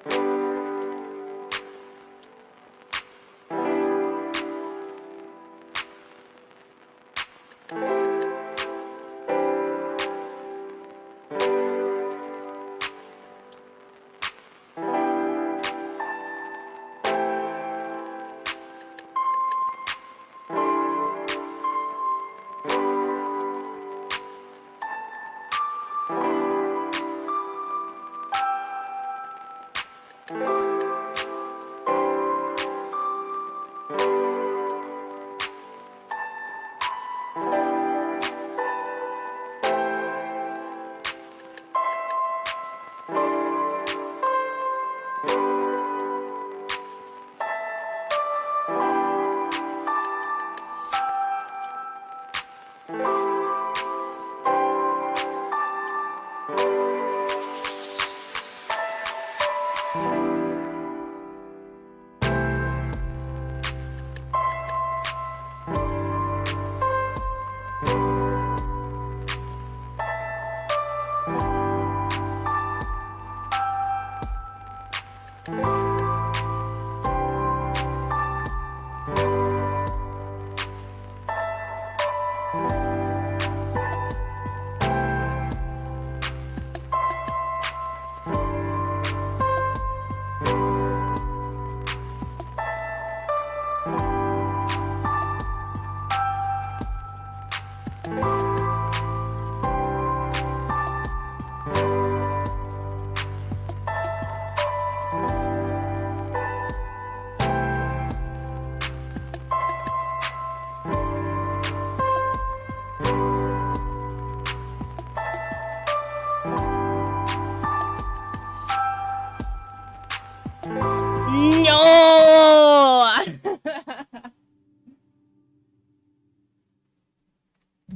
No!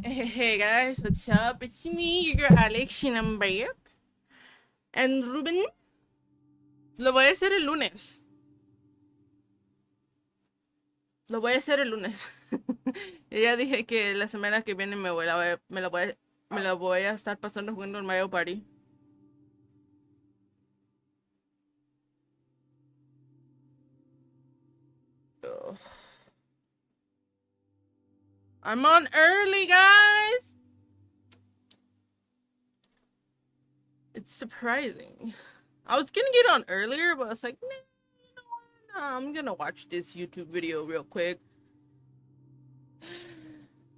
Hey guys, what's up? It's me, your Alex, and I'm back. And Ruben, lo voy a hacer el lunes. Lo voy a hacer el lunes. Ya dije que la semana que viene me la voy a estar pasando jugando el Mario Party. Ugh. I'm on early, guys. It's surprising. I was gonna get on earlier, but I was like, nah, you know what? Nah, I'm gonna watch this YouTube video real quick.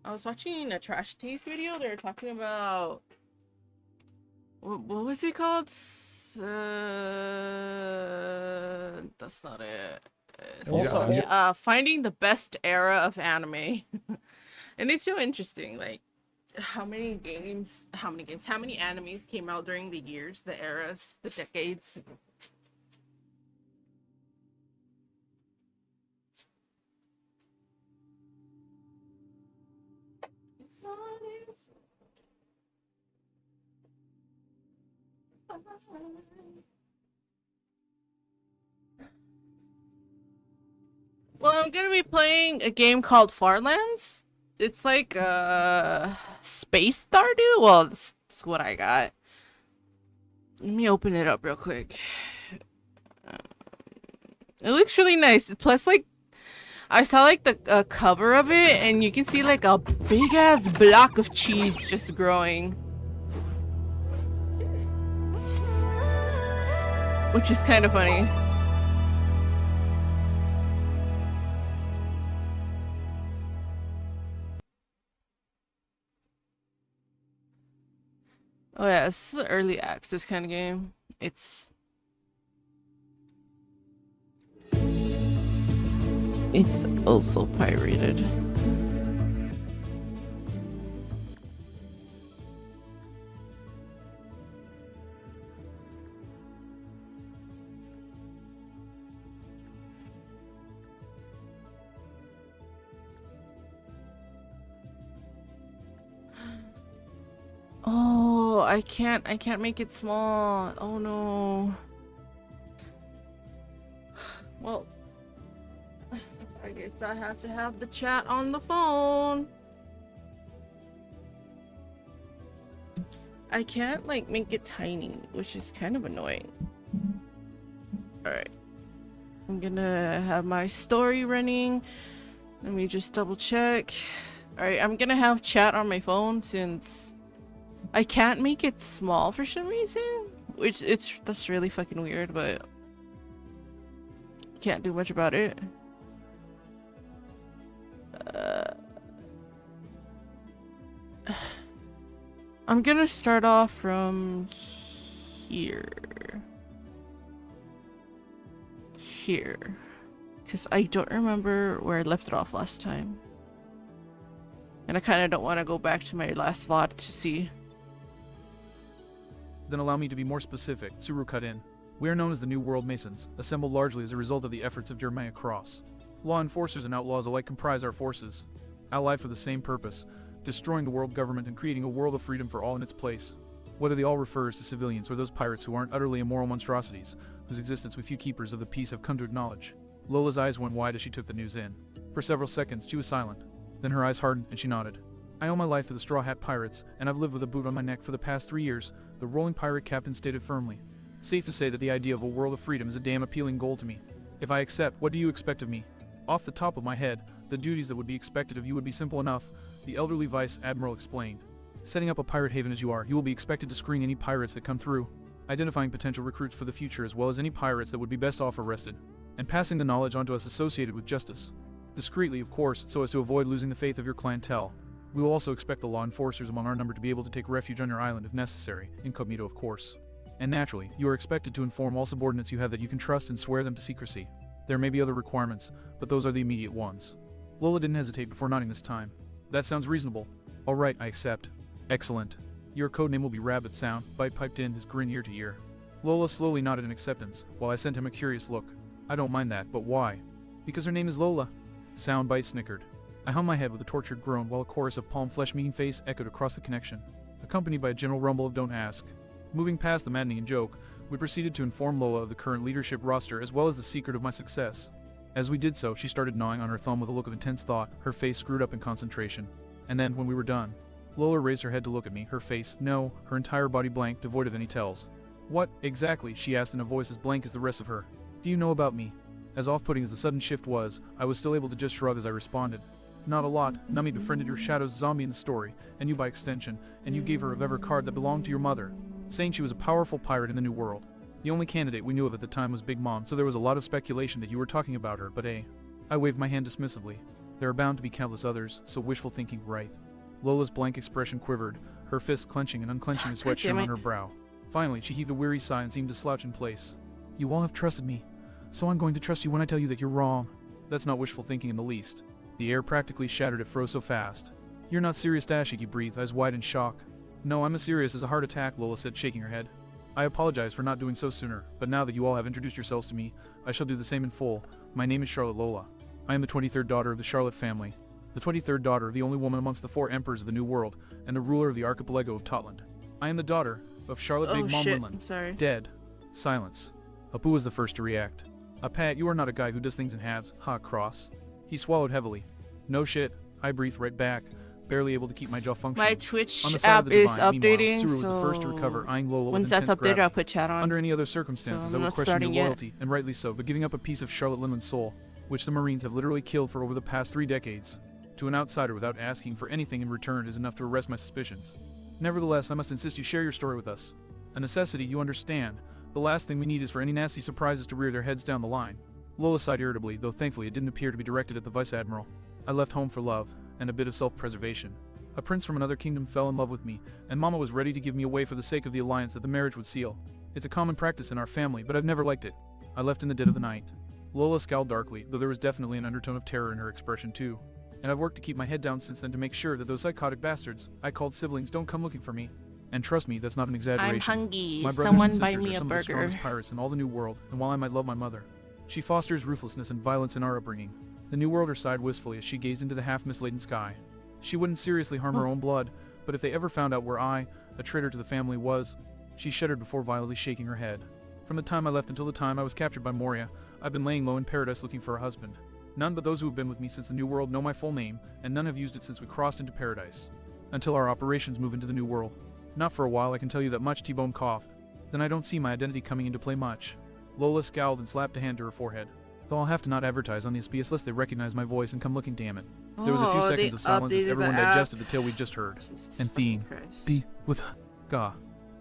I was watching a Trash Taste video. They were talking about what was it called? That's not it. Finding the best era of anime. And it's so interesting, like how many animes came out during the years, the eras, the decades. Well, I'm gonna be playing a game called Farlands. It's like Space Stardew. Well, that's what I got. Let me open it up real quick. It looks really nice. Plus, like, I saw like the cover of it, and you can see like a big ass block of cheese just growing, which is kind of funny. Oh yeah, this is an early access kind of game. It's also pirated. Oh, I can't make it small. Oh no. Well, I guess I have to have the chat on the phone. I can't like make it tiny, which is kind of annoying. Alright. I'm gonna have my story running. Let me just double check. Alright, I'm gonna have chat on my phone since I can't make it small for some reason. Which that's really fucking weird, but can't do much about it. I'm gonna start off from here. Because I don't remember where I left it off last time. And I kind of don't want to go back to my last VOD to see. Then allow me to be more specific, Suru cut in. We are known as the New World Masons, assembled largely as a result of the efforts of Jeremiah Cross. Law enforcers and outlaws alike comprise our forces, allied for the same purpose, destroying the world government and creating a world of freedom for all in its place. Whether the all refers to civilians or those pirates who aren't utterly immoral monstrosities, whose existence we few keepers of the peace have come to acknowledge. Lola's eyes went wide as she took the news in. For several seconds, she was silent. Then her eyes hardened and she nodded. I owe my life to the Straw Hat Pirates, and I've lived with a boot on my neck for the past 3 years, the rolling pirate captain stated firmly. Safe to say that the idea of a world of freedom is a damn appealing goal to me. If I accept, what do you expect of me? Off the top of my head, the duties that would be expected of you would be simple enough, the elderly Vice Admiral explained. Setting up a pirate haven as you are, you will be expected to screen any pirates that come through, identifying potential recruits for the future as well as any pirates that would be best off arrested, and passing the knowledge on to us associated with justice. Discreetly, of course, so as to avoid losing the faith of your clientele. We will also expect the law enforcers among our number to be able to take refuge on your island if necessary, incognito of course. And naturally, you are expected to inform all subordinates you have that you can trust and swear them to secrecy. There may be other requirements, but those are the immediate ones. Lola didn't hesitate before nodding this time. That sounds reasonable. Alright, I accept. Excellent. Your codename will be Rabbit Sound, Bite piped in, his grin ear to ear. Lola slowly nodded in acceptance, while I sent him a curious look. I don't mind that, but why? Because her name is Lola. Soundbite snickered. I hung my head with a tortured groan while a chorus of palm flesh-meeting face echoed across the connection, accompanied by a general rumble of don't ask. Moving past the maddening joke, we proceeded to inform Lola of the current leadership roster as well as the secret of my success. As we did so, she started gnawing on her thumb with a look of intense thought, her face screwed up in concentration. And then, when we were done, Lola raised her head to look at me, her face, no, her entire body blank, devoid of any tells. What, exactly, she asked in a voice as blank as the rest of her. Do you know about me? As off-putting as the sudden shift was, I was still able to just shrug as I responded. Not a lot. Nami befriended your Shadow's zombie in the story, and you by extension, and you gave her a Vever card that belonged to your mother, saying she was a powerful pirate in the New World. The only candidate we knew of at the time was Big Mom, so there was a lot of speculation that you were talking about her, but I waved my hand dismissively. There are bound to be countless others, so wishful thinking, right? Lola's blank expression quivered, her fist clenching and unclenching a sweat shone on her brow. Finally, she heaved a weary sigh and seemed to slouch in place. You all have trusted me, so I'm going to trust you when I tell you that you're wrong. That's not wishful thinking in the least. The air practically shattered, it froze so fast. You're not serious, Dashik, he breathed, eyes wide in shock. No, I'm as serious as a heart attack, Lola said, shaking her head. I apologize for not doing so sooner, but now that you all have introduced yourselves to me, I shall do the same in full. My name is Charlotte Lola. I am the 23rd daughter of the Charlotte family, the 23rd daughter of the only woman amongst the 4 emperors of the New World, and the ruler of the archipelago of Totland. I am the daughter of Charlotte Big Mom Winland. Sorry. Dead. Silence. Apu was the first to react. Pat, you are not a guy who does things in halves, ha, Cross. He swallowed heavily. No shit, I breathed right back, barely able to keep my jaw functioning. My Twitch app is updating, Suru was so the first to recover, eyeing Lola once with that's intense updated, gravity. I'll put chat on. Under any other circumstances, So I would question your yet. loyalty, and rightly so, but giving up a piece of Charlotte Linland's soul, which the Marines have literally killed for over the past 3 decades, to an outsider without asking for anything in return is enough to arrest my suspicions. Nevertheless, I must insist you share your story with us. A necessity, you understand. The last thing we need is for any nasty surprises to rear their heads down the line. Lola sighed irritably, though thankfully it didn't appear to be directed at the Vice Admiral. I left home for love, and a bit of self-preservation. A prince from another kingdom fell in love with me, and Mama was ready to give me away for the sake of the alliance that the marriage would seal. It's a common practice in our family, but I've never liked it. I left in the dead of the night. Lola scowled darkly, though there was definitely an undertone of terror in her expression too. And I've worked to keep my head down since then to make sure that those psychotic bastards I called siblings don't come looking for me. And trust me, that's not an exaggeration. I'm hungry. My brothers Someone and buy sisters me are a some of the burger. strongest pirates in all the New World, and while I might love my mother, she fosters ruthlessness and violence in our upbringing. The New Worlder sighed wistfully as she gazed into the half-misladen sky. She wouldn't seriously harm her own blood, but if they ever found out where I, a traitor to the family, was, she shuddered before violently shaking her head. From the time I left until the time I was captured by Moria, I've been laying low in paradise looking for a husband. None but those who have been with me since the New World know my full name, and none have used it since we crossed into paradise. Until our operations move into the New World. Not for a while, I can tell you that much. T-Bone coughed. Then I don't see my identity coming into play much. Lola scowled and slapped a hand to her forehead. Though I'll have to not advertise on the SBS lest they recognize my voice and come looking, damn it. There was a few seconds of silence as everyone digested the tale we'd just heard. And Theme. Be with Gah.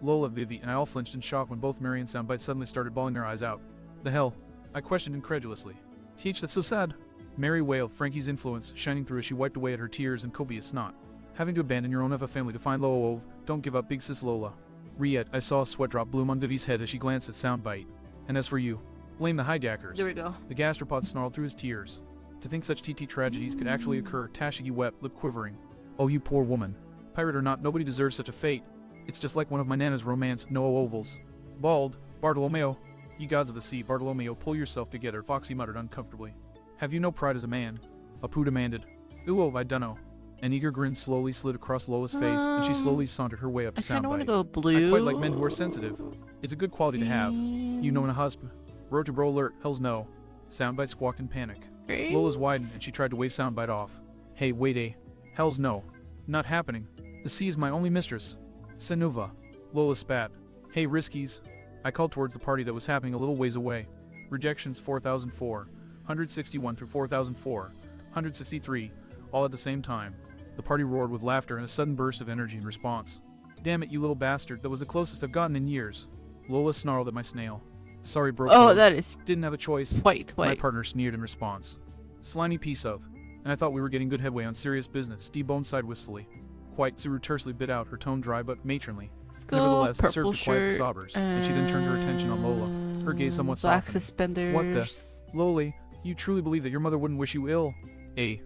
Lola, Vivi, and I all flinched in shock when both Mary and Soundbite suddenly started bawling their eyes out. The hell? I questioned incredulously. Teach, that's so sad. Mary wailed, Frankie's influence shining through as she wiped away at her tears and copious snot. Having to abandon your own of a family to find Lola, don't give up, big sis Lola. Riet, I saw a sweat drop bloom on Vivi's head as she glanced at Soundbite. And as for you, blame the hijackers. There we go. The gastropod snarled through his tears. To think such TT tragedies could actually occur, Tashigi wept, lip quivering. Oh, you poor woman. Pirate or not, nobody deserves such a fate. It's just like one of my nana's romance, no ovals. Bald, Bartolomeo. Ye gods of the sea, Bartolomeo, pull yourself together, Foxy muttered uncomfortably. Have you no pride as a man? Apu demanded. Ooh, I dunno. An eager grin slowly slid across Lola's face, and she slowly sauntered her way up to Soundbite. I kinda wanna go blue. I quite like men who are sensitive. It's a good quality to have. You know in a husband. Road to bro alert, hells no. Soundbite squawked in panic. Great. Lola's widened, and she tried to wave Soundbite off. Hey, wait a. Hells no. Not happening. The sea is my only mistress. Senuva. Lola spat. Hey, Riskies. I called towards the party that was happening a little ways away. Rejections 4004, 161 through 4004, 163, all at the same time. The party roared with laughter and a sudden burst of energy in response. Damn it, you little bastard, that was the closest I've gotten in years. Lola snarled at my snail. Sorry, bro. Oh, that is... Didn't have a choice. Wait. My partner sneered in response. Slimy piece of. And I thought we were getting good headway on serious business, D-Bone sighed wistfully. Quite, Tsuru tersely bit out, her tone dry but matronly. Nevertheless, it served to quiet the sobbers, and she then turned her attention on Lola, her gaze somewhat black softened. Suspenders. What the? Loli, you truly believe that your mother wouldn't wish you ill? I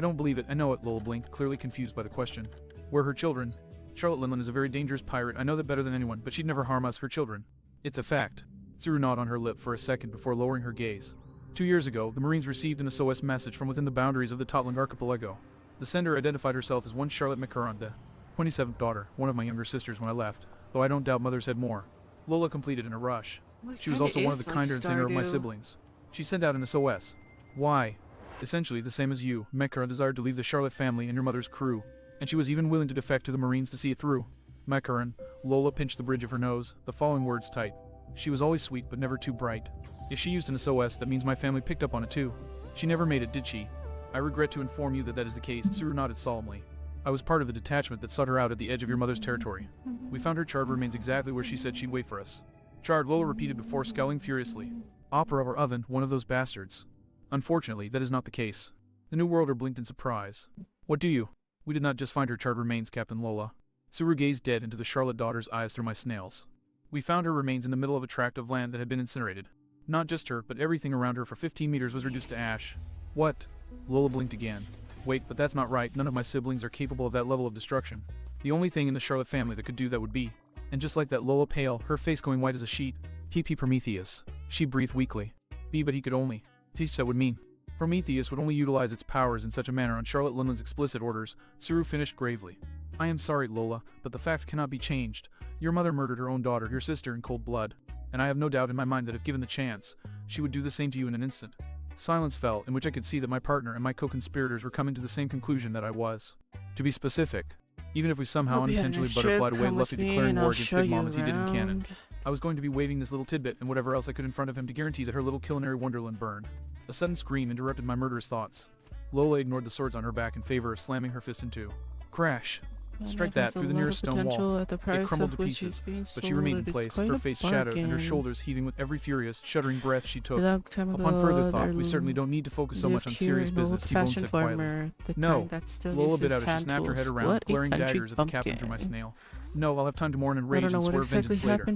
don't believe it, I know it, Lola blinked, clearly confused by the question. Where her children? Charlotte Linland is a very dangerous pirate, I know that better than anyone, but she'd never harm us, her children. It's a fact. Tsuru gnawed on her lip for a second before lowering her gaze. 2 years ago, the Marines received an SOS message from within the boundaries of the Totland archipelago. The sender identified herself as one Charlotte Macaranda, 27th daughter, one of my younger sisters when I left, though I don't doubt mothers had more. Lola completed in a rush. She was also one of the kinder and saner of my siblings. She sent out an SOS. Why? Essentially the same as you, Mekara desired to leave the Charlotte family and your mother's crew, and she was even willing to defect to the Marines to see it through. Mekaran, Lola pinched the bridge of her nose, the following words tight. She was always sweet but never too bright. If she used an SOS, that means my family picked up on it too. She never made it, did she? I regret to inform you that that is the case, Tsuru nodded solemnly. I was part of the detachment that sought her out at the edge of your mother's territory. We found her charred remains exactly where she said she'd wait for us. Charred, Lola repeated before scowling furiously. Opera or oven, one of those bastards. Unfortunately, that is not the case. The New Worlder blinked in surprise. What do you? We did not just find her charred remains, Captain Lola. Tsuru gazed dead into the Charlotte daughter's eyes through my snails. We found her remains in the middle of a tract of land that had been incinerated. Not just her, but everything around her for 15 meters was reduced to ash. What? Lola blinked again. Wait, but that's not right. None of my siblings are capable of that level of destruction. The only thing in the Charlotte family that could do that would be. And just like that, Lola pale, her face going white as a sheet. P.P. Prometheus. She breathed weakly. But he could only. Teach that would mean. Prometheus would only utilize its powers in such a manner on Charlotte Linland's explicit orders. Tsuru finished gravely. I am sorry, Lola, but the facts cannot be changed. Your mother murdered her own daughter, your sister, in cold blood. And I have no doubt in my mind that if given the chance, she would do the same to you in an instant. Silence fell, in which I could see that my partner and my co-conspirators were coming to the same conclusion that I was. To be specific, even if we somehow unintentionally butterflied away Luffy declaring war against Big Mom as he did in canon, I was going to be waving this little tidbit and whatever else I could in front of him to guarantee that her little culinary wonderland burned. A sudden scream interrupted my murderous thoughts. Lola ignored the swords on her back in favor of slamming her fist in two. Crash! Strike that through the nearest stone wall. It crumbled to pieces, but she remained in place, her face shadowed and her shoulders heaving with every furious, shuddering breath she took. Upon further thought, we certainly don't need to focus so much on serious business, T-Bone said quietly. No, Lola bit out as she snapped her head around, glaring daggers at the captain through my snail. No, I'll have time to mourn and rage and swear vengeance later.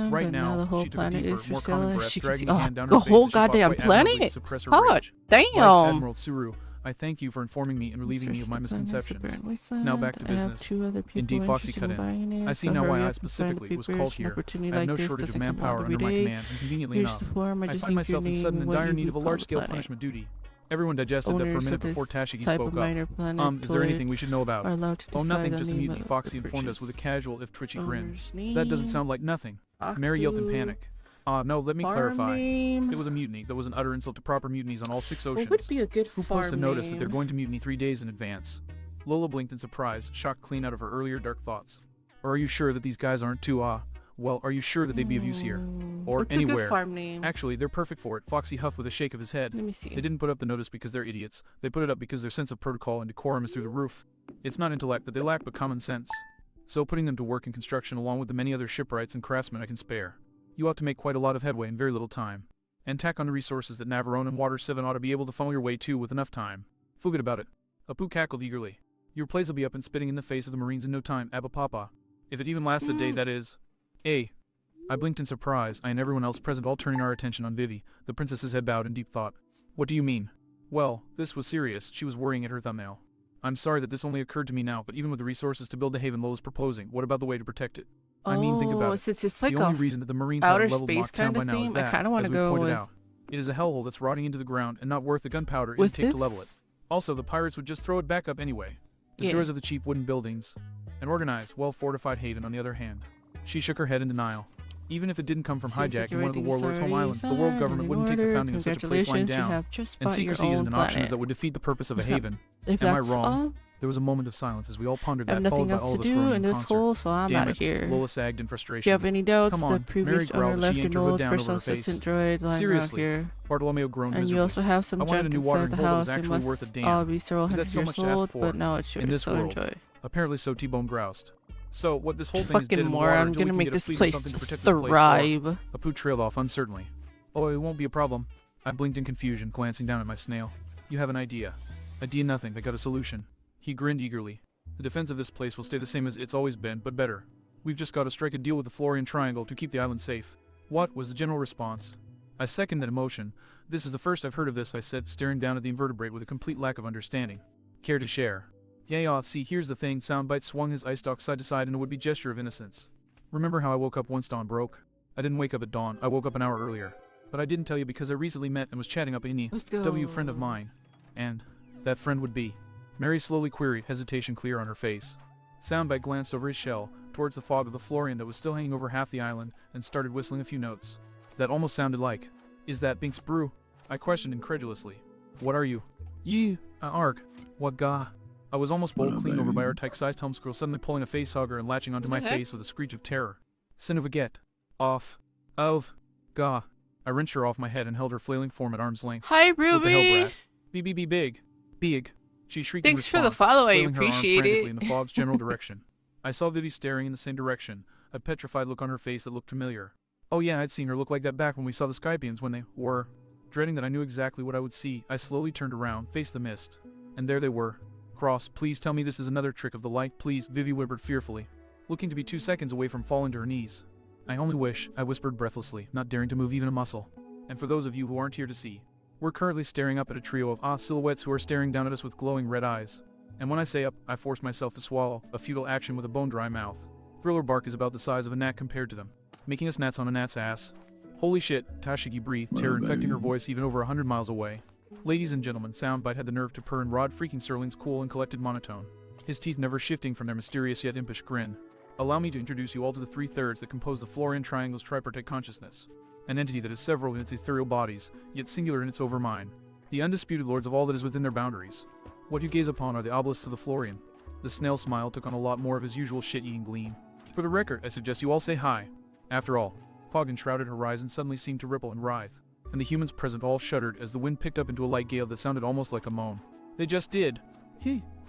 Right now, she took a deeper, more common breath, dragging a hand down her face as she fought quite admirably to suppress her rage. Damn! Vice Admiral Tsuru, I thank you for informing me and relieving me of my misconceptions. Now back to business. Indeed, Foxy cut in. I see now why I specifically was called here. I have no shortage of manpower under my command, and conveniently enough, I find myself in sudden and dire need of a large-scale punishment duty. Everyone digested that for a minute before Tashigi spoke up. Is there anything we should know about? Oh, nothing, just a mutiny, Foxy informed us with a casual if twitchy grin. That doesn't sound like nothing. Mary yelped in panic. No, let me clarify. It was a mutiny that was an utter insult to proper mutinies on all 6 oceans. What would be a good Who posted notice that they're going to mutiny 3 days in advance? Lola blinked in surprise, shocked clean out of her earlier dark thoughts. Or are you sure that these guys aren't too, well, are you sure that they'd be of use here? or What's anywhere. a good farm name? Actually, they're perfect for it, Foxy huffed with a shake of his head. Let me see. They didn't put up the notice because they're idiots. They put it up because their sense of protocol and decorum is through the roof. It's not intellect that they lack, but common sense. So putting them to work in construction along with the many other shipwrights and craftsmen I can spare. You ought to make quite a lot of headway in very little time. And tack on the resources that Navarone and Water 7 ought to be able to funnel your way to with enough time. Forget about it. Apu cackled eagerly. Your place will be up and spitting in the face of the Marines in no time, Abba Papa. If it even lasts a day, that is. I blinked in surprise, I and everyone else present all turning our attention on Vivi. The princess's head bowed in deep thought. What do you mean? Well, this was serious. She was worrying at her thumbnail. I'm sorry that this only occurred to me now, but even with the resources to build the haven Lola's proposing, what about the way to protect it? I mean, think about it. So it's just like the only a reason that the Marines have outer leveled space Mocktown by kind of now is theme. I that, kind of want as to we go pointed with out, it is a hellhole that's rotting into the ground and not worth the gunpowder it would with take this. to level it. Also, the pirates would just throw it back up anyway. The joys of the cheap wooden buildings. An organized, well-fortified haven, on the other hand. She shook her head in denial. Even if it didn't come from Seems like hijacking one of the everything's warlords' home already islands, the world signed government and wouldn't in take the order. founding of such a place lying Congratulations, you down. have just And bought your secrecy isn't own an option planet. that would defeat the purpose of a If haven. If Am I that's wrong? all, There was a moment of silence as we all pondered I have that, followed nothing by else all to of us do groaning in in this concert. hole, so I'm Damn out it, of here. Lola sagged in If you frustration. have any doubts, Come the on, previous Mary owner growled as left she a yanked her hood note down for over some her face. assistant droid lying around Seriously, here. Bartolomeo groaned And you miserably. also have some I wanted a junk new inside watering the hole that was house. It actually worth a must damn. all be several Is that hundred so years much to ask old, for but now it's in yours, this so world? enjoy. Apparently so, T-Bone groused. So, what this whole thing is dead Fucking in the water moron, I'm until we gonna can make get a this fleet of place something to protect this place. thrive. Apu trailed off uncertainly. Oh, it won't be a problem. I blinked in confusion, glancing down at my snail. You have an idea. Idea nothing, I got a solution. He grinned eagerly. The defense of this place will stay the same as it's always been, but better. We've just got to strike a deal with the Florian Triangle to keep the island safe. What was the general response? I second that emotion. This is the first I've heard of this, I said, staring down at the invertebrate with a complete lack of understanding. Care to share? Yeah, see, here's the thing. Soundbite swung his ice stalk side to side in a would-be gesture of innocence. Remember how I woke up once dawn broke? I didn't wake up at dawn, I woke up an hour earlier. But I didn't tell you because I recently met and was chatting up any Let's go. W friend of mine. And that friend would be. Mary slowly queried, hesitation clear on her face. Soundbite glanced over his shell, towards the fog of the Florian that was still hanging over half the island, and started whistling a few notes. That almost sounded like, is that Binks Brew? I questioned incredulously. What are you? Arg. What ga? I was almost bowled clean over by our tyke-sized home squirrel suddenly pulling a facehugger and latching onto my face with a screech of terror. Sin of a get. Off. Of. Ga. I wrenched her off my head and held her flailing form at arm's length. Hi, What the hell, Ruby. brat? Be big. Big. She shrieked Thanks in for the response, follow, I flailing her arms appreciate frantically it. in the fog's general direction. I saw Vivi staring in the same direction, a petrified look on her face that looked familiar. Oh yeah, I'd seen her look like that back when we saw the Skypians when they were. Dreading that I knew exactly what I would see, I slowly turned around, faced the mist. And there they were. Cross, please tell me this is another trick of the light, please, Vivi whimpered fearfully, looking to be 2 seconds away from falling to her knees. I only wish, I whispered breathlessly, not daring to move even a muscle. And for those of you who aren't here to see, we're currently staring up at a trio of silhouettes who are staring down at us with glowing red eyes. And when I say up, I force myself to swallow, a futile action with a bone-dry mouth. Thriller bark is about the size of a gnat compared to them, making us gnats on a gnat's ass. Holy shit, Tashigi breathed, terror infecting her voice even over 100 miles away. Ladies and gentlemen, Soundbite had the nerve to purr in Rod freaking Serling's cool and collected monotone, his teeth never shifting from their mysterious yet impish grin. Allow me to introduce you all to the 3/3 that compose the Florian Triangle's tripartite consciousness, an entity that is several in its ethereal bodies, yet singular in its overmind, the undisputed lords of all that is within their boundaries. What you gaze upon are the obelisks of the Florian. The snail smile took on a lot more of his usual shit-eating gleam. For the record, I suggest you all say hi. After all, fog-enshrouded horizon suddenly seemed to ripple and writhe, and the humans present all shuddered as the wind picked up into a light gale that sounded almost like a moan. They just did.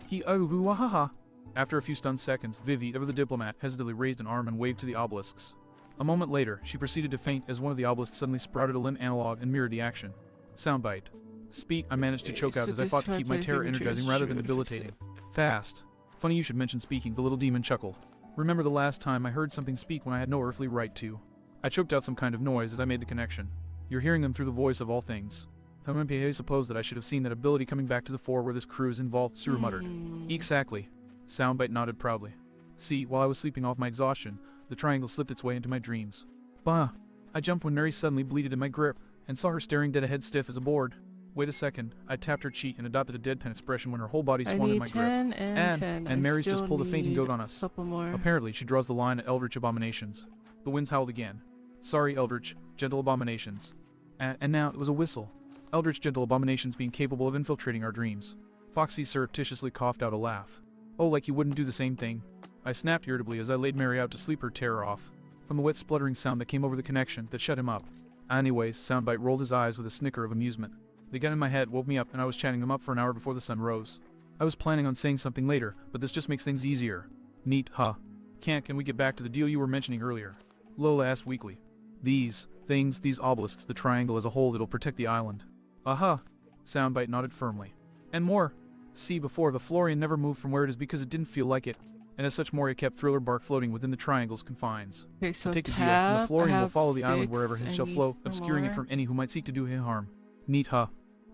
He-oh-woo-ah-ha-ha. After a few stunned seconds, Vivi, ever the diplomat, hesitantly raised an arm and waved to the obelisks. A moment later, she proceeded to faint as one of the obelisks suddenly sprouted a limb analog and mirrored the action. Soundbite. Speak, I managed to choke out as I fought to keep my terror energizing rather than debilitating. Fast. Funny you should mention speaking, the little demon chuckled. Remember the last time I heard something speak when I had no earthly right to? I choked out some kind of noise as I made the connection. You're hearing them through the voice of all things. I suppose that I should have seen that ability coming back to the fore where this crew is involved, Suru muttered. Exactly. Soundbite nodded proudly. See, while I was sleeping off my exhaustion, the triangle slipped its way into my dreams. Bah! I jumped when Mary suddenly bleated in my grip, and saw her staring dead ahead stiff as a board. Wait a second. I tapped her cheek and adopted a deadpan expression when her whole body swung in my grip. And Mary's just pulled a fainting goat on us. Apparently, she draws the line at eldritch abominations. The winds howled again. Sorry, eldritch, gentle abominations. And now it was a whistle. Eldritch gentle abominations being capable of infiltrating our dreams. Foxy surreptitiously coughed out a laugh. Oh, like you wouldn't do the same thing. I snapped irritably as I laid Mary out to sleep her terror off. from the wet spluttering sound that came over the connection that shut him up. Anyways, Soundbite rolled his eyes with a snicker of amusement. They got in my head, woke me up, and I was chatting them up for an hour before the sun rose. I was planning on saying something later, but this just makes things easier. Neat, huh? Can we get back to the deal you were mentioning earlier? Lola asked weakly. These things, these obelisks, the triangle as a whole, it'll protect the island. Aha! Soundbite nodded firmly. And more. See, before, the Florian never moved from where it is because it didn't feel like it. And as such, Moria kept Thriller Bark floating within the triangle's confines. Okay, so Take a deal, and the Florian will follow the island 6, wherever it shall flow, obscuring it from any who might seek to do him harm. Neat, huh?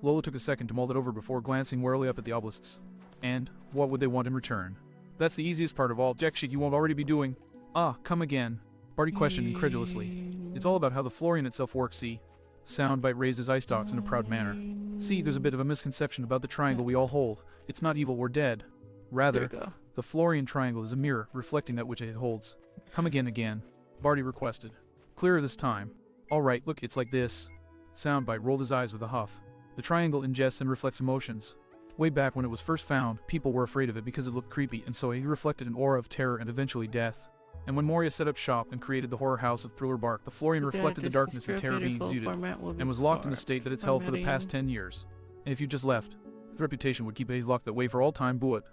Lola took a second to mull it over before glancing warily up at the obelisks. And what would they want in return? That's the easiest part of all, jack shit you won't already be doing. Ah, come again. Barty questioned incredulously. It's all about how the Florian itself works, see? Soundbite raised his eye stalks in a proud manner. See, there's a bit of a misconception about the triangle we all hold. It's not evil or dead. Rather, the Florian triangle is a mirror, reflecting that which it holds. Come again, Barty requested. Clearer this time. Alright, look, it's like this. Soundbite rolled his eyes with a huff. The triangle ingests and reflects emotions. Way back when it was first found, people were afraid of it because it looked creepy, and so it reflected an aura of terror and eventually death. And when Moria set up shop and created the horror house of Thriller Bark, the Florian reflected the darkness and terror being exuded, and was locked in the state that it's held for the past 10 years. And if you just left, the reputation would keep it locked that way for all time, Buet.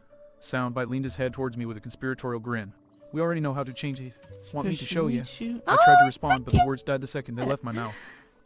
Soundbite leaned his head towards me with a conspiratorial grin. We already know how to change it. Want me to show you? I tried to respond, but the words died the second they left my mouth.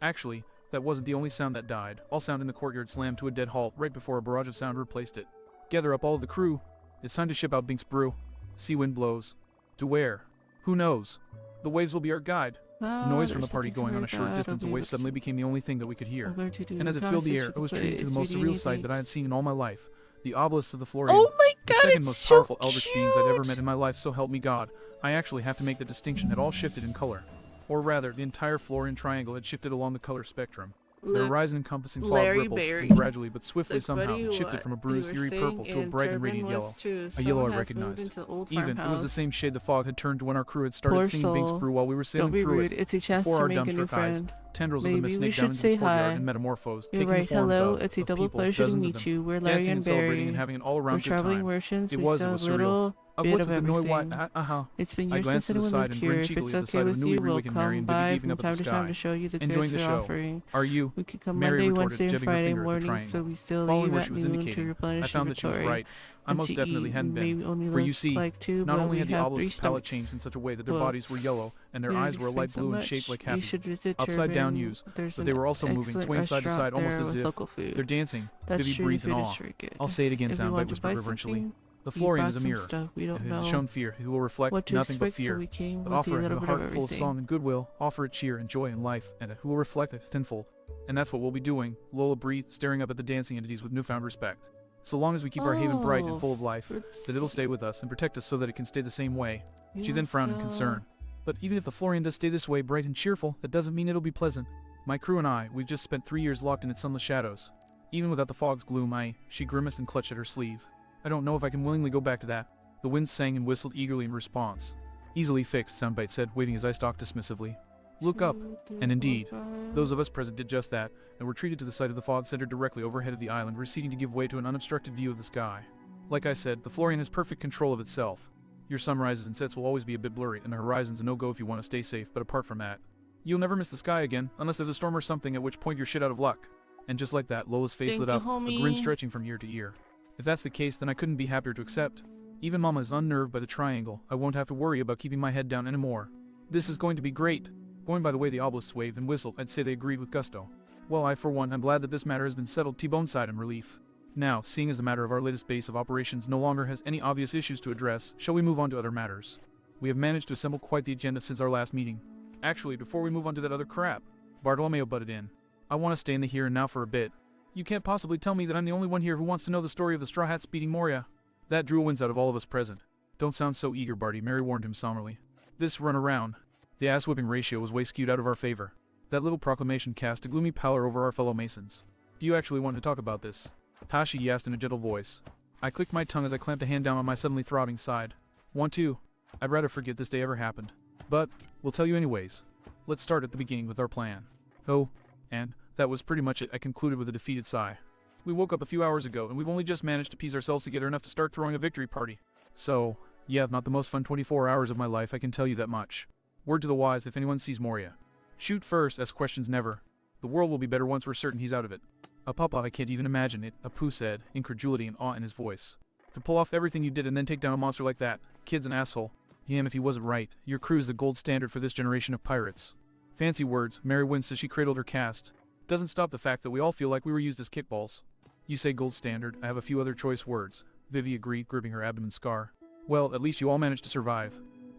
Actually, that wasn't the only sound that died. All sound in the courtyard slammed to a dead halt right before a barrage of sound replaced it. Gather up all of the crew. It's time to ship out Bink's brew. Sea wind blows. To where? Who knows? The waves will be our guide. Noise from the party going on a short distance away suddenly became the only thing that we could hear. And as it filled the air, it was treated to the most surreal sight that I had seen in all my life. The obelisks of the Florian. Oh my god, the second it's most so powerful eldritch cute. beings I'd ever met in my life, so help me God. I actually have to make the distinction had all shifted in color. Or rather, the entire Florian triangle had shifted along the color spectrum. The horizon encompassing fog Larry rippled, Berry. and gradually but swiftly Look, somehow buddy, it shifted what from a you bruised, were eerie saying purple to a in bright and Durban radiant yellow. was true. A yellow I Someone has moved recognized. into old Even, it was the farmhouse. same shade the fog had turned to when our crew had started Poor singing Bink's soul. brew while we were sailing Don't be through rude. it. It's a chance Before to our make a new dumbstruck eyes, friend. tendrils of the Maybe mist we snaked should down into say the courtyard hi. and metamorphosed, You're taking right. the forms Hello. of, It's a of double people, pleasure to dozens of meet them, you. We're Larry dancing and and celebrating Barry. and having an all-around We're good traveling time. merchants. It We was sell a surreal. little bit What's of with the noise? everything. It's been I years glanced since to the anyone side lived and here. grinned If cheekily it's at the sight okay of with a newly you, we'll reawakened Mary come and by Bibby gaping from up at time the to time sky. to show you the Enjoying goods the we're show. offering. Are you? We could come Mary Monday, retorted, Wednesday, and jabbing her Friday finger at the mornings, triangle. but we still Following leave where at she was noon to indicating, replenish I found that she was inventory. right. I And most to definitely eat, hadn't maybe been. only For you look see, like two, not but only we had the have obelisk's 3 palette stomachs. changed in such a way that their Look, bodies were yellow and their we eyes didn't were a light explain so blue and much. shaped like You happy, should visit upside down Durban. U's, There's but an they were also moving, excellent swaying side to restaurant side, almost there as with if local food. they're dancing. That's Vivi true breathed if in it awe. is very good. I'll say it again, If we Soundbite want to whispered buy reverentially. something, The we Florian bought is a some mirror. stuff we don't It know has shown fear, who will reflect what to nothing but expect, so fear. we came But with a offer it little a bit of heart full of everything. song and goodwill, offer it cheer and joy and life, and who will reflect it tenfold. And that's what we'll be doing. Lola breathed, staring up at the dancing entities with newfound respect. So long as we keep our haven bright and full of life, that it'll stay with us and protect us so that it can stay the same way. She then frowned in concern. But even if the Florian does stay this way, bright and cheerful, that doesn't mean it'll be pleasant. My crew and I, we've just spent 3 years locked in its sunless shadows. Even without the fog's gloom, she grimaced and clutched at her sleeve. I don't know if I can willingly go back to that. The wind sang and whistled eagerly in response. Easily fixed, Soundbite said, waving his eye stalk dismissively. Look up. And indeed, those of us present did just that, and were treated to the sight of the fog centered directly overhead of the island, receding to give way to an unobstructed view of the sky. Like I said, the Florian has perfect control of itself. Your sunrises and sets will always be a bit blurry, and the horizon's a no-go if you want to stay safe, but apart from that, you'll never miss the sky again, unless there's a storm or something, at which point you're shit out of luck. And just like that, Lola's face lit up, a grin stretching from ear to ear. If that's the case, then I couldn't be happier to accept. Even Mama is unnerved by the triangle. I won't have to worry about keeping my head down anymore. This is going to be great. Going by the way the obelisks waved and whistled, I'd say they agreed with gusto. Well, I for one am glad that this matter has been settled. T-Bone sighed in relief. Now, seeing as the matter of our latest base of operations no longer has any obvious issues to address, shall we move on to other matters? We have managed to assemble quite the agenda since our last meeting. Actually, before we move on to that other crap, Bartolomeo butted in. I want to stay in the here and now for a bit. You can't possibly tell me that I'm the only one here who wants to know the story of the Straw Hats beating Moria. That drew winds out of all of us present. Don't sound so eager, Barty, Mary warned him somberly. This run around. The ass-whipping ratio was way skewed out of our favor. That little proclamation cast a gloomy pallor over our fellow Masons. Do you actually want to talk about this? Tashi asked in a gentle voice. I clicked my tongue as I clamped a hand down on my suddenly throbbing side. Want to? I'd rather forget this day ever happened. But, we'll tell you anyways. Let's start at the beginning with our plan. Oh, and that was pretty much it, I concluded with a defeated sigh. We woke up a few hours ago, and we've only just managed to piece ourselves together enough to start throwing a victory party. So, yeah, not the most fun 24 hours of my life, I can tell you that much. Word to the wise, if anyone sees Moria. Shoot first, ask questions never. The world will be better once we're certain he's out of it. Papa, I can't even imagine it, Apu said, incredulity and awe in his voice. To pull off everything you did and then take down a monster like that. Kid's an asshole. Him if he wasn't right. Your crew is the gold standard for this generation of pirates. Fancy words, Mary winced as she cradled her cast. Doesn't stop the fact that we all feel like we were used as kickballs. You say gold standard, I have a few other choice words. Vivi agreed, gripping her abdomen scar. Well, at least you all managed to survive.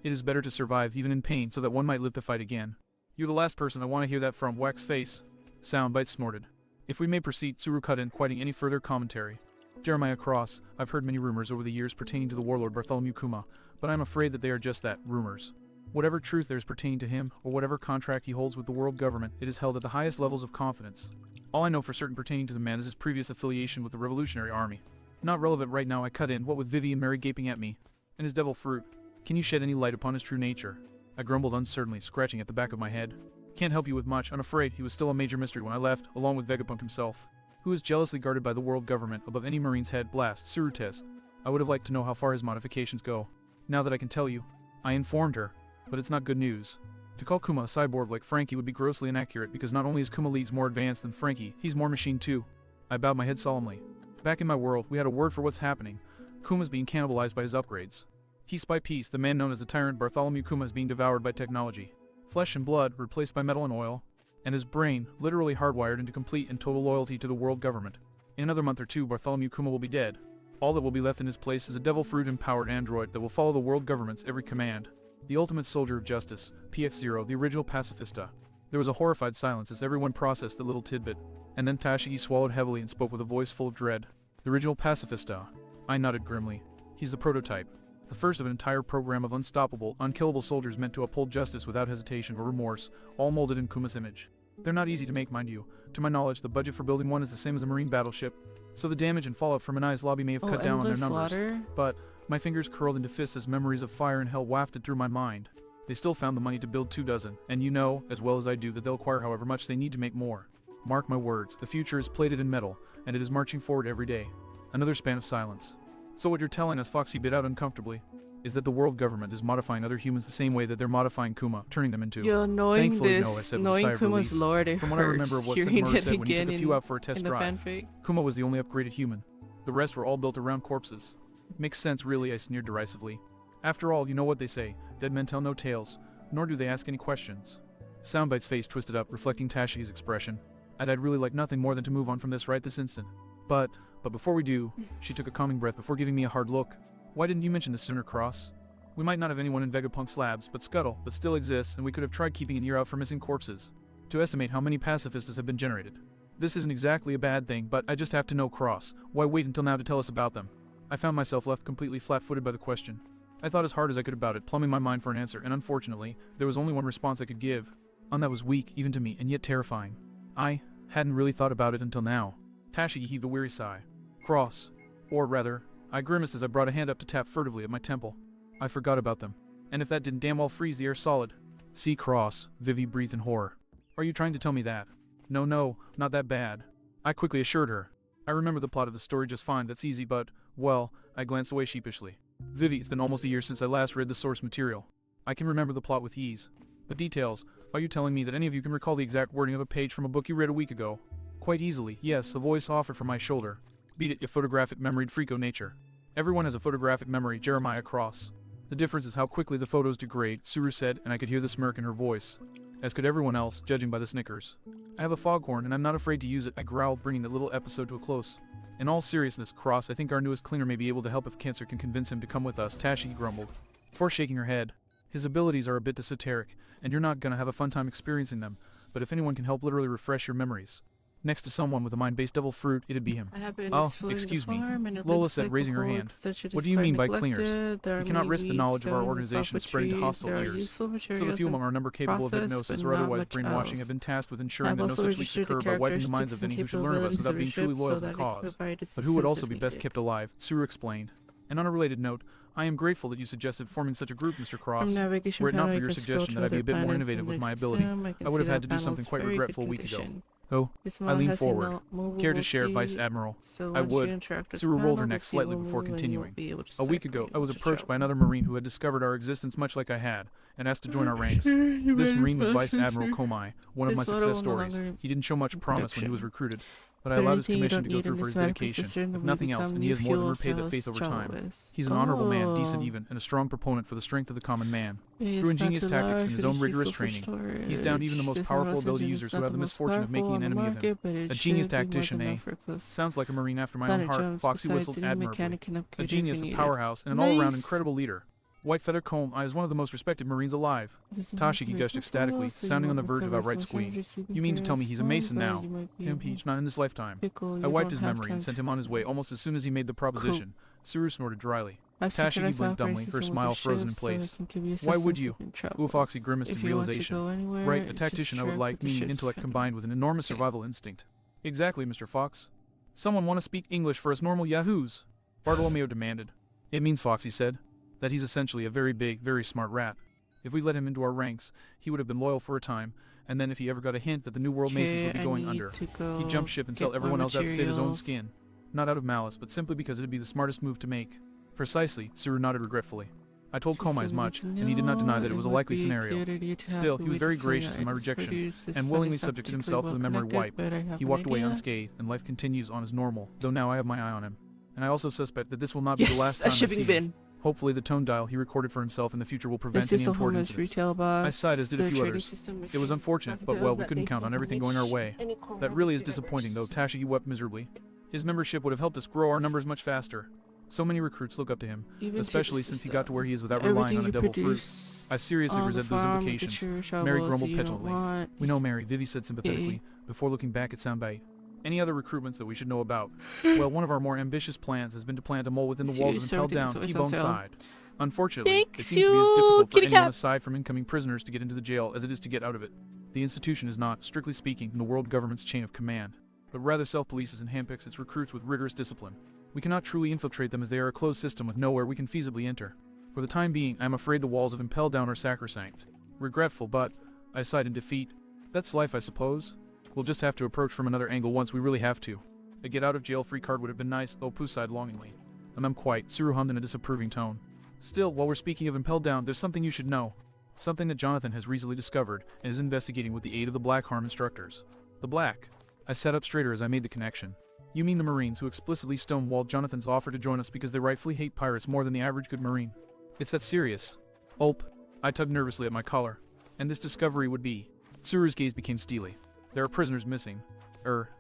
It is better to survive, even in pain, so that one might live to fight again. You're the last person I want to hear that from, wax face. Soundbite snorted. If we may proceed, Tsuru cut in, quieting any further commentary. Jeremiah Cross, I've heard many rumors over the years pertaining to the warlord Bartholomew Kuma, but I'm afraid that they are just that, rumors. Whatever truth there is pertaining to him, or whatever contract he holds with the world government, it is held at the highest levels of confidence. All I know for certain pertaining to the man is his previous affiliation with the Revolutionary Army. Not relevant right now, I cut in, what with Vivi and Mary gaping at me. And his devil fruit. Can you shed any light upon his true nature? I grumbled uncertainly, scratching at the back of my head. Can't help you with much, I'm afraid. He was still a major mystery when I left, along with Vegapunk himself, who is jealously guarded by the world government above any marine's head. Blast, Surutes. I would have liked to know how far his modifications go. Now that I can tell you. I informed her. But it's not good news. To call Kuma a cyborg like Frankie would be grossly inaccurate because not only is Kuma Leagues more advanced than Frankie, he's more machine too. I bowed my head solemnly. Back in my world, we had a word for what's happening. Kuma's being cannibalized by his upgrades. Piece by piece, the man known as the tyrant Bartholomew Kuma is being devoured by technology. Flesh and blood replaced by metal and oil, and his brain literally hardwired into complete and total loyalty to the world government. In another month or two, Bartholomew Kuma will be dead. All that will be left in his place is a devil fruit-empowered android that will follow the world government's every command. The ultimate soldier of justice, PF0, the original pacifista. There was a horrified silence as everyone processed the little tidbit, and then Tashigi swallowed heavily and spoke with a voice full of dread. The original pacifista. I nodded grimly. He's the prototype. The first of an entire program of unstoppable, unkillable soldiers meant to uphold justice without hesitation or remorse, all molded in Kuma's image. They're not easy to make, mind you. To my knowledge, the budget for building one is the same as a marine battleship, so the damage and fallout from Anai's lobby may have cut down on their numbers. Water? But my fingers curled into fists as memories of fire and hell wafted through my mind. They still found the money to build 2 dozen, and you know, as well as I do, that they'll acquire however much they need to make more. Mark my words, the future is plated in metal, and it is marching forward every day. Another span of silence. So what you're telling us, Foxy bit out uncomfortably, is that the world government is modifying other humans the same way that they're modifying Kuma, turning them into... Yo, knowing Thankfully, this, no, I said with a sigh knowing of Kuma's relief. lore, it From what I remember of what hearing Senmura it said when he took again a few out for a test in the drive, fanfic. Kuma was the only upgraded human. The rest were all built around corpses. Makes sense, really, I sneered derisively. After all, you know what they say, dead men tell no tales, nor do they ask any questions. Soundbite's face twisted up, reflecting Tashi's expression. I'd really like nothing more than to move on from this right this instant. But before we do, she took a calming breath before giving me a hard look. Why didn't you mention this sooner, Cross? We might not have anyone in Vegapunk's labs, but Scuttle, that still exists, and we could have tried keeping an ear out for missing corpses. To estimate how many pacifistas have been generated. This isn't exactly a bad thing, but I just have to know, Cross. Why wait until now to tell us about them? I found myself left completely flat-footed by the question. I thought as hard as I could about it, plumbing my mind for an answer, and unfortunately, there was only one response I could give. One that was weak, even to me, and yet terrifying. I hadn't really thought about it until now. Tashigi heaved a weary sigh. Cross. Or rather, I grimaced as I brought a hand up to tap furtively at my temple. I forgot about them. And if that didn't damn well freeze the air solid. See, Cross, Vivi breathed in horror. Are you trying to tell me that? No, not that bad. I quickly assured her. I remember the plot of the story just fine, that's easy, but, well, I glanced away sheepishly. Vivi, it's been almost a year since I last read the source material. I can remember the plot with ease. But details, are you telling me that any of you can recall the exact wording of a page from a book you read a week ago? Quite easily, yes, a voice offered from my shoulder. Beat it, you photographic memoried freako nature. Everyone has a photographic memory, Jeremiah Cross. The difference is how quickly the photos degrade, Tsuru said, and I could hear the smirk in her voice. As could everyone else, judging by the snickers. I have a foghorn, and I'm not afraid to use it, I growled, bringing the little episode to a close. In all seriousness, Cross, I think our newest cleaner may be able to help if Cancer can convince him to come with us, Tashi grumbled, before shaking her head. His abilities are a bit esoteric, and you're not gonna have a fun time experiencing them, but if anyone can help literally refresh your memories. Next to someone with a mind-based devil fruit, it'd be him. Oh, excuse me, Lola said, raising her hand. What do you mean by cleaners? We cannot risk the knowledge of our organization spreading to hostile ears. So the few among our number capable of hypnosis or otherwise brainwashing have been tasked with ensuring that no such leaks occur by wiping the minds of any who should learn of us without being truly loyal to the cause. But who would also be best kept alive, Tsuru explained. And on a related note, I am grateful that you suggested forming such a group, Mr. Cross. Were it not for your suggestion that I be a bit more innovative with my ability, I would have had to do something quite regretful a week ago. Oh, This I model leaned has a forward. movable Care to share, seat, Vice Admiral? so I once you would. interact with Suru the rolled her panel, neck the seat slightly will before move and you continuing. won't be able to A week sit ago, when I you was want to approached by travel. another Marine who had discovered our existence much like I had, and asked to join our ranks. You This made Marine was it Vice past Admiral the Komai, one of my This model success will no stories. longer He didn't show much in promise when he was production. recruited, but I But allowed his anything you commission don't to go need through in for this his map dedication, system if will nothing else, become and he new has more than fuel repaid that cells faith to over travel time. with. He's an honorable man, decent Oh. even, and a strong proponent for the strength of the common man. It's Through not ingenious too tactics large and his for own DC rigorous sulfur training, he's downed even the most storage. powerful This ability model users is who not have the most misfortune of making powerful an on the enemy of him. market, but it A genius should be more tactician, than eh? enough for close Sounds like a Marine after my own planet heart, jumps. Foxy Besides, whistled any admirably. mechanic can upgrade A if genius, a needed. powerhouse, and an all-around Nice. incredible leader. White Feather Comb is one of the most respected Marines alive. Tashiki gushed ecstatically, sounding on the verge of outright squeeing. You mean to tell me he's a Mason now? Impeach, not in this lifetime. I wiped his memory and sent him on his way almost as soon as he made the proposition. Suru snorted dryly. Tashiki blinked dumbly, her smile frozen in place. Why would you? Ufoxy grimaced in realization. Right, a tactician I would like, meaning intellect combined with an enormous survival instinct. Exactly, Mr. Fox. Someone want to speak English for us normal yahoos? Bartolomeo demanded. It means, Foxy said, that he's essentially a very big, very smart rat. If we let him into our ranks, he would have been loyal for a time, and then if he ever got a hint that the New World Masons would be going under, he'd jump ship and sell everyone else out to save his own skin. Not out of malice, but simply because it'd be the smartest move to make. Precisely, Suru nodded regretfully. I told Komai as much, and he did not deny that it was a likely scenario. Still, he was very gracious in my rejection, and willingly subjected himself to the memory wipe. He walked away unscathed, and life continues on as normal, though now I have my eye on him. And I also suspect that this will not be the last time I see shipping bin. him. Hopefully the tone dial he recorded for himself in the future will prevent any untoward incidents. I sighed, as did a few others. It was unfortunate, but well, we couldn't count on everything going our way. That really is disappointing, though. Tashigi wept miserably. His membership would have helped us grow our numbers much faster. So many recruits look up to him, especially since he got to where he is without relying on a devil fruit. I seriously resent those implications. Mary grumbled petulantly. We know, Mary, Vivi said sympathetically, before looking back at Soundbite. Any other recruitments that we should know about? Well, one of our more ambitious plans has been to plant a mole within the walls of Impelled Down, T-Bone Side. Unfortunately, it seems to be as difficult for anyone aside from incoming prisoners to get into the jail as it is to get out of it. The institution is not, strictly speaking, in the world government's chain of command, but rather self-polices and handpicks its recruits with rigorous discipline. We cannot truly infiltrate them as they are a closed system with nowhere we can feasibly enter. For the time being, I am afraid the walls of Impelled Down are sacrosanct. Regretful, but I sighed in defeat. That's life, I suppose. We'll just have to approach from another angle once we really have to. A get-out-of-jail-free card would have been nice, Opus sighed longingly. I'm quite, Suru hummed in a disapproving tone. Still, while we're speaking of Impelled Down, there's something you should know. Something that Jonathan has recently discovered and is investigating with the aid of the Black Harm instructors. The Black. I sat up straighter as I made the connection. You mean the Marines who explicitly stonewalled Jonathan's offer to join us because they rightfully hate pirates more than the average good Marine? It's that serious. Ulp. I tugged nervously at my collar. And this discovery would be. Suru's gaze became steely. There are prisoners missing.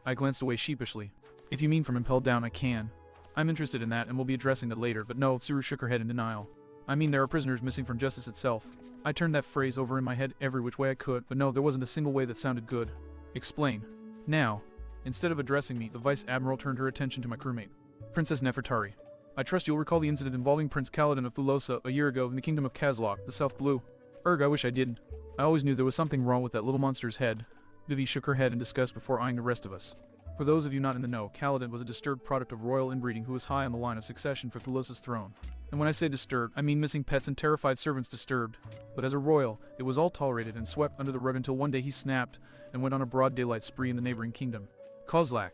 I glanced away sheepishly. If you mean from Impelled Down, I can. I'm interested in that and we'll be addressing that later, but no, Suru shook her head in denial. I mean there are prisoners missing from justice itself. I turned that phrase over in my head every which way I could, but no, there wasn't a single way that sounded good. Explain. Now. Instead of addressing me, the Vice Admiral turned her attention to my crewmate, Princess Nefertari. I trust you'll recall the incident involving Prince Kaladin of Thulosa a year ago in the Kingdom of Kazlok, the South Blue. I wish I didn't. I always knew there was something wrong with that little monster's head. Vivi shook her head in disgust before eyeing the rest of us. For those of you not in the know, Kaladin was a disturbed product of royal inbreeding who was high on the line of succession for Thulosa's throne. And when I say disturbed, I mean missing pets and terrified servants disturbed. But as a royal, it was all tolerated and swept under the rug until one day he snapped and went on a broad daylight spree in the neighboring kingdom. Kozlak.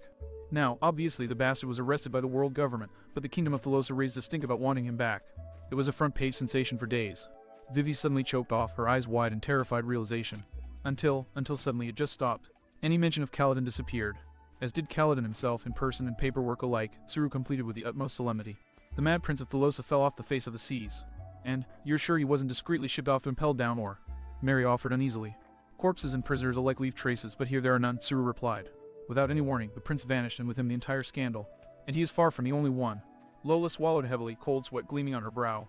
Now, obviously the bastard was arrested by the world government, but the Kingdom of Thulosa raised a stink about wanting him back. It was a front-page sensation for days. Vivi suddenly choked off, her eyes wide in terrified realization. Until suddenly it just stopped. Any mention of Kaladin disappeared, as did Kaladin himself in person and paperwork alike, Suru completed with the utmost solemnity. The Mad Prince of Thulosa fell off the face of the seas. And, you're sure he wasn't discreetly shipped off to Impelled Down or? Mary offered uneasily. Corpses and prisoners alike leave traces, but here there are none, Suru replied. Without any warning, the prince vanished and with him the entire scandal. And he is far from the only one. Lola swallowed heavily, cold sweat gleaming on her brow.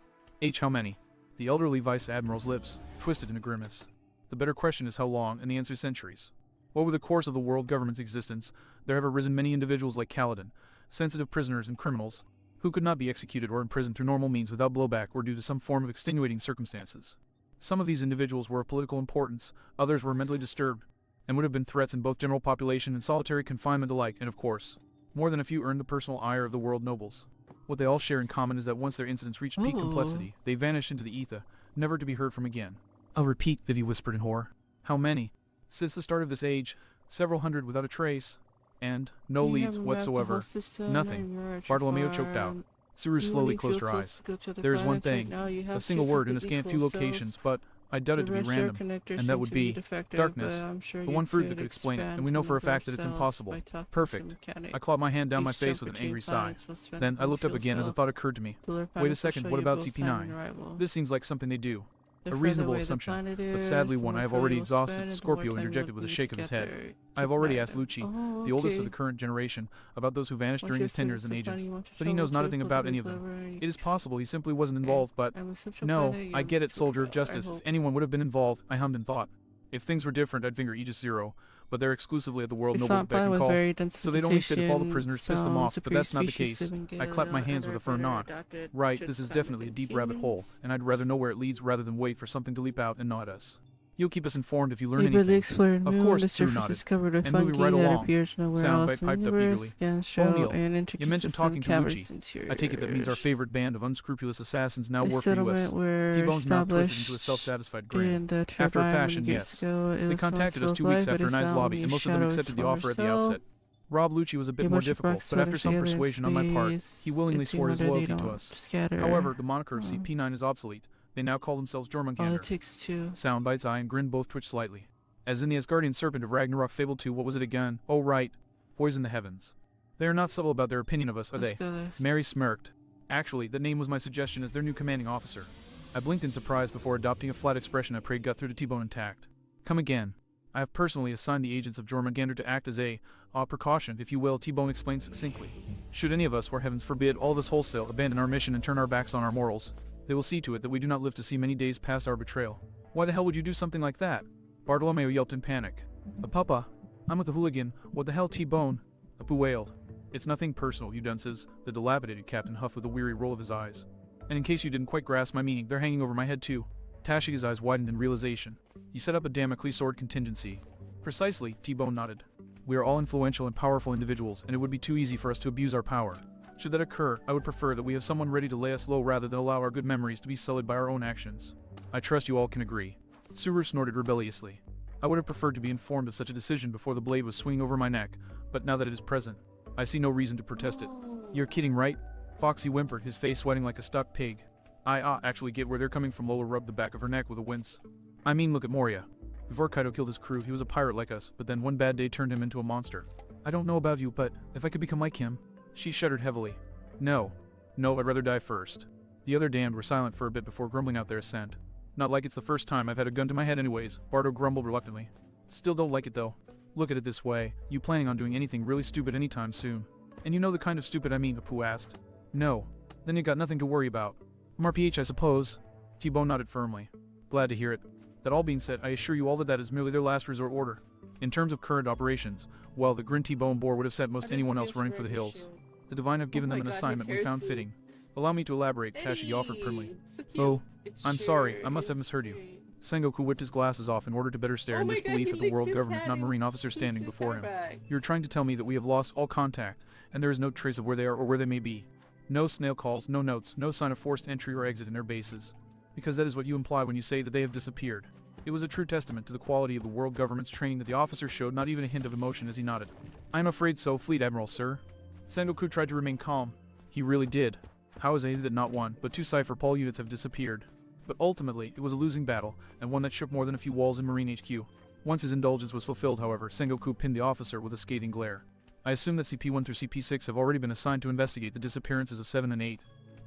How many? The elderly Vice Admiral's lips twisted in a grimace. The better question is how long, and the answer centuries. Over the course of the world government's existence, there have arisen many individuals like Kaladin, sensitive prisoners and criminals, who could not be executed or imprisoned through normal means without blowback or due to some form of extenuating circumstances. Some of these individuals were of political importance, others were mentally disturbed, and would have been threats in both general population and solitary confinement alike, and of course, more than a few earned the personal ire of the world nobles. What they all share in common is that once their incidents reached peak complexity, they vanished into the ether, never to be heard from again. I'll repeat, Vivi whispered in horror. How many? Since the start of this age, Several hundred without a trace. And no leads whatsoever. Nothing. Bartolomeo choked out. Suru slowly closed her eyes. There is one thing, a single word in a scan few locations, but I doubt it to be random, and that would be darkness, the one fruit that could explain it, and we know for a fact that it's impossible. Perfect. I clapped my hand down my face with an angry sigh. Then I looked up again as a thought occurred to me. Wait a second, what about CP9? This seems like something they do. A reasonable assumption, but sadly one I have already exhausted, Scorpio interjected with a shake of his head. I have already asked Lucci, the oldest of the current generation, about those who vanished during his tenure as an agent, but he knows nothing about any of them. It is possible he simply wasn't involved, but... No, I get it, soldier of justice. If anyone would have been involved, I hummed and thought. If things were different, I'd finger Aegis Zero, but they're exclusively at the World Noble's beck and call, so they'd only fit if all the prisoners pissed them off, but that's not the case. I clapped my hands with a firm nod. Right, this is definitely a deep rabbit hole, and I'd rather know where it leads rather than wait for something to leap out and gnaw at us. You'll keep us informed if you learn anything. Of course, Sue nodded. And moving right along, Soundbite piped up eagerly. O'Neill, you mentioned talking to Lucci. I take it that means our favorite band of unscrupulous assassins now work for U.S. T-Bone's mouth twisted into a self-satisfied grin. After a fashion, yes. They contacted us 2 weeks after Nye's lobby, and most of them accepted the offer at the outset. Rob Lucci was a bit more difficult, but after some persuasion on my part, he willingly swore his loyalty to us. However, the moniker of CP9 is obsolete. They now call themselves Jormungandr. Soundbite's eye and grin both twitched slightly. As in the Asgardian serpent of Ragnarok Fable 2, what was it again? Oh right, poison the heavens. They are not subtle about their opinion of us, are they? Mary smirked. Actually, that name was my suggestion as their new commanding officer. I blinked in surprise before adopting a flat expression I prayed got through to T-Bone intact. Come again. I have personally assigned the agents of Jormungandr to act as a precaution, if you will, T-Bone explained succinctly. Should any of us, or heavens forbid, all of us wholesale abandon our mission and turn our backs on our morals, they will see to it that we do not live to see many days past our betrayal. Why the hell would you do something like that? Bartolomeo yelped in panic. Papa, I'm with the hooligan. What the hell, T-Bone? Apu wailed. It's nothing personal, you dunces, the dilapidated captain huffed with a weary roll of his eyes. And in case you didn't quite grasp my meaning, they're hanging over my head too. Tashiga's eyes widened in realization. You set up a Damocles sword contingency. Precisely, T-Bone nodded. We are all influential and powerful individuals, and it would be too easy for us to abuse our power. Should that occur, I would prefer that we have someone ready to lay us low rather than allow our good memories to be sullied by our own actions. I trust you all can agree. Suru snorted rebelliously. I would have preferred to be informed of such a decision before the blade was swinging over my neck, but now that it is present, I see no reason to protest it. You're kidding, right? Foxy whimpered, his face sweating like a stuck pig. I actually get where they're coming from. Lola rubbed the back of her neck with a wince. I mean, look at Moria. Before Kaido killed his crew, he was a pirate like us, but then one bad day turned him into a monster. I don't know about you, but if I could become like him... She shuddered heavily. No, I'd rather die first. The other damned were silent for a bit before grumbling out their assent. Not like it's the first time I've had a gun to my head anyways, Bardo grumbled reluctantly. Still don't like it though. Look at it this way, you planning on doing anything really stupid anytime soon? And you know the kind of stupid I mean, Apu asked. No. Then you got nothing to worry about. MRPH, I suppose. T-Bone nodded firmly. Glad to hear it. That all being said, I assure you all that is merely their last resort order. In terms of current operations, well, the grin T-Bone bore would have sent most anyone else running for the hills. The Divine have given them an assignment we found fitting. Allow me to elaborate, Tashi offered primly. Oh, I'm sorry, I must have misheard you. Sengoku whipped his glasses off in order to better stare in disbelief at the world government, not marine officer standing before him. You're trying to tell me that we have lost all contact, and there is no trace of where they are or where they may be. No snail calls, no notes, no sign of forced entry or exit in their bases. Because that is what you imply when you say that they have disappeared. It was a true testament to the quality of the world government's training that the officer showed not even a hint of emotion as he nodded. I am afraid so, Fleet Admiral, sir. Sengoku tried to remain calm. He really did. How is it that not one, but 2 Cypher Paul units have disappeared? But ultimately, it was a losing battle, and one that shook more than a few walls in Marine HQ. Once his indulgence was fulfilled, however, Sengoku pinned the officer with a scathing glare. I assume that CP1 through CP6 have already been assigned to investigate the disappearances of 7 and 8.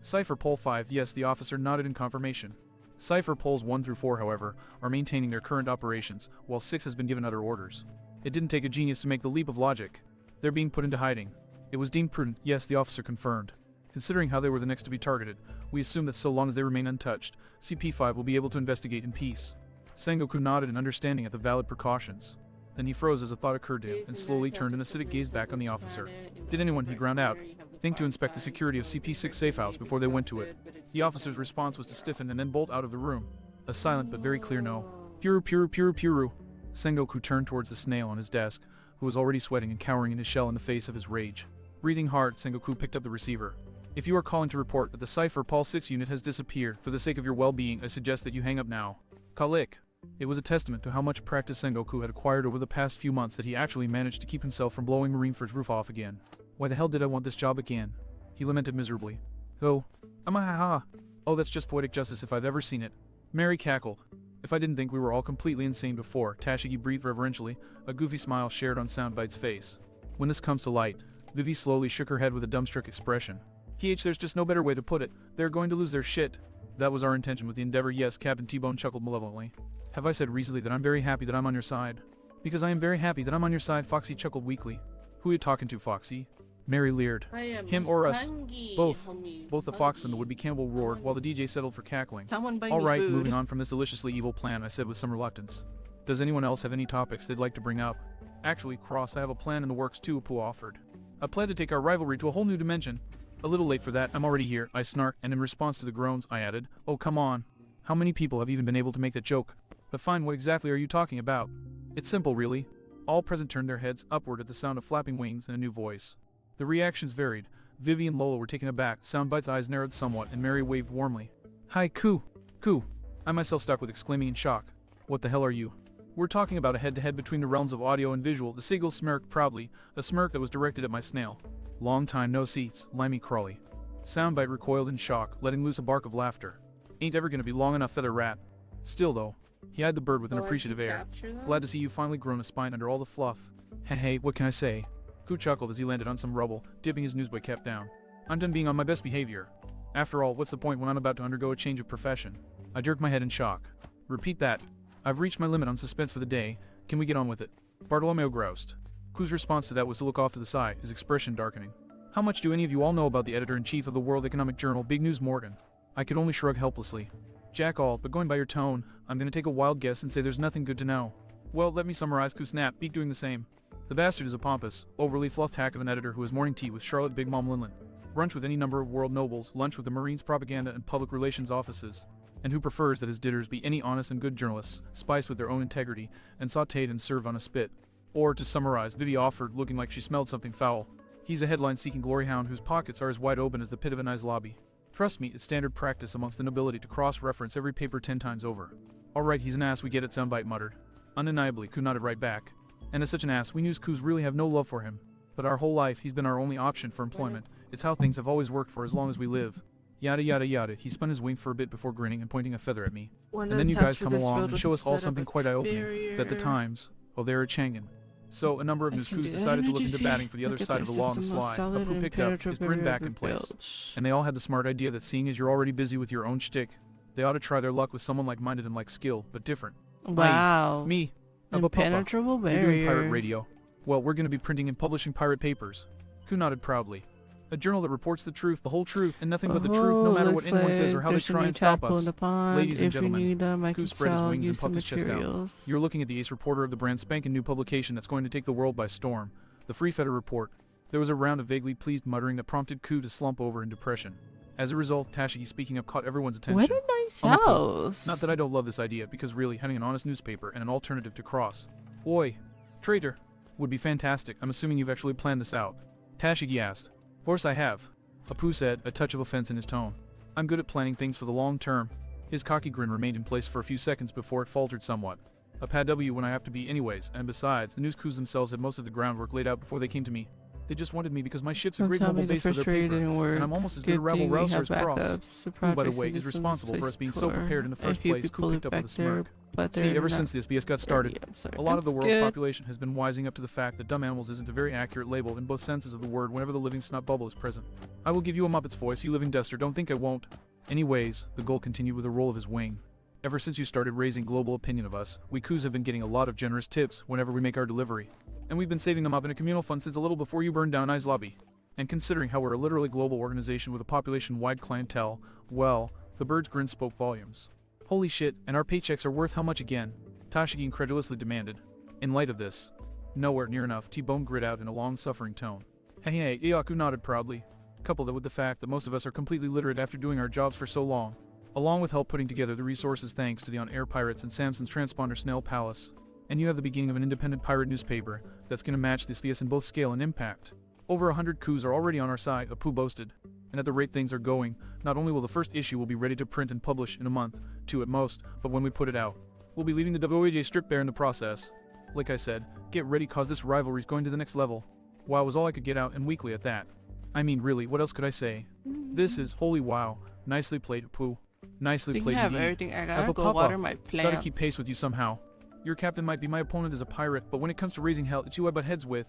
Cypher Pole 5, yes, the officer nodded in confirmation. Cypher Poles 1 through 4, however, are maintaining their current operations, while 6 has been given other orders. It didn't take a genius to make the leap of logic. They're being put into hiding. It was deemed prudent, yes, the officer confirmed. Considering how they were the next to be targeted, we assume that so long as they remain untouched, CP5 will be able to investigate in peace. Sengoku nodded in understanding at the valid precautions. Then he froze as a thought occurred to him, and slowly turned an acidic gaze back on the officer. Did anyone, he ground out, think to inspect the security of CP6 safe house before they went to it? The officer's response was to stiffen and then bolt out of the room. A silent but very clear no. Puru. Sengoku turned towards the snail on his desk, who was already sweating and cowering in his shell in the face of his rage. Breathing hard, Sengoku picked up the receiver. If you are calling to report that the Cypher Paul 6 unit has disappeared, for the sake of your well-being, I suggest that you hang up now. Kalik. It was a testament to how much practice Sengoku had acquired over the past few months that he actually managed to keep himself from blowing Marineford's roof off again. Why the hell did I want this job again? He lamented miserably. Oh, amahaha. Oh, that's just poetic justice if I've ever seen it. Mary cackled. If I didn't think we were all completely insane before, Tashigi breathed reverentially, a goofy smile shared on Soundbite's face. When this comes to light, Vivi slowly shook her head with a dumbstruck expression. There's just no better way to put it. They're going to lose their shit. That was our intention with the endeavor, yes, Captain T-Bone chuckled malevolently. Have I said recently that I'm very happy that I'm on your side? Because I am very happy that I'm on your side, Foxy chuckled weakly. Who are you talking to, Foxy? Mary leered. Him or us? Both. Both the fox and the would-be cannibal roared, while the DJ settled for cackling. Alright, moving on from this deliciously evil plan, I said with some reluctance. Does anyone else have any topics they'd like to bring up? Actually, Cross, I have a plan in the works too, Apu offered. A plan to take our rivalry to a whole new dimension. A little late for that, I'm already here, I snarked, and in response to the groans, I added, oh come on. How many people have even been able to make that joke? But fine, what exactly are you talking about? It's simple, really. All present turned their heads upward at the sound of flapping wings and a new voice. The reactions varied. Vivi and Lola were taken aback, Soundbite's eyes narrowed somewhat, and Mary waved warmly. Hi, Ku! Ku! I myself stuck with exclaiming in shock. What the hell are you? We're talking about a head-to-head between the realms of audio and visual, the seagull smirked proudly, a smirk that was directed at my snail. Long time no seats, limey crawly. Soundbite recoiled in shock, letting loose a bark of laughter. Ain't ever gonna be long enough, feather rat. Still though, he eyed the bird with an appreciative air. Glad to see you finally grown a spine under all the fluff. Hey, what can I say? Ku chuckled as he landed on some rubble, dipping his newsboy cap down. I'm done being on my best behavior. After all, what's the point when I'm about to undergo a change of profession? I jerked my head in shock. Repeat that. I've reached my limit on suspense for the day. Can we get on with it? Bartolomeo groused. Ku's response to that was to look off to the side, his expression darkening. How much do any of you all know about the editor-in-chief of the World Economic Journal, Big News Morgan? I could only shrug helplessly. Jack all, but going by your tone, I'm gonna take a wild guess and say there's nothing good to know. Well, let me summarize, Ku snapped, Beak doing the same. The bastard is a pompous, overly fluffed hack of an editor who has morning tea with Charlotte Big Mom Linlin, brunch with any number of world nobles, lunch with the Marines propaganda and public relations offices, and who prefers that his ditters be any honest and good journalists, spiced with their own integrity, and sautéed and served on a spit. Or, to summarize, Vivi offered, looking like she smelled something foul. He's a headline-seeking glory hound whose pockets are as wide open as the pit of a nice lobby. Trust me, it's standard practice amongst the nobility to cross-reference every paper 10 times over. Alright, he's an ass, we get it, Soundbite muttered. Undeniably, Ku nodded right back. And as such an ass, we news Kus really have no love for him. But our whole life, he's been our only option for employment. It's how things have always worked for as long as we live. Yada yada yada. He spun his wing for a bit before grinning and pointing a feather at me. And then you guys come along and show us all something quite eye-opening. That the Times, oh they're a Changan. So a number of news crews decided to look into batting for the other side of the law on the sly. Apu picked up, his grin back in place. And they all had the smart idea that seeing as you're already busy with your own shtick, they ought to try their luck with someone like-minded and like-skilled, but different. Wow. Me. Impenetrable barrier. You're doing pirate radio. Well, we're going to be printing and publishing pirate papers. Ku nodded proudly. A journal that reports the truth, the whole truth, and nothing but the truth, no matter what anyone says or how they try and stop us. Ladies and gentlemen, Ku spread his wings and puffed his chest out. You're looking at the ace reporter of the brand spanking new publication that's going to take the world by storm. The Free Feather Report. There was a round of vaguely pleased muttering that prompted Ku to slump over in depression. As a result, Tashigi speaking up caught everyone's attention. What a nice house. Not that I don't love this idea, because really, having an honest newspaper and an alternative to Cross. Oi, traitor, would be fantastic. I'm assuming you've actually planned this out. Tashigi asked. Of course I have. Apu said, a touch of offense in his tone. I'm good at planning things for the long term. His cocky grin remained in place for a few seconds before it faltered somewhat. A PAW when I have to be anyways, and besides, the news crews themselves had most of the groundwork laid out before they came to me. They just wanted me because my ship's a great mobile base for their paper, and I'm almost as good a rabble-rouser as Cross, who, by the way, is responsible for us being so prepared in the first place. Ku picked up with a smirk. See, ever since this BS got started, a lot of the world's population has been wising up to the fact that dumb animals isn't a very accurate label in both senses of the word whenever the living snot bubble is present. I will give you a Muppet's voice, you living duster, don't think I won't. Anyways, the Gull continued with a roll of his wing. Ever since you started raising global opinion of us, we Kus have been getting a lot of generous tips whenever we make our delivery. And we've been saving them up in a communal fund since a little before you burned down I's lobby. And considering how we're a literally global organization with a population-wide clientele, well, the bird's grin spoke volumes. Holy shit, and our paychecks are worth how much again? Tashigi incredulously demanded. In light of this, nowhere near enough, T-Bone grit out in a long-suffering tone. Hey, Iaku nodded proudly. Couple that with the fact that most of us are completely literate after doing our jobs for so long, along with help putting together the resources thanks to the on-air pirates and Samson's transponder Snail Palace. And you have the beginning of an independent pirate newspaper that's going to match this VS in both scale and impact. Over 100 Kus are already on our side, Apu boasted. And at the rate things are going, not only will the first issue will be ready to print and publish in a month, 2 at most, but when we put it out, We'll be leaving the WAJ strip bare in the process. Like I said, get ready cause this rivalry's going to the next level. Wow was all I could get out, and weekly at that. I mean really, what else could I say? This is holy wow. Nicely played, Pooh. Nicely played have indeed. everything. I gotta Apple go Papa, water my plants. gotta keep pace with you somehow. Your captain might be my opponent as a pirate, but when it comes to raising hell, it's you I butt heads with.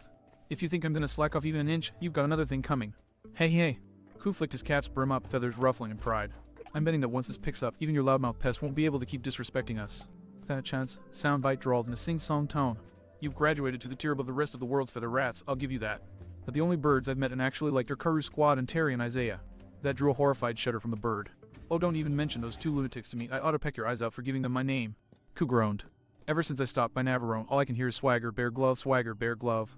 If you think I'm gonna slack off even an inch, you've got another thing coming. Hey. Ku flicked his cap's brim up, feathers ruffling in pride. I'm betting that once this picks up, even your loudmouth pest won't be able to keep disrespecting us. That chance, soundbite drawled in a sing-song tone. You've graduated to the tier above the rest of the world's feather rats, I'll give you that. But the only birds I've met and actually liked are Karu Squad and Terry and Isaiah. That drew a horrified shudder from the bird. Oh, don't even mention those two lunatics to me. I ought to peck your eyes out for giving them my name. Ku groaned. Ever since I stopped by Navarone, all I can hear is swagger, bear glove, swagger, bear glove.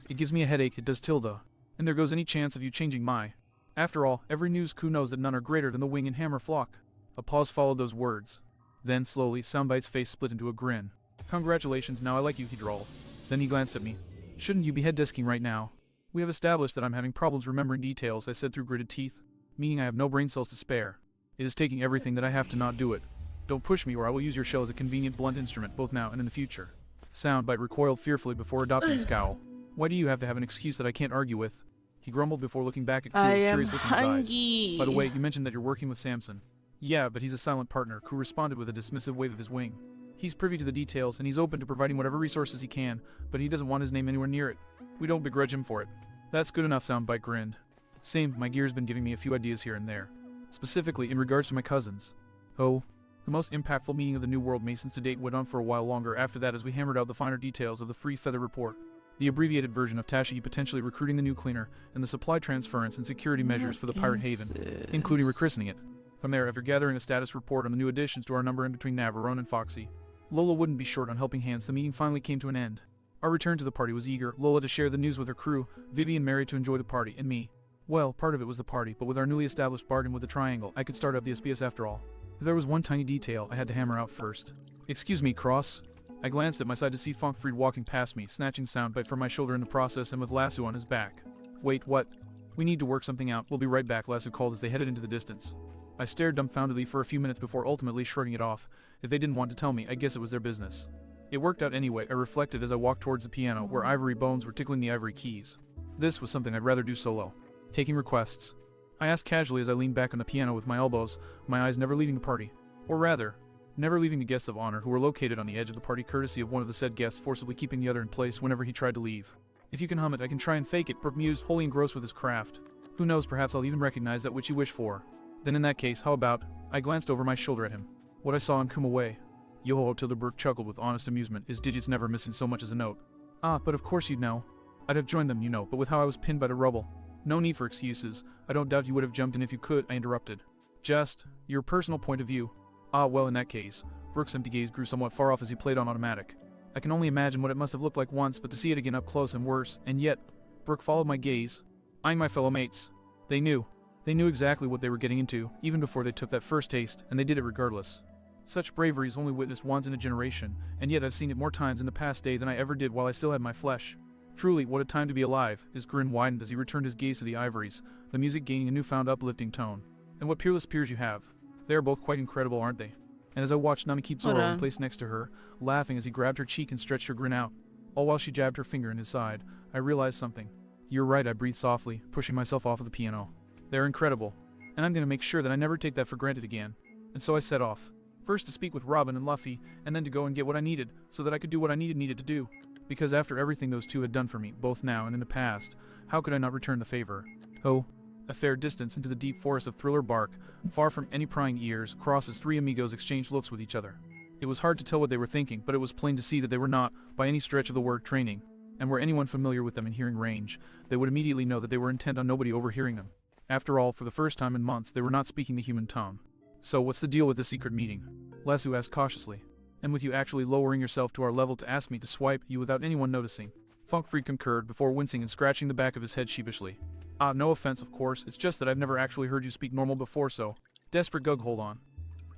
It gives me a headache, it does Tilda. And there goes any chance of you changing my. After all, every news Ku knows that none are greater than the wing and hammer flock. A pause followed those words. Then, slowly, Soundbite's face split into a grin. Congratulations, now I like you, he drawled. Then he glanced at me. Shouldn't you be head desking right now? We have established that I'm having problems remembering details, I said through gritted teeth, meaning I have no brain cells to spare. It is taking everything that I have to not do it. Don't push me or I will use your shell as a convenient blunt instrument, both now and in the future. Soundbite recoiled fearfully before adopting a scowl. Why do you have to have an excuse that I can't argue with? He grumbled before looking back at Ku with curious look in his eyes. By the way, you mentioned that you're working with Samson. Yeah, but he's a silent partner, Ku responded with a dismissive wave of his wing. He's privy to the details, and he's open to providing whatever resources he can, but he doesn't want his name anywhere near it. We don't begrudge him for it. That's good enough, Soundbite grinned. Same, my gear's been giving me a few ideas here and there. Specifically, in regards to my cousins. Oh. The most impactful meeting of the New World Masons to date went on for a while longer after that as we hammered out the finer details of the Free Feather Report. The abbreviated version of Tashi potentially recruiting the new cleaner, and the supply transference and security measures for the Pirate Haven, including rechristening it. From there, after gathering a status report on the new additions to our number in between Navarone and Foxy, Lola wouldn't be short on helping hands. The meeting finally came to an end. Our return to the party was eager, Lola to share the news with her crew, Vivi and Mary to enjoy the party, and me. Well, part of it was the party, but with our newly established bargain with the Triangle, I could start up the SBS after all. But there was one tiny detail I had to hammer out first. Excuse me, Cross. I glanced at my side to see Funkfried walking past me, snatching Soundbite from my shoulder in the process and with Lasso on his back. Wait, what? We need to work something out. We'll be right back, Lasso called as they headed into the distance. I stared dumbfoundedly for a few minutes before ultimately shrugging it off. If they didn't want to tell me, I guess it was their business. It worked out anyway, I reflected as I walked towards the piano, where ivory bones were tickling the ivory keys. This was something I'd rather do solo. Taking requests. I asked casually as I leaned back on the piano with my elbows, my eyes never leaving the party. Or rather, never leaving the guests of honor who were located on the edge of the party courtesy of one of the said guests forcibly keeping the other in place whenever he tried to leave. If you can hum it, I can try and fake it, Brooke mused, wholly engrossed with his craft. Who knows, perhaps I'll even recognize that which you wish for. Then in that case, how about, I glanced over my shoulder at him. What I saw and come away. Yo-ho, Tilderberg chuckled with honest amusement, his digits never missing so much as a note. Ah, but of course you'd know. I'd have joined them, you know, but with how I was pinned by the rubble. No need for excuses. I don't doubt you would have jumped in if you could, I interrupted. Just, your personal point of view. Ah, well, in that case. Brooke's empty gaze grew somewhat far off as he played on automatic. I can only imagine what it must have looked like once, but to see it again up close and worse, and yet, Brooke followed my gaze, eyeing my fellow mates. They knew. They knew exactly what they were getting into, even before they took that first taste, and they did it regardless. Such bravery is only witnessed once in a generation, and yet I've seen it more times in the past day than I ever did while I still had my flesh. Truly, what a time to be alive. His grin widened as he returned his gaze to the ivories, the music gaining a newfound uplifting tone. And what peerless peers you have. They are both quite incredible, aren't they? And as I watched Nami keep Zoro in place next to her, laughing as he grabbed her cheek and stretched her grin out, all while she jabbed her finger in his side, I realized something. You're right, I breathed softly, pushing myself off of the piano. They're incredible, and I'm going to make sure that I never take that for granted again. And so I set off. First to speak with Robin and Luffy, and then to go and get what I needed, so that I could do what I needed to do. Because after everything those two had done for me, both now and in the past, how could I not return the favor? Oh. A fair distance into the deep forest of Thriller Bark, far from any prying ears, Cross's three amigos exchanged looks with each other. It was hard to tell what they were thinking, but it was plain to see that they were not, by any stretch of the word, training. And were anyone familiar with them in hearing range, they would immediately know that they were intent on nobody overhearing them. After all, for the first time in months, they were not speaking the human tongue. So what's the deal with the secret meeting? Lasso asked cautiously. And with you actually lowering yourself to our level to ask me to swipe you without anyone noticing. Funkfried concurred before wincing and scratching the back of his head sheepishly. Ah, no offense, of course, it's just that I've never actually heard you speak normal before, so. Desperate Gug, hold on.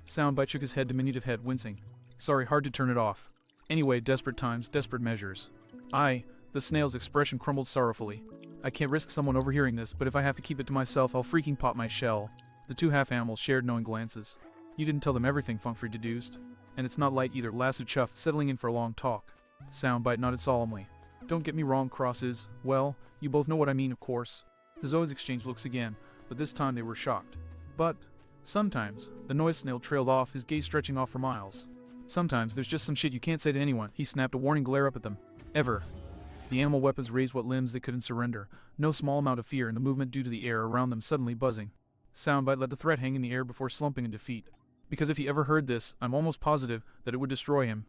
Soundbite shook his head, diminutive head, wincing. Sorry, hard to turn it off. Anyway, desperate times, desperate measures. The snail's expression crumbled sorrowfully. I can't risk someone overhearing this, but if I have to keep it to myself, I'll freaking pop my shell. The two half-animals shared knowing glances. You didn't tell them everything, Funkfried deduced. And it's not light either, Lasso chuffed, settling in for a long talk. Soundbite nodded solemnly. Don't get me wrong, Cross is, well, you both know what I mean, of course. The Zoids exchanged looks again, but this time they were shocked. But, sometimes, the noise snail trailed off, his gaze stretching off for miles. Sometimes there's just some shit you can't say to anyone, he snapped, a warning glare up at them. Ever. The animal weapons raised what limbs they couldn't surrender, no small amount of fear in the movement due to the air around them suddenly buzzing. Soundbite let the threat hang in the air before slumping in defeat. Because if he ever heard this, I'm almost positive that it would destroy him.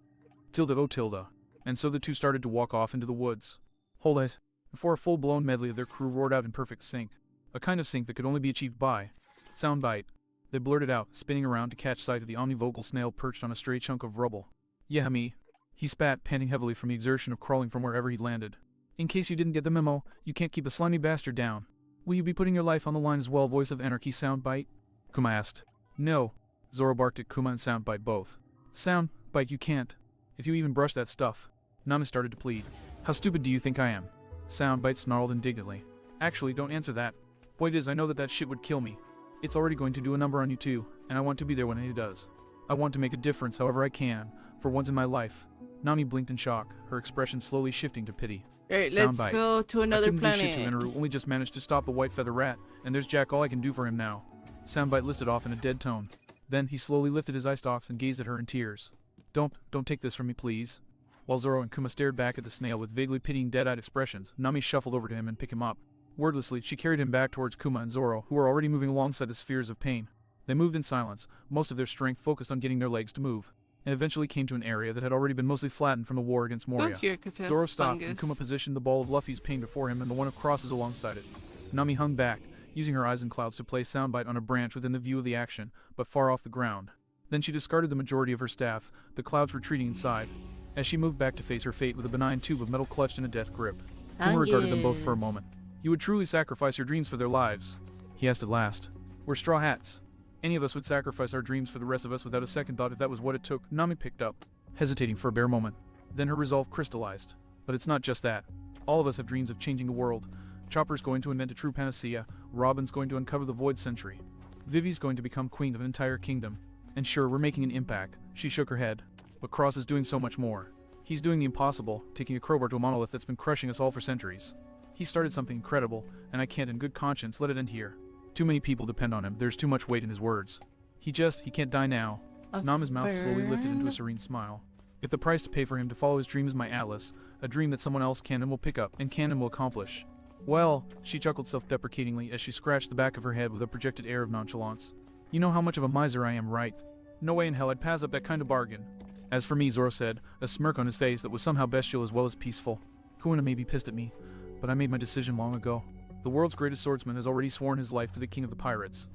Tilda, oh Tilda. And so the two started to walk off into the woods. Hold it. Before a full-blown medley of their crew roared out in perfect sync. A kind of sync that could only be achieved by Soundbite. They blurted out, spinning around to catch sight of the omnivocal snail perched on a stray chunk of rubble. Yeah, me. He spat, panting heavily from the exertion of crawling from wherever he'd landed. In case you didn't get the memo, you can't keep a slimy bastard down. Will you be putting your life on the line as well, voice of anarchy, Soundbite? Kuma asked. No. Zoro barked at Kuma and Soundbite both. Soundbite, you can't. If you even brush that stuff. Nami started to plead. How stupid do you think I am? Soundbite snarled indignantly. Actually, don't answer that. Point is, I know that shit would kill me. It's already going to do a number on you too, and I want to be there when it does. I want to make a difference however I can, for once in my life. Nami blinked in shock, her expression slowly shifting to pity. Alright, let's go to another planet. Do shit to Inaru, only just managed to stop the white feather rat, and there's Jack, all I can do for him now. Soundbite listed off in a dead tone. Then he slowly lifted his eye stalks and gazed at her in tears. Don't take this from me, please. While Zoro and Kuma stared back at the snail with vaguely pitying dead-eyed expressions, Nami shuffled over to him and picked him up. Wordlessly, she carried him back towards Kuma and Zoro, who were already moving alongside the spheres of pain. They moved in silence, most of their strength focused on getting their legs to move, and eventually came to an area that had already been mostly flattened from the war against Moria. Zoro stopped, and Kuma positioned the ball of Luffy's pain before him and the one of Cross's alongside it. Nami hung back, using her eyes and clouds to place Soundbite on a branch within the view of the action, but far off the ground. Then she discarded the majority of her staff, the clouds retreating inside, as she moved back to face her fate with a benign tube of metal clutched in a death grip. Kuma regarded them both for a moment. You would truly sacrifice your dreams for their lives? He asked at last. We're straw hats. Any of us would sacrifice our dreams for the rest of us without a second thought if that was what it took. Nami picked up, hesitating for a bare moment. Then her resolve crystallized. But it's not just that. All of us have dreams of changing the world. Chopper's going to invent a true panacea, Robin's going to uncover the void century. Vivi's going to become queen of an entire kingdom. And sure, we're making an impact. She shook her head. But Cross is doing so much more. He's doing the impossible, taking a crowbar to a monolith that's been crushing us all for centuries. He started something incredible, and I can't in good conscience let it end here. Too many people depend on him, there's too much weight in his words. He can't die now. Nama's mouth slowly lifted into a serene smile. If the price to pay for him to follow his dream is my Atlas, a dream that someone else can and will pick up, and can and will accomplish. Well, she chuckled self-deprecatingly as she scratched the back of her head with a projected air of nonchalance. You know how much of a miser I am, right? No way in hell I'd pass up that kind of bargain. As for me, Zoro said, a smirk on his face that was somehow bestial as well as peaceful. Kuina may be pissed at me, but I made my decision long ago. The world's greatest swordsman has already sworn his life to the king of the pirates.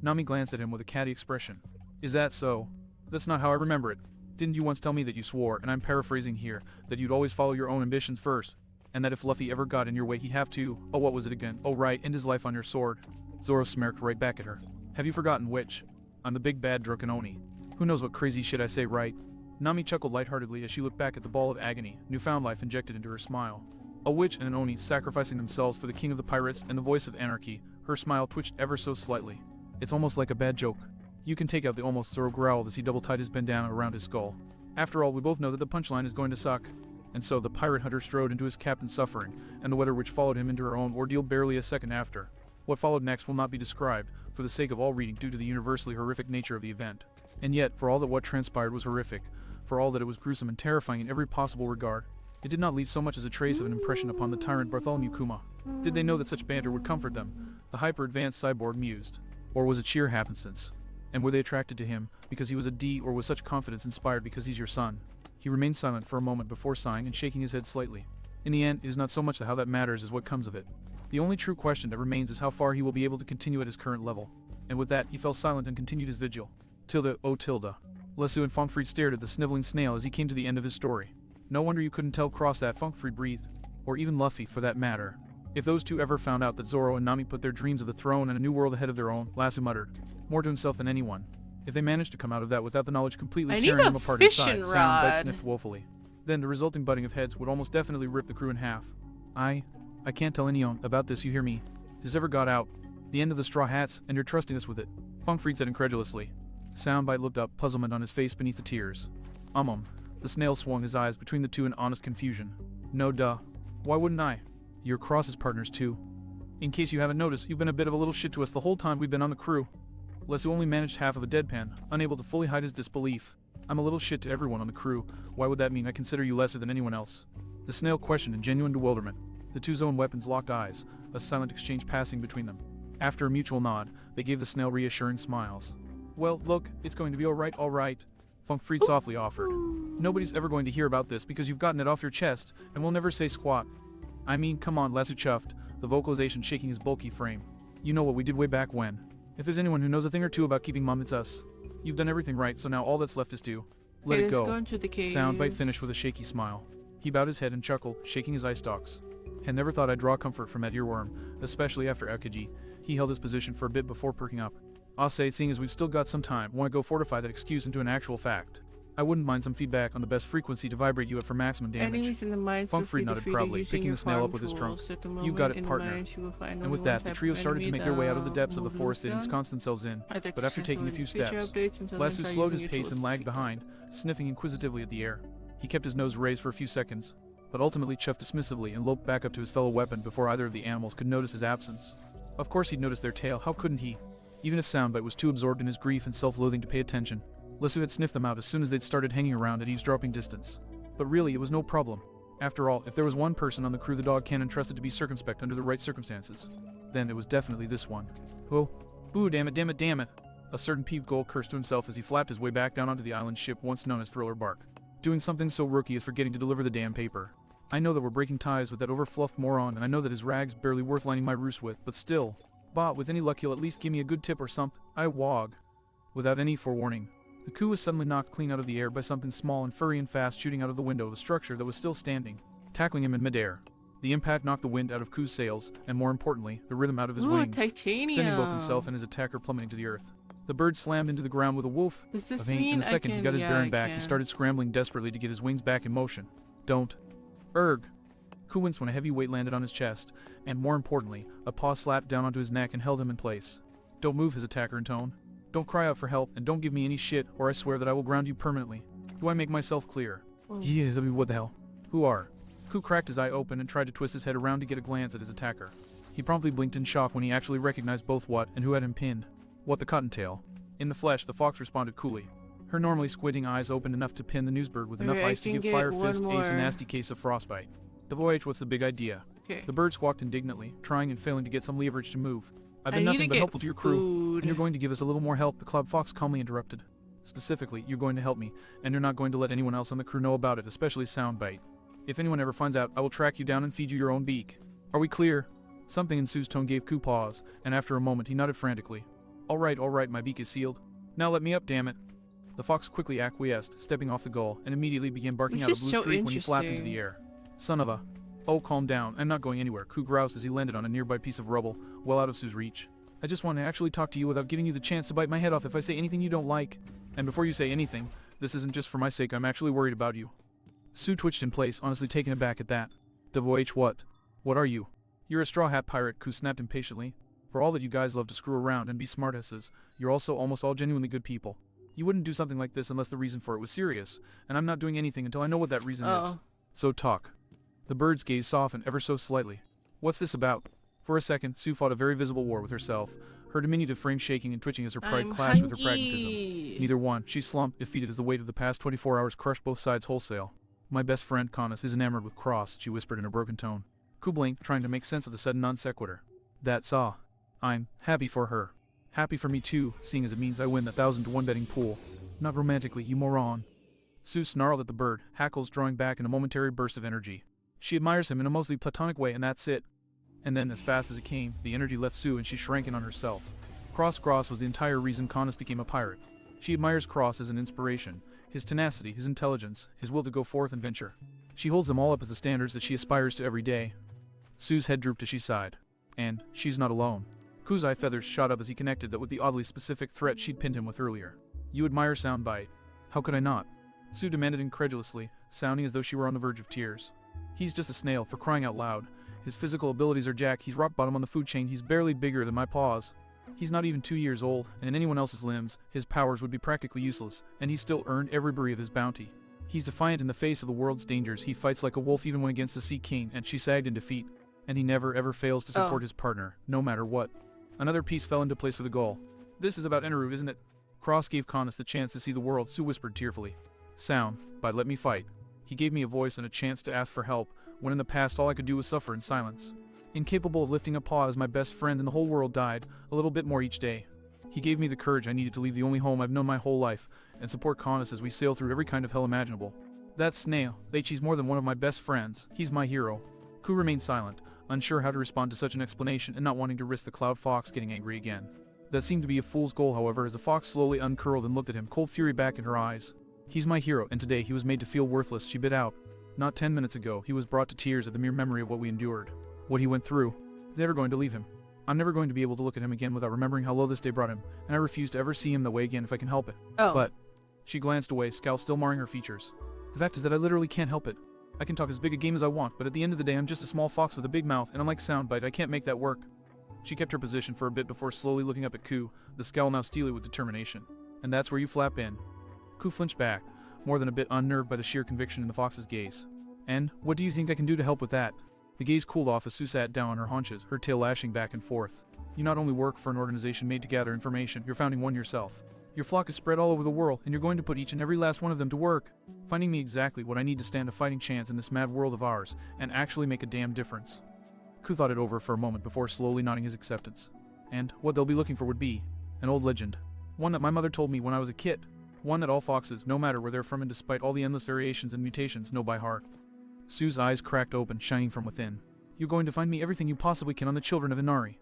Nami glanced at him with a catty expression. Is that so? That's not how I remember it. Didn't you once tell me that you swore, and I'm paraphrasing here, that you'd always follow your own ambitions first, and that if Luffy ever got in your way he'd have to, what was it again? Oh right, end his life on your sword. Zoro smirked right back at her. Have you forgotten which? I'm the big bad drunken Oni. Who knows what crazy shit I say, right? Nami chuckled lightheartedly as she looked back at the ball of agony, newfound life injected into her smile. A witch and an Oni sacrificing themselves for the king of the pirates and the voice of anarchy. Her smile twitched ever so slightly. It's almost like a bad joke. You can take out the almost Zoro growled as he double-tied his bandana around his skull. After all, we both know that the punchline is going to suck. And so the pirate hunter strode into his captain's suffering, and the weather which followed him into her own ordeal barely a second after. What followed next will not be described, for the sake of all reading due to the universally horrific nature of the event. And yet, for all that what transpired was horrific, for all that it was gruesome and terrifying in every possible regard, it did not leave so much as a trace of an impression upon the tyrant Bartholomew Kuma. Did they know that such banter would comfort them? The hyper-advanced cyborg mused. Or was it sheer happenstance? And were they attracted to him because he was a D, or was such confidence inspired because he's your son? He remained silent for a moment before sighing and shaking his head slightly. In the end, it is not so much how that matters as what comes of it. The only true question that remains is how far he will be able to continue at his current level. And with that, he fell silent and continued his vigil. Tilda, oh Tilda. Lesu and Fongfried stared at the sniveling snail as he came to the end of his story. No wonder you couldn't tell Cross that, Fongfried breathed. Or even Luffy, for that matter. If those two ever found out that Zoro and Nami put their dreams of the throne and a new world ahead of their own, Lasu muttered, more to himself than anyone. If they managed to come out of that without the knowledge completely tearing them apart inside, Soundbite sniffed woefully. Then the resulting butting of heads would almost definitely rip the crew in half. I can't tell anyone about this, you hear me? This ever got out. The end of the Straw Hats, and you're trusting us with it. Fongfried said incredulously. Soundbite looked up, puzzlement on his face beneath the tears. The snail swung his eyes between the two in honest confusion. No duh. Why wouldn't I? You're Cross's partners too. In case you haven't noticed, you've been a bit of a little shit to us the whole time we've been on the crew. Lesu only managed half of a deadpan, unable to fully hide his disbelief. I'm a little shit to everyone on the crew. Why would that mean I consider you lesser than anyone else? The snail questioned in genuine bewilderment. The two zone weapons locked eyes, a silent exchange passing between them. After a mutual nod, they gave the snail reassuring smiles. Well, look, it's going to be alright. Funkfried softly offered. Nobody's ever going to hear about this because you've gotten it off your chest, and we'll never say squat. I mean, come on, Lesu chuffed, the vocalization shaking his bulky frame. You know what we did way back when. If there's anyone who knows a thing or two about keeping mum, it's us. You've done everything right, so now all that's left is to let it go. Soundbite finished with a shaky smile. He bowed his head and chuckled, shaking his eye stalks. Had never thought I'd draw comfort from that earworm, especially after Aokiji. He held his position for a bit before perking up. I'll say, seeing as we've still got some time, want to go fortify that excuse into an actual fact. I wouldn't mind some feedback on the best frequency to vibrate you at for maximum damage. Funkfried nodded proudly, picking the snail up with his trunk. You got it, partner. And with that, the trio started to make their way out of the depths of the forest they'd ensconced themselves in. But after taking a few steps, Lesu slowed his pace and lagged behind, sniffing inquisitively at the air. He kept his nose raised for a few seconds, but ultimately chuffed dismissively and loped back up to his fellow weapon before either of the animals could notice his absence. Of course he'd noticed their tail, how couldn't he? Even if Soundbite was too absorbed in his grief and self-loathing to pay attention. Lesu had sniffed them out as soon as they'd started hanging around at eavesdropping distance. But really, it was no problem. After all, if there was one person on the crew the dog cannon trusted to be circumspect under the right circumstances, then it was definitely this one. Oh, boo, damn it. A certain peeved ghoul cursed to himself as he flapped his way back down onto the island ship once known as Thriller Bark. Doing something so rookie as forgetting to deliver the damn paper. I know that we're breaking ties with that overfluffed moron, and I know that his rag's barely worth lining my roost with, but still. Bah, with any luck he'll at least give me a good tip or something. I wog. Without any forewarning, the coup was suddenly knocked clean out of the air by something small and furry and fast shooting out of the window of a structure that was still standing, tackling him in midair. The impact knocked the wind out of Ku's sails, and more importantly, the rhythm out of his wings, sending both himself and his attacker plummeting to the earth. The bird slammed into the ground with a woof of pain. In a second, he got his bearing back and started scrambling desperately to get his wings back in motion. Don't. Erg. Ku winced when a heavy weight landed on his chest, and more importantly, a paw slapped down onto his neck and held him in place. Don't move, his attacker intoned. Don't cry out for help, and don't give me any shit, or I swear that I will ground you permanently. Do I make myself clear? Yeah, what the hell? Who are? Ku cracked his eye open and tried to twist his head around to get a glance at his attacker. He promptly blinked in shock when he actually recognized both what and who had him pinned. What the cottontail? In the flesh, the fox responded coolly. Her normally squinting eyes opened enough to pin the newsbird with enough ice to give Fire Fist Ace a nasty case of frostbite. The voyage, what's the big idea? Okay. The bird squawked indignantly, trying and failing to get some leverage to move. I've been nothing but helpful to your crew, and you're going to give us a little more help, the Cloud Fox calmly interrupted. Specifically, you're going to help me, and you're not going to let anyone else on the crew know about it, especially Soundbite. If anyone ever finds out, I will track you down and feed you your own beak. Are we clear? Something in Sue's tone gave Ku pause, and after a moment he nodded frantically. All right, my beak is sealed. Now let me up, damn it. The fox quickly acquiesced, stepping off the gull, and immediately began barking out a blue streak when he flapped into the air. Son of a... Oh, calm down. I'm not going anywhere, Ku groused as he landed on a nearby piece of rubble, well out of Sue's reach. I just want to actually talk to you without giving you the chance to bite my head off if I say anything you don't like. And before you say anything, this isn't just for my sake, I'm actually worried about you. Sue twitched in place, honestly taken aback at that. Devoh what? What are you? You're a straw hat pirate, Ku snapped impatiently. For all that you guys love to screw around and be smartasses, you're also almost all genuinely good people. You wouldn't do something like this unless the reason for it was serious, and I'm not doing anything until I know what that reason is. So talk. The bird's gaze softened ever so slightly. What's this about? For a second, Sue fought a very visible war with herself, her diminutive frame shaking and twitching as her pride clashed with her pragmatism. Neither one. She slumped, defeated as the weight of the past 24 hours crushed both sides wholesale. My best friend, Connus, is enamored with Cross, she whispered in a broken tone. Ku blinked, trying to make sense of the sudden non sequitur. That's all. I'm happy for her. Happy for me too, seeing as it means I win the 1,000-to-1 betting pool. Not romantically, you moron. Sue snarled at the bird, hackles drawing back in a momentary burst of energy. She admires him in a mostly platonic way, and that's it. And then, as fast as it came, the energy left Sue and she shrank in on herself. Cross was the entire reason Connus became a pirate. She admires Cross as an inspiration, his tenacity, his intelligence, his will to go forth and venture. She holds them all up as the standards that she aspires to every day. Sue's head drooped as she sighed. And she's not alone. Ku's eye feathers shot up as he connected that with the oddly specific threat she'd pinned him with earlier. You admire Soundbite. How could I not? Sue demanded incredulously, sounding as though she were on the verge of tears. He's just a snail, for crying out loud. His physical abilities are jack, he's rock bottom on the food chain, he's barely bigger than my paws. He's not even 2 years old, and in anyone else's limbs, his powers would be practically useless, and he still earned every berry of his bounty. He's defiant in the face of the world's dangers. He fights like a wolf even when against the Sea King, and she sagged in defeat. And he never ever fails to support his partner, no matter what. Another piece fell into place for the goal. This is about Eneru, isn't it? Cross gave Connus the chance to see the world, Sue whispered tearfully. Sound, but let me fight. He gave me a voice and a chance to ask for help, when in the past all I could do was suffer in silence. Incapable of lifting a paw as my best friend in the whole world died, a little bit more each day. He gave me the courage I needed to leave the only home I've known my whole life, and support Connus as we sail through every kind of hell imaginable. That snail, Leichi's more than one of my best friends, he's my hero. Ku remained silent, unsure how to respond to such an explanation and not wanting to risk the Cloud Fox getting angry again. That seemed to be a fool's goal, however, as the fox slowly uncurled and looked at him, cold fury back in her eyes. He's my hero, and today he was made to feel worthless, she bit out. Not 10 minutes ago, he was brought to tears at the mere memory of what we endured. What he went through. It's never going to leave him. I'm never going to be able to look at him again without remembering how low this day brought him, and I refuse to ever see him that way again if I can help it. But she glanced away, scowl still marring her features. The fact is that I literally can't help it. I can talk as big a game as I want, but at the end of the day I'm just a small fox with a big mouth, and I'm like Soundbite, I can't make that work. She kept her position for a bit before slowly looking up at Ku, the scowl now steely with determination. And that's where you flap in. Ku flinched back, more than a bit unnerved by the sheer conviction in the fox's gaze. And what do you think I can do to help with that? The gaze cooled off as Sue sat down on her haunches, her tail lashing back and forth. You not only work for an organization made to gather information, you're founding one yourself. Your flock is spread all over the world, and you're going to put each and every last one of them to work, finding me exactly what I need to stand a fighting chance in this mad world of ours, and actually make a damn difference. Ku thought it over for a moment before slowly nodding his acceptance. And what they'll be looking for would be an old legend. One that my mother told me when I was a kid. One that all foxes, no matter where they're from and despite all the endless variations and mutations, know by heart. Sue's eyes cracked open, shining from within. You're going to find me everything you possibly can on the children of Inari.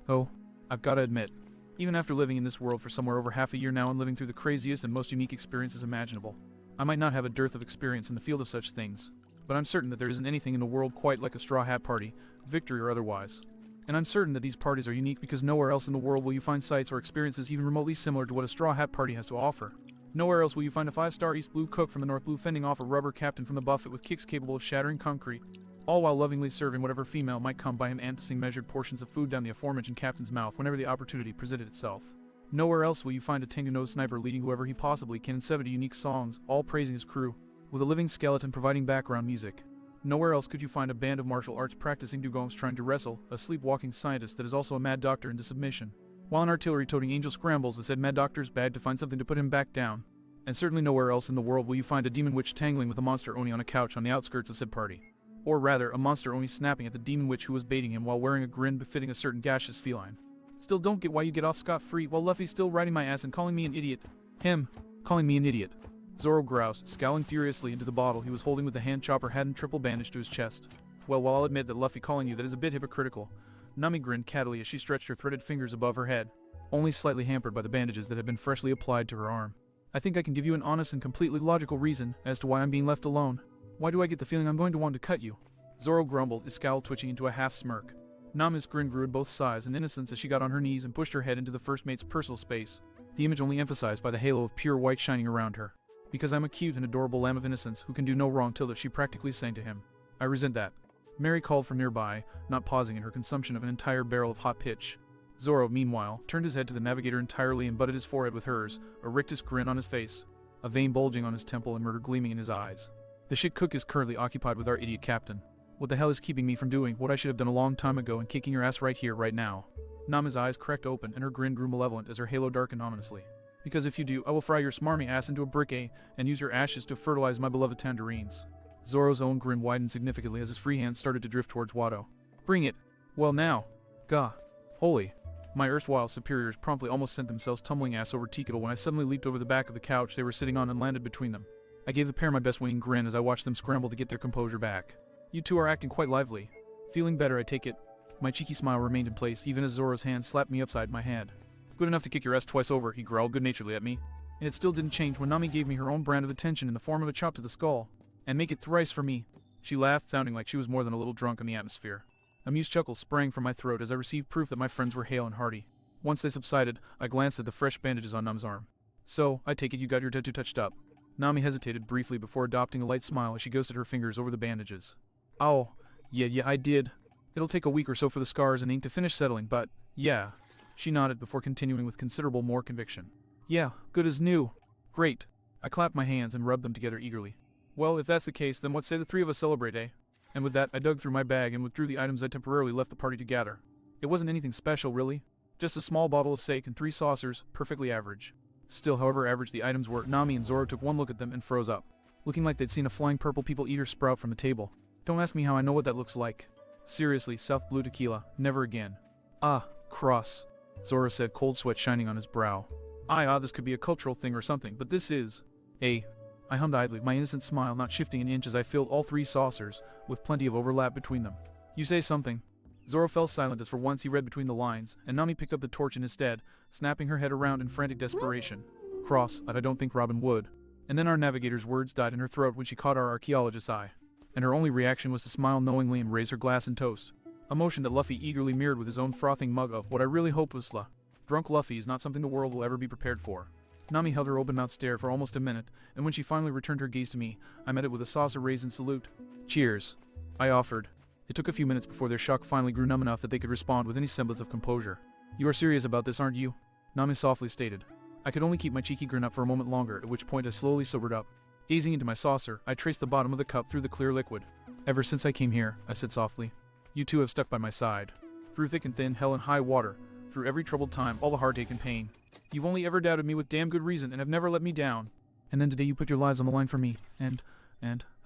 Oh, I've got to admit, even after living in this world for somewhere over half a year now and living through the craziest and most unique experiences imaginable, I might not have a dearth of experience in the field of such things, but I'm certain that there isn't anything in the world quite like a straw hat party, victory or otherwise. And I'm certain that these parties are unique because nowhere else in the world will you find sights or experiences even remotely similar to what a straw hat party has to offer. Nowhere else will you find a 5-star East Blue cook from the North Blue fending off a rubber captain from the Buffet with kicks capable of shattering concrete, all while lovingly serving whatever female might come by him antsing measured portions of food down the aforementioned captain's mouth whenever the opportunity presented itself. Nowhere else will you find a Tengu-nosed sniper leading whoever he possibly can in 70 unique songs, all praising his crew, with a living skeleton providing background music. Nowhere else could you find a band of martial arts practicing dugongs trying to wrestle, a sleepwalking scientist that is also a mad doctor into submission, while an artillery-toting angel scrambles with said mad doctor's bag to find something to put him back down. And certainly nowhere else in the world will you find a demon witch tangling with a monster oni on a couch on the outskirts of said party. Or rather, a monster oni snapping at the demon witch who was baiting him while wearing a grin befitting a certain gaseous feline. Still don't get why you get off scot-free while Luffy's still riding my ass and calling me an idiot. Him, calling me an idiot. Zoro groused, scowling furiously into the bottle he was holding with the hand chopper had and triple bandage to his chest. Well, while I'll admit that Luffy calling you that is a bit hypocritical, Nami grinned cattily as she stretched her threaded fingers above her head, only slightly hampered by the bandages that had been freshly applied to her arm. I think I can give you an honest and completely logical reason as to why I'm being left alone. Why do I get the feeling I'm going to want to cut you? Zoro grumbled, his scowl twitching into a half-smirk. Nami's grin grew in both sides and innocence as she got on her knees and pushed her head into the first mate's personal space, the image only emphasized by the halo of pure white shining around her. Because I'm a cute and adorable lamb of innocence who can do no wrong till that she practically sang to him. I resent that. Mary called from nearby, not pausing in her consumption of an entire barrel of hot pitch. Zoro, meanwhile, turned his head to the navigator entirely and butted his forehead with hers, a rictus grin on his face, a vein bulging on his temple and murder gleaming in his eyes. The shit cook is currently occupied with our idiot captain. What the hell is keeping me from doing what I should have done a long time ago and kicking your ass right here, right now? Nama's eyes cracked open and her grin grew malevolent as her halo darkened ominously. Because if you do, I will fry your smarmy ass into a briquet and use your ashes to fertilize my beloved tangerines. Zoro's own grin widened significantly as his free hand started to drift towards Watto. Bring it. Well now. Gah. Holy. My erstwhile superiors promptly almost sent themselves tumbling ass over tea-kettle when I suddenly leaped over the back of the couch they were sitting on and landed between them. I gave the pair my best winning grin as I watched them scramble to get their composure back. You two are acting quite lively. Feeling better, I take it. My cheeky smile remained in place even as Zoro's hand slapped me upside my head. Good enough to kick your ass twice over, he growled good-naturedly at me. And it still didn't change when Nami gave me her own brand of attention in the form of a chop to the skull. And make it thrice for me. She laughed, sounding like she was more than a little drunk in the atmosphere. Amused chuckles sprang from my throat as I received proof that my friends were hale and hearty. Once they subsided, I glanced at the fresh bandages on Nam's arm. So, I take it you got your tattoo touched up. Nami hesitated briefly before adopting a light smile as she ghosted her fingers over the bandages. Oh, yeah, I did. It'll take a week or so for the scars and ink to finish settling, but, yeah. She nodded before continuing with considerable more conviction. Yeah, good as new. Great. I clapped my hands and rubbed them together eagerly. Well, if that's the case, then what say the three of us celebrate, eh? And with that, I dug through my bag and withdrew the items I'd temporarily left the party to gather. It wasn't anything special, really. Just a small bottle of sake and 3 saucers, perfectly average. Still, however average the items were, Nami and Zoro took one look at them and froze up, looking like they'd seen a flying purple people eater sprout from the table. Don't ask me how I know what that looks like. Seriously, South Blue tequila, never again. Ah, cross, Zoro said, cold sweat shining on his brow. This could be a cultural thing or something, but this is... I hummed idly, my innocent smile not shifting an inch as I filled all 3 saucers, with plenty of overlap between them. You say something. Zoro fell silent as for once he read between the lines, and Nami picked up the torch in his stead, snapping her head around in frantic desperation. Cross, I don't think Robin would. And then our navigator's words died in her throat when she caught our archaeologist's eye, and her only reaction was to smile knowingly and raise her glass and toast. A motion that Luffy eagerly mirrored with his own frothing mug of what I really hoped was drunk Luffy is not something the world will ever be prepared for. Nami held her open-mouthed stare for almost a minute, and when she finally returned her gaze to me, I met it with a saucer raised in salute. Cheers, I offered. It took a few minutes before their shock finally grew numb enough that they could respond with any semblance of composure. You are serious about this, aren't you? Nami softly stated. I could only keep my cheeky grin up for a moment longer, at which point I slowly sobered up. Gazing into my saucer, I traced the bottom of the cup through the clear liquid. Ever since I came here, I said softly, you two have stuck by my side. Through thick and thin, hell and high water, through every troubled time, all the heartache and pain. You've only ever doubted me with damn good reason and have never let me down. And then today you put your lives on the line for me, and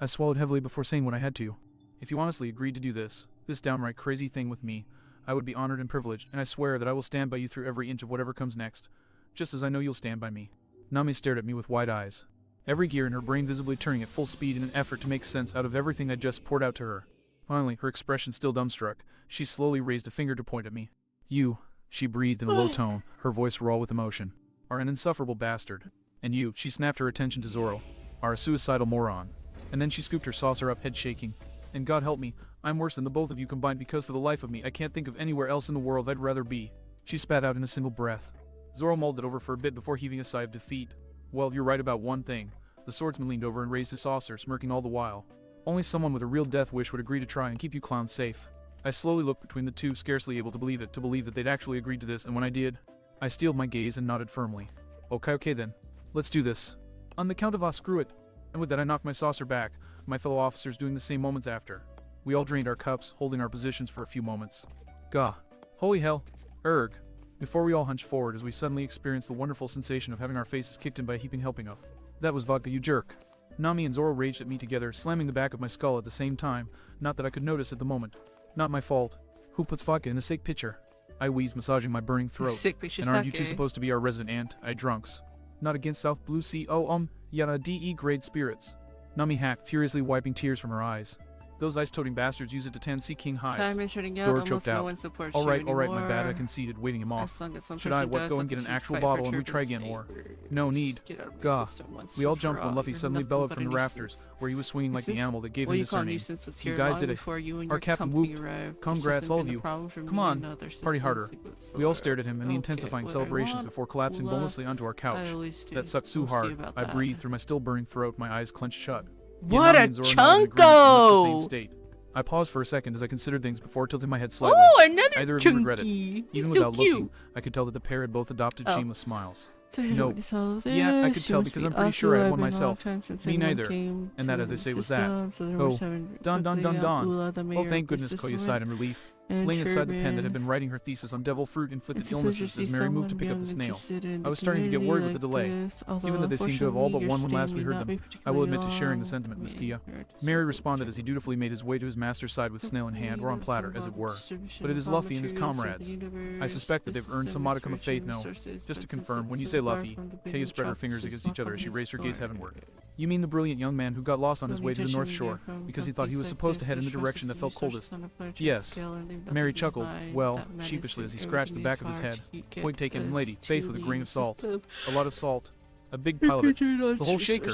I swallowed heavily before saying what I had to. If you honestly agreed to do this downright crazy thing with me, I would be honored and privileged, and I swear that I will stand by you through every inch of whatever comes next, just as I know you'll stand by me. Nami stared at me with wide eyes, every gear in her brain visibly turning at full speed in an effort to make sense out of everything I'd just poured out to her. Finally, her expression still dumbstruck, she slowly raised a finger to point at me. You, she breathed in a low tone, her voice raw with emotion, are an insufferable bastard. And you, she snapped her attention to Zoro, are a suicidal moron. And then she scooped her saucer up, head shaking. And God help me, I'm worse than the both of you combined because for the life of me I can't think of anywhere else in the world I'd rather be. She spat out in a single breath. Zoro mulled it over for a bit before heaving a sigh of defeat. Well, you're right about one thing. The swordsman leaned over and raised his saucer, smirking all the while. Only someone with a real death wish would agree to try and keep you clowns safe. I slowly looked between the two, scarcely able to believe that they'd actually agreed to this, and when I did, I steeled my gaze and nodded firmly. Okay then. Let's do this. On the count of screw it. And with that I knocked my saucer back, my fellow officers doing the same moments after. We all drained our cups, holding our positions for a few moments. Gah. Holy hell. Erg. Before we all hunched forward as we suddenly experienced the wonderful sensation of having our faces kicked in by a heaping helping of. That was vodka, you jerk. Nami and Zoro raged at me together, slamming the back of my skull at the same time, not that I could notice at the moment. Not my fault. Who puts vodka in a sake pitcher? I wheezed, massaging my burning throat. And aren't you two supposed to be our resident aunt? I drunks. Not against South Blue Sea, yada DE grade spirits. Nami hacked, furiously wiping tears from her eyes. Those ice-toting bastards use it to tan Sea King hides. Time is shutting out. Zoro choked No out. one supports All right, you anymore. my bad, I conceded, waving him off. Should I, Does go and get an actual bottle and we try again, or? No need. Gah. We all jumped when Luffy suddenly bellowed from the rafters, where he was swinging like the animal that gave him his surname. You guys did it. Our captain whooped. Congrats, all of you. Come on, party harder. We all stared at him in the intensifying celebrations before collapsing bonelessly onto our couch. That sucked so hard, I breathed through my still burning throat, my eyes clenched shut. What a chunko! I paused for a second as I considered things before tilting my head slightly. Oh, another Either of chunky. you regret it. Even so without cute. looking, I could tell that the pair had both adopted shameless smiles. So No. Yeah, I could tell because I'm pretty sure I had one myself. Me neither. And that, as they say, was that. Oh, dun. Oh, thank goodness, Koya sighed in relief, laying aside the pen that had been writing her thesis on devil fruit-inflicted illnesses as Mary moved to pick up the snail. I was starting to get worried with the delay. Given that they seemed to have all but won when last we heard them, I will admit to sharing the sentiment, Miss Kia. Mary responded as he dutifully made his way to his master's side with snail in hand, or on platter, as it were. But it is Luffy and his comrades. I suspect that they've earned some modicum of faith, no. Just to confirm, when you say Luffy, Kia spread her fingers against each other as she raised her gaze heavenward. You mean the brilliant young man who got lost on his way to the North Shore, because he thought he was supposed to head in the direction that felt coldest? Yes. Mary chuckled, well, sheepishly as he scratched the back of his head. Point taken, lady, faith with a grain of salt. A lot of salt. A big pile of it. The whole shaker.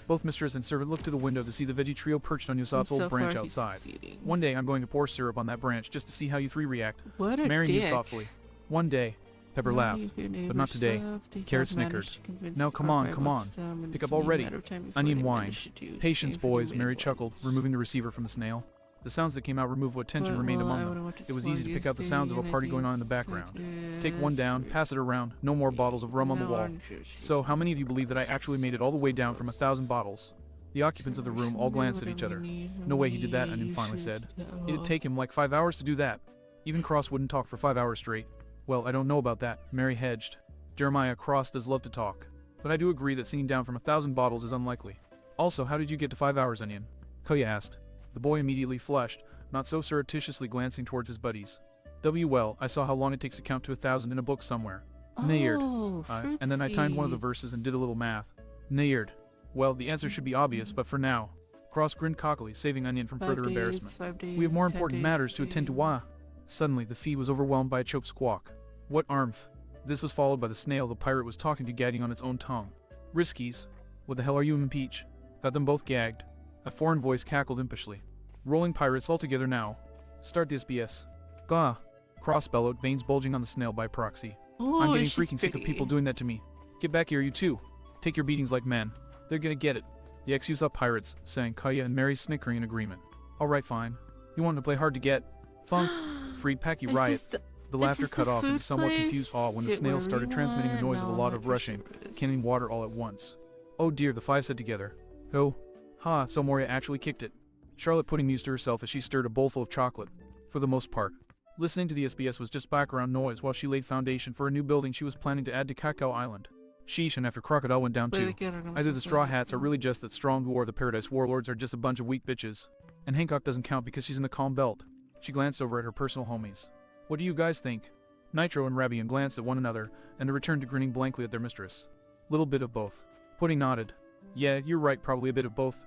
Both mistress and servant looked to the window to see the veggie trio perched on Usopp's old branch outside. One day I'm going to pour syrup on that branch just to see how you three react. Mary mused thoughtfully. One day. Pepper laughed. But not today. Carrot snickered. Now come on. Pick up already. I need wine. Patience, boys, Mary chuckled, removing the receiver from the snail. The sounds that came out removed what tension remained among them. It was easy to pick out the sounds of a party going on in the background. Take one down, pass it around, no more bottles of rum on the wall. So, how many of you believe that I actually made it all the way down from 1,000 bottles? The occupants of the room all glanced at each other. No way he did that, Onion finally said. It'd take him like 5 hours to do that. Even Cross wouldn't talk for 5 hours straight. Well, I don't know about that, Mary hedged. Jeremiah, Cross does love to talk. But I do agree that singing down from 1,000 bottles is unlikely. Also, how did you get to 5 hours, Onion? Koya asked. The boy immediately flushed, not so surreptitiously glancing towards his buddies. Well, I saw how long it takes to count to 1,000 in a book somewhere. Nayard. And then I timed one of the verses and did a little math. Nayard. Well, the answer should be obvious, but for now. Cross grinned cockily, saving Onion from further embarrassment. We have more important matters to attend to. Wah. Suddenly, the Fee was overwhelmed by a choked squawk. What armf? This was followed by the snail the pirate was talking to gagging on its own tongue. Riskies. What the hell are you and Peach? Got them both gagged. A foreign voice cackled impishly. Rolling pirates all together now. Start this BS. Gah. Cross bellowed, veins bulging on the snail by proxy. I'm getting freaking sick of people doing that to me. Get back here, you two. Take your beatings like men. They're gonna get it. The excuse up pirates, sang Kaya and Mary, snickering in agreement. Alright, fine. You want to play hard to get? Funk. Freed Packy riot. The laughter cut off into somewhat confused awe when the snail started transmitting the noise of a lot of rushing, canning water all at once. Oh dear, the five said together. Oh. Ha, so Moria actually kicked it. Charlotte putting mused to herself as she stirred a bowlful of chocolate. For the most part. Listening to the SBS was just background noise while she laid foundation for a new building she was planning to add to Cacao Island. Sheesh, and after Crocodile went down too. Either the Straw Hats are really just that Strong War the Paradise Warlords are just a bunch of weak bitches. And Hancock doesn't count because she's in the Calm Belt. She glanced over at her personal homies. What do you guys think? Nitro and Rabian glanced at one another, and returned to grinning blankly at their mistress. Little bit of both. Pudding nodded. Yeah, you're right, probably a bit of both.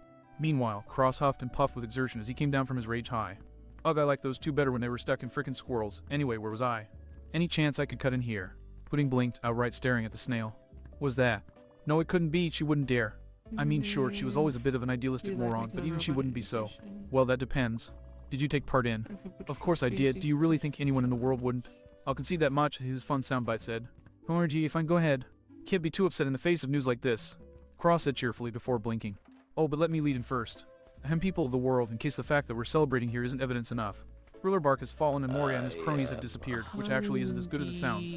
Meanwhile, Cross huffed and puffed with exertion as he came down from his rage high. Ugh, I liked those two better when they were stuck in frickin' squirrels. Anyway, where was I? Any chance I could cut in here? Pudding blinked, outright staring at the snail. Was that? No, it couldn't be, she wouldn't dare. I mean, sure, she was always a bit of an idealistic moron, but even she wouldn't be so. Well, that depends. Did you take part in? Of course I did. Do you really think anyone in the world wouldn't? I'll concede that much, his fun soundbite said. ORG, fine, go ahead. Can't be too upset in the face of news like this. Cross said cheerfully before blinking. Oh, but let me lead in first. Ahem, people of the world, in case the fact that we're celebrating here isn't evidence enough. Ruler Bark has fallen and Moria and his cronies have disappeared, which actually isn't as good as it sounds.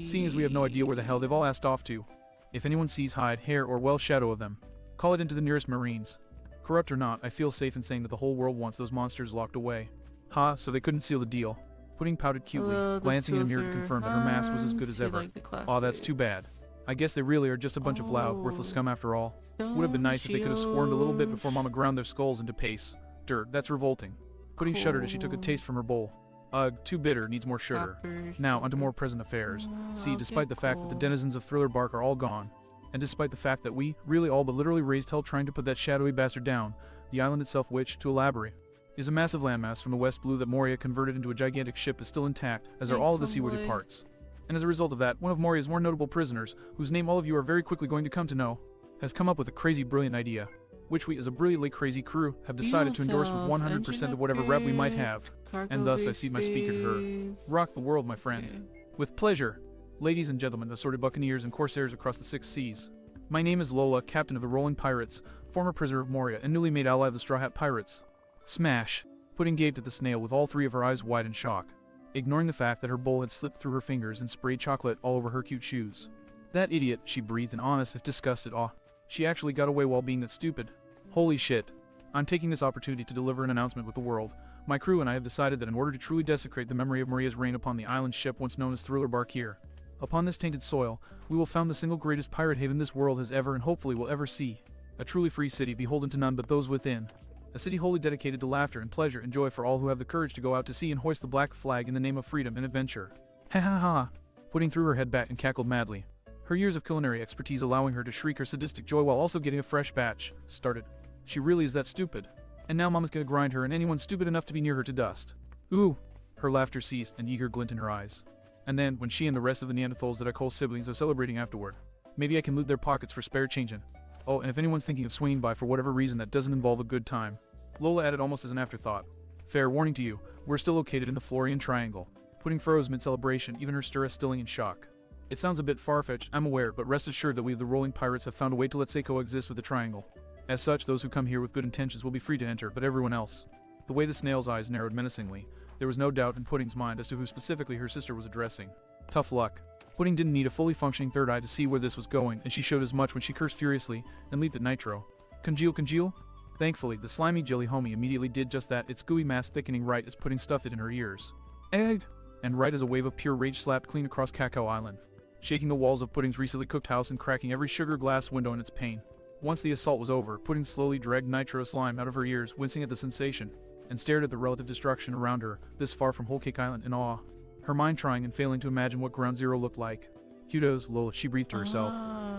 Seeing as we have no idea where the hell they've all assed off to. If anyone sees hide, hair, or well shadow of them, call it into the nearest marines. Corrupt or not, I feel safe in saying that the whole world wants those monsters locked away. Ha, so they couldn't seal the deal. Pudding pouted cutely, glancing in a mirror to confirm that her mask was as good as ever. Aw, that's too bad. I guess they really are just a bunch of loud, worthless scum after all. Would have been nice if they could have squirmed a little bit before Mama ground their skulls into paste. Dirt, that's revolting. Pudding shuddered as she took a taste from her bowl. Ugh, too bitter, needs more sugar. Now, onto more present affairs. See, despite the fact that the denizens of Thriller Bark are all gone, and despite the fact that we, really all but literally raised hell trying to put that shadowy bastard down, the island itself which, to elaborate, is a massive landmass from the West Blue that Moria converted into a gigantic ship is still intact, as are all of the seaworthy parts. And as a result of that, one of Moria's more notable prisoners, whose name all of you are very quickly going to come to know, has come up with a crazy brilliant idea, which we as a brilliantly crazy crew have decided to endorse with 100% of whatever rep we might have. And thus I cede my speaker to her. Rock the world, my friend. With pleasure. Ladies and gentlemen, assorted buccaneers and corsairs across the 6 seas. My name is Lola, captain of the Rolling Pirates, former prisoner of Moria, and newly made ally of the Straw Hat Pirates. Smash! Pudding gaped at the snail with all 3 of her eyes wide in shock, ignoring the fact that her bowl had slipped through her fingers and sprayed chocolate all over her cute shoes. That idiot, she breathed in honest if disgusted awe. She actually got away while being that stupid. Holy shit. I'm taking this opportunity to deliver an announcement with the world. My crew and I have decided that in order to truly desecrate the memory of Maria's reign upon the island ship once known as Thriller Bark here, upon this tainted soil, we will found the single greatest pirate haven this world has ever and hopefully will ever see. A truly free city beholden to none but those within. A city wholly dedicated to laughter and pleasure and joy for all who have the courage to go out to sea and hoist the black flag in the name of freedom and adventure. Ha ha ha! Pudding threw her head back and cackled madly, her years of culinary expertise allowing her to shriek her sadistic joy while also getting a fresh batch started. She really is that stupid. And now Mama's gonna grind her and anyone stupid enough to be near her to dust. Ooh! Her laughter ceased, an eager glint in her eyes. And then, when she and the rest of the Neanderthals that I call siblings are celebrating afterward, maybe I can loot their pockets for spare changin'. Oh, and if anyone's thinking of swinging by for whatever reason that doesn't involve a good time, Lola added almost as an afterthought. Fair warning to you, we're still located in the Florian Triangle. Pudding froze mid-celebration, even her stir stilling in shock. It sounds a bit far-fetched, I'm aware, but rest assured that we of the Rolling Pirates have found a way to let say coexist with the Triangle. As such, those who come here with good intentions will be free to enter, but everyone else. The way the snail's eyes narrowed menacingly, there was no doubt in Pudding's mind as to who specifically her sister was addressing. Tough luck. Pudding didn't need a fully functioning third eye to see where this was going, and she showed as much when she cursed furiously and leaped at Nitro. Congeal? Thankfully, the slimy jelly homie immediately did just that, its gooey mass thickening right as Pudding stuffed it in her ears. Egg! And right as a wave of pure rage slapped clean across Cacao Island, shaking the walls of Pudding's recently cooked house and cracking every sugar glass window in its pain. Once the assault was over, Pudding slowly dragged Nitro slime out of her ears, wincing at the sensation, and stared at the relative destruction around her, this far from Whole Cake Island, in awe. Her mind trying and failing to imagine what Ground Zero looked like. Kudos, Lola, she breathed to herself.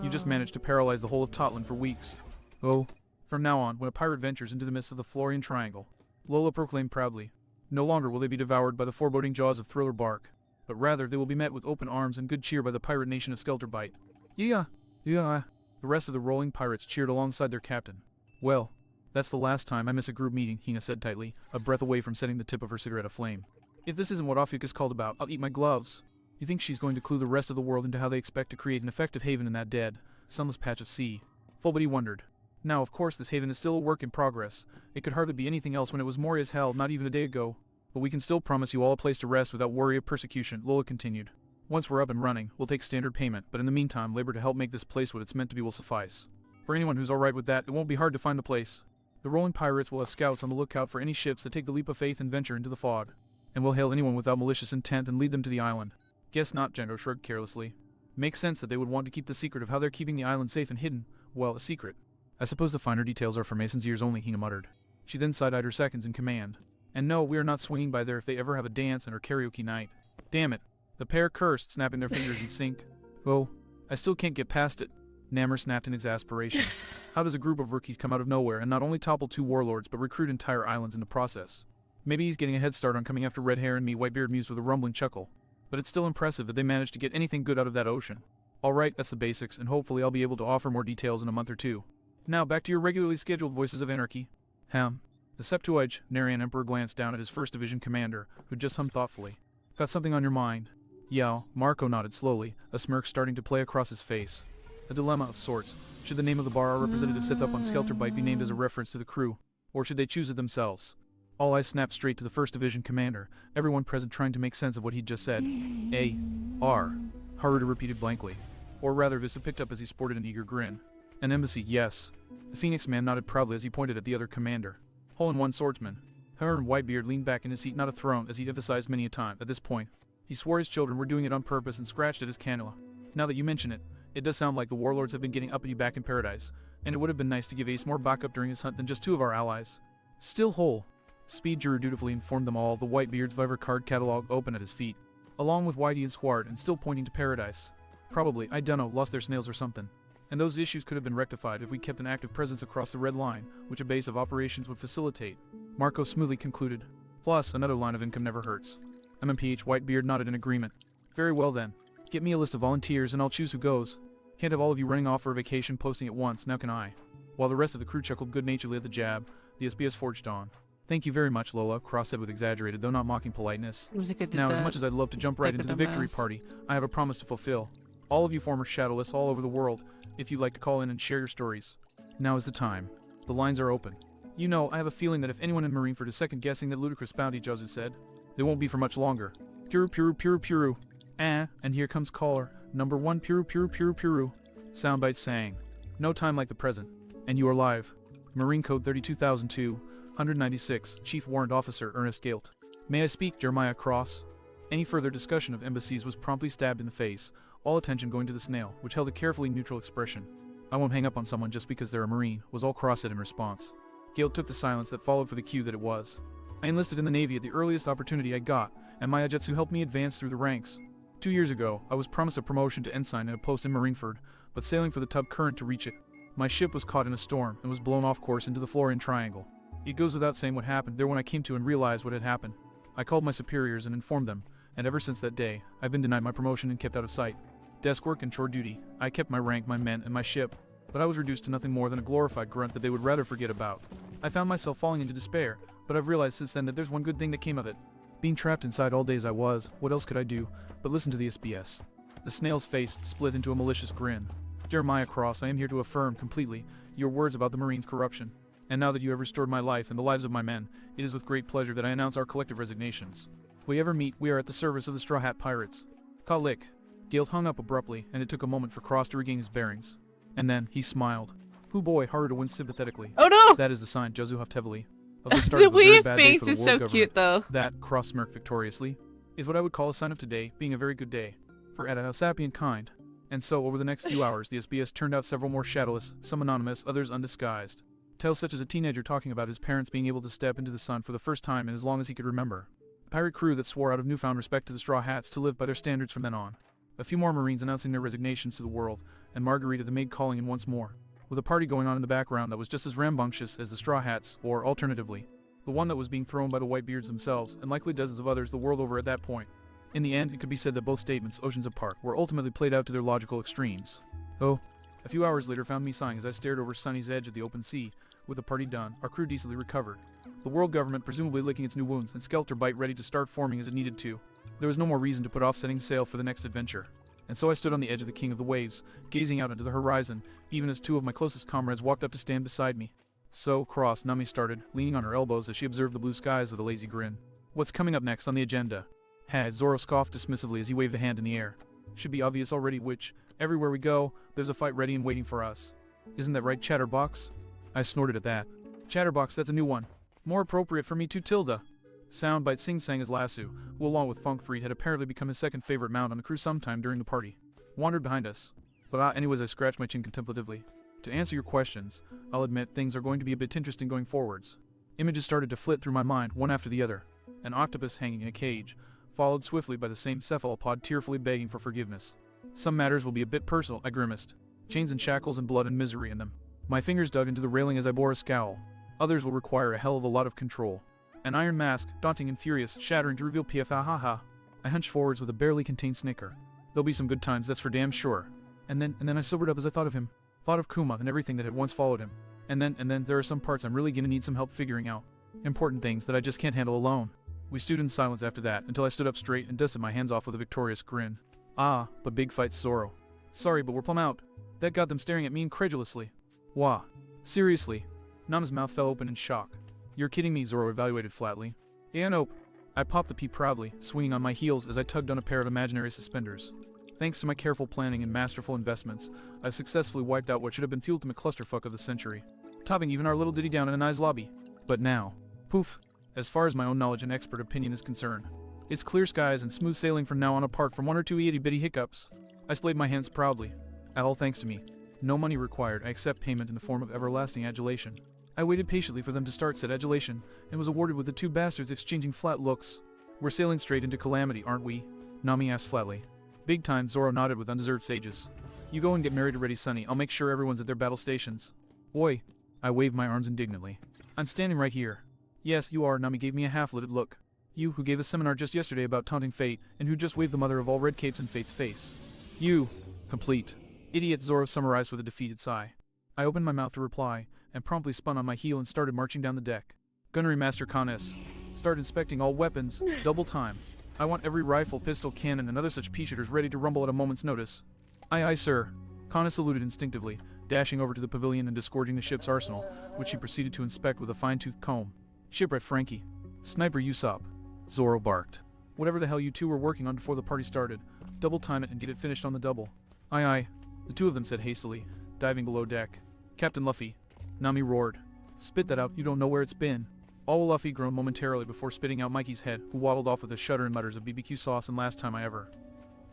You just managed to paralyze the whole of Totland for weeks. Oh. From now on, when a pirate ventures into the midst of the Florian Triangle, Lola proclaimed proudly, no longer will they be devoured by the foreboding jaws of Thriller Bark, but rather they will be met with open arms and good cheer by the pirate nation of Skelterbite. Yeah. The rest of the rolling pirates cheered alongside their captain. Well, that's the last time I miss a group meeting, Hina said tightly, a breath away from setting the tip of her cigarette aflame. If this isn't what Ophiuchus called about, I'll eat my gloves. You think she's going to clue the rest of the world into how they expect to create an effective haven in that dead, sunless patch of sea? Fullbody wondered. Now, of course, this haven is still a work in progress. It could hardly be anything else when it was Mori as hell not even a day ago. But we can still promise you all a place to rest without worry of persecution, Lola continued. Once we're up and running, we'll take standard payment, but in the meantime, labor to help make this place what it's meant to be will suffice. For anyone who's alright with that, it won't be hard to find the place. The rolling pirates will have scouts on the lookout for any ships that take the leap of faith and venture into the fog. And we'll hail anyone without malicious intent and lead them to the island. Guess not, Jandro shrugged carelessly. Makes sense that they would want to keep the secret of how they're keeping the island safe and hidden, well, a secret. I suppose the finer details are for Mason's ears only, Hina muttered. She then side-eyed her seconds in command. And no, we are not swinging by there if they ever have a dance and or karaoke night. Damn it. The pair cursed, snapping their fingers in sync. Oh, I still can't get past it. Namor snapped in exasperation. How does a group of rookies come out of nowhere and not only topple 2 warlords but recruit entire islands in the process? Maybe he's getting a head start on coming after Red Hair and me, Whitebeard mused with a rumbling chuckle. But it's still impressive that they managed to get anything good out of that ocean. Alright, that's the basics, and hopefully I'll be able to offer more details in a month or two. Now back to your regularly scheduled Voices of Anarchy. The Septuage, Narian Emperor glanced down at his 1st Division commander, who just hummed thoughtfully. Got something on your mind? Yeah, Marco nodded slowly, a smirk starting to play across his face. A dilemma of sorts. Should the name of the bar our representative sets up on Skelterbite be named as a reference to the crew, or should they choose it themselves? All eyes snapped straight to the 1st Division commander, everyone present trying to make sense of what he'd just said. A-R, Haruta repeated blankly. Or rather, Vista picked up as he sported an eager grin. An embassy, yes. The Phoenix man nodded proudly as he pointed at the other commander. Hole-in-one swordsman. Her and Whitebeard leaned back in his seat, not a throne, as he'd emphasized many a time. At this point, he swore his children were doing it on purpose and scratched at his cannula. Now that you mention it, it does sound like the warlords have been getting uppity back in paradise, and it would have been nice to give Ace more backup during his hunt than just 2 of our allies. Still whole. Speed Drew dutifully informed them all, the Whitebeard's Viver card catalog open at his feet, along with Whitey and Squard, and still pointing to paradise. Probably, I dunno, lost their snails or something. And those issues could have been rectified if we kept an active presence across the Red Line, which a base of operations would facilitate. Marco smoothly concluded. Plus, another line of income never hurts. MMPH Whitebeard nodded in agreement. Very well then. Get me a list of volunteers and I'll choose who goes. Can't have all of you running off for a vacation posting at once, now can I? While the rest of the crew chuckled good-naturedly at the jab, the SBS forged on. Thank you very much, Lola, Cross said with exaggerated, though not mocking politeness. Now, as much as I'd love to jump right into the victory party, I have a promise to fulfill. All of you former Shadowless all over the world, if you'd like to call in and share your stories. Now is the time. The lines are open. You know, I have a feeling that if anyone in Marineford is second-guessing that ludicrous bounty, Jozu said, they won't be for much longer. Puru. And here comes caller. Number 1, Puru. Soundbite sang. No time like the present. And you are live. Marine Code 32002, 196, Chief Warrant Officer Ernest Galt. May I speak, Jeremiah Cross? Any further discussion of embassies was promptly stabbed in the face, all attention going to the snail, which held a carefully neutral expression. I won't hang up on someone just because they're a Marine, was all Cross said in response. Galt took the silence that followed for the cue that it was. I enlisted in the Navy at the earliest opportunity I got, and my Ajutsu helped me advance through the ranks. 2 years ago, I was promised a promotion to ensign in a post in Marineford, but sailing for the tub Current to reach it, my ship was caught in a storm and was blown off course into the Florian Triangle. It goes without saying what happened there when I came to and realized what had happened. I called my superiors and informed them, and ever since that day, I've been denied my promotion and kept out of sight. Desk work and chore duty, I kept my rank, my men, and my ship, but I was reduced to nothing more than a glorified grunt that they would rather forget about. I found myself falling into despair, but I've realized since then that there's one good thing that came of it. Being trapped inside all day as I was, what else could I do but listen to the SBS? The snail's face split into a malicious grin. Jeremiah Cross, I am here to affirm completely your words about the Marines' corruption. And now that you have restored my life and the lives of my men, it is with great pleasure that I announce our collective resignations. If we ever meet, we are at the service of the Straw Hat Pirates. Kalik. Gale hung up abruptly, and it took a moment for Cross to regain his bearings. And then, he smiled. Hoo boy, Haru to wince sympathetically. Oh no! That is the sign, Jozu huffed heavily. Of the start The of a very weave bad day face for the is world so government. cute though. That, Cross smirked victoriously, is what I would call a sign of today being a very good day. For Etta sapient kind. And so, over the next few hours, the SBS turned out several more shadowless, some anonymous, others undisguised. Tales such as a teenager talking about his parents being able to step into the sun for the first time in as long as he could remember. A pirate crew that swore out of newfound respect to the Straw Hats to live by their standards from then on. A few more Marines announcing their resignations to the world, and Margarita the maid calling in once more, with a party going on in the background that was just as rambunctious as the Straw Hats, or, alternatively, the one that was being thrown by the Whitebeards themselves, and likely dozens of others the world over at that point. In the end, it could be said that both statements, oceans apart, were ultimately played out to their logical extremes. Oh, a few hours later found me sighing as I stared over Sunny's edge of the open sea. With the party done, our crew decently recovered. The world government presumably licking its new wounds, and Skelter Bite ready to start forming as it needed to. There was no more reason to put off setting sail for the next adventure. And so I stood on the edge of the King of the Waves, gazing out into the horizon, even as two of my closest comrades walked up to stand beside me. So, Cross, Nami started, leaning on her elbows as she observed the blue skies with a lazy grin. What's coming up next on the agenda? Had Zoro scoffed dismissively as he waved a hand in the air. Should be obvious already which, everywhere we go, there's a fight ready and waiting for us. Isn't that right, Chatterbox? I snorted at that. Chatterbox, that's a new one. More appropriate for me too, Tilda. Soundbite sing-sang as Lasso, who along with Funkfried had apparently become his second favorite mount on the crew sometime during the party, wandered behind us. But anyways, I scratched my chin contemplatively. To answer your questions, I'll admit things are going to be a bit interesting going forwards. Images started to flit through my mind, one after the other. An octopus hanging in a cage, followed swiftly by the same cephalopod tearfully begging for forgiveness. Some matters will be a bit personal, I grimaced. Chains and shackles and blood and misery in them. My fingers dug into the railing as I bore a scowl. Others will require a hell of a lot of control. An iron mask, daunting and furious, shattering to reveal PF ha. I hunched forwards with a barely contained snicker. There'll be some good times, that's for damn sure. And then I sobered up as I thought of him. Thought of Kuma and everything that had once followed him. And then there are some parts I'm really gonna need some help figuring out. Important things that I just can't handle alone. We stewed in silence after that, until I stood up straight and dusted my hands off with a victorious grin. Ah, but big fight's Zoro. Sorry, but we're plumb out. That got them staring at me incredulously. Wah. Seriously. Nama's mouth fell open in shock. You're kidding me, Zoro evaluated flatly. Yeah, nope. I popped the pea proudly, swinging on my heels as I tugged on a pair of imaginary suspenders. Thanks to my careful planning and masterful investments, I've successfully wiped out what should have been the ultimate clusterfuck of the century, topping even our little ditty down in a nice lobby. But now, poof, as far as my own knowledge and expert opinion is concerned, it's clear skies and smooth sailing from now on apart from one or two itty-bitty hiccups. I splayed my hands proudly. All thanks to me. No money required, I accept payment in the form of everlasting adulation. I waited patiently for them to start said adulation, and was awarded with the two bastards exchanging flat looks. We're sailing straight into calamity, aren't we? Nami asked flatly. Big time, Zoro nodded with undeserved sages. You go and get married already, Sonny. I'll make sure everyone's at their battle stations. Oi. I waved my arms indignantly. I'm standing right here. Yes, you are, Nami gave me a half-lidded look. You, who gave a seminar just yesterday about taunting fate, and who just waved the mother of all red capes in fate's face. You. Complete. Idiot, Zoro summarized with a defeated sigh. I opened my mouth to reply, and promptly spun on my heel and started marching down the deck. Gunnery Master Kanes. Start inspecting all weapons, double time. I want every rifle, pistol, cannon, and other such pea-shooters ready to rumble at a moment's notice. Aye, sir. Kanes saluted instinctively, dashing over to the pavilion and disgorging the ship's arsenal, which he proceeded to inspect with a fine-toothed comb. Shipwright Frankie. Sniper Usopp. Zoro barked. Whatever the hell you two were working on before the party started, double time it and get it finished on the double. Aye. The two of them said hastily, diving below deck. Captain Luffy. Nami roared. Spit that out, you don't know where it's been. All will Luffy groaned momentarily before spitting out Mikey's head, who waddled off with a shudder and mutters of BBQ sauce and last time I ever.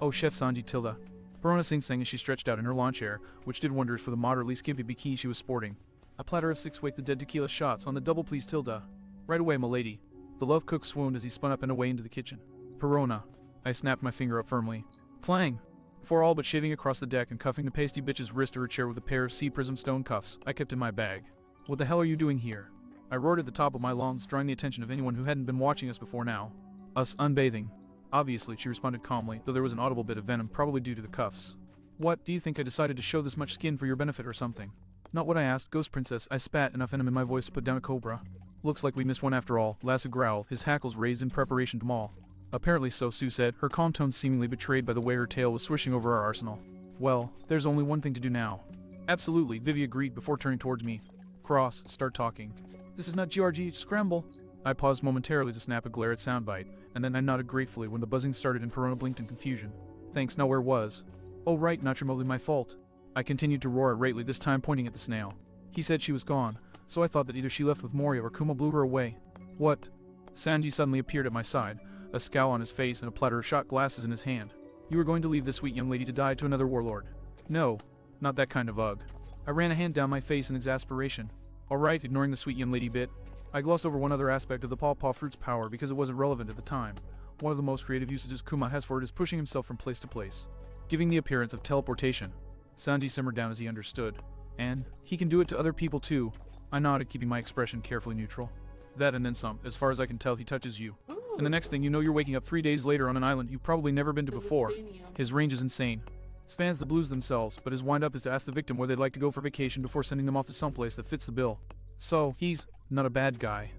Oh, Chef Sanji Tilda. Verona sang as she stretched out in her lawn chair, which did wonders for the moderately skimpy bikini she was sporting. A platter of 6 wake the dead tequila shots on the double please Tilda. Right away, m'lady. The love cook swooned as he spun up and away into the kitchen. Perona. I snapped my finger up firmly. Clang! Before all but shaving across the deck and cuffing the pasty bitch's wrist to her chair with a pair of sea prism stone cuffs, I kept in my bag. What the hell are you doing here? I roared at the top of my lungs, drawing the attention of anyone who hadn't been watching us before now. Us unbathing. Obviously, she responded calmly, though there was an audible bit of venom, probably due to the cuffs. What, do you think I decided to show this much skin for your benefit or something? Not what I asked, Ghost Princess. I spat, enough venom in my voice to put down a cobra. Looks like we missed one after all, Lasso growled, his hackles raised in preparation to maul. Apparently so, Sue said, her calm tone seemingly betrayed by the way her tail was swishing over our arsenal. Well, there's only one thing to do now. Absolutely, Vivi agreed before turning towards me. Cross, start talking. This is not GRG, scramble. I paused momentarily to snap a glare at Soundbite, and then I nodded gratefully when the buzzing started and Perona blinked in confusion. Thanks, now where was? Oh right, not remotely my fault. I continued to roar at Rayleigh, this time pointing at the snail. He said she was gone, so I thought that either she left with Moria or Kuma blew her away. What? Sanji suddenly appeared at my side, a scowl on his face and a platter of shot glasses in his hand. You were going to leave this sweet young lady to die to another warlord. No, not that kind of ugh. I ran a hand down my face in exasperation. Alright, ignoring the sweet young lady bit. I glossed over one other aspect of the pawpaw fruit's power because it wasn't relevant at the time. One of the most creative usages Kuma has for it is pushing himself from place to place, giving the appearance of teleportation. Sanji simmered down as he understood. And he can do it to other people too. I nodded, keeping my expression carefully neutral. That and then some. As far as I can tell, he touches you. And the next thing you know, you're waking up 3 days later on an island you've probably never been to before. His range is insane. Spans the blues themselves, but his wind-up is to ask the victim where they'd like to go for vacation before sending them off to someplace that fits the bill. So, he's not a bad guy.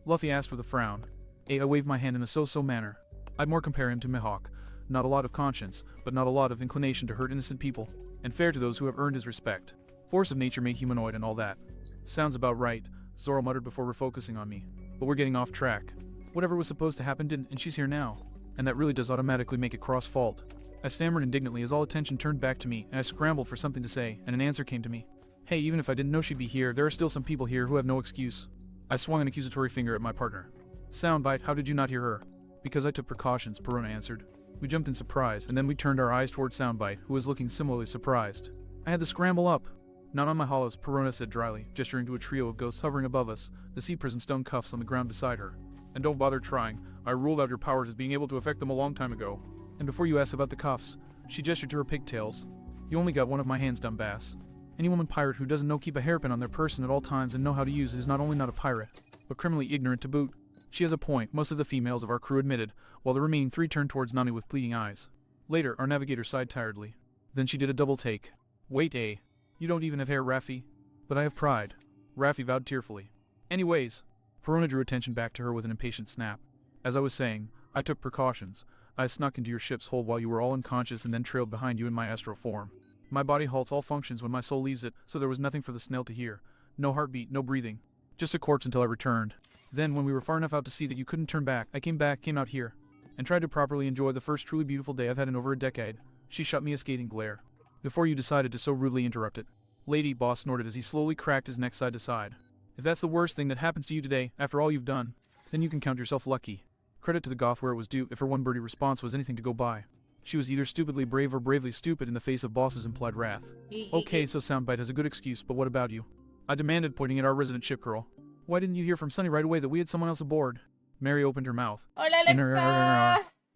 Luffy asked with a frown. I waved my hand in a so-so manner. I'd more compare him to Mihawk. Not a lot of conscience, but not a lot of inclination to hurt innocent people, and fair to those who have earned his respect. Force of nature made humanoid and all that. Sounds about right, Zoro muttered before refocusing on me. But we're getting off track. Whatever was supposed to happen didn't, and she's here now. And that really does automatically make it Cross' fault. I stammered indignantly as all attention turned back to me, and I scrambled for something to say, and an answer came to me. Hey, even if I didn't know she'd be here, there are still some people here who have no excuse. I swung an accusatory finger at my partner. Soundbite, how did you not hear her? Because I took precautions, Perona answered. We jumped in surprise, and then we turned our eyes toward Soundbite, who was looking similarly surprised. I had to scramble up. Not on my hollows, Perona said dryly, gesturing to a trio of ghosts hovering above us, the sea prison stone cuffs on the ground beside her. And don't bother trying. I ruled out your powers as being able to affect them a long time ago. And before you ask about the cuffs, she gestured to her pigtails. You only got one of my hands, dumbass. Any woman pirate who doesn't know keep a hairpin on their person at all times and know how to use it is not only not a pirate, but criminally ignorant to boot. She has a point, most of the females of our crew admitted, while the remaining 3 turned towards Nami with pleading eyes. Later, our navigator sighed tiredly. Then she did a double take. Wait, you don't even have hair, Raffi. But I have pride. Raffi vowed tearfully. Anyways, Perona drew attention back to her with an impatient snap. As I was saying, I took precautions. I snuck into your ship's hold while you were all unconscious and then trailed behind you in my astral form. My body halts all functions when my soul leaves it, so there was nothing for the snail to hear. No heartbeat, no breathing. Just a corpse until I returned. Then, when we were far enough out to see that you couldn't turn back, I came out here, and tried to properly enjoy the first truly beautiful day I've had in over a decade. She shot me a scathing glare. Before you decided to so rudely interrupt it. Lady, Boss snorted as he slowly cracked his neck side to side. If that's the worst thing that happens to you today, after all you've done, then you can count yourself lucky. Credit to the Goth where it was due if her one birdie response was anything to go by. She was either stupidly brave or bravely stupid in the face of Boss's implied wrath. Okay, so Soundbite has a good excuse, but what about you? I demanded, pointing at our resident ship girl. Why didn't you hear from Sunny right away that we had someone else aboard? Mary opened her mouth.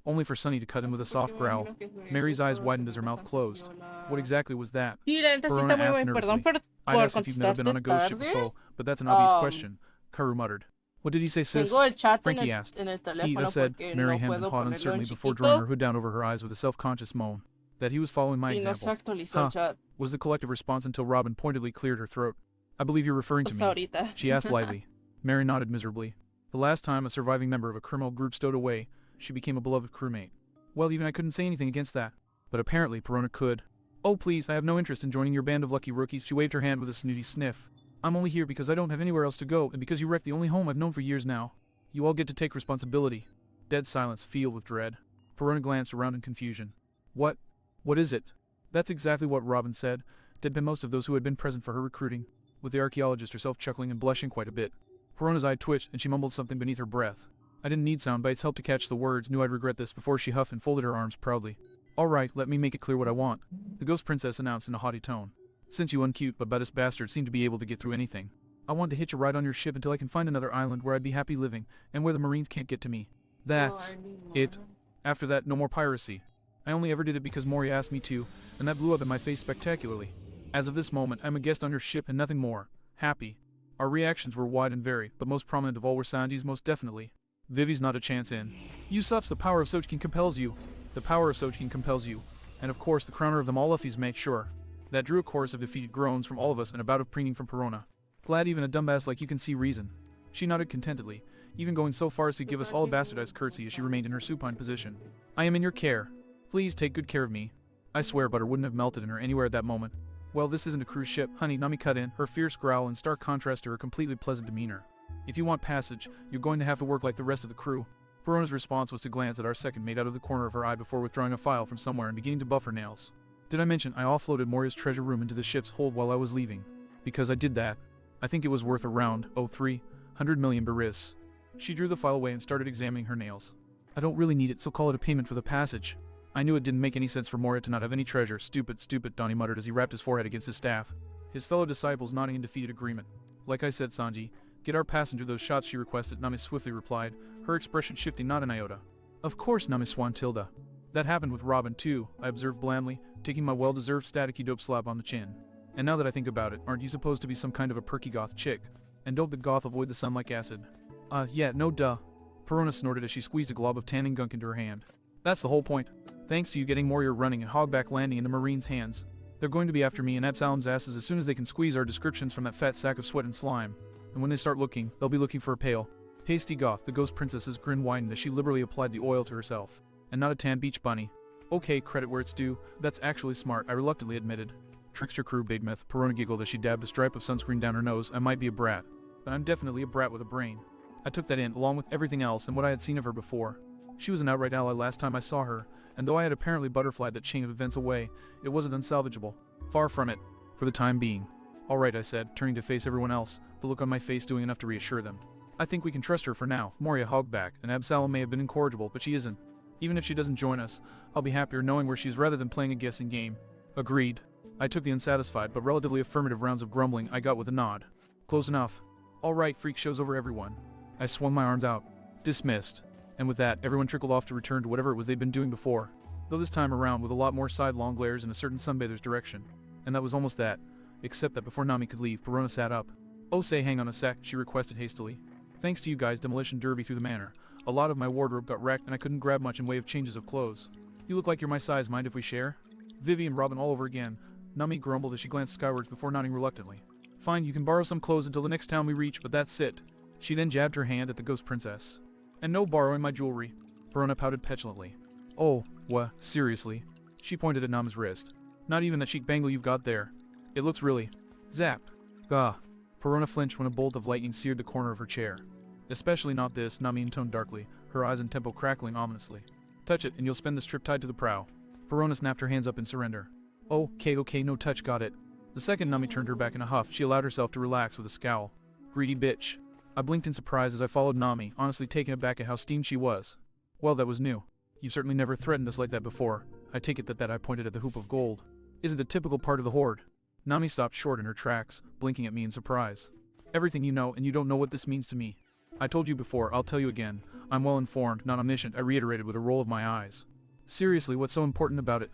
Only for Sunny to cut in with a soft growl. Mary's eyes widened as her mouth closed. What exactly was that? Verona asked nervously. I'd ask if you've never been on a ghost ship before, but that's an obvious question. Karu muttered. What did he say, sis? Frankie asked. He said, Mary hemmed and hawed uncertainly before drawing her hood down over her eyes with a self-conscious moan. That he was following my example. Huh, was the collective response until Robin pointedly cleared her throat. I believe you're referring to me, she asked lightly. Mary nodded miserably. The last time a surviving member of a criminal group stowed away, she became a beloved crewmate. Well, even I couldn't say anything against that. But apparently Perona could. Oh please, I have no interest in joining your band of lucky rookies. She waved her hand with a snooty sniff. I'm only here because I don't have anywhere else to go, and because you wrecked the only home I've known for years now. You all get to take responsibility. Dead silence, filled with dread. Perona glanced around in confusion. What? What is it? That's exactly what Robin said, did by most of those who had been present for her recruiting, with the archaeologist herself chuckling and blushing quite a bit. Perona's eye twitched, and she mumbled something beneath her breath. I didn't need Soundbite's help to catch the words, knew I'd regret this before she huffed and folded her arms proudly. Alright, let me make it clear what I want, the Ghost Princess announced in a haughty tone. Since you uncute but baddest bastards seem to be able to get through anything, I want to hitch a ride on your ship until I can find another island where I'd be happy living, and where the Marines can't get to me. That's it. After that, no more piracy. I only ever did it because Moria asked me to, and that blew up in my face spectacularly. As of this moment, I'm a guest on your ship and nothing more. Happy. Our reactions were wide and varied, but most prominent of all were Sandy's most definitely. Vivi's not a chance in. You such the power of Sojin compels you. The power of Sojin compels you. And of course the crowner of them all Luffy's mate, sure. That drew a chorus of defeated groans from all of us and a bout of preening from Perona. Glad even a dumbass like you can see reason. She nodded contentedly, even going so far as to give us all a bastardized curtsy as she remained in her supine position. I am in your care. Please take good care of me. I swear butter wouldn't have melted in her anywhere at that moment. Well, this isn't a cruise ship, honey, Nami cut in, her fierce growl in stark contrast to her completely pleasant demeanor. If you want passage, you're going to have to work like the rest of the crew. Verona's response was to glance at our second mate out of the corner of her eye before withdrawing a file from somewhere and beginning to buff her nails. Did I mention I offloaded Moria's treasure room into the ship's hold while I was leaving? Because I did that. I think it was worth around, 300 million beris. She drew the file away and started examining her nails. I don't really need it, so call it a payment for the passage. I knew it didn't make any sense for Moria to not have any treasure. Stupid, stupid, Donnie muttered as he rapped his forehead against his staff. His fellow disciples nodding in defeated agreement. Like I said, Sanji, get our passenger those shots she requested, Nami swiftly replied, her expression shifting not an iota. Of course, Nami Swantilda. That happened with Robin too, I observed blandly, taking my well-deserved staticky dope slap on the chin. And now that I think about it, aren't you supposed to be some kind of a perky goth chick? And don't the goth avoid the sun like acid? Yeah, no duh. Perona snorted as she squeezed a glob of tanning gunk into her hand. That's the whole point. Thanks to you getting Moria running and Hogback landing in the Marines' hands. They're going to be after me and Absalom's asses as soon as they can squeeze our descriptions from that fat sack of sweat and slime. And when they start looking, they'll be looking for a pale, pasty goth. The ghost princess's grin widened as she liberally applied the oil to herself. And not a tan beach bunny. Okay, credit where it's due. That's actually smart, I reluctantly admitted. Trickster crew, Big Myth. Perona giggled as she dabbed a stripe of sunscreen down her nose. I might be a brat, but I'm definitely a brat with a brain. I took that in, along with everything else and what I had seen of her before. She was an outright ally last time I saw her, and though I had apparently butterflied that chain of events away, it wasn't unsalvageable. Far from it. For the time being. Alright, I said, turning to face everyone else, the look on my face doing enough to reassure them. I think we can trust her for now. Moria Hogback, and Absalom may have been incorrigible, but she isn't. Even if she doesn't join us, I'll be happier knowing where she is rather than playing a guessing game. Agreed. I took the unsatisfied but relatively affirmative rounds of grumbling I got with a nod. Close enough. Alright, freak show's over everyone. I swung my arms out. Dismissed. And with that, everyone trickled off to return to whatever it was they'd been doing before. Though this time around with a lot more sidelong glares in a certain sunbather's direction. And that was almost that. Except that before Nami could leave, Perona sat up. Oh, say hang on a sec, she requested hastily. Thanks to you guys' demolition derby through the manor. A lot of my wardrobe got wrecked and I couldn't grab much in way of changes of clothes. You look like you're my size, mind if we share? Vivi and Robin all over again. Nami grumbled as she glanced skywards before nodding reluctantly. Fine, you can borrow some clothes until the next town we reach, but that's it. She then jabbed her hand at the ghost princess. And no borrowing my jewelry. Perona pouted petulantly. Oh, seriously? She pointed at Nami's wrist. Not even that chic bangle you've got there. It looks really... Zap. Gah. Perona flinched when a bolt of lightning seared the corner of her chair. Especially not this, Nami intoned darkly, her eyes and temple crackling ominously. Touch it, and you'll spend this trip tied to the prow. Perona snapped her hands up in surrender. Okay, no touch, got it. The second Nami turned her back in a huff, she allowed herself to relax with a scowl. Greedy bitch. I blinked in surprise as I followed Nami, honestly taken aback at how steamed she was. Well, that was new. You've certainly never threatened us like that before. I take it that I pointed at the hoop of gold. Isn't a typical part of the horde. Nami stopped short in her tracks, blinking at me in surprise. Everything you know, and you don't know what this means to me. I told you before, I'll tell you again. I'm well informed, not omniscient, I reiterated with a roll of my eyes. Seriously, what's so important about it?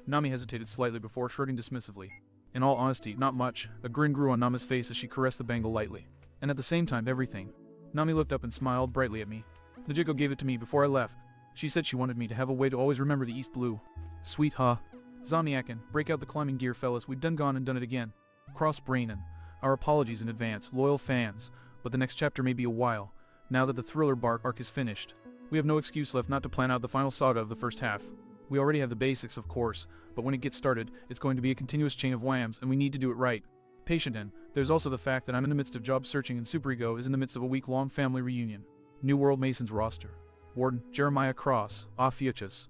Nami hesitated slightly before shrugging dismissively. In all honesty, not much. A grin grew on Nami's face as she caressed the bangle lightly. And at the same time, everything. Nami looked up and smiled brightly at me. Najiko gave it to me before I left. She said she wanted me to have a way to always remember the East Blue. Sweet, huh? Zomniakin, break out the climbing gear, fellas. We've done gone and done it again. Cross-brainin'. Our apologies in advance, loyal fans. But the next chapter may be a while, now that the Thriller Bark arc is finished. We have no excuse left not to plan out the final saga of the first half. We already have the basics, of course, but when it gets started, it's going to be a continuous chain of whams, and we need to do it right. Patient in. There's also the fact that I'm in the midst of job searching and Superego is in the midst of a week-long family reunion. New World Masons roster. Warden, Jeremiah Cross, Ophiuchus.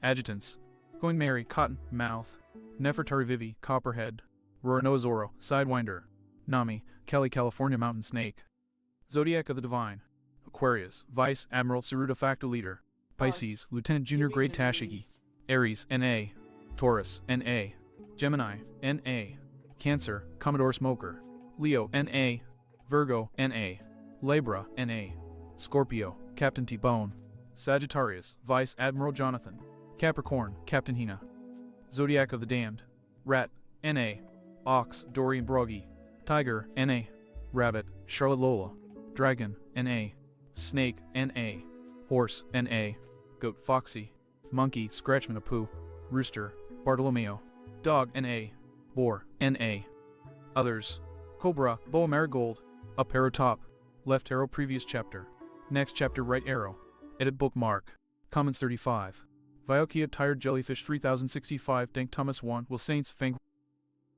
Adjutants. Going Mary, Cotton, Mouth. Nefertari Vivi, Copperhead. Roranoa Zoro, Sidewinder. Nami, Cali California Mountain Snake. Zodiac of the Divine. Aquarius, Vice Admiral Saruda Facto Leader. Pisces, Lieutenant Junior Grade Tashigi. Aries, N.A. Taurus, N.A. Gemini, N.A. Cancer, Commodore Smoker. Leo, N.A. Virgo, N.A. Libra, N.A. Scorpio, Captain T-Bone. Sagittarius, Vice Admiral Jonathan. Capricorn, Captain Hina. Zodiac of the Damned. Rat, N.A. Ox, Dorian Broggy. Tiger, N.A. Rabbit, Charlotte Lola. Dragon, N.A. Snake, N.A. Horse, N.A. Goat, Foxy. Monkey, Scratchman a Poo. Rooster, Bartolomeo. Dog, N.A. Boar, N.A. Others. Cobra, Boa Marigold. Up arrow top. Left arrow previous chapter. Next chapter right arrow. Edit bookmark. Comments 35. Viokia Tired Jellyfish 3065 Dank Thomas 1 Will Saints Fang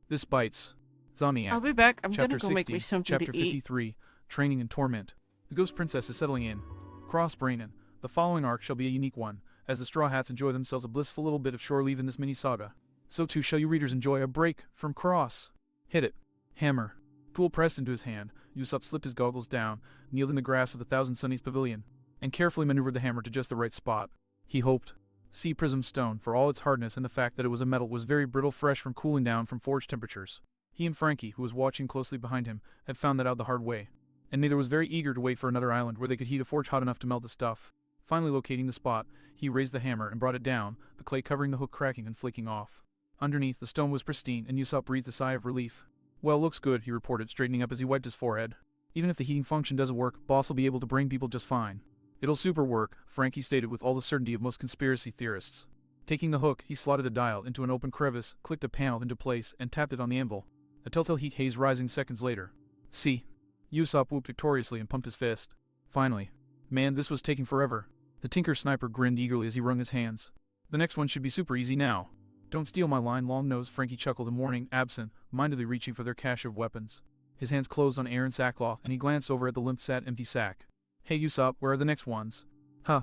This bites. Zamiak. I'll be back. I'm Chapter gonna go make 60, me something Chapter to eat. 53, Training and Torment. The Ghost Princess is settling in. Cross Brainan. The following arc shall be a unique one, as the Straw Hats enjoy themselves a blissful little bit of shore leave in this mini-saga. So too shall you readers enjoy a break from Cross. Hit it. Hammer. Tool pressed into his hand, Usopp slipped his goggles down, kneeled in the grass of the Thousand Sunnies pavilion, and carefully maneuvered the hammer to just the right spot. He hoped. Sea Prism Stone, for all its hardness and the fact that it was a metal, was very brittle, fresh from cooling down from forge temperatures. He and Frankie, who was watching closely behind him, had found that out the hard way, and neither was very eager to wait for another island where they could heat a forge hot enough to melt the stuff. Finally locating the spot, he raised the hammer and brought it down, the clay covering the hook cracking and flaking off. Underneath, the stone was pristine, and Usopp breathed a sigh of relief. Well, looks good, he reported, straightening up as he wiped his forehead. Even if the heating function doesn't work, Boss will be able to brain people just fine. It'll super work, Frankie stated with all the certainty of most conspiracy theorists. Taking the hook, he slotted a dial into an open crevice, clicked a panel into place, and tapped it on the anvil. A telltale heat haze rising seconds later. See? Usopp whooped victoriously and pumped his fist. Finally. Man, this was taking forever. The Tinker Sniper grinned eagerly as he wrung his hands. The next one should be super easy now. Don't steal my line, Long-Nose, Frankie chuckled in warning, absent-mindedly reaching for their cache of weapons. His hands closed on Aaron's sackcloth, and he glanced over at the limp-sat empty sack. Hey Usopp, where are the next ones? Huh.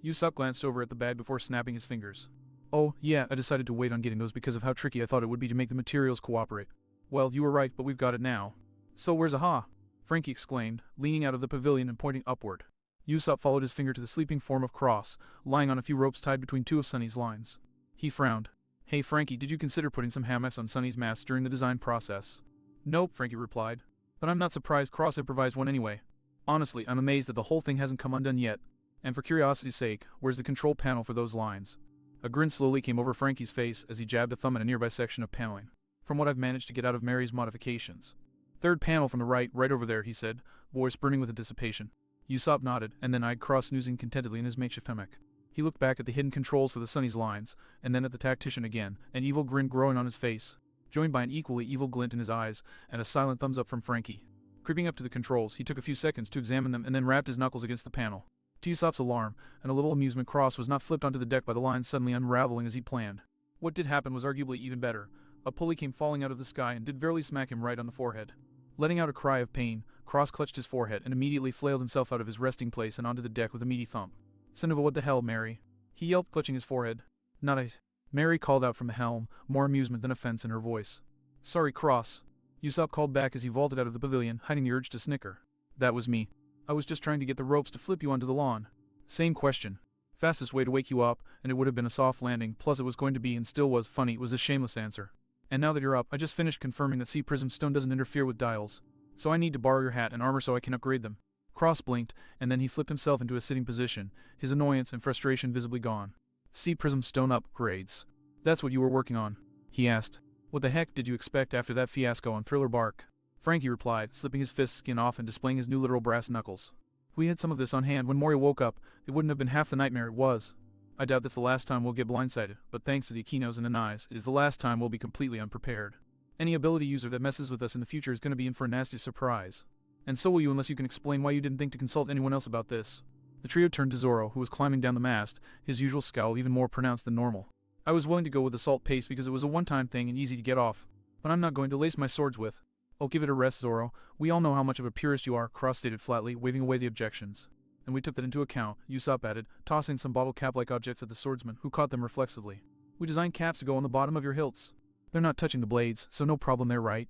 Usopp glanced over at the bag before snapping his fingers. Oh, yeah, I decided to wait on getting those because of how tricky I thought it would be to make the materials cooperate. Well, you were right, but we've got it now. So where's Aha? Frankie exclaimed, leaning out of the pavilion and pointing upward. Usopp followed his finger to the sleeping form of Cross, lying on a few ropes tied between two of Sunny's lines. He frowned. Hey Frankie, did you consider putting some hammocks on Sunny's mast during the design process? Nope, Frankie replied. But I'm not surprised Cross improvised one anyway. Honestly, I'm amazed that the whole thing hasn't come undone yet. And for curiosity's sake, where's the control panel for those lines? A grin slowly came over Frankie's face as he jabbed a thumb at a nearby section of paneling. From what I've managed to get out of Mary's modifications. Third panel from the right over there, he said, voice burning with anticipation. Usopp nodded, and then eyed Cross snoozing contentedly in his makeshift hammock. He looked back at the hidden controls for the Sunny's lines, and then at the tactician again, an evil grin growing on his face, joined by an equally evil glint in his eyes, and a silent thumbs up from Frankie. Creeping up to the controls, he took a few seconds to examine them and then rapped his knuckles against the panel. To Usopp's alarm, and a little amusement, Cross was not flipped onto the deck by the lines suddenly unraveling as he'd planned. What did happen was arguably even better. A pulley came falling out of the sky and did verily smack him right on the forehead. Letting out a cry of pain, Cross clutched his forehead and immediately flailed himself out of his resting place and onto the deck with a meaty thump. Son of a what the hell, Mary? He yelped, clutching his forehead. Not I. Mary called out from the helm, more amusement than offense in her voice. Sorry, Cross. Usopp called back as he vaulted out of the pavilion, hiding the urge to snicker. That was me. I was just trying to get the ropes to flip you onto the lawn. Same question. Fastest way to wake you up, and it would have been a soft landing, plus it was going to be and still was funny, was a shameless answer. And now that you're up, I just finished confirming that Sea Prism Stone doesn't interfere with dials. So I need to borrow your hat and armor so I can upgrade them. Cross blinked, and then he flipped himself into a sitting position, his annoyance and frustration visibly gone. Sea Prism Stone upgrades. That's what you were working on? He asked. What the heck did you expect after that fiasco on Thriller Bark? Frankie replied, slipping his fist skin off and displaying his new literal brass knuckles. We had some of this on hand when Moria woke up. It wouldn't have been half the nightmare it was. I doubt that's the last time we'll get blindsided, but thanks to the Akinos and Anais, it is the last time we'll be completely unprepared. Any ability user that messes with us in the future is going to be in for a nasty surprise. And so will you unless you can explain why you didn't think to consult anyone else about this. The trio turned to Zoro, who was climbing down the mast, his usual scowl even more pronounced than normal. I was willing to go with the salt paste because it was a one-time thing and easy to get off. But I'm not going to lace my swords with. Oh, give it a rest, Zoro. We all know how much of a purist you are, Cross stated flatly, waving away the objections. And we took that into account, Usopp added, tossing some bottle cap-like objects at the swordsman, who caught them reflexively. We designed caps to go on the bottom of your hilts. They're not touching the blades, so no problem there, right?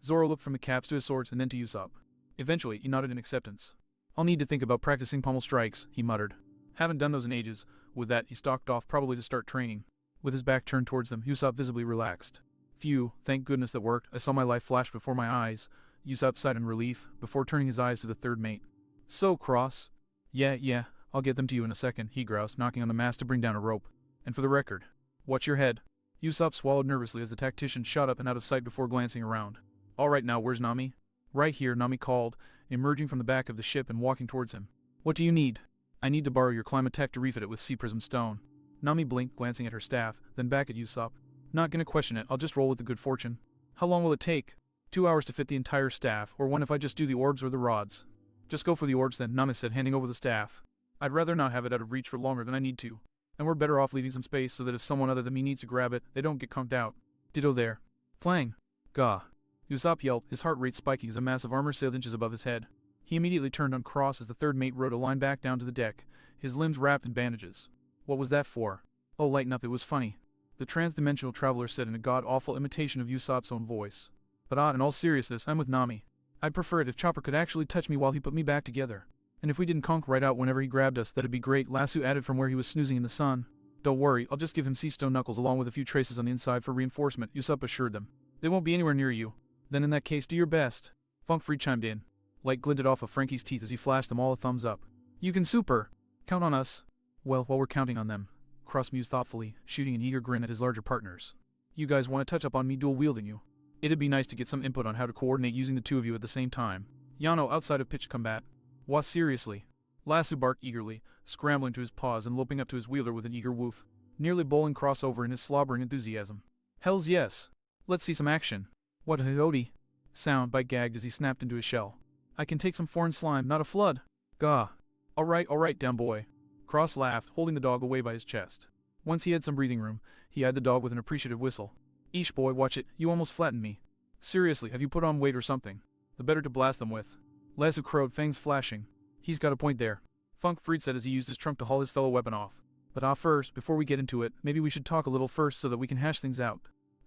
Zoro looked from the caps to his swords and then to Usopp. Eventually, he nodded in acceptance. I'll need to think about practicing pommel strikes, he muttered. Haven't done those in ages. With that, he stalked off, probably to start training. With his back turned towards them, Usopp visibly relaxed. Phew, thank goodness that worked. I saw my life flash before my eyes. Usopp sighed in relief, before turning his eyes to the third mate. So, Cross? Yeah, I'll get them to you in a second, he groused, knocking on the mast to bring down a rope. And for the record, watch your head. Usopp swallowed nervously as the tactician shot up and out of sight before glancing around. All right now, where's Nami? Right here, Nami called, emerging from the back of the ship and walking towards him. What do you need? I need to borrow your Climatech to refit it with Sea Prism Stone. Nami blinked, glancing at her staff, then back at Usopp. Not gonna question it, I'll just roll with the good fortune. How long will it take? 2 hours to fit the entire staff, or one if I just do the orbs or the rods. Just go for the orbs then, Nami said, handing over the staff. I'd rather not have it out of reach for longer than I need to. And we're better off leaving some space so that if someone other than me needs to grab it, they don't get conked out. Ditto there. Flang. Gah. Usopp yelped, his heart rate spiking as a mass of armor sailed inches above his head. He immediately turned on Cross as the third mate rode a line back down to the deck, his limbs wrapped in bandages. What was that for? Oh, lighten up, it was funny, the trans-dimensional traveler said in a god-awful imitation of Usopp's own voice. But in all seriousness, I'm with Nami. I'd prefer it if Chopper could actually touch me while he put me back together. And if we didn't conk right out whenever he grabbed us, that'd be great, Lasso added from where he was snoozing in the sun. Don't worry, I'll just give him sea stone knuckles along with a few traces on the inside for reinforcement, Usopp assured them. They won't be anywhere near you. Then in that case, do your best. Funk Free chimed in. Light glinted off of Frankie's teeth as he flashed them all a thumbs up. You can super. Count on us. Well, while we're counting on them, Cross mused thoughtfully, shooting an eager grin at his larger partners. You guys want to touch up on me dual-wielding you? It'd be nice to get some input on how to coordinate using the two of you at the same time. Yano outside of pitch combat. Wha seriously? Lasso barked eagerly, scrambling to his paws and loping up to his wheeler with an eager woof, nearly bowling Cross over in his slobbering enthusiasm. Hells yes. Let's see some action. What a howdy. Soundbite gagged as he snapped into his shell. I can take some foreign slime, not a flood. Gah. Alright, down boy. Cross laughed, holding the dog away by his chest. Once he had some breathing room, he eyed the dog with an appreciative whistle. Eesh boy, watch it, you almost flattened me. Seriously, have you put on weight or something? The better to blast them with. Lasso crowed, fangs flashing. He's got a point there. Funk Freed said as he used his trunk to haul his fellow weapon off. But first, before we get into it, maybe we should talk a little first so that we can hash things out.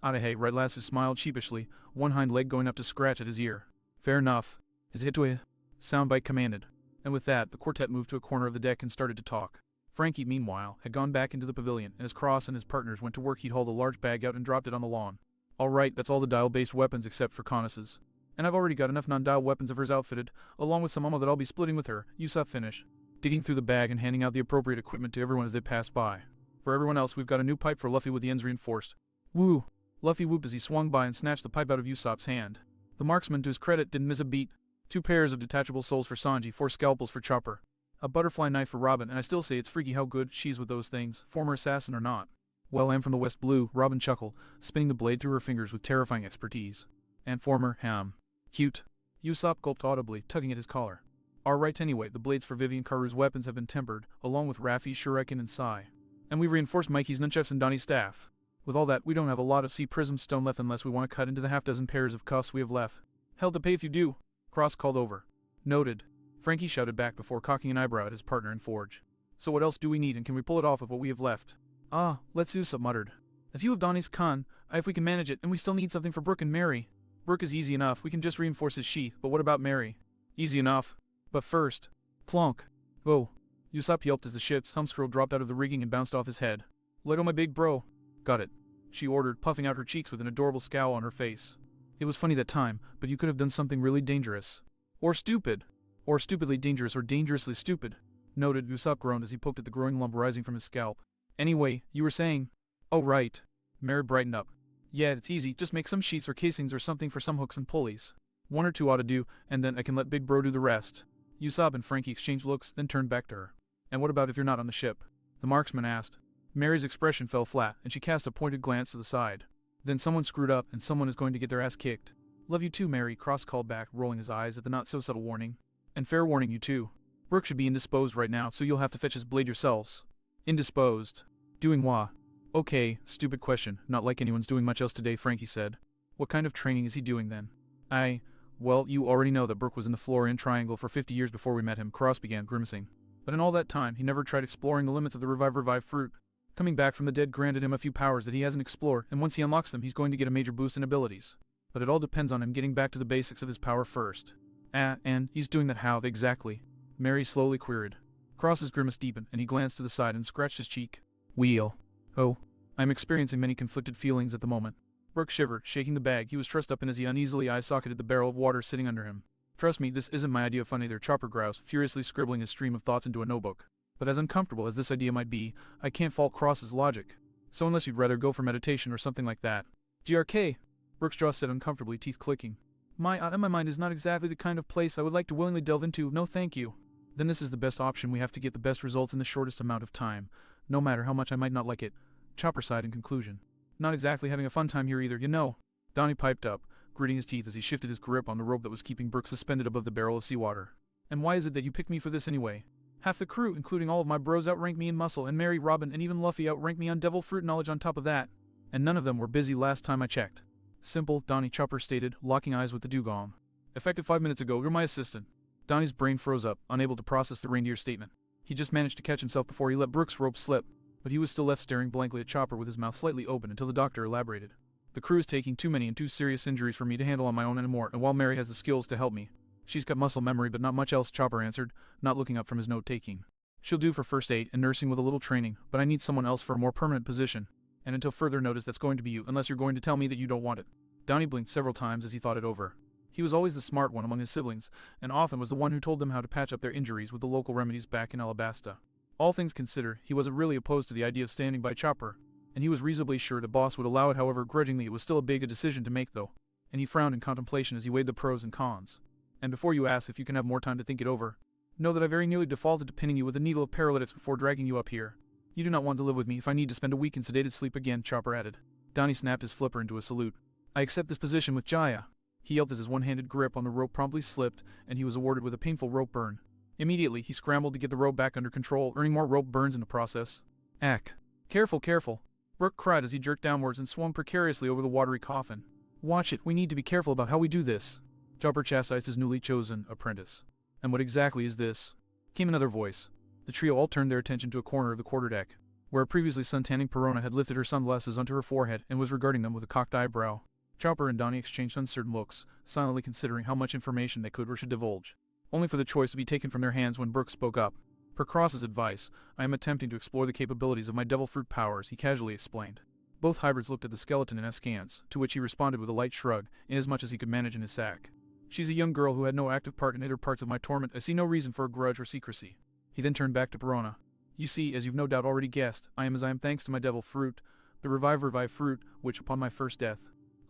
Hey, right, Lasso smiled sheepishly, one hind leg going up to scratch at his ear. Fair enough. Is it to a soundbite commanded. And with that, the quartet moved to a corner of the deck and started to talk. Frankie, meanwhile, had gone back into the pavilion, and as Cross and his partners went to work, he'd hauled a large bag out and dropped it on the lawn. Alright, that's all the dial-based weapons except for Conus's. And I've already got enough non-dial weapons of hers outfitted, along with some ammo that I'll be splitting with her, Usopp finished, digging through the bag and handing out the appropriate equipment to everyone as they passed by. For everyone else, we've got a new pipe for Luffy with the ends reinforced. Woo! Luffy whooped as he swung by and snatched the pipe out of Usopp's hand. The marksman, to his credit, didn't miss a beat. 2 pairs of detachable soles for Sanji, 4 scalpels for Chopper. A butterfly knife for Robin, and I still say it's freaky how good she's with those things, former assassin or not. Well, I'm from the West Blue, Robin chuckled, spinning the blade through her fingers with terrifying expertise. And former, cute. Usopp gulped audibly, tugging at his collar. Alright anyway, the blades for Vivian Karu's weapons have been tempered, along with Raffi's, Shuriken, and Sai. And we've reinforced Mikey's nunchucks and Donnie's staff. With all that, we don't have a lot of sea prism stone left unless we want to cut into the half-dozen pairs of cuffs we have left. Hell to pay if you do. Cross called over. Noted. Frankie shouted back before cocking an eyebrow at his partner in Forge. So what else do we need, and can we pull it off with what we have left? Let's Usopp muttered. A few of Donnie's if we can manage it, and we still need something for Brook and Mary. Brook is easy enough, we can just reinforce his sheath, but what about Mary? Easy enough. But first. Plonk. Whoa. Usopp yelped as the ship's helmscroll dropped out of the rigging and bounced off his head. Let go my big bro. Got it. She ordered, puffing out her cheeks with an adorable scowl on her face. It was funny that time, but you could have done something really dangerous. Or stupid. Or stupidly dangerous or dangerously stupid. Noted, Usopp groaned as he poked at the growing lump rising from his scalp. Anyway, you were saying? Oh right. Mary brightened up. Yeah, it's easy, just make some sheets or casings or something for some hooks and pulleys. 1 or 2 ought to do, and then I can let Big Bro do the rest. Usopp and Frankie exchanged looks, then turned back to her. And what about if you're not on the ship? The marksman asked. Mary's expression fell flat, and she cast a pointed glance to the side. Then someone screwed up, and someone is going to get their ass kicked. Love you too, Mary, Cross called back, rolling his eyes at the not-so-subtle warning. And fair warning you too. Brook should be indisposed right now, so you'll have to fetch his blade yourselves. Indisposed. Doing what? Okay, stupid question, not like anyone's doing much else today, Frankie said. What kind of training is he doing then? Well, you already know that Brook was in the Florian Triangle for 50 years before we met him, Cross began, grimacing. But in all that time, he never tried exploring the limits of the Revive fruit. Coming back from the dead granted him a few powers that he hasn't explored, and once he unlocks them, he's going to get a major boost in abilities. But it all depends on him getting back to the basics of his power first. And he's doing that how, exactly? Mary slowly queried. Cross's grimace deepened, and he glanced to the side and scratched his cheek. Wheel. Oh. I'm experiencing many conflicted feelings at the moment. Brook shivered, shaking the bag he was trussed up in as he uneasily eye-socketed the barrel of water sitting under him. Trust me, this isn't my idea of fun either, Chopper groused, furiously scribbling his stream of thoughts into a notebook. But as uncomfortable as this idea might be, I can't fault Cross's logic. So unless you'd rather go for meditation or something like that. GRK! Brook's jaw said uncomfortably, teeth clicking. My mind is not exactly the kind of place I would like to willingly delve into, no thank you. Then this is the best option, we have to get the best results in the shortest amount of time, no matter how much I might not like it. Chopper sighed in conclusion. Not exactly having a fun time here either, you know. Donnie piped up, gritting his teeth as he shifted his grip on the rope that was keeping Brook suspended above the barrel of seawater. And why is it that you picked me for this anyway? Half the crew, including all of my bros, outrank me in muscle, and Mary, Robin, and even Luffy outrank me on devil fruit knowledge on top of that. And none of them were busy last time I checked. Simple, Donnie, Chopper stated, locking eyes with the dugong. Effective 5 minutes ago, you're my assistant. Donnie's brain froze up, unable to process the reindeer's statement. He just managed to catch himself before he let Brooks' rope slip, but he was still left staring blankly at Chopper with his mouth slightly open until the doctor elaborated. The crew is taking too many and too serious injuries for me to handle on my own anymore, and while Mary has the skills to help me, she's got muscle memory but not much else, Chopper answered, not looking up from his note-taking. She'll do for first aid and nursing with a little training, but I need someone else for a more permanent position. And until further notice, that's going to be you, unless you're going to tell me that you don't want it. Donnie blinked several times as he thought it over. He was always the smart one among his siblings, and often was the one who told them how to patch up their injuries with the local remedies back in Alabasta. All things considered, he wasn't really opposed to the idea of standing by Chopper, and he was reasonably sure the boss would allow it. However, grudgingly, it was still a big decision to make though, and he frowned in contemplation as he weighed the pros and cons. And before you ask if you can have more time to think it over, know that I very nearly defaulted to pinning you with a needle of paralytics before dragging you up here. You do not want to live with me if I need to spend a week in sedated sleep again, Chopper added. Donnie snapped his flipper into a salute. I accept this position with Jaya. He yelped as his one-handed grip on the rope promptly slipped, and he was awarded with a painful rope burn. Immediately, he scrambled to get the rope back under control, earning more rope burns in the process. Ack. Careful, careful. Brooke cried as he jerked downwards and swung precariously over the watery coffin. Watch it, we need to be careful about how we do this. Chopper chastised his newly chosen apprentice. And what exactly is this? Came another voice. The trio all turned their attention to a corner of the quarterdeck, where a previously sun-tanning Perona had lifted her sunglasses onto her forehead and was regarding them with a cocked eyebrow. Chopper and Donnie exchanged uncertain looks, silently considering how much information they could or should divulge, only for the choice to be taken from their hands when Brooks spoke up. Per Cross's advice, I am attempting to explore the capabilities of my devil fruit powers, he casually explained. Both hybrids looked at the skeleton in askance, to which he responded with a light shrug, inasmuch as he could manage in his sack. She's a young girl who had no active part in either parts of my torment. I see no reason for a grudge or secrecy. He then turned back to Perona. You see, as you've no doubt already guessed, I am as I am thanks to my devil fruit, the revive fruit, which, upon my first death,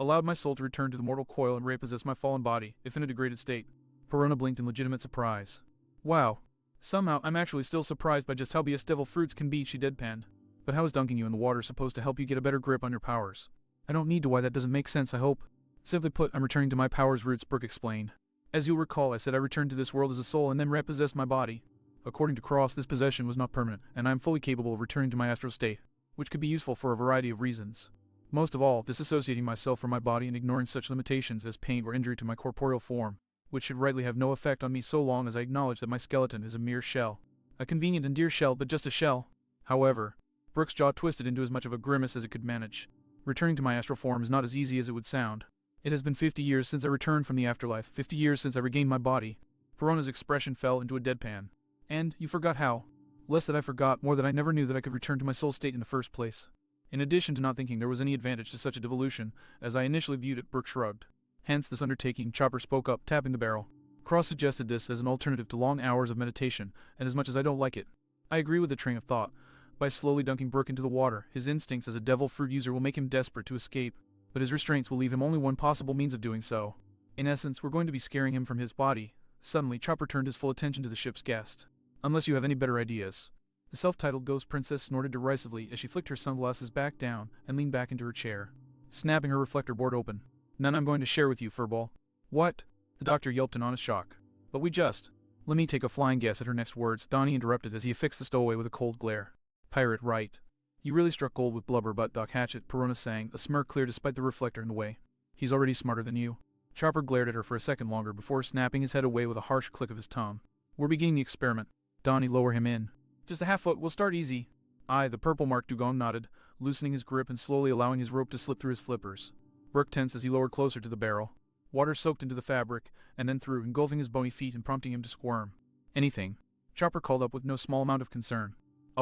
allowed my soul to return to the mortal coil and repossess my fallen body, if in a degraded state. Perona blinked in legitimate surprise. Wow. Somehow, I'm actually still surprised by just how BS devil fruits can be, she deadpanned. But how is dunking you in the water supposed to help you get a better grip on your powers? I don't need to. Why, that doesn't make sense, I hope. Simply put, I'm returning to my powers roots, Brooke explained. As you'll recall, I said I returned to this world as a soul and then repossessed my body. According to Cross, this possession was not permanent, and I am fully capable of returning to my astral state, which could be useful for a variety of reasons. Most of all, disassociating myself from my body and ignoring such limitations as pain or injury to my corporeal form, which should rightly have no effect on me so long as I acknowledge that my skeleton is a mere shell. A convenient and dear shell, but just a shell. However, Brooks' jaw twisted into as much of a grimace as it could manage. Returning to my astral form is not as easy as it would sound. It has been 50 years since I returned from the afterlife, 50 years since I regained my body. Perona's expression fell into a deadpan. And, you forgot how. Less that I forgot, more that I never knew that I could return to my soul state in the first place. In addition to not thinking there was any advantage to such a devolution, as I initially viewed it, Brooke shrugged. Hence this undertaking, Chopper spoke up, tapping the barrel. Cross suggested this as an alternative to long hours of meditation, and as much as I don't like it, I agree with the train of thought. By slowly dunking Brooke into the water, his instincts as a devil fruit user will make him desperate to escape, but his restraints will leave him only one possible means of doing so. In essence, we're going to be scaring him from his body. Suddenly, Chopper turned his full attention to the ship's guest. Unless you have any better ideas. The self-titled ghost princess snorted derisively as she flicked her sunglasses back down and leaned back into her chair, snapping her reflector board open. None I'm going to share with you, furball. What? The doctor yelped in honest shock. But we just... Let me take a flying guess at her next words, Donnie interrupted as he affixed the stowaway with a cold glare. Pirate, right. You really struck gold with blubber butt, Doc Hatchet, Perona sang, a smirk clear despite the reflector in the way. He's already smarter than you. Chopper glared at her for a second longer before snapping his head away with a harsh click of his tongue. We're beginning the experiment. Donnie, lower him in. Just a half foot, we'll start easy. Aye, the purple-marked dugong nodded, loosening his grip and slowly allowing his rope to slip through his flippers. Brooke tensed as he lowered closer to the barrel. Water soaked into the fabric, and then through, engulfing his bony feet and prompting him to squirm. Anything. Chopper called up with no small amount of concern.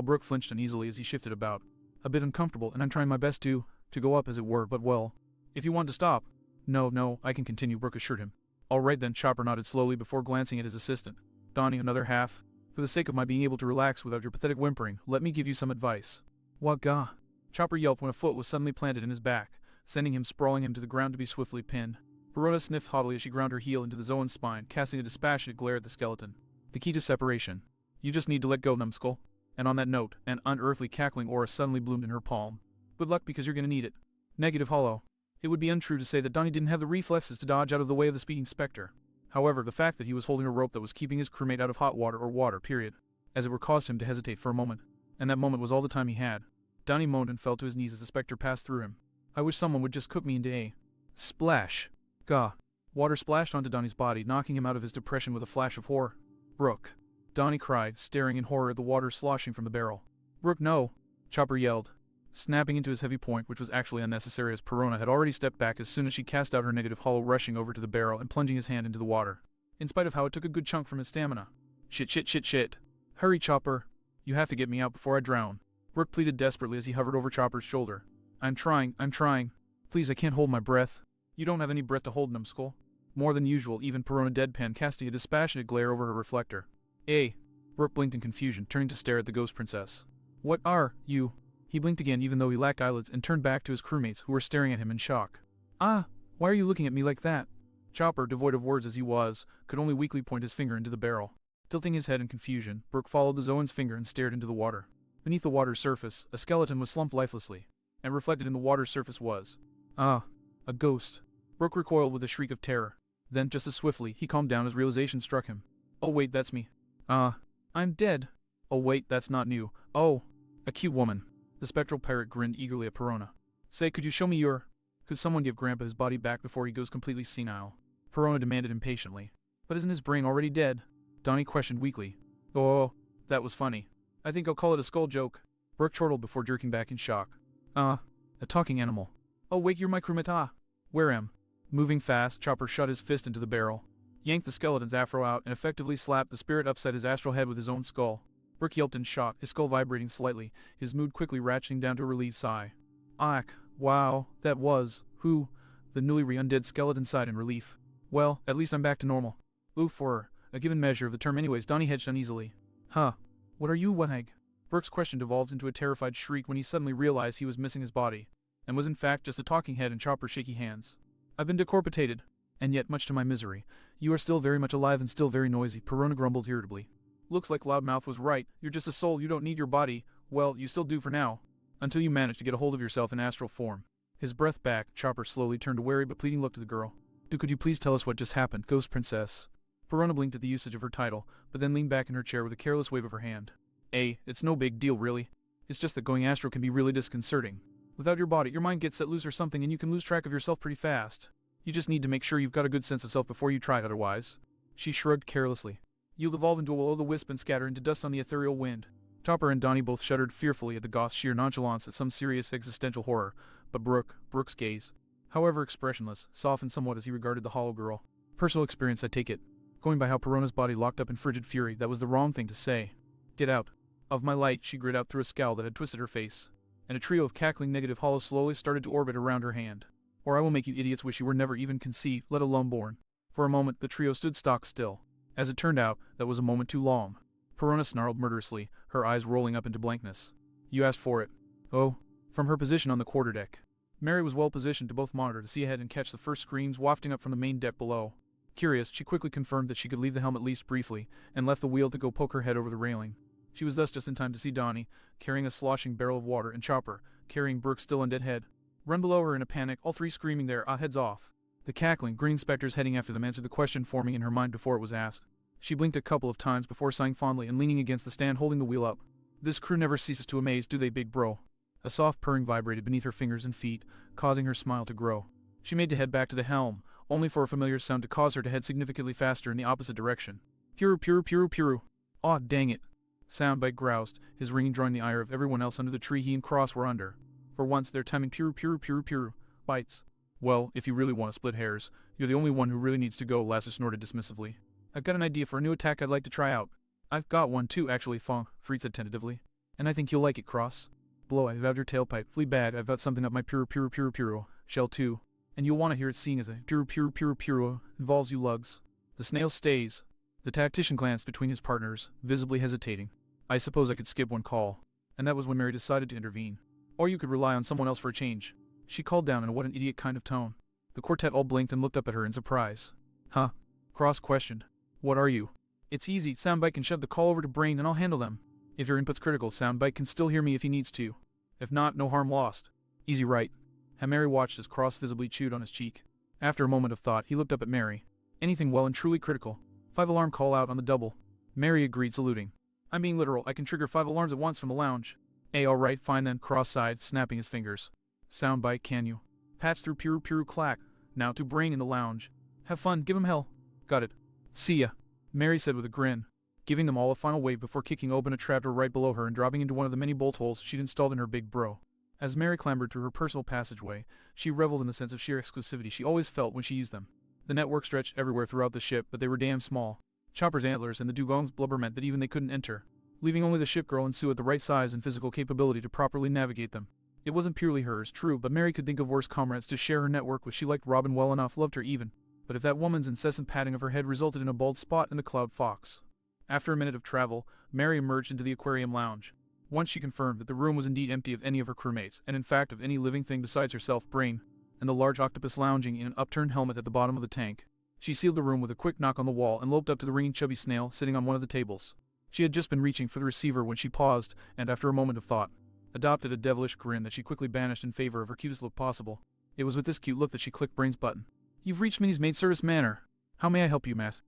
Brooke flinched uneasily as he shifted about. A bit uncomfortable, and I'm trying my best to go up as it were, but well. If you want to stop. No, I can continue, Brooke assured him. All right then, Chopper nodded slowly before glancing at his assistant. Donnie, another half. For the sake of my being able to relax without your pathetic whimpering, let me give you some advice. What gah? Chopper yelped when a foot was suddenly planted in his back, sending him sprawling him to the ground to be swiftly pinned. Perona sniffed haughtily as she ground her heel into the Zoan's spine, casting a dispassionate glare at the skeleton. The key to separation. You just need to let go, numbskull. And on that note, an unearthly cackling aura suddenly bloomed in her palm. Good luck, because you're gonna need it. Negative, hollow. It would be untrue to say that Donnie didn't have the reflexes to dodge out of the way of the speaking specter. However, the fact that he was holding a rope that was keeping his crewmate out of hot water or water, period, as it were, caused him to hesitate for a moment. And that moment was all the time he had. Donnie moaned and fell to his knees as the specter passed through him. I wish someone would just cook me into a Splash. Gah. Water splashed onto Donnie's body, knocking him out of his depression with a flash of horror. Brooke. Donnie cried, staring in horror at the water sloshing from the barrel. Brooke, no! Chopper yelled, snapping into his heavy point, which was actually unnecessary as Perona had already stepped back as soon as she cast out her negative hollow, rushing over to the barrel and plunging his hand into the water, in spite of how it took a good chunk from his stamina. Shit. Hurry, Chopper. You have to get me out before I drown. Brooke pleaded desperately as he hovered over Chopper's shoulder. I'm trying. Please, I can't hold my breath. You don't have any breath to hold, numbskull. More than usual, even Perona deadpan, casting a dispassionate glare over her reflector. Brooke blinked in confusion, turning to stare at the ghost princess. What are you? He blinked again even though he lacked eyelids and turned back to his crewmates who were staring at him in shock. Why are you looking at me like that? Chopper, devoid of words as he was, could only weakly point his finger into the barrel. Tilting his head in confusion, Brooke followed the Zoan's finger and stared into the water. Beneath the water's surface, a skeleton was slumped lifelessly, and reflected in the water's surface was, a ghost. Brooke recoiled with a shriek of terror. Then, just as swiftly, he calmed down as realization struck him. Oh wait, that's me. I'm dead. Oh wait, that's not new. Oh, a cute woman. The spectral pirate grinned eagerly at Perona. Say, could you show me your... Could someone give Grandpa his body back before he goes completely senile? Perona demanded impatiently. But isn't his brain already dead? Donnie questioned weakly. Oh, that was funny. I think I'll call it a skull joke. Brooke chortled before jerking back in shock. A talking animal. Oh wait, you're my crewmate. Where am? Moving fast, Chopper shot his fist into the barrel, yanked the skeleton's afro out, and effectively slapped the spirit upside his astral head with his own skull. Brooke yelped in shock, his skull vibrating slightly, his mood quickly ratcheting down to a relieved sigh. Wow, that was, who? The newly undead skeleton sighed in relief. Well, at least I'm back to normal. Oof, for a given measure of the term anyways. Donnie hedged uneasily. What are you, Weteg? Brooke's question devolved into a terrified shriek when he suddenly realized he was missing his body, and was in fact just a talking head in Chopper's shaky hands. I've been decapitated, and yet, much to my misery, you are still very much alive and still very noisy, Perona grumbled irritably. Looks like Loudmouth was right, you're just a soul, you don't need your body. Well, you still do for now, until you manage to get a hold of yourself in astral form. His breath back, Chopper slowly turned a wary but pleading look to the girl. Could you please tell us what just happened, Ghost Princess? Perona blinked at the usage of her title, but then leaned back in her chair with a careless wave of her hand. It's no big deal really. It's just that going astral can be really disconcerting. Without your body, your mind gets set loose or something and you can lose track of yourself pretty fast. You just need to make sure you've got a good sense of self before you try otherwise. She shrugged carelessly. You'll evolve into a will-o'-the-wisp and scatter into dust on the ethereal wind. Chopper and Donnie both shuddered fearfully at the goth's sheer nonchalance at some serious existential horror, but Brooke's gaze, however expressionless, softened somewhat as he regarded the hollow girl. Personal experience, I take it. Going by how Perona's body locked up in frigid fury, that was the wrong thing to say. Get out of my light, she grit out through a scowl that had twisted her face, and a trio of cackling negative hollows slowly started to orbit around her hand. Or I will make you idiots wish you were never even conceived, let alone born. For a moment, the trio stood stock still. As it turned out, that was a moment too long. Perona snarled murderously, her eyes rolling up into blankness. You asked for it. Oh. From her position on the quarterdeck, Mary was well positioned to both monitor to see ahead and catch the first screams wafting up from the main deck below. Curious, she quickly confirmed that she could leave the helm at least briefly, and left the wheel to go poke her head over the railing. She was thus just in time to see Donnie, carrying a sloshing barrel of water, and Chopper, carrying Brooke's still undead head, run below her in a panic, all three screaming their heads off. The cackling, grinning specters heading after them answered the question forming in her mind before it was asked. She blinked a couple of times before sighing fondly and leaning against the stand holding the wheel up. This crew never ceases to amaze, do they, big bro? A soft purring vibrated beneath her fingers and feet, causing her smile to grow. She made to head back to the helm, only for a familiar sound to cause her to head significantly faster in the opposite direction. Puru. Aw, dang it. Soundbite groused, his ringing drawing the ire of everyone else under the tree he and Cross were under. For once, their timing puru. Bites. Well, if you really want to split hairs, you're the only one who really needs to go, Lasser snorted dismissively. I've got an idea for a new attack I'd like to try out. I've got one too, actually, Fong, Freed said tentatively. And I think you'll like it, Cross. Blow, I've out your tailpipe. Flea bad, I've got something up my puru. Shell too. And you'll want to hear it seeing as a puru involves you lugs. The snail stays. The tactician glanced between his partners, visibly hesitating. I suppose I could skip one call. And that was when Mary decided to intervene. Or you could rely on someone else for a change. She called down in a what an idiot kind of tone. The quartet all blinked and looked up at her in surprise. Huh? Cross questioned. What are you? It's easy, Soundbite can shove the call over to Brain and I'll handle them. If your input's critical, Soundbite can still hear me if he needs to. If not, no harm lost. Easy right. Mary watched as Cross visibly chewed on his cheek. After a moment of thought, he looked up at Mary. Anything well and truly critical. 5 alarm call out on the double. Mary agreed, saluting. I'm being literal, I can trigger 5 alarms at once from the lounge. Alright, fine then, Cross sighed, snapping his fingers. Soundbite, can you patch through puru clack? Now to Brain in the lounge. Have fun, give him hell. Got it. See ya, Mary said with a grin, giving them all a final wave before kicking open a trapdoor right below her and dropping into one of the many bolt holes she'd installed in her big bro. As Mary clambered through her personal passageway, she reveled in the sense of sheer exclusivity she always felt when she used them. The network stretched everywhere throughout the ship, but they were damn small. Chopper's antlers and the dugong's blubber meant that even they couldn't enter, leaving only the ship girl and Sue at the right size and physical capability to properly navigate them. It wasn't purely hers, true, but Mary could think of worse comrades to share her network with. She liked Robin well enough, loved her even. But if that woman's incessant patting of her head resulted in a bald spot in the Cloud Fox. After a minute of travel, Mary emerged into the aquarium lounge. Once she confirmed that the room was indeed empty of any of her crewmates, and in fact of any living thing besides herself, Brain, and the large octopus lounging in an upturned helmet at the bottom of the tank, she sealed the room with a quick knock on the wall and loped up to the ringing chubby snail sitting on one of the tables. She had just been reaching for the receiver when she paused, and after a moment of thought, adopted a devilish grin that she quickly banished in favor of her cutest look possible. It was with this cute look that she clicked Brain's button. You've reached Minnie's maid service manor. How may I help you, Matt?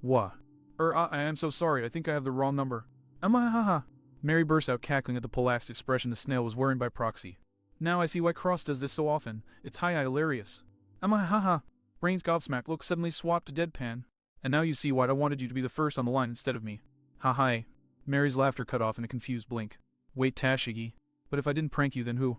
What? I am so sorry, I think I have the wrong number. Haha. Mary burst out cackling at the polaxed expression the snail was wearing by proxy. Now I see why Cross does this so often. It's hilarious. Haha. Brain's gobsmacked look suddenly swapped to deadpan. And now you see why I wanted you to be the first on the line instead of me. Ha. Mary's laughter cut off in a confused blink. Wait, Tashigi. But if I didn't prank you, then who?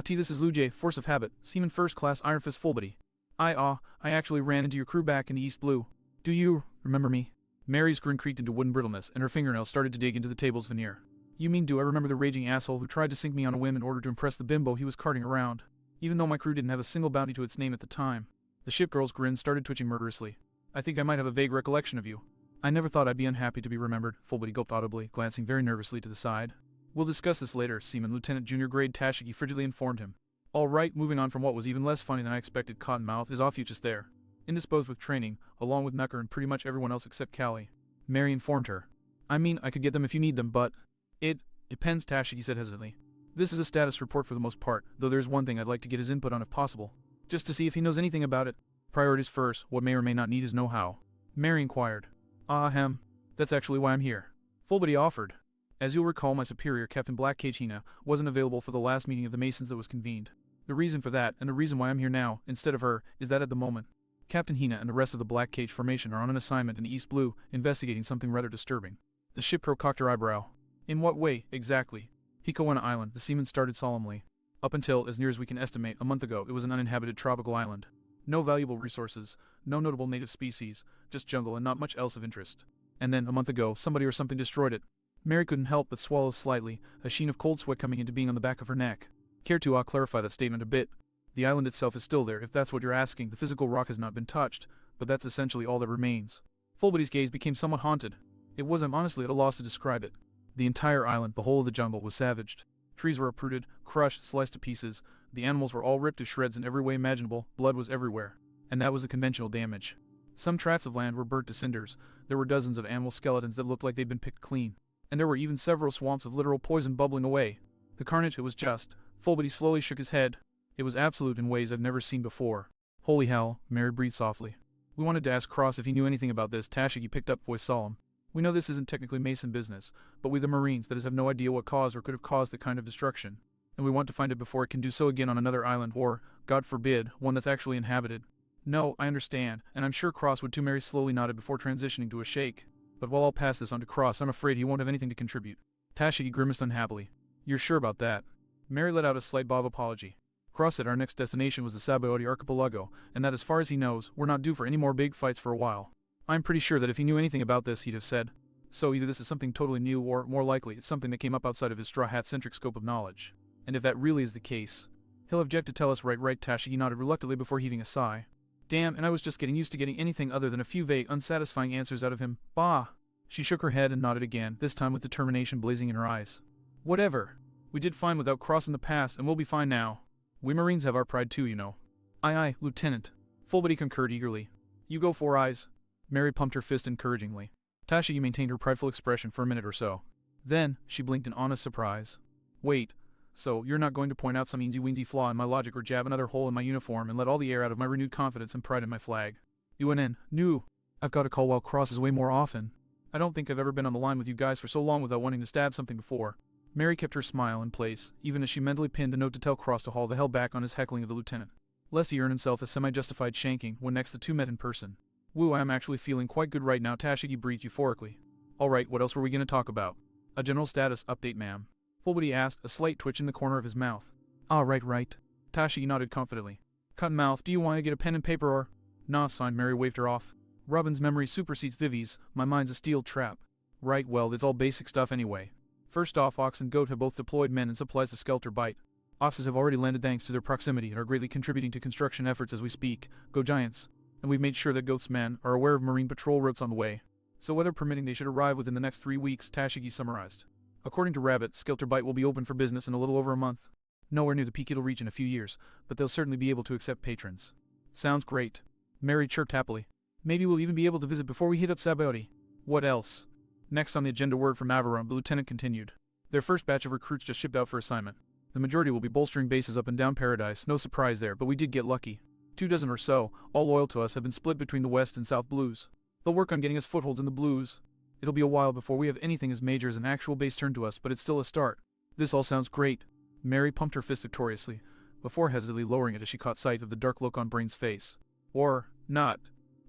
This is Lujay, Force of Habit, Seaman First Class Iron Fist Fullbody. I actually ran into your crew back in the East Blue. Do you remember me? Mary's grin creaked into wooden brittleness, and her fingernails started to dig into the table's veneer. You mean do I remember the raging asshole who tried to sink me on a whim in order to impress the bimbo he was carting around, even though my crew didn't have a single bounty to its name at the time? The ship girl's grin started twitching murderously. I think I might have a vague recollection of you. I never thought I'd be unhappy to be remembered, Fullbody gulped audibly, glancing very nervously to the side. We'll discuss this later, Seaman Lieutenant Junior Grade Tashigi frigidly informed him. All right, moving on from what was even less funny than I expected, Cottonmouth is off you just there. Indisposed with training, along with Nucker and pretty much everyone else except Callie. Mary informed her. I mean, I could get them if you need them, but... It depends, Tashigi said hesitantly. This is a status report for the most part, though there's one thing I'd like to get his input on if possible. Just to see if he knows anything about it. Priorities first, what may or may not need is know-how. Mary inquired. That's actually why I'm here. Fullbody offered. As you'll recall, my superior, Captain Blackcage Hina, wasn't available for the last meeting of the Masons that was convened. The reason for that, and the reason why I'm here now, instead of her, is that at the moment, Captain Hina and the rest of the Blackcage formation are on an assignment in East Blue, investigating something rather disturbing. The ship pro cocked her eyebrow. In what way, exactly? Hikowana Island, the seaman started solemnly. Up until, as near as we can estimate, a month ago, it was an uninhabited tropical island. No valuable resources, no notable native species, just jungle and not much else of interest. And then, a month ago, somebody or something destroyed it. Mary couldn't help but swallow slightly, a sheen of cold sweat coming into being on the back of her neck. Care to clarify that statement a bit? The island itself is still there, if that's what you're asking. The physical rock has not been touched, but that's essentially all that remains. Fullbody's gaze became somewhat haunted. It was, I'm honestly at a loss to describe it. The entire island, the whole of the jungle, was savaged. Trees were uprooted, crushed, sliced to pieces. The animals were all ripped to shreds in every way imaginable. Blood was everywhere. And that was the conventional damage. Some tracts of land were burnt to cinders. There were dozens of animal skeletons that looked like they'd been picked clean. And there were even several swamps of literal poison bubbling away. The carnage, it was just. Fullbody slowly shook his head. It was absolute in ways I've never seen before. Holy hell, Mary breathed softly. We wanted to ask Cross if he knew anything about this. Tashigi picked up, voice solemn. We know this isn't technically Mason business, but we the Marines, that is, have no idea what caused or could have caused that kind of destruction. And we want to find it before it can do so again on another island or, God forbid, one that's actually inhabited. No, I understand, and I'm sure Cross would too. Mary slowly nodded before transitioning to a shake. But while I'll pass this on to Cross, I'm afraid he won't have anything to contribute. Tashigi grimaced unhappily. You're sure about that? Mary let out a slight bow of apology. Cross said our next destination was the Sabaody Archipelago, and that as far as he knows, we're not due for any more big fights for a while. I'm pretty sure that if he knew anything about this, he'd have said. So either this is something totally new or, more likely, it's something that came up outside of his straw hat-centric scope of knowledge. And if that really is the case, he'll object to tell us right, Tashigi nodded reluctantly before heaving a sigh. Damn, and I was just getting used to getting anything other than a few vague, unsatisfying answers out of him. Bah! She shook her head and nodded again, this time with determination blazing in her eyes. Whatever. We did fine without Cross in the past, and we'll be fine now. We Marines have our pride too, you know. Aye, Lieutenant. Fullbody concurred eagerly. You go, Four Eyes. Mary pumped her fist encouragingly. Tashigi maintained her prideful expression for a minute or so. Then, she blinked in honest surprise. Wait, so you're not going to point out some eensy-weensy flaw in my logic or jab another hole in my uniform and let all the air out of my renewed confidence and pride in my flag? UNN, no. I've got to call while Cross is way more often. I don't think I've ever been on the line with you guys for so long without wanting to stab something before. Mary kept her smile in place, even as she mentally pinned a note to tell Cross to haul the hell back on his heckling of the lieutenant. lest he earn himself a semi-justified shanking when next the two met in person. Woo, I am actually feeling quite good right now, Tashigi breathed euphorically. Alright, what else were we gonna talk about? A general status update, ma'am. Fullbody asked, a slight twitch in the corner of his mouth. Ah, right. Tashigi nodded confidently. Cottonmouth, do you want to get a pen and paper or? Nah, sign. Mary waved her off. Robin's memory supersedes Vivi's, my mind's a steel trap. Right, well, it's all basic stuff anyway. First off, Ox and Goat have both deployed men and supplies to Skelter Bite. Oxes have already landed thanks to their proximity and are greatly contributing to construction efforts as we speak. Go Giants. And we've made sure that Goat's men are aware of Marine patrol routes on the way. So weather permitting, they should arrive within the next 3 weeks, Tashigi summarized. According to Rabbit, Skelter Bite will be open for business in a little over a month. Nowhere near the peak it'll reach in a few years, but they'll certainly be able to accept patrons. Sounds great. Mary chirped happily. Maybe we'll even be able to visit before we hit up Sabaody. What else? Next on the agenda, word from Averone, the lieutenant continued. Their first batch of recruits just shipped out for assignment. The majority will be bolstering bases up and down Paradise, no surprise there, but we did get lucky. 24 or so, all loyal to us, have been split between the West and South Blues. They'll work on getting us footholds in the Blues. It'll be a while before we have anything as major as an actual base turned to us, but it's still a start. This all sounds great. Mary pumped her fist victoriously, before hesitantly lowering it as she caught sight of the dark look on Brain's face. Or not.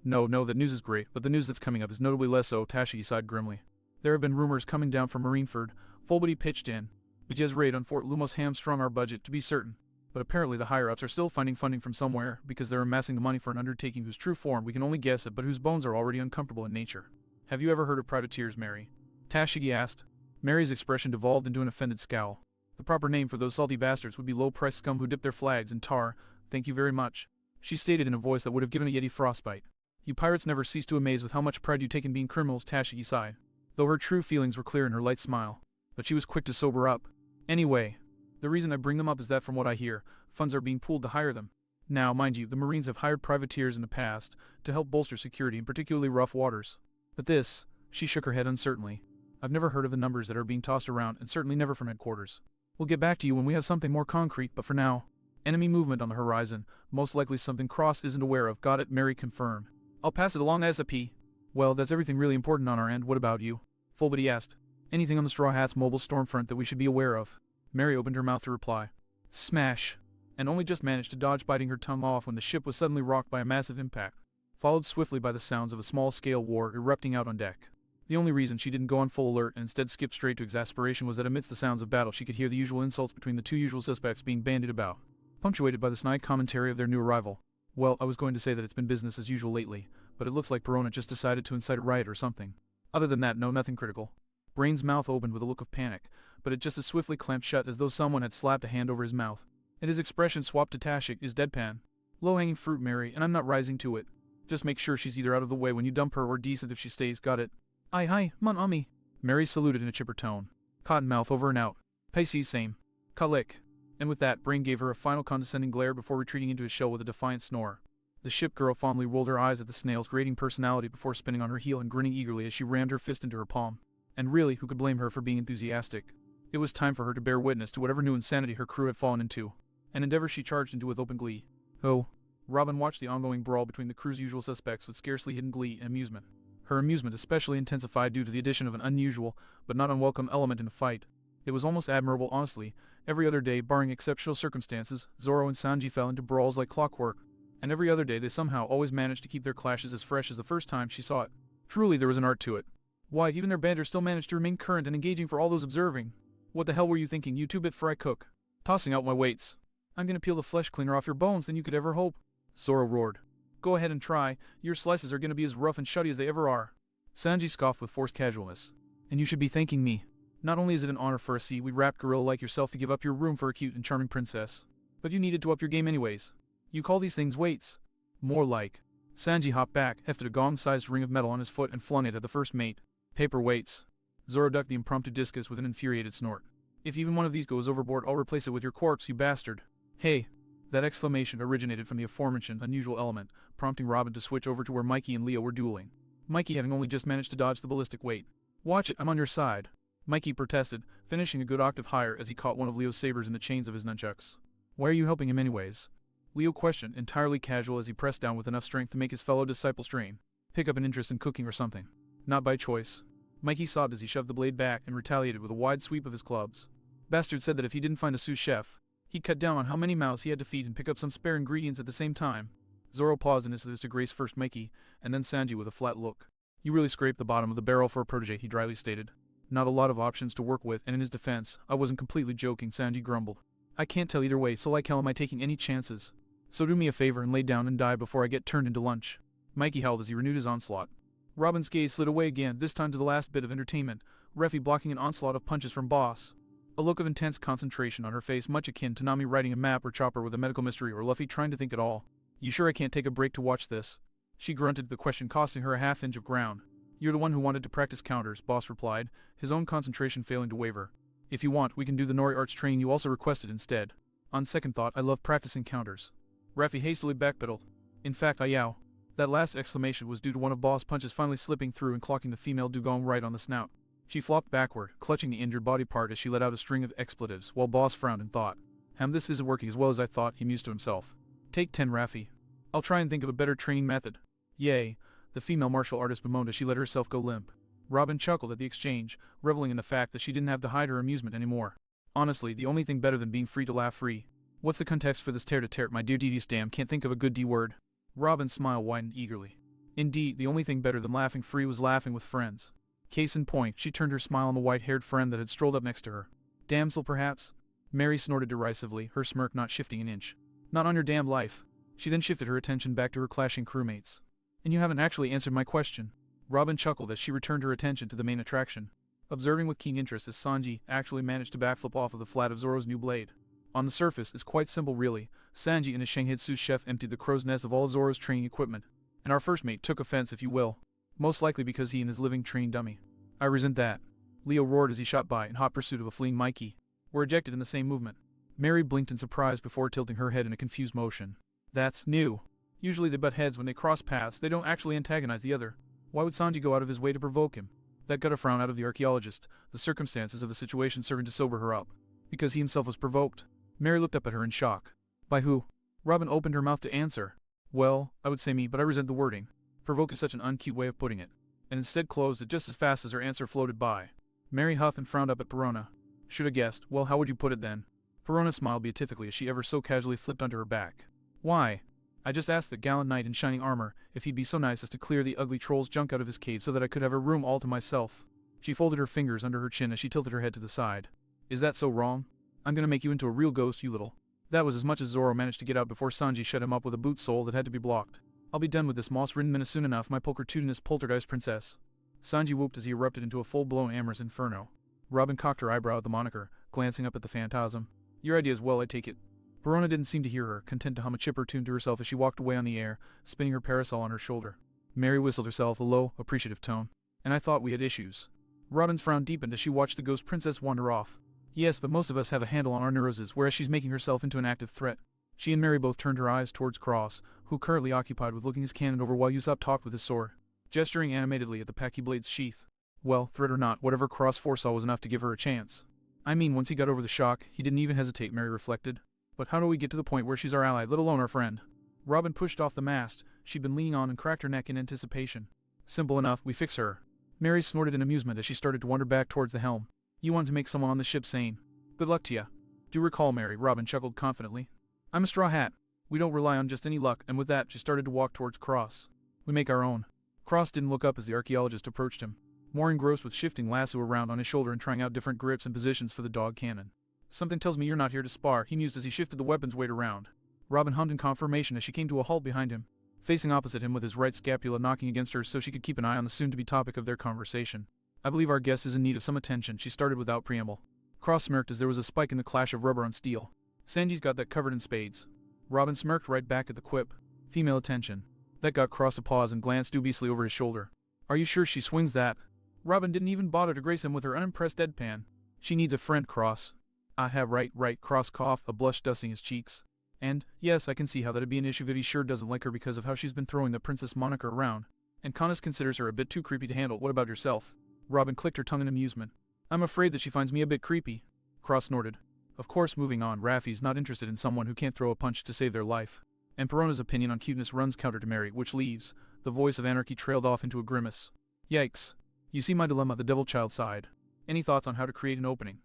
No, that news is great, but the news that's coming up is notably less so, Tashigi sighed grimly. There have been rumors coming down from Marineford. Fullbody pitched in. Vijay's raid on Fort Lumos hamstrung our budget, to be certain. But apparently the higher-ups are still finding funding from somewhere, because they're amassing the money for an undertaking whose true form we can only guess at, but whose bones are already uncomfortable in nature. Have you ever heard of privateers, Mary? Tashigi asked. Mary's expression devolved into an offended scowl. The proper name for those salty bastards would be low-priced scum who dip their flags in tar. Thank you very much. She stated in a voice that would have given a Yeti frostbite. You pirates never cease to amaze with how much pride you take in being criminals, Tashigi sighed, though her true feelings were clear in her light smile. But she was quick to sober up. Anyway, the reason I bring them up is that from what I hear, funds are being pooled to hire them. Now, mind you, the Marines have hired privateers in the past to help bolster security in particularly rough waters. But this, she shook her head uncertainly. I've never heard of the numbers that are being tossed around, and certainly never from headquarters. We'll get back to you when we have something more concrete, but for now, enemy movement on the horizon, most likely something Cross isn't aware of. Got it, Mary confirmed. I'll pass it along as a P. Well, that's everything really important on our end. What about you? Fullbody asked. Anything on the Straw Hats mobile stormfront that we should be aware of? Mary opened her mouth to reply. Smash. And only just managed to dodge biting her tongue off when the ship was suddenly rocked by a massive impact, followed swiftly by the sounds of a small-scale war erupting out on deck. The only reason she didn't go on full alert and instead skipped straight to exasperation was that amidst the sounds of battle she could hear the usual insults between the two usual suspects being bandied about, punctuated by the snide commentary of their new arrival. Well, I was going to say that it's been business as usual lately, but it looks like Perona just decided to incite a riot or something. Other than that, no, nothing critical. Brain's mouth opened with a look of panic, but it just as swiftly clamped shut as though someone had slapped a hand over his mouth. And his expression swapped to Tashik, is deadpan. Low-hanging fruit, Mary, and I'm not rising to it. Just make sure she's either out of the way when you dump her or decent if she stays, got it? Aye, hi, mon ami. Mary saluted in a chipper tone. Cottonmouth over and out. Pisces same. Kalik. And with that, Brain gave her a final condescending glare before retreating into his shell with a defiant snore. The ship girl fondly rolled her eyes at the snail's grating personality before spinning on her heel and grinning eagerly as she rammed her fist into her palm. And really, who could blame her for being enthusiastic? It was time for her to bear witness to whatever new insanity her crew had fallen into, an endeavor she charged into with open glee. Oh. Robin watched the ongoing brawl between the crew's usual suspects with scarcely hidden glee and amusement. Her amusement especially intensified due to the addition of an unusual, but not unwelcome element in the fight. It was almost admirable, honestly. Every other day, barring exceptional circumstances, Zoro and Sanji fell into brawls like clockwork, and every other day they somehow always managed to keep their clashes as fresh as the first time she saw it. Truly there was an art to it. Why, even their banter still managed to remain current and engaging for all those observing. What the hell were you thinking, you two-bit fry cook? Tossing out my weights. I'm gonna peel the flesh cleaner off your bones than you could ever hope. Zoro roared. Go ahead and try. Your slices are gonna be as rough and shutty as they ever are. Sanji scoffed with forced casualness. And you should be thanking me. Not only is it an honor for a seaweed-wrapped gorilla like yourself to give up your room for a cute and charming princess, but you needed to up your game anyways. You call these things weights? More like. Sanji hopped back, hefted a gong-sized ring of metal on his foot and flung it at the first mate. Paper weights. Zoro ducked the impromptu discus with an infuriated snort. If even one of these goes overboard, I'll replace it with your corpse, you bastard. Hey. That exclamation originated from the aforementioned unusual element, prompting Robin to switch over to where Mikey and Leo were dueling. Mikey having only just managed to dodge the ballistic weight. Watch it, I'm on your side. Mikey protested, finishing a good octave higher as he caught one of Leo's sabers in the chains of his nunchucks. Why are you helping him anyways? Leo questioned, entirely casual as he pressed down with enough strength to make his fellow disciple strain. Pick up an interest in cooking or something. Not by choice. Mikey sobbed as he shoved the blade back and retaliated with a wide sweep of his clubs. Bastard said that if he didn't find a sous chef, He'd cut down on how many mouths he had to feed and pick up some spare ingredients at the same time. Zoro paused in his to grace first Mikey, and then Sanji with a flat look. You really scraped the bottom of the barrel for a protege, he dryly stated. Not a lot of options to work with, and in his defense, I wasn't completely joking, Sanji grumbled. I can't tell either way, so like hell am I taking any chances. So do me a favor and lay down and die before I get turned into lunch. Mikey howled as he renewed his onslaught. Robin's gaze slid away again, this time to the last bit of entertainment, Reffy blocking an onslaught of punches from Boss. A look of intense concentration on her face, much akin to Nami writing a map, or Chopper with a medical mystery, or Luffy trying to think it all. You sure I can't take a break to watch this? She grunted, the question costing her a half-inch of ground. You're the one who wanted to practice counters, Boss replied, his own concentration failing to waver. If you want, we can do the Nori arts training you also requested instead. On second thought, I love practicing counters. Reffy hastily backpedaled. In fact, I yow. That last exclamation was due to one of Boss' punches finally slipping through and clocking the female dugong right on the snout. She flopped backward, clutching the injured body part as she let out a string of expletives, while Boss frowned and thought. This isn't working as well as I thought, he mused to himself. Take 10, Raffi. I'll try and think of a better training method. Yay, the female martial artist bemoaned as she let herself go limp. Robin chuckled at the exchange, reveling in the fact that she didn't have to hide her amusement anymore. Honestly, the only thing better than being free to laugh free. What's the context for this tear-to-tear, my dear devious damn, can't think of a good D-word. Robin's smile widened eagerly. Indeed, the only thing better than laughing free was laughing with friends. Case in point, she turned her smile on the white-haired friend that had strolled up next to her. Damsel, perhaps? Mary snorted derisively, her smirk not shifting an inch. Not on your damn life. She then shifted her attention back to her clashing crewmates. And you haven't actually answered my question. Robin chuckled as she returned her attention to the main attraction, observing with keen interest as Sanji actually managed to backflip off of the flat of Zoro's new blade. On the surface, it's quite simple really. Sanji and his Shanghai chef emptied the crow's nest of all of Zoro's training equipment, and our first mate took offense, if you will. Most likely because he and his living training dummy. I resent that. Leo roared as he shot by in hot pursuit of a fleeing Mikey. Were ejected in the same movement. Mary blinked in surprise before tilting her head in a confused motion. That's new. Usually they butt heads when they cross paths, they don't actually antagonize the other. Why would Sanji go out of his way to provoke him? That got a frown out of the archaeologist, the circumstances of the situation serving to sober her up. Because he himself was provoked. Mary looked up at her in shock. By who? Robin opened her mouth to answer. Well, I would say me, but I resent the wording. Provoke is such an uncute way of putting it. And instead closed it just as fast as her answer floated by. Mary huffed and frowned up at Perona. Should have guessed. Well, how would you put it then? Perona smiled beatifically as she ever so casually flipped onto her back. Why? I just asked the gallant knight in shining armor if he'd be so nice as to clear the ugly troll's junk out of his cave so that I could have a room all to myself. She folded her fingers under her chin as she tilted her head to the side. Is that so wrong? I'm gonna make you into a real ghost, you little. That was as much as Zoro managed to get out before Sanji shut him up with a boot sole that had to be blocked. I'll be done with this moss-ridden menace soon enough, my pulchritudinous poltergeist princess. Sanji whooped as he erupted into a full-blown amorous inferno. Robin cocked her eyebrow at the moniker, glancing up at the phantasm. Your idea as well, I take it. Verona didn't seem to hear her, content to hum a chipper tune to herself as she walked away on the air, spinning her parasol on her shoulder. Mary whistled herself a low, appreciative tone. And I thought we had issues. Robin's frown deepened as she watched the ghost princess wander off. Yes, but most of us have a handle on our neuroses, whereas she's making herself into an active threat. She and Mary both turned her eyes towards Cross, who currently occupied with looking his cannon over while Usopp talked with his sword, gesturing animatedly at the Paki blade's sheath. Well, threat or not, whatever Cross foresaw was enough to give her a chance. I mean, once he got over the shock, he didn't even hesitate, Mary reflected. But how do we get to the point where she's our ally, let alone our friend? Robin pushed off the mast she'd been leaning on and cracked her neck in anticipation. Simple enough, we fix her. Mary snorted in amusement as she started to wander back towards the helm. You want to make someone on the ship sane. Good luck to ya. Do recall, Mary, Robin chuckled confidently. I'm a straw hat. We don't rely on just any luck, and with that she started to walk towards Cross. We make our own. Cross didn't look up as the archaeologist approached him, more engrossed with shifting lasso around on his shoulder and trying out different grips and positions for the dog cannon. Something tells me you're not here to spar, he mused as he shifted the weapon's weight around. Robin hummed in confirmation as she came to a halt behind him, facing opposite him with his right scapula knocking against her so she could keep an eye on the soon-to-be topic of their conversation. I believe our guest is in need of some attention, she started without preamble. Cross smirked as there was a spike in the clash of rubber on steel. Sanji's got that covered in spades. Robin smirked right back at the quip. Female attention. That got Cross to pause and glanced dubiously over his shoulder. Are you sure she swings that? Robin didn't even bother to grace him with her unimpressed deadpan. She needs a friend, Cross. I have right, Cross coughed, a blush dusting his cheeks. And, yes, I can see how that'd be an issue if he sure doesn't like her because of how she's been throwing the princess moniker around. And Canis considers her a bit too creepy to handle. What about yourself? Robin clicked her tongue in amusement. I'm afraid that she finds me a bit creepy. Cross snorted. Of course, moving on, Raffi's not interested in someone who can't throw a punch to save their life. And Perona's opinion on cuteness runs counter to Mary, which leaves. The voice of anarchy trailed off into a grimace. Yikes. You see my dilemma, the devil child sighed. Any thoughts on how to create an opening?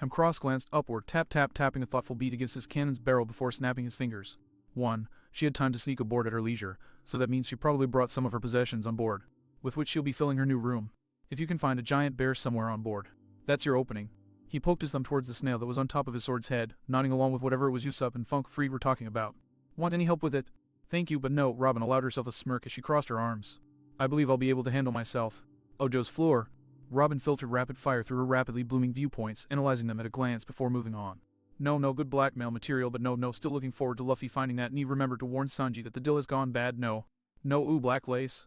Cross glanced upward, tapping a thoughtful beat against his cannon's barrel before snapping his fingers. 1. She had time to sneak aboard at her leisure, so that means she probably brought some of her possessions on board, with which she'll be filling her new room. If you can find a giant bear somewhere on board, that's your opening. He poked his thumb towards the snail that was on top of his sword's head, nodding along with whatever it was Yusuf and Funk Freed were talking about. Want any help with it? Thank you, but no. Robin allowed herself a smirk as she crossed her arms. I believe I'll be able to handle myself. Ojo's floor. Robin filtered rapid fire through her rapidly blooming viewpoints, analyzing them at a glance before moving on. No, good blackmail material, but no, still looking forward to Luffy finding that, and he remembered to warn Sanji that the deal has gone bad. No, ooh, black lace.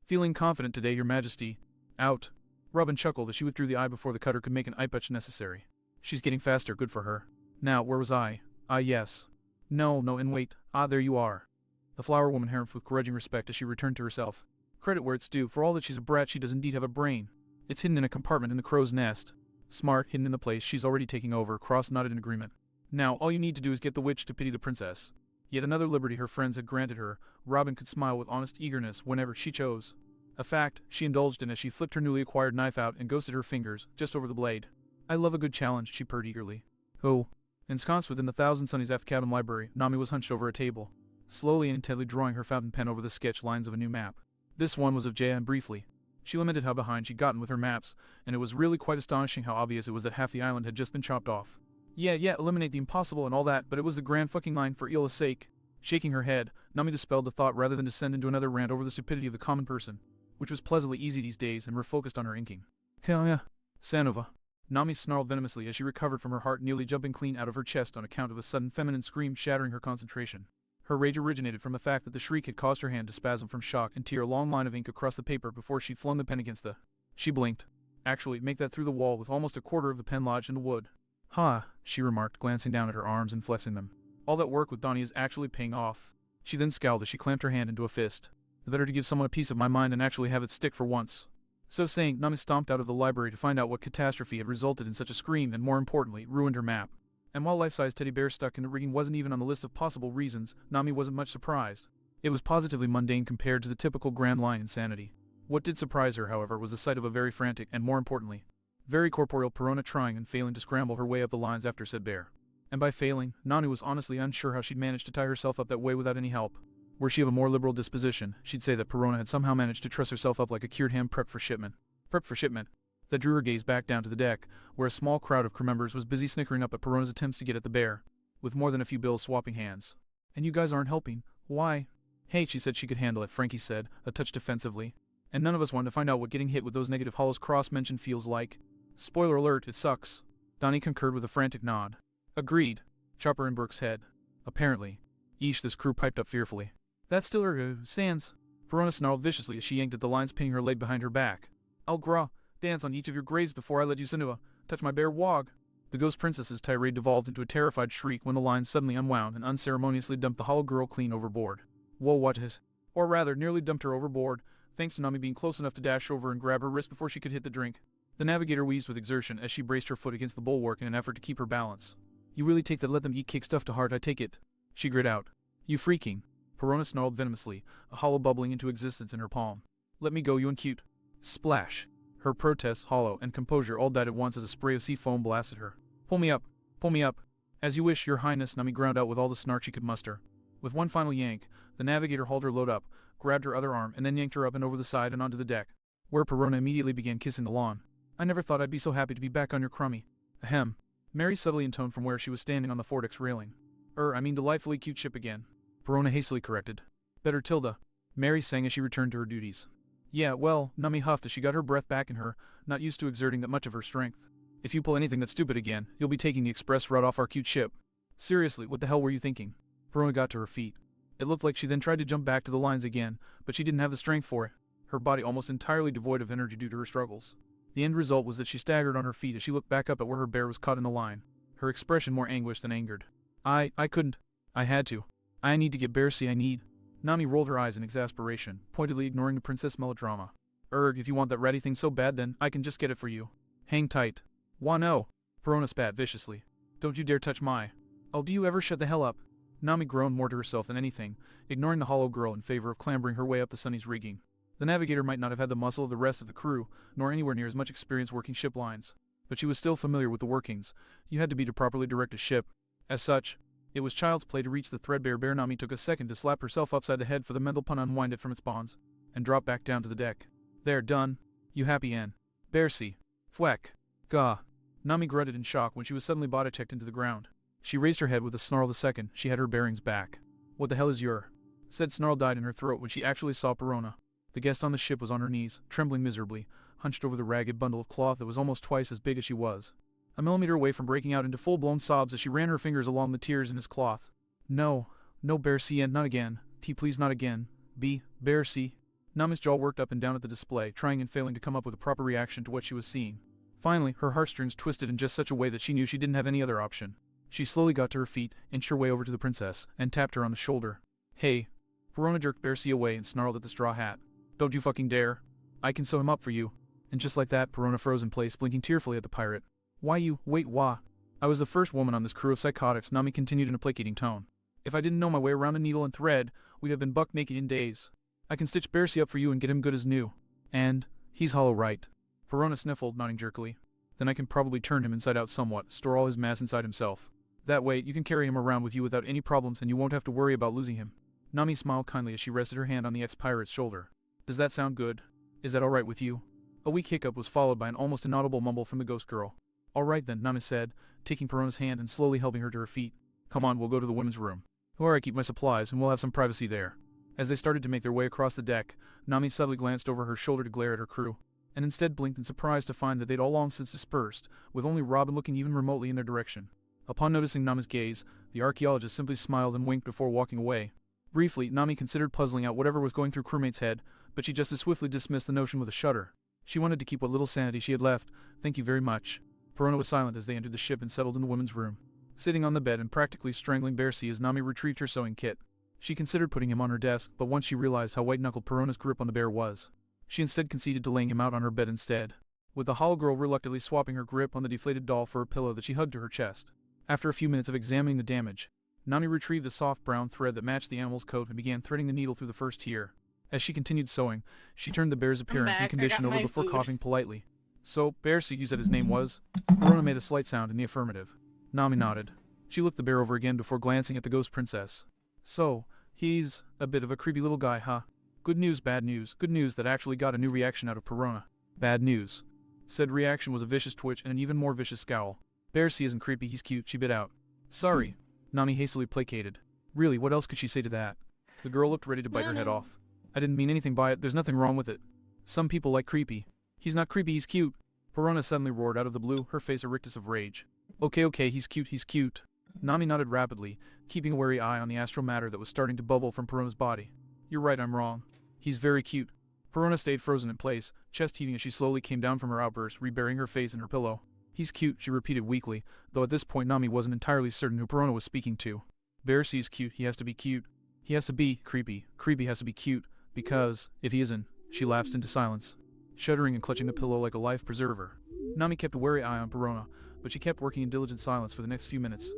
Feeling confident today, your majesty. Out. Robin chuckled as she withdrew the eye before the cutter could make an eye patch necessary. She's getting faster, good for her. Now, where was I? Yes. No, and wait. There you are. The flower woman harrumphed with grudging respect as she returned to herself. Credit where it's due, for all that she's a brat, she does indeed have a brain. It's hidden in a compartment in the crow's nest. Smart, hidden in the place she's already taking over. Cross nodded in agreement. Now, all you need to do is get the witch to pity the princess. Yet another liberty her friends had granted her. Robin could smile with honest eagerness whenever she chose. A fact she indulged in as she flicked her newly acquired knife out and ghosted her fingers just over the blade. I love a good challenge, she purred eagerly. Oh. Ensconced within the Thousand Sunnies aft cabin library, Nami was hunched over a table, slowly and intently drawing her fountain pen over the sketch lines of a new map. This one was of Jaya, and briefly she lamented how behind she'd gotten with her maps, and it was really quite astonishing how obvious it was that half the island had just been chopped off. Yeah, eliminate the impossible and all that, but it was the grand fucking line for Ila's sake. Shaking her head, Nami dispelled the thought rather than descend into another rant over the stupidity of the common person, which was pleasantly easy these days, and refocused on her inking. Hell yeah. Sanova. Nami snarled venomously as she recovered from her heart nearly jumping clean out of her chest on account of a sudden feminine scream shattering her concentration. Her rage originated from the fact that the shriek had caused her hand to spasm from shock and tear a long line of ink across the paper before she flung the pen against the... She blinked. Actually, make that through the wall with almost a quarter of the pen lodged in the wood. Ha, she remarked, glancing down at her arms and flexing them. All that work with Donnie is actually paying off. She then scowled as she clamped her hand into a fist. The better to give someone a piece of my mind and actually have it stick for once. So saying, Nami stomped out of the library to find out what catastrophe had resulted in such a scream and, more importantly, ruined her map. And while life-size teddy bear stuck in the rigging wasn't even on the list of possible reasons, Nami wasn't much surprised. It was positively mundane compared to the typical Grand Line insanity. What did surprise her, however, was the sight of a very frantic and, more importantly, very corporeal Perona trying and failing to scramble her way up the lines after said bear. And by failing, Nani was honestly unsure how she'd managed to tie herself up that way without any help. Were she of a more liberal disposition, she'd say that Perona had somehow managed to truss herself up like a cured ham prepped for shipment. Prepped for shipment. That drew her gaze back down to the deck, where a small crowd of crew members was busy snickering up at Perona's attempts to get at the bear, with more than a few bills swapping hands. And you guys aren't helping. Why? Hey, she said she could handle it, Frankie said, a touch defensively. And none of us wanted to find out what getting hit with those negative hollows cross-mentioned feels like. Spoiler alert, it sucks. Donnie concurred with a frantic nod. Agreed. Chopper in Brooke's head. Apparently. Yeesh, this crew piped up fearfully. That's still her, Sans. Perona snarled viciously as she yanked at the lines pinning her leg behind her back. I'll dance on each of your graves before I let you Sanua touch my bare wog. The ghost princess's tirade devolved into a terrified shriek when the lines suddenly unwound and unceremoniously dumped the hollow girl clean overboard. Whoa, what is? Or rather, nearly dumped her overboard, thanks to Nami being close enough to dash over and grab her wrist before she could hit the drink. The navigator wheezed with exertion as she braced her foot against the bulwark in an effort to keep her balance. You really take that let them eat cake stuff to heart, I take it. She grit out. You freaking. Perona snarled venomously, a hollow bubbling into existence in her palm. Let me go, you uncute. Splash. Her protest, hollow, and composure all died at once as a spray of sea foam blasted her. Pull me up. Pull me up. As you wish, your highness, Nami ground out with all the snark she could muster. With one final yank, the navigator hauled her load up, grabbed her other arm, and then yanked her up and over the side and onto the deck, where Perona immediately began kissing the lawn. I never thought I'd be so happy to be back on your crummy. Ahem. Mary subtly intoned from where she was standing on the foredeck's railing. Delightfully cute ship again. Perona hastily corrected. Better Tilda. Mary sang as she returned to her duties. Yeah, well, Nami huffed as she got her breath back in her, not used to exerting that much of her strength. If you pull anything that's stupid again, you'll be taking the express route off our cute ship. Seriously, what the hell were you thinking? Perona got to her feet. It looked like she then tried to jump back to the lines again, but she didn't have the strength for it, her body almost entirely devoid of energy due to her struggles. The end result was that she staggered on her feet as she looked back up at where her bear was caught in the line, her expression more anguished than angered. I couldn't. I had to. I need to get bear, see I need. Nami rolled her eyes in exasperation, pointedly ignoring the princess melodrama. If you want that ratty thing so bad then, I can just get it for you. Hang tight. Why no? Perona spat viciously. Don't you dare touch my... Oh, do you ever shut the hell up? Nami groaned more to herself than anything, ignoring the hollow girl in favor of clambering her way up the Sunny's rigging. The navigator might not have had the muscle of the rest of the crew, nor anywhere near as much experience working ship lines. but she was still familiar with the workings. You had to be to properly direct a ship. As such, it was child's play to reach the threadbare bear. Nami took a second to slap herself upside the head for the mental pun, unwind it from its bonds, and drop back down to the deck. There, done. You happy, Ann? Bearsy. Fweck. Gah. Nami grunted in shock when she was suddenly body checked into the ground. She raised her head with a snarl the second she had her bearings back. What the hell is your? Said snarl died in her throat when she actually saw Perona. The guest on the ship was on her knees, trembling miserably, hunched over the ragged bundle of cloth that was almost twice as big as she was. A millimeter away from breaking out into full-blown sobs as she ran her fingers along the tears in his cloth. No, Bearsy, and not again. T, please, not again. B, Bearsy. Nami's jaw worked up and down at the display, trying and failing to come up with a proper reaction to what she was seeing. Finally, her heartstrings twisted in just such a way that she knew she didn't have any other option. She slowly got to her feet, inched her way over to the princess, and tapped her on the shoulder. Hey. Perona jerked Bearsy away and snarled at the straw hat. Don't you fucking dare. I can sew him up for you. And just like that, Perona froze in place, blinking tearfully at the pirate. Why you? Wait, wah. I was the first woman on this crew of psychotics, Nami continued in a placating tone. If I didn't know my way around a needle and thread, we'd have been buck naked in days. I can stitch Bearsy up for you and get him good as new. And he's hollow right. Perona sniffled, nodding jerkily. Then I can probably turn him inside out somewhat, store all his mass inside himself. That way, you can carry him around with you without any problems and you won't have to worry about losing him. Nami smiled kindly as she rested her hand on the ex-pirate's shoulder. Does that sound good? Is that alright with you? A weak hiccup was followed by an almost inaudible mumble from the ghost girl. Alright then, Nami said, taking Perona's hand and slowly helping her to her feet. Come on, we'll go to the women's room, where I keep my supplies, and we'll have some privacy there. As they started to make their way across the deck, Nami subtly glanced over her shoulder to glare at her crew, and instead blinked in surprise to find that they'd all long since dispersed, with only Robin looking even remotely in their direction. Upon noticing Nami's gaze, the archaeologist simply smiled and winked before walking away. Briefly, Nami considered puzzling out whatever was going through crewmate's head, but she just as swiftly dismissed the notion with a shudder. She wanted to keep what little sanity she had left. Thank you very much. Perona was silent as they entered the ship and settled in the women's room. Sitting on the bed and practically strangling Bearsy as Nami retrieved her sewing kit. She considered putting him on her desk, but once she realized how white-knuckled Perona's grip on the bear was, she instead conceded to laying him out on her bed instead, with the hollow girl reluctantly swapping her grip on the deflated doll for a pillow that she hugged to her chest. After a few minutes of examining the damage, Nami retrieved the soft brown thread that matched the animal's coat and began threading the needle through the first tier. As she continued sewing, she turned the bear's appearance and condition over before coughing politely. So, Bearsy, you said his name was? Perona made a slight sound in the affirmative. Nami nodded. She looked the bear over again before glancing at the ghost princess. So, he's a bit of a creepy little guy, huh? Good news, bad news. Good news that actually got a new reaction out of Perona. Bad news. Said reaction was a vicious twitch and an even more vicious scowl. Bearsy isn't creepy, he's cute, she bit out. Sorry. Nami hastily placated. Really, what else could she say to that? The girl looked ready to bite her head off. I didn't mean anything by it, there's nothing wrong with it. Some people like creepy. He's not creepy, he's cute. Perona suddenly roared out of the blue, her face a rictus of rage. Okay, he's cute, he's cute. Nami nodded rapidly, keeping a wary eye on the astral matter that was starting to bubble from Perona's body. You're right, I'm wrong. He's very cute. Perona stayed frozen in place, chest heaving as she slowly came down from her outburst, reburying her face in her pillow. He's cute, she repeated weakly, though at this point Nami wasn't entirely certain who Perona was speaking to. Bearsy's cute, he has to be cute. He has to be creepy. Creepy has to be cute, because, if he isn't, she lapsed into silence, shuddering and clutching the pillow like a life preserver. Nami kept a wary eye on Perona, but she kept working in diligent silence for the next few minutes,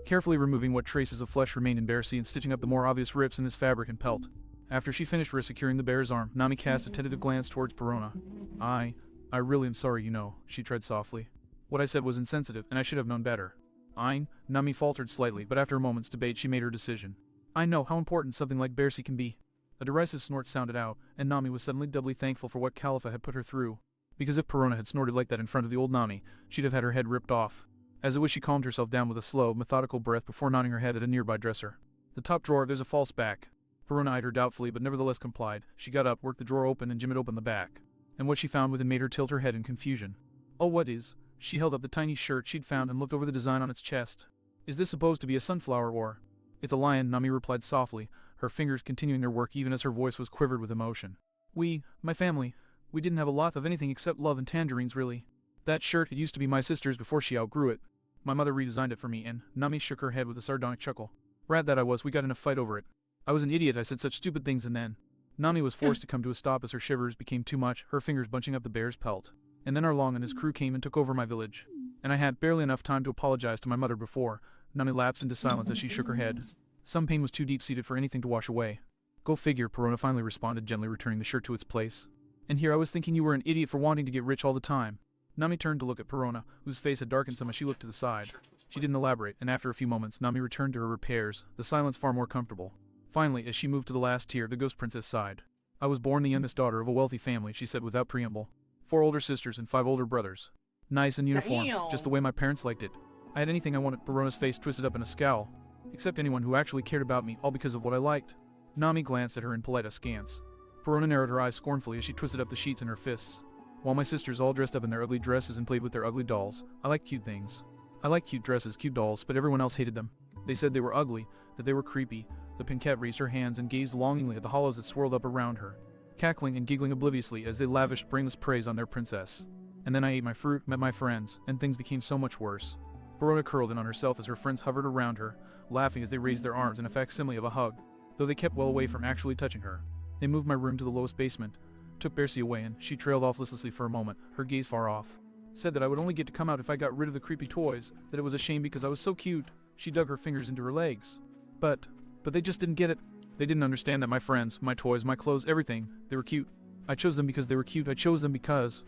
carefully removing what traces of flesh remained in Bearsy and stitching up the more obvious rips in his fabric and pelt. After she finished resecuring the bear's arm, Nami cast a tentative glance towards Perona. I really am sorry, you know, she tread softly. What I said was insensitive, and I should have known better. Nami faltered slightly, but after a moment's debate she made her decision. I know how important something like Bearsy can be. A derisive snort sounded out, and Nami was suddenly doubly thankful for what Khalifa had put her through. Because if Perona had snorted like that in front of the old Nami, she'd have had her head ripped off. As it was, she calmed herself down with a slow, methodical breath before nodding her head at a nearby dresser. The top drawer, there's a false back. Perona eyed her doubtfully, but nevertheless complied. She got up, worked the drawer open, and jimmied open the back. And what she found within made her tilt her head in confusion. Oh, what is? She held up the tiny shirt she'd found and looked over the design on its chest. Is this supposed to be a sunflower or? It's a lion, Nami replied softly, her fingers continuing their work even as her voice was quivered with emotion. My family, we didn't have a lot of anything except love and tangerines, really. That shirt, it used to be my sister's before she outgrew it. My mother redesigned it for me, and Nami shook her head with a sardonic chuckle. Rat that I was, we got in a fight over it. I was an idiot, I said such stupid things, and then Nami was forced to come to a stop as her shivers became too much, her fingers bunching up the bear's pelt. And then Arlong and his crew came and took over my village. And I had barely enough time to apologize to my mother before Nami lapsed into silence as she shook her head. Some pain was too deep-seated for anything to wash away. Go figure, Perona finally responded, gently returning the shirt to its place. And here I was thinking you were an idiot for wanting to get rich all the time. Nami turned to look at Perona, whose face had darkened some as she looked to the side. She didn't elaborate, and after a few moments, Nami returned to her repairs, the silence far more comfortable. Finally, as she moved to the last tier, the Ghost Princess sighed. I was born the youngest daughter of a wealthy family, she said without preamble. 4 older sisters and 5 older brothers. Nice and uniform, Damn. just the way my parents liked it. I had anything I wanted. Perona's face twisted up in a scowl. Except anyone who actually cared about me, all because of what I liked. Nami glanced at her in polite askance. Perona narrowed her eyes scornfully as she twisted up the sheets in her fists. While my sisters all dressed up in their ugly dresses and played with their ugly dolls, I liked cute things. I liked cute dresses, cute dolls, but everyone else hated them. They said they were ugly, that they were creepy. The Pinkette raised her hands and gazed longingly at the hollows that swirled up around her, cackling and giggling obliviously as they lavished brainless praise on their princess. And then I ate my fruit, met my friends, and things became so much worse. Perona curled in on herself as her friends hovered around her, laughing as they raised their arms in a facsimile of a hug, though they kept well away from actually touching her. They moved my room to the lowest basement, took Bercy away, and she trailed off listlessly for a moment, her gaze far off. Said that I would only get to come out if I got rid of the creepy toys, that it was a shame because I was so cute. She dug her fingers into her legs. But they just didn't get it. They didn't understand that my friends, my toys, my clothes, everything, they were cute. I chose them because they were cute. I chose them because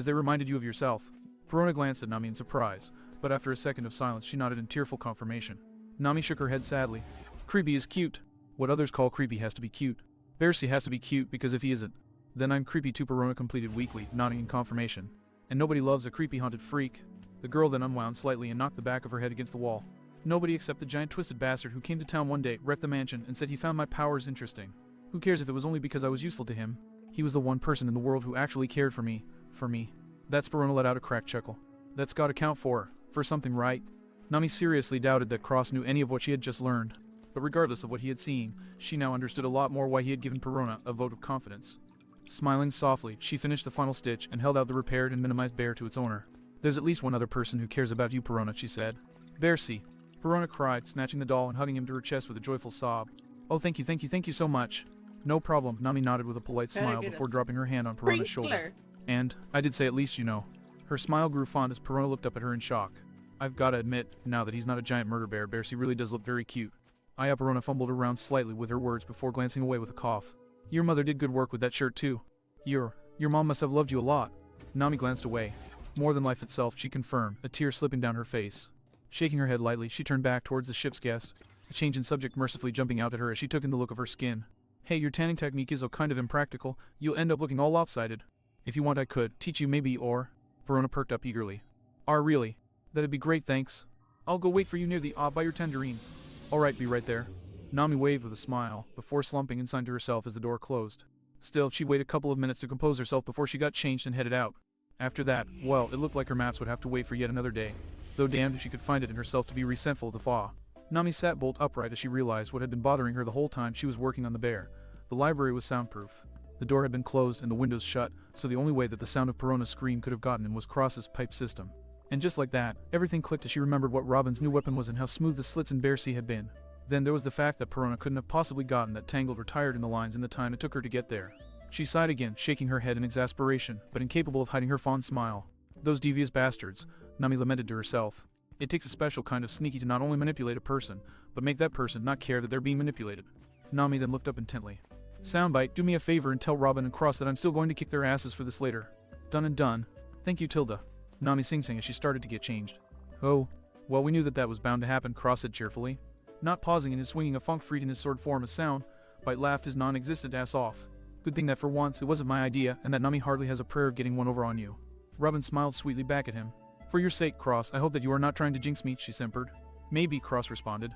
they reminded you of yourself. Perona glanced at Nami in surprise, but after a second of silence she nodded in tearful confirmation. Nami shook her head sadly. Creepy is cute. What others call creepy has to be cute. Bercy has to be cute because if he isn't, then I'm creepy too, Perona completed weakly, nodding in confirmation. And nobody loves a creepy haunted freak. The girl then unwound slightly and knocked the back of her head against the wall. Nobody except the giant twisted bastard who came to town one day, wrecked the mansion, and said he found my powers interesting. Who cares if it was only because I was useful to him? He was the one person in the world who actually cared for me. For me. That's Perona let out a cracked chuckle. That's gotta count for something, right? Nami seriously doubted that Cross knew any of what she had just learned. But regardless of what he had seen, she now understood a lot more why he had given Perona a vote of confidence. Smiling softly, she finished the final stitch and held out the repaired and minimized bear to its owner. There's at least one other person who cares about you, Perona, she said. Bercy. Perona cried, snatching the doll and hugging him to her chest with a joyful sob. Oh, thank you so much. No problem, Nami nodded with a polite smile before dropping her hand on Perona's shoulder. And, I did say at least, you know. Her smile grew fond as Perona looked up at her in shock. I've gotta admit, now that he's not a giant murder bear, Bercy really does look very cute. Perona fumbled around slightly with her words before glancing away with a cough. Your mother did good work with that shirt too. Your mom must have loved you a lot. Nami glanced away. More than life itself, she confirmed, a tear slipping down her face. Shaking her head lightly, she turned back towards the ship's guest, a change in subject mercifully jumping out at her as she took in the look of her skin. Hey, your tanning technique is so kind of impractical, you'll end up looking all lopsided. If you want I could teach you maybe or... Perona perked up eagerly. Really? That'd be great, thanks. I'll go wait for you near the by your tangerines. Alright, be right there. Nami waved with a smile, before slumping and signed to herself as the door closed. Still, she waited a couple of minutes to compose herself before she got changed and headed out. After that, well, it looked like her maps would have to wait for yet another day, though damned if she could find it in herself to be resentful of the thaw. Nami sat bolt upright as she realized what had been bothering her the whole time she was working on the bear. The library was soundproof. The door had been closed and the windows shut, so the only way that the sound of Perona's scream could have gotten in was Cross's pipe system. And just like that, everything clicked as she remembered what Robin's new weapon was and how smooth the slits in Bercy had been. Then there was the fact that Perona couldn't have possibly gotten that tangled or tired in the lines in the time it took her to get there. She sighed again, shaking her head in exasperation, but incapable of hiding her fond smile. Those devious bastards, Nami lamented to herself. It takes a special kind of sneaky to not only manipulate a person, but make that person not care that they're being manipulated. Nami then looked up intently. Soundbite, do me a favor and tell Robin and Cross that I'm still going to kick their asses for this later. Done and done. Thank you, Tilda. Nami sing-sang as she started to get changed. Oh, well, we knew that was bound to happen, Cross said cheerfully. Not pausing in his swinging of funk freed in his sword form as sound, Bite laughed his non-existent ass off. Good thing that for once it wasn't my idea and that Nami hardly has a prayer of getting one over on you. Robin smiled sweetly back at him. For your sake, Cross, I hope that you are not trying to jinx me, she simpered. Maybe, Cross responded.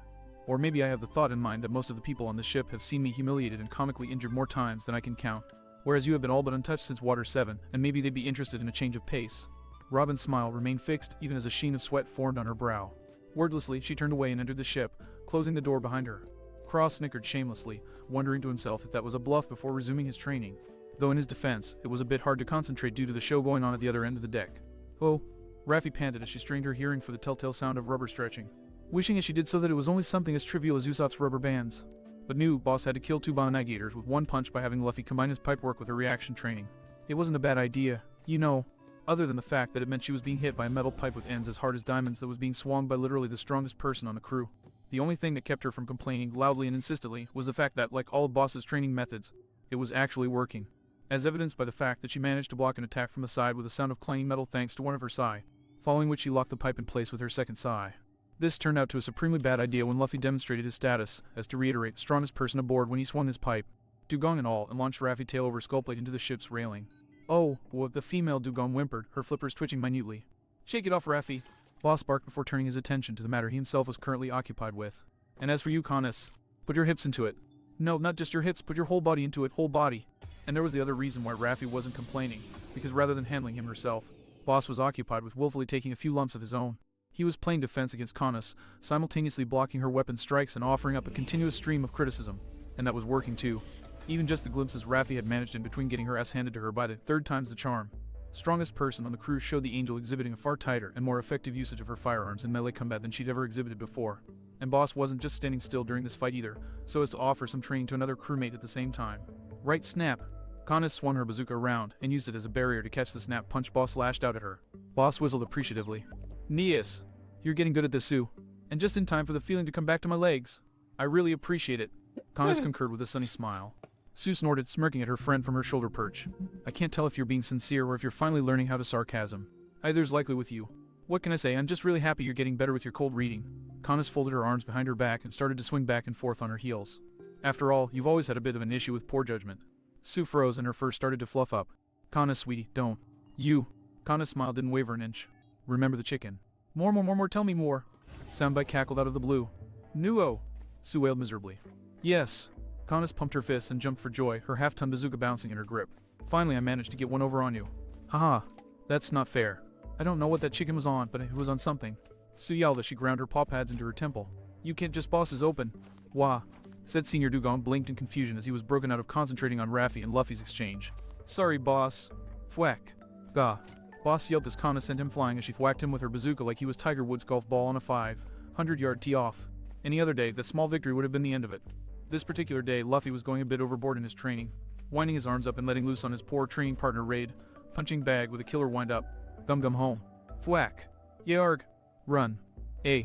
Or maybe I have the thought in mind that most of the people on the ship have seen me humiliated and comically injured more times than I can count, whereas you have been all but untouched since Water 7, and maybe they'd be interested in a change of pace. Robin's smile remained fixed even as a sheen of sweat formed on her brow. Wordlessly, she turned away and entered the ship, closing the door behind her. Cross snickered shamelessly, wondering to himself if that was a bluff before resuming his training. Though in his defense, it was a bit hard to concentrate due to the show going on at the other end of the deck. Oh, Raffi panted as she strained her hearing for the telltale sound of rubber stretching, wishing as she did so that it was only something as trivial as Usopp's rubber bands. But knew Boss had to kill 2 Bionegators with 1 punch by having Luffy combine his pipe work with her reaction training. It wasn't a bad idea, you know, other than the fact that it meant she was being hit by a metal pipe with ends as hard as diamonds that was being swung by literally the strongest person on the crew. The only thing that kept her from complaining loudly and insistently was the fact that, like all of Boss's training methods, it was actually working. as evidenced by the fact that she managed to block an attack from the side with a sound of clanging metal thanks to one of her sai, following which she locked the pipe in place with her second sai. This turned out to a supremely bad idea when Luffy demonstrated his status as, to reiterate, strongest person aboard when he swung his pipe, dugong and all, and launched Raffi tail over skullplate into the ship's railing. "Oh," the female dugong whimpered, her flippers twitching minutely. "Shake it off, Raffi," Boss barked before turning his attention to the matter he himself was currently occupied with. "And as for you, Canis, put your hips into it. No, not just your hips, put your whole body into it, whole body." And there was the other reason why Raffi wasn't complaining, because rather than handling him herself, Boss was occupied with willfully taking a few lumps of his own. He was playing defense against Canis, simultaneously blocking her weapon strikes and offering up a continuous stream of criticism. And that was working too. Even just the glimpses Raffi had managed in between getting her ass handed to her by the third time's the charm. Strongest person on the crew showed the Angel exhibiting a far tighter and more effective usage of her firearms in melee combat than she'd ever exhibited before. And Boss wasn't just standing still during this fight either, so as to offer some training to another crewmate at the same time. Right snap! Canis swung her bazooka around and used it as a barrier to catch the snap punch Boss lashed out at her. Boss whistled appreciatively. "Nias, you're getting good at this, Sue. And just in time for the feeling to come back to my legs. I really appreciate it." Canis concurred with a sunny smile. Sue snorted, smirking at her friend from her shoulder perch. "I can't tell if you're being sincere or if you're finally learning how to sarcasm. Either's likely with you. What can I say, I'm just really happy you're getting better with your cold reading." Canis folded her arms behind her back and started to swing back and forth on her heels. "After all, you've always had a bit of an issue with poor judgment." Sue froze and her fur started to fluff up. "Canis, sweetie, don't. You." Canis' smile didn't waver an inch. "Remember the chicken." More, tell me more." Soundbite cackled out of the blue. "Nuo," Sue wailed miserably. "Yes." Canis pumped her fists and jumped for joy, her half-ton bazooka bouncing in her grip. "Finally I managed to get one over on you." "Haha, that's not fair. I don't know what that chicken was on, but it was on something." Sue yelled as she ground her paw pads into her temple. "You can't just bosses open." "Wah," said Senior Dugong, blinked in confusion as he was broken out of concentrating on Raffi and Luffy's exchange. "Sorry, boss." "Thwack." "Gah." Boss yelped as Canis sent him flying as she thwacked him with her bazooka like he was Tiger Woods' golf ball on a 500-yard tee-off. Any other day, that small victory would have been the end of it. This particular day, Luffy was going a bit overboard in his training, winding his arms up and letting loose on his poor training partner Raid, punching bag with a killer wind-up. Gum home. Thwack. Yarg. Run. Eh.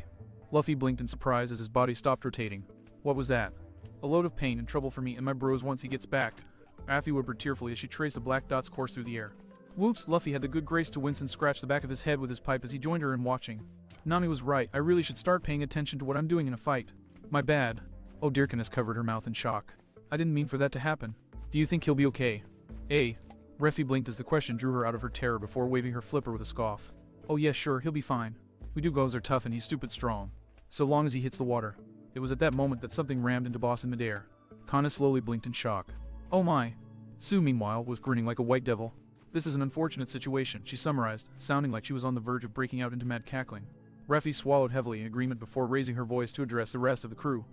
Luffy blinked in surprise as his body stopped rotating. What was that? A load of pain and trouble for me and my bros once he gets back. Raffi whimpered tearfully as she traced the black dot's course through the air. Whoops, Luffy had the good grace to wince and scratch the back of his head with his pipe as he joined her in watching. Nami was right, I really should start paying attention to what I'm doing in a fight. My bad. Oh, Deerkin covered her mouth in shock. I didn't mean for that to happen. Do you think he'll be okay? Eh? Raffi blinked as the question drew her out of her terror before waving her flipper with a scoff. Oh yeah, sure, he'll be fine. We Dugos are tough and he's stupid strong. So long as he hits the water. It was at that moment that something rammed into Boss in midair. Canis slowly blinked in shock. Oh my. Sue, meanwhile, was grinning like a white devil. This is an unfortunate situation, she summarized, sounding like she was on the verge of breaking out into mad cackling. Raffi swallowed heavily in agreement before raising her voice to address the rest of the crew.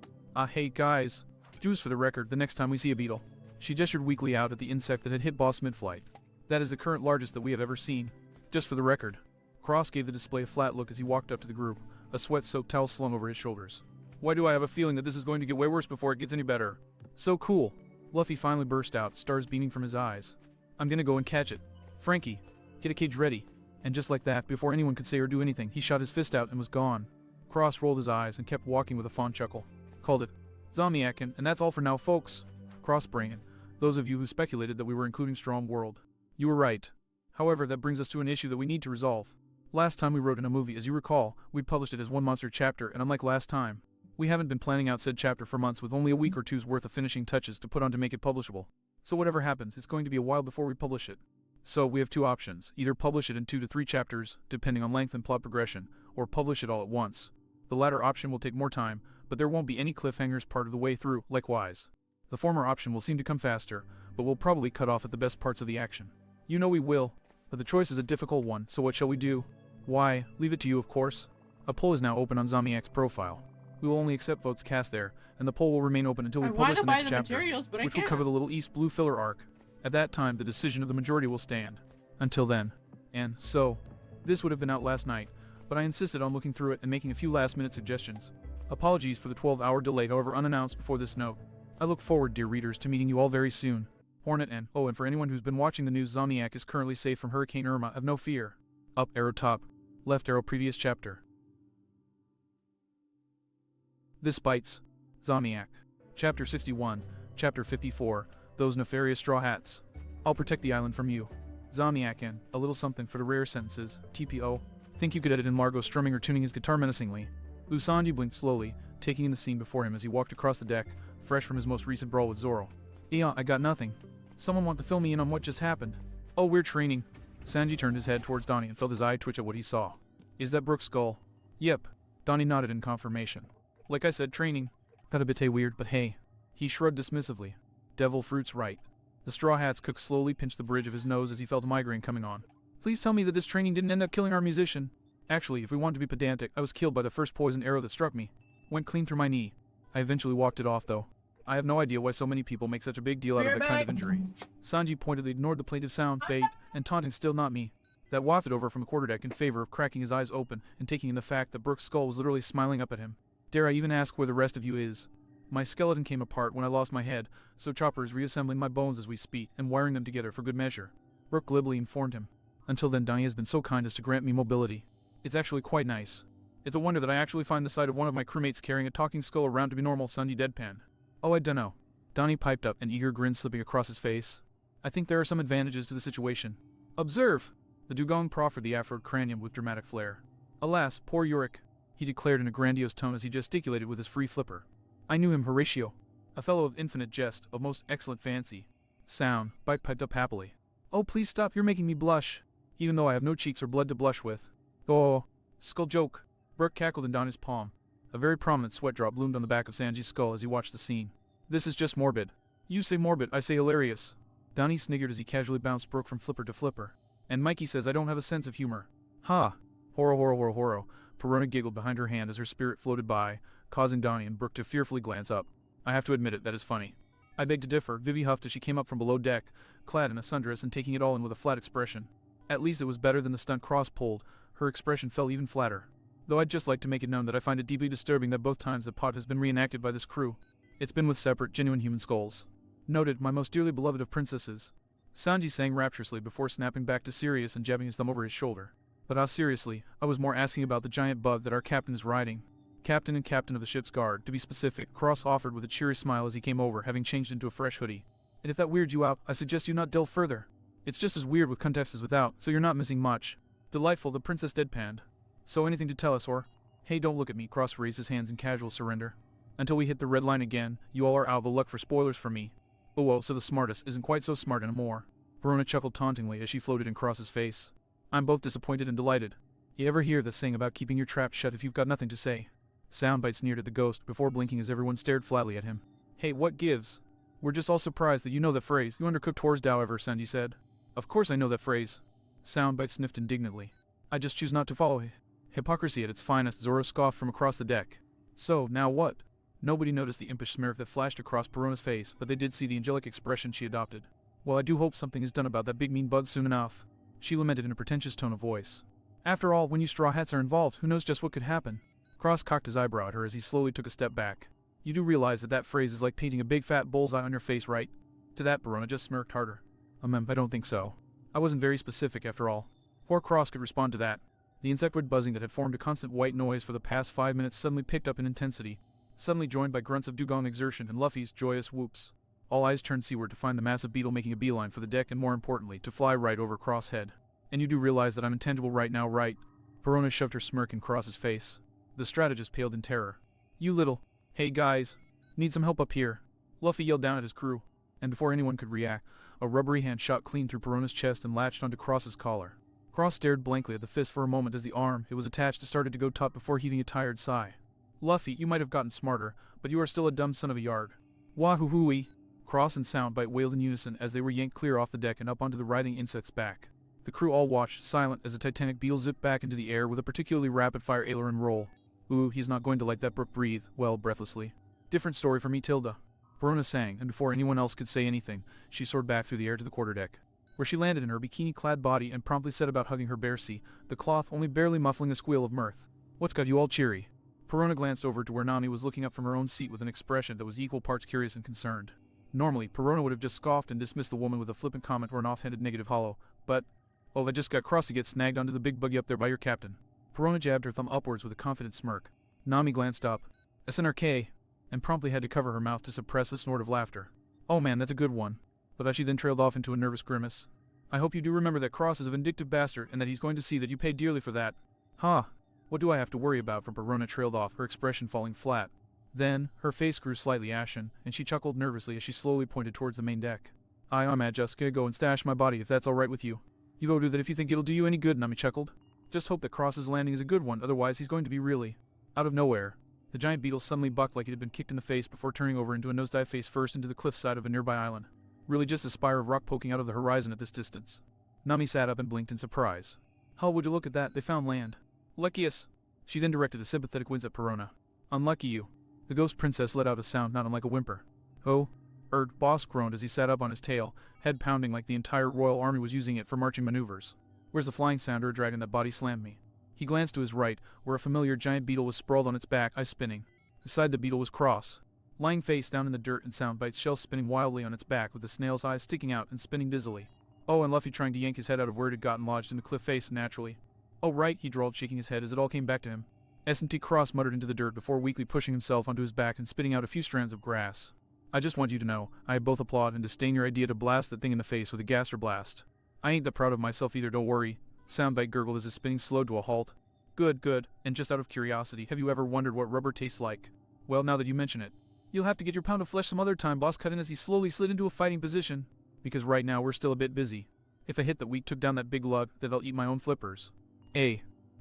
Hey guys. Jews for the record, the next time we see a beetle. She gestured weakly out at the insect that had hit Boss mid-flight. That is the current largest that we have ever seen. Just for the record. Cross gave the display a flat look as he walked up to the group, a sweat-soaked towel slung over his shoulders. Why do I have a feeling that this is going to get way worse before it gets any better? So cool. Luffy finally burst out, stars beaming from his eyes. I'm gonna go and catch it. Frankie, get a cage ready. And just like that, before anyone could say or do anything, he shot his fist out and was gone. Cross rolled his eyes and kept walking with a fond chuckle. Called it Zombie-ack, and that's all for now, folks. Cross-brain, those of you who speculated that we were including Strong World. You were right. However, that brings us to an issue that we need to resolve. Last time we wrote in a movie, as you recall, we'd published it as one monster chapter, and unlike last time, we haven't been planning out said chapter for months with only a week or two's worth of finishing touches to put on to make it publishable. So whatever happens, it's going to be a while before we publish it. So we have two options, either publish it in 2 to 3 chapters, depending on length and plot progression, or publish it all at once. The latter option will take more time, but there won't be any cliffhangers part of the way through, likewise. The former option will seem to come faster, but we'll probably cut off at the best parts of the action. You know we will, but the choice is a difficult one, so what shall we do? Why, leave it to you of course. A poll is now open on Zombie-ack's profile. We will only accept votes cast there, and the poll will remain open until we publish the next chapter, which will cover the Little East Blue filler arc. At that time, the decision of the majority will stand. Until then. And so, this would have been out last night, but I insisted on looking through it and making a few last-minute suggestions. Apologies for the 12-hour delay, however unannounced before this note. I look forward, dear readers, to meeting you all very soon. Hornet and for anyone who's been watching the news, Zombie-ack is currently safe from Hurricane Irma, have no fear. Up arrow top. Left arrow previous chapter. This bites. Zombie-ack. Chapter 61, Chapter 54, Those Nefarious Straw Hats. I'll protect the island from you. Zamiakan, a little something for the rare sentences, TPO. Think you could edit in Margot strumming or tuning his guitar menacingly. Sanji blinked slowly, taking in the scene before him as he walked across the deck, fresh from his most recent brawl with Zoro. Yeah, I got nothing. Someone want to fill me in on what just happened. Oh, we're training. Sanji turned his head towards Donnie and felt his eye twitch at what he saw. Is that Brook's skull? Yep. Donnie nodded in confirmation. Like I said, training. Got a bit weird, but hey. He shrugged dismissively. Devil fruit's right. The Straw Hat's cook slowly pinched the bridge of his nose as he felt a migraine coming on. Please tell me that this training didn't end up killing our musician. Actually, if we want to be pedantic, I was killed by the first poison arrow that struck me. Went clean through my knee. I eventually walked it off, though. I have no idea why so many people make such a big deal out of that kind of injury. Sanji pointedly ignored the plaintive sound, bait, and taunting still not me. That wafted over from the quarterdeck in favor of cracking his eyes open and taking in the fact that Brook's skull was literally smiling up at him. Dare I even ask where the rest of you is? My skeleton came apart when I lost my head, so Chopper is reassembling my bones as we speak and wiring them together for good measure. Brook glibly informed him. Until then, Donnie has been so kind as to grant me mobility. It's actually quite nice. It's a wonder that I actually find the sight of one of my crewmates carrying a talking skull around to be normal, Sanji deadpanned. Oh, I dunno. Donnie piped up, an eager grin slipping across his face. I think there are some advantages to the situation. Observe! The dugong proffered the afroed cranium with dramatic flair. Alas, poor Yorick, he declared in a grandiose tone as he gesticulated with his free flipper. I knew him, Horatio. A fellow of infinite jest, of most excellent fancy. Sound, Bite piped up happily. Oh, please stop, you're making me blush. Even though I have no cheeks or blood to blush with. Oh, skull joke. Brook cackled in Donnie's palm. A very prominent sweat drop bloomed on the back of Sanji's skull as he watched the scene. This is just morbid. You say morbid, I say hilarious. Donnie sniggered as he casually bounced Brook from flipper to flipper. And Mikey says I don't have a sense of humor. Ha! Horo. Perona giggled behind her hand as her spirit floated by, causing Donnie and Brook to fearfully glance up. I have to admit it, that is funny. I beg to differ, Vivi huffed as she came up from below deck, clad in a sundress and taking it all in with a flat expression. At least it was better than the stunt Cross pulled. Her expression fell even flatter. Though I'd just like to make it known that I find it deeply disturbing that both times the pot has been reenacted by this crew. It's been with separate, genuine human skulls. Noted, my most dearly beloved of princesses. Sanji sang rapturously before snapping back to Sirius and jabbing his thumb over his shoulder. But seriously, I was more asking about the giant bug that our captain is riding. Captain and captain of the ship's guard, to be specific, Cross offered with a cheery smile as he came over, having changed into a fresh hoodie. And if that weirds you out, I suggest you not delve further. It's just as weird with context as without, so you're not missing much. Delightful, the princess deadpanned. So anything to tell us, or? Hey, don't look at me, Cross raised his hands in casual surrender. Until we hit the red line again, you all are out of the luck for spoilers for me. Oh, so the smartest isn't quite so smart anymore. Verona chuckled tauntingly as she floated in Cross's face. I'm both disappointed and delighted. You ever hear the saying about keeping your trap shut if you've got nothing to say? Soundbite sneered at the ghost before blinking as everyone stared flatly at him. Hey, what gives? We're just all surprised that you know that phrase. You undercooked whores, however, Sanji said. Of course I know that phrase. Soundbite sniffed indignantly. I just choose not to follow it. Hypocrisy at its finest, Zoro scoffed from across the deck. So, now what? Nobody noticed the impish smirk that flashed across Perona's face, but they did see the angelic expression she adopted. Well, I do hope something is done about that big mean bug soon enough. She lamented in a pretentious tone of voice. After all, when you Straw Hats are involved, who knows just what could happen? Cross cocked his eyebrow at her as he slowly took a step back. You do realize that phrase is like painting a big fat bullseye on your face, right? To that, Perona just smirked harder. I don't think so. I wasn't very specific after all. Poor Cross could respond to that. The insectoid buzzing that had formed a constant white noise for the past 5 minutes suddenly picked up in intensity, suddenly joined by grunts of dugong exertion and Luffy's joyous whoops. All eyes turned seaward to find the massive beetle making a beeline for the deck and, more importantly, to fly right over Cross' head. And you do realize that I'm intangible right now, right? Perona shoved her smirk in Cross's face. The strategist paled in terror. You little... Hey guys. Need some help up here. Luffy yelled down at his crew. And before anyone could react, a rubbery hand shot clean through Perona's chest and latched onto Cross's collar. Cross stared blankly at the fist for a moment as the arm it was attached to started to go taut before heaving a tired sigh. Luffy, you might have gotten smarter, but you are still a dumb son of a yard. Wahoo-hooey! Cross and Soundbite wailed in unison as they were yanked clear off the deck and up onto the writhing insect's back. The crew all watched, silent, as the Titanic beetle zipped back into the air with a particularly rapid-fire aileron roll. Ooh, he's not going to let that brook breathe, well, breathlessly. Different story for me, Tilda. Verona sang, and before anyone else could say anything, she soared back through the air to the quarterdeck, where she landed in her bikini-clad body and promptly set about hugging her Bearsea, the cloth only barely muffling a squeal of mirth. What's got you all cheery? Perona glanced over to where Nami was looking up from her own seat with an expression that was equal parts curious and concerned. Normally, Perona would have just scoffed and dismissed the woman with a flippant comment or an offhanded negative hollow, but... Oh, I just got cross to get snagged onto the big buggy up there by your captain. Perona jabbed her thumb upwards with a confident smirk. Nami glanced up. SNRK, and promptly had to cover her mouth to suppress a snort of laughter. Oh man, that's a good one. but she then trailed off into a nervous grimace. I hope you do remember that Cross is a vindictive bastard and that he's going to see that you pay dearly for that. Huh. What do I have to worry about? For Verona trailed off, her expression falling flat. Then, her face grew slightly ashen, and she chuckled nervously as she slowly pointed towards the main deck. I'm just gonna go and stash my body if that's alright with you. You go do that if you think it'll do you any good, Nami chuckled. Just hope that Cross's landing is a good one, otherwise he's going to be really. Out of nowhere, the giant beetle suddenly bucked like it had been kicked in the face before turning over into a nosedive face first into the cliffside of a nearby island. Really just a spire of rock poking out of the horizon at this distance. Nami sat up and blinked in surprise. How would you look at that? They found land. Luckiest. She then directed a sympathetic wince at Perona. Unlucky you. The ghost princess let out a sound not unlike a whimper. Oh, Boss groaned as he sat up on his tail, head pounding like the entire royal army was using it for marching maneuvers. Where's the flying sounder dragon that body slammed me? He glanced to his right, where a familiar giant beetle was sprawled on its back, eyes spinning. Beside the beetle was Cross, lying face down in the dirt and Soundbite's shell spinning wildly on its back with the snail's eyes sticking out and spinning dizzily. Oh, and Luffy trying to yank his head out of where it had gotten lodged in the cliff face naturally. Oh right, he drawled, shaking his head as it all came back to him. S&T Cross muttered into the dirt before weakly pushing himself onto his back and spitting out a few strands of grass. I just want you to know, I both applaud and disdain your idea to blast that thing in the face with a gaster blast. I ain't that proud of myself either, don't worry. Soundbite gurgled as his spinning slowed to a halt. Good, and just out of curiosity, have you ever wondered what rubber tastes like? Well, now that you mention it. You'll have to get your pound of flesh some other time, Boss cut in as he slowly slid into a fighting position. Because right now we're still a bit busy. If I hit that weak took down that big lug, then I'll eat my own flippers.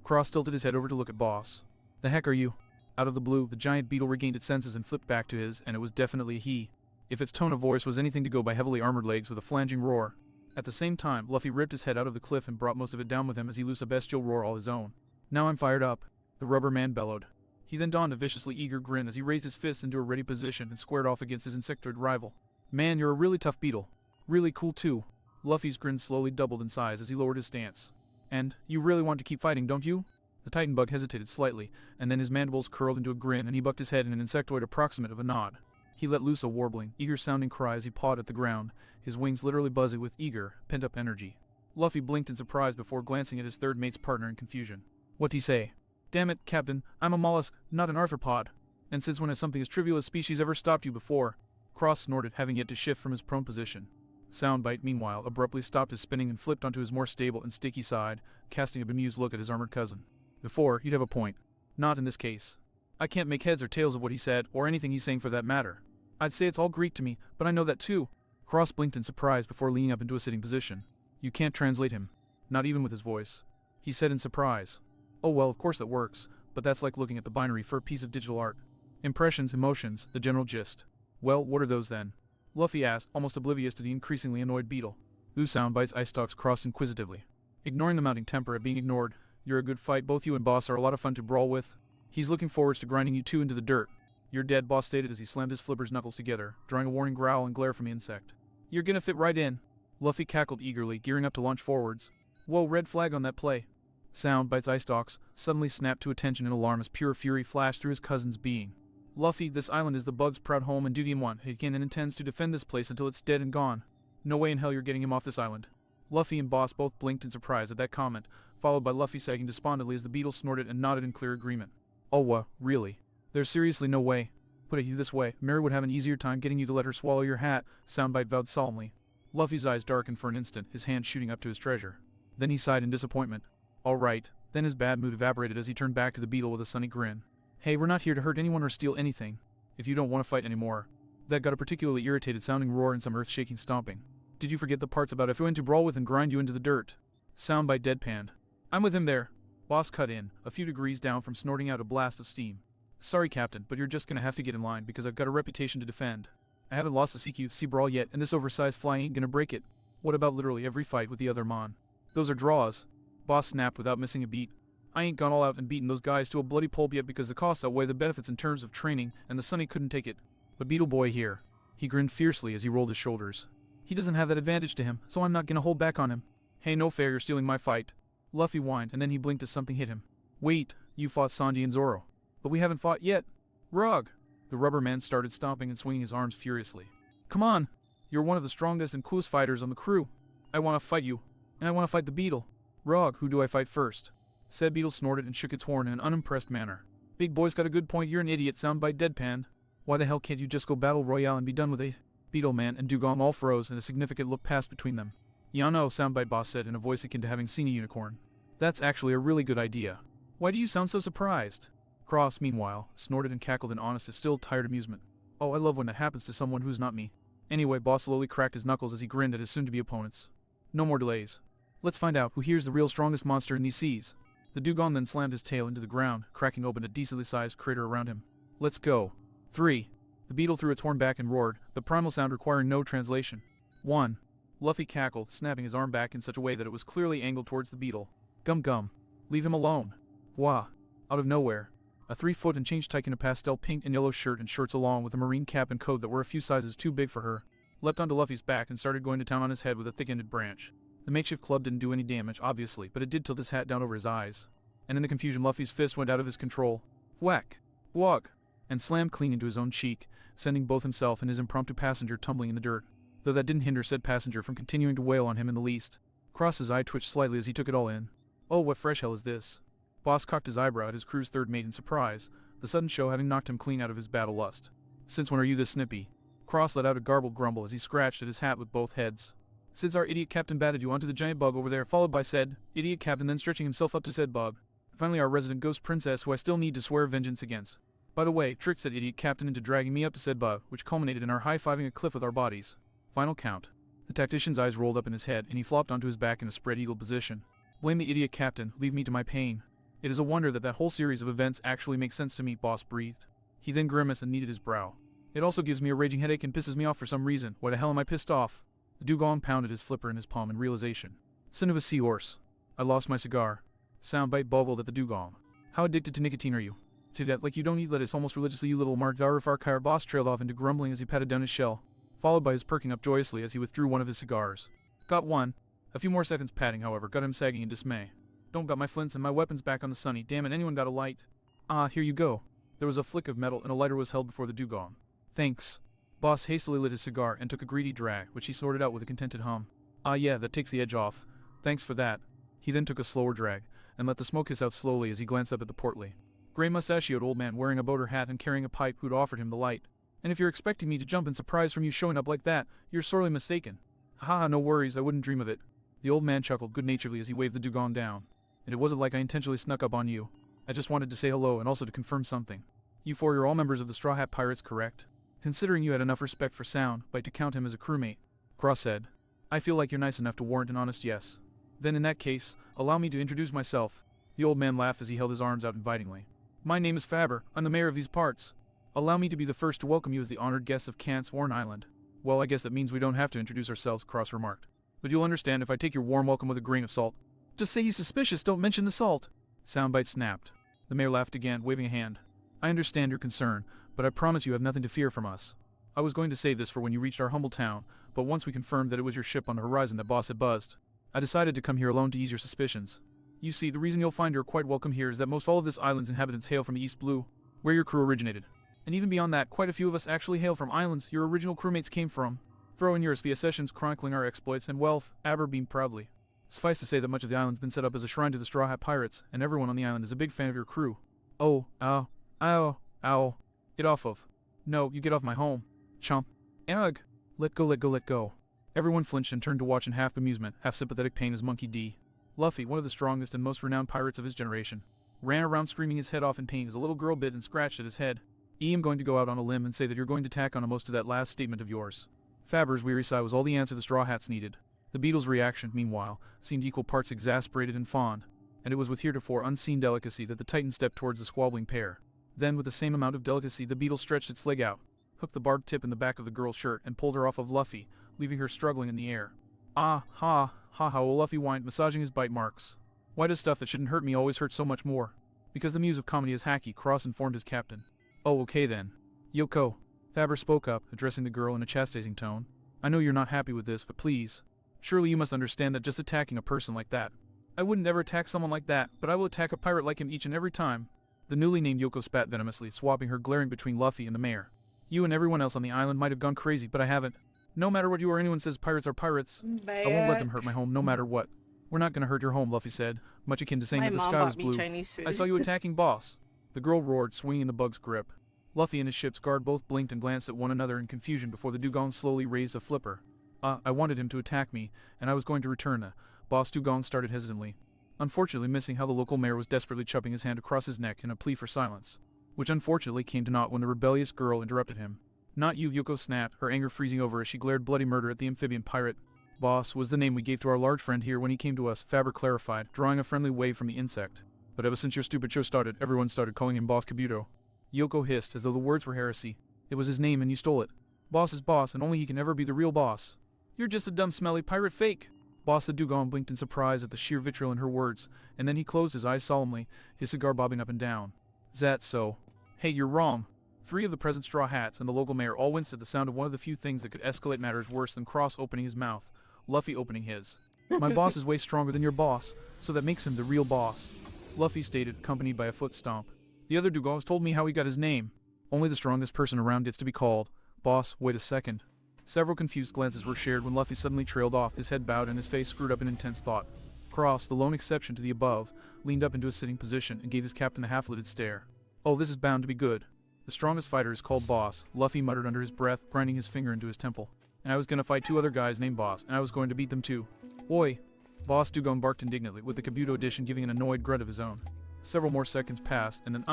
Cross tilted his head over to look at Boss. The heck are you? Out of the blue, the giant beetle regained its senses and flipped back to his, and it was definitely a he. If its tone of voice was anything to go by, heavily armored legs with a flanging roar. At the same time, Luffy ripped his head out of the cliff and brought most of it down with him as he loosed a bestial roar all his own. Now I'm fired up, the rubber man bellowed. He then donned a viciously eager grin as he raised his fists into a ready position and squared off against his insectoid rival. Man, you're a really tough beetle. Really cool too. Luffy's grin slowly doubled in size as he lowered his stance. And, you really want to keep fighting, don't you? The Titan bug hesitated slightly, and then his mandibles curled into a grin and he bucked his head in an insectoid approximate of a nod. He let loose a warbling, eager-sounding cry as he pawed at the ground, his wings literally buzzing with eager, pent-up energy. Luffy blinked in surprise before glancing at his third mate's partner in confusion. What'd he say? Damn it, Captain, I'm a mollusk, not an arthropod. And since when has something as trivial as species ever stopped you before? Cross snorted, having yet to shift from his prone position. Soundbite, meanwhile, abruptly stopped his spinning and flipped onto his more stable and sticky side, casting a bemused look at his armored cousin. Before, you'd have a point. Not in this case. I can't make heads or tails of what he said, or anything he's saying for that matter. I'd say it's all Greek to me, but I know that too. Cross blinked in surprise before leaning up into a sitting position. You can't translate him. Not even with his voice. He said in surprise. Oh well, of course that works, but that's like looking at the binary for a piece of digital art. Impressions, emotions, the general gist. Well, what are those then? Luffy asked, almost oblivious to the increasingly annoyed beetle. Soundbite's eye stalks crossed inquisitively. Ignoring the mounting temper at being ignored, you're a good fight, both you and Boss are a lot of fun to brawl with. He's looking forward to grinding you two into the dirt. You're dead, Boss stated as he slammed his flippers knuckles together, drawing a warning growl and glare from the insect. You're gonna fit right in. Luffy cackled eagerly, gearing up to launch forwards. Whoa, red flag on that play. Soundbite's eye stalks suddenly snapped to attention in alarm as pure fury flashed through his cousin's being. Luffy, this island is the bug's proud home and duty in one. He can and intends to defend this place until it's dead and gone. No way in hell you're getting him off this island. Luffy and Boss both blinked in surprise at that comment, followed by Luffy sagging despondently as the beetle snorted and nodded in clear agreement. Oh, really? There's seriously no way. Put it this way, Mary would have an easier time getting you to let her swallow your hat, Soundbite vowed solemnly. Luffy's eyes darkened for an instant, his hand shooting up to his treasure. Then he sighed in disappointment. All right. Then his bad mood evaporated as he turned back to the beetle with a sunny grin. Hey, we're not here to hurt anyone or steal anything. If you don't want to fight anymore. That got a particularly irritated sounding roar and some earth-shaking stomping. Did you forget the parts about if we went to brawl with and grind you into the dirt? Soundbite deadpanned. I'm with him there. Boss cut in, a few degrees down from snorting out a blast of steam. Sorry, Captain, but you're just gonna have to get in line because I've got a reputation to defend. I haven't lost a CQC brawl yet, and this oversized fly ain't gonna break it. What about literally every fight with the other Mon? Those are draws. Boss snapped without missing a beat. I ain't gone all out and beaten those guys to a bloody pulp yet because the costs outweigh the benefits in terms of training, and the Sunny couldn't take it. But Beetle Boy here. He grinned fiercely as he rolled his shoulders. He doesn't have that advantage to him, so I'm not gonna hold back on him. Hey, no fair, you're stealing my fight. Luffy whined, and then he blinked as something hit him. Wait, you fought Sanji and Zoro. But we haven't fought yet. Rug! The rubber man started stomping and swinging his arms furiously. Come on! You're one of the strongest and coolest fighters on the crew. I want to fight you. And I want to fight the beetle. Rug, who do I fight first? Said beetle snorted and shook its horn in an unimpressed manner. Big boy's got a good point, you're an idiot, Soundbite deadpanned. Why the hell can't you just go battle royale and be done with it? Beetle Man and Dugong all froze, and a significant look passed between them. "Yeah, no," Soundbite Boss said in a voice akin to having seen a unicorn. "That's actually a really good idea. Why do you sound so surprised?" Cross, meanwhile, snorted and cackled in honest if still tired amusement. "Oh, I love when that happens to someone who's not me." Anyway, Boss slowly cracked his knuckles as he grinned at his soon-to-be opponents. "No more delays. Let's find out who here's the real strongest monster in these seas." The Dugong then slammed his tail into the ground, cracking open a decently sized crater around him. "Let's go." 3. The beetle threw its horn back and roared, the primal sound requiring no translation. 1. Luffy cackled, snapping his arm back in such a way that it was clearly angled towards the beetle. "Gum gum. Leave him alone." Wah. Out of nowhere, a 3-foot and change tyke in a pastel pink and yellow shirt and shorts along with a marine cap and coat that were a few sizes too big for her, leapt onto Luffy's back and started going to town on his head with a thick-ended branch. The makeshift club didn't do any damage, obviously, but it did tilt his hat down over his eyes. And in the confusion, Luffy's fist went out of his control. Whack! Wog! And slammed clean into his own cheek, sending both himself and his impromptu passenger tumbling in the dirt. Though that didn't hinder said passenger from continuing to wail on him in the least. Cross's eye twitched slightly as he took it all in. "Oh, what fresh hell is this?" Boss cocked his eyebrow at his crew's third mate in surprise, the sudden show having knocked him clean out of his battle lust. "Since when are you this snippy?" Cross let out a garbled grumble as he scratched at his hat with both heads. "Since our idiot captain batted you onto the giant bug over there, followed by said idiot captain then stretching himself up to said bug. Finally our resident ghost princess who I still need to swear vengeance against. By the way, tricked said idiot captain into dragging me up to said bug, which culminated in our high-fiving a cliff with our bodies. Final count." The tactician's eyes rolled up in his head, and he flopped onto his back in a spread eagle position. "Blame the idiot captain, leave me to my pain. It is a wonder that whole series of events actually makes sense to me," Boss breathed. He then grimaced and kneaded his brow. "It also gives me a raging headache and pisses me off for some reason. Why the hell am I pissed off?" The Dugong pounded his flipper in his palm in realization. "Son of a seahorse. I lost my cigar." Soundbite boggled at the Dugong. "How addicted to nicotine are you?" "To that, like you don't eat lettuce almost religiously, you little Mark." Boss trailed off into grumbling as he patted down his shell, followed by his perking up joyously as he withdrew one of his cigars. "Got one." A few more seconds patting, however, got him sagging in dismay. "Don't got my flints and my weapons back on the sunny. Damn it, anyone got a light?" "Ah, here you go." There was a flick of metal and a lighter was held before the Dugong. "Thanks." Boss hastily lit his cigar and took a greedy drag, which he snorted out with a contented hum. "Ah yeah, that takes the edge off. Thanks for that." He then took a slower drag, and let the smoke hiss out slowly as he glanced up at the portly, gray-mustachioed old man wearing a boater hat and carrying a pipe who'd offered him the light. "And if you're expecting me to jump in surprise from you showing up like that, you're sorely mistaken." "Ha, no worries, I wouldn't dream of it." The old man chuckled good-naturedly as he waved the Dugong down. "And it wasn't like I intentionally snuck up on you. I just wanted to say hello and also to confirm something. You four are all members of the Straw Hat Pirates, correct? Considering you had enough respect for Soundbite to count him as a crewmate." Cross said. "I feel like you're nice enough to warrant an honest yes." "Then in that case, allow me to introduce myself." The old man laughed as he held his arms out invitingly. "My name is Faber. I'm the mayor of these parts. Allow me to be the first to welcome you as the honored guests of Kant's Warren Island." "Well, I guess that means we don't have to introduce ourselves," Cross remarked. "But you'll understand if I take your warm welcome with a grain of salt." "Just say he's suspicious, don't mention the salt." Soundbite snapped. The mayor laughed again, waving a hand. "I understand your concern, but I promise you have nothing to fear from us. I was going to save this for when you reached our humble town, but once we confirmed that it was your ship on the horizon that Boss had buzzed, I decided to come here alone to ease your suspicions. You see, the reason you'll find you're quite welcome here is that most all of this island's inhabitants hail from the East Blue, where your crew originated. And even beyond that, quite a few of us actually hail from islands your original crewmates came from. Throw in yours via sessions chronicling our exploits and wealth, Aber beamed proudly. Suffice to say that much of the island's been set up as a shrine to the Straw Hat Pirates, and everyone on the island is a big fan of your crew." "Oh, ow, ow, ow. Get off of. No, you get off my home. Chomp. Ugh. Let go, let go, let go." Everyone flinched and turned to watch in half amusement, half sympathetic pain as Monkey D. Luffy, one of the strongest and most renowned pirates of his generation, ran around screaming his head off in pain as a little girl bit and scratched at his head. "I'm going to go out on a limb and say that you're going to tack on a most to that last statement of yours." Faber's weary sigh was all the answer the Straw Hats needed. The beetle's reaction, meanwhile, seemed equal parts exasperated and fond, and it was with heretofore unseen delicacy that the Titan stepped towards the squabbling pair. Then, with the same amount of delicacy, the beetle stretched its leg out, hooked the barbed tip in the back of the girl's shirt, and pulled her off of Luffy, leaving her struggling in the air. "Ah, ha, ha, ha," Luffy whined, massaging his bite marks. "Why does stuff that shouldn't hurt me always hurt so much more?" "Because the muse of comedy is hacky," Cross informed his captain. "Oh, okay then. Yoko." Faber spoke up, addressing the girl in a chastising tone. "I know you're not happy with this, but please. Surely you must understand that just attacking a person like that. I wouldn't ever attack someone like that, but I will attack a pirate like him each and every time." The newly named Yoko spat venomously, swapping her glaring between Luffy and the mayor. "You and everyone else on the island might have gone crazy, but I haven't. No matter what you or anyone says, pirates are pirates. I won't let them hurt my home, no matter what." "We're not gonna hurt your home," Luffy said, much akin to saying My that the mom sky was bought me blue. Chinese food. "I saw you attacking Boss." The girl roared, swinging in the bug's grip. Luffy and his ship's guard both blinked and glanced at one another in confusion before the dugong slowly raised a flipper. I wanted him to attack me, and I was going to return a. Boss Dugong started hesitantly, unfortunately missing how the local mayor was desperately chupping his hand across his neck in a plea for silence, which unfortunately came to naught when the rebellious girl interrupted him. Not you, Yoko snapped, her anger freezing over as she glared bloody murder at the amphibian pirate. Boss was the name we gave to our large friend here when he came to us, Faber clarified, drawing a friendly wave from the insect. But ever since your stupid show started, everyone started calling him Boss Kabuto. Yoko hissed, as though the words were heresy. It was his name and you stole it. Boss is boss, and only he can ever be the real boss. You're just a dumb, smelly pirate fake. Boss the Dugong blinked in surprise at the sheer vitriol in her words, and then he closed his eyes solemnly, his cigar bobbing up and down. Zat so? Hey, you're wrong. 3 of the present straw hats and the local mayor all winced at the sound of one of the few things that could escalate matters worse than Cross opening his mouth, Luffy opening his. My boss is way stronger than your boss, so that makes him the real boss, Luffy stated, accompanied by a foot stomp. The other Dugongs told me how he got his name. Only the strongest person around gets to be called. Boss, wait a second. Several confused glances were shared when Luffy suddenly trailed off, his head bowed and his face screwed up in intense thought. Cross, the lone exception to the above, leaned up into a sitting position and gave his captain a half-lidded stare. Oh, this is bound to be good. The strongest fighter is called Boss, Luffy muttered under his breath, grinding his finger into his temple. And I was gonna fight 2 other guys named Boss, and I was going to beat them too. Oi! Boss Dugong barked indignantly, with the Kabuto edition giving an annoyed grunt of his own. Several more seconds passed, and then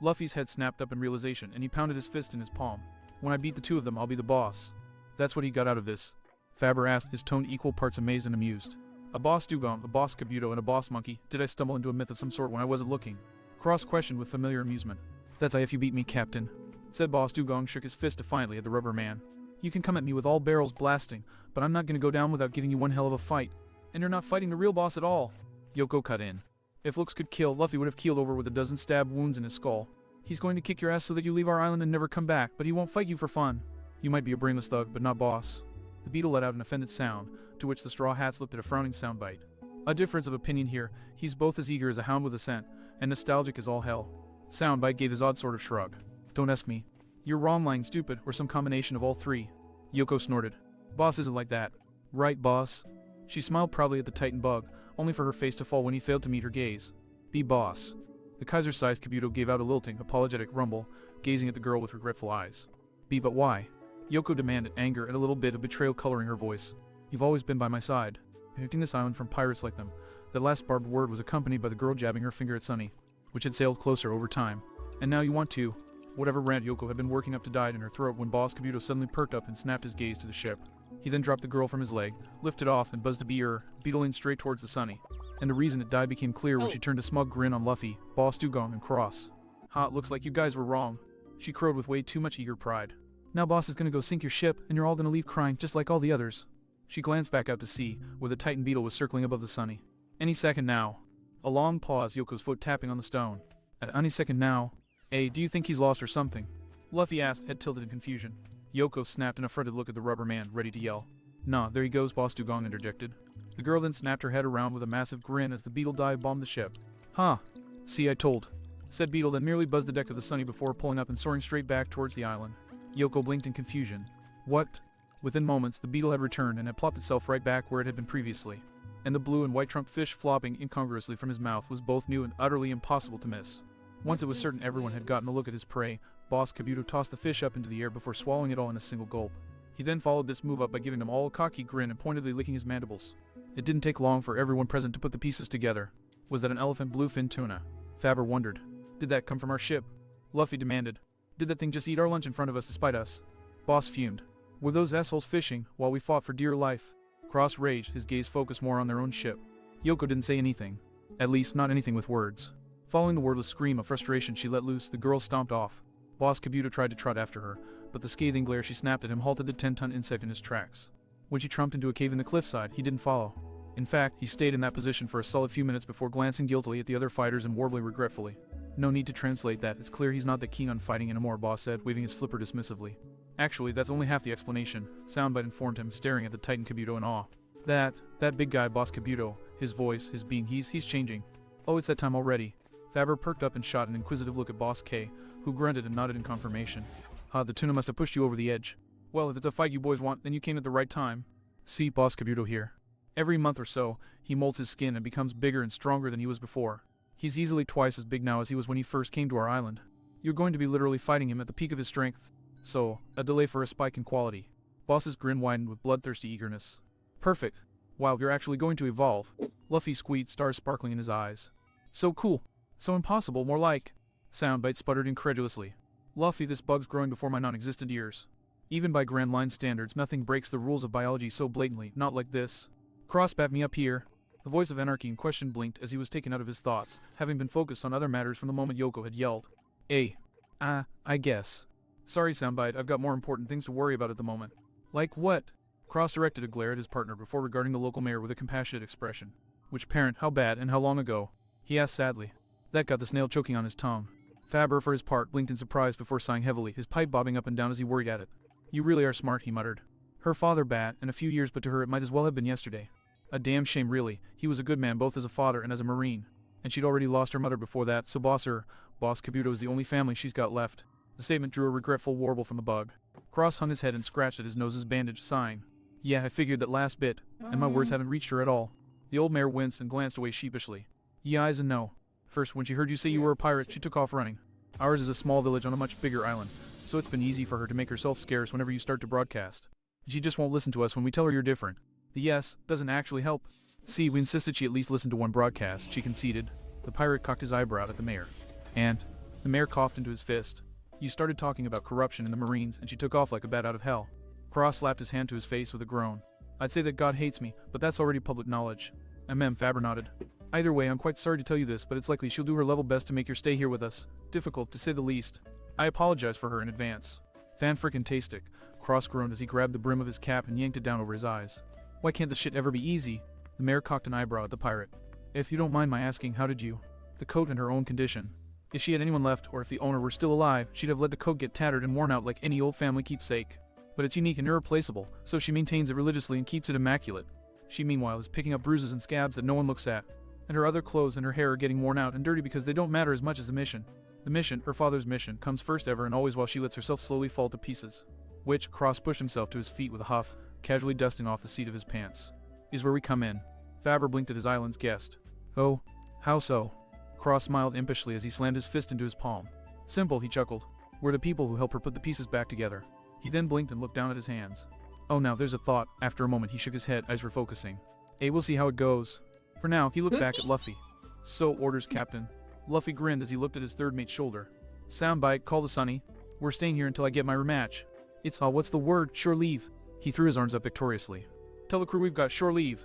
Luffy's head snapped up in realization, and he pounded his fist in his palm. When I beat the 2 of them, I'll be the boss. That's what he got out of this. Faber asked, his tone equal parts amazed and amused. A boss Dugong, a boss Kabuto, and a boss monkey. Did I stumble into a myth of some sort when I wasn't looking? Cross questioned with familiar amusement. That's if you beat me, Captain, said Boss Dugong, shook his fist defiantly at the rubber man. You can come at me with all barrels blasting, but I'm not gonna go down without giving you one hell of a fight. And you're not fighting the real boss at all. Yoko cut in. If looks could kill, Luffy would have keeled over with a dozen stab wounds in his skull. He's going to kick your ass so that you leave our island and never come back, but he won't fight you for fun. You might be a brainless thug, but not boss. The beetle let out an offended sound, to which the straw hats looked at a frowning soundbite. A difference of opinion here. He's both as eager as a hound with a scent, and nostalgic as all hell. Soundbite gave his odd sort of shrug. Don't ask me. You're wrong, lying stupid, or some combination of all 3. Yoko snorted. Boss isn't like that. Right, boss? She smiled proudly at the Titan bug, only for her face to fall when he failed to meet her gaze. Be boss. The Kaiser-sized Kabuto gave out a lilting, apologetic rumble, gazing at the girl with regretful eyes. Be but why? Yoko demanded, anger and a little bit of betrayal coloring her voice. You've always been by my side, protecting this island from pirates like them. That last barbed word was accompanied by the girl jabbing her finger at Sunny, which had sailed closer over time. And now you want to. Whatever rant Yoko had been working up to died in her throat when Boss Kabuto suddenly perked up and snapped his gaze to the ship. He then dropped the girl from his leg, lifted off, and buzzed a beetling straight towards the Sunny. And the reason it died became clear when she turned a smug grin on Luffy, Boss Dugong, and Cross. Ha, it looks like you guys were wrong, she crowed with way too much eager pride. Now Boss is gonna go sink your ship, and you're all gonna leave crying just like all the others. She glanced back out to sea, where the Titan beetle was circling above the Sunny. Any second now. A long pause, Yoko's foot tapping on the stone. At any second now. Do you think he's lost or something? Luffy asked, head tilted in confusion. Yoko snapped an affronted look at the rubber man, ready to yell. Nah, there he goes, Boss Dugong interjected. The girl then snapped her head around with a massive grin as the beetle dive-bombed the ship. Huh. See, I told. Said beetle that merely buzzed the deck of the Sunny before pulling up and soaring straight back towards the island. Yoko blinked in confusion. What? Within moments, the beetle had returned and had plopped itself right back where it had been previously. And the blue and white trumped fish flopping incongruously from his mouth was both new and utterly impossible to miss. Once it was certain everyone had gotten a look at his prey, Boss Kabuto tossed the fish up into the air before swallowing it all in a single gulp. He then followed this move up by giving them all a cocky grin and pointedly licking his mandibles. It didn't take long for everyone present to put the pieces together. Was that an elephant bluefin tuna? Faber wondered. Did that come from our ship? Luffy demanded. Did that thing just eat our lunch in front of us to spite us? Boss fumed. Were those assholes fishing while we fought for dear life? Cross raged, his gaze focused more on their own ship. Yoko didn't say anything. At least, not anything with words. Following the wordless scream of frustration she let loose, the girl stomped off. Boss Kabuto tried to trot after her, but the scathing glare she snapped at him halted the 10-ton insect in his tracks. When she trumped into a cave in the cliffside, he didn't follow. In fact, he stayed in that position for a solid few minutes before glancing guiltily at the other fighters and warbling regretfully. No need to translate that, it's clear he's not that keen on fighting anymore, Boss said, waving his flipper dismissively. Actually, that's only half the explanation, Soundbite informed him, staring at the Titan Kabuto in awe. That big guy, Boss Kabuto, his voice, his being, he's changing. Oh, it's that time already. Faber perked up and shot an inquisitive look at Boss K, who grunted and nodded in confirmation. The tuna must have pushed you over the edge. Well, if it's a fight you boys want, then you came at the right time. See, Boss Kabuto here. Every month or so, he molds his skin and becomes bigger and stronger than he was before. He's easily twice as big now as he was when he first came to our island. You're going to be literally fighting him at the peak of his strength. So, a delay for a spike in quality. Boss's grin widened with bloodthirsty eagerness. Perfect. Wow, you're actually going to evolve. Luffy squeaked, stars sparkling in his eyes. So cool. So impossible, more like. Soundbite sputtered incredulously. Luffy, this bug's growing before my non-existent ears. Even by Grand Line standards, nothing breaks the rules of biology so blatantly, not like this. Cross, back me up here. The voice of Anarchy in question blinked as he was taken out of his thoughts, having been focused on other matters from the moment Yoko had yelled. I guess. Sorry, Soundbite, I've got more important things to worry about at the moment. Like what? Cross directed a glare at his partner before regarding the local mayor with a compassionate expression. Which parent, how bad, and how long ago? He asked sadly. That got the snail choking on his tongue. Faber, for his part, blinked in surprise before sighing heavily, his pipe bobbing up and down as he worried at it. You really are smart, he muttered. Her father bad, and a few years, but to her it might as well have been yesterday. A damn shame, really. He was a good man both as a father and as a marine. And she'd already lost her mother before that, so Boss Kabuto is the only family she's got left. The statement drew a regretful warble from the bug. Cross hung his head and scratched at his nose's bandage, sighing. Yeah, I figured that last bit, and my words haven't reached her at all. The old mare winced and glanced away sheepishly. Yeah, eyes and no. First, when she heard you say you were a pirate, she took off running. Ours is a small village on a much bigger island, so it's been easy for her to make herself scarce whenever you start to broadcast. She just won't listen to us when we tell her you're different. The yes doesn't actually help. See, we insisted she at least listen to one broadcast, she conceded. The pirate cocked his eyebrow at the mayor. And the mayor coughed into his fist. You started talking about corruption in the Marines, and she took off like a bat out of hell. Cross slapped his hand to his face with a groan. I'd say that God hates me, but that's already public knowledge. Faber nodded. Either way, I'm quite sorry to tell you this, but it's likely she'll do her level best to make your stay here with us. Difficult, to say the least. I apologize for her in advance. Fan-frickin-tastic, Cross groaned as he grabbed the brim of his cap and yanked it down over his eyes. Why can't this shit ever be easy? The mayor cocked an eyebrow at the pirate. If you don't mind my asking, how did you? The coat in her own condition. If she had anyone left, or if the owner were still alive, she'd have let the coat get tattered and worn out like any old family keepsake. But it's unique and irreplaceable, so she maintains it religiously and keeps it immaculate. She meanwhile is picking up bruises and scabs that no one looks at. And her other clothes and her hair are getting worn out and dirty because they don't matter as much as the mission. The mission, her father's mission, comes first ever and always while she lets herself slowly fall to pieces. Which, Cross pushed himself to his feet with a huff, casually dusting off the seat of his pants. Is where we come in. Faber blinked at his island's guest. Oh, how so? Cross smiled impishly as he slammed his fist into his palm. Simple, he chuckled. We're the people who help her put the pieces back together. He then blinked and looked down at his hands. Oh, now there's a thought. After a moment he shook his head, eyes refocusing. We'll see how it goes. For now, he looked back at Luffy. So, orders, Captain. Luffy grinned as he looked at his third mate's shoulder. Soundbite, call the Sunny. We're staying here until I get my rematch. It's, what's the word? Shore leave. He threw his arms up victoriously. Tell the crew we've got shore leave.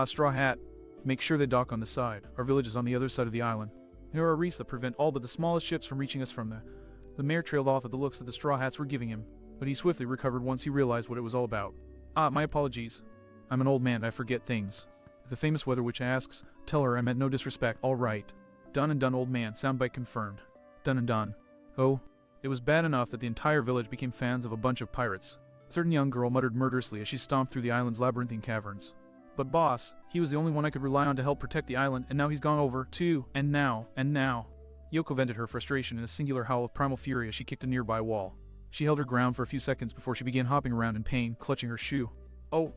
Straw Hat. Make sure they dock on the side. Our village is on the other side of the island. There are reefs that prevent all but the smallest ships from reaching us from there. The mayor trailed off at the looks that the Straw Hats were giving him, but he swiftly recovered once he realized what it was all about. My apologies. I'm an old man, I forget things. If the famous weather witch asks, tell her I meant no disrespect, all right. Done and done, old man, Soundbite confirmed. Done and done. Oh, it was bad enough that the entire village became fans of a bunch of pirates. A certain young girl muttered murderously as she stomped through the island's labyrinthine caverns. But boss, he was the only one I could rely on to help protect the island, and now he's gone over, too, and now. Yoko vented her frustration in a singular howl of primal fury as she kicked a nearby wall. She held her ground for a few seconds before she began hopping around in pain, clutching her shoe. Oh,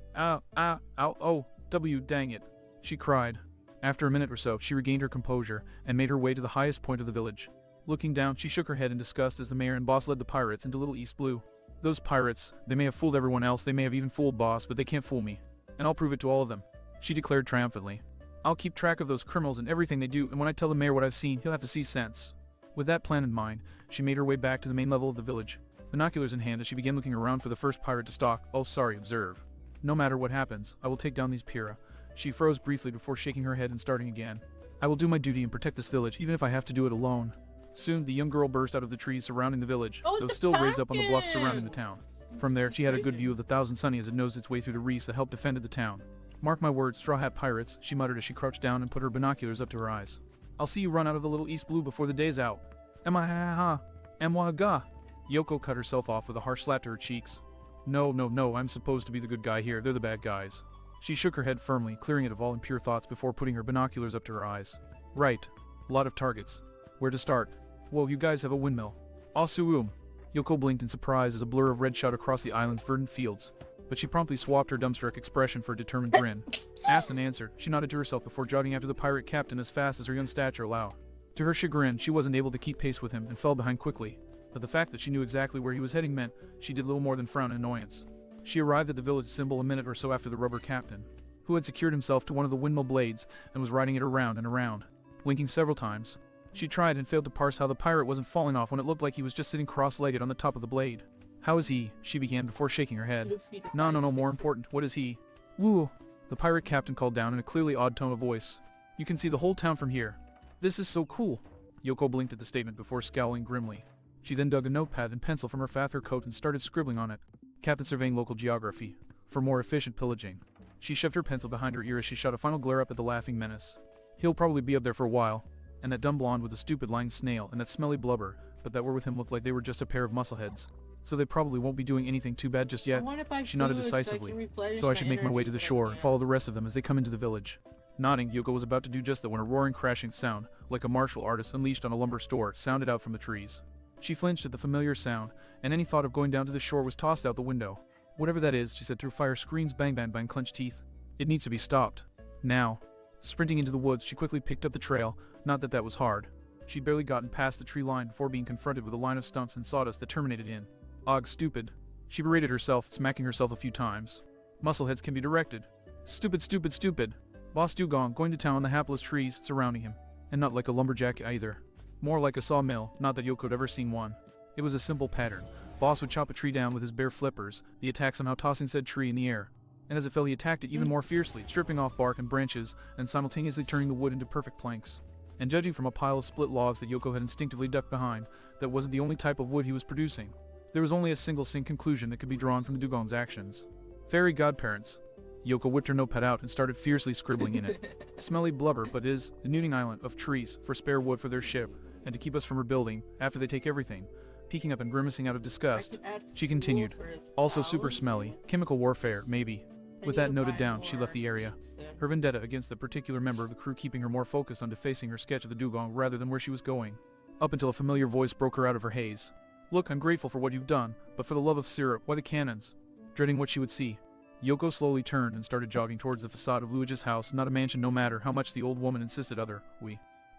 dang it, she cried. After a minute or so, she regained her composure and made her way to the highest point of the village. Looking down, she shook her head in disgust as the mayor and boss led the pirates into Little East Blue. Those pirates, they may have fooled everyone else, they may have even fooled boss, but they can't fool me. And I'll prove it to all of them, she declared triumphantly. I'll keep track of those criminals and everything they do, and when I tell the mayor what I've seen, he'll have to see sense. With that plan in mind, she made her way back to the main level of the village, binoculars in hand as she began looking around for the first pirate to stalk. Observe. No matter what happens, I will take down these Pira. She froze briefly before shaking her head and starting again. I will do my duty and protect this village, even if I have to do it alone. Soon, the young girl burst out of the trees surrounding the village, though still raised up on the bluffs surrounding the town. From there, she had a good view of the Thousand Sunny as it nosed its way through the reefs that helped defend the town. Mark my words, Straw Hat pirates, she muttered as she crouched down and put her binoculars up to her eyes. I'll see you run out of the Little East Blue before the day's out. Emwahaga. Yoko cut herself off with a harsh slap to her cheeks. No, I'm supposed to be the good guy here, they're the bad guys. She shook her head firmly, clearing it of all impure thoughts before putting her binoculars up to her eyes. Right. A lot of targets. Where to start? Whoa, you guys have a windmill. Asuum. Yoko blinked in surprise as a blur of red shot across the island's verdant fields, but she promptly swapped her dumbstruck expression for a determined grin. Asked and answered, she nodded to herself before jogging after the pirate captain as fast as her young stature allowed. To her chagrin, she wasn't able to keep pace with him and fell behind quickly, but the fact that she knew exactly where he was heading meant she did little more than frown in annoyance. She arrived at the village symbol a minute or so after the rubber captain, who had secured himself to one of the windmill blades and was riding it around and around, blinking several times. She tried and failed to parse how the pirate wasn't falling off when it looked like he was just sitting cross-legged on the top of the blade. How is he? She began before shaking her head. No, more important. What is he? Woo! The pirate captain called down in a clearly odd tone of voice. You can see the whole town from here. This is so cool. Yoko blinked at the statement before scowling grimly. She then dug a notepad and pencil from her father coat and started scribbling on it. Captain surveying local geography. For more efficient pillaging. She shoved her pencil behind her ear as she shot a final glare up at the laughing menace. He'll probably be up there for a while. And that dumb blonde with the stupid lying snail and that smelly blubber, but that were with him looked like they were just a pair of muscleheads. So they probably won't be doing anything too bad just yet. She nodded decisively. So I should make my way to the shore and follow the rest of them as they come into the village. Nodding, Yoko was about to do just that when a roaring, crashing sound, like a martial artist unleashed on a lumber store, sounded out from the trees. She flinched at the familiar sound, and any thought of going down to the shore was tossed out the window. Whatever that is, she said through fire screams, bang bang bang, clenched teeth. It needs to be stopped. Now. Sprinting into the woods, she quickly picked up the trail, not that that was hard. She'd barely gotten past the tree line before being confronted with a line of stumps and sawdust that terminated in. Og, stupid. She berated herself, smacking herself a few times. Muscleheads can be directed. Stupid, stupid, stupid. Boss Dugong going to town on the hapless trees surrounding him. And not like a lumberjack either. More like a sawmill, not that Yoko had ever seen one. It was a simple pattern. Boss would chop a tree down with his bare flippers, the attack somehow tossing said tree in the air. And as it fell, he attacked it even more fiercely, stripping off bark and branches, and simultaneously turning the wood into perfect planks. And judging from a pile of split logs that Yoko had instinctively ducked behind, that wasn't the only type of wood he was producing. There was only a single conclusion that could be drawn from the Dugong's actions. Fairy godparents. Yoko whipped her notepad out and started fiercely scribbling in it. Smelly blubber, but is the Nooning Island of trees for spare wood for their ship, and to keep us from rebuilding after they take everything. Peeking up and grimacing out of disgust, she continued. Also super smelly. Chemical warfare, maybe. With that noted down, she left the area. Her vendetta against the particular member of the crew keeping her more focused on defacing her sketch of the Dugong rather than where she was going. Up until a familiar voice broke her out of her haze. Look, I'm grateful for what you've done, but for the love of syrup, why the cannons? Dreading what she would see. Yoko slowly turned and started jogging towards the facade of Luigi's house, not a mansion no matter how much the old woman insisted other.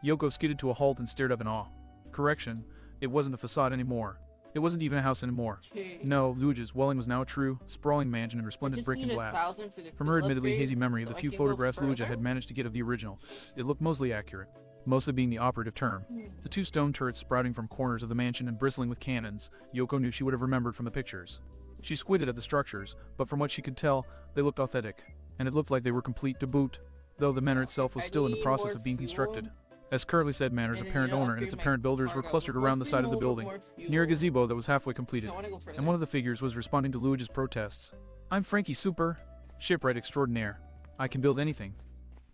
Yoko skidded to a halt and stared up in awe. Correction, it wasn't a facade anymore. It wasn't even a house anymore. No, Luigi's dwelling was now a true, sprawling mansion in resplendent brick and glass. From her admittedly hazy memory of the few photographs Luigi had managed to get of the original, it looked mostly accurate. Mostly being the operative term. The two stone turrets sprouting from corners of the mansion and bristling with cannons, Yoko knew she would have remembered from the pictures. She squinted at the structures, but from what she could tell, they looked authentic, and it looked like they were complete to boot, though the manor itself was still in the process of being constructed. As currently said, Manor's apparent owner and its apparent builders were clustered around the side of the building, near a gazebo that was halfway completed, and one of the figures was responding to Luigi's protests. I'm Frankie Super, shipwright extraordinaire. I can build anything.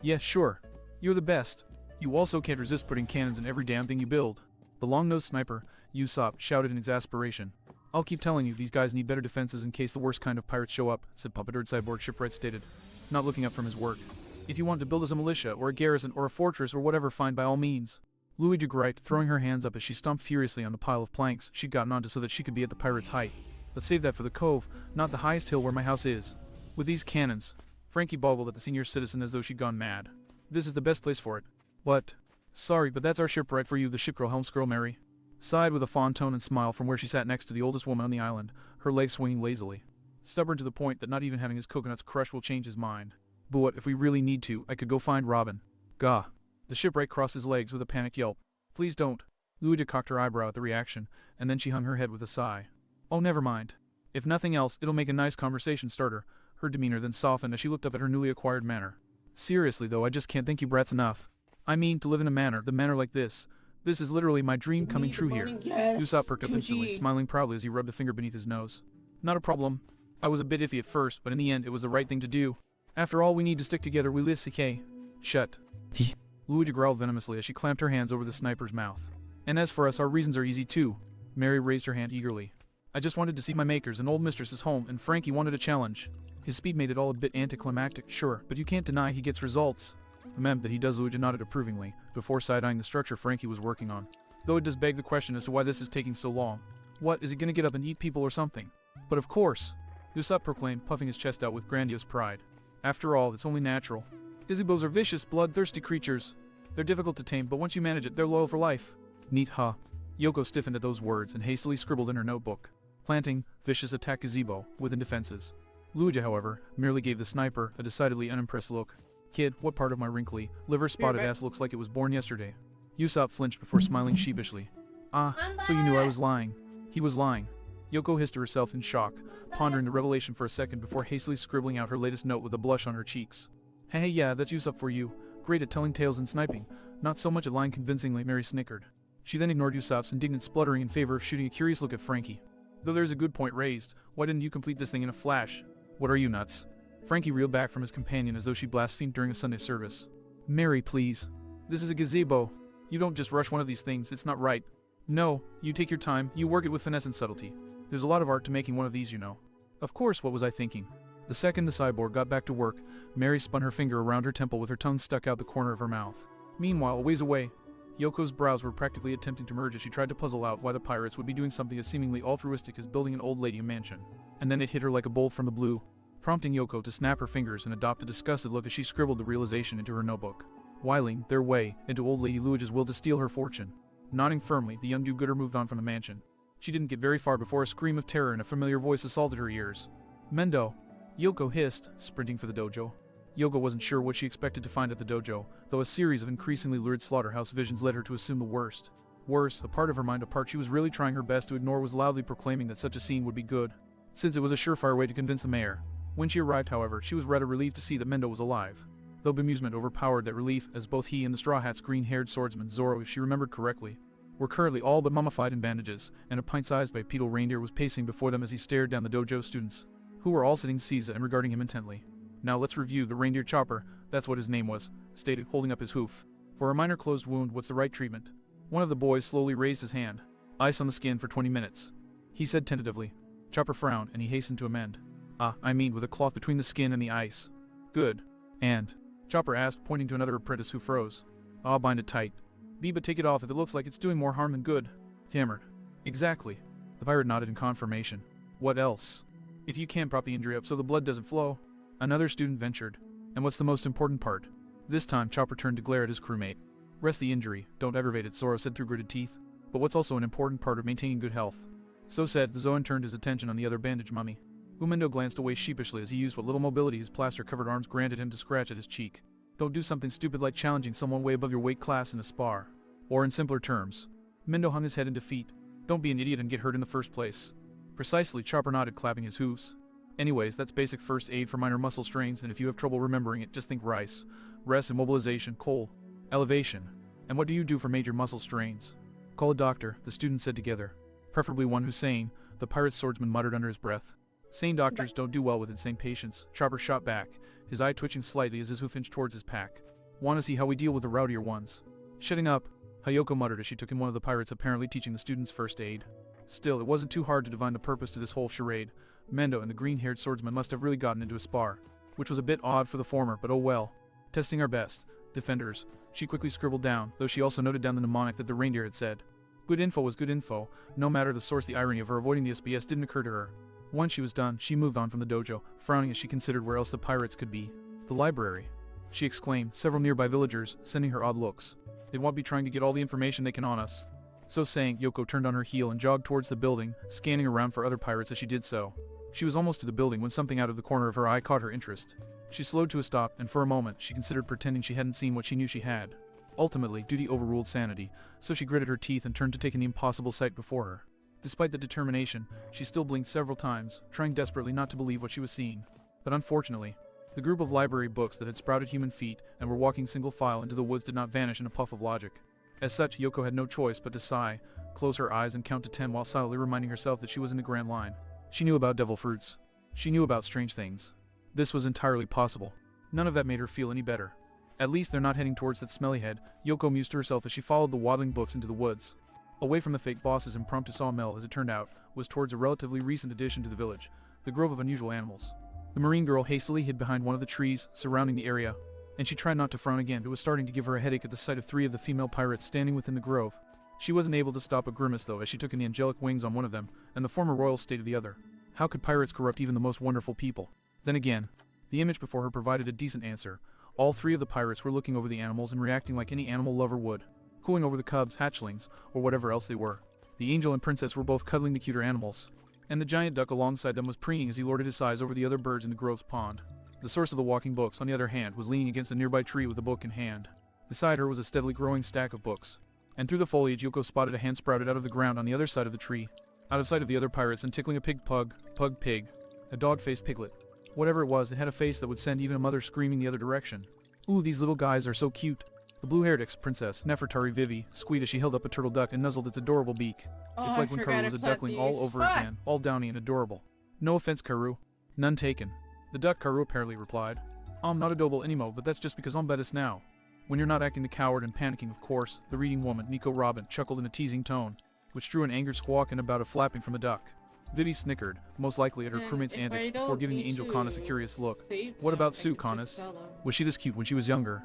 Yeah, sure. You're the best. You also can't resist putting cannons in every damn thing you build. The long-nosed sniper, Usopp, shouted in exasperation. I'll keep telling you, these guys need better defenses in case the worst kind of pirates show up, said Puppeteered Cyborg Shipwright stated, not looking up from his work. If you want to build us a militia, or a garrison, or a fortress, or whatever, fine by all means. Luigi grinned, throwing her hands up as she stomped furiously on the pile of planks she'd gotten onto so that she could be at the pirate's height. Let's save that for the cove, not the highest hill where my house is. With these cannons. Frankie boggled at the senior citizen as though she'd gone mad. This is the best place for it. What? Sorry, but that's our shipwright for you, the shipgirl Helmsgirl Mary. Sighed with a fond tone and smile from where she sat next to the oldest woman on the island, her legs swinging lazily. Stubborn to the point that not even having his coconuts crushed will change his mind. But what, if we really need to, I could go find Robin. Gah. The shipwright crossed his legs with a panicked yelp. Please don't. Luigi cocked her eyebrow at the reaction, and then she hung her head with a sigh. Oh, never mind. If nothing else, it'll make a nice conversation starter. Her demeanor then softened as she looked up at her newly acquired manor. Seriously though, I just can't thank you brats enough. I mean, to live in a manor like this. This is literally my dream coming true here. Usopp perked up instantly, smiling proudly as he rubbed a finger beneath his nose. Not a problem. I was a bit iffy at first, but in the end it was the right thing to do. After all, we need to stick together, we live CK. Shut. Luigi growled venomously as she clamped her hands over the sniper's mouth. And as for us, our reasons are easy too. Mary raised her hand eagerly. I just wanted to see my makers and old mistress's home, and Frankie wanted a challenge. His speed made it all a bit anticlimactic, sure, but you can't deny he gets results. Remember that he does. Luigi nodded approvingly, before side-eyeing the structure Frankie was working on. Though it does beg the question as to why this is taking so long. What, is he gonna get up and eat people or something? But of course, Usopp proclaimed, puffing his chest out with grandiose pride. After all, it's only natural. Gazebos are vicious, bloodthirsty creatures. They're difficult to tame, but once you manage it, they're loyal for life. Neat, huh? Yoko stiffened at those words and hastily scribbled in her notebook. Planting, vicious attack gazebo, within defenses. Luigi, however, merely gave the sniper a decidedly unimpressed look. Kid, what part of my wrinkly, liver-spotted ass looks like it was born yesterday? Usopp flinched before smiling sheepishly. Ah, so you knew I was lying. He was lying. Yoko hissed to herself in shock, pondering the revelation for a second before hastily scribbling out her latest note with a blush on her cheeks. Hey, yeah, that's Usopp for you. Great at telling tales and sniping. Not so much at lying convincingly, Mary snickered. She then ignored Usopp's indignant spluttering in favor of shooting a curious look at Frankie. Though there's a good point raised, why didn't you complete this thing in a flash? What are you, nuts? Frankie reeled back from his companion as though she blasphemed during a Sunday service. Mary, please. This is a gazebo. You don't just rush one of these things, it's not right. No, you take your time, you work it with finesse and subtlety. There's a lot of art to making one of these, you know. Of course, what was I thinking? The second the cyborg got back to work, Mary spun her finger around her temple with her tongue stuck out the corner of her mouth. Meanwhile, a ways away, Yoko's brows were practically attempting to merge as she tried to puzzle out why the pirates would be doing something as seemingly altruistic as building an old lady a mansion. And then it hit her like a bolt from the blue, prompting Yoko to snap her fingers and adopt a disgusted look as she scribbled the realization into her notebook. Whiling their way into old lady Luigi's will to steal her fortune. Nodding firmly, the young do-gooder moved on from the mansion. She didn't get very far before a scream of terror and a familiar voice assaulted her ears. Mendo! Yoko hissed, sprinting for the dojo. Yoko wasn't sure what she expected to find at the dojo, though a series of increasingly lurid slaughterhouse visions led her to assume the worst. Worse, a part of her mind, a part she was really trying her best to ignore, was loudly proclaiming that such a scene would be good, since it was a surefire way to convince the mayor. When she arrived, however, she was rather relieved to see that Mendo was alive, though bemusement overpowered that relief as both he and the Straw Hat's green-haired swordsman, Zoro if she remembered correctly, were currently all but mummified in bandages, and a pint-sized bipedal reindeer was pacing before them as he stared down the dojo students, who were all sitting Caesar and regarding him intently. Now let's review the reindeer Chopper, that's what his name was, stated, holding up his hoof. For a minor closed wound, what's the right treatment? One of the boys slowly raised his hand. Ice on the skin for 20 minutes. He said tentatively. Chopper frowned, and he hastened to amend. I mean with a cloth between the skin and the ice. Good. And? Chopper asked, pointing to another apprentice who froze. I'll bind it tight. But take it off if it looks like it's doing more harm than good. Hammered. Exactly. The pirate nodded in confirmation. What else? If you can prop the injury up so the blood doesn't flow. Another student ventured. And what's the most important part? This time Chopper turned to glare at his crewmate. Rest the injury, don't aggravate it, Zoro said through gritted teeth. But what's also an important part of maintaining good health? So said, the Zoan turned his attention on the other bandage mummy. Umendo glanced away sheepishly as he used what little mobility his plaster-covered arms granted him to scratch at his cheek. Don't do something stupid like challenging someone way above your weight class in a spar. Or in simpler terms. Mendo hung his head in defeat. Don't be an idiot and get hurt in the first place. Precisely, Chopper nodded, clapping his hooves. Anyways, that's basic first aid for minor muscle strains, and if you have trouble remembering it, just think rice. Rest, immobilization, coal. Elevation. And what do you do for major muscle strains? Call a doctor, the students said together. Preferably one who's sane, the pirate swordsman muttered under his breath. Sane doctors don't do well with insane patients, Chopper shot back, his eye twitching slightly as his hoof inched towards his pack. Wanna see how we deal with the rowdier ones? Shutting up, Hayoko muttered as she took in one of the pirates, apparently teaching the students first aid. Still, it wasn't too hard to divine the purpose to this whole charade. Mendo and the green-haired swordsman must have really gotten into a spar, which was a bit odd for the former, but oh well. Testing our best. Defenders. She quickly scribbled down, though she also noted down the mnemonic that the reindeer had said. Good info was good info. No matter the source, the irony of her avoiding the SBS didn't occur to her. Once she was done, she moved on from the dojo, frowning as she considered where else the pirates could be. The library, she exclaimed, several nearby villagers sending her odd looks. They won't be trying to get all the information they can on us. So saying, Yoko turned on her heel and jogged towards the building, scanning around for other pirates as she did so. She was almost to the building when something out of the corner of her eye caught her interest. She slowed to a stop, and for a moment, she considered pretending she hadn't seen what she knew she had. Ultimately, duty overruled sanity, so she gritted her teeth and turned to take in the impossible sight before her. Despite the determination, she still blinked several times, trying desperately not to believe what she was seeing. But unfortunately, the group of library books that had sprouted human feet and were walking single file into the woods did not vanish in a puff of logic. As such, Yoko had no choice but to sigh, close her eyes and count to 10 while silently reminding herself that she was in the grand line. She knew about devil fruits. She knew about strange things. This was entirely possible. None of that made her feel any better. At least they're not heading towards that smelly head, Yoko mused to herself as she followed the waddling books into the woods. Away from the fake boss's impromptu sawmill, as it turned out, was towards a relatively recent addition to the village, the grove of unusual animals. The marine girl hastily hid behind one of the trees surrounding the area, and she tried not to frown again. It was starting to give her a headache at the sight of 3 of the female pirates standing within the grove. She wasn't able to stop a grimace, though, as she took in the angelic wings on one of them, and the former royal state of the other. How could pirates corrupt even the most wonderful people? Then again, the image before her provided a decent answer, All three of the pirates were looking over the animals and reacting like any animal lover would, cooing over the cubs, hatchlings, or whatever else they were. The angel and princess were both cuddling the cuter animals, and the giant duck alongside them was preening as he lorded his size over the other birds in the grove's pond. The source of the walking books, on the other hand, was leaning against a nearby tree with a book in hand. Beside her was a steadily growing stack of books, and through the foliage Yoko spotted a hand sprouted out of the ground on the other side of the tree, out of sight of the other pirates and tickling a pig, a dog-faced piglet. Whatever it was, it had a face that would send even a mother screaming the other direction. Ooh, these little guys are so cute. The blue-haired ex-princess, Nefertari Vivi, squeaked as she held up a turtle duck and nuzzled its adorable beak. It's like when Karu was a duckling all over again, all downy and adorable. No offense, Karu. None taken. The duck, Karu apparently replied. I'm not adorable anymore, but that's just because I'm better now. When you're not acting the coward and panicking, of course, the reading woman, Nico Robin, chuckled in a teasing tone, which drew an angered squawk and about a flapping from the duck. Vivi snickered, most likely at her crewmate's antics, before giving the angel Canis a curious look. What about Sue, Canis? Was she this cute when she was younger?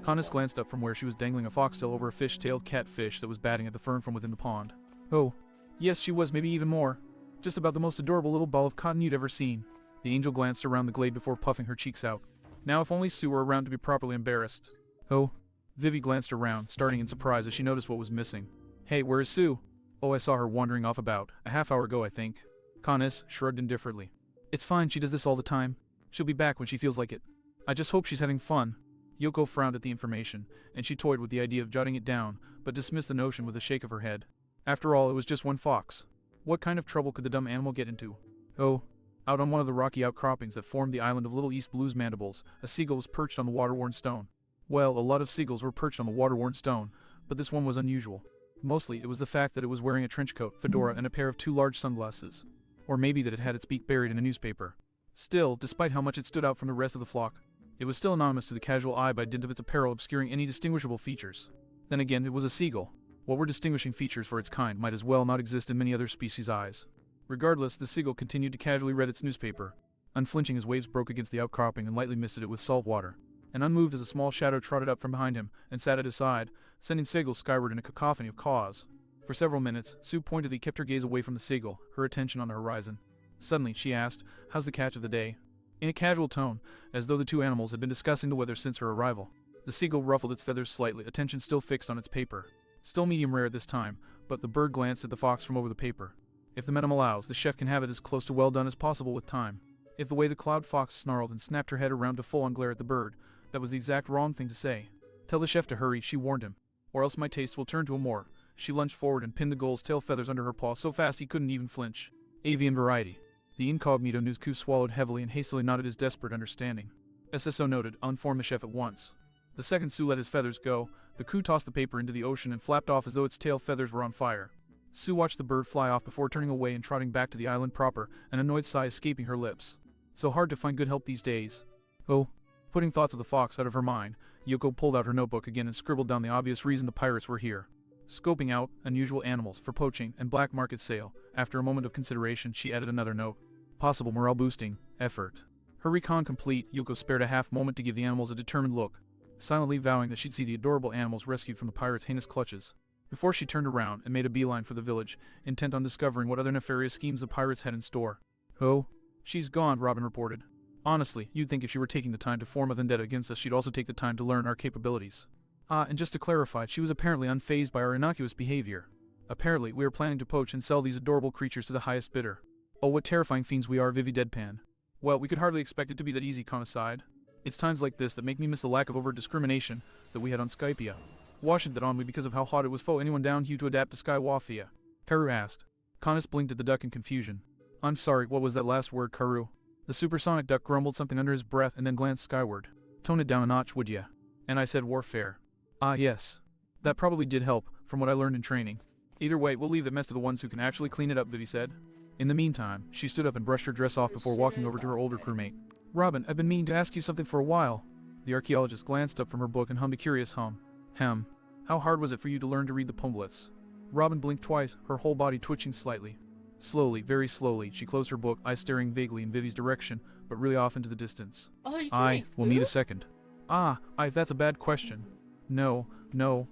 Canis glanced up from where she was dangling a foxtail over a fish-tailed catfish that was batting at the fern from within the pond. Oh, yes, she was, maybe even more. Just about the most adorable little ball of cotton you'd ever seen. The angel glanced around the glade before puffing her cheeks out. Now if only Sue were around to be properly embarrassed. Oh. Vivi glanced around, starting in surprise as she noticed what was missing. Hey, where is Sue? Oh, I saw her wandering off about a half hour ago, I think. Canis shrugged indifferently. It's fine, she does this all the time. She'll be back when she feels like it. I just hope she's having fun. Yoko frowned at the information, and she toyed with the idea of jotting it down, but dismissed the notion with a shake of her head. After all, it was just one fox. What kind of trouble could the dumb animal get into? Oh. Out on one of the rocky outcroppings that formed the island of Little East Blue's Mandibles, a seagull was perched on the water-worn stone. Well, a lot of seagulls were perched on the water-worn stone, but this one was unusual. Mostly, it was the fact that it was wearing a trench coat, fedora, and a pair of too large sunglasses. Or maybe that it had its beak buried in a newspaper. Still, despite how much it stood out from the rest of the flock, it was still anonymous to the casual eye by dint of its apparel obscuring any distinguishable features. Then again, it was a seagull. What were distinguishing features for its kind might as well not exist in many other species' eyes. Regardless, the seagull continued to casually read its newspaper, unflinching as waves broke against the outcropping and lightly misted it with salt water, and unmoved as a small shadow trotted up from behind him and sat at his side, sending seagull skyward in a cacophony of caws. For several minutes, Sue pointedly kept her gaze away from the seagull, her attention on the horizon. Suddenly, she asked, "How's the catch of the day?" In a casual tone, as though the two animals had been discussing the weather since her arrival. The seagull ruffled its feathers slightly, attention still fixed on its paper. Still medium rare at this time, but the bird glanced at the fox from over the paper. If the madam allows, the chef can have it as close to well done as possible with time. If the way the cloud fox snarled and snapped her head around to full-on glare at the bird, that was the exact wrong thing to say. Tell the chef to hurry, she warned him, or else my taste will turn to a more. She lunged forward and pinned the gull's tail feathers under her paw so fast he couldn't even flinch. Avian variety. The incognito newscoo swallowed heavily and hastily nodded his desperate understanding. SSO noted, I'll inform the chef at once. The second Sue let his feathers go, the coo tossed the paper into the ocean and flapped off as though its tail feathers were on fire. Sue watched the bird fly off before turning away and trotting back to the island proper, an annoyed sigh escaping her lips. So hard to find good help these days. Oh. Putting thoughts of the fox out of her mind, Yoko pulled out her notebook again and scribbled down the obvious reason the pirates were here. Scoping out unusual animals for poaching and black market sale. After a moment of consideration, she added another note. Possible morale-boosting effort. Her recon complete, Yoko spared a half moment to give the animals a determined look, silently vowing that she'd see the adorable animals rescued from the pirates' heinous clutches, before she turned around and made a beeline for the village, intent on discovering what other nefarious schemes the pirates had in store. Oh, she's gone, Robin reported. Honestly, you'd think if she were taking the time to form a vendetta against us, she'd also take the time to learn our capabilities. And just to clarify, she was apparently unfazed by our innocuous behavior. Apparently, we are planning to poach and sell these adorable creatures to the highest bidder. Oh, what terrifying fiends we are, Vivi deadpan. Well, we could hardly expect it to be that easy, Con aside. It's times like this that make me miss the lack of overt discrimination that we had on Skypia. Wasn't that on me because of how hot it was for anyone down here to adapt to Skywafia? Karu asked. Canis blinked at the duck in confusion. I'm sorry, what was that last word, Karu? The supersonic duck grumbled something under his breath and then glanced skyward. Tone it down a notch, would ya? And I said warfare. Ah, yes. That probably did help, from what I learned in training. Either way, we'll leave that mess to the ones who can actually clean it up, Vivi said. In the meantime, she stood up and brushed her dress off before walking over to her older crewmate. Robin, I've been meaning to ask you something for a while. The archaeologist glanced up from her book and hummed a curious hum. How hard was it for you to learn to read the pomeglyphs? Robin blinked twice, her whole body twitching slightly. Slowly, very slowly, she closed her book, eyes staring vaguely in Vivi's direction, but really off into the distance. We'll need a second. That's a bad question. No,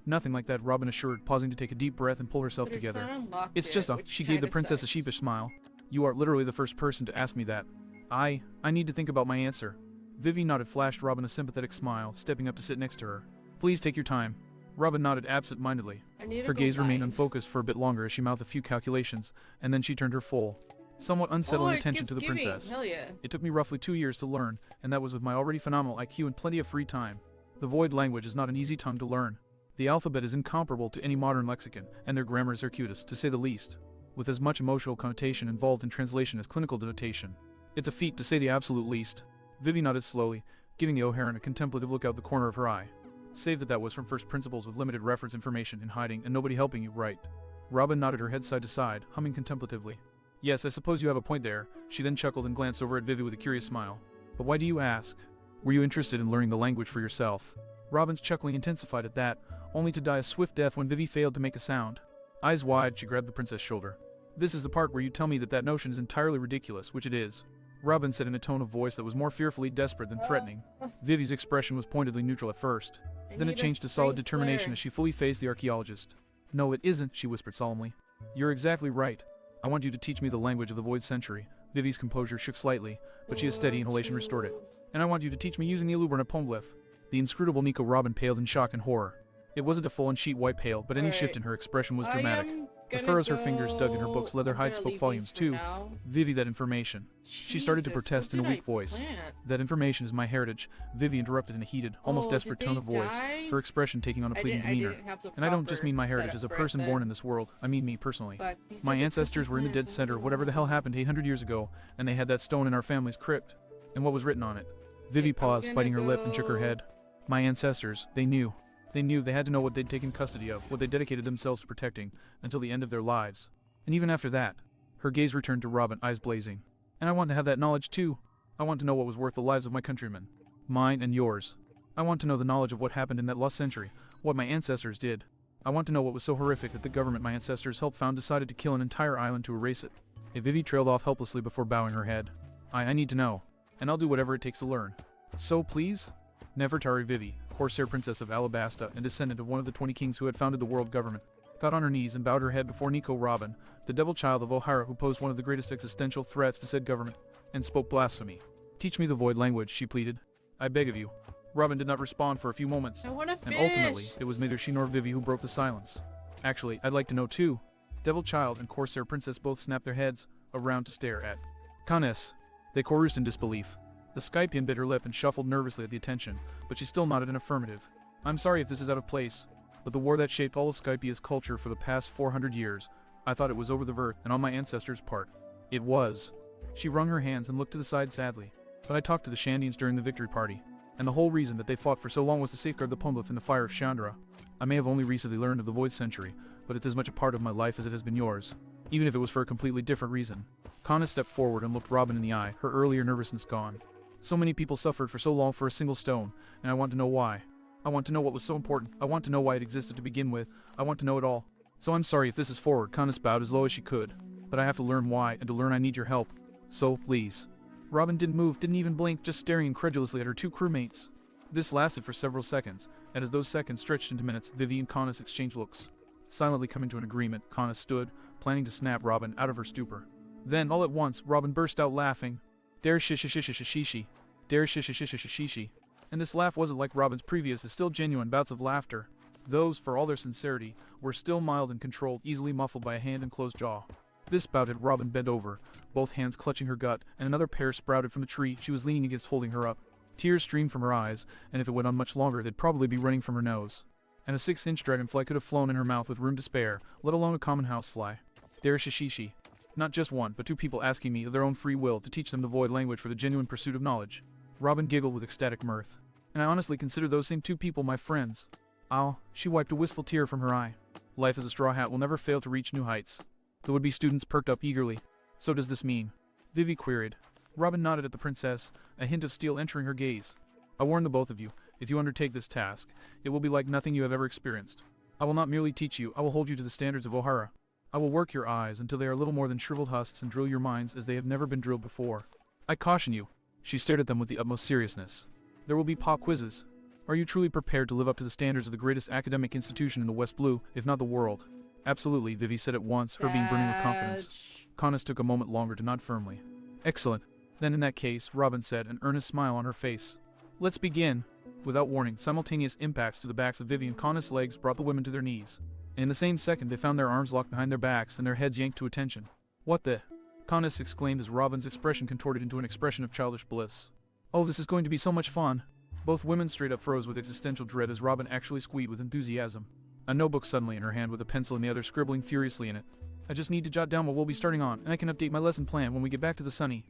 nothing like that, Robin assured, pausing to take a deep breath and pull herself together. It's just she gave the princess a sheepish smile. You are literally the first person to ask me that. I need to think about my answer. Vivi nodded, flashed Robin a sympathetic smile, stepping up to sit next to her. Please take your time. Robin nodded absent-mindedly. Her gaze remained unfocused for a bit longer as she mouthed a few calculations, and then she turned her full, somewhat unsettling attention to the princess. Hell yeah. It took me roughly 2 years to learn, and that was with my already phenomenal IQ and plenty of free time. The Void language is not an easy tongue to learn. The alphabet is incomparable to any modern lexicon, and their grammar is circuitous, to say the least, with as much emotional connotation involved in translation as clinical denotation. It's a feat, to say the absolute least. Vivi nodded slowly, giving the O'Haran a contemplative look out the corner of her eye. Save that was from first principles with limited reference information in hiding and nobody helping you, right? Robin nodded her head side to side, humming contemplatively. Yes, I suppose you have a point there. She then chuckled and glanced over at Vivi with a curious smile. But why do you ask? Were you interested in learning the language for yourself? Robin's chuckling intensified at that, only to die a swift death when Vivi failed to make a sound. Eyes wide, she grabbed the princess' shoulder. This is the part where you tell me that notion is entirely ridiculous, which it is. Robin said in a tone of voice that was more fearfully desperate than threatening. Vivi's expression was pointedly neutral at first. Then it changed to solid determination as she fully faced the archaeologist. No, it isn't, she whispered solemnly. You're exactly right. I want you to teach me the language of the Void Century. Vivi's composure shook slightly, but she a steady inhalation restored it. And I want you to teach me using the Aluberna Pomglyph. The inscrutable Nico Robin paled in shock and horror. It wasn't a full and sheet white pale, but any shift in her expression was dramatic. The fur as her fingers dug in her book's leather hide spoke volumes too. Vivi, that information. She started to protest in a weak voice. That information is my heritage. Vivi interrupted in a heated, almost desperate tone of voice, her expression taking on a pleading demeanor. And I don't just mean my heritage as a person born in this world, I mean me personally. My ancestors were in the dead center of whatever the hell happened 800 years ago, and they had that stone in our family's crypt. And what was written on it? Vivi paused, biting her lip, and shook her head. My ancestors, they knew. They knew they had to know what they'd taken custody of, what they dedicated themselves to protecting, until the end of their lives. And even after that, her gaze returned to Robin, eyes blazing. And I want to have that knowledge too. I want to know what was worth the lives of my countrymen. Mine and yours. I want to know the knowledge of what happened in that lost century, what my ancestors did. I want to know what was so horrific that the government my ancestors helped found decided to kill an entire island to erase it. Vivi trailed off helplessly before bowing her head. I need to know. And I'll do whatever it takes to learn. So please? Nefertari Vivi, Corsair Princess of Alabasta and descendant of one of the 20 kings who had founded the world government, got on her knees and bowed her head before Nico Robin, the devil child of O'Hara who posed one of the greatest existential threats to said government, and spoke blasphemy. Teach me the Void language, she pleaded. I beg of you. Robin did not respond for a few moments, and ultimately, it was neither she nor Vivi who broke the silence. Actually, I'd like to know too. Devil Child and Corsair Princess both snapped their heads around to stare at Canes. They chorused in disbelief. The Skypian bit her lip and shuffled nervously at the attention, but she still nodded an affirmative. I'm sorry if this is out of place, but the war that shaped all of Skypia's culture for the past 400 years, I thought it was over the verth and on my ancestors' part. It was. She wrung her hands and looked to the side sadly. But I talked to the Shandians during the victory party, and the whole reason that they fought for so long was to safeguard the Pomglyph in the fire of Chandra. I may have only recently learned of the Void Century, but it's as much a part of my life as it has been yours, even if it was for a completely different reason. Kana stepped forward and looked Robin in the eye, her earlier nervousness gone. So many people suffered for so long for a single stone, and I want to know why. I want to know what was so important. I want to know why it existed to begin with. I want to know it all. So I'm sorry if this is forward. Kana bowed as low as she could. But I have to learn why, and to learn I need your help. So, please. Robin didn't move, didn't even blink, just staring incredulously at her two crewmates. This lasted for several seconds, and as those seconds stretched into minutes, Vivi and Canis exchanged looks. Silently coming to an agreement, Canis stood, planning to snap Robin out of her stupor. Then, all at once, Robin burst out laughing. Dare shishishishishishishi. Dare shishishishishishi. And this laugh wasn't like Robin's previous, still genuine bouts of laughter. Those, for all their sincerity, were still mild and controlled, easily muffled by a hand and closed jaw. This bout had Robin bent over, both hands clutching her gut, and another pair sprouted from the tree she was leaning against, holding her up. Tears streamed from her eyes, and if it went on much longer, they'd probably be running from her nose. And a 6-inch dragonfly could have flown in her mouth with room to spare, let alone a common housefly. Dare shishishi. Not just one, but two people asking me of their own free will to teach them the Void language for the genuine pursuit of knowledge. Robin giggled with ecstatic mirth. And I honestly consider those same two people my friends. Oh, she wiped a wistful tear from her eye. Life as a straw hat will never fail to reach new heights. The would-be students perked up eagerly. So does this mean? Vivi queried. Robin nodded at the princess, a hint of steel entering her gaze. I warn the both of you, if you undertake this task, it will be like nothing you have ever experienced. I will not merely teach you, I will hold you to the standards of O'Hara. I will work your eyes until they are little more than shriveled husks and drill your minds as they have never been drilled before. I caution you. She stared at them with the utmost seriousness. There will be pop quizzes. Are you truly prepared to live up to the standards of the greatest academic institution in the West Blue, if not the world? Absolutely, Vivi said at once, her being burning with confidence. Canis took a moment longer to nod firmly. Excellent. Then in that case, Robin said, an earnest smile on her face. Let's begin. Without warning, simultaneous impacts to the backs of Vivi and Connor's legs brought the women to their knees. And in the same second, they found their arms locked behind their backs and their heads yanked to attention. What the? Connis exclaimed as Robin's expression contorted into an expression of childish bliss. Oh, this is going to be so much fun. Both women straight up froze with existential dread as Robin actually squeaked with enthusiasm. A notebook suddenly in her hand with a pencil in the other scribbling furiously in it. I just need to jot down what we'll be starting on, and I can update my lesson plan when we get back to the Sunny.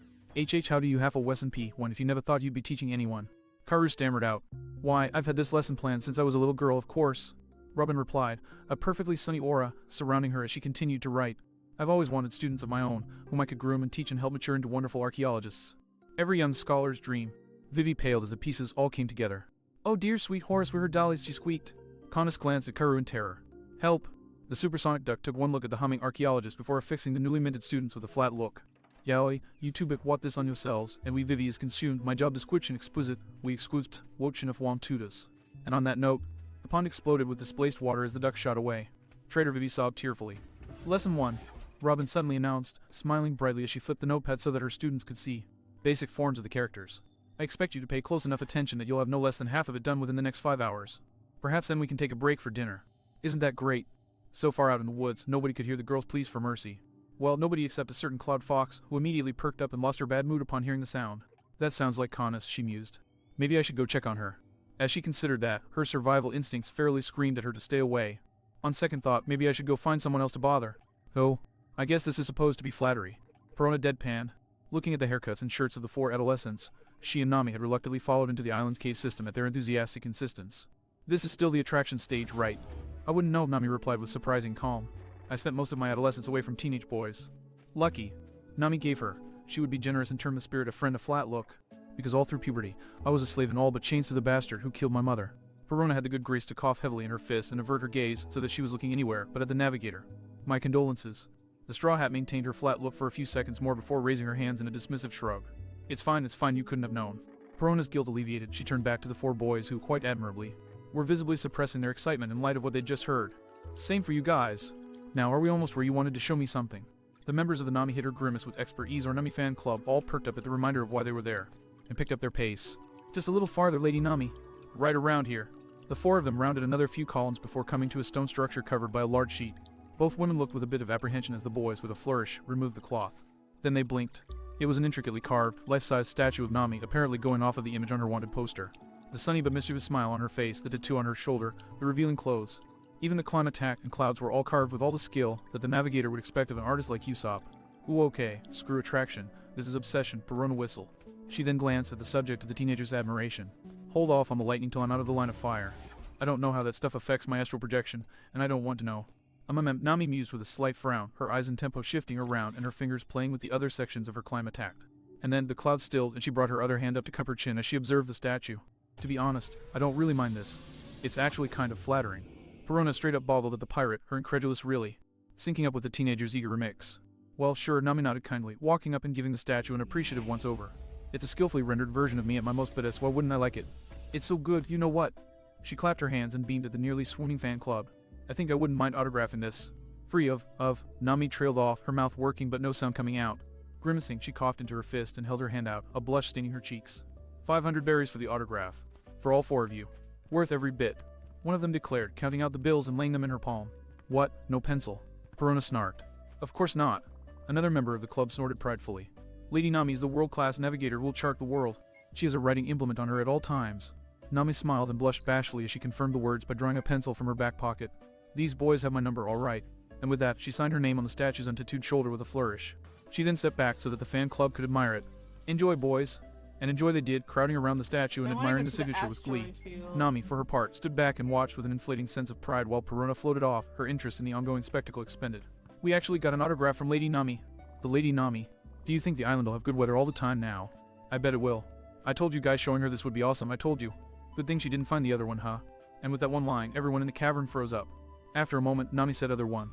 How do you have a Wesson P1 if you never thought you'd be teaching anyone? Karu stammered out. Why, I've had this lesson plan since I was a little girl, of course. Robin replied, a perfectly sunny aura surrounding her as she continued to write. I've always wanted students of my own, whom I could groom and teach and help mature into wonderful archaeologists. Every young scholar's dream. Vivi paled as the pieces all came together. Oh dear sweet Horace, we're her dollies, she squeaked. Connis glanced at Karu in terror. Help! The supersonic duck took one look at the humming archaeologist before affixing the newly minted students with a flat look. Yaoi, you two big what this on yourselves, and we Vivi is consumed, my job description exquisite, we excused, wochen of wam tutas. And on that note, the pond exploded with displaced water as the duck shot away. Trader Vivi sobbed tearfully. Lesson 1. Robin suddenly announced, smiling brightly as she flipped the notepad so that her students could see. Basic forms of the characters. I expect you to pay close enough attention that you'll have no less than half of it done within the next 5 hours. Perhaps then we can take a break for dinner. Isn't that great? So far out in the woods, nobody could hear the girls' pleas for mercy. Well, nobody except a certain Cloud Fox, who immediately perked up and lost her bad mood upon hearing the sound. That sounds like Connis, she mused. Maybe I should go check on her. As she considered that, her survival instincts fairly screamed at her to stay away. On second thought, maybe I should go find someone else to bother. Oh, I guess this is supposed to be flattery. Perona deadpanned. Looking at the haircuts and shirts of the 4 adolescents, she and Nami had reluctantly followed into the island's cave system at their enthusiastic insistence. This is still the attraction stage, right? I wouldn't know, Nami replied with surprising calm. I spent most of my adolescence away from teenage boys. Lucky. Nami gave her. She would be generous and term the spirit of friend a flat look. Because all through puberty, I was a slave in all but chains to the bastard who killed my mother. Perona had the good grace to cough heavily in her fist and avert her gaze so that she was looking anywhere but at the navigator. My condolences. The straw hat maintained her flat look for a few seconds more before raising her hands in a dismissive shrug. It's fine, you couldn't have known. Perona's guilt alleviated, she turned back to the 4 boys who, quite admirably, were visibly suppressing their excitement in light of what they'd just heard. Same for you guys. Now, are we almost where you wanted to show me something? The members of the Nami Hitter Grimace with Expert Ease or Nami Fan Club all perked up at the reminder of why they were there, and picked up their pace. Just a little farther, Lady Nami. Right around here. The 4 of them rounded another few columns before coming to a stone structure covered by a large sheet. Both women looked with a bit of apprehension as the boys, with a flourish, removed the cloth. Then they blinked. It was an intricately carved, life-size statue of Nami, apparently going off of the image on her wanted poster. The sunny but mischievous smile on her face, the tattoo on her shoulder, the revealing clothes. Even the climate tack and clouds were all carved with all the skill that the navigator would expect of an artist like Usopp. Ooh, okay, screw attraction. This is obsession, Perona whistle. She then glanced at the subject of the teenager's admiration. Hold off on the lightning till I'm out of the line of fire. I don't know how that stuff affects my astral projection, and I don't want to know. Nami mused with a slight frown, her eyes in tempo shifting around and her fingers playing with the other sections of her climate tack. And then the cloud stilled and she brought her other hand up to cup her chin as she observed the statue. To be honest, I don't really mind this. It's actually kind of flattering. Perona straight up boggled at the pirate, her incredulous really, syncing up with the teenager's eager remix. Well, sure, Nami nodded kindly, walking up and giving the statue an appreciative once over. It's a skillfully rendered version of me at my most best, why wouldn't I like it? It's so good, you know what? She clapped her hands and beamed at the nearly swooning fan club. I think I wouldn't mind autographing this. Free of, Nami trailed off, her mouth working but no sound coming out. Grimacing, she coughed into her fist and held her hand out, a blush staining her cheeks. 500 berries for the autograph. For all 4 of you. Worth every bit. One of them declared, counting out the bills and laying them in her palm. What? No pencil? Perona snarked. Of course not. Another member of the club snorted pridefully. Lady Nami is the world-class navigator who will chart the world. She has a writing implement on her at all times. Nami smiled and blushed bashfully as she confirmed the words by drawing a pencil from her back pocket. These boys have my number all right. And with that, she signed her name on the statue's untattooed shoulder with a flourish. She then stepped back so that the fan club could admire it. Enjoy, boys. And enjoy they did, crowding around the statue and admiring the signature with glee. Nami, for her part, stood back and watched with an inflating sense of pride while Perona floated off, her interest in the ongoing spectacle expended. We actually got an autograph from Lady Nami. The Lady Nami. Do you think the island will have good weather all the time now? I bet it will. I told you guys showing her this would be awesome, I told you. Good thing she didn't find the other one, huh? And with that one line, everyone in the cavern froze up. After a moment, Nami said other one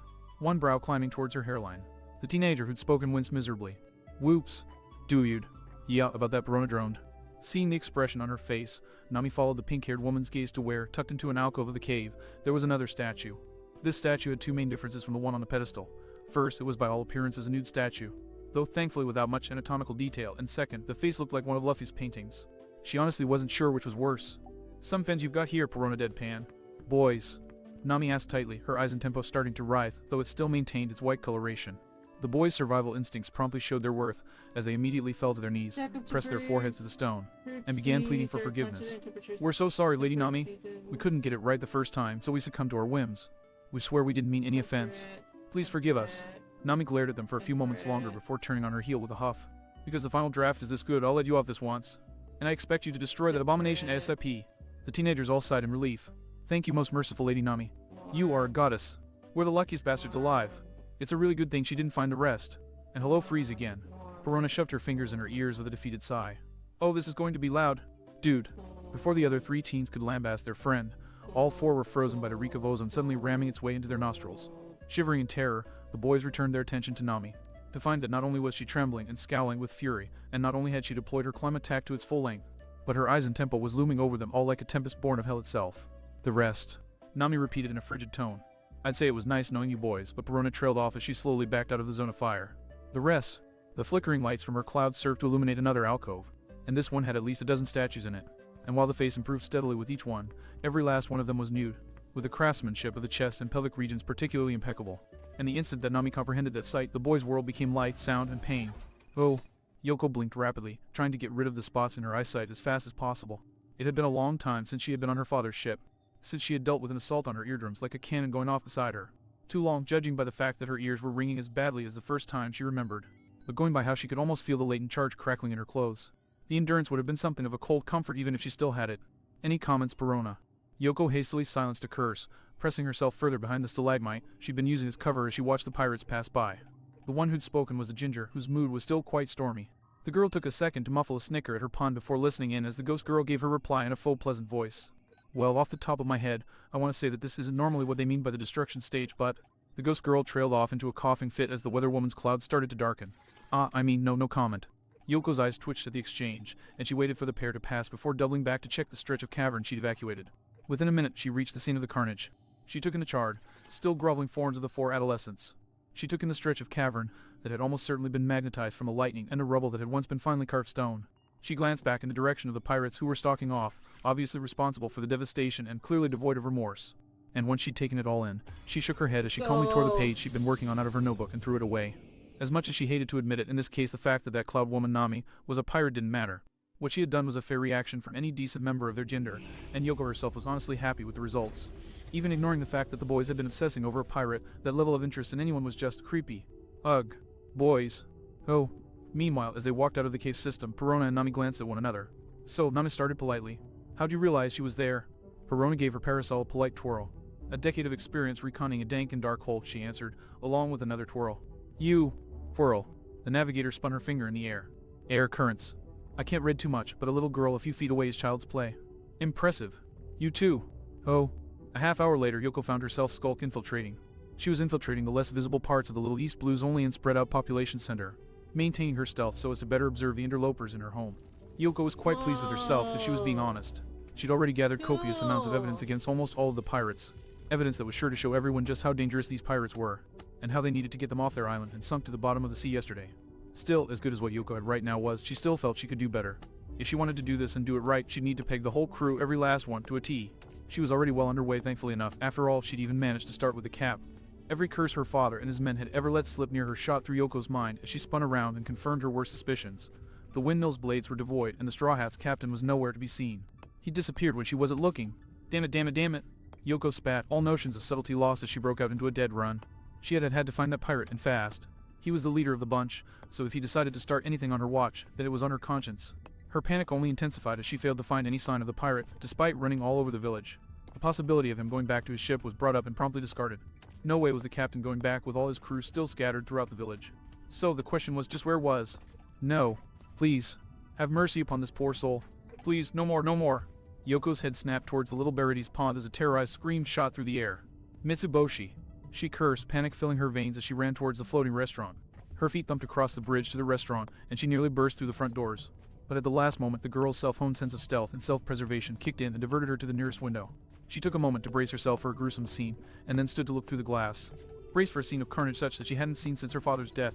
brow climbing towards her hairline. The teenager who'd spoken winced miserably. Whoops. Dude. Yeah, about that, Perona droned. Seeing the expression on her face, Nami followed the pink-haired woman's gaze to where, tucked into an alcove of the cave, there was another statue. This statue had 2 main differences from the one on the pedestal. First, it was by all appearances a nude statue. though thankfully without much anatomical detail, and second, the face looked like one of Luffy's paintings. She honestly wasn't sure which was worse. Some fins you've got here, Perona deadpan. Boys. Nami asked tightly, her eyes and tempo starting to writhe, though it still maintained its white coloration. The boys' survival instincts promptly showed their worth, as they immediately fell to their knees, pressed their foreheads to the stone, and began pleading for forgiveness. We're so sorry, Lady Nami. We couldn't get it right the first time, so we succumbed to our whims. We swear we didn't mean any offense. Please forgive us. Nami glared at them for a few moments longer before turning on her heel with a huff. Because the final draft is this good, I'll let you off this once. And I expect you to destroy that abomination ASAP. The teenagers all sighed in relief. Thank you, most merciful Lady Nami. You are a goddess. We're the luckiest bastards alive. It's a really good thing she didn't find the rest. And hello, Freeze again. Perona shoved her fingers in her ears with a defeated sigh. Oh, this is going to be loud. Dude. Before the other three teens could lambaste their friend, all four were frozen by the reek of ozone suddenly ramming its way into their nostrils. Shivering in terror, the boys returned their attention to Nami, to find that not only was she trembling and scowling with fury, and not only had she deployed her climb attack to its full length, but her eyes and tempo was looming over them all like a tempest born of hell itself. The rest. Nami repeated in a frigid tone. I'd say it was nice knowing you boys, but Perona trailed off as she slowly backed out of the zone of fire. The rest. The flickering lights from her cloud served to illuminate another alcove, and this one had at least a dozen statues in it. And while the face improved steadily with each one, every last one of them was nude, with the craftsmanship of the chest and pelvic regions particularly impeccable. And the instant that Nami comprehended that sight, the boy's world became light, sound, and pain. Oh. Yoko blinked rapidly, trying to get rid of the spots in her eyesight as fast as possible. It had been a long time since she had been on her father's ship, since she had dealt with an assault on her eardrums like a cannon going off beside her. Too long, judging by the fact that her ears were ringing as badly as the first time she remembered, but going by how she could almost feel the latent charge crackling in her clothes. The endurance would have been something of a cold comfort even if she still had it. Any comments, Perona? Yoko hastily silenced a curse, pressing herself further behind the stalagmite she'd been using as cover as she watched the pirates pass by. The one who'd spoken was the ginger, whose mood was still quite stormy. The girl took a second to muffle a snicker at her pun before listening in as the ghost girl gave her reply in a full pleasant voice. Well, off the top of my head, I want to say that this isn't normally what they mean by the destruction stage, but... The ghost girl trailed off into a coughing fit as the weather woman's cloud started to darken. No comment. Yoko's eyes twitched at the exchange, and she waited for the pair to pass before doubling back to check the stretch of cavern she'd evacuated. Within a minute, she reached the scene of the carnage. She took in the charred, still groveling forms of the four adolescents. She took in the stretch of cavern that had almost certainly been magnetized from the lightning and the rubble that had once been finely carved stone. She glanced back in the direction of the pirates who were stalking off, obviously responsible for the devastation and clearly devoid of remorse. And once she'd taken it all in, she shook her head as she calmly tore the page she'd been working on out of her notebook and threw it away. As much as she hated to admit it, in this case the fact that cloud woman Nami was a pirate didn't matter. What she had done was a fair reaction from any decent member of their gender, and Yoko herself was honestly happy with the results. Even ignoring the fact that the boys had been obsessing over a pirate, that level of interest in anyone was just creepy. Ugh. Boys. Oh. Meanwhile, as they walked out of the cave system, Perona and Nami glanced at one another. So, Nami started politely. How'd you realize she was there? Perona gave her parasol a polite twirl. A decade of experience reconning a dank and dark hole, she answered, along with another twirl. You. Whirl. The navigator spun her finger in the air. Air currents. I can't read too much, but a little girl a few feet away is child's play. Impressive. You too. Oh. A half hour later, Yoko found herself skulk infiltrating. She was infiltrating the less visible parts of the little East Blues only and spread out population center, maintaining her stealth so as to better observe the interlopers in her home. Yoko was quite pleased with herself, if she was being honest. She'd already gathered copious amounts of evidence against almost all of the pirates. Evidence that was sure to show everyone just how dangerous these pirates were, and how they needed to get them off their island and sunk to the bottom of the sea yesterday. Still, as good as what Yoko had right now was, she still felt she could do better. If she wanted to do this and do it right, she'd need to peg the whole crew, every last one, to a T. She was already well underway, thankfully enough. After all, she'd even managed to start with the cap. Every curse her father and his men had ever let slip near her shot through Yoko's mind as she spun around and confirmed her worst suspicions. The windmill's blades were devoid, and the Straw Hat's captain was nowhere to be seen. He disappeared when she wasn't looking. Damn it. Yoko spat, all notions of subtlety lost as she broke out into a dead run. She had to find that pirate, and fast. He was the leader of the bunch, so if he decided to start anything on her watch, then it was on her conscience. Her panic only intensified as she failed to find any sign of the pirate, despite running all over the village. The possibility of him going back to his ship was brought up and promptly discarded. No way was the captain going back with all his crew still scattered throughout the village. So the question was just where was? No. Please. Have mercy upon this poor soul. Please, no more. Yoko's head snapped towards the little Barides pond as a terrorized scream shot through the air. Mitsuboshi. She cursed, panic filling her veins as she ran towards the floating restaurant. Her feet thumped across the bridge to the restaurant, and she nearly burst through the front doors. But at the last moment, the girl's self-honed sense of stealth and self-preservation kicked in and diverted her to the nearest window. She took a moment to brace herself for a gruesome scene, and then stood to look through the glass. Braced for a scene of carnage such that she hadn't seen since her father's death.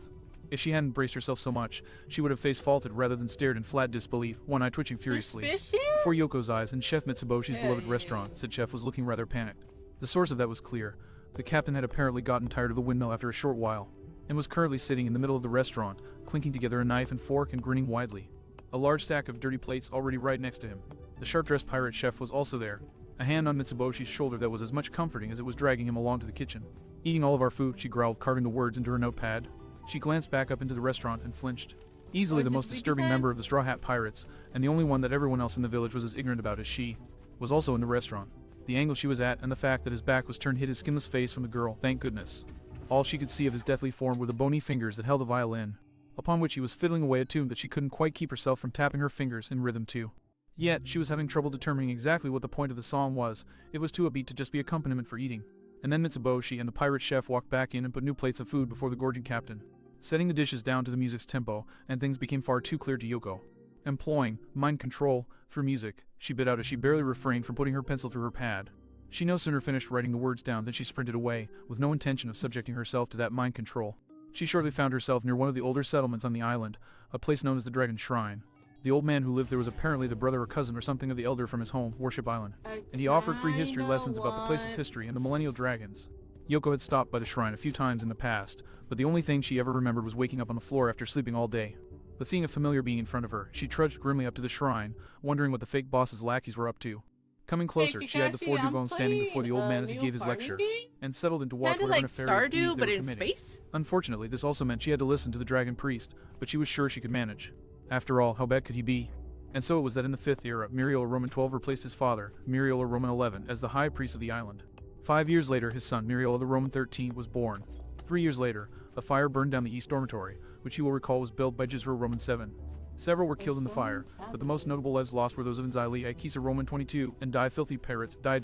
If she hadn't braced herself so much, she would have face-faulted rather than stared in flat disbelief, one eye twitching furiously. There's fish here? Before Yoko's eyes and Chef Mitsuboshi's beloved Yeah. restaurant, said Chef was looking rather panicked. The source of that was clear. The captain had apparently gotten tired of the windmill after a short while, and was currently sitting in the middle of the restaurant, clinking together a knife and fork and grinning widely. A large stack of dirty plates already right next to him. The sharp-dressed pirate chef was also there, a hand on Mitsuboshi's shoulder that was as much comforting as it was dragging him along to the kitchen. Eating all of our food, she growled, carving the words into her notepad. She glanced back up into the restaurant and flinched. Easily the most disturbing member of the Straw Hat Pirates, and the only one that everyone else in the village was as ignorant about as she, was also in the restaurant. The angle she was at and the fact that his back was turned hid his skinless face from the girl, thank goodness. All she could see of his deathly form were the bony fingers that held the violin, upon which he was fiddling away a tune that she couldn't quite keep herself from tapping her fingers in rhythm to. Yet, she was having trouble determining exactly what the point of the song was. It was too upbeat to just be accompaniment for eating. And then Mitsuboshi and the pirate chef walked back in and put new plates of food before the gorging captain, setting the dishes down to the music's tempo, and things became far too clear to Yoko. Employing mind control for music, she bit out as she barely refrained from putting her pencil through her pad. She no sooner finished writing the words down than she sprinted away, with no intention of subjecting herself to that mind control. She shortly found herself near one of the older settlements on the island, a place known as the Dragon Shrine. The old man who lived there was apparently the brother or cousin or something of the elder from his home, Worship Island, and he offered free history lessons about the place's history and the millennial dragons. Yoko had stopped by the shrine a few times in the past, but the only thing she ever remembered was waking up on the floor after sleeping all day. But seeing a familiar being in front of her, she trudged grimly up to the shrine, wondering what the fake boss's lackeys were up to. Coming closer, she eyed the four dugongs standing before the old man as he gave his lecture, and settled in to watch whatever like nefarious deeds Stardew, they but were in committing. space? Unfortunately, this also meant she had to listen to the dragon priest, but she was sure she could manage. After all, how bad could he be? And so it was that in the 5th era, Muriel Roman 12 replaced his father, Muriel Roman 11, as the high priest of the island. 5 years later, his son, Muriel the Roman 13, was born. 3 years later, a fire burned down the East Dormitory, which you will recall was built by Jizro Roman 7. Several were killed in the fire, but the most notable lives lost were those of Nzili, Aikisa Roman 22, and Die Filthy Parrots, Die.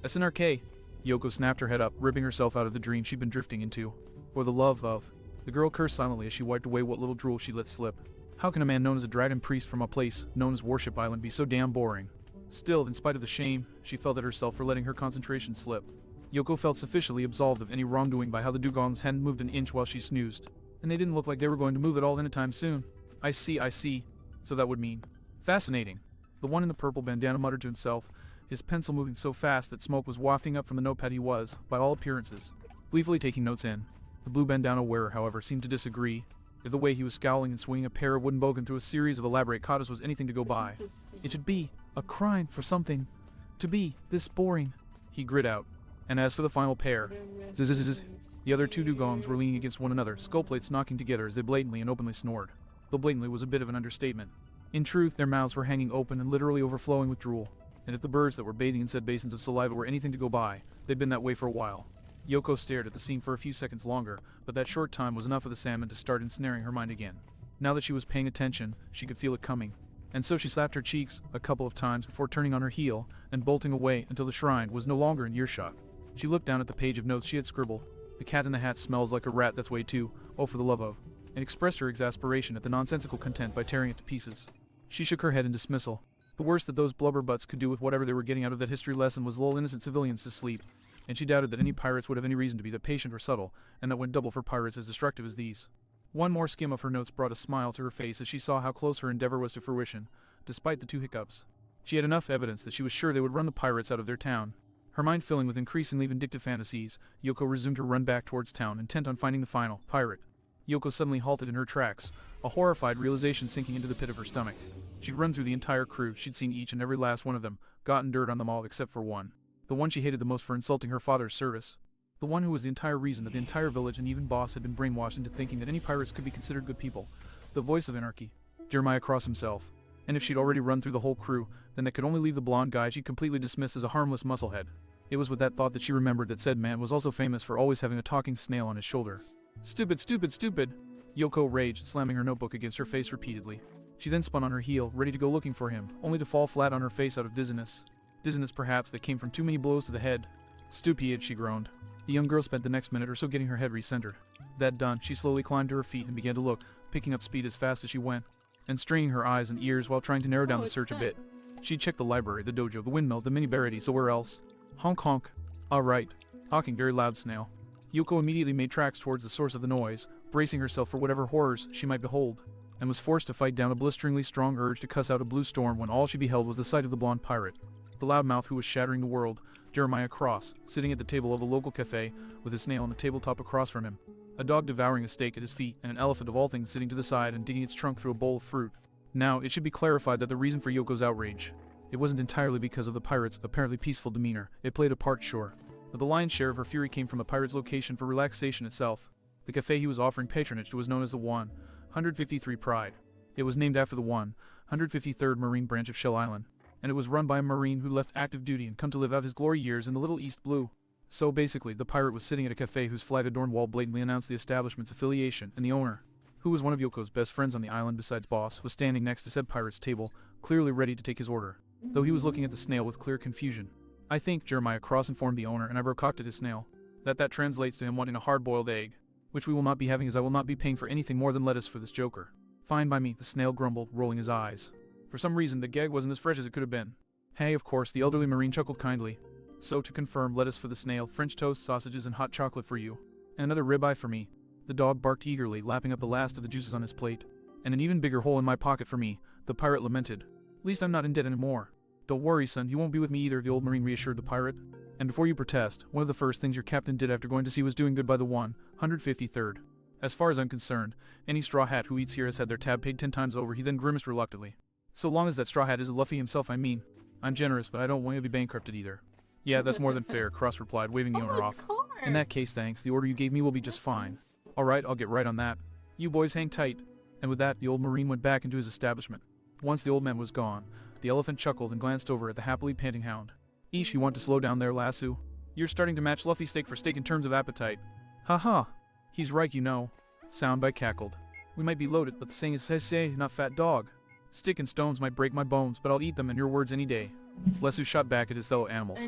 SNRK. Yoko snapped her head up, ripping herself out of the dream she'd been drifting into. For the love of... The girl cursed silently as she wiped away what little drool she let slip. How can a man known as a dragon priest from a place known as Worship Island be so damn boring? Still, in spite of the shame, she felt at herself for letting her concentration slip. Yoko felt sufficiently absolved of any wrongdoing by how the dugongs hadn't moved an inch while she snoozed. And they didn't look like they were going to move at all anytime soon. I see. So that would mean. Fascinating. The one in the purple bandana muttered to himself, his pencil moving so fast that smoke was wafting up from the notepad he was, by all appearances, gleefully taking notes in. The blue bandana wearer, however, seemed to disagree. If the way he was scowling and swinging a pair of wooden bogan through a series of elaborate katas was anything to go by, it should be a crime for something to be this boring, he grit out. And as for the final pair, zzz, the other two dugongs were leaning against one another, skull plates knocking together as they blatantly and openly snored. Though blatantly was a bit of an understatement. In truth, their mouths were hanging open and literally overflowing with drool. And if the birds that were bathing in said basins of saliva were anything to go by, they'd been that way for a while. Yoko stared at the scene for a few seconds longer, but that short time was enough of the salmon to start ensnaring her mind again. Now that she was paying attention, she could feel it coming. And so she slapped her cheeks a couple of times before turning on her heel and bolting away until the shrine was no longer in earshot. She looked down at the page of notes she had scribbled. The cat in the hat smells like a rat that's way too, oh for the love of, and expressed her exasperation at the nonsensical content by tearing it to pieces. She shook her head in dismissal. The worst that those blubberbutts could do with whatever they were getting out of that history lesson was lull innocent civilians to sleep, and she doubted that any pirates would have any reason to be that patient or subtle, and that went double for pirates as destructive as these. One more skim of her notes brought a smile to her face as she saw how close her endeavor was to fruition, despite the 2 hiccups. She had enough evidence that she was sure they would run the pirates out of their town. Her mind filling with increasingly vindictive fantasies, Yoko resumed her run back towards town, intent on finding the final pirate. Yoko suddenly halted in her tracks, a horrified realization sinking into the pit of her stomach. She'd run through the entire crew, she'd seen each and every last one of them, gotten dirt on them all except for one. The one she hated the most for insulting her father's service. The one who was the entire reason that the entire village and even boss had been brainwashed into thinking that any pirates could be considered good people. The voice of anarchy. Jeremiah Cross himself. And if she'd already run through the whole crew, then that could only leave the blonde guy she'd completely dismissed as a harmless musclehead. It was with that thought that she remembered that said man was also famous for always having a talking snail on his shoulder. Stupid! Yoko raged, slamming her notebook against her face repeatedly. She then spun on her heel, ready to go looking for him, only to fall flat on her face out of dizziness. Dizziness perhaps that came from too many blows to the head. Stupid, she groaned. The young girl spent the next minute or so getting her head recentered. That done, she slowly climbed to her feet and began to look, picking up speed as fast as she went, and straining her eyes and ears while trying to narrow down the search a bit. She'd checked the library, the dojo, the windmill, the mini-barity, so where else? Honk honk. All right. Honking very loud snail. Yoko immediately made tracks towards the source of the noise, bracing herself for whatever horrors she might behold, and was forced to fight down a blisteringly strong urge to cuss out a blue storm when all she beheld was the sight of the blonde pirate, the loudmouth who was shattering the world, Jeremiah Cross, sitting at the table of a local cafe with his snail on the tabletop across from him, a dog devouring a steak at his feet, and an elephant of all things sitting to the side and digging its trunk through a bowl of fruit. Now, it should be clarified that the reason for Yoko's outrage, it wasn't entirely because of the pirate's apparently peaceful demeanor. It played a part, sure, but the lion's share of her fury came from the pirate's location for relaxation itself. The cafe he was offering patronage to was known as the 153 Pride. It was named after the 153rd Marine branch of Shell Island, and it was run by a Marine who left active duty and come to live out his glory years in the Little East Blue. So basically, the pirate was sitting at a cafe whose flight-adorned wall blatantly announced the establishment's affiliation, and the owner, who was one of Yoko's best friends on the island besides Boss, was standing next to said pirate's table, clearly ready to take his order, though he was looking at the snail with clear confusion. I think, Jeremiah Cross informed the owner, and I broke-cocked at his snail, that translates to him wanting a hard-boiled egg, which we will not be having, as I will not be paying for anything more than lettuce for this joker. Fine by me, the snail grumbled, rolling his eyes. For some reason, the gag wasn't as fresh as it could have been. Hey, of course, the elderly Marine chuckled kindly. So to confirm, lettuce for the snail, French toast, sausages, and hot chocolate for you. And another ribeye for me. The dog barked eagerly, lapping up the last of the juices on his plate. And an even bigger hole in my pocket for me, the pirate lamented. At least I'm not in debt anymore. Don't worry, son, you won't be with me either, the old Marine reassured the pirate. And before you protest, one of the first things your captain did after going to sea was doing good by the 153rd. As far as I'm concerned, any straw hat who eats here has had their tab paid 10 times over, he then grimaced reluctantly. So long as that straw hat isn't Luffy himself, I mean. I'm generous, but I don't want to be bankrupted either. Yeah, that's more than fair, Cross replied, waving the owner off. In that case, thanks, the order you gave me will be just fine. Alright, I'll get right on that. You boys hang tight. And with that, the old Marine went back into his establishment. Once the old man was gone, the elephant chuckled and glanced over at the happily panting hound. Eesh, you want to slow down there, Lassu? You're starting to match Luffy steak for steak in terms of appetite. Ha. He's right, you know. Soundbite cackled. We might be loaded, but the saying is say, not fat dog. Stick and stones might break my bones, but I'll eat them in your words any day. Lesu shot back at his fellow animals.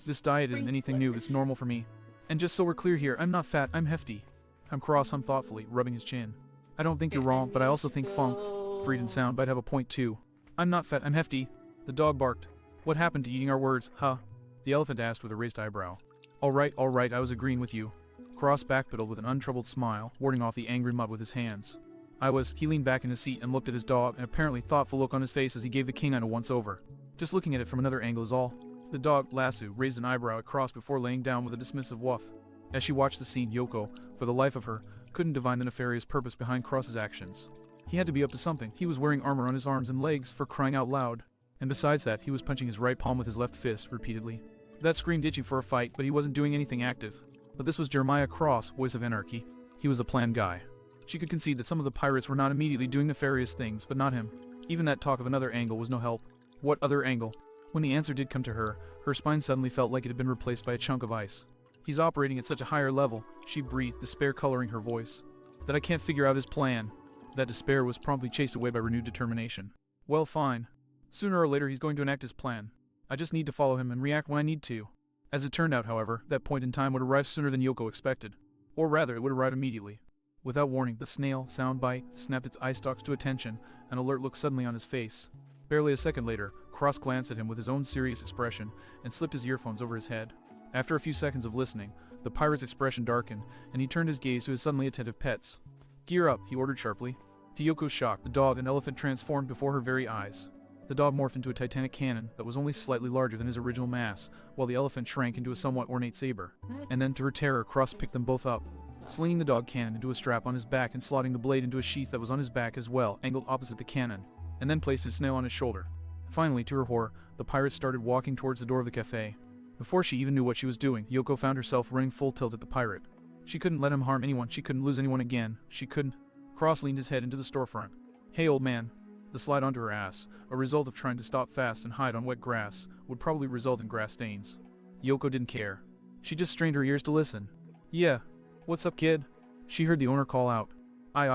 This diet isn't anything new, it's normal for me. And just so we're clear here, I'm not fat, I'm hefty. I'm Cross, hum thoughtfully, rubbing his chin. I don't think you're wrong, but I also think Funk, Freed and Soundbite have a point too. I'm not fat, I'm hefty. The dog barked. What happened to eating our words, huh? The elephant asked with a raised eyebrow. Alright, I was agreeing with you. Cross backpedaled with an untroubled smile, warding off the angry mud with his hands. He leaned back in his seat and looked at his dog, an apparently thoughtful look on his face as he gave the canine a once-over. Just looking at it from another angle is all. The dog, Lassu, raised an eyebrow at Cross before laying down with a dismissive woof. As she watched the scene, Yoko, for the life of her, couldn't divine the nefarious purpose behind Cross's actions. He had to be up to something. He was wearing armor on his arms and legs, for crying out loud. And besides that, he was punching his right palm with his left fist, repeatedly. That screamed itchy for a fight, but he wasn't doing anything active. But this was Jeremiah Cross, voice of anarchy. He was the planned guy. She could concede that some of the pirates were not immediately doing nefarious things, but not him. Even that talk of another angle was no help. What other angle? When the answer did come to her, her spine suddenly felt like it had been replaced by a chunk of ice. He's operating at such a higher level, she breathed, despair coloring her voice, that I can't figure out his plan. That despair was promptly chased away by renewed determination. Well, fine. Sooner or later he's going to enact his plan. I just need to follow him and react when I need to. As it turned out, however, that point in time would arrive sooner than Yoko expected. Or rather, it would arrive immediately. Without warning, the snail, Soundbite, snapped its eye stalks to attention, an alert look suddenly on his face. Barely a second later, Cross glanced at him with his own serious expression, and slipped his earphones over his head. After a few seconds of listening, the pirate's expression darkened, and he turned his gaze to his suddenly attentive pets. Gear up, he ordered sharply. To Yoko's shock, the dog and elephant transformed before her very eyes. The dog morphed into a titanic cannon that was only slightly larger than his original mass, while the elephant shrank into a somewhat ornate saber. And then, to her terror, Cross picked them both up, slinging the dog cannon into a strap on his back and slotting the blade into a sheath that was on his back as well, angled opposite the cannon, and then placed his snail on his shoulder. Finally, to her horror, the pirate started walking towards the door of the cafe. Before she even knew what she was doing, Yoko found herself running full tilt at the pirate. She couldn't let him harm anyone, she couldn't lose anyone again, she couldn't. Cross leaned his head into the storefront. Hey, old man. The slide onto her ass, a result of trying to stop fast and hide on wet grass, would probably result in grass stains. Yoko didn't care. She just strained her ears to listen. Yeah. What's up, kid? She heard the owner call out.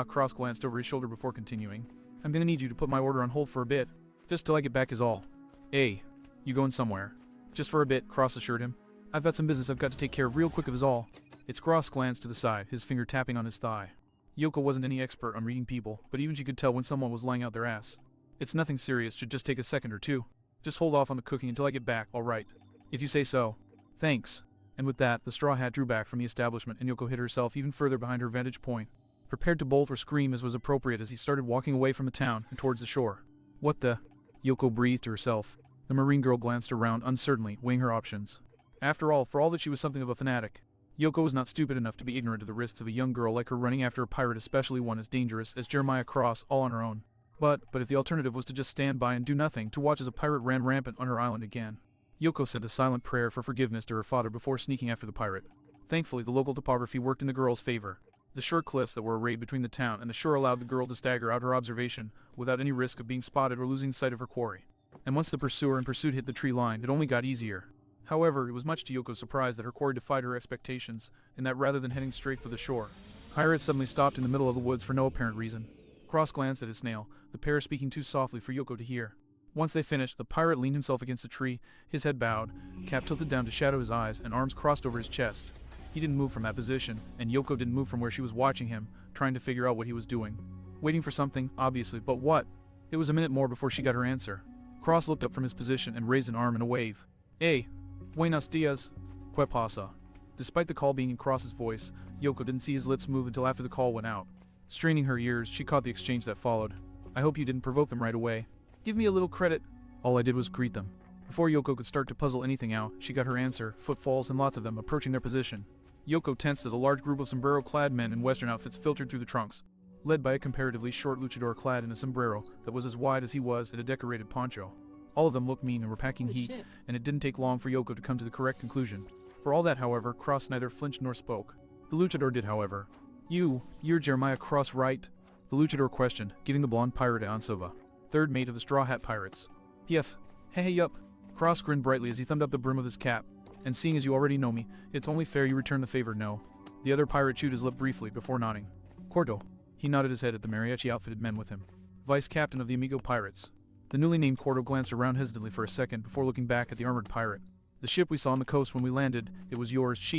Cross glanced over his shoulder before continuing. I'm gonna need you to put my order on hold for a bit. Just till I get back is all. Hey, you going somewhere? Just for a bit, Cross assured him. I've got some business I've got to take care of real quick is all. Its Cross glanced to the side, his finger tapping on his thigh. Yoko wasn't any expert on reading people, but even she could tell when someone was lying out their ass. It's nothing serious, should just take a second or two. Just hold off on the cooking until I get back, alright. If you say so. Thanks. And with that, the straw hat drew back from the establishment and Yoko hid herself even further behind her vantage point. prepared to bolt or scream as was appropriate as he started walking away from the town and towards the shore. What the? Yoko breathed to herself. The marine girl glanced around uncertainly, weighing her options. After all, for all that she was something of a fanatic, Yoko was not stupid enough to be ignorant of the risks of a young girl like her running after a pirate, especially one as dangerous as Jeremiah Cross, all on her own. But if the alternative was to just stand by and do nothing, to watch as a pirate ran rampant on her island again. Yoko said a silent prayer for forgiveness to her father before sneaking after the pirate. Thankfully, the local topography worked in the girl's favor. The short cliffs that were arrayed between the town and the shore allowed the girl to stagger out her observation without any risk of being spotted or losing sight of her quarry. And once the pursuer in pursuit hit the tree line, it only got easier. However, it was much to Yoko's surprise that her quarry defied her expectations, in that rather than heading straight for the shore, pirate suddenly stopped in the middle of the woods for no apparent reason. Cross glanced at his snail, the pair speaking too softly for Yoko to hear. Once they finished, the pirate leaned himself against a tree, his head bowed, cap tilted down to shadow his eyes, and arms crossed over his chest. He didn't move from that position, and Yoko didn't move from where she was watching him, trying to figure out what he was doing. Waiting for something, obviously, but what? It was a minute more before she got her answer. Cross looked up from his position and raised an arm in a wave. Hey, buenos dias, que pasa? Despite the call being in Cross's voice, Yoko didn't see his lips move until after the call went out. Straining her ears, she caught the exchange that followed. I hope you didn't provoke them right away. Give me a little credit. All I did was greet them. Before Yoko could start to puzzle anything out, she got her answer, footfalls and lots of them approaching their position. Yoko tensed as a large group of sombrero-clad men in western outfits filtered through the trunks, led by a comparatively short luchador clad in a sombrero that was as wide as he was and a decorated poncho. All of them looked mean and were packing heat, and it didn't take long for Yoko to come to the correct conclusion. For all that, however, Cross neither flinched nor spoke. The luchador did, however. You're Jeremiah Cross, right? The luchador questioned, giving the blonde pirate Ansova, third mate of the Straw Hat Pirates. Yef. Hey, yup. Cross grinned brightly as he thumbed up the brim of his cap. And seeing as you already know me, it's only fair you return the favor, no? The other pirate chewed his lip briefly before nodding. Cordo. He nodded his head at the mariachi-outfitted men with him. Vice captain of the Amigo Pirates. The newly named Cordo glanced around hesitantly for a second before looking back at the armored pirate. The ship we saw on the coast when we landed, it was yours,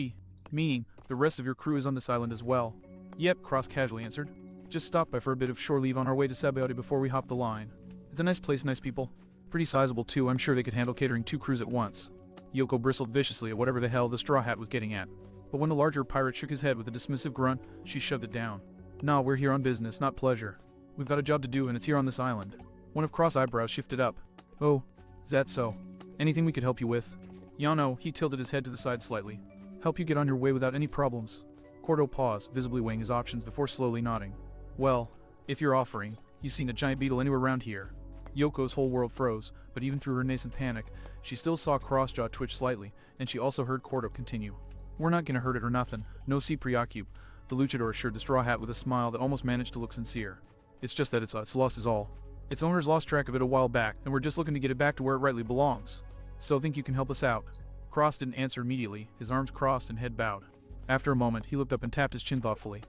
meaning the rest of your crew is on this island as well. Yep, Cross casually answered. Just stopped by for a bit of shore leave on our way to Sabaody before we hopped the line. It's a nice place, nice people. Pretty sizable too, I'm sure they could handle catering 2 crews at once. Yoko bristled viciously at whatever the hell the Straw Hat was getting at. But when the larger pirate shook his head with a dismissive grunt, she shoved it down. Nah, we're here on business, not pleasure. We've got a job to do and it's here on this island. One of Cross' eyebrows shifted up. Oh, is that so? Anything we could help you with? Yano, he tilted his head to the side slightly. Help you get on your way without any problems. Cordo paused, visibly weighing his options before slowly nodding. Well, if you're offering, you seen a giant beetle anywhere around here? Yoko's whole world froze, but even through her nascent panic, she still saw Crossjaw twitch slightly, and she also heard Cordo continue. We're not gonna hurt it or nothing, no se preoccupe, the luchador assured the Straw Hat with a smile that almost managed to look sincere. It's just that it's lost is all. Its owners lost track of it a while back, and we're just looking to get it back to where it rightly belongs. So think you can help us out? Cross didn't answer immediately, his arms crossed and head bowed. After a moment, he looked up and tapped his chin thoughtfully.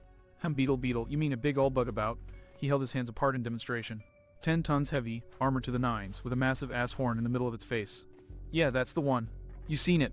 Beetle, you mean a big old bug about? He held his hands apart in demonstration. 10 tons heavy, armored to the nines, with a massive ass horn in the middle of its face. Yeah, that's the one. You seen it.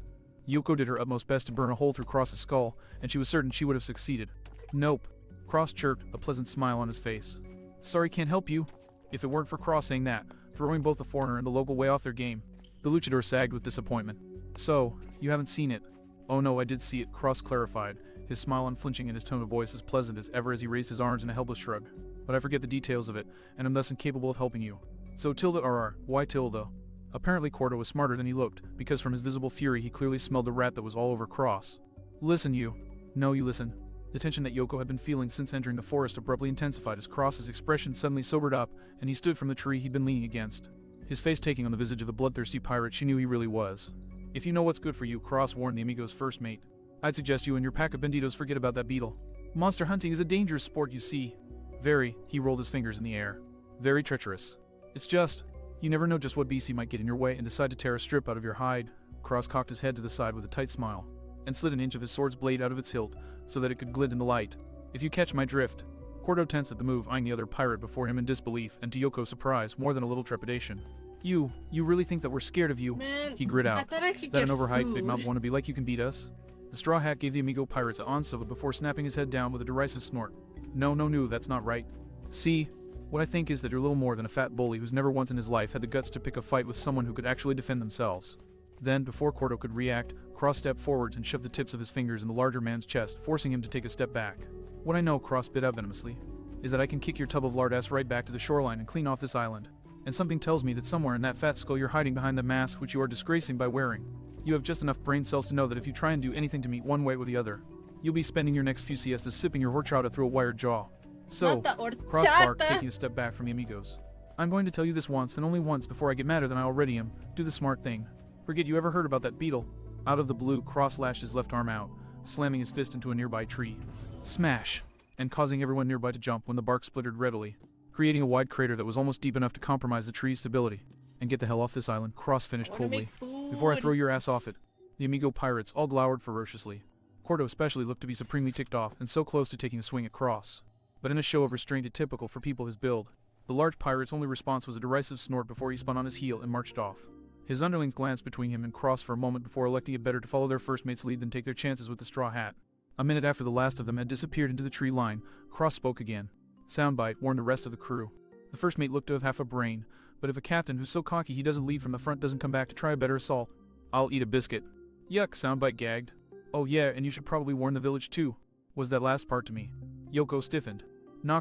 Yoko did her utmost best to burn a hole through Cross's skull, and she was certain she would have succeeded. Nope. Cross chirped, a pleasant smile on his face. Sorry, can't help you. If it weren't for Cross saying that, throwing both the foreigner and the local way off their game. The luchador sagged with disappointment. So, you haven't seen it? Oh no, I did see it, Cross clarified, his smile unflinching and his tone of voice as pleasant as ever as he raised his arms in a helpless shrug. But I forget the details of it, and am thus incapable of helping you. So tilde RR, why tilde? Apparently Cordo was smarter than he looked, because from his visible fury he clearly smelled the rat that was all over Cross. Listen, you. No, you listen. The tension that Yoko had been feeling since entering the forest abruptly intensified as Cross's expression suddenly sobered up, and he stood from the tree he'd been leaning against. His face taking on the visage of the bloodthirsty pirate she knew he really was. If you know what's good for you, Cross warned the Amigo's first mate, I'd suggest you and your pack of banditos forget about that beetle. Monster hunting is a dangerous sport, you see. Very, he rolled his fingers in the air. Very treacherous. It's just, you never know just what beastie might get in your way and decide to tear a strip out of your hide. Cross cocked his head to the side with a tight smile, and slid an inch of his sword's blade out of its hilt, so that it could glint in the light. If you catch my drift. Cordo tensed at the move, eyeing the other pirate before him in disbelief, and to Yoko's surprise, more than a little trepidation. You really think that we're scared of you? Man, he grit out. I thought I could That get an overhyped, food. big mouth wannabe like you can beat us? The Straw Hat gave the Amigo pirates a Ansova before snapping his head down with a derisive snort. No, that's not right. See, what I think is that you're little more than a fat bully who's never once in his life had the guts to pick a fight with someone who could actually defend themselves. Then, before Cordo could react, Cross stepped forwards and shoved the tips of his fingers in the larger man's chest, forcing him to take a step back. What I know, Cross bit out venomously, is that I can kick your tub of lard ass right back to the shoreline and clean off this island. And something tells me that somewhere in that fat skull you're hiding behind the mask which you are disgracing by wearing. You have just enough brain cells to know that if you try and do anything to me one way or the other, you'll be spending your next few siestas sipping your horchata through a wired jaw. So, Not the Cross barked, horchata. taking a step back from the amigos. I'm going to tell you this once and only once before I get madder than I already am. Do the smart thing. Forget you ever heard about that beetle. Out of the blue, Cross lashed his left arm out, slamming his fist into a nearby tree. Smash! And causing everyone nearby to jump when the bark splintered readily, creating a wide crater that was almost deep enough to compromise the tree's stability. And get the hell off this island, Cross finished coldly. Before I throw your ass off it. The amigo pirates all glowered ferociously. Cordo especially looked to be supremely ticked off and so close to taking a swing at Cross. But in a show of restraint typical for people his build, the large pirate's only response was a derisive snort before he spun on his heel and marched off. His underlings glanced between him and Cross for a moment before electing it better to follow their first mate's lead than take their chances with the straw hat. A minute after the last of them had disappeared into the tree line, Cross spoke again. Soundbite warned the rest of the crew. The first mate looked to have half a brain, but if a captain who's so cocky he doesn't lead from the front doesn't come back to try a better assault, I'll eat a biscuit. Yuck, Soundbite gagged. Oh yeah, and you should probably warn the village too, was that last part to me. Yoko stiffened.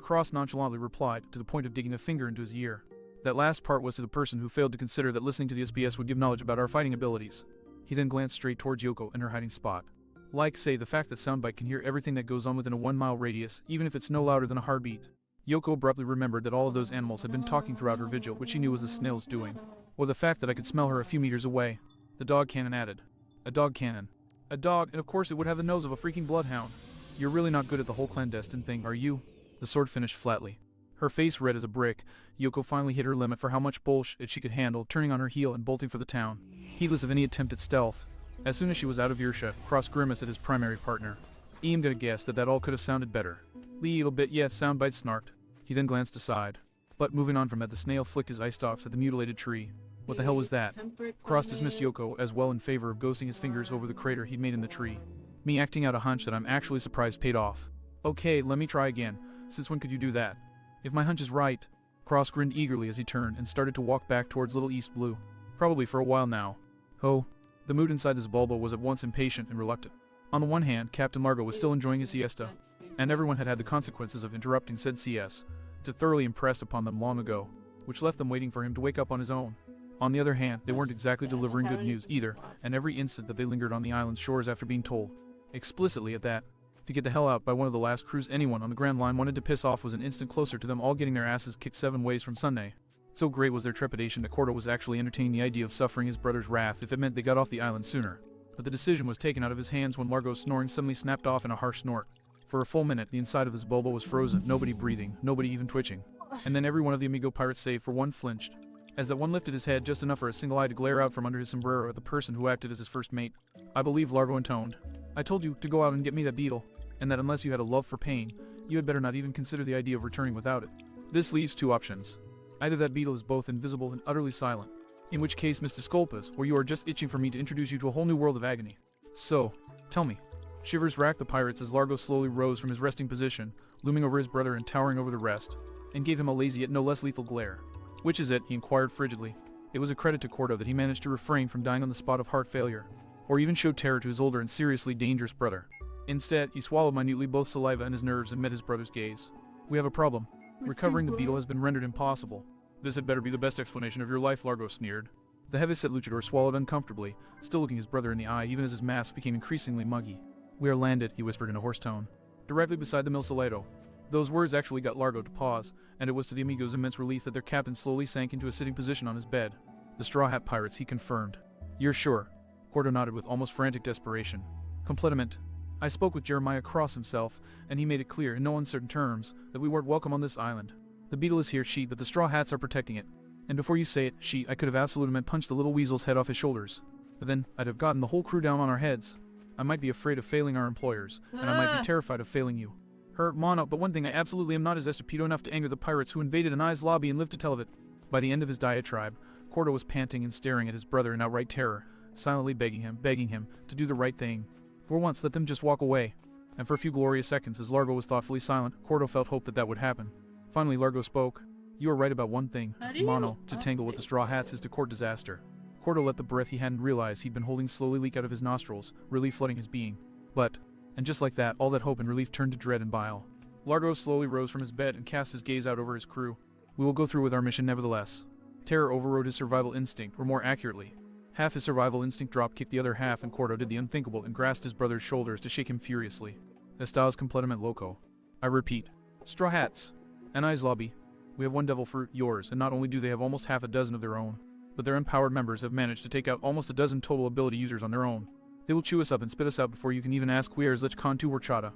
Cross nonchalantly replied, to the point of digging a finger into his ear. That last part was to the person who failed to consider that listening to the SBS would give knowledge about our fighting abilities. He then glanced straight towards Yoko and her hiding spot. Like, say, the fact that Soundbite can hear everything that goes on within a 1-mile radius, even if it's no louder than a heartbeat. Yoko abruptly remembered that all of those animals had been talking throughout her vigil, which she knew was the snail's doing. Or the fact that I could smell her a few meters away. The dog cannon added. A dog cannon. A dog, and of course it would have the nose of a freaking bloodhound. You're really not good at the whole clandestine thing, are you? The sword finished flatly. Her face red as a brick, Yoko finally hit her limit for how much bullshit she could handle, turning on her heel and bolting for the town, heedless of any attempt at stealth. As soon as she was out of earshot, Cross grimaced at his primary partner. I'm gonna guess that all could have sounded better. Little bit, yeah, Soundbite snarked. He then glanced aside. But moving on from that, the snail flicked his eye stalks at the mutilated tree. What the hell was that? Cross dismissed Yoko as well in favor of ghosting his fingers over the crater he'd made in the tree. Me acting out a hunch that I'm actually surprised paid off. Okay, let me try again. Since when could you do that? If my hunch is right. Cross grinned eagerly as he turned and started to walk back towards Little East Blue. Probably for a while now. Oh. The mood inside this bulbo was at once impatient and reluctant. On the one hand, Captain Largo was still enjoying his siesta, and everyone had had the consequences of interrupting said CS to thoroughly impressed upon them long ago, which left them waiting for him to wake up on his own. On the other hand, they weren't exactly delivering good news either, and every instant that they lingered on the island's shores after being told, explicitly at that, to get the hell out by one of the last crews anyone on the Grand Line wanted to piss off was an instant closer to them all getting their asses kicked 7 ways from Sunday. So great was their trepidation that Cordo was actually entertaining the idea of suffering his brother's wrath if it meant they got off the island sooner. But the decision was taken out of his hands when Largo's snoring suddenly snapped off in a harsh snort. For a full minute, the inside of his bulbo was frozen, nobody breathing, nobody even twitching. And then every one of the amigo pirates save for one flinched, as that one lifted his head just enough for a single eye to glare out from under his sombrero at the person who acted as his first mate. I believe Largo intoned. I told you to go out and get me that beetle, and that unless you had a love for pain, you had better not even consider the idea of returning without it. This leaves 2 options. Either that beetle is both invisible and utterly silent, in which case Mr. Sculpus, or you are just itching for me to introduce you to a whole new world of agony. So, tell me. Shivers racked the pirates as Largo slowly rose from his resting position, looming over his brother and towering over the rest, and gave him a lazy yet no less lethal glare. Which is it? He inquired frigidly. It was a credit to Cordo that he managed to refrain from dying on the spot of heart failure, or even show terror to his older and seriously dangerous brother. Instead, he swallowed minutely both saliva and his nerves and met his brother's gaze. We have a problem. Recovering the beetle has been rendered impossible. This had better be the best explanation of your life, Largo sneered. The heavyset luchador swallowed uncomfortably, still looking his brother in the eye even as his mask became increasingly muggy. We are landed, he whispered in a hoarse tone, directly beside the Mil Salado. Those words actually got Largo to pause, and it was to the amigos' immense relief that their captain slowly sank into a sitting position on his bed. The Straw Hat Pirates, he confirmed. You're sure? Cordo nodded with almost frantic desperation. Completament. I spoke with Jeremiah Cross himself, and he made it clear in no uncertain terms that we weren't welcome on this island. The beetle is here, she, but the Straw Hats are protecting it. And before you say it, she, I could have absolutely punched the little weasel's head off his shoulders. But then, I'd have gotten the whole crew down on our heads. I might be afraid of failing our employers, and I might be terrified of failing you. Mono, but one thing I absolutely am not is estúpido enough to anger the pirates who invaded Anai's lobby and lived to tell of it. By the end of his diatribe, Cordo was panting and staring at his brother in outright terror, silently begging him, to do the right thing. For once, let them just walk away. And for a few glorious seconds, as Largo was thoughtfully silent, Cordo felt hope that would happen. Finally, Largo spoke. You are right about one thing, Mono, to tangle with the Straw Hats is to court disaster. Cordo let the breath he hadn't realized he'd been holding slowly leak out of his nostrils, relief flooding his being. And just like that, all that hope and relief turned to dread and bile. Largo slowly rose from his bed and cast his gaze out over his crew. We will go through with our mission nevertheless. Terror overrode his survival instinct, or more accurately, half his survival instinct drop-kicked the other half, and Cordo did the unthinkable and grasped his brother's shoulders to shake him furiously. Estás completamente loco. I repeat. Straw Hats. Anai's lobby. We have one devil fruit, yours, and not only do they have almost half a dozen of their own, but their empowered members have managed to take out almost a dozen total ability users on their own. They will chew us up and spit us out before you can even ask Quieres lich con tu horchata.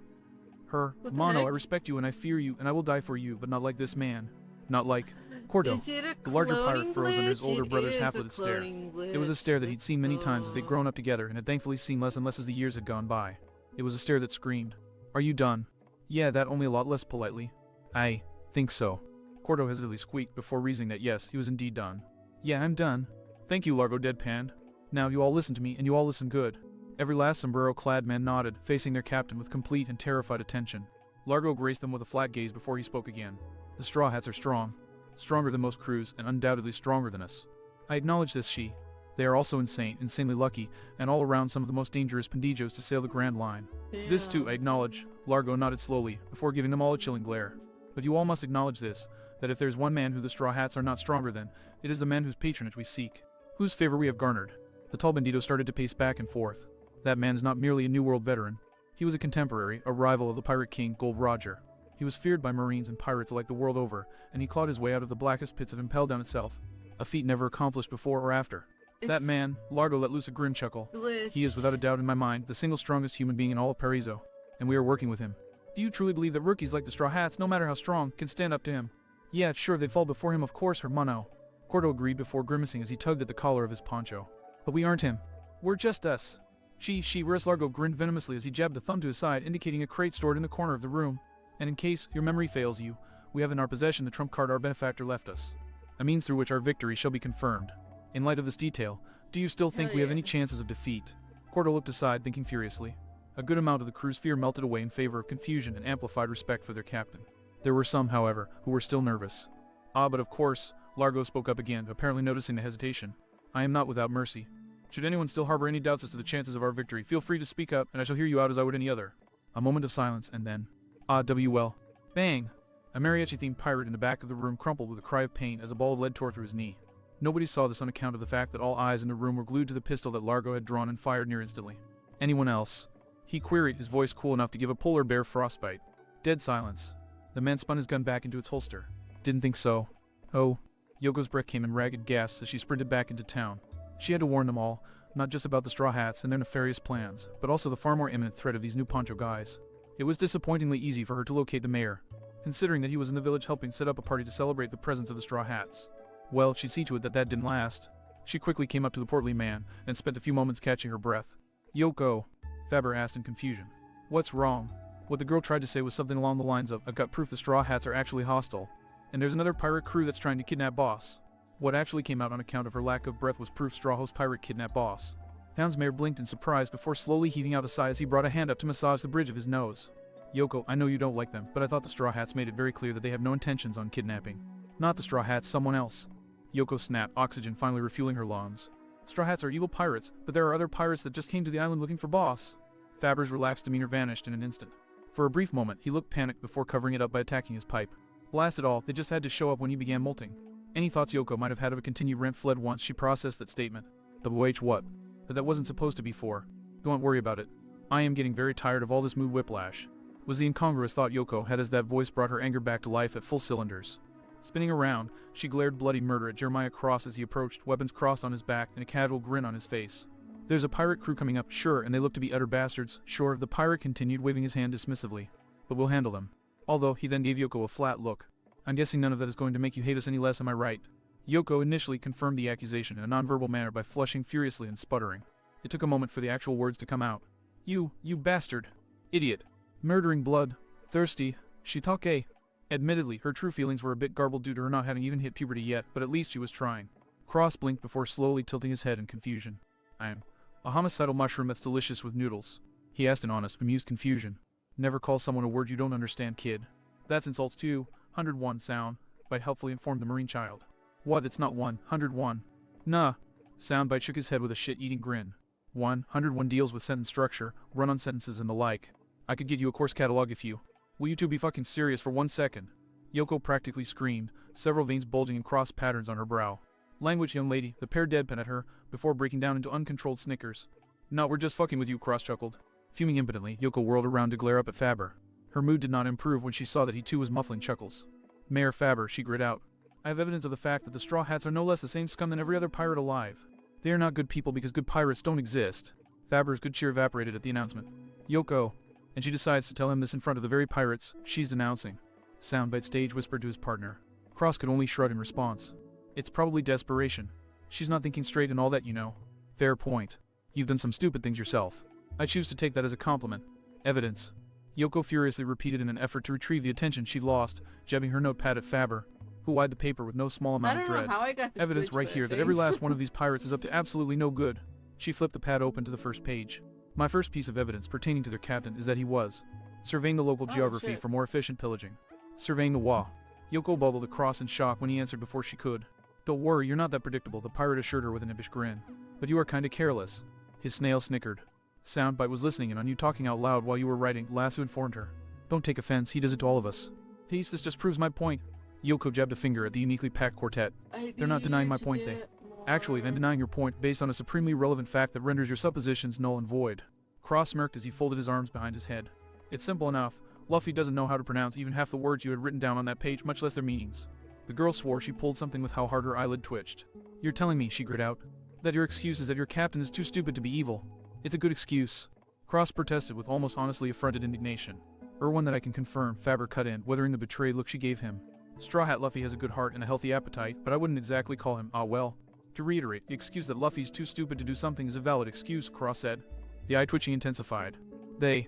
Mono, I respect you and I fear you, and I will die for you, but not like this man. Not like Cordo. The larger pirate froze under his older brother's half-witted stare. It was a stare that he'd seen many times as they'd grown up together and had thankfully seen less and less as the years had gone by. It was a stare that screamed, "Are you done?" Yeah, that only a lot less politely. I think so. Cordo hesitantly squeaked before reasoning that yes, he was indeed done. Yeah, I'm done. Thank you, Largo deadpanned. Now you all listen to me, and you all listen good. Every last sombrero-clad man nodded, facing their captain with complete and terrified attention. Largo graced them with a flat gaze before he spoke again. The Straw Hats are strong. Stronger than most crews, and undoubtedly stronger than us. I acknowledge this, she. They are also insane, insanely lucky, and all around some of the most dangerous pendejos to sail the Grand Line. Yeah. This too, I acknowledge. Largo nodded slowly, before giving them all a chilling glare. But you all must acknowledge this, that if there's one man who the Straw Hats are not stronger than, it is the man whose patronage we seek, whose favor we have garnered. The tall bandito started to pace back and forth. That man's not merely a New World veteran. He was a contemporary, a rival of the Pirate King, Gold Roger. He was feared by Marines and pirates alike the world over, and he clawed his way out of the blackest pits of Impel Down itself, a feat never accomplished before or after. That man, Largo let loose a grim chuckle. He is without a doubt in my mind the single strongest human being in all of Paraiso, and we are working with him. Do you truly believe that rookies like the Straw Hats, no matter how strong, can stand up to him? Yeah, sure, they'd fall before him, of course, Hermano. Cordo agreed before grimacing as he tugged at the collar of his poncho. But we aren't him. We're just us. Whereas Largo grinned venomously as he jabbed a thumb to his side, indicating a crate stored in the corner of the room. And in case your memory fails you, we have in our possession the trump card our benefactor left us. A means through which our victory shall be confirmed. In light of this detail, do you still think we have any chances of defeat? Cordo looked aside, thinking furiously. A good amount of the crew's fear melted away in favor of confusion and amplified respect for their captain. There were some, however, who were still nervous. But of course, Largo spoke up again, apparently noticing the hesitation. I am not without mercy. Should anyone still harbor any doubts as to the chances of our victory, feel free to speak up, and I shall hear you out as I would any other. A moment of silence, and then... WL. Bang! A mariachi-themed pirate in the back of the room crumpled with a cry of pain as a ball of lead tore through his knee. Nobody saw this on account of the fact that all eyes in the room were glued to the pistol that Largo had drawn and fired near instantly. Anyone else? He queried, his voice cool enough to give a polar bear frostbite. Dead silence. The man spun his gun back into its holster. Didn't think so. Oh. Yoko's breath came in ragged gasps as she sprinted back into town. She had to warn them all, not just about the Straw Hats and their nefarious plans, but also the far more imminent threat of these new poncho guys. It was disappointingly easy for her to locate the mayor, considering that he was in the village helping set up a party to celebrate the presence of the Straw Hats. Well, she'd see to it that that didn't last. She quickly came up to the portly man, and spent a few moments catching her breath. Yoko, Faber asked in confusion. What's wrong? What the girl tried to say was something along the lines of, I've got proof the Straw Hats are actually hostile, and there's another pirate crew that's trying to kidnap Boss. What actually came out on account of her lack of breath was proof Straw Host pirate kidnapped Boss. Town's mayor blinked in surprise before slowly heaving out a sigh as he brought a hand up to massage the bridge of his nose. Yoko, I know you don't like them, but I thought the Straw Hats made it very clear that they have no intentions on kidnapping. Not the Straw Hats, someone else. Yoko snapped, oxygen finally refueling her lungs. Straw Hats are evil pirates, but there are other pirates that just came to the island looking for Boss. Faber's relaxed demeanor vanished in an instant. For a brief moment, he looked panicked before covering it up by attacking his pipe. Blast it all, they just had to show up when he began molting. Any thoughts Yoko might have had of a continued rant fled once she processed that statement. What? But that wasn't supposed to be for. Don't worry about it. I am getting very tired of all this mood whiplash. Was the incongruous thought Yoko had as that voice brought her anger back to life at full cylinders. Spinning around, she glared bloody murder at Jeremiah Cross as he approached, weapons crossed on his back and a casual grin on his face. There's a pirate crew coming up, sure, and they look to be utter bastards, sure, the pirate continued, waving his hand dismissively. But we'll handle them. Although, he then gave Yoko a flat look. I'm guessing none of that is going to make you hate us any less, am I right? Yoko initially confirmed the accusation in a nonverbal manner by flushing furiously and sputtering. It took a moment for the actual words to come out. You bastard. Idiot. Murdering blood. Thirsty. Shitake. Admittedly, her true feelings were a bit garbled due to her not having even hit puberty yet, but at least she was trying. Cross blinked before slowly tilting his head in confusion. I'm a homicidal mushroom that's delicious with noodles. He asked in honest, bemused confusion. Never call someone a word you don't understand, kid. That's insults too. 101 sound, Bite helpfully informed the marine child. What, it's not 101. Nah. Soundbite shook his head with a shit-eating grin. 101 deals with sentence structure, run-on sentences and the like. I could get you a course catalog if you... Will you two be fucking serious for 1 second? Yoko practically screamed, several veins bulging in cross patterns on her brow. Language, young lady, the pair deadpan at her, before breaking down into uncontrolled snickers. No, we're just fucking with you, Cross chuckled. Fuming impotently, Yoko whirled around to glare up at Faber. Her mood did not improve when she saw that he too was muffling chuckles. Mayor Faber, she grit out. I have evidence of the fact that the Straw Hats are no less the same scum than every other pirate alive. They are not good people because good pirates don't exist. Faber's good cheer evaporated at the announcement. Yoko. And she decides to tell him this in front of the very pirates she's denouncing. Soundbite stage whispered to his partner. Cross could only shrug in response. It's probably desperation. She's not thinking straight and all that, you know. Fair point. You've done some stupid things yourself. I choose to take that as a compliment. Evidence. Yoko furiously repeated in an effort to retrieve the attention she'd lost, jabbing her notepad at Faber, who eyed the paper with no small amount of dread. Evidence right here that every last one of these pirates is up to absolutely no good. She flipped the pad open to the first page. My first piece of evidence pertaining to their captain is that he was surveying the local geography for more efficient pillaging. Surveying the Wa. Yoko bubbled across in shock when he answered before she could. Don't worry, you're not that predictable, the pirate assured her with an impish grin. But you are kinda careless. His snail snickered. Soundbite was listening in on you talking out loud while you were writing, Lasso informed her. Don't take offense, he does it to all of us. Peace, this just proves my point. Yoko jabbed a finger at the uniquely packed quartet. They're not denying my point, they. Actually, I'm denying your point based on a supremely relevant fact that renders your suppositions null and void. Cross smirked as he folded his arms behind his head. It's simple enough. Luffy doesn't know how to pronounce even half the words you had written down on that page, much less their meanings. The girl swore she pulled something with how hard her eyelid twitched. You're telling me, she grit out, that your excuse is that your captain is too stupid to be evil. It's a good excuse. Cross protested with almost honestly affronted indignation. One that I can confirm, Faber cut in, weathering the betrayed look she gave him. Straw Hat Luffy has a good heart and a healthy appetite, but I wouldn't exactly call him, well. To reiterate, the excuse that Luffy's too stupid to do something is a valid excuse, Cross said. The eye twitching intensified. They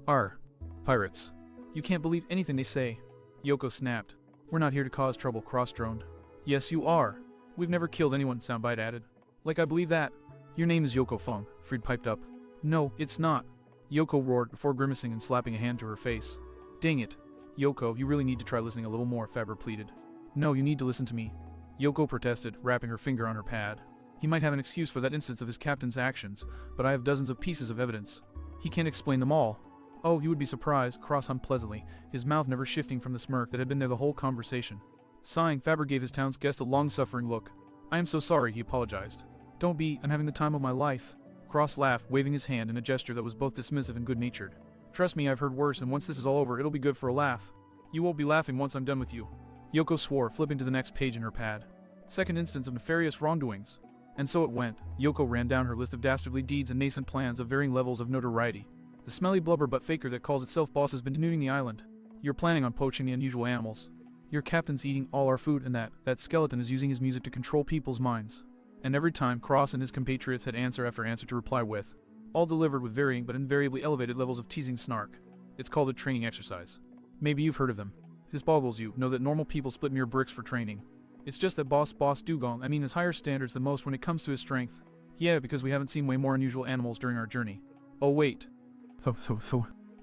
are pirates. You can't believe anything they say. Yoko snapped. We're not here to cause trouble, Cross droned. Yes, you are. We've never killed anyone, Soundbite added. Like I believe that. Your name is Yoko Fung, Fried piped up. No, it's not. Yoko roared before grimacing and slapping a hand to her face. Dang it. Yoko, you really need to try listening a little more, Faber pleaded. No, you need to listen to me. Yoko protested, wrapping her finger on her pad. He might have an excuse for that instance of his captain's actions, but I have dozens of pieces of evidence. He can't explain them all. Oh, you would be surprised, Cross hummed pleasantly, his mouth never shifting from the smirk that had been there the whole conversation. Sighing, Faber gave his town's guest a long-suffering look. I am so sorry, he apologized. Don't be, I'm having the time of my life. Cross laughed, waving his hand in a gesture that was both dismissive and good-natured. Trust me, I've heard worse, and once this is all over, it'll be good for a laugh. You won't be laughing once I'm done with you. Yoko swore, flipping to the next page in her pad. Second instance of nefarious wrongdoings. And so it went. Yoko ran down her list of dastardly deeds and nascent plans of varying levels of notoriety. The smelly blubber butt faker that calls itself boss has been denuding the island. You're planning on poaching the unusual animals. Your captain's eating all our food, and that skeleton is using his music to control people's minds. And every time, Cross and his compatriots had answer after answer to reply with, all delivered with varying but invariably elevated levels of teasing snark. It's called a training exercise. Maybe you've heard of them. If this boggles you, know that normal people split mere bricks for training. It's just that Boss Dugong, has higher standards than most when it comes to his strength. Yeah, because we haven't seen way more unusual animals during our journey. Oh wait.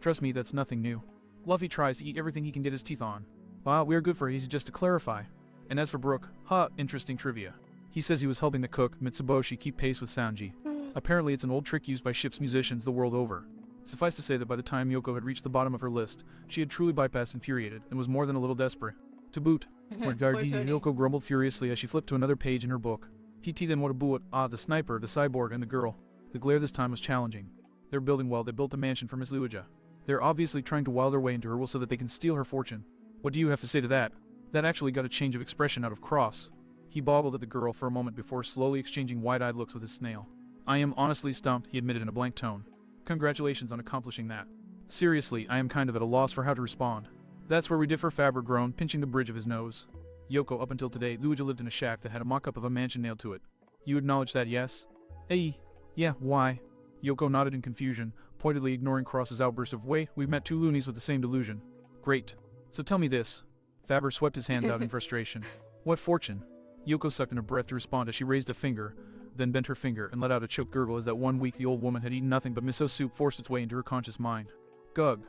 Trust me, that's nothing new. Luffy tries to eat everything he can get his teeth on. Wow, we are good for it, just to clarify. And as for Brook, interesting trivia. He says he was helping the cook, Mitsuboshi, keep pace with Sanji. Apparently it's an old trick used by ship's musicians the world over. Suffice to say that by the time Yoko had reached the bottom of her list, she had truly bypassed infuriated, and was more than a little desperate. To boot, Yoko grumbled furiously as she flipped to another page in her book. TT then what about, the sniper, the cyborg, and the girl. The glare this time was challenging. They're building well, they built a mansion for Miss Luija. They're obviously trying to wile their way into her will so that they can steal her fortune. What do you have to say to that? That actually got a change of expression out of Cross. He boggled at the girl for a moment before slowly exchanging wide-eyed looks with his snail. I am honestly stumped, he admitted in a blank tone. Congratulations on accomplishing that. Seriously, I am kind of at a loss for how to respond. That's where we differ, Faber groaned, pinching the bridge of his nose. Yoko, up until today, Luija lived in a shack that had a mock-up of a mansion nailed to it. You acknowledge that, yes? Yeah, why? Yoko nodded in confusion, pointedly ignoring Cross's outburst of, wait, we've met two loonies with the same delusion. Great. So tell me this. Faber swept his hands out in frustration. What fortune? Yoko sucked in her breath to respond as she raised a finger, then bent her finger and let out a choked gurgle as that 1 week the old woman had eaten nothing but miso soup forced its way into her conscious mind. Gug.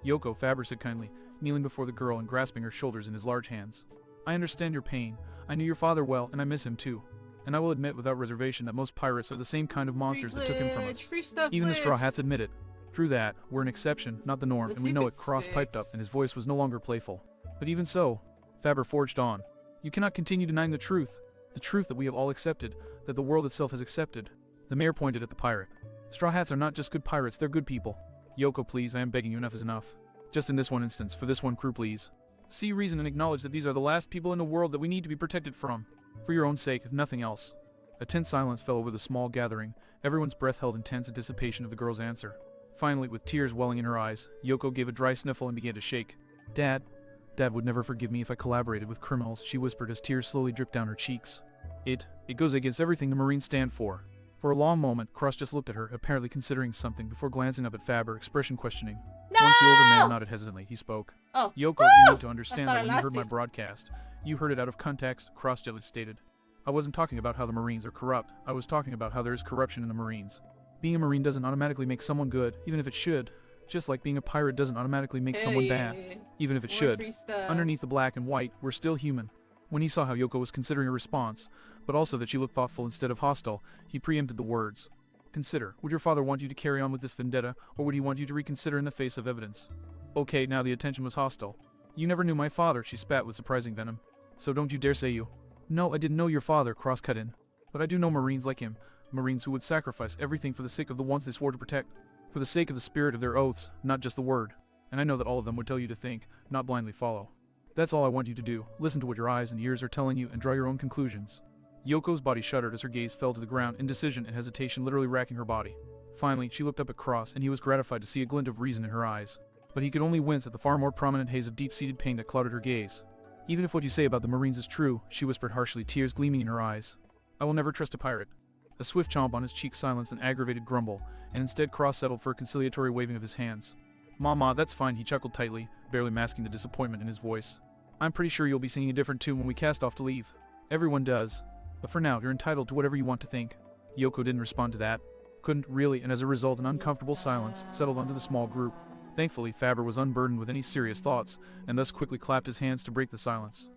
Yoko, Faber said kindly, kneeling before the girl and grasping her shoulders in his large hands. I understand your pain. I knew your father well, and I miss him too. And I will admit without reservation that most pirates are the same kind of monsters that took him from us. Free stuff Even the glitch. Straw Hats admit it. True that, we're an exception, not the norm, Let's and we see know if it. it Cross piped up, sticks. and his voice was no longer playful. But even so, Faber forged on. You cannot continue denying the truth that we have all accepted, that the world itself has accepted. The mayor pointed at the pirate. Straw Hats are not just good pirates, they're good people. Yoko, please, I am begging you, enough is enough. Just in this one instance, for this one crew, please. See reason and acknowledge that these are the last people in the world that we need to be protected from. For your own sake, if nothing else. A tense silence fell over the small gathering, everyone's breath held in tense anticipation of the girl's answer. Finally, with tears welling in her eyes, Yoko gave a dry sniffle and began to shake. Dad would never forgive me if I collaborated with criminals, she whispered as tears slowly dripped down her cheeks. It goes against everything the Marines stand for. For a long moment, Cross just looked at her, apparently considering something before glancing up at Faber, expression questioning. No! Once the older man nodded hesitantly, he spoke. Oh. Yoko, Woo! you need to understand I that thought when I you heard my lost it. broadcast, you heard it out of context, Cross gently stated. I wasn't talking about how the Marines are corrupt, I was talking about how there is corruption in the Marines. Being a Marine doesn't automatically make someone good, even if it should. Just like being a pirate doesn't automatically make someone bad, even if it More should. free stuff. Underneath the black and white, we're still human. When he saw how Yoko was considering a response, but also that she looked thoughtful instead of hostile, he preempted the words. Consider, would your father want you to carry on with this vendetta, or would he want you to reconsider in the face of evidence? Okay, now the attention was hostile. You never knew my father, she spat with surprising venom. So don't you dare say you. No, I didn't know your father, Cross cut in. But I do know Marines like him, Marines who would sacrifice everything for the sake of the ones they swore to protect, for the sake of the spirit of their oaths, not just the word. And I know that all of them would tell you to think, not blindly follow. That's all I want you to do, listen to what your eyes and ears are telling you and draw your own conclusions. Yoko's body shuddered as her gaze fell to the ground, indecision and hesitation literally racking her body. Finally, she looked up at Cross, and he was gratified to see a glint of reason in her eyes. But he could only wince at the far more prominent haze of deep-seated pain that clouded her gaze. Even if what you say about the Marines is true, she whispered harshly, tears gleaming in her eyes. I will never trust a pirate. A swift chomp on his cheek silenced an aggravated grumble, and instead Cross settled for a conciliatory waving of his hands. Mama, that's fine, he chuckled tightly, barely masking the disappointment in his voice. I'm pretty sure you'll be singing a different tune when we cast off to leave. Everyone does. But for now, you're entitled to whatever you want to think. Yoko didn't respond to that. Couldn't really, and as a result an uncomfortable silence settled onto the small group. Thankfully, Faber was unburdened with any serious thoughts, and thus quickly clapped his hands to break the silence.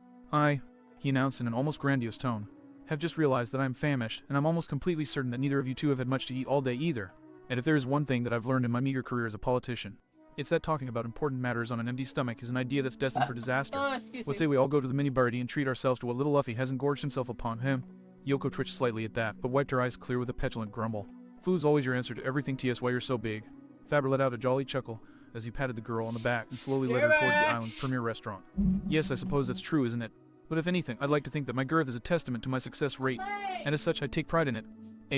He announced in an almost grandiose tone, have just realized that I'm famished, and I'm almost completely certain that neither of you two have had much to eat all day either. And if there is one thing that I've learned in my meager career as a politician, it's that talking about important matters on an empty stomach is an idea that's destined for disaster. Excuse Let's me. say we all go to the mini-barty and treat ourselves to what little Luffy hasn't gorged himself upon him. Yoko twitched slightly at that, but wiped her eyes clear with a petulant grumble. Food's always your answer to everything, T.S. Why you're so big. Faber let out a jolly chuckle as he patted the girl on the back and slowly led her towards the island's premier restaurant. Yes, I suppose that's true, isn't it? But if anything, I'd like to think that my girth is a testament to my success rate, and as such I take pride in it.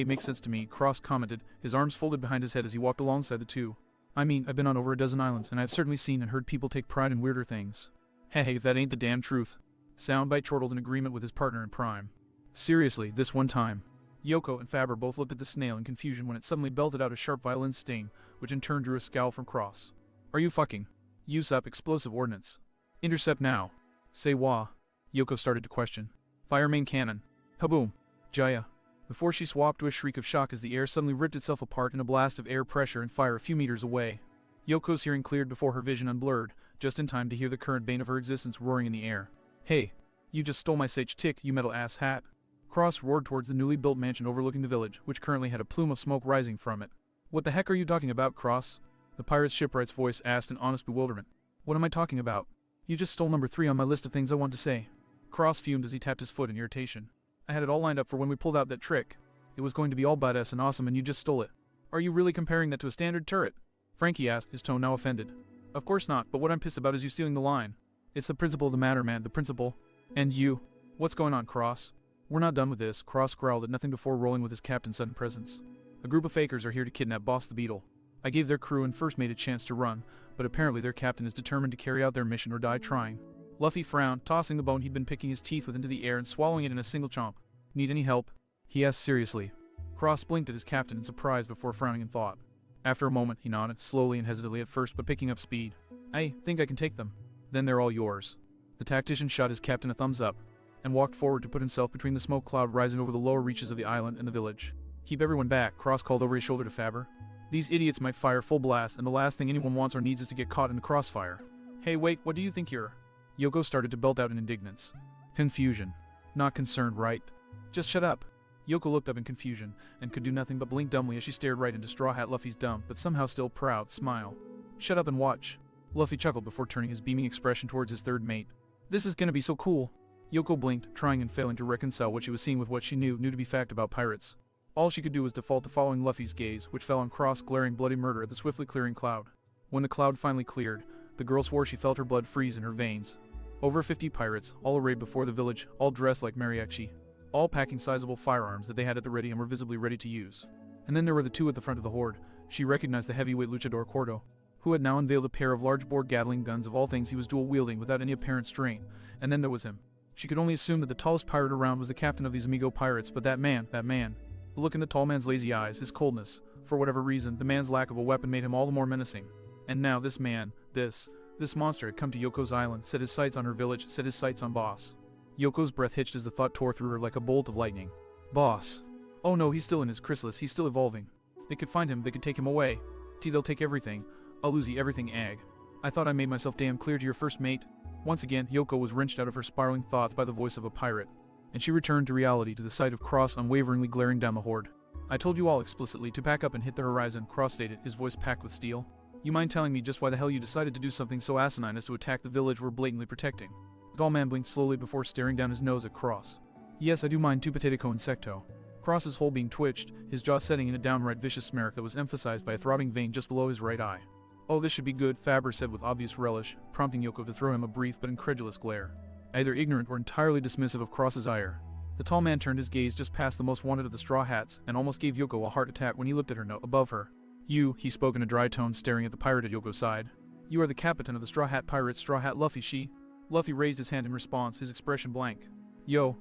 Makes sense to me, Cross commented, his arms folded behind his head as he walked alongside the two. I mean, I've been on over a dozen islands, and I've certainly seen and heard people take pride in weirder things. Hey, that ain't the damn truth. Soundbite chortled in agreement with his partner in crime. Seriously, this one time. Yoko and Faber both looked at the snail in confusion when it suddenly belted out a sharp violin sting, which in turn drew a scowl from Cross. Are you fucking? Use up explosive ordnance. Intercept now. Say wah. Yoko started to question. Fire main cannon. Kaboom. Jaya. Before she swapped to a shriek of shock as the air suddenly ripped itself apart in a blast of air pressure and fire a few meters away. Yoko's hearing cleared before her vision unblurred, just in time to hear the current bane of her existence roaring in the air. Hey, you just stole my sage tick, you metal ass hat. Cross roared towards the newly built mansion overlooking the village, which currently had a plume of smoke rising from it. What the heck are you talking about, Cross? The pirate's shipwright's voice asked in honest bewilderment. What am I talking about? You just stole number 3 on my list of things I want to say. Cross fumed as he tapped his foot in irritation. I had it all lined up for when we pulled out that trick. It was going to be all badass and awesome and you just stole it. Are you really comparing that to a standard turret? Frankie asked, his tone now offended. Of course not, but what I'm pissed about is you stealing the line. It's the principle of the matter, man, the principle. And you. What's going on, Cross? We're not done with this, Cross growled at nothing before rolling with his captain's sudden presence. A group of fakers are here to kidnap Boss the Beetle. I gave their crew and first mate a chance to run, but apparently their captain is determined to carry out their mission or die trying. Luffy frowned, tossing the bone he'd been picking his teeth with into the air and swallowing it in a single chomp. Need any help? He asked seriously. Cross blinked at his captain in surprise before frowning in thought. After a moment, he nodded, slowly and hesitantly at first, but picking up speed. I think I can take them. Then they're all yours. The tactician shot his captain a thumbs up, and walked forward to put himself between the smoke cloud rising over the lower reaches of the island and the village. Keep everyone back, Cross called over his shoulder to Faber. These idiots might fire full blast, and the last thing anyone wants or needs is to get caught in the crossfire. Hey wait, what do you think you're? Yoko started to belt out in indignance. Confusion. Not concerned, right? Just shut up. Yoko looked up in confusion, and could do nothing but blink dumbly as she stared right into Straw Hat Luffy's dumb, but somehow still proud, smile. Shut up and watch. Luffy chuckled before turning his beaming expression towards his third mate. This is gonna be so cool. Yoko blinked, trying and failing to reconcile what she was seeing with what she knew to be fact about pirates. All she could do was default to following Luffy's gaze, which fell on Cross glaring bloody murder at the swiftly clearing cloud. When the cloud finally cleared, the girl swore she felt her blood freeze in her veins. Over 50 pirates, all arrayed before the village, all dressed like mariachi, all packing sizable firearms that they had at the ready and were visibly ready to use. And then there were the two at the front of the horde. She recognized the heavyweight luchador Cordo, who had now unveiled a pair of large-bore Gatling guns of all things he was dual-wielding without any apparent strain, and then there was him. She could only assume that the tallest pirate around was the captain of these Amigo pirates, but that man, the look in the tall man's lazy eyes, his coldness, for whatever reason, the man's lack of a weapon made him all the more menacing. And now this man, this monster had come to Yoko's island, set his sights on her village, set his sights on Boss. Yoko's breath hitched as the thought tore through her like a bolt of lightning. Boss. Oh no, he's still in his chrysalis, he's still evolving. They could find him, they could take him away. They'll take everything. I'll lose everything, Ag. I thought I made myself damn clear to your first mate. Once again, Yoko was wrenched out of her spiraling thoughts by the voice of a pirate, and she returned to reality to the sight of Cross unwaveringly glaring down the horde. I told you all explicitly to pack up and hit the horizon, Cross stated, his voice packed with steel. You mind telling me just why the hell you decided to do something so asinine as to attack the village we're blatantly protecting? The tall man blinked slowly before staring down his nose at Cross. Yes, I do mind tu patetico insecto. Cross's whole being twitched, his jaw setting in a downright vicious smirk that was emphasized by a throbbing vein just below his right eye. Oh, this should be good, Faber said with obvious relish, prompting Yoko to throw him a brief but incredulous glare. Either ignorant or entirely dismissive of Cross's ire. The tall man turned his gaze just past the most wanted of the straw hats, and almost gave Yoko a heart attack when he looked at her above her. You, he spoke in a dry tone, staring at the pirate at Yoko's side. You are the captain of the Straw Hat Pirates, Straw Hat Luffy, she. Luffy raised his hand in response, his expression blank. Yo,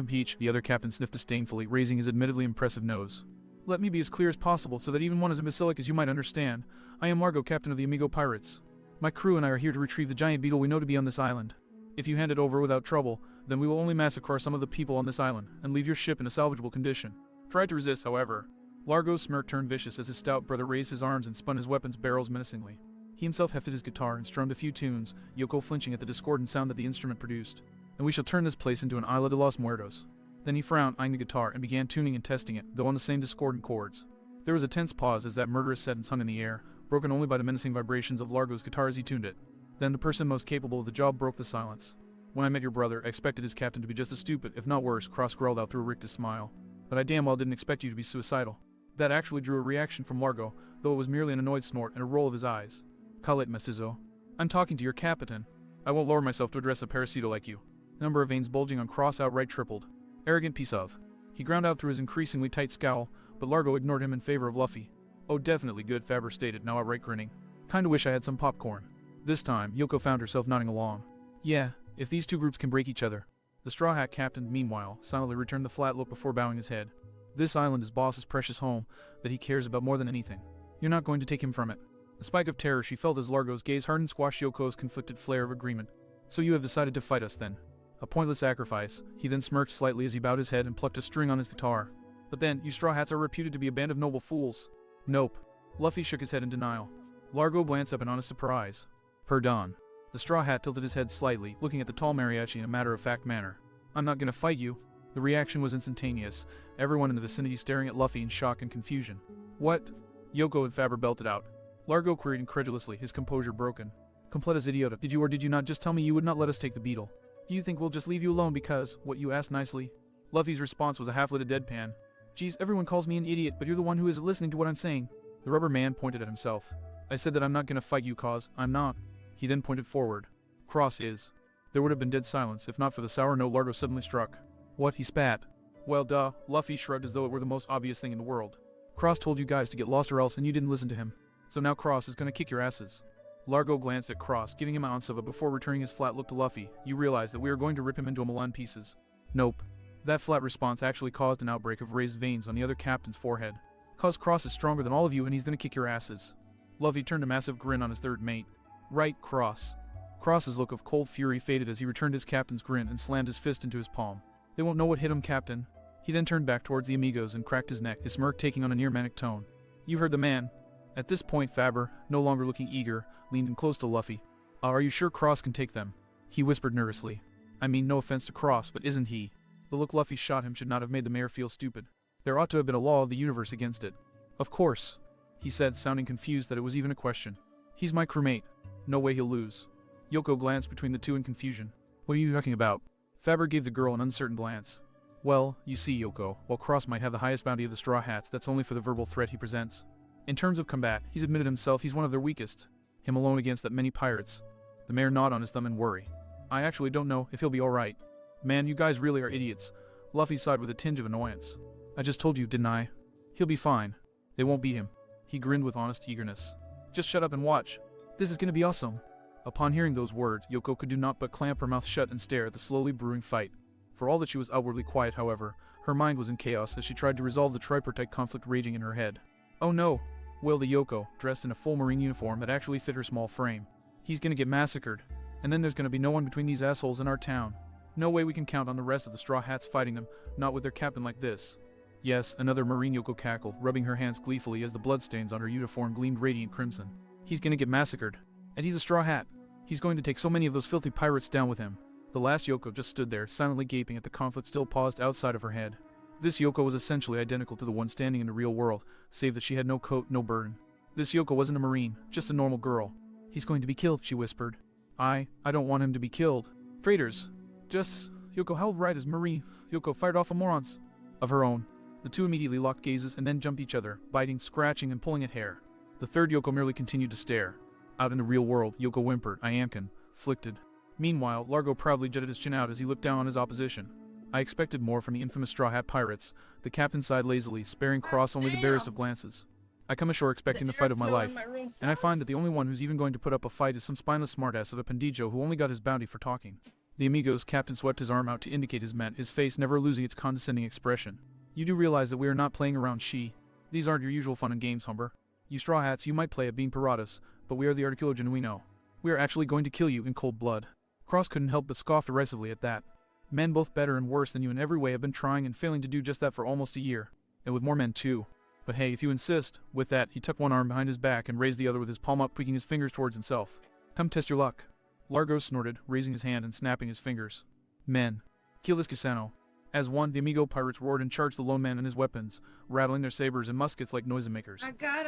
Peach, the other captain sniffed disdainfully, raising his admittedly impressive nose. Let me be as clear as possible so that even one as imbecilic as you might understand. I am Margo, captain of the Amigo Pirates. My crew and I are here to retrieve the giant beetle we know to be on this island. If you hand it over without trouble, then we will only massacre some of the people on this island, and leave your ship in a salvageable condition. Tried to resist, however. Largo's smirk turned vicious as his stout brother raised his arms and spun his weapon's barrels menacingly. He himself hefted his guitar and strummed a few tunes, Yoko flinching at the discordant sound that the instrument produced. And we shall turn this place into an Isla de los Muertos. Then he frowned, eyeing the guitar, and began tuning and testing it, though on the same discordant chords. There was a tense pause as that murderous sentence hung in the air, broken only by the menacing vibrations of Largo's guitar as he tuned it. Then the person most capable of the job broke the silence. When I met your brother, I expected his captain to be just as stupid, if not worse, Cross growled out through a rictus smile. But I damn well didn't expect you to be suicidal. That actually drew a reaction from Largo, though it was merely an annoyed snort and a roll of his eyes. Call it, mestizo. I'm talking to your captain. I won't lower myself to address a parasito like you. The number of veins bulging on Cross outright tripled. Arrogant piece of. He ground out through his increasingly tight scowl, but Largo ignored him in favor of Luffy. Oh, definitely good, Faber stated, now outright grinning. Kinda wish I had some popcorn. This time, Yoko found herself nodding along. Yeah, if these two groups can break each other. The Straw Hat captain, meanwhile, silently returned the flat look before bowing his head. This island is Boss's precious home, that he cares about more than anything. You're not going to take him from it. A spike of terror she felt as Largo's gaze hardened squashed Yoko's conflicted flare of agreement. So you have decided to fight us then. A pointless sacrifice. He then smirked slightly as he bowed his head and plucked a string on his guitar. But then, you Straw Hats are reputed to be a band of noble fools. Nope. Luffy shook his head in denial. Largo glanced up in honest surprise. Pardon. The Straw Hat tilted his head slightly, looking at the tall mariachi in a matter-of-fact manner. I'm not gonna fight you. The reaction was instantaneous, everyone in the vicinity staring at Luffy in shock and confusion. What? Yoko and Faber belted out. Largo queried incredulously, his composure broken. Completus idiota, did you or did you not just tell me you would not let us take the beetle? Do you think we'll just leave you alone because, what you asked nicely? Luffy's response was a half-lit deadpan. Geez, everyone calls me an idiot, but you're the one who isn't listening to what I'm saying. The rubber man pointed at himself. I said that I'm not gonna fight you cause, I'm not. He then pointed forward. Cross is. There would have been dead silence if not for the sour note Largo suddenly struck. What? He spat. Well duh, Luffy shrugged as though it were the most obvious thing in the world. Cross told you guys to get lost or else and you didn't listen to him. So now Cross is gonna kick your asses. Largo glanced at Cross, giving him an ounce of it before returning his flat look to Luffy. You realize that we are going to rip him into a million pieces. Nope. That flat response actually caused an outbreak of raised veins on the other captain's forehead. Cause Cross is stronger than all of you and he's gonna kick your asses. Luffy turned a massive grin on his third mate. Right, Cross. Cross's look of cold fury faded as he returned his captain's grin and slammed his fist into his palm. They won't know what hit him, Captain. He then turned back towards the amigos and cracked his neck, his smirk taking on a near manic tone. You heard the man. At this point Faber, no longer looking eager, leaned in close to Luffy. Are you sure Cross can take them? He whispered nervously. I mean no offense to Cross, but isn't he? The look Luffy shot him should not have made the mayor feel stupid. There ought to have been a law of the universe against it. Of course, he said, sounding confused that it was even a question. He's my crewmate. No way he'll lose. Yoko glanced between the two in confusion. What are you talking about? Faber gave the girl an uncertain glance. Well, you see, Yoko, while Cross might have the highest bounty of the Straw Hats, that's only for the verbal threat he presents. In terms of combat, he's admitted himself he's one of their weakest. Him alone against that many pirates. The mayor gnawed on his thumb in worry. I actually don't know if he'll be alright. Man, you guys really are idiots. Luffy sighed with a tinge of annoyance. I just told you, didn't I? He'll be fine. They won't beat him. He grinned with honest eagerness. Just shut up and watch. This is gonna be awesome. Upon hearing those words, Yoko could do naught but clamp her mouth shut and stare at the slowly brewing fight. For all that she was outwardly quiet, however, her mind was in chaos as she tried to resolve the tripartite conflict raging in her head. Oh no! Wailed the Yoko, dressed in a full marine uniform that actually fit her small frame. He's gonna get massacred. And then there's gonna be no one between these assholes and our town. No way we can count on the rest of the Straw Hats fighting them, not with their captain like this. Yes, another marine Yoko cackled, rubbing her hands gleefully as the bloodstains on her uniform gleamed radiant crimson. He's gonna get massacred. And he's a Straw Hat. He's going to take so many of those filthy pirates down with him. The last Yoko just stood there, silently gaping at the conflict still paused outside of her head. This Yoko was essentially identical to the one standing in the real world, save that she had no coat, no burden. This Yoko wasn't a marine, just a normal girl. He's going to be killed, she whispered. I don't want him to be killed. Traitors. Just, Yoko held right as Marie, Yoko fired off a morons of her own. The two immediately locked gazes and then jumped each other, biting, scratching, and pulling at hair. The third Yoko merely continued to stare. Out in the real world, Yoko whimpered, I am conflicted. Meanwhile, Largo proudly jutted his chin out as he looked down on his opposition. I expected more from the infamous Straw Hat pirates. The captain sighed lazily, sparing Cross only the barest of glances. I come ashore expecting the fight of my life, and I find that the only one who's even going to put up a fight is some spineless smartass of a Pendijo who only got his bounty for talking. The Amigo's captain swept his arm out to indicate his meant, his face never losing its condescending expression. You do realize that we are not playing around, she. These aren't your usual fun and games, Humber. You Straw Hats, you might play at being piratas, but we are the Articulo Genuino. We are actually going to kill you in cold blood. Cross couldn't help but scoff derisively at that. Men both better and worse than you in every way have been trying and failing to do just that for almost a year. And with more men too. But hey, if you insist. With that, he tucked one arm behind his back and raised the other with his palm up, tweaking his fingers towards himself. Come test your luck. Largo snorted, raising his hand and snapping his fingers. Men. Kill this Gusano. As one, the Amigo pirates roared and charged the lone man and his weapons, rattling their sabers and muskets like noisemakers.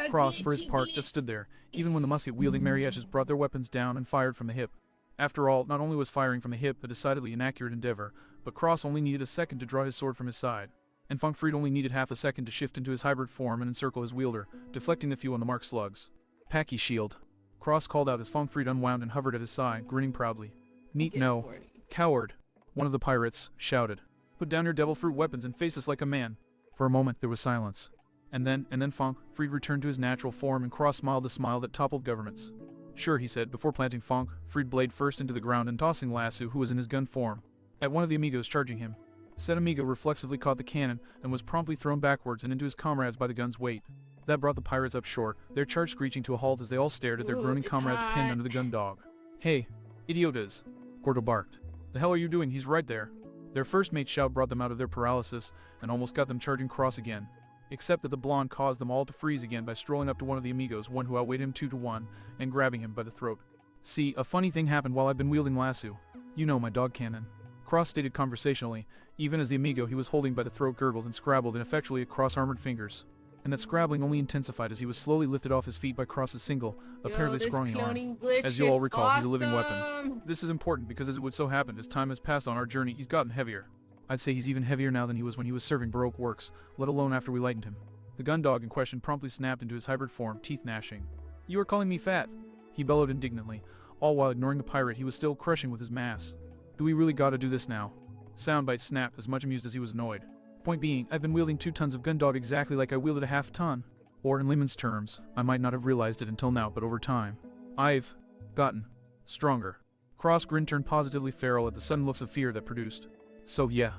Cross, for his part, just stood there, even when the musket-wielding mariachis brought their weapons down and fired from the hip. After all, not only was firing from the hip a decidedly inaccurate endeavor, but Cross only needed a second to draw his sword from his side, and Funkfried only needed half a second to shift into his hybrid form and encircle his wielder, deflecting the few on the marked slugs. Packy shield. Cross called out as Funkfried unwound and hovered at his side, grinning proudly. Neat no. Coward. One of the pirates shouted. Put down your devil fruit weapons and face us like a man. For a moment there was silence. And then Funkfried returned to his natural form and Cross smiled the smile that toppled governments. Sure, he said, before planting Funkfried blade first into the ground and tossing Lasso, who was in his gun form, at one of the Amigos charging him. Said Amigo reflexively caught the cannon and was promptly thrown backwards and into his comrades by the gun's weight. That brought the pirates up short, their charge screeching to a halt as they all stared at their groaning comrades pinned under the gun dog. Hey, idiotas, Gordo barked. The hell are you doing? He's right there. Their first mate's shout brought them out of their paralysis and almost got them charging Cross again. Except that the blonde caused them all to freeze again by strolling up to one of the Amigos, one who outweighed him 2 to 1, and grabbing him by the throat. See, a funny thing happened while I've been wielding Lasso. You know, my dog cannon. Cross stated conversationally, even as the Amigo he was holding by the throat gurgled and scrabbled ineffectually across armored fingers. And that scrabbling only intensified as he was slowly lifted off his feet by Cross's single, apparently scrawny arm. As you all recall, he's a living weapon. This is important because as it would so happen, as time has passed on our journey, he's gotten heavier. I'd say he's even heavier now than he was when he was serving Baroque works, let alone after we lightened him. The gun dog in question promptly snapped into his hybrid form, teeth gnashing. You are calling me fat? He bellowed indignantly, all while ignoring the pirate he was still crushing with his mass. Do we really gotta do this now? Soundbite snapped, as much amused as he was annoyed. Point being, I've been wielding 2 tons of gun dog exactly like I wielded a half ton. Or in layman's terms, I might not have realized it until now, but over time, I've gotten stronger. Cross grin turned positively feral at the sudden looks of fear that produced. So yeah,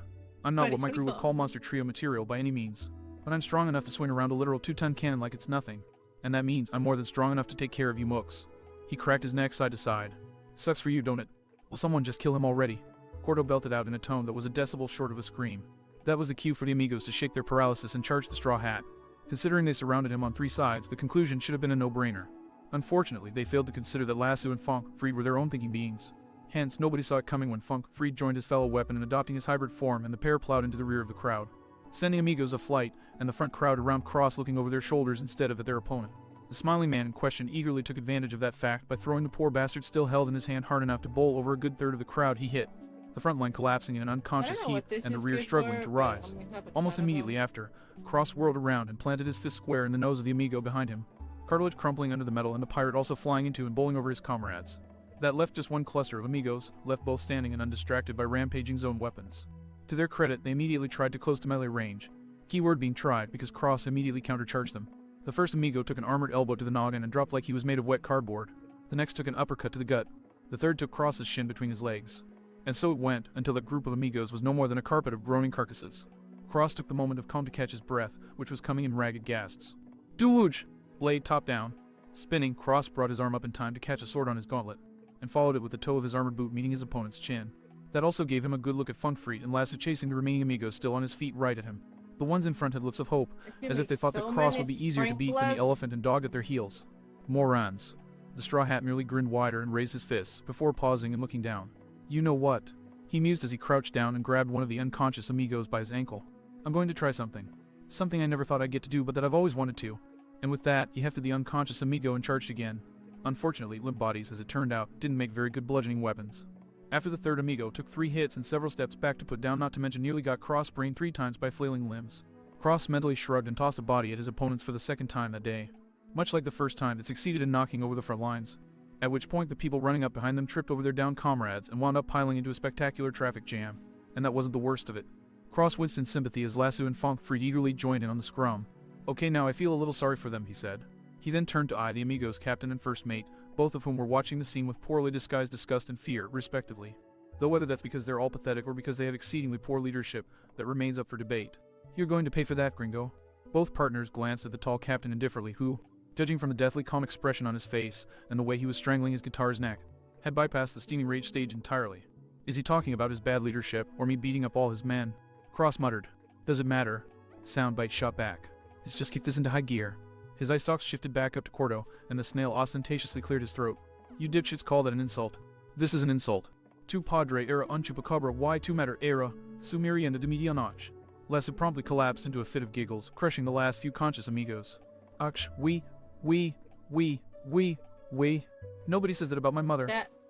I'm not what my crew would call monster trio material by any means, but I'm strong enough to swing around a literal 2-ton cannon like it's nothing, and that means I'm more than strong enough to take care of you mooks. He cracked his neck side to side. Sucks for you, don't it? Will someone just kill him already? Gordo belted out in a tone that was a decibel short of a scream. That was the cue for the Amigos to shake their paralysis and charge the Straw Hat. Considering they surrounded him on 3 sides, the conclusion should have been a no-brainer. Unfortunately, they failed to consider that Lasso and Funkfried were their own thinking beings. Hence, nobody saw it coming when Funk freed joined his fellow weapon in adopting his hybrid form, and the pair plowed into the rear of the crowd, sending amigos aflight, and the front crowd around Cross looking over their shoulders instead of at their opponent. The smiling man in question eagerly took advantage of that fact by throwing the poor bastard still held in his hand hard enough to bowl over a good third of the crowd he hit, the front line collapsing in an unconscious heap and the rear struggling to rise. Almost immediately after, Cross whirled around and planted his fist square in the nose of the amigo behind him, cartilage crumpling under the metal and the pirate also flying into and bowling over his comrades. That left just one cluster of amigos, left both standing and undistracted by rampaging zone weapons. To their credit, they immediately tried to close to melee range. Keyword being tried, because Cross immediately countercharged them. The first amigo took an armored elbow to the noggin and dropped like he was made of wet cardboard. The next took an uppercut to the gut. The third took Cross's shin between his legs. And so it went, until that group of amigos was no more than a carpet of groaning carcasses. Cross took the moment of calm to catch his breath, which was coming in ragged gasps. Dewooge! Blade top down. Spinning, Cross brought his arm up in time to catch a sword on his gauntlet, and followed it with the toe of his armored boot meeting his opponent's chin. That also gave him a good look at Funkfried and Lasso chasing the remaining amigos still on his feet right at him. The ones in front had looks of hope, as if they thought that Cross would be easier to beat than the elephant and dog at their heels. Morons. The straw hat merely grinned wider and raised his fists, before pausing and looking down. You know what? He mused as he crouched down and grabbed one of the unconscious amigos by his ankle. I'm going to try something. Something I never thought I'd get to do, but that I've always wanted to. And with that, he hefted the unconscious amigo and charged again. Unfortunately, limp bodies, as it turned out, didn't make very good bludgeoning weapons. After the third amigo took 3 hits and several steps back to put down, not to mention nearly got Cross brained 3 times by flailing limbs. Cross mentally shrugged and tossed a body at his opponents for the second time that day. Much like the first time, it succeeded in knocking over the front lines, at which point the people running up behind them tripped over their downed comrades and wound up piling into a spectacular traffic jam. And that wasn't the worst of it. Cross winced in sympathy as Lasso and Funkfried eagerly joined in on the scrum. Okay, now I feel a little sorry for them, he said. He then turned to eye the amigos' captain and first mate, both of whom were watching the scene with poorly disguised disgust and fear, respectively. Though whether that's because they're all pathetic or because they have exceedingly poor leadership, that remains up for debate. You're going to pay for that, gringo. Both partners glanced at the tall captain indifferently who, judging from the deathly calm expression on his face and the way he was strangling his guitar's neck, had bypassed the steaming rage stage entirely. Is he talking about his bad leadership or me beating up all his men? Cross muttered. Does it matter? Soundbite shot back. Let's just kick this into high gear. His eye stalks shifted back up to Cordo, and the snail ostentatiously cleared his throat. You dipshits call that an insult. This is an insult. Tu padre era un chupacabra y tu mater era, sumirienda de medianoche. Lasso promptly collapsed into a fit of giggles, crushing the last few conscious amigos. Ach, we. Nobody says that about my mother.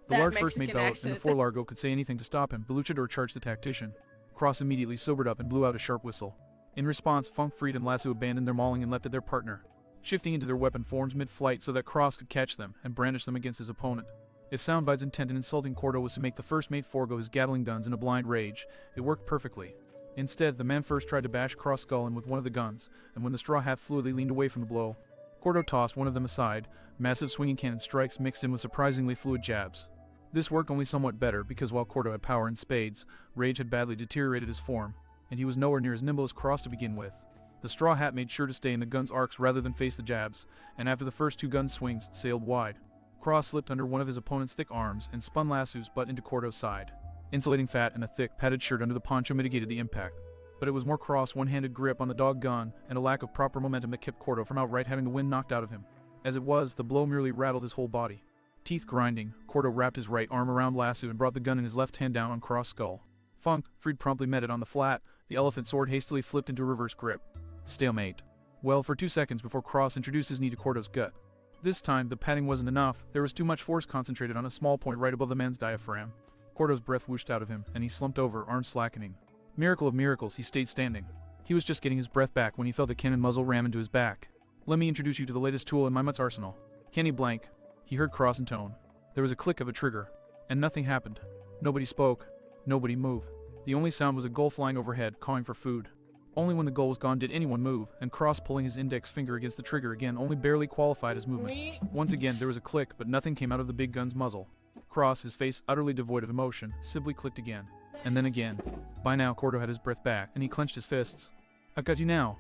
The large first mate bellowed, and before Largo could say anything to stop him, the luchador charged the tactician. Cross immediately sobered up and blew out a sharp whistle. In response, Funkfried and Lasso abandoned their mauling and leapt at their partner, shifting into their weapon forms mid-flight so that Cross could catch them and brandish them against his opponent. If Soundbite's intent in insulting Cordo was to make the first mate forego his Gatling guns in a blind rage, it worked perfectly. Instead, the man first tried to bash Cross' skull in with one of the guns, and when the straw hat fluidly leaned away from the blow, Cordo tossed one of them aside. Massive swinging cannon strikes mixed in with surprisingly fluid jabs. This worked only somewhat better because while Cordo had power in spades, rage had badly deteriorated his form, and he was nowhere near as nimble as Cross to begin with. The straw hat made sure to stay in the gun's arcs rather than face the jabs, and after the first 2 gun swings, sailed wide. Cross slipped under one of his opponent's thick arms and spun Lasso's butt into Cordo's side. Insulating fat and a thick, padded shirt under the poncho mitigated the impact, but it was more Cross' one-handed grip on the dog gun and a lack of proper momentum that kept Cordo from outright having the wind knocked out of him. As it was, the blow merely rattled his whole body. Teeth grinding, Cordo wrapped his right arm around Lasso and brought the gun in his left hand down on Cross' skull. Funkfried promptly met it on the flat. The elephant sword hastily flipped into a reverse grip. Stalemate. Well, for 2 seconds before Cross introduced his knee to Cordo's gut. This time, the padding wasn't enough. There was too much force concentrated on a small point right above the man's diaphragm. Cordo's breath whooshed out of him, and he slumped over, arms slackening. Miracle of miracles, he stayed standing. He was just getting his breath back when he felt a cannon muzzle ram into his back. Let me introduce you to the latest tool in my mutt's arsenal. Kenny Blank. He heard Cross intone. There was a click of a trigger, and nothing happened. Nobody spoke. Nobody moved. The only sound was a gull flying overhead, cawing for food. Only when the gull was gone did anyone move, and Cross pulling his index finger against the trigger again only barely qualified as movement. Once again there was a click, but nothing came out of the big gun's muzzle. Cross, his face utterly devoid of emotion, simply clicked again. And then again. By now Cordo had his breath back, and he clenched his fists. I've got you now.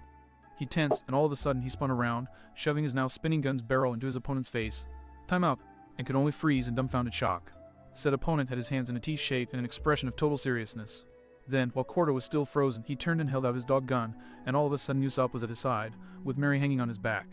He tensed, and all of a sudden he spun around, shoving his now spinning gun's barrel into his opponent's face. Time out, and could only freeze in dumbfounded shock. Said opponent had his hands in a T shape and an expression of total seriousness. Then, while Cordo was still frozen, he turned and held out his dog gun, and all of a sudden Usopp was at his side, with Mary hanging on his back.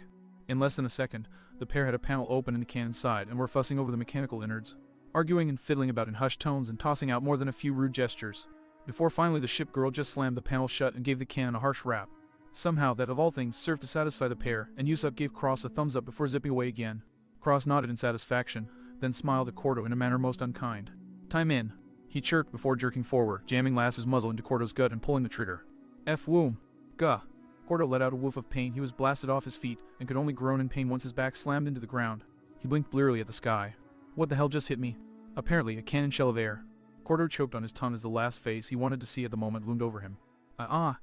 In less than a second, the pair had a panel open in the cannon's side and were fussing over the mechanical innards. arguing and fiddling about in hushed tones and tossing out more than a few rude gestures, before finally the ship girl just slammed the panel shut and gave the cannon a harsh rap. Somehow that of all things served to satisfy the pair, and Usopp gave Cross a thumbs up before zipping away again. Cross nodded in satisfaction, then smiled at Cordo in a manner most unkind. "Time in," he chirped before jerking forward, jamming Lass's muzzle into Cordo's gut and pulling the trigger. "F womb. Gah." Cordo let out a woof of pain. He was blasted off his feet and could only groan in pain once his back slammed into the ground. He blinked blearily at the sky. What the hell just hit me? Apparently a cannon shell of air. Cordo choked on his tongue as the last face he wanted to see at the moment loomed over him.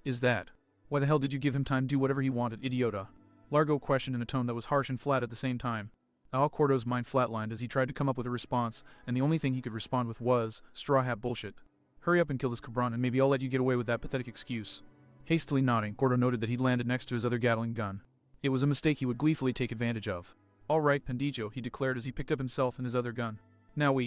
Is that? Why the hell did you give him time to do whatever he wanted, idiota? Largo questioned in a tone that was harsh and flat at the same time. Cordo's mind flatlined as he tried to come up with a response, and the only thing he could respond with was, straw hat bullshit. Hurry up and kill this cabron and maybe I'll let you get away with that pathetic excuse. Hastily nodding, Cordo noted that he'd landed next to his other Gatling gun. It was a mistake he would gleefully take advantage of. All right, Pendijo, he declared as he picked up himself and his other gun. Now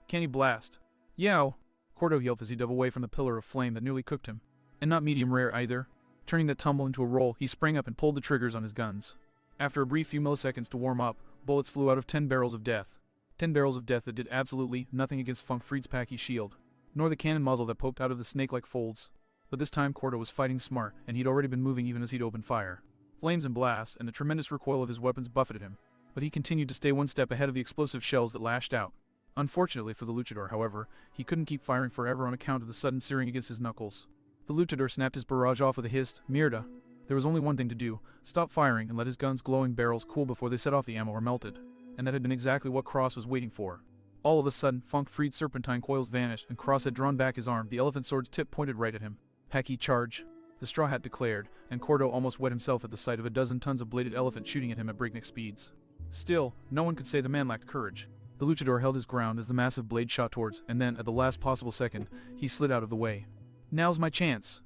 can he blast? Yow! Cordo yelped as he dove away from the pillar of flame that nearly cooked him. And not medium rare either. Turning that tumble into a roll, he sprang up and pulled the triggers on his guns. After a brief few milliseconds to warm up, bullets flew out of 10 barrels of death. 10 barrels of death that did absolutely nothing against Funk Fried's packy shield, nor the cannon muzzle that poked out of the snake-like folds. But this time Cordo was fighting smart, and he'd already been moving even as he'd opened fire. Flames and blasts, and the tremendous recoil of his weapons buffeted him, but he continued to stay one step ahead of the explosive shells that lashed out. Unfortunately for the luchador, however, he couldn't keep firing forever on account of the sudden searing against his knuckles. The luchador snapped his barrage off with a hissed, "Mierda." There was only one thing to do, stop firing and let his gun's glowing barrels cool before they set off the ammo or melted. And that had been exactly what Cross was waiting for. All of a sudden, Funk Fried's serpentine coils vanished, and Cross had drawn back his arm, the elephant sword's tip pointed right at him. "Packy charge," the Straw Hat declared, and Cordo almost wet himself at the sight of a dozen tons of bladed elephant shooting at him at breakneck speeds. Still, no one could say the man lacked courage. The luchador held his ground as the massive blade shot towards, and then, at the last possible second, he slid out of the way. Now's my chance.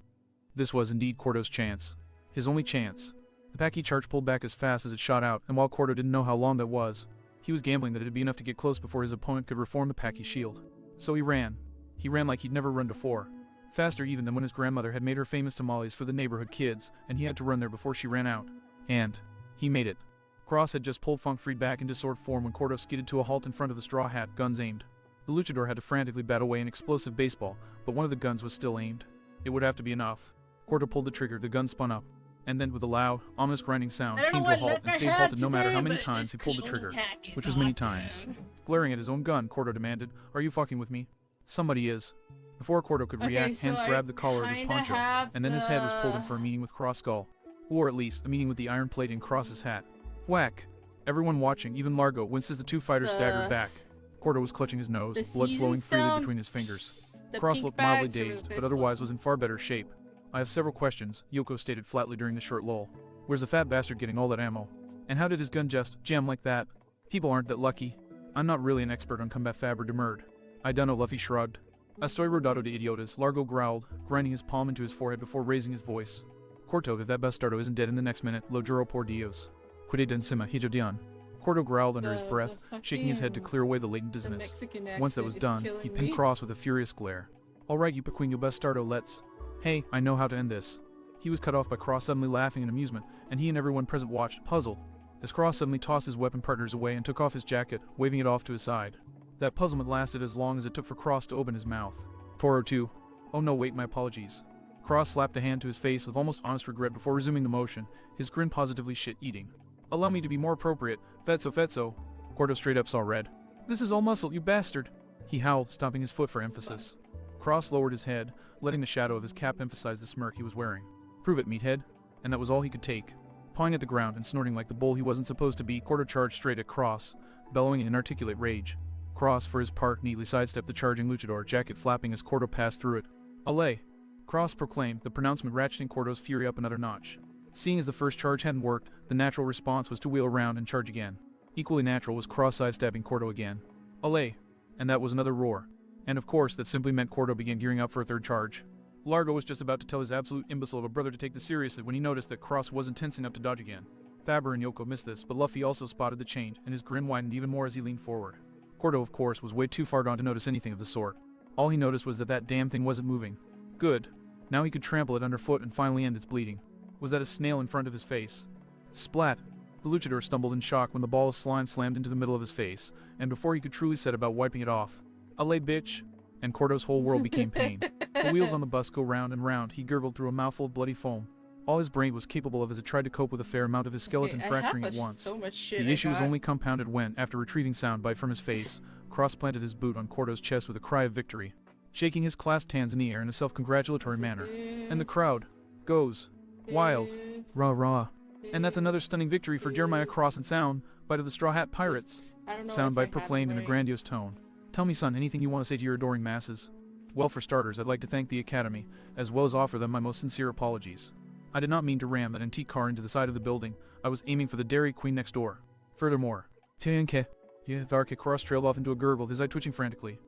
This was indeed Cordo's chance. His only chance. The Packy charge pulled back as fast as it shot out, and while Cordo didn't know how long that was, he was gambling that it'd be enough to get close before his opponent could reform the Packy shield. So he ran. He ran like he'd never run before. Faster even than when his grandmother had made her famous tamales for the neighborhood kids, and he had to run there before she ran out. And he made it. Cross had just pulled Funk Fried back into sword form when Cordo skidded to a halt in front of the Straw Hat, guns aimed. The luchador had to frantically bat away an explosive baseball, but one of the guns was still aimed. It would have to be enough. Cordo pulled the trigger, the gun spun up, and then with a loud, ominous grinding sound, came to a halt and stayed halted no matter how many times he pulled the trigger, which was many times. Glaring at his own gun, Cordo demanded, "Are you fucking with me?" "Somebody is." Before Cordo could react, hands grabbed the collar of his poncho, and then his head was pulled in for a meeting with Cross Skull. Or at least, a meeting with the iron plate in Cross's hat. Whack! Everyone watching, even Largo, winced as the two fighters staggered back. Cordo was clutching his nose, blood flowing freely between his fingers. Cross looked mildly dazed, but otherwise was in far better shape. "I have several questions," Yoko stated flatly during the short lull. "Where's the fat bastard getting all that ammo? And how did his gun just jam like that? People aren't that lucky. I'm not really an expert on combat fab," demurred. "I dunno," Luffy shrugged. "Estoy rodado de idiotas," Largo growled, grinding his palm into his forehead before raising his voice. "Corto, if that bastardo isn't dead in the next minute, lo juro por Dios. Cuide de encima, hijo dian." Cordo growled under his breath, shaking his head to clear away the latent dizziness. Once that was done, he pinned Cross with a furious glare. "All right, you pequeño bastardo, let's... Hey, I know how to end this." He was cut off by Cross suddenly laughing in amusement, and he and everyone present watched, puzzled, as Cross suddenly tossed his weapon partners away and took off his jacket, waving it off to his side. That puzzlement lasted as long as it took for Cross to open his mouth. Toro too. "Oh no, wait, my apologies." Cross slapped a hand to his face with almost honest regret before resuming the motion, his grin positively shit-eating. "Allow me to be more appropriate. Fetzo. Cordo straight up saw red. "This is all muscle, you bastard," he howled, stomping his foot for emphasis. Cross lowered his head, letting the shadow of his cap emphasize the smirk he was wearing. "Prove it, meathead." And that was all he could take. Pawing at the ground and snorting like the bull he wasn't supposed to be, Cordo charged straight at Cross, bellowing in inarticulate rage. Cross, for his part, neatly sidestepped the charging luchador, jacket flapping as Cordo passed through it. "Allez!" Cross proclaimed, the pronouncement ratcheting Cordo's fury up another notch. Seeing as the first charge hadn't worked, the natural response was to wheel around and charge again. Equally natural was Cross sidestepping Cordo again. "Allez!" And that was another roar. And of course, that simply meant Cordo began gearing up for a third charge. Largo was just about to tell his absolute imbecile of a brother to take this seriously when he noticed that Cross wasn't tense enough to dodge again. Faber and Yoko missed this, but Luffy also spotted the change, and his grin widened even more as he leaned forward. Cordo, of course, was way too far gone to notice anything of the sort. All he noticed was that that damn thing wasn't moving. Good. Now he could trample it underfoot and finally end its bleeding. Was that a snail in front of his face? Splat! The luchador stumbled in shock when the ball of slime slammed into the middle of his face, and before he could truly set about wiping it off, "Allez, bitch!" and Cordo's whole world became pain. The wheels on the bus go round and round, he gurgled through a mouthful of bloody foam. All his brain was capable of as it tried to cope with a fair amount of his skeleton fracturing at once. So much shit the issue was only compounded when, after retrieving Soundbite from his face, Cross planted his boot on Cordo's chest with a cry of victory, shaking his clasped hands in the air in a self-congratulatory manner. And the crowd goes wild. Rah rah. And that's another stunning victory for Jeremiah Cross and Soundbite of the Straw Hat Pirates. Soundbite proclaimed in a grandiose tone. Tell me, son, anything you want to say to your adoring masses? Well, for starters, I'd like to thank the Academy, as well as offer them my most sincere apologies. I did not mean to ram that antique car into the side of the building. I was aiming for the Dairy Queen next door. Furthermore, Tianke. Varka Cross trailed off into a gurgle, his eye twitching frantically.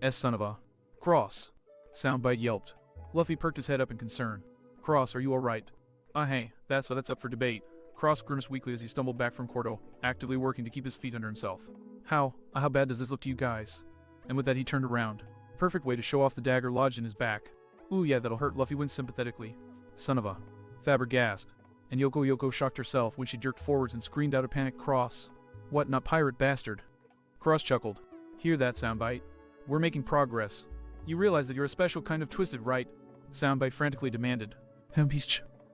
Son of a Cross. Soundbite yelped. Luffy perked his head up in concern. Cross, are you alright? Hey, that's up for debate. Cross grimaced weakly as he stumbled back from Cordo, actively working to keep his feet under himself. How bad does this look to you guys? And with that he turned around. Perfect way to show off the dagger lodged in his back. Ooh yeah, that'll hurt, Luffy winced sympathetically. Son of a Faber gasped, and Yoko shocked herself when she jerked forwards and screamed out a panicked Cross. What, not pirate bastard? Cross chuckled. Hear that, Soundbite? We're making progress. You realize that you're a special kind of twisted, right? Soundbite frantically demanded.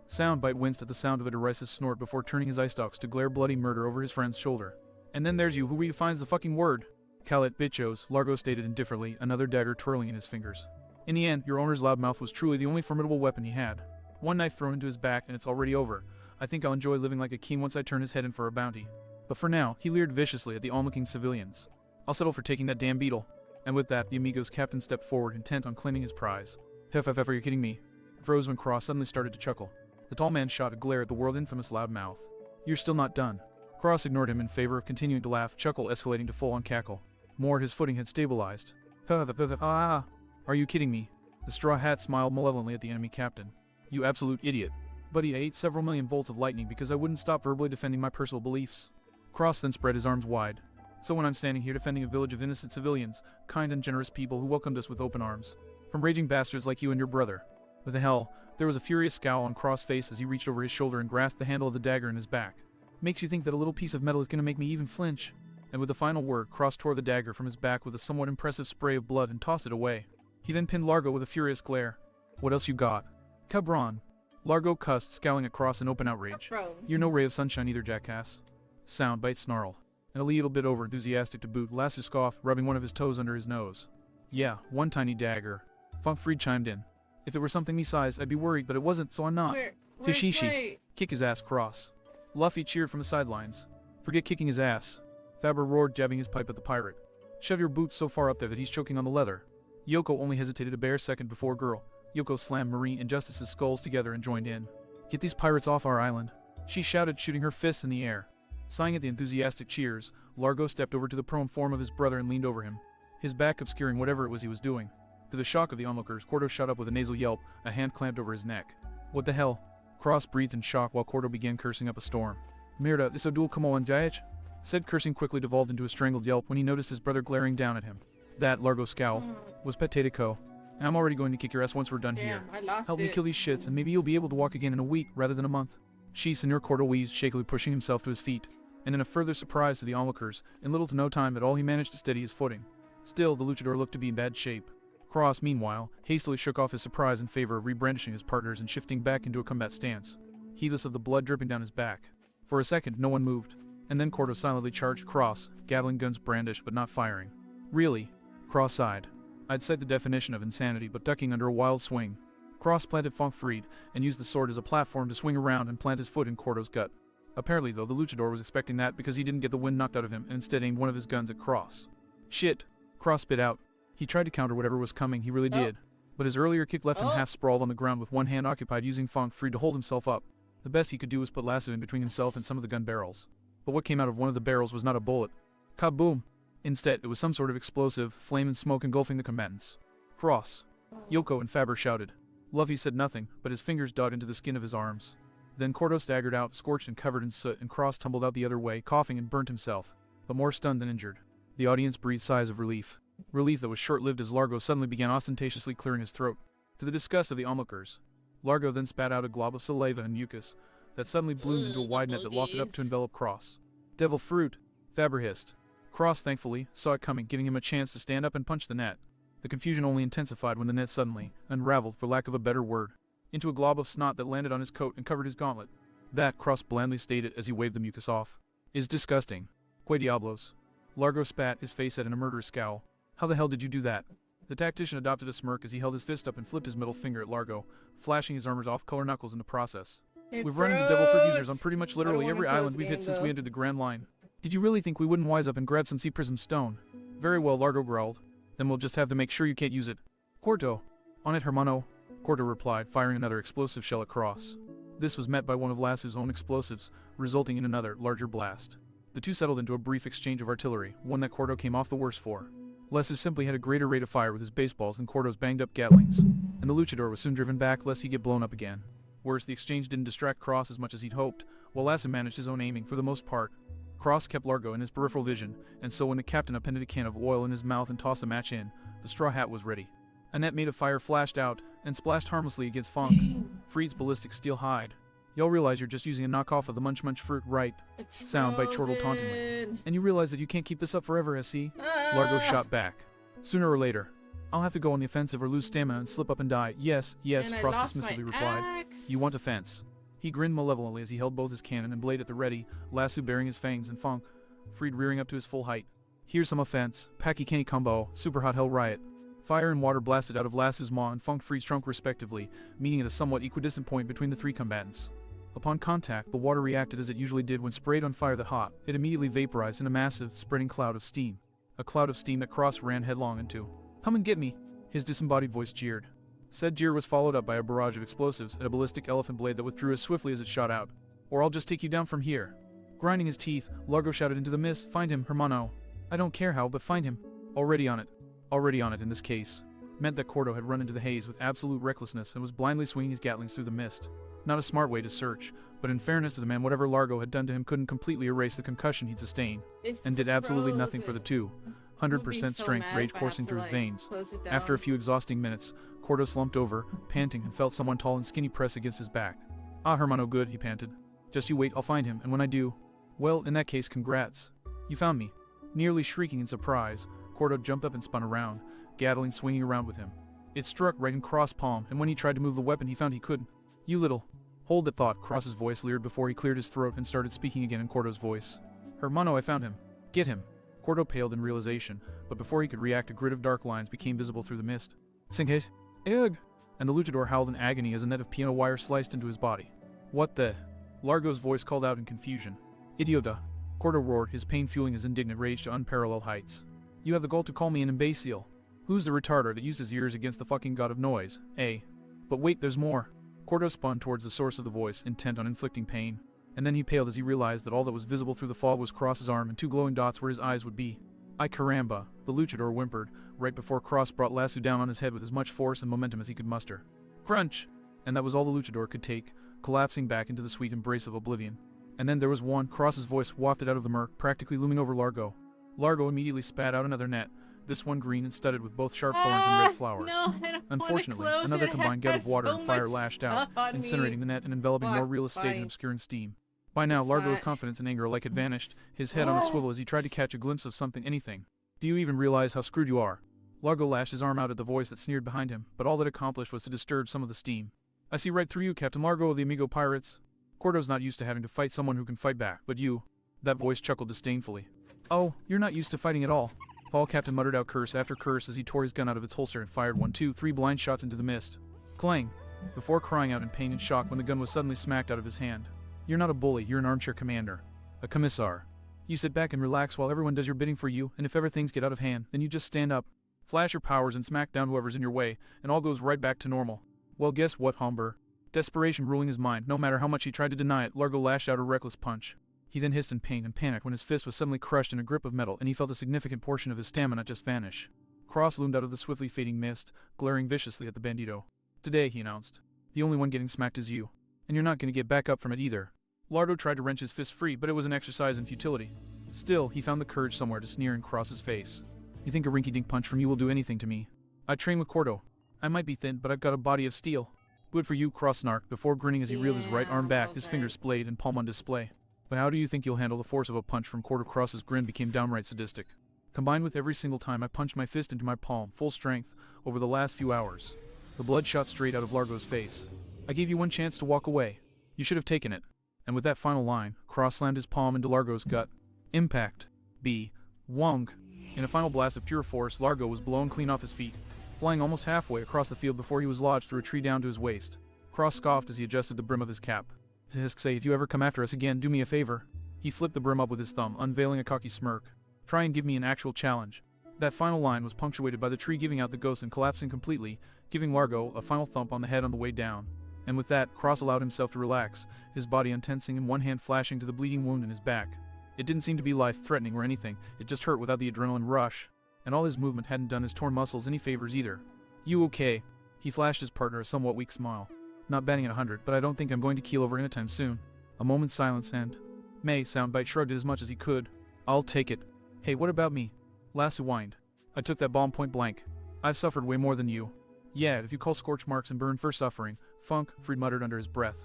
Soundbite winced at the sound of a derisive snort before turning his eye stalks to glare bloody murder over his friend's shoulder. And then there's you who redefines the fucking word. Callet bichos, Largo stated indifferently, another dagger twirling in his fingers. In the end, your owner's loud mouth was truly the only formidable weapon he had. One knife thrown into his back and it's already over. I think I'll enjoy living like a king once I turn his head in for a bounty. But for now, he leered viciously at the onlooking civilians. I'll settle for taking that damn beetle. And with that, the Amigo's captain stepped forward, intent on claiming his prize. Are you kidding me? Froze when Cross suddenly started to chuckle. The tall man shot a glare at the world-infamous loud mouth. You're still not done. Cross ignored him in favor of continuing to laugh, chuckle escalating to full-on cackle. More, his footing had stabilized. Are you kidding me? The Straw Hat smiled malevolently at the enemy captain. You absolute idiot. Buddy, I ate several million volts of lightning because I wouldn't stop verbally defending my personal beliefs. Cross then spread his arms wide. So when I'm standing here defending a village of innocent civilians, kind and generous people who welcomed us with open arms, from raging bastards like you and your brother. What the hell? There was a furious scowl on Cross' face as he reached over his shoulder and grasped the handle of the dagger in his back. Makes you think that a little piece of metal is gonna make me even flinch. And with the final word, Cross tore the dagger from his back with a somewhat impressive spray of blood and tossed it away. He then pinned Largo with a furious glare. What else you got? Cabron. Largo cussed, scowling at Cross in open outrage. You're no ray of sunshine either, jackass. Soundbite snarled. And a little bit over-enthusiastic to boot, Lasser scoffed, rubbing one of his toes under his nose. Yeah, one tiny dagger. Funkfried chimed in. If it were something me size, I'd be worried, but it wasn't, so I'm not. Tishishi. Kick his ass, Cross. Luffy cheered from the sidelines. Forget kicking his ass. Faber roared, jabbing his pipe at the pirate. Shove your boots so far up there that he's choking on the leather. Yoko only hesitated a bare second before girl. Yoko slammed Marine and Justice's skulls together and joined in. Get these pirates off our island. She shouted, shooting her fists in the air. Sighing at the enthusiastic cheers, Largo stepped over to the prone form of his brother and leaned over him, his back obscuring whatever it was he was doing. To the shock of the onlookers, Cordo shot up with a nasal yelp, a hand clamped over his neck. What the hell? Cross breathed in shock while Cordo began cursing up a storm. Mirda, this Odul como on Jayach? Said cursing quickly devolved into a strangled yelp when he noticed his brother glaring down at him. That, Largo scowled, was Petatico. I'm already going to kick your ass once we're done here. Help me kill these shits and maybe you'll be able to walk again in a week rather than a month. Senor Cordo wheezed, shakily pushing himself to his feet. And in a further surprise to the onlookers, in little to no time at all he managed to steady his footing. Still, the luchador looked to be in bad shape. Cross, meanwhile, hastily shook off his surprise in favor of rebrandishing his partners and shifting back into a combat stance, heedless of the blood dripping down his back. For a second, no one moved, and then Cordo silently charged Cross, Gatling guns brandished but not firing. Really? Cross sighed. I'd said the definition of insanity, but ducking under a wild swing. Cross planted Funkfried, and used the sword as a platform to swing around and plant his foot in Cordo's gut. Apparently, though, the luchador was expecting that because he didn't get the wind knocked out of him and instead aimed one of his guns at Cross. Shit! Cross spit out. He tried to counter whatever was coming, he really did. But his earlier kick left him half sprawled on the ground with one hand occupied using Funkfried to hold himself up. The best he could do was put lasso in between himself and some of the gun barrels. But what came out of one of the barrels was not a bullet. Kaboom! Instead, it was some sort of explosive, flame and smoke engulfing the combatants. Cross. Yoko and Faber shouted. Luffy said nothing, but his fingers dug into the skin of his arms. Then Cordo staggered out, scorched and covered in soot, and Cross tumbled out the other way, coughing and burnt himself, but more stunned than injured. The audience breathed sighs of relief. Relief that was short-lived as Largo suddenly began ostentatiously clearing his throat. To the disgust of the onlookers, Largo then spat out a glob of saliva and mucus, that suddenly bloomed into a Ugh, wide the net that lofted up to boogies. envelop Cross. Devil fruit, Faber hissed. Cross, thankfully, saw it coming, giving him a chance to stand up and punch the net. The confusion only intensified when the net suddenly unraveled, for lack of a better word, into a glob of snot that landed on his coat and covered his gauntlet. That, Cross blandly stated as he waved the mucus off, is disgusting. Que diablos. Largo spat, his face set in a murderous scowl. How the hell did you do that? The tactician adopted a smirk as he held his fist up and flipped his middle finger at Largo, flashing his armor's off-color knuckles in the process. Hey, We've run into devil fruit users bros. on pretty much I don't literally wanna every play island this we've hit game, since we though. entered the Grand Line. Did you really think we wouldn't wise up and grab some sea prism stone? Very well, Largo growled. Then we'll just have to make sure you can't use it. Corto. On it, hermano. Corto replied, firing another explosive shell at Cross. This was met by one of Lassu's own explosives, resulting in another, larger blast. The two settled into a brief exchange of artillery, one that Corto came off the worse for. Lassu simply had a greater rate of fire with his baseballs than Corto's banged-up Gatlings, and the luchador was soon driven back lest he get blown up again. Worse, the exchange didn't distract Cross as much as he'd hoped, while Lassu managed his own aiming for the most part. Cross kept Largo in his peripheral vision, and so when the captain appended a can of oil in his mouth and tossed the match in, the straw hat was ready. A net made of fire flashed out and splashed harmlessly against Funk, Freed's ballistic steel hide. Y'all realize you're just using a knockoff of the Munch Munch fruit, right? It's Sound by chortled tauntingly. frozen. And you realize that you can't keep this up forever, SC? Largo Ah. shot back. Sooner or later, I'll have to go on the offensive or lose stamina and slip up and die. Yes, And I Cross lost my dismissively replied. axe. You want offense. He grinned malevolently as he held both his cannon and blade at the ready, Lassu bearing his fangs and Funk, Freed rearing up to his full height. Here's some offense. Packy Kenny combo, super hot hell riot. Fire and water blasted out of Lassu's maw and Funk Freed's trunk respectively, meeting at a somewhat equidistant point between the three combatants. Upon contact, the water reacted as it usually did when sprayed on fire that hot. It immediately vaporized in a massive, spreading cloud of steam. A cloud of steam that Cross ran headlong into. Come and get me, his disembodied voice jeered. Said jeer was followed up by a barrage of explosives and a ballistic elephant blade that withdrew as swiftly as it shot out. Or I'll just take you down from here. Grinding his teeth, Largo shouted into the mist, find him, hermano. I don't care how, but find him. Already on it. Already on it in this case. Meant that Corto had run into the haze with absolute recklessness and was blindly swinging his Gatlings through the mist. Not a smart way to search, but in fairness to the man, whatever Largo had done to him couldn't completely erase the concussion he'd sustained, It's and did absolutely nothing for the frozen. 200% so strength mad rage if I have coursing to, through his like, veins. close it After a down. few exhausting minutes, Corto slumped over, panting, and felt someone tall and skinny press against his back. Ah, hermano, good, he panted. Just you wait, I'll find him, and when I do, well, in that case, congrats. You found me. Nearly shrieking in surprise, Corto jumped up and spun around, Gatling swinging around with him. It struck right in Cross' palm, and when he tried to move the weapon, he found he couldn't. You little. Hold that thought, Cross's voice leered before he cleared his throat and started speaking again in Corto's voice. Hermano, I found him. Get him. Corto paled in realization, but before he could react, a grid of dark lines became visible through the mist. Sing hit. Ugh! And the luchador howled in agony as a net of piano wire sliced into his body. What the? Largo's voice called out in confusion. Idiota. Corto roared, his pain fueling his indignant rage to unparalleled heights. You have the gall to call me an imbecile. Who's the retarder that used his ears against the fucking god of noise, eh? But wait, there's more. Corto spun towards the source of the voice, intent on inflicting pain. And then he paled as he realized that all that was visible through the fog was Cross's arm and two glowing dots where his eyes would be. Ay caramba, the luchador whimpered, right before Cross brought Lassu down on his head with as much force and momentum as he could muster. Crunch! And that was all the luchador could take, collapsing back into the sweet embrace of oblivion. And then there was one, Cross's voice wafted out of the murk, practically looming over Largo. Largo immediately spat out another net, this one green and studded with both sharp thorns and red flowers. No, I don't Unfortunately, wanna close another it. combined It gout of has water so and fire much lashed out, stuff on me. incinerating the net and enveloping more Fuck, real estate in fine. obscuring steam. By now, It's Largo's not- confidence and anger alike had vanished, his head on a Oh. swivel as he tried to catch a glimpse of something, anything. Do you even realize how screwed you are? Largo lashed his arm out at the voice that sneered behind him, but all that accomplished was to disturb some of the steam. I see right through you, Captain Largo of the Amigo Pirates. Corto's not used to having to fight someone who can fight back, but you. That voice chuckled disdainfully. Oh, you're not used to fighting at all. Paul Captain muttered out curse after curse as he tore his gun out of its holster and fired 1, 2, 3 blind shots into the mist. Clang! Before crying out in pain and shock when the gun was suddenly smacked out of his hand. You're not a bully, you're an armchair commander. A commissar. You sit back and relax while everyone does your bidding for you, and if ever things get out of hand, then you just stand up, flash your powers and smack down whoever's in your way, and all goes right back to normal. Well, guess what, Homber? Desperation ruling his mind, no matter how much he tried to deny it, Largo lashed out a reckless punch. He then hissed in pain and panic when his fist was suddenly crushed in a grip of metal and he felt a significant portion of his stamina just vanish. Cross loomed out of the swiftly fading mist, glaring viciously at the bandito. Today, he announced, the only one getting smacked is you. And you're not going to get back up from it either. Lardo tried to wrench his fist free, but it was an exercise in futility. Still, he found the courage somewhere to sneer in Cross's face. You think a rinky-dink punch from you will do anything to me? I train with Corto. I might be thin, but I've got a body of steel. Good for you, Cross snarked, before grinning as he reeled his right arm back, his fingers splayed and palm on display. But how do you think you'll handle the force of a punch from quarter? Cross's grin became downright sadistic. Combined with every single time I punched my fist into my palm, full strength, over the last few hours. The blood shot straight out of Largo's face. I gave you one chance to walk away. You should have taken it. And with that final line, Cross slammed his palm into Largo's gut. Impact. B. Wong. In a final blast of pure force, Largo was blown clean off his feet, flying almost halfway across the field before he was lodged through a tree down to his waist. Cross scoffed as he adjusted the brim of his cap. Hisk, say, if you ever come after us again, do me a favor. He flipped the brim up with his thumb, unveiling a cocky smirk. Try and give me an actual challenge. That final line was punctuated by the tree giving out the ghost and collapsing completely, giving Largo a final thump on the head on the way down. And with that, Cross allowed himself to relax, his body untensing and one hand flashing to the bleeding wound in his back. It didn't seem to be life-threatening or anything, it just hurt without the adrenaline rush, and all his movement hadn't done his torn muscles any favors either. You okay? He flashed his partner a somewhat weak smile. Not batting at 100, but I don't think I'm going to keel over anytime soon. A moment's silence and... May, Soundbite shrugged it as much as he could. I'll take it. Hey, what about me? Lassie whined. I took that bomb point blank. I've suffered way more than you. Yeah, if you call scorch marks and burn for suffering, Funk, Freed muttered under his breath.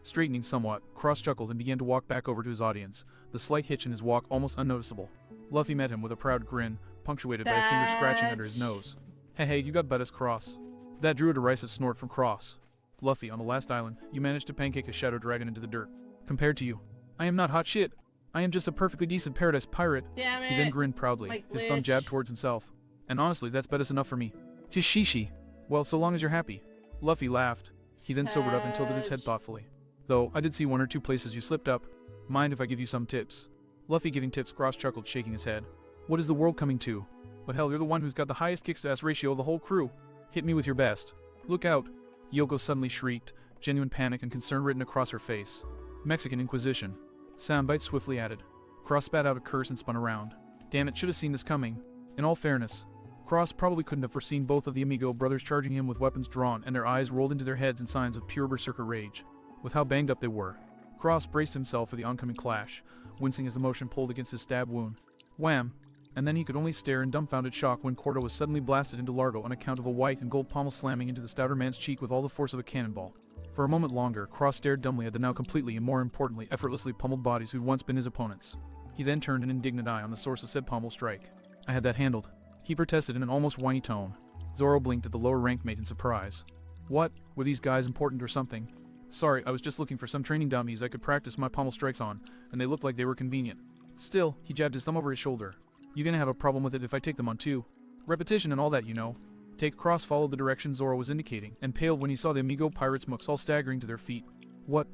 Straightening somewhat, Cross chuckled and began to walk back over to his audience, the slight hitch in his walk almost unnoticeable. Luffy met him with a proud grin, punctuated by a finger scratching under his nose. Hey, you got Bettis, Cross. That drew a derisive snort from Cross. Luffy, on the last island, you managed to pancake a shadow dragon into the dirt. Compared to you, I am not hot shit. I am just a perfectly decent paradise pirate. Damn it. He then grinned proudly, his thumb jabbed towards himself. And honestly, that's Bettis enough for me. Just shishi. Well, so long as you're happy. Luffy laughed. He then sobered up and tilted his head thoughtfully. Though, I did see one or two places you slipped up. Mind if I give you some tips? Luffy giving tips, Cross chuckled, shaking his head. What is the world coming to? But hell, you're the one who's got the highest kicks-to-ass ratio of the whole crew. Hit me with your best. Look out. Yoko suddenly shrieked, genuine panic and concern written across her face. Mexican Inquisition. Soundbite swiftly added. Cross spat out a curse and spun around. Damn it, should have seen this coming. In all fairness, Cross probably couldn't have foreseen both of the Amigo brothers charging him with weapons drawn and their eyes rolled into their heads in signs of pure berserker rage. With how banged up they were, Cross braced himself for the oncoming clash, wincing as the motion pulled against his stab wound. Wham! And then he could only stare in dumbfounded shock when Cordo was suddenly blasted into Largo on account of a white and gold pommel slamming into the stouter man's cheek with all the force of a cannonball. For a moment longer, Cross stared dumbly at the now completely and more importantly effortlessly pummeled bodies who'd once been his opponents. He then turned an indignant eye on the source of said pommel strike. I had that handled. He protested in an almost whiny tone. Zoro blinked at the lower ranked mate in surprise. What? Were these guys important or something? Sorry, I was just looking for some training dummies I could practice my pommel strikes on, and they looked like they were convenient. Still, he jabbed his thumb over his shoulder. You gonna have a problem with it if I take them on too? Repetition and all that, you know. Take Cross followed the direction Zoro was indicating, and paled when he saw the Amigo pirates' mooks all staggering to their feet. What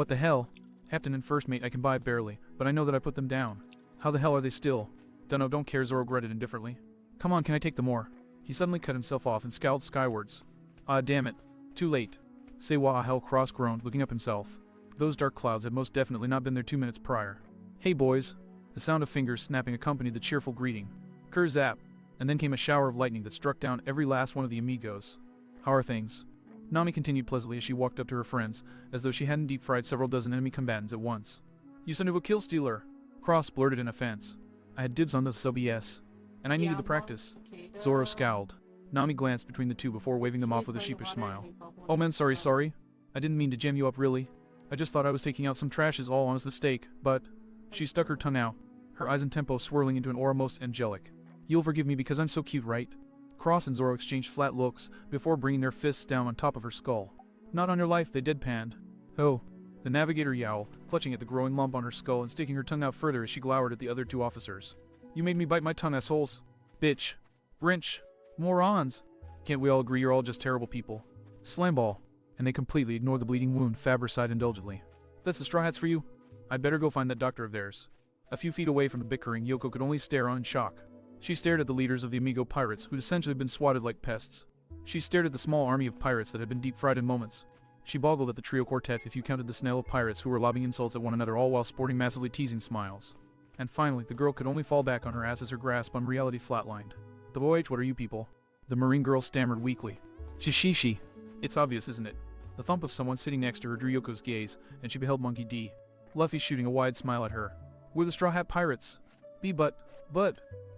the hell? Captain and first mate I can buy barely, but I know that I put them down. How the hell are they still? Dunno, don't care, Zoro grunted indifferently. Come on, can I take them more? He suddenly cut himself off and scowled skywards. Ah, damn it. Too late. Say wah hell, Cross groaned, looking up himself. Those dark clouds had most definitely not been there 2 minutes prior. Hey boys. The sound of fingers snapping accompanied the cheerful greeting. Kurzap. And then came a shower of lightning that struck down every last one of the amigos. How are things? Nami continued pleasantly as she walked up to her friends, as though she hadn't deep-fried several dozen enemy combatants at once. You son of a kill stealer! Cross blurted in offense. I had dibs on the sub ES, and I needed the practice. Zoro scowled. Nami glanced between the two before waving them off with a sheepish smile. Oh man, sorry. I didn't mean to jam you up really. I just thought I was taking out some trash is all honest mistake, but... She stuck her tongue out, her eyes and tempo swirling into an aura most angelic. You'll forgive me because I'm so cute, right? Cross and Zoro exchanged flat looks, before bringing their fists down on top of her skull. Not on your life, they deadpanned. Oh. The navigator yowled, clutching at the growing lump on her skull and sticking her tongue out further as she glowered at the other two officers. You made me bite my tongue, assholes. Bitch. Wrench. Morons. Can't we all agree you're all just terrible people? Slamball. And they completely ignored the bleeding wound, Fabra sighed indulgently. That's the Straw Hats for you? I'd better go find that doctor of theirs. A few feet away from the bickering, Yoko could only stare on in shock. She stared at the leaders of the Amigo pirates, who'd essentially been swatted like pests. She stared at the small army of pirates that had been deep-fried in moments. She boggled at the trio quartet if you counted the snail of pirates who were lobbing insults at one another all while sporting massively teasing smiles. And finally, the girl could only fall back on her ass as her grasp on reality flatlined. The boy, what are you people? The marine girl stammered weakly. Shishishi. It's obvious, isn't it? The thump of someone sitting next to her drew Yoko's gaze, and she beheld Monkey D. Luffy shooting a wide smile at her. We're the Straw Hat Pirates. But...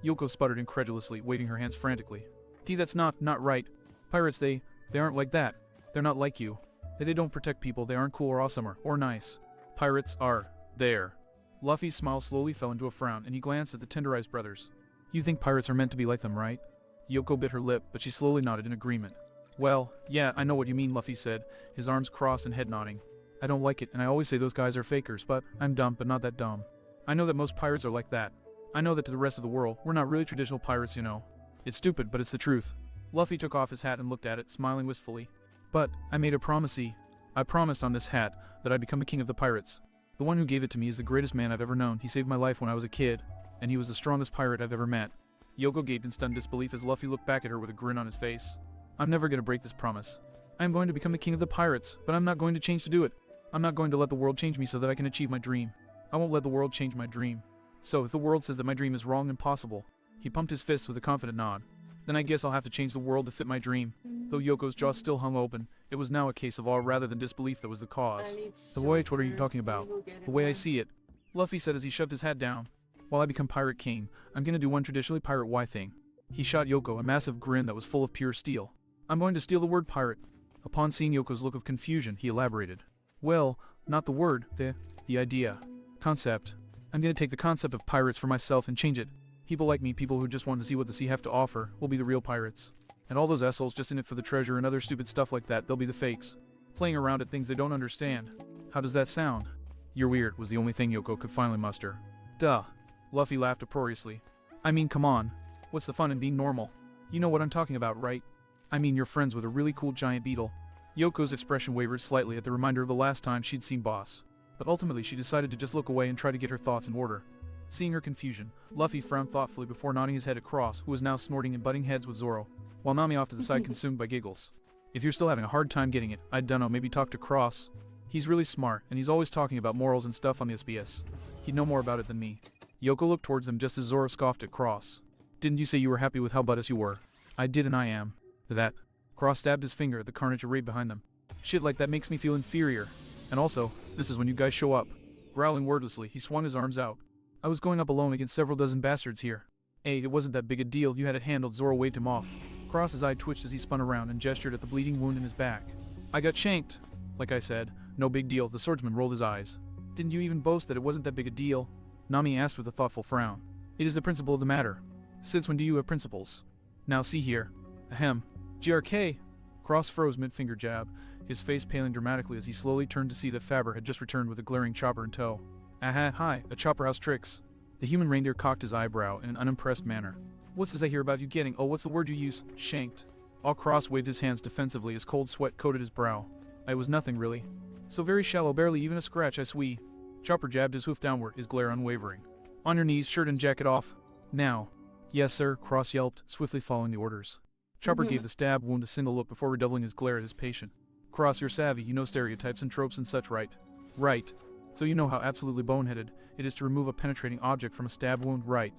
Yoko sputtered incredulously, waving her hands frantically. That's not right. Pirates, they aren't like that. They're not like you. They don't protect people, they aren't cool or awesome or nice. Pirates are there. Luffy's smile slowly fell into a frown, and he glanced at the tenderized brothers. You think pirates are meant to be like them, right? Yoko bit her lip, but she slowly nodded in agreement. Well, yeah, I know what you mean, Luffy said, his arms crossed and head nodding. I don't like it, and I always say those guys are fakers, but I'm dumb, but not that dumb. I know that most pirates are like that. I know that to the rest of the world, we're not really traditional pirates, you know. It's stupid, but it's the truth. Luffy took off his hat and looked at it, smiling wistfully. But, I made a promisee. I promised on this hat that I'd become a king of the pirates. The one who gave it to me is the greatest man I've ever known. He saved my life when I was a kid, and he was the strongest pirate I've ever met. Yoko gaped in stunned disbelief as Luffy looked back at her with a grin on his face. I'm never going to break this promise. I am going to become the king of the pirates, but I'm not going to change to do it. I'm not going to let the world change me so that I can achieve my dream. I won't let the world change my dream. So, if the world says that my dream is wrong and impossible, he pumped his fist with a confident nod. Then I guess I'll have to change the world to fit my dream. Though Yoko's jaw still hung open, it was now a case of awe rather than disbelief that was the cause. The voyage, what are you talking about? The way I see it, Luffy said as he shoved his hat down. While I become Pirate King, I'm gonna do one traditionally pirate Y thing. He shot Yoko a massive grin that was full of pure steel. I'm going to steal the word pirate. Upon seeing Yoko's look of confusion, he elaborated. Well, not the word, the idea. Concept. I'm gonna take the concept of pirates for myself and change it. People like me, people who just want to see what the sea have to offer, will be the real pirates. And all those assholes just in it for the treasure and other stupid stuff like that, they'll be the fakes. Playing around at things they don't understand. How does that sound? You're weird, was the only thing Yoko could finally muster. Duh. Luffy laughed uproariously. I mean, come on. What's the fun in being normal? You know what I'm talking about, right? I mean, you're friends with a really cool giant beetle. Yoko's expression wavered slightly at the reminder of the last time she'd seen Boss. But ultimately she decided to just look away and try to get her thoughts in order. Seeing her confusion, Luffy frowned thoughtfully before nodding his head at Cross, who was now snorting and butting heads with Zoro, while Nami off to the side consumed by giggles. If you're still having a hard time getting it, I dunno, maybe talk to Cross. He's really smart, and he's always talking about morals and stuff on the SBS. He'd know more about it than me. Yoko looked towards them just as Zoro scoffed at Cross. Didn't you say you were happy with how badass you were? I did, and I am. That. Cross stabbed his finger at the carnage arrayed behind them. Shit like that makes me feel inferior. And also, this is when you guys show up. Growling wordlessly, he swung his arms out. I was going up alone against several dozen bastards here. It wasn't that big a deal, you had it handled. Zoro waved him off. Cross's eye twitched as he spun around and gestured at the bleeding wound in his back. I got shanked. Like I said, no big deal, the swordsman rolled his eyes. Didn't you even boast that it wasn't that big a deal? Nami asked with a thoughtful frown. It is the principle of the matter. Since when do you have principles? Now see here. Ahem. GRK! Cross froze mid-finger jab, his face paling dramatically as he slowly turned to see that Faber had just returned with a glaring chopper in tow. Aha, hi, a chopper house tricks. The human reindeer cocked his eyebrow in an unimpressed manner. What's this I hear about you getting? Oh, what's the word you use? Shanked. All Cross waved his hands defensively as cold sweat coated his brow. I was nothing, really. So very shallow, barely even a scratch, I swear. Chopper jabbed his hoof downward, his glare unwavering. On your knees, shirt and jacket off. Now. Yes, sir, Cross yelped, swiftly following the orders. Chopper gave the stab wound a single look before redoubling his glare at his patient. Cross, you're savvy, you know stereotypes and tropes and such, right? Right. So you know how absolutely boneheaded it is to remove a penetrating object from a stab wound, right?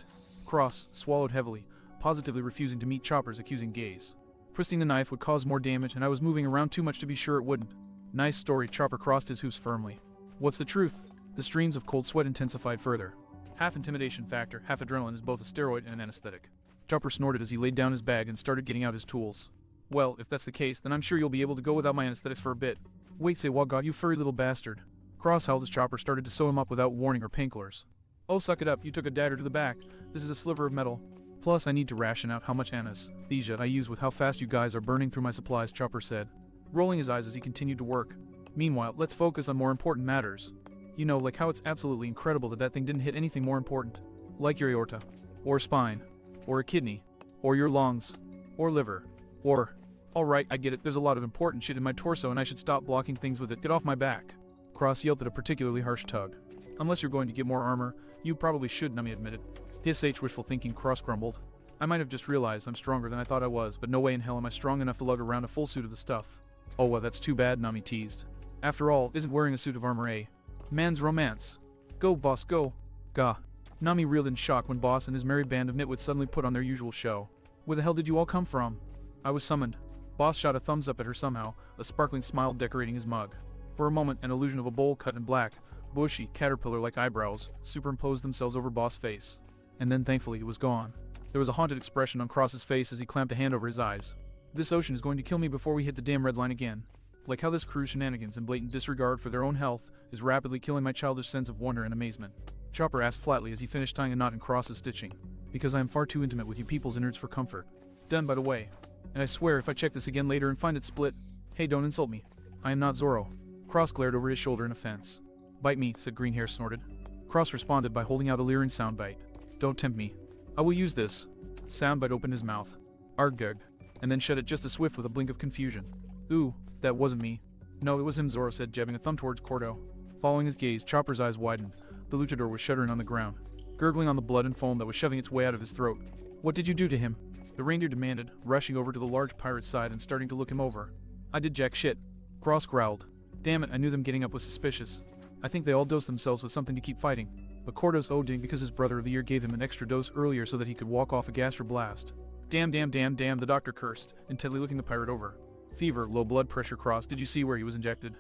Cross swallowed heavily, positively refusing to meet Chopper's accusing gaze. Twisting the knife would cause more damage, and I was moving around too much to be sure it wouldn't. Nice story, Chopper crossed his hoofs firmly. What's the truth? The streams of cold sweat intensified further. Half intimidation factor, half adrenaline is both a steroid and an anesthetic. Chopper snorted as he laid down his bag and started getting out his tools. Well, if that's the case, then I'm sure you'll be able to go without my anesthetics for a bit. Wait, say what, God, you furry little bastard. Cross held as Chopper started to sew him up without warning or painkillers. Oh, suck it up, you took a dagger to the back. This is a sliver of metal. Plus, I need to ration out how much anesthesia I use with how fast you guys are burning through my supplies, Chopper said, rolling his eyes as he continued to work. Meanwhile, let's focus on more important matters. You know, like how it's absolutely incredible that that thing didn't hit anything more important. Like your aorta. Or spine. Or a kidney. Or your lungs. Or liver. Or... Alright, I get it, there's a lot of important shit in my torso and I should stop blocking things with it. Get off my back. Cross yelped at a particularly harsh tug. Unless you're going to get more armor, you probably should, Nami admitted. His wishful thinking, Cross grumbled. I might have just realized I'm stronger than I thought I was, but no way in hell am I strong enough to lug around a full suit of the stuff. Oh well, that's too bad, Nami teased. After all, isn't wearing a suit of armor a man's romance? Go, boss, go. Gah. Nami reeled in shock when Boss and his merry band of nitwits suddenly put on their usual show. Where the hell did you all come from? I was summoned. Boss shot a thumbs up at her somehow, a sparkling smile decorating his mug. For a moment, an illusion of a bowl cut in black, bushy, caterpillar-like eyebrows superimposed themselves over Boss' face. And then, thankfully, it was gone. There was a haunted expression on Cross's face as he clamped a hand over his eyes. This ocean is going to kill me before we hit the damn red line again. Like how this crew's shenanigans and blatant disregard for their own health is rapidly killing my childish sense of wonder and amazement. Chopper asked flatly as he finished tying a knot in Cross's stitching. Because I am far too intimate with you people's innards for comfort. Done, by the way. And I swear if I check this again later and find it split, hey, don't insult me. I am not Zorro. Cross glared over his shoulder in offense. Bite me, said Greenhair snorted. Cross responded by holding out a leering soundbite. Don't tempt me. I will use this. Soundbite opened his mouth. Argug. And then shut it just as swift with a blink of confusion. Ooh, that wasn't me. No, it was him, Zorro said, jabbing a thumb towards Cordo. Following his gaze, Chopper's eyes widened. The luchador was shuddering on the ground, gurgling on the blood and foam that was shoving its way out of his throat. What did you do to him? The reindeer demanded, rushing over to the large pirate's side and starting to look him over. I did jack shit. Cross growled. Damn it, I knew them getting up was suspicious. I think they all dosed themselves with something to keep fighting. But Cordo's ODing because his brother of the year gave him an extra dose earlier so that he could walk off a gastroblast. Damn, the doctor cursed, intently looking the pirate over. Fever, low blood pressure. Cross, did you see where he was injected?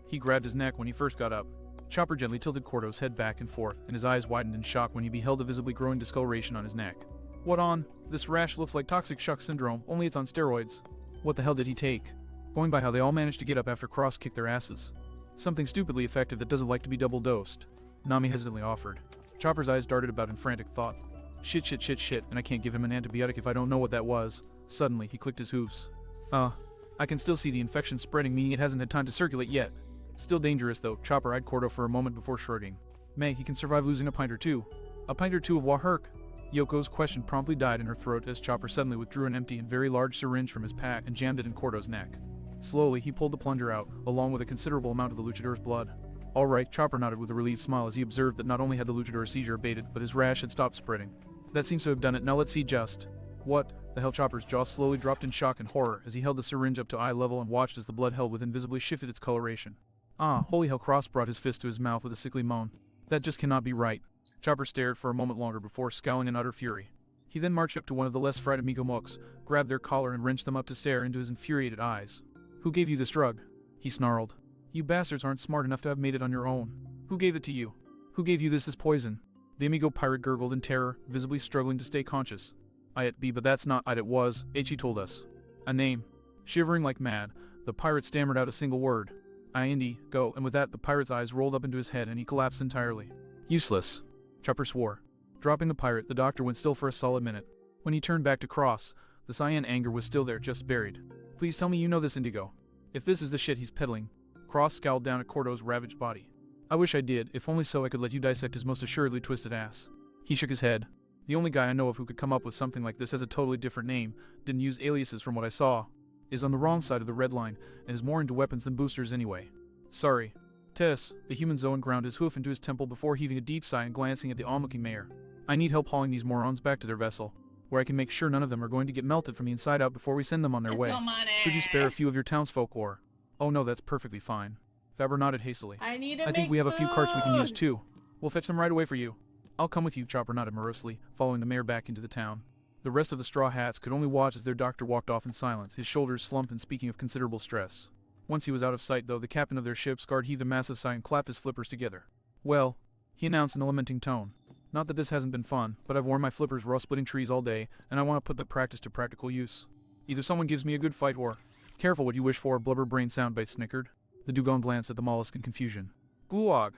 He grabbed his neck when he first got up. Chopper gently tilted Cordo's head back and forth, and his eyes widened in shock when he beheld a visibly growing discoloration on his neck. What on? This rash looks like toxic shock syndrome, only it's on steroids. What the hell did he take? Going by how they all managed to get up after Cross kicked their asses. Something stupidly effective that doesn't like to be double dosed. Nami hesitantly offered. Chopper's eyes darted about in frantic thought. Shit, and I can't give him an antibiotic if I don't know what that was. Suddenly, he clicked his hooves. I can still see the infection spreading, meaning it hasn't had time to circulate yet. Still dangerous, though. Chopper eyed Cordo for a moment before shrugging. May, he can survive losing a pint or two. A pint or two of Waherk? Yoko's question promptly died in her throat as Chopper suddenly withdrew an empty and very large syringe from his pack and jammed it in Cordo's neck. Slowly, he pulled the plunger out, along with a considerable amount of the luchador's blood. All right, Chopper nodded with a relieved smile as he observed that not only had the luchador's seizure abated, but his rash had stopped spreading. That seems to have done it. Now let's see just. What the hell? Chopper's jaw slowly dropped in shock and horror as he held the syringe up to eye level and watched as the blood held within visibly shifted its coloration. Holy hell! Cross brought his fist to his mouth with a sickly moan. That just cannot be right. Chopper stared for a moment longer before scowling in utter fury. He then marched up to one of the less fried amigo mooks, grabbed their collar and wrenched them up to stare into his infuriated eyes. Who gave you this drug? He snarled. You bastards aren't smart enough to have made it on your own. Who gave it to you? Who gave you this poison? The amigo pirate gurgled in terror, visibly struggling to stay conscious. It be, but that's not it was. He told us. A name. Shivering like mad, the pirate stammered out a single word. Indy, go, and with that the pirate's eyes rolled up into his head and he collapsed entirely. Useless. Chopper swore. Dropping the pirate, the doctor went still for a solid minute. When he turned back to Cross, the cyan anger was still there, just buried. Please tell me you know this, Indigo. If this is the shit he's peddling. Cross scowled down at Cordo's ravaged body. I wish I did, if only so I could let you dissect his most assuredly twisted ass. He shook his head. The only guy I know of who could come up with something like this has a totally different name, didn't use aliases from what I saw, is on the wrong side of the red line, and is more into weapons than boosters anyway. Sorry. Tess, the human Zoan ground his hoof into his temple before heaving a deep sigh and glancing at the onlooking mayor. I need help hauling these morons back to their vessel, where I can make sure none of them are going to get melted from the inside out before we send them on their way. Could you spare a few of your townsfolk or... Oh no, that's perfectly fine. Faber nodded hastily. I think we have a few carts we can use too. We'll fetch them right away for you. I'll come with you, Chopper nodded morosely, following the mayor back into the town. The rest of the Straw Hats could only watch as their doctor walked off in silence, his shoulders slumped and speaking of considerable stress. Once he was out of sight, though, the captain of their ship's guard heaved a massive sigh and clapped his flippers together. Well, he announced in a lamenting tone. Not that this hasn't been fun, but I've worn my flippers raw splitting trees all day, and I want to put the practice to practical use. Either someone gives me a good fight or... Careful what you wish for, blubber-brained soundbite snickered. The dugong glanced at the mollusk in confusion. Gulag!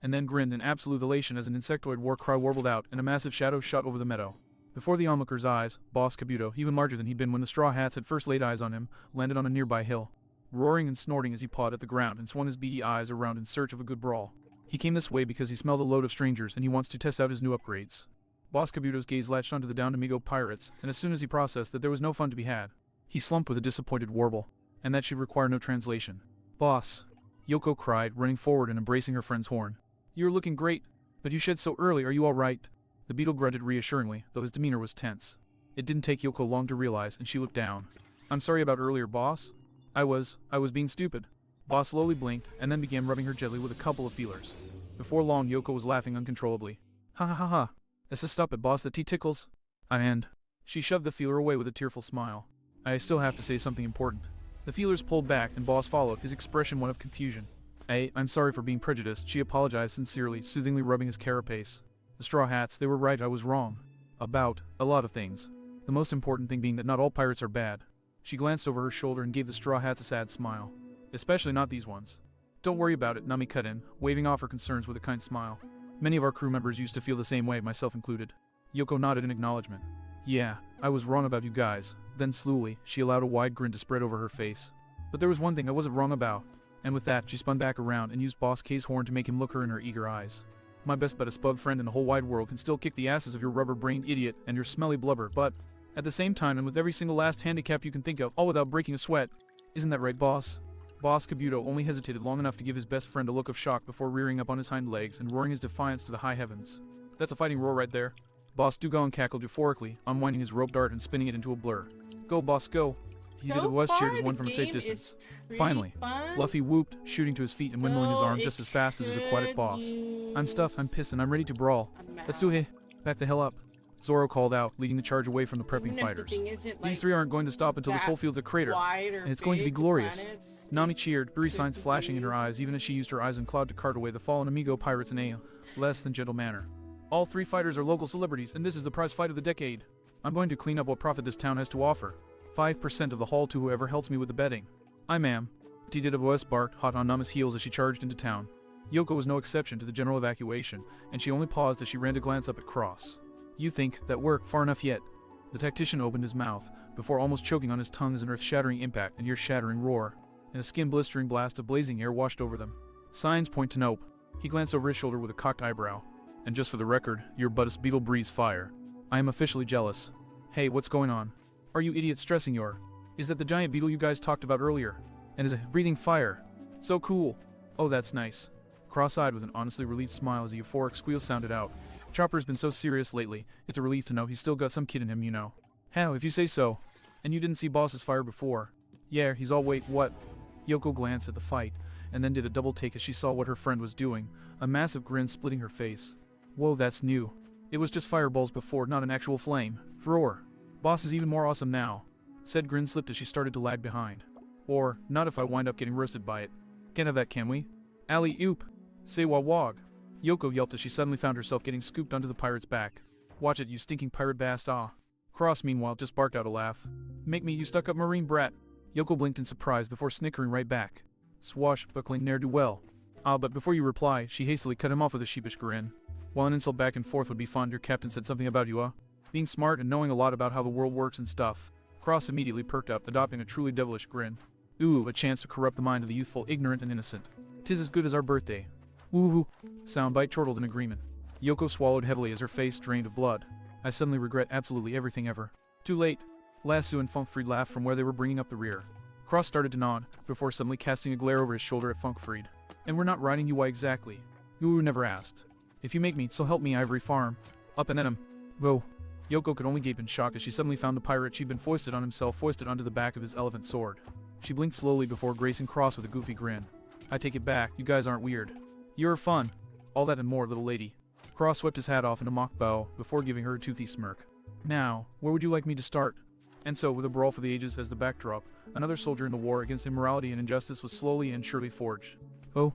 And then grinned in absolute elation as an insectoid war cry warbled out, and a massive shadow shot over the meadow. Before the onlooker's eyes, Boss Kabuto, even larger than he'd been when the Straw Hats had first laid eyes on him, landed on a nearby hill, roaring and snorting as he pawed at the ground and swung his beady eyes around in search of a good brawl. He came this way because he smelled a load of strangers and he wants to test out his new upgrades. Boss Kabuto's gaze latched onto the downed amigo pirates, and as soon as he processed that there was no fun to be had, he slumped with a disappointed warble, and that should require no translation. Boss, Yoko cried, running forward and embracing her friend's horn. You're looking great, but you shed so early, are you all right? The beetle grunted reassuringly, though his demeanor was tense. It didn't take Yoko long to realize, and she looked down. I'm sorry about earlier, boss. I was being stupid. Boss slowly blinked, and then began rubbing her gently with a couple of feelers. Before long, Yoko was laughing uncontrollably. Ha ha ha ha. Stop it, boss, the tea tickles. And she shoved the feeler away with a tearful smile. I still have to say something important. The feelers pulled back, and Boss followed, his expression one of confusion. I'm sorry for being prejudiced, she apologized sincerely, soothingly rubbing his carapace. The Straw Hats, they were right, I was wrong. About a lot of things. The most important thing being that not all pirates are bad. She glanced over her shoulder and gave the Straw Hats a sad smile. Especially not these ones. Don't worry about it, Nami cut in, waving off her concerns with a kind smile. Many of our crew members used to feel the same way, myself included. Yoko nodded in acknowledgement. Yeah, I was wrong about you guys. Then slowly, she allowed a wide grin to spread over her face. But there was one thing I wasn't wrong about. And with that, she spun back around and used Boss K's horn to make him look her in her eager eyes. My best but a spug friend in the whole wide world can still kick the asses of your rubber-brained idiot and your smelly blubber, but at the same time and with every single last handicap you can think of, all without breaking a sweat. Isn't that right, boss? Boss Kabuto only hesitated long enough to give his best friend a look of shock before rearing up on his hind legs and roaring his defiance to the high heavens. That's a fighting roar right there. Boss Dugong cackled euphorically, unwinding his rope dart and spinning it into a blur. Go, boss, go! He did a West cheered as one from a safe distance. Finally, Luffy whooped, shooting to his feet and windmilling his arm just as fast as his aquatic boss. I'm stuffed, I'm pissed, and I'm ready to brawl. Let's do it. Back the hell up. Zoro called out, leading the charge away from the prepping fighters. These three aren't going to stop until this whole field's a crater, and it's going to be glorious. Nami cheered, beery signs flashing in her eyes even as she used her eyes and cloud to cart away the fallen amigo pirates in a less than gentle manner. All three fighters are local celebrities, and this is the prize fight of the decade. I'm going to clean up what profit this town has to offer. 5% of the haul to whoever helps me with the betting. I ma'am. TWS barked, hot on Nami's heels as she charged into town. Yoko was no exception to the general evacuation, and she only paused as she ran to glance up at Cross. You think that we're far enough yet? The tactician opened his mouth, before almost choking on his tongue as an earth-shattering impact and ear-shattering roar, and a skin-blistering blast of blazing air washed over them. Signs point to nope. He glanced over his shoulder with a cocked eyebrow. And just for the record, you're but a beetle breeze fire. I am officially jealous. Hey, what's going on? Are you idiots stressing your? Is that the giant beetle you guys talked about earlier? And is it breathing fire? So cool. Oh, that's nice. Cross-eyed with an honestly relieved smile as a euphoric squeal sounded out. Chopper's been so serious lately, it's a relief to know he's still got some kid in him, you know. How, if you say so. And you didn't see Boss's fire before. Yeah, he's all wait, what? Yoko glanced at the fight, and then did a double take as she saw what her friend was doing, a massive grin splitting her face. Whoa, that's new. It was just fireballs before, not an actual flame. Roar. Boss is even more awesome now. Said grin slipped as she started to lag behind. Or, not if I wind up getting roasted by it. Can't have that, can we? Alley-oop. Say wah-wog. Yoko yelped as she suddenly found herself getting scooped onto the pirate's back. Watch it, you stinking pirate bast, ah. Cross, meanwhile, just barked out a laugh. Make me, you stuck-up marine brat. Yoko blinked in surprise before snickering right back. Swashbuckling ne'er-do-well. Ah, but before you reply, she hastily cut him off with a sheepish grin. While an insult back and forth would be fun, your captain said something about you, being smart and knowing a lot about how the world works and stuff. Cross immediately perked up, adopting a truly devilish grin. Ooh, a chance to corrupt the mind of the youthful, ignorant, and innocent. 'Tis as good as our birthday. Woohoo! Soundbite chortled in agreement. Yoko swallowed heavily as her face drained of blood. I suddenly regret absolutely everything ever. Too late. Lasso and Funkfried laughed from where they were bringing up the rear. Cross started to nod, before suddenly casting a glare over his shoulder at Funkfried. And we're not riding you, why exactly? You never asked. If you make me, so help me, Ivory Farm. Up and at him. Whoa. Yoko could only gape in shock as she suddenly found the pirate she'd been foisted on himself foisted onto the back of his elephant sword. She blinked slowly before gracing Cross with a goofy grin. I take it back, you guys aren't weird. You're fun. All that and more, little lady. Cross swept his hat off in a mock bow before giving her a toothy smirk. Now, where would you like me to start? And so, with a brawl for the ages as the backdrop, another soldier in the war against immorality and injustice was slowly and surely forged. Oh.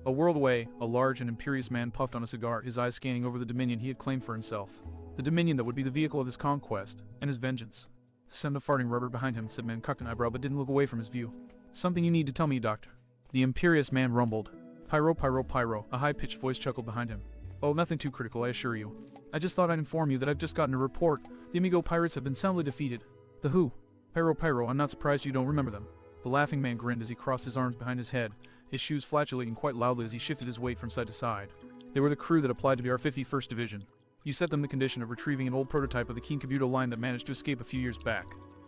A world away, a large and imperious man puffed on a cigar, his eyes scanning over the dominion he had claimed for himself. The dominion that would be the vehicle of his conquest, and his vengeance. Send a farting rubber behind him, said man, cocked an eyebrow but didn't look away from his view. Something you need to tell me, doctor. The imperious man rumbled. Pyro, pyro, pyro, a high-pitched voice chuckled behind him. Oh, nothing too critical, I assure you. I just thought I'd inform you that I've just gotten a report. The Amigo pirates have been soundly defeated. The who? Pyro, pyro, I'm not surprised you don't remember them. The laughing man grinned as he crossed his arms behind his head, his shoes flatulating quite loudly as he shifted his weight from side to side. They were the crew that applied to be our 51st Division. You set them the condition of retrieving an old prototype of the King Kabuto line that managed to escape a few years back.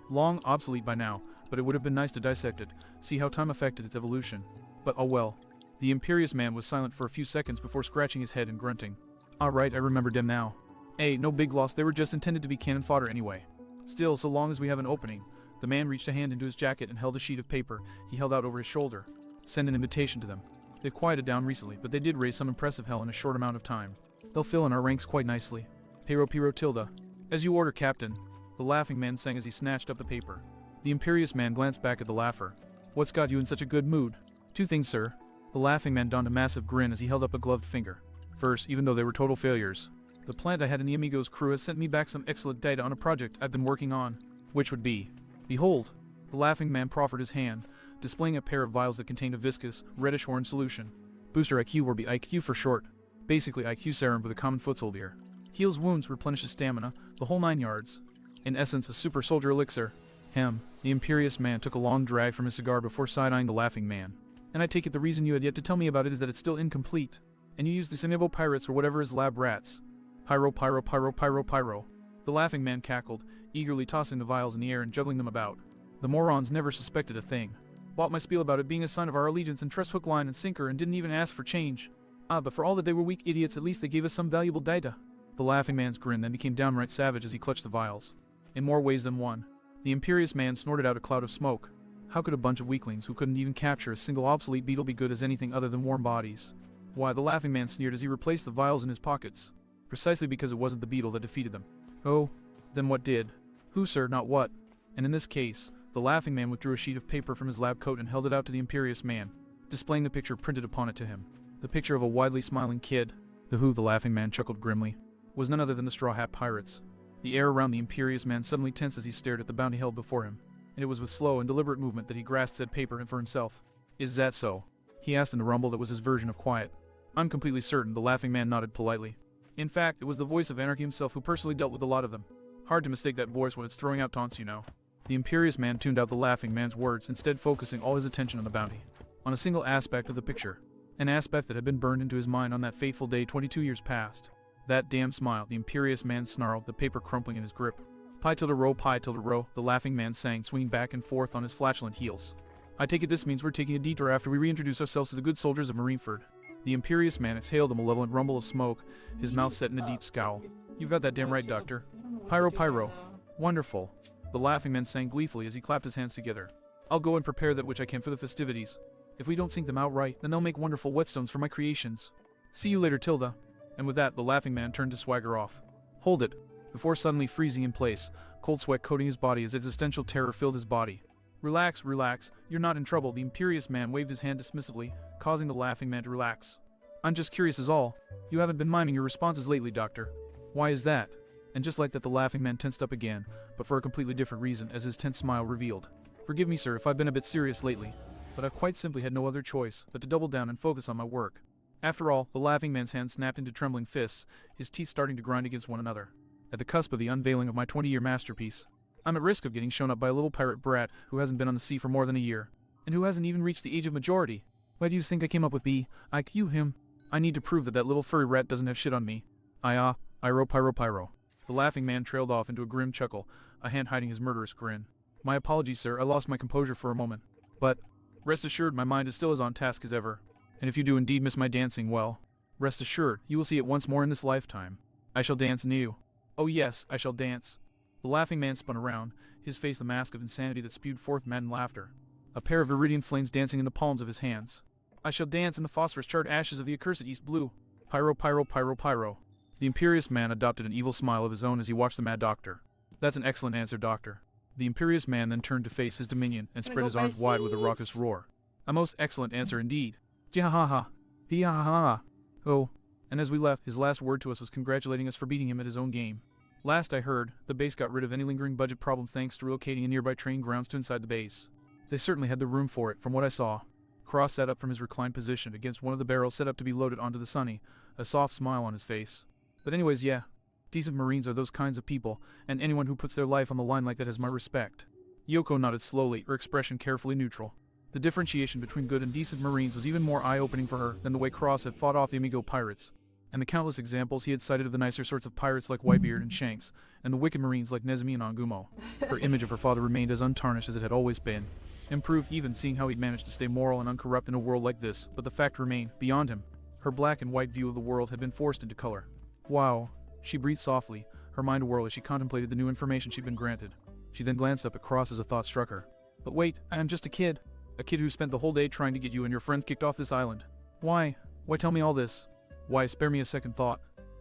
Long obsolete by now, but it would have been nice to dissect it, see how time affected its evolution. But oh well. The imperious man was silent for a few seconds before scratching his head and grunting. Alright, I remembered them now. Hey, no big loss, they were just intended to be cannon fodder anyway. Still, so long as we have an opening. The man reached a hand into his jacket and held a sheet of paper he held out over his shoulder. Send an invitation to them. They've quieted down recently, but they did raise some impressive hell in a short amount of time. They'll fill in our ranks quite nicely. Pero Piro Tilda. As you order, Captain. The laughing man sang as he snatched up the paper. The imperious man glanced back at the laugher. What's got you in such a good mood? Two things, sir. The laughing man donned a massive grin as he held up a gloved finger. First, even though they were total failures, the plant I had in the Amigos crew has sent me back some excellent data on a project I've been working on. Which would be... Behold! The laughing man proffered his hand, displaying a pair of vials that contained a viscous, reddish-orange solution. Booster IQ, or BIQ for short. Basically IQ serum with a common foot soldier. Heals wounds, replenishes stamina, the whole 9 yards. In essence, a super soldier elixir. The imperious man took a long drag from his cigar before side-eyeing the laughing man. And I take it the reason you had yet to tell me about it is that it's still incomplete. And you used the Simibo pirates or whatever as lab rats. Pyro, pyro, pyro, pyro, pyro. The laughing man cackled, eagerly tossing the vials in the air and juggling them about. The morons never suspected a thing. Bought my spiel about it being a sign of our allegiance and trust hook, line, and sinker and didn't even ask for change. But for all that they were weak idiots, at least they gave us some valuable data. The laughing man's grin then became downright savage as he clutched the vials. In more ways than one. The imperious man snorted out a cloud of smoke. How could a bunch of weaklings who couldn't even capture a single obsolete beetle be good as anything other than warm bodies? Why, the laughing man sneered as he replaced the vials in his pockets. Precisely because it wasn't the beetle that defeated them. Oh, then what did? Who, sir, not what? And in this case, the laughing man withdrew a sheet of paper from his lab coat and held it out to the imperious man, displaying the picture printed upon it to him. The picture of a widely smiling kid. The who, the laughing man chuckled grimly, was none other than the Straw Hat Pirates. The air around the imperious man suddenly tensed as he stared at the bounty held before him, and it was with slow and deliberate movement that he grasped said paper and for himself. Is that so? He asked in a rumble that was his version of quiet. I'm completely certain, the laughing man nodded politely. In fact, it was the voice of Anarchy himself who personally dealt with a lot of them. Hard to mistake that voice when it's throwing out taunts, you know. The imperious man tuned out the laughing man's words, instead focusing all his attention on the bounty. On a single aspect of the picture. An aspect that had been burned into his mind on that fateful day 22 years past. That damn smile, the imperious man snarled, the paper crumpling in his grip. Pi tilde row, the laughing man sang, swinging back and forth on his flatulent heels. I take it this means we're taking a detour after we reintroduce ourselves to the good soldiers of Marineford. The imperious man exhaled a malevolent rumble of smoke, his mouth set in a deep scowl. You've got that damn right, Doctor. Pyro, pyro. Wonderful. The laughing man sang gleefully as he clapped his hands together. I'll go and prepare that which I can for the festivities. If we don't sink them outright, then they'll make wonderful whetstones for my creations. See you later, Tilda. And with that, the laughing man turned to swagger off. Hold it. Before suddenly freezing in place, cold sweat coating his body as existential terror filled his body. Relax, relax, you're not in trouble. The imperious man waved his hand dismissively, causing the laughing man to relax. I'm just curious is all. You haven't been miming your responses lately, Doctor. Why is that? And just like that, the laughing man tensed up again, but for a completely different reason, as his tense smile revealed. Forgive me, sir, if I've been a bit serious lately, but I've quite simply had no other choice but to double down and focus on my work. After all, the laughing man's hand snapped into trembling fists, his teeth starting to grind against one another. At the cusp of the unveiling of my 20-year masterpiece, I'm at risk of getting shown up by a little pirate brat who hasn't been on the sea for more than a year, and who hasn't even reached the age of majority. Why do you think I came up with B-I-Q him? I need to prove that little furry rat doesn't have shit on me. Iro pyro pyro. The laughing man trailed off into a grim chuckle, a hand hiding his murderous grin. My apologies, sir, I lost my composure for a moment. But, rest assured my mind is still as on task as ever. And if you do indeed miss my dancing, well, rest assured, you will see it once more in this lifetime. I shall dance anew. Oh yes, I shall dance. The laughing man spun around, his face the mask of insanity that spewed forth maddened laughter. A pair of viridian flames dancing in the palms of his hands. I shall dance in the phosphorus-charred ashes of the accursed East Blue. Pyro, pyro, pyro, pyro. The imperious man adopted an evil smile of his own as he watched the mad doctor. That's an excellent answer, Doctor. The imperious man then turned to face his dominion and spread his arms wide with a raucous roar. A most excellent answer indeed. Jiha-ha-ha. Hi-ha-ha-ha. Oh, and as we left, his last word to us was congratulating us for beating him at his own game. Last I heard, the base got rid of any lingering budget problems thanks to relocating a nearby training grounds to inside the base. They certainly had the room for it, from what I saw. Cross sat up from his reclined position against one of the barrels set up to be loaded onto the Sunny, a soft smile on his face. But anyways, yeah. Decent Marines are those kinds of people, and anyone who puts their life on the line like that has my respect. Yoko nodded slowly, her expression carefully neutral. The differentiation between good and decent Marines was even more eye-opening for her than the way Cross had fought off the Amigo pirates, and the countless examples he had cited of the nicer sorts of pirates like Whitebeard and Shanks, and the wicked Marines like Nezumi and Angumo. Her image of her father remained as untarnished as it had always been. Improved even seeing how he'd managed to stay moral and uncorrupt in a world like this, but the fact remained, beyond him. Her black and white view of the world had been forced into color. Wow. She breathed softly, her mind awhirl as she contemplated the new information she'd been granted. She then glanced up at Cross as a thought struck her. But wait, I am just a kid. A kid who spent the whole day trying to get you and your friends kicked off this island. Why? Why tell me all this? Why, spare me a second thought.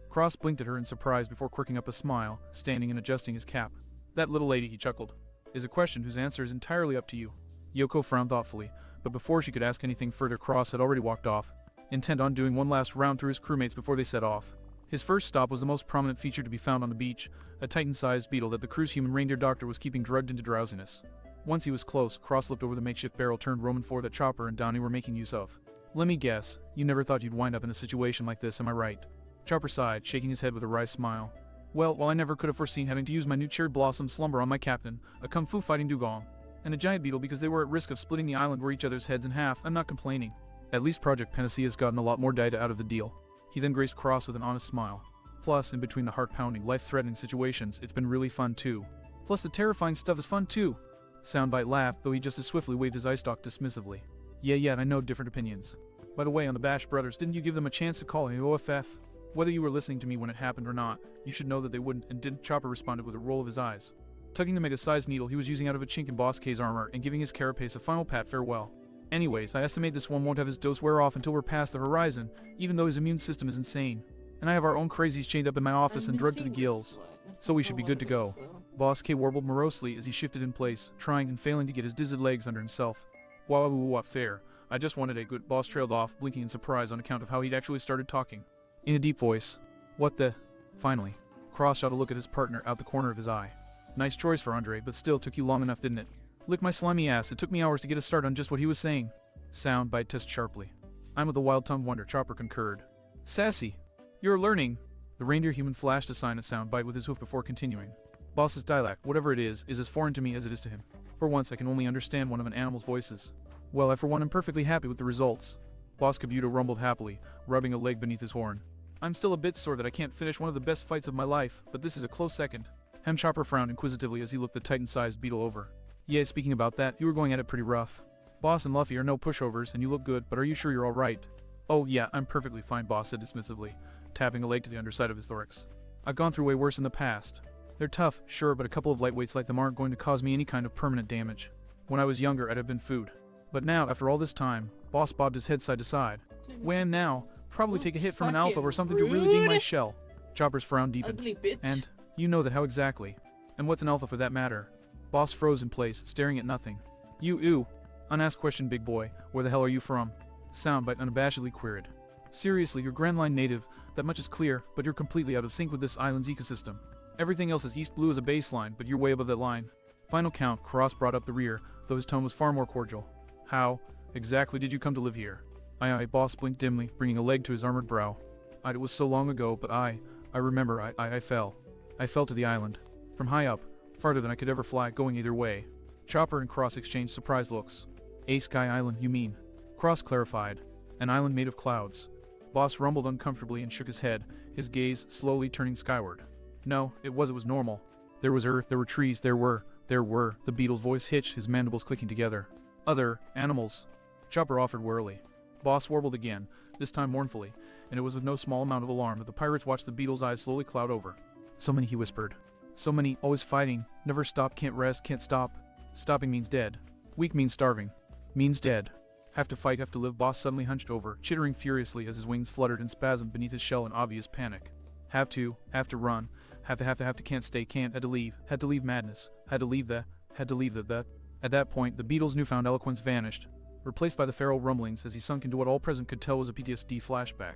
Cross blinked at her in surprise before quirking up a smile, standing and adjusting his cap. That little lady, he chuckled, is a question whose answer is entirely up to you. Yoko frowned thoughtfully, but before she could ask anything further, Cross had already walked off, intent on doing one last round through his crewmates before they set off. His first stop was the most prominent feature to be found on the beach, a Titan-sized beetle that the crew's human reindeer doctor was keeping drugged into drowsiness. Once he was close, Cross looked over the makeshift barrel turned Roman 4 that Chopper and Downey were making use of. Let me guess, you never thought you'd wind up in a situation like this, am I right? Chopper sighed, shaking his head with a wry smile. Well, while I never could have foreseen having to use my new cherry blossom slumber on my captain, a kung fu fighting dugong, and a giant beetle because they were at risk of splitting the island were each other's heads in half, I'm not complaining. At least Project Panacea has gotten a lot more data out of the deal. He then graced Cross with an honest smile. Plus, in between the heart-pounding, life-threatening situations, it's been really fun too. Plus the terrifying stuff is fun too. Soundbite laughed, though he just as swiftly waved his ice dock dismissively. Yeah, I know different opinions. By the way, on the Bash Brothers, didn't you give them a chance to call a OFF? Whether you were listening to me when it happened or not, you should know that they wouldn't, and didn't. Chopper responded with a roll of his eyes. Tugging the mega-sized needle he was using out of a chink in Boss K's armor and giving his carapace a final pat farewell. Anyways, I estimate this one won't have his dose wear off until we're past the horizon, even though his immune system is insane. And I have our own crazies chained up in my office and drugged to the gills. So we should be good to go. Boss K warbled morosely as he shifted in place, trying and failing to get his dizzed legs under himself. What fair. I just wanted a good. Boss trailed off, blinking in surprise on account of how he'd actually started talking. In a deep voice. What the? Finally. Cross shot a look at his partner out the corner of his eye. Nice choice for Andre, but still took you long enough, didn't it? Lick my slimy ass, it took me hours to get a start on just what he was saying. Soundbite test sharply. I'm of the wild-tongued wonder, Chopper concurred. Sassy. You're learning. The reindeer human flashed a sign of Soundbite with his hoof before continuing. Boss's dialect, whatever it is as foreign to me as it is to him. For once I can only understand one of an animal's voices. Well, I for one am perfectly happy with the results. Boss Kabuto rumbled happily, rubbing a leg beneath his horn. I'm still a bit sore that I can't finish one of the best fights of my life, but this is a close second. Chopper frowned inquisitively as he looked the titan-sized beetle over. Yeah, speaking about that, you were going at it pretty rough. Boss and Luffy are no pushovers, and you look good, but are you sure you're alright? Oh yeah, I'm perfectly fine, Boss said dismissively, tapping a leg to the underside of his thorax. I've gone through way worse in the past. They're tough, sure, but a couple of lightweights like them aren't going to cause me any kind of permanent damage. When I was younger, I'd have been food. But now, after all this time, Boss bobbed his head side to side. When now? Probably take a hit from an alpha or something to really ding my shell. Chopper's frown deepened. Ugly bitch. And, you know that how exactly. And what's an alpha for that matter? Boss froze in place, staring at nothing. You, unasked question, big boy. Where the hell are you from? Soundbite unabashedly queried. Seriously, you're Grand Line native, that much is clear, but you're completely out of sync with this island's ecosystem. Everything else is East Blue as a baseline, but you're way above that line. Final count, Cross brought up the rear, though his tone was far more cordial. How, exactly did you come to live here? Aye, Boss blinked dimly, bringing a leg to his armored brow. It was so long ago, but I remember, I fell. I fell to the island. From high up, farther than I could ever fly, going either way. Chopper and Cross exchanged surprised looks. A Sky Island, you mean? Cross clarified. An island made of clouds. Boss rumbled uncomfortably and shook his head, his gaze slowly turning skyward. No, it was normal. There was earth, there were trees, there were, the beetle's voice hitched, his mandibles clicking together. Other animals. Chopper offered warily. Boss warbled again, this time mournfully, and it was with no small amount of alarm that the pirates watched the beetle's eyes slowly cloud over. So many, he whispered. So many, always fighting, never stop, can't rest, can't stop. Stopping means dead. Weak means starving. Means dead. Have to fight, have to live. Boss suddenly hunched over, chittering furiously as his wings fluttered and spasmed beneath his shell in obvious panic. Have to run. Have to, can't stay, can't, had to leave madness, had to leave the. At that point, the beetle's newfound eloquence vanished, replaced by the feral rumblings as he sunk into what all present could tell was a PTSD flashback.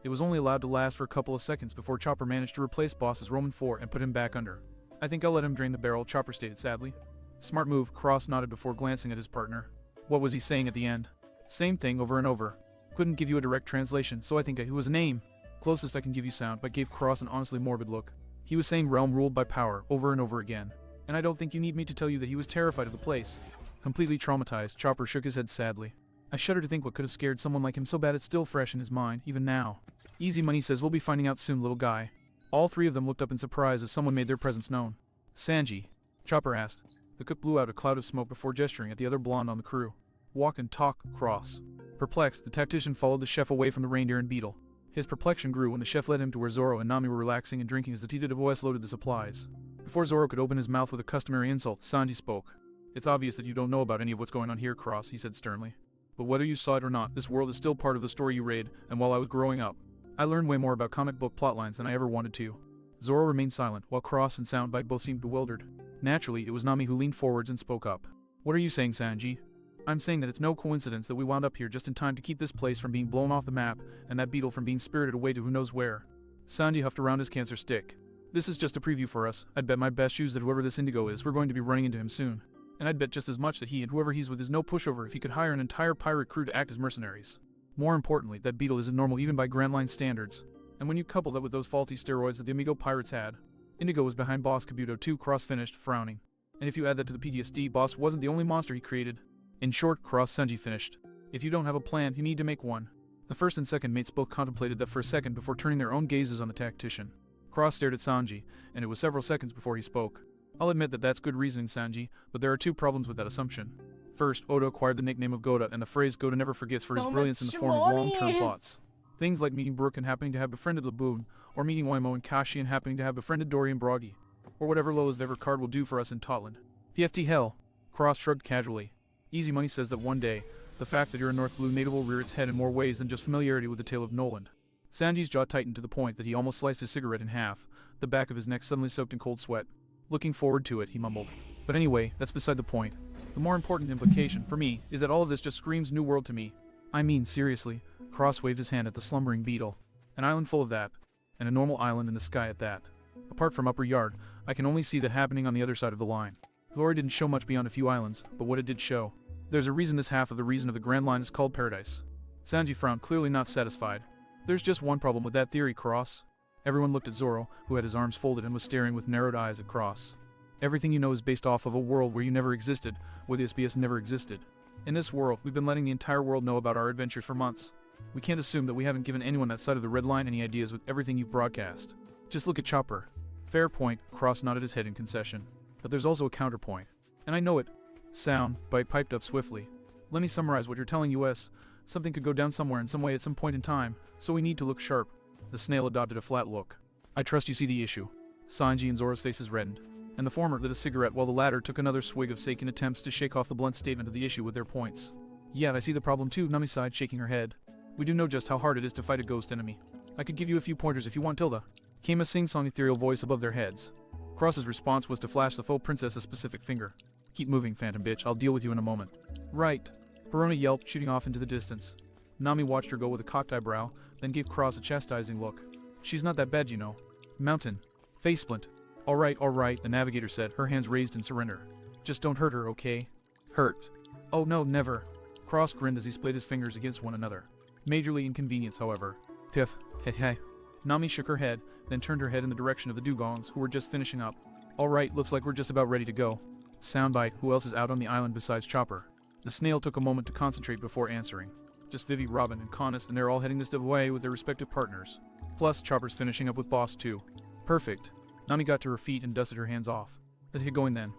It was only allowed to last for a couple of seconds before Chopper managed to replace Boss's Roman 4 and put him back under. I think I'll let him drain the barrel, Chopper stated sadly. Smart move, Cross nodded before glancing at his partner. What was he saying at the end? Same thing over and over. Couldn't give you a direct translation, so I think it was a name. Closest I can give you sound, but gave Cross an honestly morbid look. He was saying realm ruled by power, over and over again. And I don't think you need me to tell you that he was terrified of the place. Completely traumatized, Chopper shook his head sadly. I shudder to think what could have scared someone like him so bad it's still fresh in his mind, even now. Easy Money says we'll be finding out soon, little guy. All three of them looked up in surprise as someone made their presence known. Sanji? Chopper asked. The cook blew out a cloud of smoke before gesturing at the other blonde on the crew. Walk and talk, Cross. Perplexed, the tactician followed the chef away from the reindeer and beetle. His perplexion grew when the chef led him to where Zoro and Nami were relaxing and drinking as the Tita de Voice loaded the supplies. Before Zoro could open his mouth with a customary insult, Sanji spoke. It's obvious that you don't know about any of what's going on here, Cross, he said sternly. But whether you saw it or not, this world is still part of the story you read, and while I was growing up, I learned way more about comic book plotlines than I ever wanted to. Zoro remained silent, while Cross and Soundbite both seemed bewildered. Naturally, it was Nami who leaned forwards and spoke up. What are you saying, Sanji? I'm saying that it's no coincidence that we wound up here just in time to keep this place from being blown off the map, and that beetle from being spirited away to who knows where. Sanji huffed around his cancer stick. This is just a preview for us. I'd bet my best shoes that whoever this Indigo is, we're going to be running into him soon. And I'd bet just as much that he and whoever he's with is no pushover if he could hire an entire pirate crew to act as mercenaries. More importantly, that beetle isn't normal even by Grand Line standards. And when you couple that with those faulty steroids that the Amigo pirates had, Indigo was behind Boss Kabuto too. Cross finished, frowning. And if you add that to the PTSD, Boss wasn't the only monster he created. In short, Cross Sanji finished. If you don't have a plan, you need to make one. The first and second mates both contemplated that for a second before turning their own gazes on the tactician. Cross stared at Sanji, and it was several seconds before he spoke. I'll admit that that's good reasoning, Sanji, but there are two problems with that assumption. First, Oda acquired the nickname of Goda and the phrase Goda never forgets for his brilliance in the form of long-term thoughts. Things like meeting Brook and happening to have befriended Laboon, or meeting Oimo and Kashi and happening to have befriended Dory and Broggy, or whatever Lola's Vever card will do for us in Totland. PFT hell. Cross shrugged casually. Easy Money says that one day, the fact that you're a North Blue native will rear its head in more ways than just familiarity with the tale of Noland. Sanji's jaw tightened to the point that he almost sliced his cigarette in half, the back of his neck suddenly soaked in cold sweat. Looking forward to it, he mumbled. But anyway, that's beside the point. The more important implication, for me, is that all of this just screams New World to me. I mean, seriously. Cross waved his hand at the slumbering beetle. An island full of that. And a normal island in the sky at that. Apart from Upper Yard, I can only see that happening on the other side of the line. Glory didn't show much beyond a few islands, but what it did show. There's a reason this half of the reason of the Grand Line is called Paradise. Sanji frowned, clearly not satisfied. There's just one problem with that theory, Cross. Everyone looked at Zoro, who had his arms folded and was staring with narrowed eyes at Cross. Everything you know is based off of a world where you never existed, where the SBS never existed. In this world, we've been letting the entire world know about our adventures for months. We can't assume that we haven't given anyone that side of the red line any ideas with everything you've broadcast. Just look at Chopper. Fair point, Cross nodded his head in concession. But there's also a counterpoint. And I know it. Sound, Bite piped up swiftly. Let me summarize what you're telling us. Something could go down somewhere in some way at some point in time, so we need to look sharp. The snail adopted a flat look. I trust you see the issue. Sanji and Zoro's faces reddened, and the former lit a cigarette while the latter took another swig of sake in attempts to shake off the blunt statement of the issue with their points. Yeah, I see the problem too, Nami sighed, shaking her head. We do know just how hard it is to fight a ghost enemy. I could give you a few pointers if you want, Tilda. Came a sing-song ethereal voice above their heads. Cross's response was to flash the faux princess a specific finger. Keep moving, phantom bitch, I'll deal with you in a moment. Right. Perona yelped, shooting off into the distance. Nami watched her go with a cocked eyebrow, then gave Cross a chastising look. She's not that bad, you know. Mountain. Faceplint. Alright, the navigator said, her hands raised in surrender. Just don't hurt her, okay? Hurt. Oh no, never. Cross grinned as he splayed his fingers against one another. Majorly inconvenience, however. Piff. Hey. Nami shook her head, then turned her head in the direction of the dugongs, who were just finishing up. Alright, looks like we're just about ready to go. Soundbite, who else is out on the island besides Chopper? The snail took a moment to concentrate before answering. Just Vivi, Robin, and Connis, and they're all heading this way with their respective partners. Plus, Chopper's finishing up with Boss too. Perfect. Nami got to her feet and dusted her hands off. Let's get going then.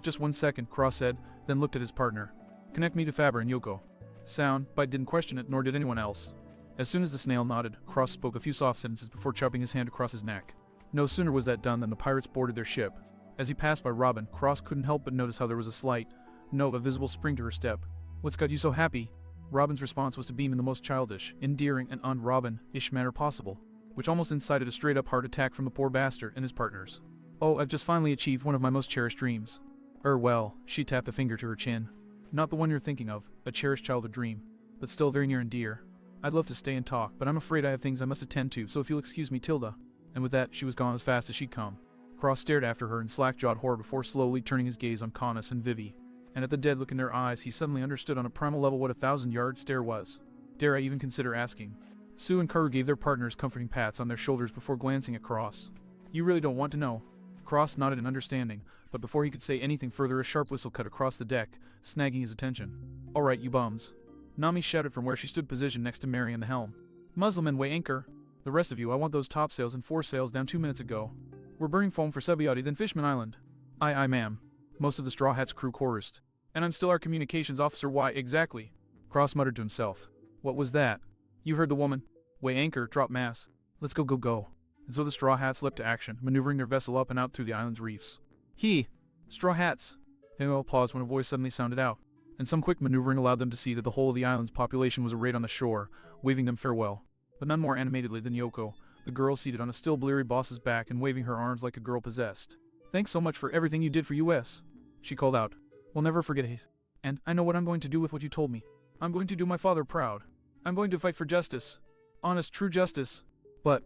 Just 1 second, Cross said, then looked at his partner. Connect me to Faber and Yoko. Soundbite didn't question it, nor did anyone else. As soon as the snail nodded, Cross spoke a few soft sentences before chopping his hand across his neck. No sooner was that done than the pirates boarded their ship. As he passed by Robin, Cross couldn't help but notice how there was a slight, a visible spring to her step. What's got you so happy? Robin's response was to beam in the most childish, endearing, and un-Robin-ish manner possible, which almost incited a straight-up heart attack from the poor bastard and his partners. Oh, I've just finally achieved one of my most cherished dreams. Well, she tapped a finger to her chin. Not the one you're thinking of, a cherished childhood dream, but still very near and dear. I'd love to stay and talk, but I'm afraid I have things I must attend to, so if you'll excuse me, Tilda. And with that, she was gone as fast as she'd come. Cross stared after her in slack-jawed horror before slowly turning his gaze on Connis and Vivi. And at the dead look in their eyes, he suddenly understood on a primal level what a 1,000-yard stare was. Dare I even consider asking? Sue and Karu gave their partners comforting pats on their shoulders before glancing at Cross. You really don't want to know? Cross nodded in understanding, but before he could say anything further, a sharp whistle cut across the deck, snagging his attention. Alright, you bums. Nami shouted from where she stood positioned next to Mary and the helm. Musselmen, weigh anchor. The rest of you, I want those topsails and foresails down 2 minutes ago. We're burning foam for Sabayati, then Fishman Island. Aye, ma'am. Most of the Straw Hats crew chorused. And I'm still our communications officer, why, exactly? Cross muttered to himself. What was that? You heard the woman. Weigh anchor, drop mass. Let's go. And so the Straw Hats leapt to action, maneuvering their vessel up and out through the island's reefs. Straw Hats! They all paused when a voice suddenly sounded out, and some quick maneuvering allowed them to see that the whole of the island's population was arrayed on the shore, waving them farewell. But none more animatedly than Yoko, the girl seated on a still bleary boss's back and waving her arms like a girl possessed. Thanks so much for everything you did for US, she called out. We'll never forget it. And I know what I'm going to do with what you told me. I'm going to do my father proud. I'm going to fight for justice. Honest, true justice. But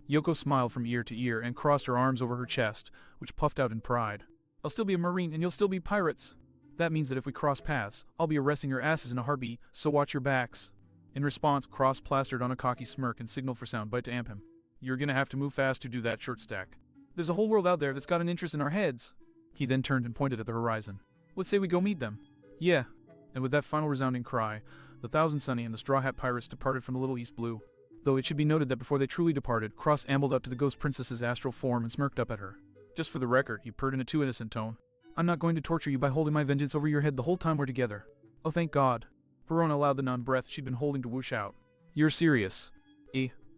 Yoko smiled from ear to ear and crossed her arms over her chest, which puffed out in pride. I'll still be a Marine and you'll still be pirates. That means that if we cross paths, I'll be arresting your asses in a heartbeat, so watch your backs. In response, Cross plastered on a cocky smirk and signaled for soundbite to amp him. You're gonna have to move fast to do that, short stack. There's a whole world out there that's got an interest in our heads. He then turned and pointed at the horizon. Let's say we go meet them. Yeah. And with that final resounding cry, the Thousand Sunny and the Straw Hat Pirates departed from the Little East Blue. Though it should be noted that before they truly departed, Cross ambled up to the Ghost Princess's astral form and smirked up at her. Just for the record, he purred in a too innocent tone. I'm not going to torture you by holding my vengeance over your head the whole time we're together. Oh, thank God. Verona allowed the non-breath she'd been holding to whoosh out. You're serious.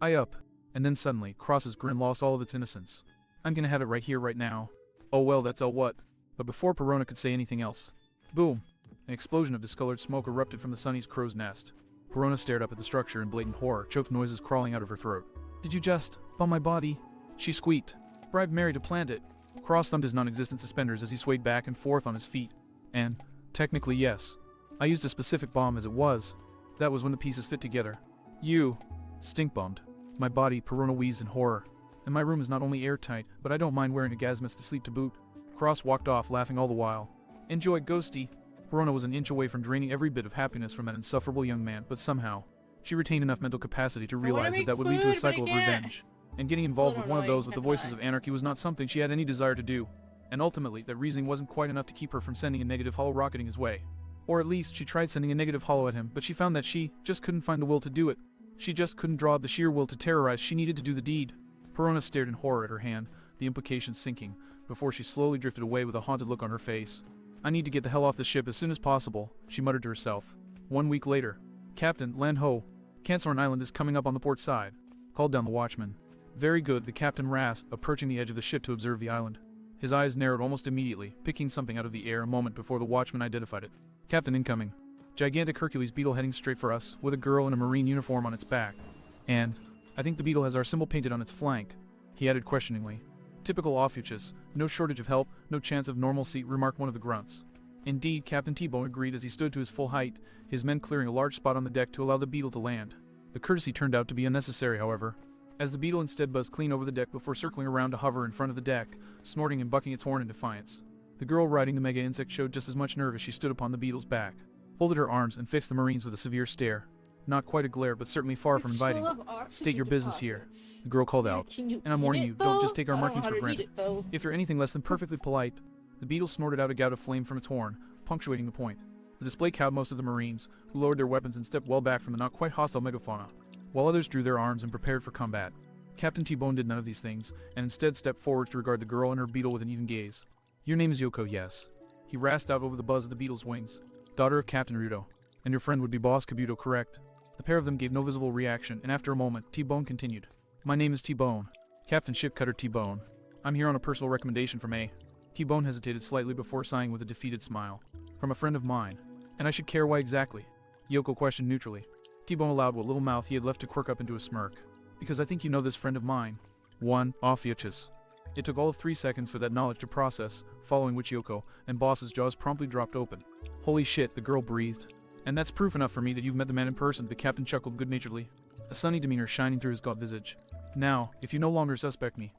I up. And then suddenly, Cross's grin lost all of its innocence. I'm gonna have it right here, right now. Oh well, that's all what. But before Perona could say anything else, boom! An explosion of discolored smoke erupted from the Sunny's crow's nest. Perona stared up at the structure in blatant horror, choked noises crawling out of her throat. Did you just bomb my body? She squeaked. Bribed Mary to plant it. Cross thumbed his non-existent suspenders as he swayed back and forth on his feet. And, technically yes. I used a specific bomb as it was. That was when the pieces fit together. You stink bombed. My body, Perona wheezed in horror. And my room is not only airtight, but I don't mind wearing a gas mask to sleep to boot. Cross walked off, laughing all the while. Enjoy, Ghosty. Perona was an inch away from draining every bit of happiness from that insufferable young man, but somehow, she retained enough mental capacity to realize that would lead to a cycle of revenge. And getting involved with one of those with the voices of anarchy was not something she had any desire to do. And ultimately, that reasoning wasn't quite enough to keep her from sending a negative hollow rocketing his way. Or at least, she tried sending a negative hollow at him, but she found that she just couldn't find the will to do it. She just couldn't draw up the sheer will to terrorize she needed to do the deed. Perona stared in horror at her hand, the implications sinking, before she slowly drifted away with a haunted look on her face. I need to get the hell off the ship as soon as possible, she muttered to herself. 1 week later. Captain, land ho. Cansorn Island is coming up on the port side, called down the watchman. Very good, the captain rasped, approaching the edge of the ship to observe the island. His eyes narrowed almost immediately, picking something out of the air a moment before the watchman identified it. Captain incoming. Gigantic Hercules beetle heading straight for us, with a girl in a marine uniform on its back. And I think the beetle has our symbol painted on its flank, he added questioningly. Typical Ophiuchus. No shortage of help, no chance of normalcy, remarked one of the grunts. Indeed, Captain T-Bone agreed as he stood to his full height, his men clearing a large spot on the deck to allow the beetle to land. The courtesy turned out to be unnecessary, however, as the beetle instead buzzed clean over the deck before circling around to hover in front of the deck, snorting and bucking its horn in defiance. The girl riding the mega insect showed just as much nerve as she stood upon the beetle's back, folded her arms, and fixed the Marines with a severe stare. Not quite a glare, but certainly far from inviting. State your business here, the girl called out. And I'm warning you, don't just take our markings for granted. If you're anything less than perfectly polite. The beetle snorted out a gout of flame from its horn, punctuating the point. The display cowed most of the Marines, who lowered their weapons and stepped well back from the not quite hostile megafauna, while others drew their arms and prepared for combat. Captain T-Bone did none of these things, and instead stepped forward to regard the girl and her beetle with an even gaze. Your name is Yoko, yes. He rasped out over the buzz of the beetle's wings. Daughter of Captain Rudo. And your friend would be Boss Kabuto, correct? The pair of them gave no visible reaction, and after a moment, T-Bone continued. My name is T-Bone. Captain Shipcutter T-Bone. I'm here on a personal recommendation from A. T-Bone hesitated slightly before sighing with a defeated smile. From a friend of mine. And I should care why exactly? Yoko questioned neutrally. T-Bone allowed what little mouth he had left to quirk up into a smirk. Because I think you know this friend of mine. 1. Ophiuchus. It took all of 3 seconds for that knowledge to process, following which Yoko and Boss's jaws promptly dropped open. Holy shit, the girl breathed. And that's proof enough for me that you've met the man in person, the captain chuckled good-naturedly, a sunny demeanor shining through his gaunt visage. Now, if you no longer suspect me.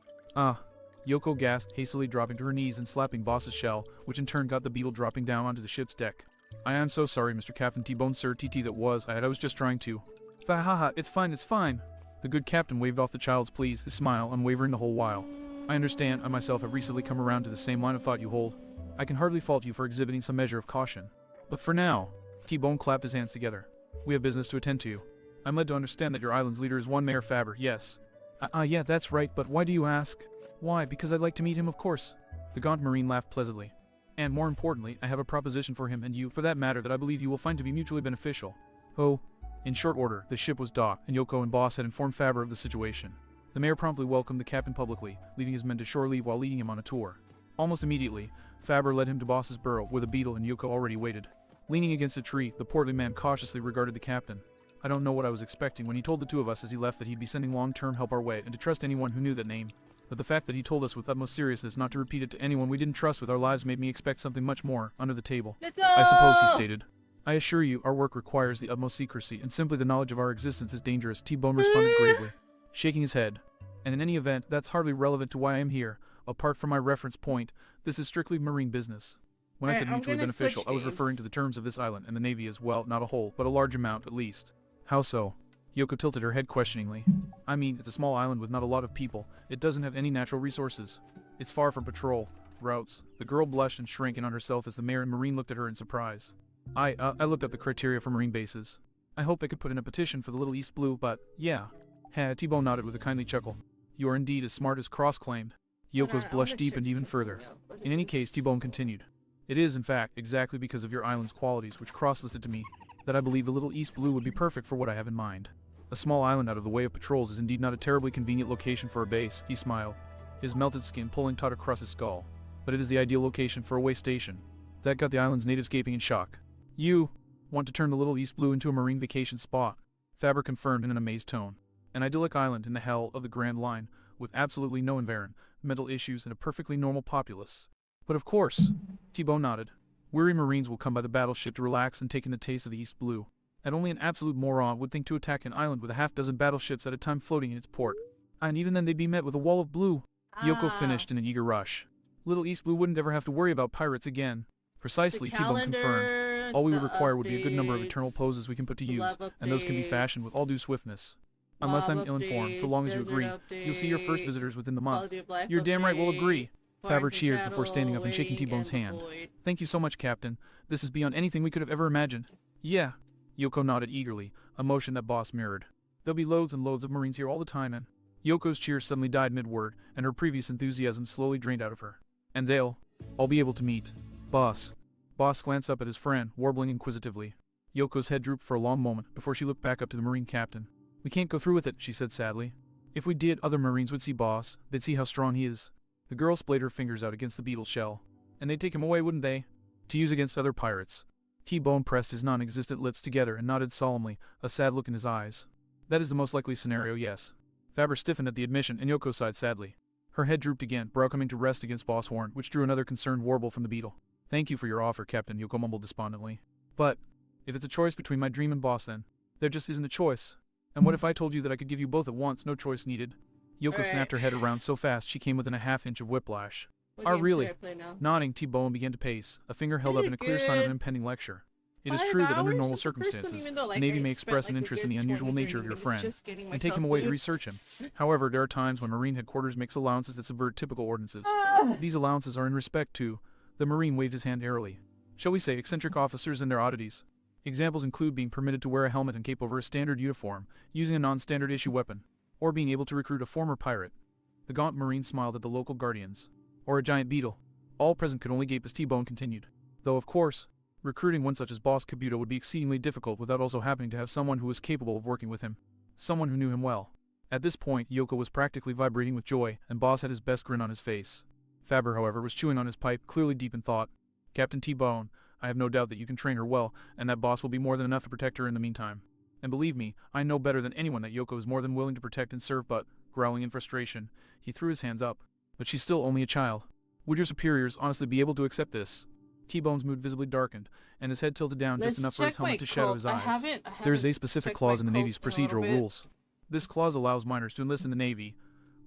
Yoko gasped, hastily dropping to her knees and slapping Boss's shell, which in turn got the beetle dropping down onto the ship's deck. I am so sorry, Mr. Captain T-Bone, sir, TT that was, I was just trying to. Haha, it's fine, it's fine. The good captain waved off the child's pleas, his smile unwavering the whole while. I understand, I myself have recently come around to the same line of thought you hold. I can hardly fault you for exhibiting some measure of caution. But for now, T-Bone clapped his hands together. We have business to attend to. I'm led to understand that your island's leader is one Mayor Faber, yes. Yeah, that's right, but why do you ask? Why, because I'd like to meet him, of course. The gaunt Marine laughed pleasantly. And more importantly, I have a proposition for him and you, for that matter, that I believe you will find to be mutually beneficial. Oh. In short order, the ship was docked, and Yoko and Boss had informed Faber of the situation. The mayor promptly welcomed the captain publicly, leaving his men to shore leave while leading him on a tour. Almost immediately, Faber led him to Boss's burrow, where the beetle and Yoko already waited. Leaning against a tree, the portly man cautiously regarded the captain. I don't know what I was expecting when he told the two of us as he left that he'd be sending long-term help our way and to trust anyone who knew that name. But the fact that he told us with utmost seriousness not to repeat it to anyone we didn't trust with our lives made me expect something much more under the table. Let's go! I suppose, he stated. I assure you, our work requires the utmost secrecy, and simply the knowledge of our existence is dangerous, T-Bone responded gravely, shaking his head. And in any event, that's hardly relevant to why I am here. Apart from my reference point, this is strictly marine business. When I Alright, said I'm mutually gonna beneficial, switch I was games. referring to the terms of this island and the Navy as well, not a whole, but a large amount at least. How so? Yoko tilted her head questioningly. I mean, it's a small island with not a lot of people. It doesn't have any natural resources. It's far from patrol routes. The girl blushed and shrank in on herself as the mayor and Marine looked at her in surprise. I looked up the criteria for Marine bases. I hope I could put in a petition for the Little East Blue, but yeah. T-Bone nodded with a kindly chuckle. You are indeed as smart as Cross claimed. Yoko's blush deepened even further. In any case, T-Bone continued. It is, in fact, exactly because of your island's qualities, which Cross listed to me, that I believe the Little East Blue would be perfect for what I have in mind. A small island out of the way of patrols is indeed not a terribly convenient location for a base, he smiled, his melted skin pulling taut across his skull. But it is the ideal location for a way station. That got the island's natives gaping in shock. You want to turn the Little East Blue into a marine vacation spot? Faber confirmed in an amazed tone. An idyllic island in the hell of the Grand Line, with absolutely no environmental issues and a perfectly normal populace. But of course, T-Bone nodded. Weary Marines will come by the battleship to relax and take in the taste of the East Blue. And only an absolute moron would think to attack an island with a half-dozen battleships at a time floating in its port. And even then they'd be met with a wall of blue. Yoko finished in an eager rush. Little East Blue wouldn't ever have to worry about pirates again. Precisely, T-Bone confirmed. All we would require would be a good number of eternal poses we can put to use, and those can be fashioned with all due swiftness. Unless I'm ill-informed, so long as you agree, you'll see your first visitors within the month. You're damn right we'll agree. Faber cheered before standing up and shaking T-Bone's hand. Thank you so much, Captain. This is beyond anything we could have ever imagined. Yeah. Yoko nodded eagerly, a motion that Boss mirrored. There'll be loads and loads of Marines here all the time, and Yoko's cheers suddenly died mid-word, and her previous enthusiasm slowly drained out of her. And they'll all be able to meet. Boss. Boss glanced up at his friend, warbling inquisitively. Yoko's head drooped for a long moment before she looked back up to the Marine captain. We can't go through with it, she said sadly. If we did, other Marines would see Boss. They'd see how strong he is. The girl splayed her fingers out against the beetle shell. And they'd take him away, wouldn't they? To use against other pirates. T-Bone pressed his non-existent lips together and nodded solemnly, a sad look in his eyes. That is the most likely scenario, yes. Faber stiffened at the admission, and Yoko sighed sadly. Her head drooped again, brow coming to rest against Boss' horn, which drew another concerned warble from the beetle. Thank you for your offer, Captain, Yoko mumbled despondently. But, if it's a choice between my dream and Boss then, there just isn't a choice. And what if I told you that I could give you both at once, no choice needed? Yoko snapped her head around so fast she came within a half-inch of whiplash. Really? Nodding, T-Bone began to pace, a finger held up in a clear sign of an impending lecture. It is true that under normal circumstances, the Navy may express an interest in the unusual nature of your friend, and take him away to research him. However, there are times when Marine headquarters makes allowances that subvert typical ordinances. These allowances are in respect to, the Marine waved his hand airily, shall we say eccentric officers and their oddities. Examples include being permitted to wear a helmet and cape over a standard uniform, using a non-standard issue weapon, or being able to recruit a former pirate. The gaunt Marine smiled at the local guardians, or a giant beetle. All present could only gape as T-Bone continued. Though, of course, recruiting one such as Boss Kabuto would be exceedingly difficult without also happening to have someone who was capable of working with him. Someone who knew him well. At this point, Yoko was practically vibrating with joy, and Boss had his best grin on his face. Faber, however, was chewing on his pipe, clearly deep in thought. Captain T-Bone, I have no doubt that you can train her well, and that Boss will be more than enough to protect her in the meantime. And believe me, I know better than anyone that Yoko is more than willing to protect and serve, but, growling in frustration, he threw his hands up. But she's still only a child. Would your superiors honestly be able to accept this? T-Bone's mood visibly darkened, and his head tilted down just enough for his helmet to shadow his eyes. There is a specific clause in the Navy's procedural rules. This clause allows minors to enlist in the Navy,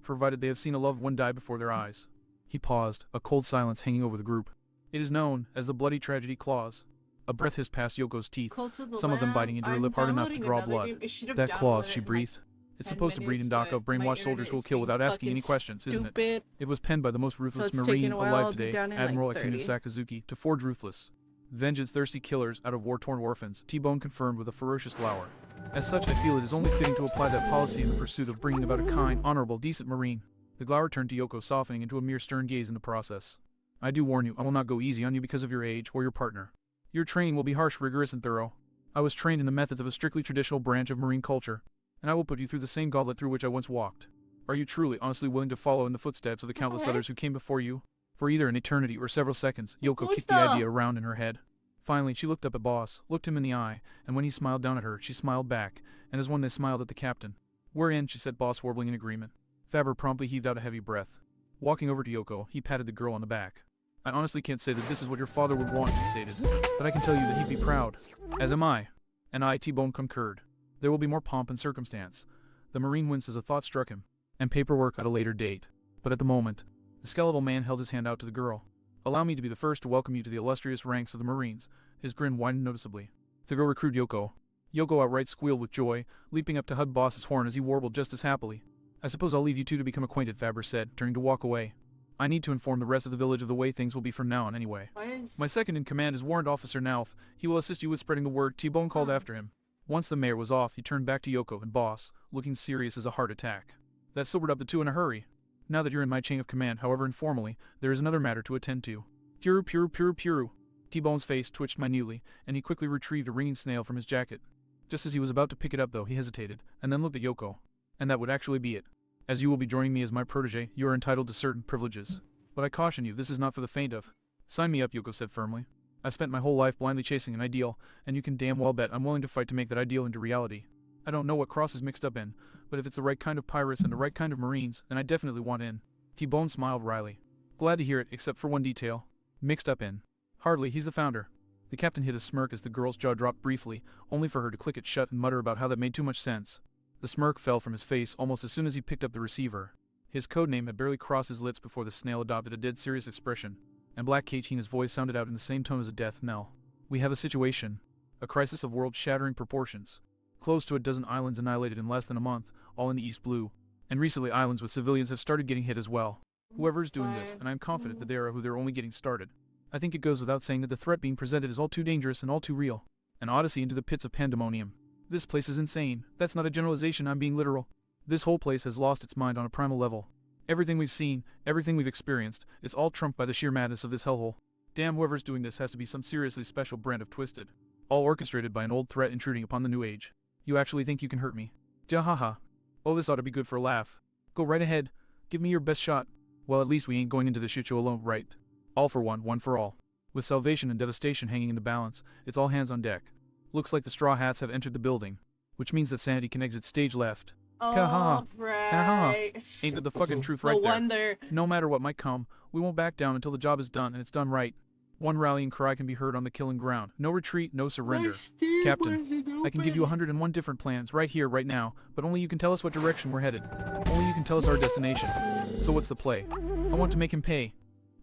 provided they have seen a loved one die before their eyes. He paused, a cold silence hanging over the group. It is known as the Bloody Tragedy Clause. A breath hissed past Yoko's teeth, some of them biting into her lip hard enough to draw blood. That clause, she breathed. It's supposed to breed in DACA of brainwashed soldiers who will kill without asking any questions, isn't it? It was penned by the most ruthless Marine alive today, Admiral Akinu Sakazuki, to forge ruthless, vengeance-thirsty killers out of war-torn orphans, T-Bone confirmed with a ferocious glower. As such, I feel it is only fitting to apply that policy in the pursuit of bringing about a kind, honorable, decent Marine. The glower turned to Yoko, softening into a mere stern gaze in the process. I do warn you, I will not go easy on you because of your age or your partner. Your training will be harsh, rigorous, and thorough. I was trained in the methods of a strictly traditional branch of Marine culture, and I will put you through the same gauntlet through which I once walked. Are you truly, honestly willing to follow in the footsteps of the countless others who came before you? For either an eternity or several seconds, Yoko kicked the idea around in her head. Finally, she looked up at Boss, looked him in the eye, and when he smiled down at her, she smiled back, and as one they smiled at the captain. We're in, she said, Boss warbling in agreement. Faber promptly heaved out a heavy breath. Walking over to Yoko, he patted the girl on the back. I honestly can't say that this is what your father would want, he stated, but I can tell you that he'd be proud. As am I. And I, T-Bone, concurred. There will be more pomp and circumstance. The Marine winced as a thought struck him, and paperwork at a later date. But at the moment, the skeletal man held his hand out to the girl. Allow me to be the first to welcome you to the illustrious ranks of the Marines. His grin widened noticeably. The girl recruit Yoko. Yoko outright squealed with joy, leaping up to hug Boss's horn as he warbled just as happily. I suppose I'll leave you two to become acquainted, Faber said, turning to walk away. I need to inform the rest of the village of the way things will be from now on anyway. My second in command is Warrant Officer Nalf. He will assist you with spreading the word, T-Bone called after him. Once the mayor was off, he turned back to Yoko and Boss, looking serious as a heart attack. That sobered up the two in a hurry. Now that you're in my chain of command, however informally, there is another matter to attend to. Puru. T-Bone's face twitched minutely, and he quickly retrieved a ringing snail from his jacket. Just as he was about to pick it up though, he hesitated, and then looked at Yoko. And that would actually be it. As you will be joining me as my protege, you are entitled to certain privileges. But I caution you, this is not for the faint of. Sign me up, Yoko said firmly. I've spent my whole life blindly chasing an ideal, and you can damn well bet I'm willing to fight to make that ideal into reality. I don't know what Cross is mixed up in, but if it's the right kind of pirates and the right kind of Marines, then I definitely want in. T-Bone smiled wryly. Glad to hear it, except for one detail. Mixed up in. Hardly, he's the founder. The captain hid a smirk as the girl's jaw dropped briefly, only for her to click it shut and mutter about how that made too much sense. The smirk fell from his face almost as soon as he picked up the receiver. His code name had barely crossed his lips before the snail adopted a dead serious expression, and Black K-Tina's voice sounded out in the same tone as a death knell. We have a situation. A crisis of world-shattering proportions. Close to a dozen islands annihilated in less than a month, all in the East Blue. And recently islands with civilians have started getting hit as well. Whoever's doing this, and I'm confident that they are who they're only getting started. I think it goes without saying that the threat being presented is all too dangerous and all too real. An odyssey into the pits of pandemonium. This place is insane. That's not a generalization, I'm being literal. This whole place has lost its mind on a primal level. Everything we've seen, everything we've experienced, it's all trumped by the sheer madness of this hellhole. Damn, whoever's doing this has to be some seriously special brand of twisted. All orchestrated by an old threat intruding upon the new age. You actually think you can hurt me? Jahaha. Oh, this ought to be good for a laugh. Go right ahead. Give me your best shot. Well, at least we ain't going into this shit show alone, right? All for one, one for all. With salvation and devastation hanging in the balance, it's all hands on deck. Looks like the Straw Hats have entered the building, which means that Sanity can exit stage left. Oh, right. Ain't that the fucking truth right there? Wonder. No matter what might come, we won't back down until the job is done, and it's done right. One rallying cry can be heard on the killing ground. No retreat, no surrender. Captain, I can give you 101 different plans, right here, right now, but only you can tell us what direction we're headed. Only you can tell us our destination. So what's the play? I want to make him pay.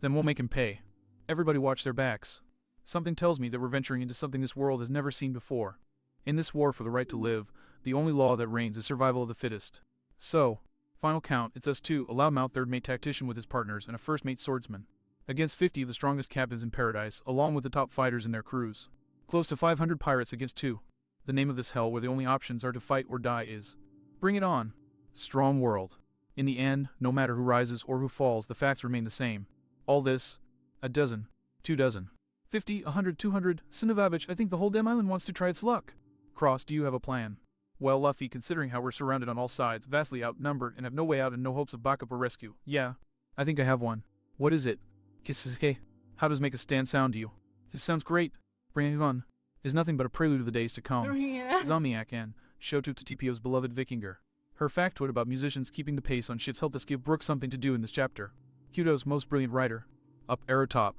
Then we'll make him pay. Everybody watch their backs. Something tells me that we're venturing into something this world has never seen before. In this war for the right to live, the only law that reigns is survival of the fittest. So, final count, it's us two, a loudmouth third mate tactician with his partners, and a first mate swordsman. Against 50 of the strongest captains in paradise, along with the top fighters in their crews. Close to 500 pirates against 2. The name of this hell where the only options are to fight or die is. Bring it on. Strong world. In the end, no matter who rises or who falls, the facts remain the same. All this, a dozen, 2 dozen, 50, 100, 200, Sinovavich, I think the whole damn island wants to try its luck. Cross, do you have a plan? Well, Luffy, considering how we're surrounded on all sides, vastly outnumbered, and have no way out and no hopes of backup or rescue, yeah, I think I have one. What is it? Kisuke, how does make a stand sound to you? It sounds great. Bring it on. Is nothing but a prelude of the days to come. Zamiak and Shoto Totipio's beloved Vikinger. Her factoid about musicians keeping the pace on shits helped us give Brooke something to do in this chapter. Kudo's most brilliant writer. Up arrow top.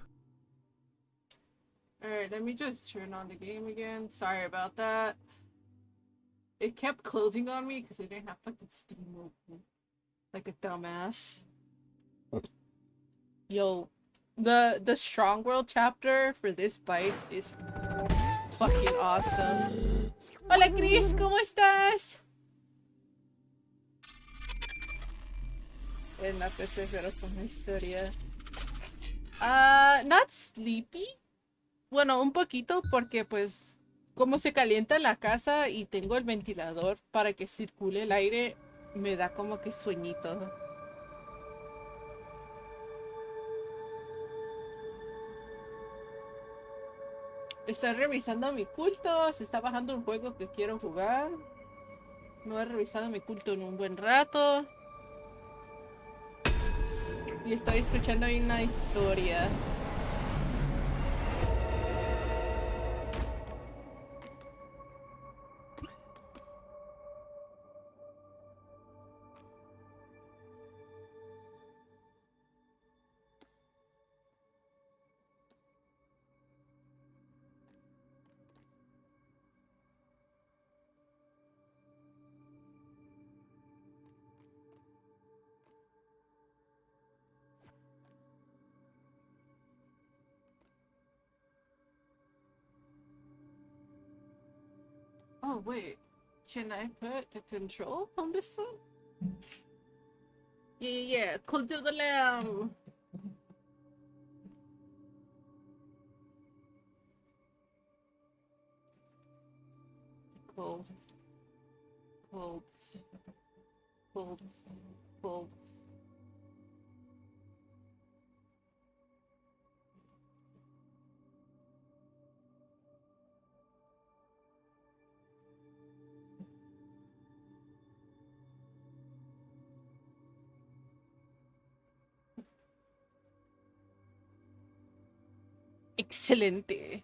Alright, let me just turn on the game again. Sorry about that. It kept closing on me because I didn't have fucking Steam open. Like a dumbass. Yo, the Strong World chapter for this Bites is fucking awesome. Hola Chris, ¿cómo estás? No te espero con una historia. Not sleepy. Bueno, un poquito porque pues como se calienta la casa y tengo el ventilador para que circule el aire, me da como que sueñito. Estoy revisando mi culto, se está bajando un juego que quiero jugar. No he revisado mi culto en un buen rato. Y estoy escuchando una historia. Oh, wait. Can I put the control on this one? Yeah. Cult of the Lamb. Cult. Cult. Cult. Cult. Excelente.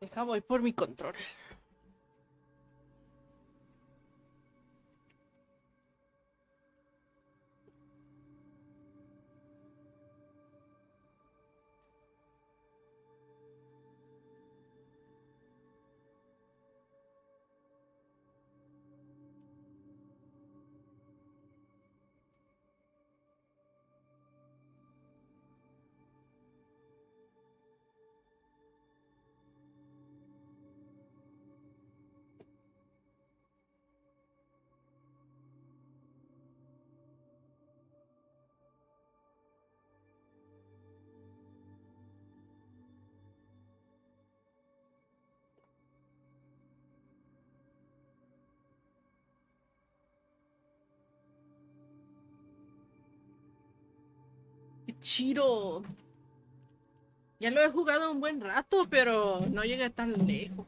Deja, voy por mi control. ¡Qué chido! Ya lo he jugado un buen rato, pero no llegué tan lejos.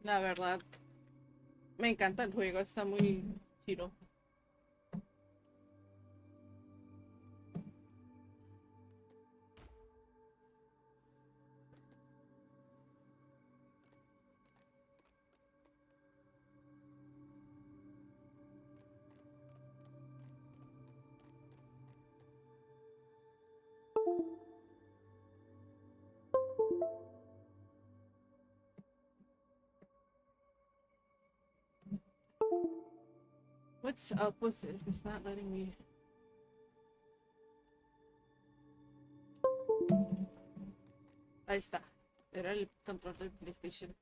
La verdad, me encanta el juego, está muy chido. What's up with this? It's not letting me. Ahí está. Era el control del PlayStation.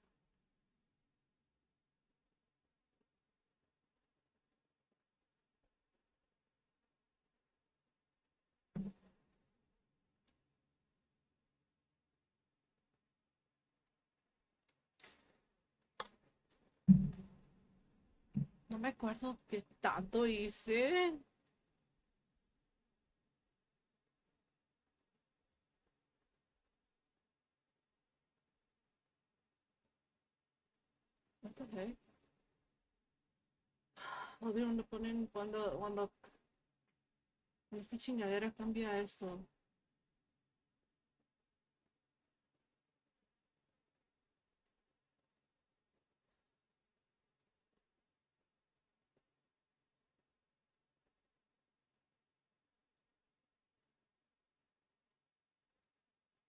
No me acuerdo qué tanto hice. What the heck? Odio donde ponen cuando esta chingadera cambia esto.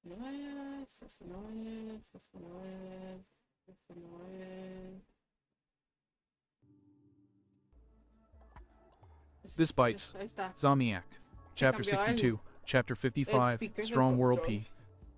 No es, eso no es, eso no es, eso no es. This bites. Ahí está. Zomniac. Chapter cambió 62. Chapter 55. speaker del Strong World control. P.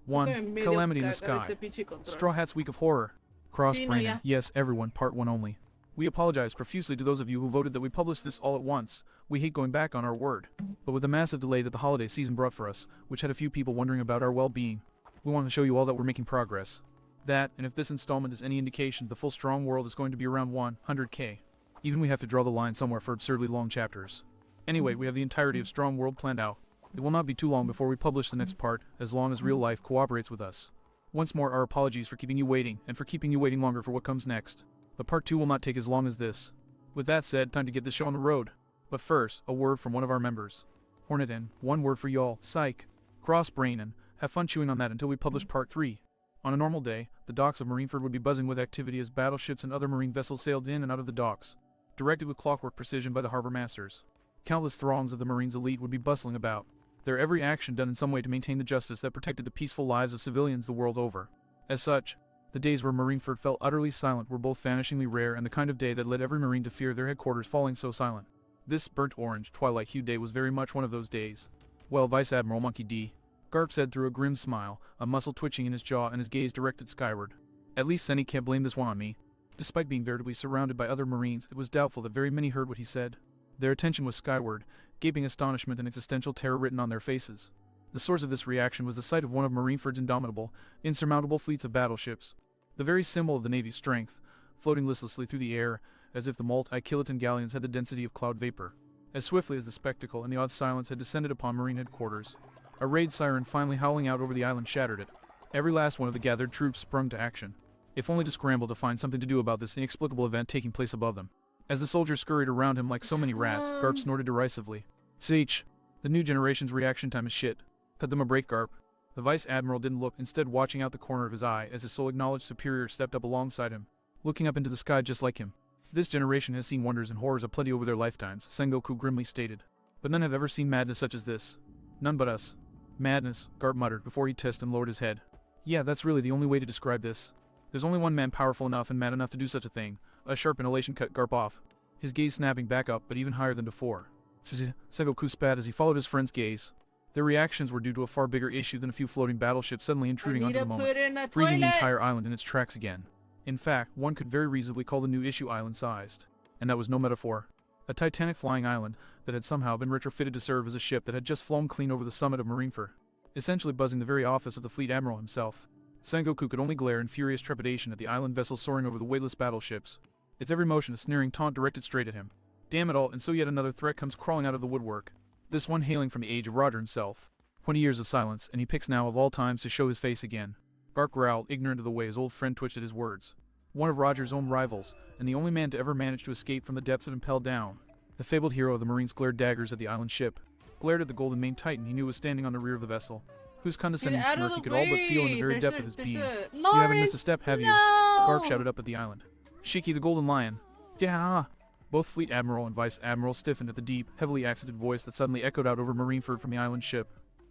1. Calamity in the Caga Sky. ese pinche control. Straw Hat's Week of Horror. Cross Sí, no, Brainer. ya. Yes, everyone, part 1 only. We apologize profusely to those of you who voted that we publish this all at once. We hate going back on our word. But with the massive delay that the holiday season brought for us, which had a few people wondering about our well-being, we want to show you all that we're making progress. That, and if this installment is any indication, the full Strong World is going to be around 100k. Even we have to draw the line somewhere for absurdly long chapters. Anyway, we have the entirety of Strong World planned out. It will not be too long before we publish the next part, as long as real life cooperates with us. Once more, our apologies for keeping you waiting, and for keeping you waiting longer for what comes next. But part 2 will not take as long as this. With that said, time to get this show on the road. But first, a word from one of our members. Hornetin, one word for y'all. Psych. Cross brain and have fun chewing on that until we publish part 3. On a normal day, the docks of Marineford would be buzzing with activity as battleships and other marine vessels sailed in and out of the docks, directed with clockwork precision by the harbor masters. Countless throngs of the Marines' elite would be bustling about, their every action done in some way to maintain the justice that protected the peaceful lives of civilians the world over. As such, the days where Marineford fell utterly silent were both vanishingly rare and the kind of day that led every Marine to fear their headquarters falling so silent. This burnt-orange, twilight-hued day was very much one of those days. Well, Vice Admiral Monkey D. Garp said through a grim smile, a muscle twitching in his jaw and his gaze directed skyward. At least Senny can't blame this one on me. Despite being veritably surrounded by other Marines, it was doubtful that very many heard what he said. Their attention was skyward, gaping astonishment and existential terror written on their faces. The source of this reaction was the sight of one of Marineford's indomitable, insurmountable fleets of battleships, the very symbol of the Navy's strength, floating listlessly through the air, as if the multi-kiloton galleons had the density of cloud vapor. As swiftly as the spectacle and the odd silence had descended upon Marine headquarters, a raid siren finally howling out over the island shattered it. Every last one of the gathered troops sprung to action, if only to scramble to find something to do about this inexplicable event taking place above them. As the soldiers scurried around him like so many rats, Garp snorted derisively. Sage, the new generation's reaction time is shit. Cut them a break, Garp. The Vice Admiral didn't look, instead watching out the corner of his eye as his sole acknowledged superior stepped up alongside him, looking up into the sky just like him. This generation has seen wonders and horrors aplenty over their lifetimes, Sengoku grimly stated. But none have ever seen madness such as this. None but us. Madness, Garp muttered before he tissed and lowered his head. Yeah, that's really the only way to describe this. There's only one man powerful enough and mad enough to do such a thing. A sharp inhalation cut Garp off, his gaze snapping back up, but even higher than before. Sengoku spat as he followed his friend's gaze. Their reactions were due to a far bigger issue than a few floating battleships suddenly intruding onto the moment, freezing the entire island in its tracks again. In fact, one could very reasonably call the new issue island-sized. And that was no metaphor. A titanic flying island that had somehow been retrofitted to serve as a ship that had just flown clean over the summit of Marineford, essentially buzzing the very office of the fleet admiral himself. Sengoku could only glare in furious trepidation at the island vessel soaring over the weightless battleships, its every motion a sneering taunt directed straight at him. Damn it all, and so yet another threat comes crawling out of the woodwork, this one hailing from the age of Roger himself. 20 years of silence, and he picks now of all times to show his face again. Garp growled, ignorant of the way his old friend twitched at his words. One of Roger's own rivals, and the only man to ever manage to escape from the depths of impelled down. The fabled hero of the Marines glared daggers at the island ship, glared at the golden maned titan he knew was standing on the rear of the vessel, whose condescending smirk he could all but feel in the very depth of his being. You haven't missed a step, have you? Garp shouted up at the island. Shiki the Golden Lion. Yeah. Both Fleet Admiral and Vice Admiral stiffened at the deep, heavily accented voice that suddenly echoed out over Marineford from the island ship,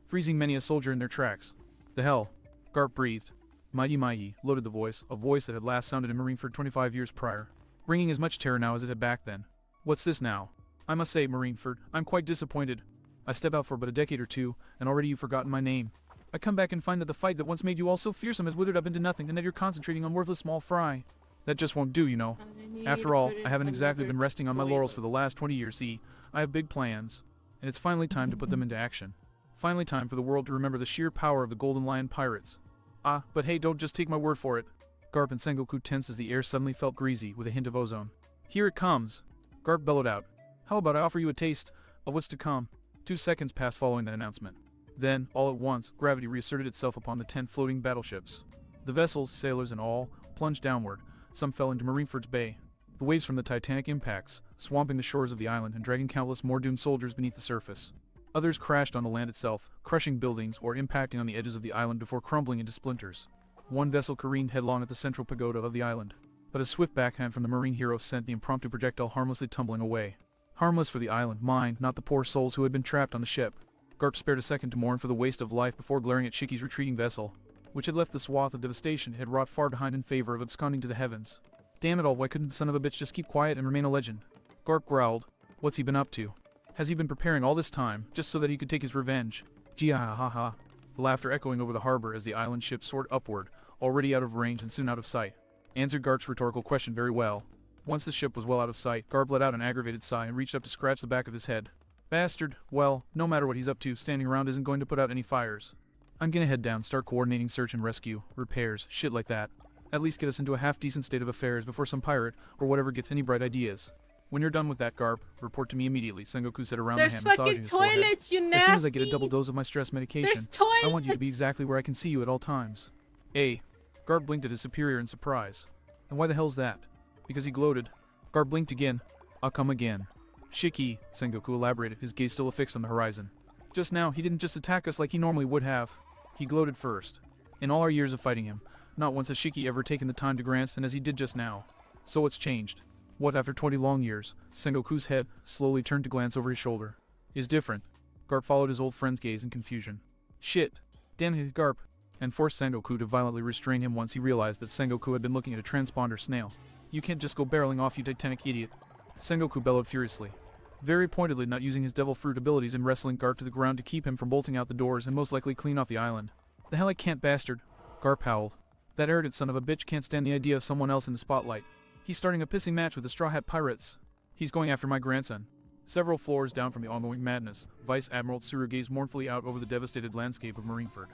freezing many a soldier in their tracks. The hell? Garp breathed. Mighty, loaded the voice, a voice that had last sounded in Marineford 25 years prior, bringing as much terror now as it had back then. What's this now? I must say, Marineford, I'm quite disappointed. I step out for but a decade or two, and already you've forgotten my name. I come back and find that the fight that once made you all so fearsome has withered up into nothing, and that you're concentrating on worthless small fry. That just won't do, you know. After all, I haven't exactly been resting on my laurels for the last 20 years, see. I have big plans, and it's finally time to put them into action. Finally time for the world to remember the sheer power of the Golden Lion pirates. Ah, but hey, don't just take my word for it. Garp and Sengoku tensed as the air suddenly felt greasy, with a hint of ozone. Here it comes! Garp bellowed out. How about I offer you a taste of what's to come? 2 seconds passed following that announcement. Then, all at once, gravity reasserted itself upon the 10 floating battleships. The vessels, sailors and all, plunged downward. Some fell into Marineford's bay. The waves from the titanic impacts, swamping the shores of the island and dragging countless more doomed soldiers beneath the surface. Others crashed on the land itself, crushing buildings or impacting on the edges of the island before crumbling into splinters. One vessel careened headlong at the central pagoda of the island, but a swift backhand from the Marine hero sent the impromptu projectile harmlessly tumbling away. Harmless for the island, mind, not the poor souls who had been trapped on the ship. Garp spared a second to mourn for the waste of life before glaring at Shiki's retreating vessel, which had left the swath of devastation it had wrought far behind in favor of absconding to the heavens. Damn it all, why couldn't the son of a bitch just keep quiet and remain a legend? Garp growled. What's he been up to? Has he been preparing all this time, just so that he could take his revenge? Gee ha ha ha. The laughter echoing over the harbor as the island ship soared upward, already out of range and soon out of sight. Answered Garp's rhetorical question very well. Once the ship was well out of sight, Garp let out an aggravated sigh and reached up to scratch the back of his head. Bastard, well, no matter what he's up to, standing around isn't going to put out any fires. I'm gonna head down, start coordinating search and rescue, repairs, shit like that. At least get us into a half-decent state of affairs before some pirate or whatever gets any bright ideas. When you're done with that, Garp, report to me immediately, Sengoku said around the hand, massaging his forehead. Toilets, you nasty! As soon as I get a double dose of my stress medication, I want you to be exactly where I can see you at all times. Garp blinked at his superior in surprise. And why the hell's that? Because he gloated. Garp blinked again. I'll come again. Shiki, Sengoku elaborated, his gaze still affixed on the horizon. Just now, he didn't just attack us like he normally would have. He gloated first. In all our years of fighting him, not once has Shiki ever taken the time to glance, and as he did just now. So what's changed? What, after 20 long years? Sengoku's head slowly turned to glance over his shoulder. Is different. Garp followed his old friend's gaze in confusion. Shit! Damn it, Garp! And forced Sengoku to violently restrain him once he realized that Sengoku had been looking at a transponder snail. You can't just go barreling off, you titanic idiot. Sengoku bellowed furiously, very pointedly not using his devil fruit abilities in wrestling Garp to the ground to keep him from bolting out the doors and most likely clean off the island. The hell I can't, bastard! Garp howled. That arrogant son of a bitch can't stand the idea of someone else in the spotlight. He's starting a pissing match with the Straw Hat Pirates. He's going after my grandson. Several floors down from the ongoing madness, Vice Admiral Tsuru gazed mournfully out over the devastated landscape of Marineford.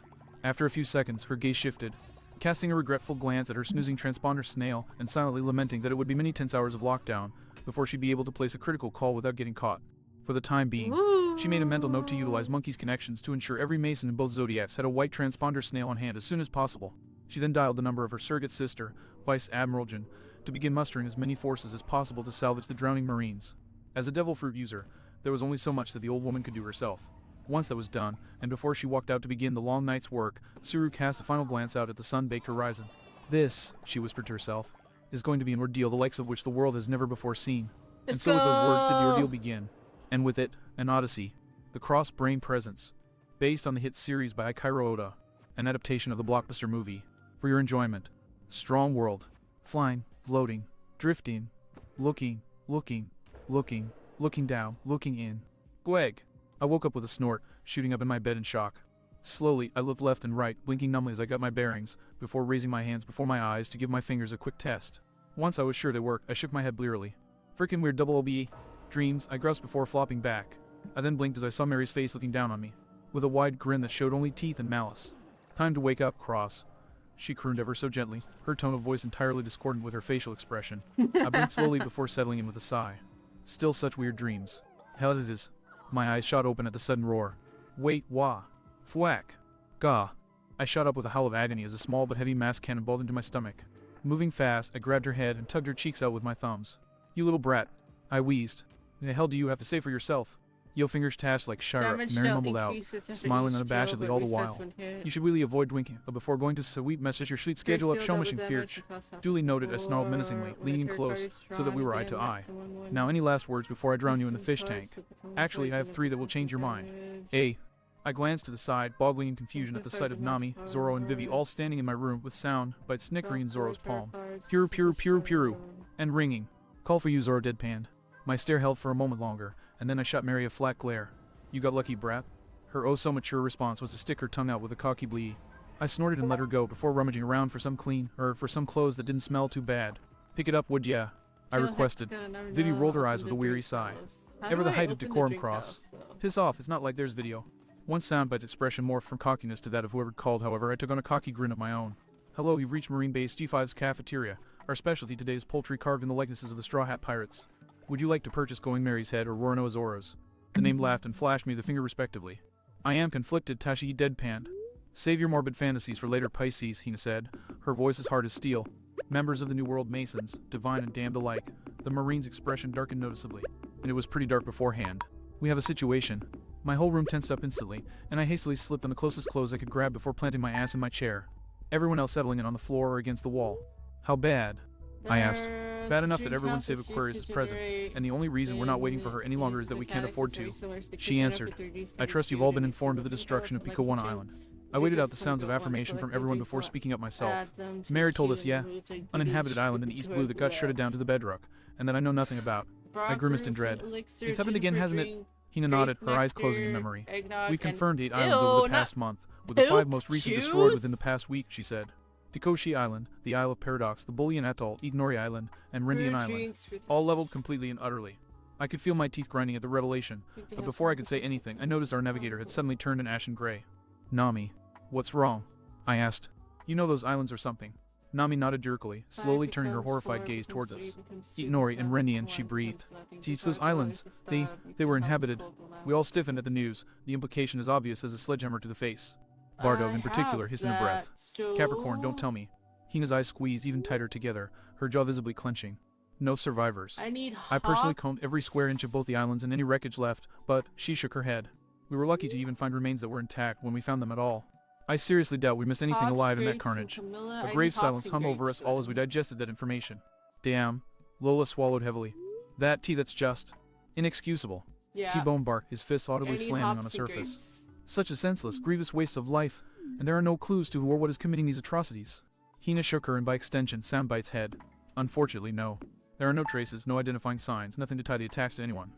After a few seconds, her gaze shifted, casting a regretful glance at her snoozing transponder snail and silently lamenting that it would be many tense hours of lockdown before she'd be able to place a critical call without getting caught. For the time being, she made a mental note to utilize Monkey's connections to ensure every Mason in both Zodiacs had a white transponder snail on hand as soon as possible. She then dialed the number of her surrogate sister, Vice Admiral Jin, to begin mustering as many forces as possible to salvage the drowning Marines. As a Devil Fruit user, there was only so much that the old woman could do herself. Once that was done, and before she walked out to begin the long night's work, Tsuru cast a final glance out at the sun-baked horizon. This, she whispered to herself, is going to be an ordeal the likes of which the world has never before seen. And so with those words did the ordeal begin. And with it, an odyssey. The Cross-Brain Presence. Based on the hit series by Eiichiro Oda, an adaptation of the blockbuster movie. For your enjoyment. Strong world. Flying, floating, drifting, looking down, looking in. Gweg! I woke up with a snort, shooting up in my bed in shock. Slowly, I looked left and right, blinking numbly as I got my bearings, before raising my hands before my eyes to give my fingers a quick test. Once I was sure they worked, I shook my head blearily. Frickin' weird double OBE. Dreams, I groused before flopping back. I then blinked as I saw Mary's face looking down on me, with a wide grin that showed only teeth and malice. Time to wake up, Cross. She crooned ever so gently, her tone of voice entirely discordant with her facial expression. I blinked slowly before settling in with a sigh. Still such weird dreams. Hell it is. My eyes shot open at the sudden roar. Wait, wah. Thwack. Gah. I shot up with a howl of agony as a small but heavy mass cannonballed into my stomach. Moving fast, I grabbed her head and tugged her cheeks out with my thumbs. You little brat. I wheezed. The hell do you have to say for yourself? Yo fingers tashed like Shira, Mary mumbled out, smiling unabashedly all the while. You should really avoid winking, but before going to sweep message your sleep schedule up Shomishing Fierch. Duly noted, I snarled menacingly, leaning close, so that we were eye to eye. Now any last words before I drown you in the fish tank? Actually, I have 3 that will change your mind. A. I glanced to the side, boggling in confusion at the sight of Nami, Zoro, and Vivi all standing in my room with sound, bites snickering in Zoro's palm. Piru, and ringing. Call for you, Zoro deadpanned. My stare held for a moment longer, and then I shot Mary a flat glare. You got lucky, brat. Her oh-so-mature response was to stick her tongue out with a cocky blee. I snorted and let her go before rummaging around for some clothes that didn't smell too bad. Pick it up, would ya? I requested. Vivi rolled her eyes with a weary sigh. Ever the height of decorum, Cross. Piss off, it's not like there's video. One soundbite's expression morphed from cockiness to that of whoever called, however, I took on a cocky grin of my own. Hello, you've reached Marine Base G5's cafeteria. Our specialty today is poultry carved in the likenesses of the Straw Hat Pirates. Would you like to purchase Going Mary's head or Roronoa Zoro's? The name laughed and flashed me the finger respectively. I am conflicted, Tashi deadpanned. Save your morbid fantasies for later, Pisces, Hina said, her voice as hard as steel. Members of the New World Masons, divine and damned alike. The Marine's expression darkened noticeably, and it was pretty dark beforehand. We have a situation. My whole room tensed up instantly, and I hastily slipped on the closest clothes I could grab before planting my ass in my chair. Everyone else settling in on the floor or against the wall. How bad? I asked. Bad enough that everyone save Aquarius is present, and the only reason we're not waiting for her any longer is that we can't afford to. She answered. I trust you've all been informed of the destruction of Pikawana Island. I waited out the sounds of affirmation from everyone before speaking up myself. Mary told us, yeah, uninhabited island in the East Blue that got shredded down to the bedrock, and that I know nothing about. I grimaced in dread. It's happened again, hasn't it? Hina nodded, her eyes closing in memory. We confirmed 8 islands over the past month, with the 5 most recent destroyed within the past week, she said. Tikoshi Island, the Isle of Paradox, the Bullion Atoll, Ignori Island, and Rindian Island, all leveled completely and utterly. I could feel my teeth grinding at the revelation, but before I could say anything, I noticed our navigator had suddenly turned an ashen gray. Nami, what's wrong? I asked. You know those islands or something. Nami nodded jerkily, slowly turning her horrified gaze towards us. Ignori and Rindian, she breathed. Geez, those islands, they were inhabited. We all stiffened at the news. The implication is obvious as a sledgehammer to the face. Bardo, in particular, hissed in a breath. Capricorn, don't tell me. Hina's eyes squeezed even tighter together, her jaw visibly clenching. No survivors. I need I personally hot. combed every square inch of both the islands and any wreckage left, but she shook her head. We were lucky to even find remains that were intact when we found them at all. I seriously doubt we missed anything Hops, alive in that grapes, carnage. and Camilla. A I grave need hops silence and hung over grapes us all as we digested that information. Damn. Lola swallowed heavily. That tea, that's just inexcusable. Yeah. T-Bone barked, his fists audibly I need slamming on the hops and surface. grapes. Such a senseless, grievous waste of life, and there are no clues to who or what is committing these atrocities. Hina shook her and by extension Soundbite's head. Unfortunately, no. There are no traces, no identifying signs, nothing to tie the attacks to anyone.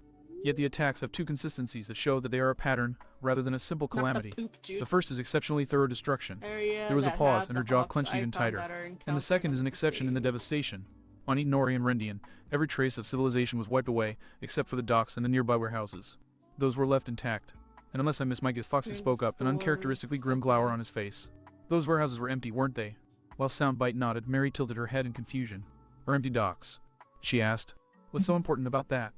Yet the attacks have two consistencies that show that they are a pattern rather than a simple calamity. The first is exceptionally thorough destruction. There was a pause and her jaw clenched even tighter. And the second is an exception in the devastation. On Itanori and Rendian, every trace of civilization was wiped away, except for the docks and the nearby warehouses. Those were left intact. And unless I missed my guess, Foxy spoke up, an uncharacteristically grim glower on his face. Those warehouses were empty, weren't they? While Soundbite nodded, Mary tilted her head in confusion. Or empty docks? She asked. What's so important about that?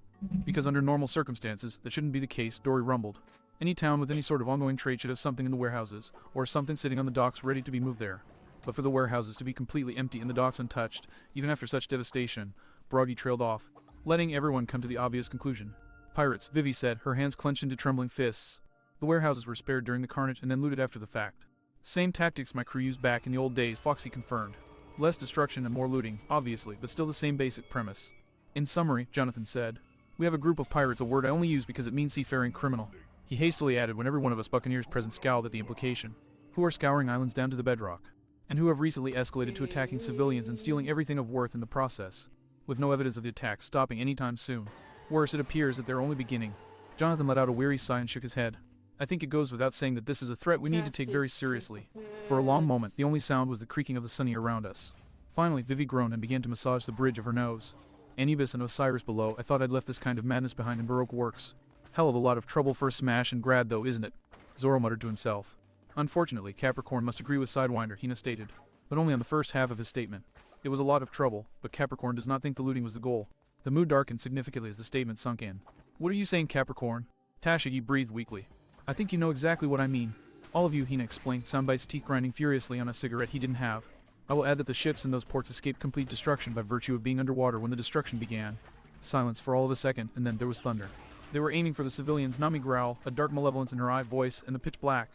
Because under normal circumstances, that shouldn't be the case, Dory rumbled. Any town with any sort of ongoing trade should have something in the warehouses, or something sitting on the docks ready to be moved there. But for the warehouses to be completely empty and the docks untouched, even after such devastation, Broggy trailed off, letting everyone come to the obvious conclusion. Pirates, Vivi said, her hands clenched into trembling fists. The warehouses were spared during the carnage and then looted after the fact. Same tactics my crew used back in the old days, Foxy confirmed. Less destruction and more looting, obviously, but still the same basic premise. In summary, Jonathan said, we have a group of pirates, a word I only use because it means seafaring criminal. He hastily added when every one of us buccaneers present scowled at the implication. Who are scouring islands down to the bedrock. And who have recently escalated to attacking civilians and stealing everything of worth in the process. With no evidence of the attack stopping anytime soon. Worse, it appears that they're only beginning. Jonathan let out a weary sigh and shook his head. I think it goes without saying that this is a threat we need to take very seriously. For a long moment, the only sound was the creaking of the sunny around us. Finally, Vivi groaned and began to massage the bridge of her nose. Anubis and Osiris below, I thought I'd left this kind of madness behind in Baroque works. Hell of a lot of trouble for a smash and grad though, isn't it? Zoro muttered to himself. Unfortunately, Capricorn must agree with Sidewinder, Hina stated, but only on the first half of his statement. It was a lot of trouble, but Capricorn does not think the looting was the goal. The mood darkened significantly as the statement sunk in. What are you saying, Capricorn? Tashigi breathed weakly. I think you know exactly what I mean. All of you, Hina explained, Soundbite's teeth grinding furiously on a cigarette he didn't have. I will add that the ships in those ports escaped complete destruction by virtue of being underwater when the destruction began. Silence for all of a second, and then there was thunder. They were aiming for the civilians, Nami growled, a dark malevolence in her voice, and the pitch black,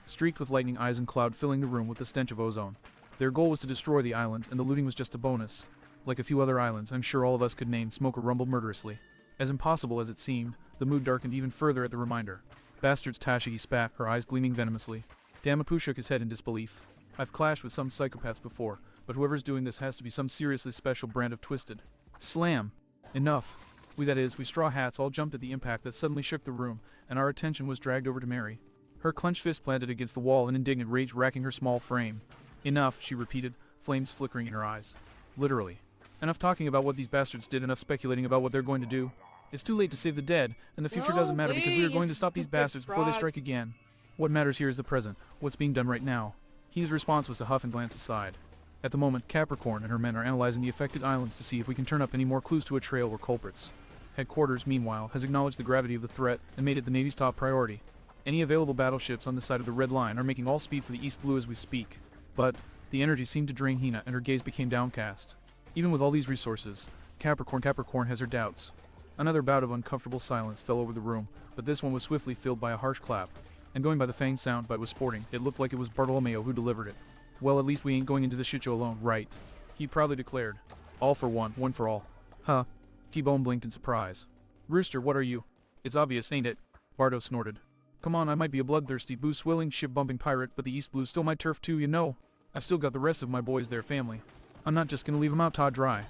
streaked with lightning eyes and cloud filling the room with the stench of ozone. Their goal was to destroy the islands, and the looting was just a bonus. Like a few other islands, I'm sure all of us could name, Smoker rumbled murderously. As impossible as it seemed, the mood darkened even further at the reminder. Bastards, Tashigi spat, her eyes gleaming venomously. Damapu shook his head in disbelief. I've clashed with some psychopaths before, but whoever's doing this has to be some seriously special brand of twisted. Slam! Enough. We straw hats, all jumped at the impact that suddenly shook the room, and our attention was dragged over to Mary. Her clenched fist planted against the wall, an indignant rage racking her small frame. Enough, she repeated, flames flickering in her eyes. Literally. Enough talking about what these bastards did, enough speculating about what they're going to do. It's too late to save the dead, and the future doesn't matter because we are going to stop these bastards before they strike again. What matters here is the present, what's being done right now. Hina's response was to huff and glance aside. At the moment, Capricorn and her men are analyzing the affected islands to see if we can turn up any more clues to a trail or culprits. Headquarters, meanwhile, has acknowledged the gravity of the threat and made it the Navy's top priority. Any available battleships on this side of the Red Line are making all speed for the East Blue as we speak. But the energy seemed to drain Hina, and her gaze became downcast. Even with all these resources, Capricorn has her doubts. Another bout of uncomfortable silence fell over the room, but this one was swiftly filled by a harsh clap. And going by the fanged sound Bite was sporting, it looked like it was Bartolomeo who delivered it. Well, at least we ain't going into the shitshow alone, right? He proudly declared. All for one for all. Huh. T-Bone blinked in surprise. Rooster, what are you? It's obvious, ain't it? Bardo snorted. Come on, I might be a bloodthirsty, booze-swilling, ship-bumping pirate, but the East Blue's still my turf too, you know. I've still got the rest of my boys their family. I'm not just gonna leave 'em out to dry.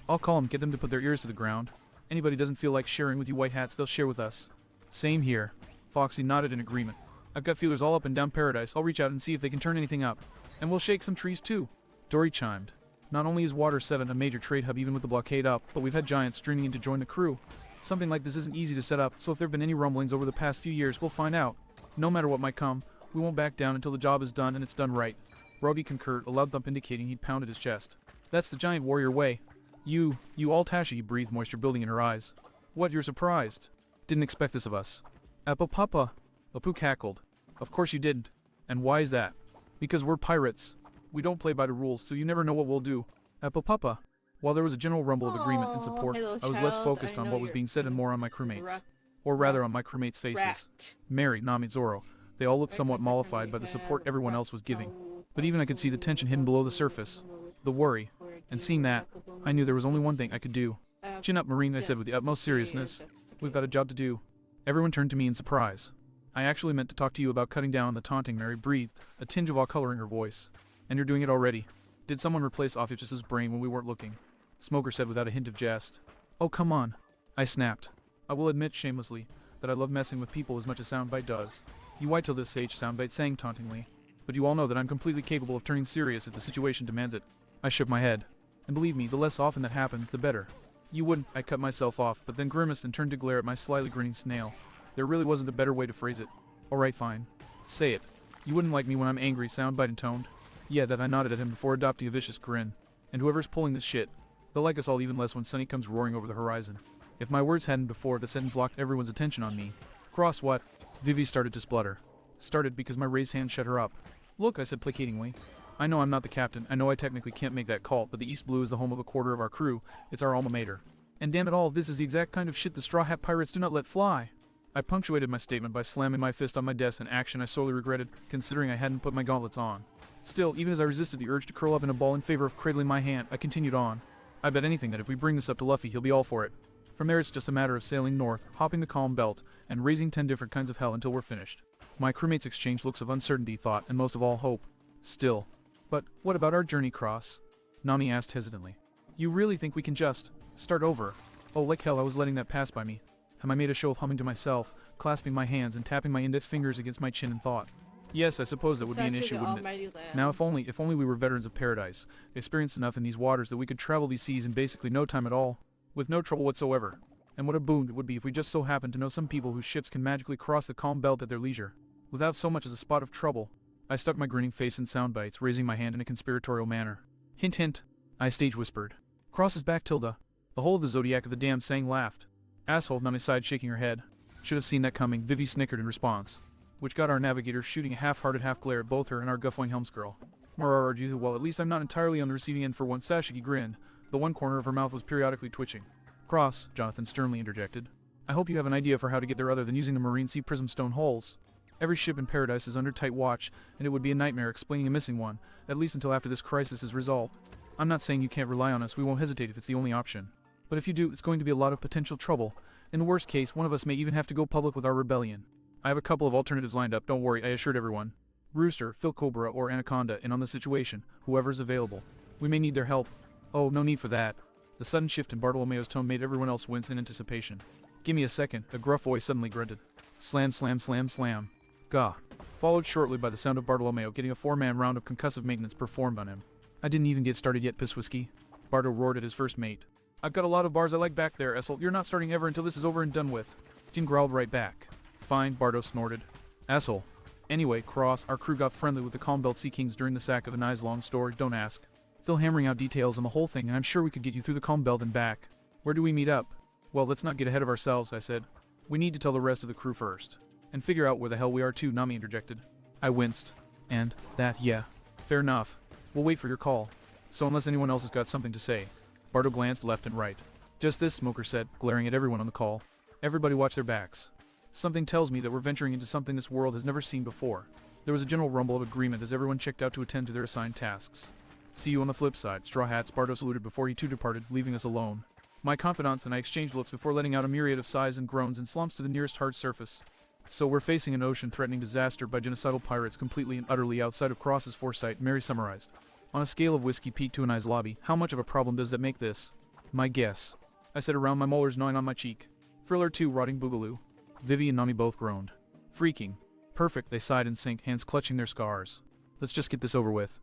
I'll call 'em, get them to put their ears to the ground. Anybody doesn't feel like sharing with you white hats, they'll share with us. Same here. Foxy nodded in agreement. I've got feelers all up and down Paradise. I'll reach out and see if they can turn anything up. And we'll shake some trees too. Dory chimed. Not only is Water 7 a major trade hub even with the blockade up, but we've had giants streaming in to join the crew. Something like this isn't easy to set up, so if there have been any rumblings over the past few years, we'll find out. No matter what might come, we won't back down until the job is done and it's done right. Rogi concurred, a loud thump indicating he'd pounded his chest. That's the giant warrior way. You all Tashi, breathed, moisture building in her eyes. What, you're surprised? Didn't expect this of us. Apple Papa. Apu cackled. Of course you didn't. And why is that? Because we're pirates. We don't play by the rules, so you never know what we'll do. Apple Papa. While there was a general rumble of agreement and Aw, support, hello, I was less child. focused I on know what was you're being said and more on my crewmates. rat- Or rather on my crewmates' faces. rat. Mary, Nami, Zoro. They all looked Right, somewhat second, mollified we by the have support everyone rat- else was giving. But even I could see the tension hidden below the surface. The worry. And seeing that, I knew there was only one thing I could do. Chin up, Marine, I said with the utmost seriousness. We've got a job to do. Everyone turned to me in surprise. I actually meant to talk to you about cutting down on the taunting, Mary breathed, a tinge of awe coloring her voice. And you're doing it already. Did someone replace Ophiuchus's brain when we weren't looking? Smoker said without a hint of jest. Oh, come on. I snapped. I will admit shamelessly that I love messing with people as much as Soundbite does. You wait till this sage, Soundbite sang tauntingly. But you all know that I'm completely capable of turning serious if the situation demands it. I shook my head. And believe me, the less often that happens, the better. You wouldn't, I cut myself off, but then grimaced and turned to glare at my slyly grinning snail. There really wasn't a better way to phrase it. Alright, fine. Say it. You wouldn't like me when I'm angry, Soundbite intoned. Yeah, that I nodded at him before adopting a vicious grin. And whoever's pulling this shit, they'll like us all even less when Sunny comes roaring over the horizon. If my words hadn't before, the sentence locked everyone's attention on me. Cross what? Vivi started to splutter. Started because my raised hand shut her up. Look, I said placatingly. I know I'm not the captain, I know I technically can't make that call, but the East Blue is the home of a quarter of our crew, it's our alma mater. And damn it all, this is the exact kind of shit the Straw Hat Pirates do not let fly. I punctuated my statement by slamming my fist on my desk, an action I sorely regretted, considering I hadn't put my gauntlets on. Still, even as I resisted the urge to curl up in a ball in favor of cradling my hand, I continued on. I bet anything that if we bring this up to Luffy, he'll be all for it. From there it's just a matter of sailing north, hopping the calm belt, and raising 10 different kinds of hell until we're finished. My crewmates exchanged looks of uncertainty, thought, and most of all hope. Still. But what about our journey, Cross? Nami asked hesitantly. You really think we can just start over? Oh, like hell, I was letting that pass by me. I made a show of humming to myself, clasping my hands and tapping my index fingers against my chin and thought. Yes, I suppose that would be an issue, wouldn't it? Now, if only we were veterans of paradise, experienced enough in these waters that we could travel these seas in basically no time at all, with no trouble whatsoever. And what a boon it would be if we just so happened to know some people whose ships can magically cross the calm belt at their leisure, without so much as a spot of trouble. I stuck my grinning face in Soundbites, raising my hand in a conspiratorial manner. Hint, hint, I stage whispered. Cross his back, Tilda. The whole of the Zodiac of the Damned sang laughed. Asshole, Nami sighed, shaking her head. Should have seen that coming, Vivi snickered in response, which got our navigator shooting a half-hearted half-glare at both her and our guffawing helmsgirl. Marararju, well, at least I'm not entirely on the receiving end for once. Sashiki grinned. The one corner of her mouth was periodically twitching. Cross, Jonathan sternly interjected. I hope you have an idea for how to get there other than using the marine sea prism stone holes. Every ship in paradise is under tight watch, and it would be a nightmare explaining a missing one, at least until after this crisis is resolved. I'm not saying you can't rely on us, we won't hesitate if it's the only option. But if you do, it's going to be a lot of potential trouble. In the worst case, one of us may even have to go public with our rebellion. I have a couple of alternatives lined up, don't worry, I assured everyone. Rooster, Phil Cobra, or Anaconda in on the situation, whoever's available. We may need their help. Oh, no need for that. The sudden shift in Bartolomeo's tone made everyone else wince in anticipation. Give me a second, a gruff voice suddenly grunted. Slam, slam, slam, slam. Gah. Followed shortly by the sound of Bartolomeo getting a 4-man round of concussive maintenance performed on him. I didn't even get started yet, Piss Whiskey. Bardo roared at his first mate. I've got a lot of bars I like back there, Essel. You're not starting ever until this is over and done with. Jin growled right back. Fine, Bardo snorted. Asshole. Anyway, Cross, our crew got friendly with the Calm Belt Sea Kings during the sack of a nice long story, don't ask. Still hammering out details on the whole thing, and I'm sure we could get you through the Calm Belt and back. Where do we meet up? Well, let's not get ahead of ourselves, I said. We need to tell the rest of the crew first. And figure out where the hell we are too, Nami interjected. I winced. And, that, yeah. Fair enough. We'll wait for your call. So unless anyone else has got something to say. Bardo glanced left and right. Just this, Smoker said, glaring at everyone on the call. Everybody watch their backs. Something tells me that we're venturing into something this world has never seen before. There was a general rumble of agreement as everyone checked out to attend to their assigned tasks. See you on the flip side, Straw Hats, Bardo saluted before he too departed, leaving us alone. My confidants and I exchanged looks before letting out a myriad of sighs and groans and slumps to the nearest hard surface. So we're facing an ocean-threatening disaster by genocidal pirates completely and utterly outside of Cross's foresight, Mary summarized. On a scale of Whiskey Pete to an Eye's Lobby, how much of a problem does that make this? My guess. I said around my molars gnawing on my cheek. Friller 2 rotting boogaloo. Vivi and Nami both groaned. Freaking. Perfect, they sighed in sync, hands clutching their scars. Let's just get this over with.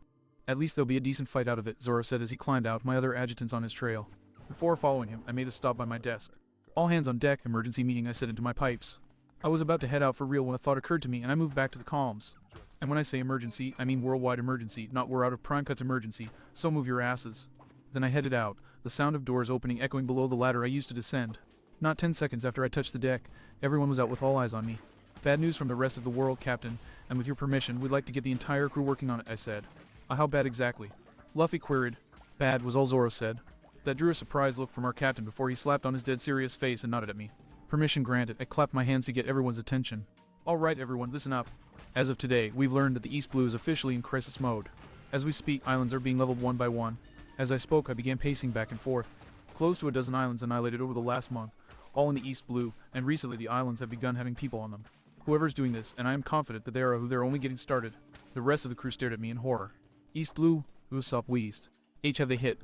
At least there'll be a decent fight out of it, Zoro said as he climbed out, my other adjutants on his trail. Before following him, I made a stop by my desk. All hands on deck, emergency meeting, I said into my pipes. I was about to head out for real when a thought occurred to me and I moved back to the comms. And when I say emergency, I mean worldwide emergency, not we're out of prime cuts emergency, so move your asses. Then I headed out, the sound of doors opening echoing below the ladder I used to descend. Not 10 seconds after I touched the deck, everyone was out with all eyes on me. Bad news from the rest of the world, Captain, and with your permission, we'd like to get the entire crew working on it, I said. How bad exactly? Luffy queried. Bad was all Zoro said. That drew a surprised look from our captain before he slapped on his dead serious face and nodded at me. Permission granted. I clapped my hands to get everyone's attention. Alright everyone, listen up. As of today, we've learned that the East Blue is officially in crisis mode. As we speak, islands are being leveled one by one. As I spoke, I began pacing back and forth. Close to a dozen islands annihilated over the last month, all in the East Blue, and recently the islands have begun having people on them. Whoever's doing this, and I am confident that they are who they're only getting started. The rest of the crew stared at me in horror. East Blue? Usopp wheezed. H have they hit?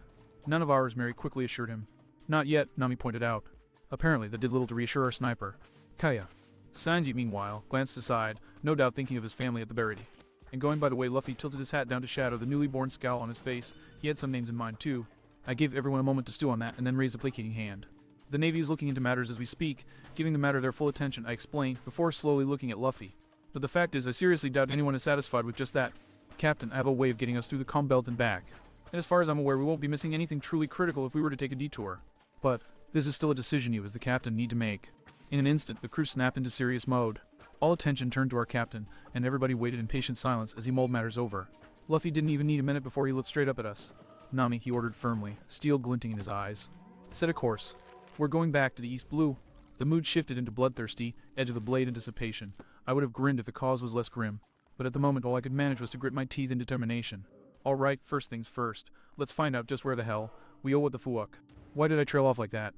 None of ours, Mary quickly assured him. Not yet, Nami pointed out. Apparently, that did little to reassure our sniper. Kaya. Sanji, meanwhile, glanced aside, no doubt thinking of his family at the Barity. And going by the way Luffy tilted his hat down to shadow the newly born scowl on his face, he had some names in mind too. I gave everyone a moment to stew on that and then raised a placating hand. The Navy is looking into matters as we speak, giving the matter their full attention, I explained, before slowly looking at Luffy. But the fact is, I seriously doubt anyone is satisfied with just that. Captain, I have a way of getting us through the calm belt and back. And as far as I'm aware, we won't be missing anything truly critical if we were to take a detour. But this is still a decision you, as the captain, need to make. In an instant, the crew snapped into serious mode. All attention turned to our captain, and everybody waited in patient silence as he mulled matters over. Luffy didn't even need a minute before he looked straight up at us. Nami, he ordered firmly, steel glinting in his eyes. Set a course. We're going back to the East Blue. The mood shifted into bloodthirsty, edge of the blade anticipation. I would have grinned if the cause was less grim, but at the moment all I could manage was to grit my teeth in determination. Alright, first things first. Let's find out just where the hell we owe what the fuck. Why did I trail off like that?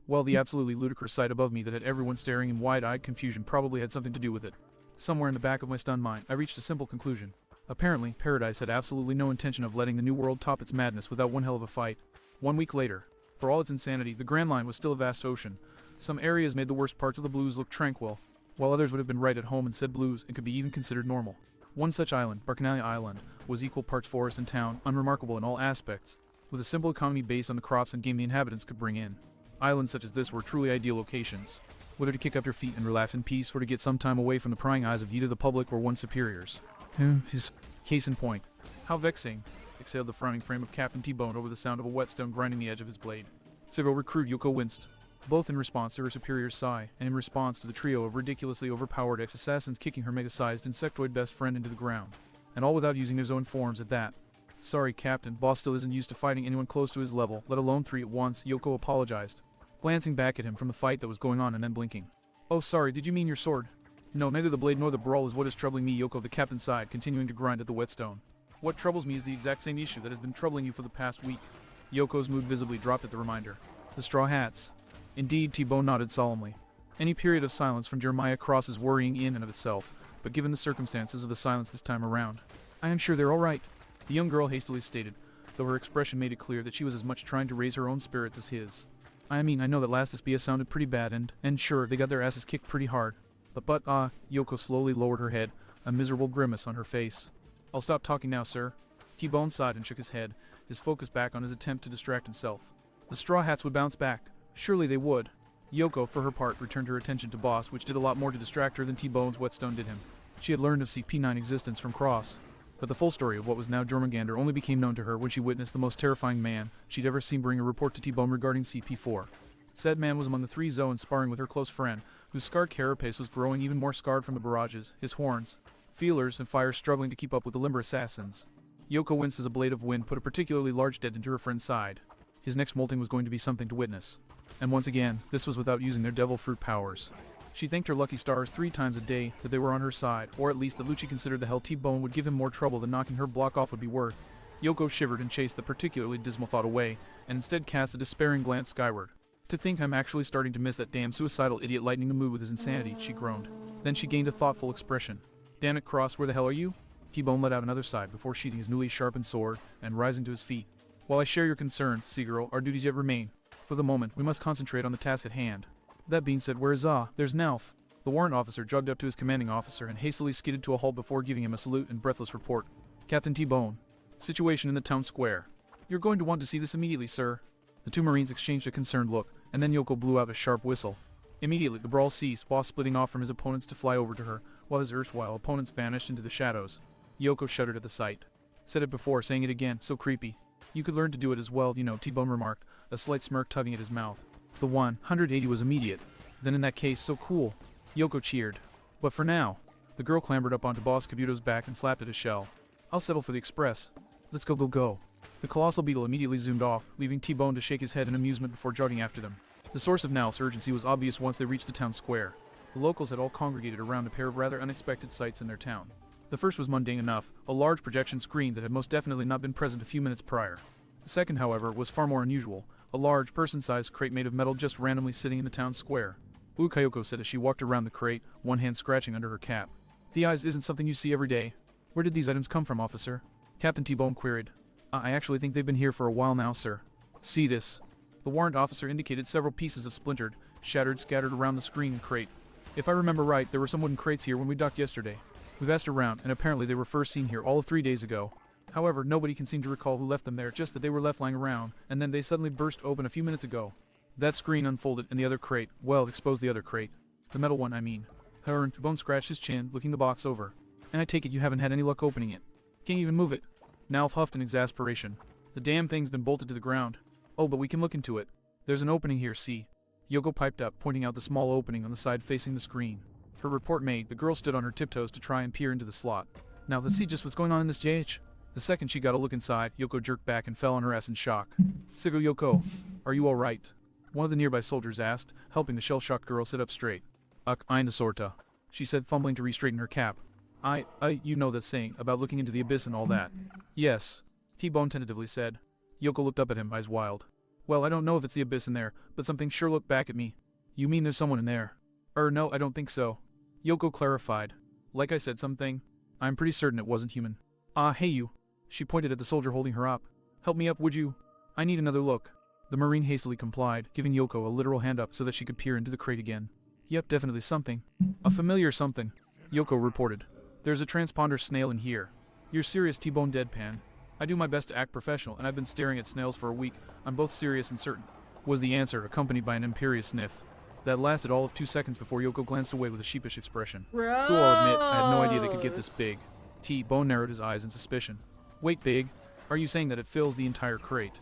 Well, the absolutely ludicrous sight above me that had everyone staring in wide-eyed confusion probably had something to do with it. Somewhere in the back of my stunned mind, I reached a simple conclusion. Apparently, Paradise had absolutely no intention of letting the New World top its madness without one hell of a fight. 1 week later, for all its insanity, the Grand Line was still a vast ocean. Some areas made the worst parts of the blues look tranquil, while others would have been right at home in said blues and could be even considered normal. One such island, Barkanalia Island, was equal parts forest and town, unremarkable in all aspects, with a simple economy based on the crops and game the inhabitants could bring in. Islands such as this were truly ideal locations, whether to kick up your feet and relax in peace or to get some time away from the prying eyes of either the public or one's superiors. His case in point. How vexing, exhaled the frowning frame of Captain T-Bone over the sound of a whetstone grinding the edge of his blade. Civil recruit Yoko winced, both in response to her superior's sigh and in response to the trio of ridiculously overpowered ex-assassins kicking her mega-sized insectoid best friend into the ground, and all without using their own forms at that. Sorry, Captain, boss still isn't used to fighting anyone close to his level, let alone 3 at once, Yoko apologized, glancing back at him from the fight that was going on and then blinking. Oh sorry, did you mean your sword? No, neither the blade nor the brawl is what is troubling me, Yoko, the captain sighed, continuing to grind at the whetstone. What troubles me is the exact same issue that has been troubling you for the past week. Yoko's mood visibly dropped at the reminder. The straw hats. Indeed, T-Bone nodded solemnly. Any period of silence from Jeremiah Cross is worrying in and of itself, but given the circumstances of the silence this time around, I am sure they're all right, the young girl hastily stated, though her expression made it clear that she was as much trying to raise her own spirits as his. I mean, I know that last SBS sounded pretty bad, and sure, they got their asses kicked pretty hard. But, Yoko slowly lowered her head, a miserable grimace on her face. I'll stop talking now, sir. T-Bone sighed and shook his head, his focus back on his attempt to distract himself. The straw hats would bounce back. Surely they would. Yoko, for her part, returned her attention to Boss, which did a lot more to distract her than T-Bone's whetstone did him. She had learned of CP9 existence from Cross, but the full story of what was now Jormungandr only became known to her when she witnessed the most terrifying man she'd ever seen bring a report to T-Bone regarding CP4. Said man was among the 3 zones sparring with her close friend, whose scarred carapace was growing even more scarred from the barrages, his horns, feelers, and fires struggling to keep up with the limber assassins. Yoko winced as a blade of wind put a particularly large dent into her friend's side. His next molting was going to be something to witness. And once again, this was without using their devil fruit powers. She thanked her lucky stars 3 times a day that they were on her side, or at least that Lucci considered the hell T-Bone would give him more trouble than knocking her block off would be worth. Yoko shivered and chased the particularly dismal thought away, and instead cast a despairing glance skyward. To think I'm actually starting to miss that damn suicidal idiot lightening the mood with his insanity, she groaned. Then she gained a thoughtful expression. Damn it, Cross, where the hell are you? T-Bone let out another sigh before sheathing his newly sharpened sword and rising to his feet. While I share your concerns, Sea-Girl, our duties yet remain. For the moment, we must concentrate on the task at hand. That being said, where is Ah? There's Nalf. The warrant officer jogged up to his commanding officer and hastily skidded to a halt before giving him a salute and breathless report. Captain T-Bone. Situation in the town square. You're going to want to see this immediately, sir. The 2 Marines exchanged a concerned look, and then Yoko blew out a sharp whistle. Immediately, the brawl ceased, Boss splitting off from his opponents to fly over to her, while his erstwhile opponents vanished into the shadows. Yoko shuddered at the sight. Said it before, saying it again, so creepy. You could learn to do it as well, you know, T-Bone remarked, a slight smirk tugging at his mouth. The 180 was immediate. Then in that case, so cool. Yoko cheered. But for now, the girl clambered up onto Boss Kabuto's back and slapped at his shell. I'll settle for the express. Let's go. The colossal beetle immediately zoomed off, leaving T-Bone to shake his head in amusement before jogging after them. The source of Nal's urgency was obvious once they reached the town square. The locals had all congregated around a pair of rather unexpected sights in their town. The first was mundane enough, a large projection screen that had most definitely not been present a few minutes prior. The second, however, was far more unusual, a large, person-sized crate made of metal just randomly sitting in the town square. Ooh, Kayoko said as she walked around the crate, one hand scratching under her cap. The eyes isn't something you see every day. Where did these items come from, officer? Captain T-Bone queried. I actually think they've been here for a while now, sir. See this. The warrant officer indicated several pieces of splintered, shattered, scattered around the screen and crate. If I remember right, there were some wooden crates here when we docked yesterday. We've asked around, and apparently they were first seen here all of 3 days ago. However, nobody can seem to recall who left them there, just that they were left lying around, and then they suddenly burst open a few minutes ago. That screen unfolded, and the other crate, well, exposed the other crate. The metal one, I mean. T-Bone scratched his chin, looking the box over. And I take it you haven't had any luck opening it. Can't even move it. Nalf huffed in exasperation. The damn thing's been bolted to the ground. Oh, but we can look into it. There's an opening here, see? Yoko piped up, pointing out the small opening on the side facing the screen. Her report made, the girl stood on her tiptoes to try and peer into the slot. Now let's see just what's going on in this JH. The second she got a look inside, Yoko jerked back and fell on her ass in shock. Sigo Yoko, are you alright? One of the nearby soldiers asked, helping the shell-shocked girl sit up straight. Eine sorta, she said, fumbling to re-straighten her cap. You know that saying, about looking into the abyss and all that. Yes, T-Bone tentatively said. Yoko looked up at him, eyes wild. Well, I don't know if it's the abyss in there, but something sure looked back at me. You mean there's someone in there? No, I don't think so. Yoko clarified. Like I said, something. I'm pretty certain it wasn't human. Hey you. She pointed at the soldier holding her up. Help me up, would you? I need another look. The Marine hastily complied, giving Yoko a literal hand up so that she could peer into the crate again. Yep, definitely something. A familiar something, Yoko reported. There's a transponder snail in here. You're serious, T-Bone deadpan. I do my best to act professional, and I've been staring at snails for a week. I'm both serious and certain, was the answer, accompanied by an imperious sniff. That lasted all of 2 seconds before Yoko glanced away with a sheepish expression. Though I'll admit, I had no idea they could get this big. T-Bone narrowed his eyes in suspicion. Wait, big? Are you saying that it fills the entire crate?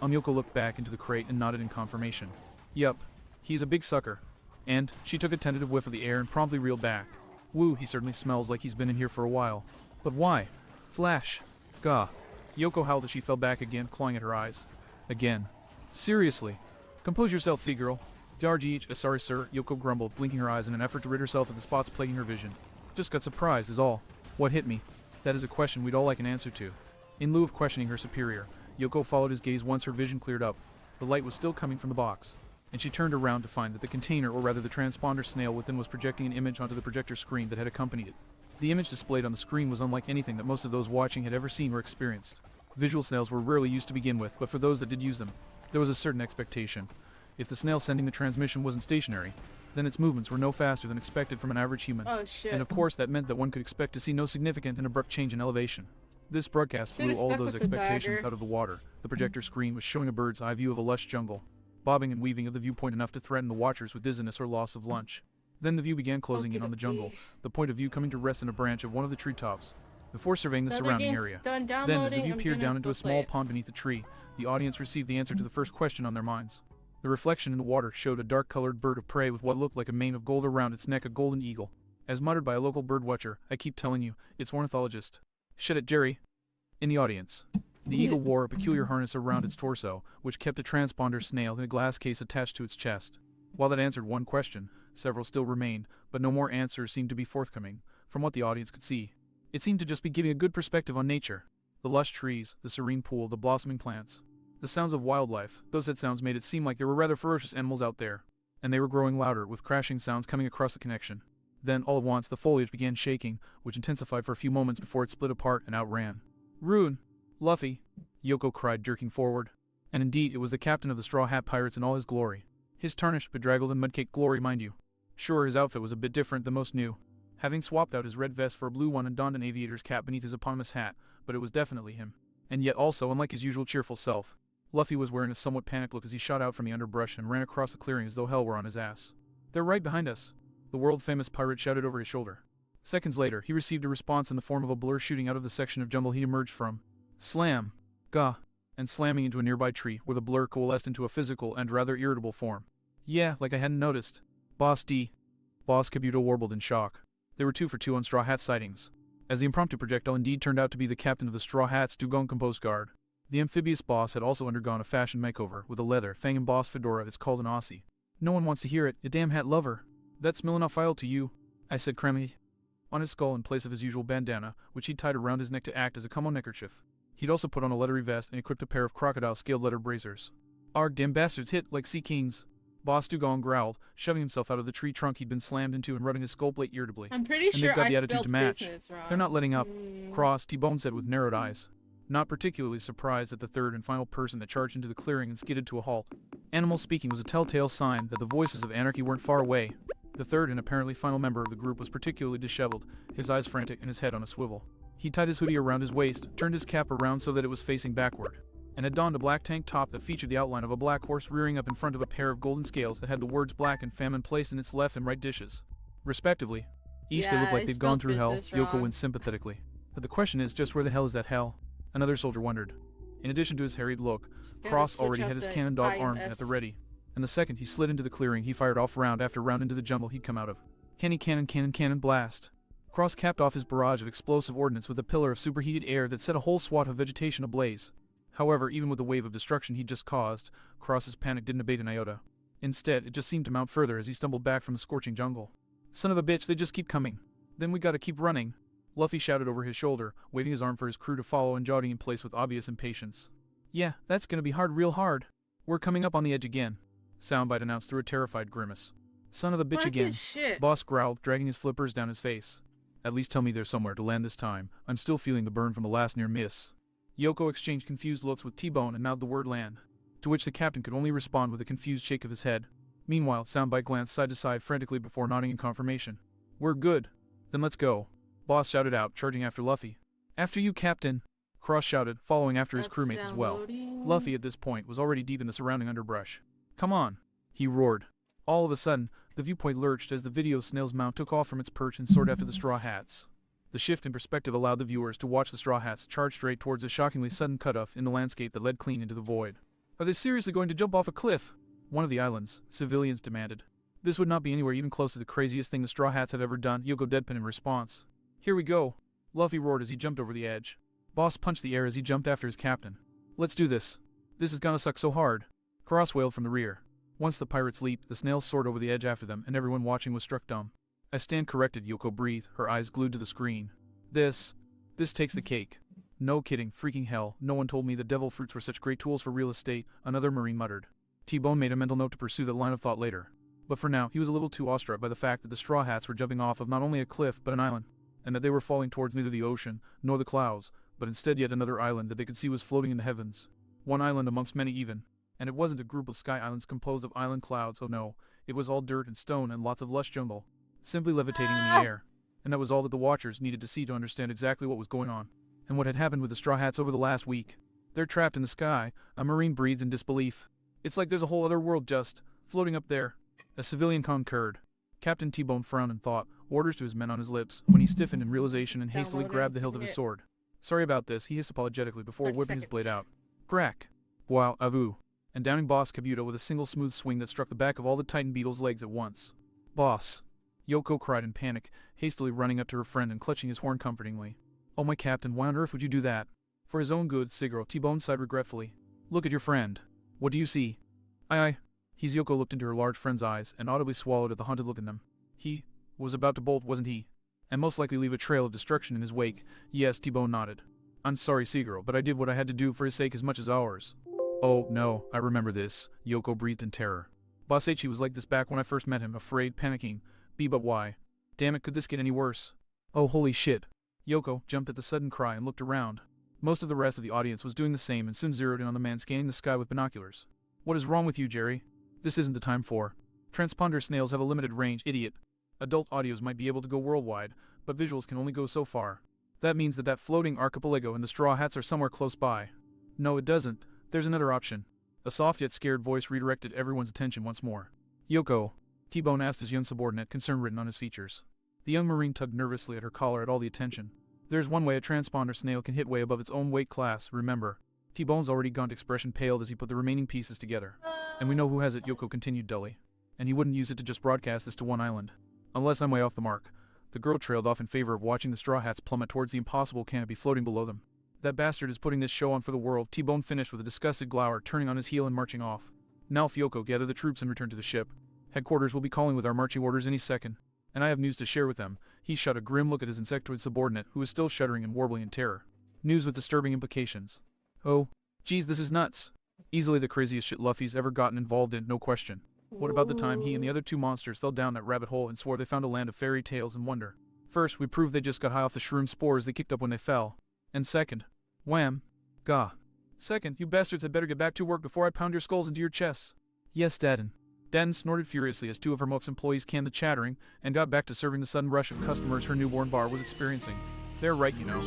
Yoko looked back into the crate and nodded in confirmation. Yup. He's a big sucker. And, she took a tentative whiff of the air and promptly reeled back. Woo, he certainly smells like he's been in here for a while. But why? Flash. Gah. Yoko howled as she fell back again, clawing at her eyes. Again. Seriously. Compose yourself, sea girl. Sorry sir, Yoko grumbled, blinking her eyes in an effort to rid herself of the spots plaguing her vision. Just got surprised, is all. What hit me? That is a question we'd all like an answer to. In lieu of questioning her superior, Yoko followed his gaze once her vision cleared up. The light was still coming from the box, and she turned around to find that the container, or rather the transponder snail within, was projecting an image onto the projector screen that had accompanied it. The image displayed on the screen was unlike anything that most of those watching had ever seen or experienced. Visual snails were rarely used to begin with, but for those that did use them, there was a certain expectation. If the snail sending the transmission wasn't stationary, then its movements were no faster than expected from an average human. Oh shit. And of course that meant that one could expect to see no significant and abrupt change in elevation. This broadcast blew all those expectations out of the water. The projector screen was showing a bird's eye view of a lush jungle, bobbing and weaving of the viewpoint enough to threaten the watchers with dizziness or loss of lunch. Then the view began closing in on the jungle, the point of view coming to rest in a branch of one of the treetops. Before surveying the surrounding area, then as the view peered down into a small pond beneath the tree, the audience received the answer to the first question on their minds. The reflection in the water showed a dark-colored bird of prey with what looked like a mane of gold around its neck, a golden eagle. As muttered by a local bird watcher, I keep telling you, it's ornithologist. Shut it, Jerry. In the audience, the eagle wore a peculiar harness around its torso, which kept a transponder snail in a glass case attached to its chest. While that answered one question, several still remained, but no more answers seemed to be forthcoming, from what the audience could see. It seemed to just be giving a good perspective on nature. The lush trees, the serene pool, the blossoming plants. The sounds of wildlife, those said sounds made it seem like there were rather ferocious animals out there. And they were growing louder, with crashing sounds coming across the connection. Then, all at once, the foliage began shaking, which intensified for a few moments before it split apart and outran. Rune! Luffy! Yoko cried, jerking forward. And indeed, it was the captain of the Straw Hat Pirates in all his glory. His tarnished, bedraggled, and mud-caked glory, mind you. Sure, his outfit was a bit different than most new, having swapped out his red vest for a blue one and donned an aviator's cap beneath his eponymous hat, but it was definitely him. And yet also, unlike his usual cheerful self, Luffy was wearing a somewhat panicked look as he shot out from the underbrush and ran across the clearing as though hell were on his ass. They're right behind us, the world-famous pirate shouted over his shoulder. Seconds later, he received a response in the form of a blur shooting out of the section of jungle he emerged from. Slam! Gah! And slamming into a nearby tree, where the blur coalesced into a physical and rather irritable form. Yeah, like I hadn't noticed. Boss D. Boss Kabuto warbled in shock. There were 2 for 2 on Straw Hat sightings, as the impromptu projectile indeed turned out to be the captain of the Straw Hats Dugong Compost Guard. The amphibious boss had also undergone a fashion makeover with a leather, fang-embossed fedora it's called an Aussie. No one wants to hear it, you damn hat lover. That's Milanophile to you, I said crammily. On his skull in place of his usual bandana, which he'd tied around his neck to act as a como neckerchief. He'd also put on a leathery vest and equipped a pair of crocodile-scaled leather bracers. Arg, damn bastards hit like sea kings. Boss Dugong growled, shoving himself out of the tree trunk he'd been slammed into and rubbing his skull plate irritably. I'm pretty And sure they've got I the attitude spelled to match. business wrong. They're not letting up. Cross, T-Bone said with narrowed eyes. Not particularly surprised at the third and final person that charged into the clearing and skidded to a halt. Animal speaking was a telltale sign that the voices of anarchy weren't far away. The third and apparently final member of the group was particularly disheveled, his eyes frantic and his head on a swivel. He tied his hoodie around his waist, turned his cap around so that it was facing backward, and had donned a black tank top that featured the outline of a black horse rearing up in front of a pair of golden scales that had the words black and famine placed in its left and right dishes, respectively. Each they look like they've gone through hell, Yoko went sympathetically. But the question is, just where the hell is that hell? Another soldier wondered. In addition to his harried look, Cross already had his cannon dog armed and at the ready. And the second he slid into the clearing, he fired off round after round into the jungle he'd come out of. Cannon, blast. Cross capped off his barrage of explosive ordnance with a pillar of superheated air that set a whole swath of vegetation ablaze. However, even with the wave of destruction he'd just caused, Cross's panic didn't abate an iota. Instead, it just seemed to mount further as he stumbled back from the scorching jungle. Son of a bitch, they just keep coming. Then we gotta keep running. Luffy shouted over his shoulder, waving his arm for his crew to follow and jotting in place with obvious impatience. Yeah, that's gonna be hard, real hard. We're coming up on the edge again. Soundbite announced through a terrified grimace. Son of a bitch again. Boss growled, dragging his flippers down his face. At least tell me there's somewhere to land this time. I'm still feeling the burn from the last near miss. Yoko exchanged confused looks with T-Bone and mouthed the word land, to which the captain could only respond with a confused shake of his head. Meanwhile, Soundbite glanced side to side frantically before nodding in confirmation. We're good. Then let's go. Boss shouted out, charging after Luffy. After you, Captain. Cross shouted, following after his crewmates as well. Luffy, at this point, was already deep in the surrounding underbrush. Come on, he roared. All of a sudden, the viewpoint lurched as the video snail's mount took off from its perch and soared after the Straw Hats. The shift in perspective allowed the viewers to watch the Straw Hats charge straight towards a shockingly sudden cutoff in the landscape that led clean into the void. Are they seriously going to jump off a cliff? One of the islands, civilians demanded. This would not be anywhere even close to the craziest thing the Straw Hats have ever done, Yoko deadpan in response. Here we go, Luffy roared as he jumped over the edge. Boss punched the air as he jumped after his captain. Let's do this. This is gonna suck so hard. Cross wailed from the rear. Once the pirates leaped, the snails soared over the edge after them, and everyone watching was struck dumb. I stand corrected, Yoko breathed, her eyes glued to the screen. This takes the cake. No kidding, freaking hell, no one told me the devil fruits were such great tools for real estate, another Marine muttered. T-Bone made a mental note to pursue that line of thought later. But for now, he was a little too awestruck by the fact that the Straw Hats were jumping off of not only a cliff, but an island, and that they were falling towards neither the ocean, nor the clouds, but instead yet another island that they could see was floating in the heavens. One island amongst many even. And it wasn't a group of sky islands composed of island clouds, oh no, it was all dirt and stone and lots of lush jungle, simply levitating in the air. And that was all that the watchers needed to see to understand exactly what was going on, and what had happened with the Straw Hats over the last week. They're trapped in the sky, a Marine breathed in disbelief. It's like there's a whole other world just floating up there. A civilian concurred. Captain T-Bone frowned and thought, orders to his men on his lips, when he stiffened in realization and hastily grabbed the hilt of his sword. Sorry about this, he hissed apologetically before whipping his blade out. Crack! Wow, avu! And downing Boss Kabuto with a single smooth swing that struck the back of all the Titan Beetle's legs at once. Boss! Yoko cried in panic, hastily running up to her friend and clutching his horn comfortingly. Oh my captain, why on earth would you do that? For his own good, Siguro, T-Bone sighed regretfully. Look at your friend. What do you see? Aye. Yoko looked into her large friend's eyes and audibly swallowed at the haunted look in them. He was about to bolt, wasn't he? And most likely leave a trail of destruction in his wake. Yes, T-Bone nodded. I'm sorry, Siguro, but I did what I had to do for his sake as much as ours. Oh, no, I remember this, Yoko breathed in terror. Boss H was like this back when I first met him, afraid, panicking. But why? Damn it, could this get any worse? Oh, holy shit. Yoko jumped at the sudden cry and looked around. Most of the rest of the audience was doing the same and soon zeroed in on the man scanning the sky with binoculars. What is wrong with you, Jerry? This isn't the time for. Transponder snails have a limited range, idiot. Adult audios might be able to go worldwide, but visuals can only go so far. That means that floating archipelago and the Straw Hats are somewhere close by. No, it doesn't. There's another option. A soft yet scared voice redirected everyone's attention once more. Yoko, T-Bone asked his young subordinate, concern written on his features. The young Marine tugged nervously at her collar at all the attention. There's one way a transponder snail can hit way above its own weight class, remember. T-Bone's already gaunt expression paled as he put the remaining pieces together. And we know who has it, Yoko continued dully. And he wouldn't use it to just broadcast this to one island. Unless I'm way off the mark. The girl trailed off in favor of watching the Straw Hats plummet towards the impossible canopy floating below them. That bastard is putting this show on for the world, T-Bone finished with a disgusted glower, turning on his heel and marching off. Now Fyoko, gather the troops and return to the ship. Headquarters will be calling with our marching orders any second. And I have news to share with them. He shot a grim look at his insectoid subordinate, who was still shuddering and warbling in terror. News with disturbing implications. Oh, geez, this is nuts. Easily the craziest shit Luffy's ever gotten involved in, no question. What about the time he and the other two monsters fell down that rabbit hole and swore they found a land of fairy tales and wonder? First, we proved they just got high off the shroom spores they kicked up when they fell. And second, wham, gah. Second, you bastards had better get back to work before I pound your skulls into your chests. Yes, Dadden. Dadden snorted furiously as two of her Mox employees canned the chattering and got back to serving the sudden rush of customers her newborn bar was experiencing. They're right, you know.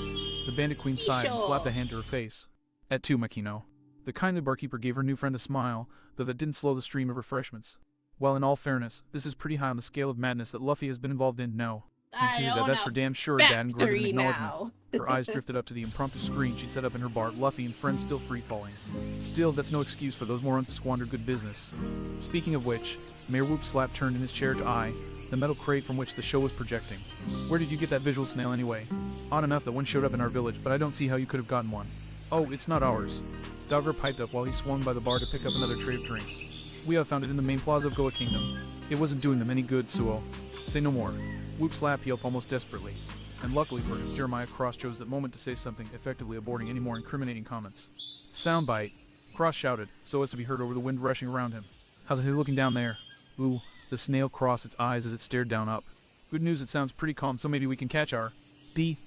The Bandit Queen sighed and slapped a hand to her face. At two, Makino. The kindly barkeeper gave her new friend a smile, though that didn't slow the stream of refreshments. Well, in all fairness, this is pretty high on the scale of madness that Luffy has been involved in, no. That's for damn sure, Dadden grunted in acknowledgement. Her eyes drifted up to the impromptu screen she'd set up in her bar, Luffy and friends still free-falling. Still, that's no excuse for those morons to squander good business. Speaking of which, Mayor Whoop Slap turned in his chair to eye the metal crate from which the show was projecting. Where did you get that visual, Snail, anyway? Odd enough that one showed up in our village, but I don't see how you could have gotten one. Oh, it's not ours. Dogger piped up while he swung by the bar to pick up another tray of drinks. We have found it in the main plaza of Goa Kingdom. It wasn't doing them any good, Suo. Say no more. Whoop Slap yelped almost desperately. And luckily for him, Jeremiah Cross chose that moment to say something, effectively aborting any more incriminating comments. Soundbite. Cross shouted, so as to be heard over the wind rushing around him. How's he looking down there? Ooh, the snail crossed its eyes as it stared down up. Good news, it sounds pretty calm, so maybe we can catch our...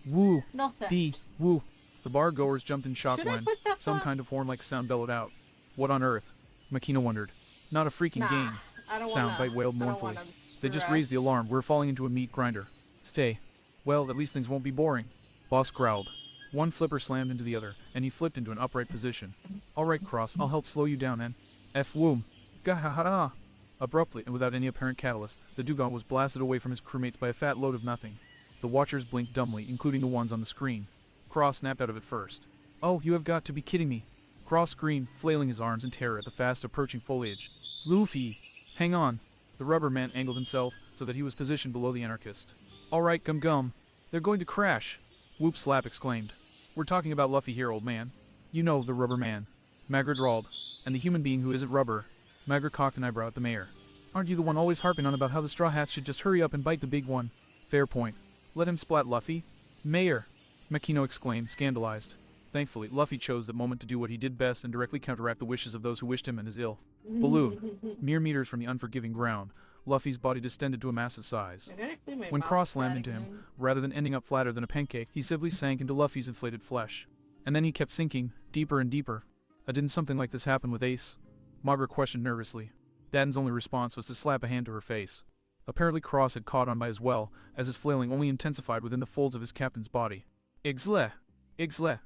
woo. Nothing. Woo. The bar goers jumped in shock Should I when put that some back? kind of horn-like sound bellowed out. What on earth? Makino wondered. Not a freaking game. I don't Soundbite wanna, wailed I don't mournfully. wanna They just raised the stress. alarm. We're falling into a meat grinder. Stay. Well, at least things won't be boring. Boss growled. One flipper slammed into the other, and he flipped into an upright position. All right, Cross, I'll help slow you down, and... F-woom. Gah-ha-ha-da! Abruptly, and without any apparent catalyst, the dugong was blasted away from his crewmates by a fat load of nothing. The watchers blinked dumbly, including the ones on the screen. Cross snapped out of it first. Oh, you have got to be kidding me. Cross screamed, flailing his arms in terror at the fast-approaching foliage. Luffy! Hang on. The rubber man angled himself so that he was positioned below the anarchist. All right, gum-gum. They're going to crash. Whoop Slap exclaimed. We're talking about Luffy here, old man. You know, the rubber man. Magra drawled. And the human being who isn't rubber. Magra cocked an eyebrow at the mayor. Aren't you the one always harping on about how the Straw Hats should just hurry up and bite the big one? Fair point. Let him splat, Luffy. Mayor! Makino exclaimed, scandalized. Thankfully, Luffy chose that moment to do what he did best and directly counteract the wishes of those who wished him and his ill. Balloon. Mere meters from the unforgiving ground, Luffy's body distended to a massive size. When Cross slammed into him, rather than ending up flatter than a pancake, he simply sank into Luffy's inflated flesh. And then he kept sinking, deeper and deeper. Didn't something like this happen with Ace? Margaret questioned nervously. Dadden's only response was to slap a hand to her face. Apparently Cross had caught on by as well, as his flailing only intensified within the folds of his captain's body. Ixle! Ixle!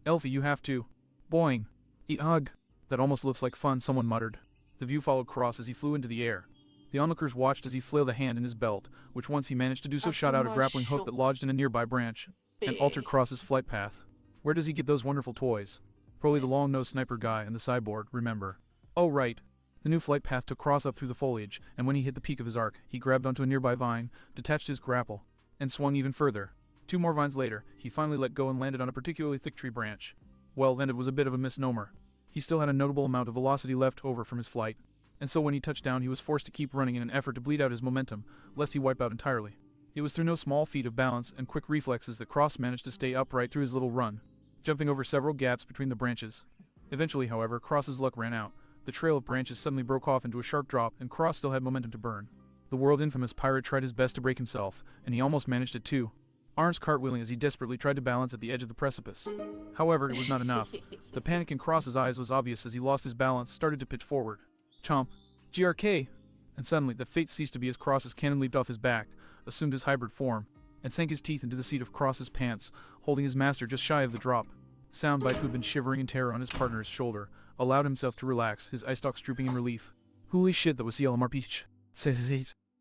Elfie, you have to... Boing! Eat hug! That almost looks like fun, someone muttered. The view followed Cross as he flew into the air. The onlookers watched as he flailed a hand in his belt, which once he managed to do so shot out a grappling hook that lodged in a nearby branch, and altered Cross's flight path. Where does he get those wonderful toys? Probably the long-nosed sniper guy and the cyborg, remember. Oh right. The new flight path took Cross up through the foliage, and when he hit the peak of his arc, he grabbed onto a nearby vine, detached his grapple, and swung even further. 2 more vines later, he finally let go and landed on a particularly thick tree branch. Well, then it was a bit of a misnomer. He still had a notable amount of velocity left over from his flight, and so when he touched down he was forced to keep running in an effort to bleed out his momentum, lest he wipe out entirely. It was through no small feat of balance and quick reflexes that Cross managed to stay upright through his little run, jumping over several gaps between the branches. Eventually, however, Cross's luck ran out. The trail of branches suddenly broke off into a sharp drop, and Cross still had momentum to burn. The world-infamous pirate tried his best to break himself, and he almost managed it too. Arms cartwheeling as he desperately tried to balance at the edge of the precipice. However, it was not enough. The panic in Cross's eyes was obvious as he lost his balance, started to pitch forward. Chomp. GRK! And suddenly, the fate ceased to be as Cross's cannon leaped off his back, assumed his hybrid form, and sank his teeth into the seat of Cross's pants, holding his master just shy of the drop. Soundbite, who had been shivering in terror on his partner's shoulder, allowed himself to relax, his eye stalks drooping in relief. Holy shit, that was CLMRP.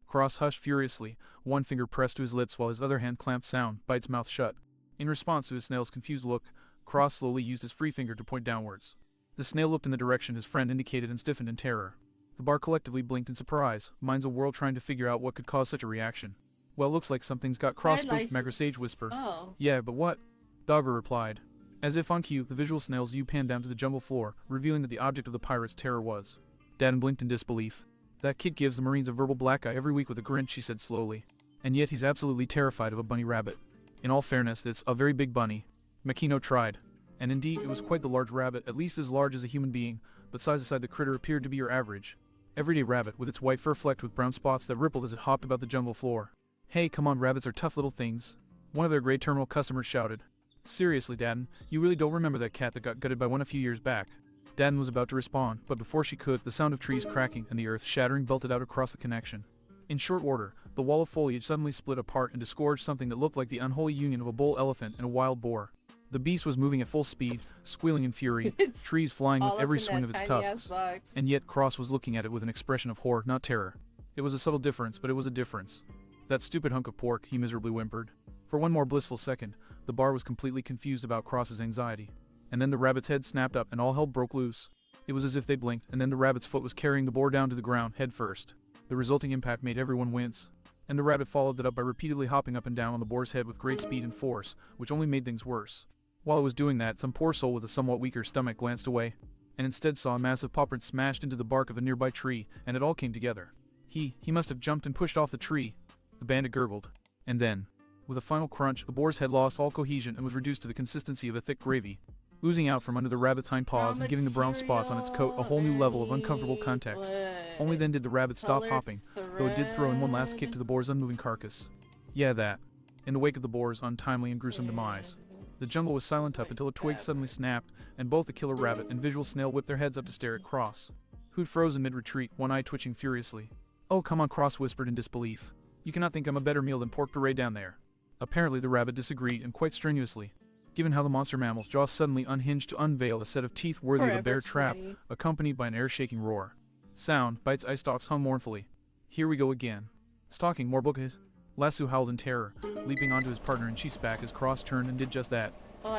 Cross hushed furiously, one finger pressed to his lips while his other hand clamped Soundbite's mouth shut. In response to his snail's confused look, Cross slowly used his free finger to point downwards. The snail looked in the direction his friend indicated and stiffened in terror. The bar collectively blinked in surprise, minds a whirl trying to figure out what could cause such a reaction. Well, looks like something's got Cross spooked, Magra Sage whispered. Oh. Yeah, but what? Dogger replied. As if on cue, the visual snail's view panned down to the jungle floor, revealing that the object of the pirate's terror was. Dad blinked in disbelief. That kid gives the Marines a verbal black eye every week with a grin, she said slowly. And yet he's absolutely terrified of a bunny rabbit. In all fairness, it's a very big bunny. Makino tried. And indeed, it was quite the large rabbit, at least as large as a human being, but size aside the critter appeared to be your average everyday rabbit, with its white fur flecked with brown spots that rippled as it hopped about the jungle floor. Hey, come on, rabbits are tough little things, one of their gray terminal customers shouted. Seriously, Dadden, you really don't remember that cat that got gutted by one a few years back? Dadden was about to respond, but before she could, the sound of trees cracking and the earth shattering belted out across the connection. In short order, the wall of foliage suddenly split apart and disgorged something that looked like the unholy union of a bull elephant and a wild boar. The beast was moving at full speed, squealing in fury, trees flying with every swing of its tusks. And yet Cross was looking at it with an expression of horror, not terror. It was a subtle difference, but it was a difference. That stupid hunk of pork, he miserably whimpered. For one more blissful second, the bar was completely confused about Cross's anxiety. And then the rabbit's head snapped up and all hell broke loose. It was as if they blinked, and then the rabbit's foot was carrying the boar down to the ground, head first. The resulting impact made everyone wince. And the rabbit followed it up by repeatedly hopping up and down on the boar's head with great speed and force, which only made things worse. While it was doing that, some poor soul with a somewhat weaker stomach glanced away, and instead saw a massive paw print smashed into the bark of a nearby tree, and it all came together. He must have jumped and pushed off the tree. The bandit gurgled. And then, with a final crunch, the boar's head lost all cohesion and was reduced to the consistency of a thick gravy, oozing out from under the rabbit's hind paws and giving the brown spots on its coat a whole new level of uncomfortable context. Only then did the rabbit stop hopping, though it did throw in one last kick to the boar's unmoving carcass. Yeah, that. In the wake of the boar's untimely and gruesome demise, the jungle was silent up until a twig suddenly snapped, and both the killer rabbit and visual snail whipped their heads up to stare at Cross, who'd frozen mid-retreat, one eye twitching furiously. Oh, come on, Cross whispered in disbelief. You cannot think I'm a better meal than pork puree down there. Apparently the rabbit disagreed, and quite strenuously, given how the monster mammal's jaw suddenly unhinged to unveil a set of teeth worthy of a bear trap, accompanied by an air-shaking roar. Sound, by its eye stalks hung mournfully. Here we go again. Stalking more bookies. Lasso howled in terror, leaping onto his partner in chief's back as Cross turned and did just that.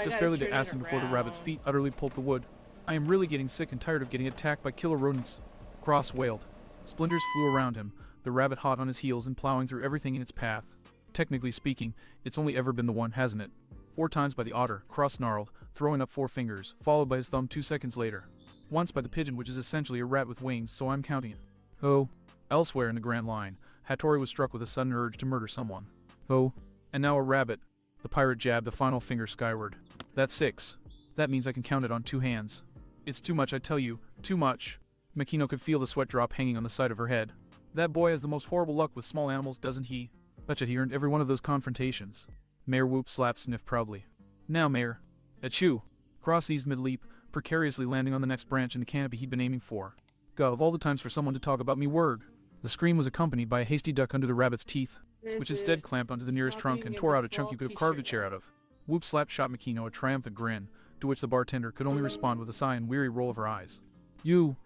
Just barely to ask him before the rabbit's feet utterly pulped the wood. I am really getting sick and tired of getting attacked by killer rodents. Cross wailed. Splinters flew around him, the rabbit hot on his heels and plowing through everything in its path. Technically speaking, it's only ever been the one, hasn't it? 4 times by the otter, Cross snarled, throwing up 4 fingers, followed by his thumb 2 seconds later. Once by the pigeon, which is essentially a rat with wings, so I'm counting it. Oh. Elsewhere in the Grand Line, Hattori was struck with a sudden urge to murder someone. Oh. And now a rabbit. The pirate jabbed the final finger skyward. That's 6. That means I can count it on 2 hands. It's too much, I tell you, too much. Makino could feel the sweat drop hanging on the side of her head. That boy has the most horrible luck with small animals, doesn't he? Betcha he earned every one of those confrontations. Mayor Whoop slapped Sniff proudly. Now, Mayor. Achoo! Cross eased mid-leap, precariously landing on the next branch in the canopy he'd been aiming for. Gov, of all the times for someone to talk about me, word. The scream was accompanied by a hasty duck under the rabbit's teeth, which instead clamped onto the nearest trunk and tore out a chunk you could have carved a chair out of. Whoop slapped shot Makino a triumphant grin, to which the bartender could only respond with a sigh and weary roll of her eyes. You.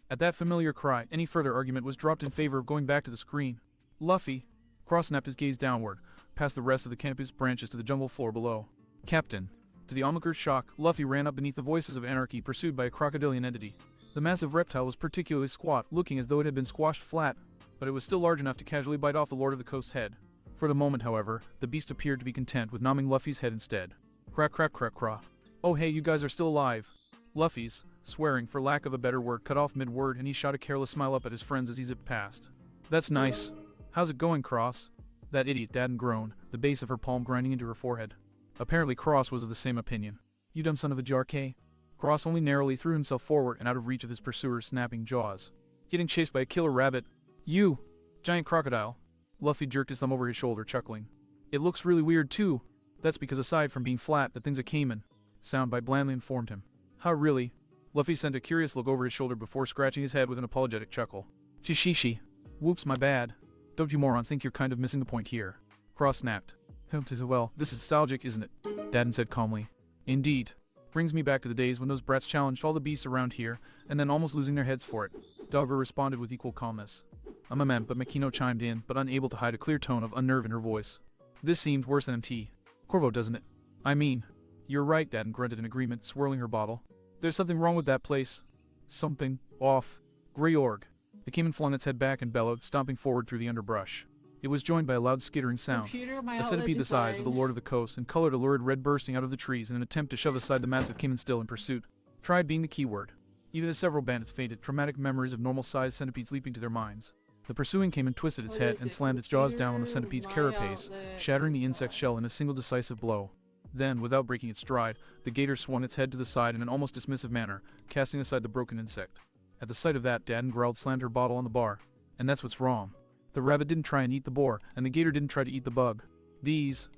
At that familiar cry, any further argument was dropped in favor of going back to the screen. Luffy. Cross snapped his gaze downward, past the rest of the campus branches to the jungle floor below. Captain. To the onlooker's shock, Luffy ran up beneath the voices of anarchy pursued by a crocodilian entity. The massive reptile was particularly squat, looking as though it had been squashed flat, but it was still large enough to casually bite off the Lord of the Coast's head. For the moment, however, the beast appeared to be content with nomming Luffy's head instead. Crack crack crack crack. Oh hey, you guys are still alive. Luffy's, swearing for lack of a better word, cut off mid-word and he shot a careless smile up at his friends as he zipped past. That's nice. How's it going, Cross? That idiot Dadden groaned, the base of her palm grinding into her forehead. Apparently Cross was of the same opinion. You dumb son of a Jarkey. Cross only narrowly threw himself forward and out of reach of his pursuer's snapping jaws. Getting chased by a killer rabbit. You! Giant crocodile. Luffy jerked his thumb over his shoulder, chuckling. It looks really weird too. That's because aside from being flat, that thing's a caiman. Soundbite blandly informed him. How really? Luffy sent a curious look over his shoulder before scratching his head with an apologetic chuckle. Chishishi. Whoops, my bad. Don't you morons think you're kind of missing the point here? Cross snapped. Well, this is nostalgic, isn't it? Dadden said calmly. Indeed. Brings me back to the days when those brats challenged all the beasts around here, and then almost losing their heads for it. Dogger responded with equal calmness. I'm a man, but Makino chimed in, but unable to hide a clear tone of unnerve in her voice. This seemed worse than MT. Corvo, doesn't it? I mean. You're right, Dadden grunted in agreement, swirling her bottle. There's something wrong with that place. Something off. Grey Org. The caiman flung its head back and bellowed, stomping forward through the underbrush. It was joined by a loud skittering sound. Computer, my A outlet centipede the size of the design. Lord of the Coast and colored a lurid red bursting out of the trees in an attempt to shove aside the massive caiman still in pursuit. Tried being the key word. Even as several bandits fainted, traumatic memories of normal-sized centipedes leaping to their minds. The pursuing caiman twisted its head and slammed its jaws down on the centipede's carapace, shattering the insect's shell in a single decisive blow. Then, without breaking its stride, the gator swung its head to the side in an almost dismissive manner, casting aside the broken insect. At the sight of that, Dad growled, slammed her bottle on the bar. And that's what's wrong. The rabbit didn't try and eat the boar, and the gator didn't try to eat the bug. These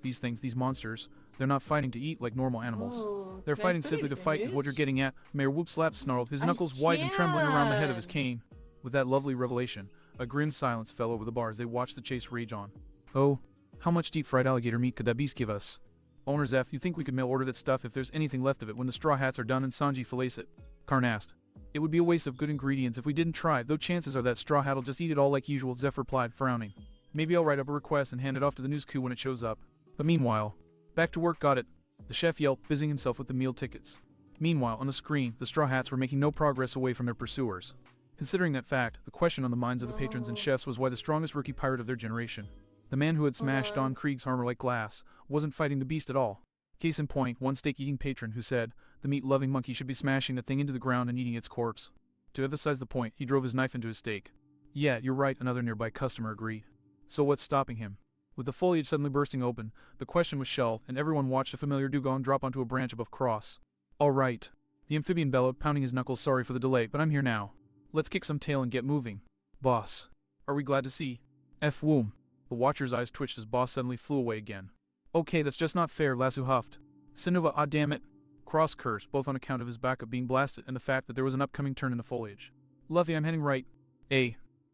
monsters, they're not fighting to eat like normal animals. Oh, They're can I fighting put simply it to fight is what you're huge? getting at, Mayor Whoop Slap snarled, his knuckles white and trembling around the head of his cane. With that lovely revelation, a grim silence fell over the bar as they watched the chase rage on. Oh, how much deep-fried alligator meat could that beast give us? Owners F, you think we could mail order that stuff if there's anything left of it when the straw hats are done and Sanji fillets it? Karn asked. It would be a waste of good ingredients if we didn't try, though chances are that straw hat'll just eat it all like usual, Zeph replied, frowning. Maybe I'll write up a request and hand it off to the news crew when it shows up. But meanwhile, back to work, got it. The chef yelped, busying himself with the meal tickets. Meanwhile, on the screen, the straw hats were making no progress away from their pursuers. Considering that fact, the question on the minds of the patrons and chefs was why the strongest rookie pirate of their generation, the man who had smashed Don Krieg's armor like glass, wasn't fighting the beast at all. Case in point, one steak-eating patron who said, the meat-loving monkey should be smashing the thing into the ground and eating its corpse. To emphasize the point, he drove his knife into his steak. Yeah, you're right, another nearby customer agreed. So what's stopping him? With the foliage suddenly bursting open, the question was shelved, and everyone watched a familiar dugong drop onto a branch above Cross. All right. The amphibian bellowed, pounding his knuckles, sorry for the delay, but I'm here now. Let's kick some tail and get moving. Boss. Are we glad to see? F womb. The watcher's eyes twitched as Boss suddenly flew away again. Okay, that's just not fair, Lasso huffed. Sinova, ah damn it. Cross cursed, both on account of his backup being blasted and the fact that there was an upcoming turn in the foliage. Luffy, I'm heading right.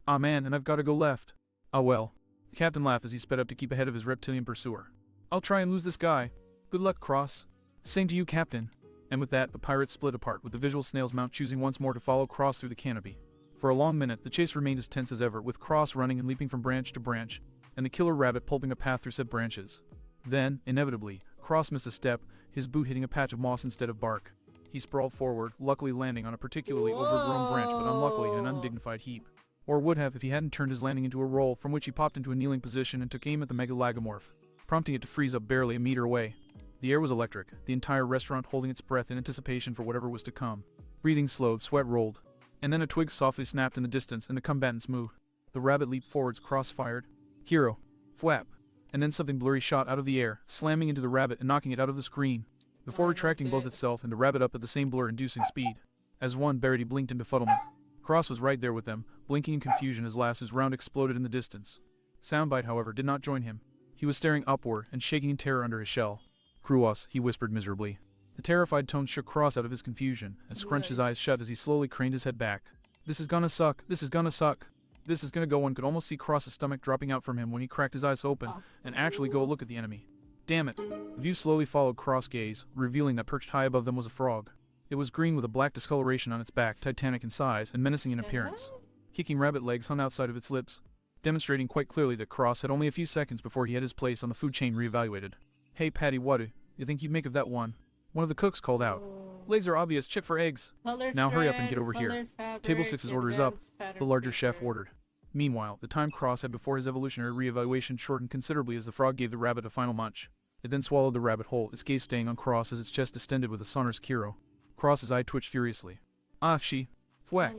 Ah man, and I've got to go left. Ah well. The captain laughed as he sped up to keep ahead of his reptilian pursuer. I'll try and lose this guy. Good luck, Cross. Same to you, Captain. And with that, the pirates split apart, with the visual snail's mount choosing once more to follow Cross through the canopy. For a long minute, the chase remained as tense as ever, with Cross running and leaping from branch to branch, and the killer rabbit pulping a path through said branches. Then, inevitably, Cross missed a step, his boot hitting a patch of moss instead of bark. He sprawled forward, luckily landing on a particularly overgrown branch, but unluckily in an undignified heap. Or would have if he hadn't turned his landing into a roll, from which he popped into a kneeling position and took aim at the megalagomorph, prompting it to freeze up barely a meter away. The air was electric, the entire restaurant holding its breath in anticipation for whatever was to come. Breathing slowed, sweat rolled. And then a twig softly snapped in the distance and the combatants moved. The rabbit leaped forwards, cross-fired. Hero. Thwap. And then something blurry shot out of the air, slamming into the rabbit and knocking it out of the screen, before retracting both itself and the rabbit up at the same blur-inducing speed. As one, Barity blinked in befuddlement. Cross was right there with them, blinking in confusion as Lasso's round exploded in the distance. Soundbite, however, did not join him. He was staring upward and shaking in terror under his shell. Kruos, he whispered miserably. The terrified tone shook Cross out of his confusion, and scrunched his eyes shut as he slowly craned his head back. This is gonna suck, this is gonna suck. This is gonna go. One could almost see Cross's stomach dropping out from him when he cracked his eyes open and actually go look at the enemy. Damn it. The view slowly followed Cross gaze, revealing that perched high above them was a frog. It was green with a black discoloration on its back, titanic in size and menacing in appearance. Kicking rabbit legs hung outside of its lips, demonstrating quite clearly that Cross had only a few seconds before he had his place on the food chain reevaluated. Hey Patty, what do you think you'd make of that one? One of the cooks called out. Legs are obvious, check for eggs. Now hurry up and get over here. Table 6's order is up, the larger chef ordered. Meanwhile, the time Cross had before his evolutionary reevaluation shortened considerably as the frog gave the rabbit a final munch. It then swallowed the rabbit whole, its gaze staying on Cross as its chest distended with a sonorous kiro. Cross's eye twitched furiously. Ah, she. Thwack.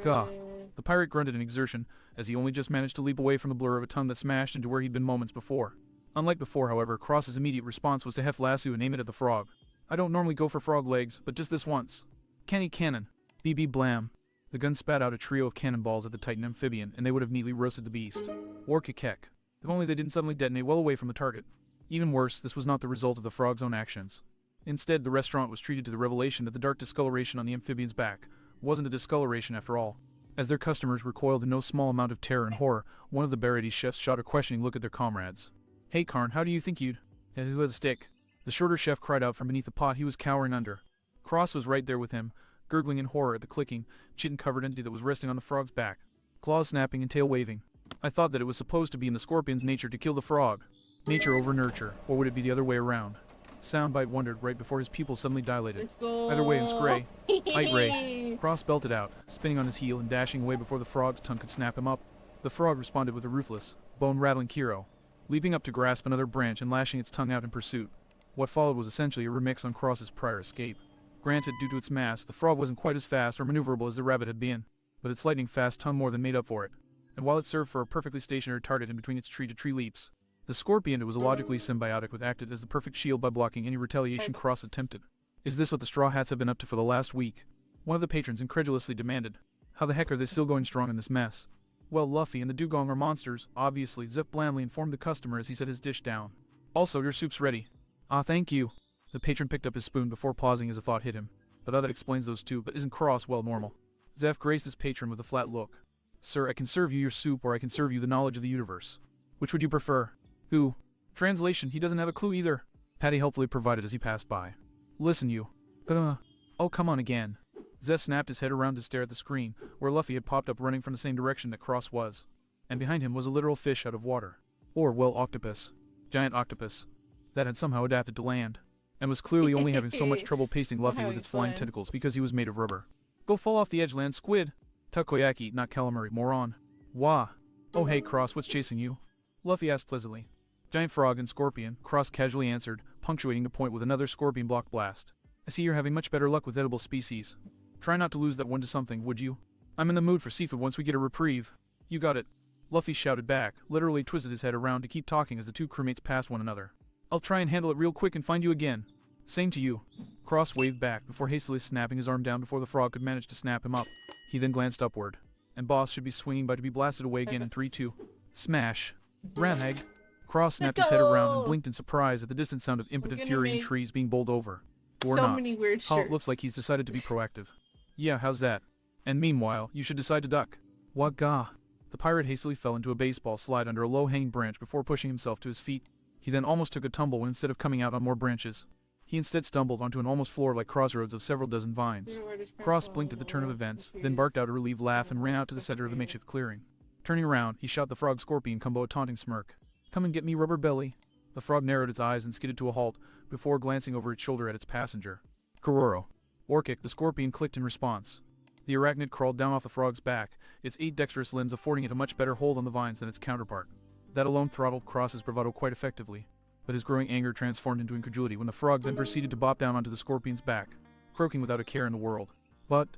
Gah. The pirate grunted in exertion, as he only just managed to leap away from the blur of a tongue that smashed into where he'd been moments before. Unlike before, however, Cross's immediate response was to heft lasso and aim it at the frog. I don't normally go for frog legs, but just this once. Canny cannon. BB blam. The gun spat out a trio of cannonballs at the Titan amphibian, and they would have neatly roasted the beast. Warkakek. If only they didn't suddenly detonate well away from the target. Even worse, this was not the result of the frog's own actions. Instead, the restaurant was treated to the revelation that the dark discoloration on the amphibian's back wasn't a discoloration after all. As their customers recoiled in no small amount of terror and horror, one of the Barity chefs shot a questioning look at their comrades. Hey Karn, how do you think you'd... Who had a stick? The shorter chef cried out from beneath the pot he was cowering under. Cross was right there with him, gurgling in horror at the clicking, chitin-covered entity that was resting on the frog's back, claws snapping and tail waving. I thought that it was supposed to be in the scorpion's nature to kill the frog. Nature over nurture, or would it be the other way around? Soundbite wondered right before his pupils suddenly dilated. Let's go. Either way, it's gray. Aight Ray. Cross belted out, spinning on his heel and dashing away before the frog's tongue could snap him up. The frog responded with a ruthless, bone-rattling Kiro, leaping up to grasp another branch and lashing its tongue out in pursuit. What followed was essentially a remix on Cross's prior escape. Granted, due to its mass, the frog wasn't quite as fast or maneuverable as the rabbit had been, but its lightning-fast tongue more than made up for it. And while it served for a perfectly stationary target in between its tree-to-tree leaps, the scorpion that was illogically symbiotic with acted as the perfect shield by blocking any retaliation Cross attempted. "Is this what the Straw Hats have been up to for the last week?" one of the patrons incredulously demanded. "How the heck are they still going strong in this mess?" "Well, Luffy and the Dugong are monsters, obviously," Zeph blandly informed the customer as he set his dish down. "Also, your soup's ready." "Ah, thank you." The patron picked up his spoon before pausing as a thought hit him. "But that explains those two, but isn't Cross well normal?" Zeph graced his patron with a flat look. "Sir, I can serve you your soup or I can serve you the knowledge of the universe. Which would you prefer?" "Who?" Translation, he doesn't have a clue either. Patty helpfully provided as he passed by. "Listen, you." Oh, come on again." Zeph snapped his head around to stare at the screen, where Luffy had popped up running from the same direction that Cross was. And behind him was a literal fish out of water. Or, well, octopus. Giant octopus. That had somehow adapted to land. And was clearly only having so much trouble pasting Luffy with its flying tentacles because he was made of rubber. "Go fall off the edge, land squid." "Takoyaki, not calamari, moron." "Wah." "Oh hey, Cross, what's chasing you?" Luffy asked pleasantly. "Giant frog and scorpion," Cross casually answered, punctuating the point with another scorpion block blast. "I see you're having much better luck with edible species. Try not to lose that one to something, would you? I'm in the mood for seafood once we get a reprieve." "You got it." Luffy shouted back, literally twisted his head around to keep talking as the two crewmates passed one another. "I'll try and handle it real quick and find you again." "Same to you." Cross waved back before hastily snapping his arm down before the frog could manage to snap him up. He then glanced upward. And Boss should be swinging by to be blasted away again in 3-2. Smash. Ramhag. Cross snapped his head around and blinked in surprise at the distant sound of impotent fury and trees being bowled over. Or so not. many weird shirts. How it looks like he's decided to be proactive. "Yeah, how's that? And meanwhile, you should decide to duck." "What ga?" The pirate hastily fell into a baseball slide under a low-hanging branch before pushing himself to his feet. He then almost took a tumble when instead of coming out on more branches, he instead stumbled onto an almost floor-like crossroads of several dozen vines. Cross blinked at the turn of events, then barked out a relieved laugh and ran out to the center of the makeshift clearing. Turning around, he shot the frog-scorpion combo a taunting smirk. "Come and get me, rubber belly." The frog narrowed its eyes and skidded to a halt, before glancing over its shoulder at its passenger. Kuroro. Orkic, the scorpion clicked in response. The arachnid crawled down off the frog's back, its 8 dexterous limbs affording it a much better hold on the vines than its counterpart. That alone throttled Cross's bravado quite effectively, but his growing anger transformed into incredulity when the frog then proceeded to bop down onto the scorpion's back, croaking without a care in the world. "But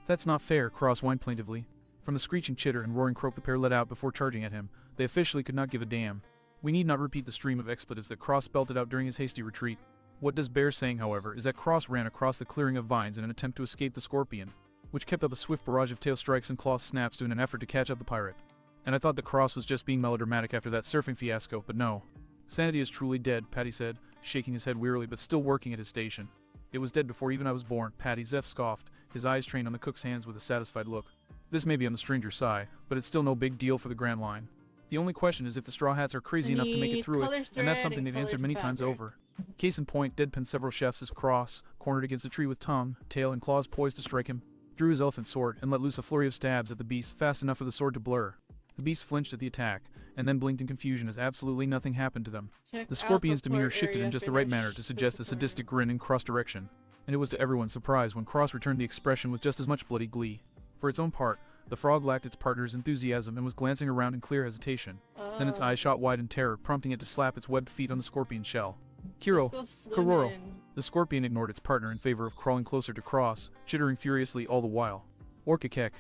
that's not fair," Cross whined plaintively. From the screeching chitter and roaring croak the pair let out before charging at him, they officially could not give a damn. We need not repeat the stream of expletives that Cross belted out during his hasty retreat. What does bear saying, however, is that Cross ran across the clearing of vines in an attempt to escape the scorpion, which kept up a swift barrage of tail strikes and claw snaps in an effort to catch up the pirate. And I thought that Cross was just being melodramatic after that surfing fiasco, but no. "Sanity is truly dead," Patty said, shaking his head wearily but still working at his station. "It was dead before even I was born," Patty Zeph scoffed, his eyes trained on the cook's hands with a satisfied look. "This may be on the stranger's side, but it's still no big deal for the Grand Line. The only question is if the Straw Hats are crazy enough to make it through it, and that's something they've answered many times over." Case in point, deadpan several chefs as Cross, cornered against a tree with tongue, tail, and claws poised to strike him, drew his elephant sword and let loose a flurry of stabs at the beast fast enough for the sword to blur. The beast flinched at the attack, and then blinked in confusion as absolutely nothing happened to them. The scorpion's demeanor shifted in just the right manner to suggest a sadistic grin in Cross' direction, and it was to everyone's surprise when Cross returned the expression with just as much bloody glee. For its own part, the frog lacked its partner's enthusiasm and was glancing around in clear hesitation. Then its eyes shot wide in terror, prompting it to slap its webbed feet on the scorpion's shell. Kuroro. The scorpion ignored its partner in favor of crawling closer to Cross, chittering furiously all the while. Orkikek.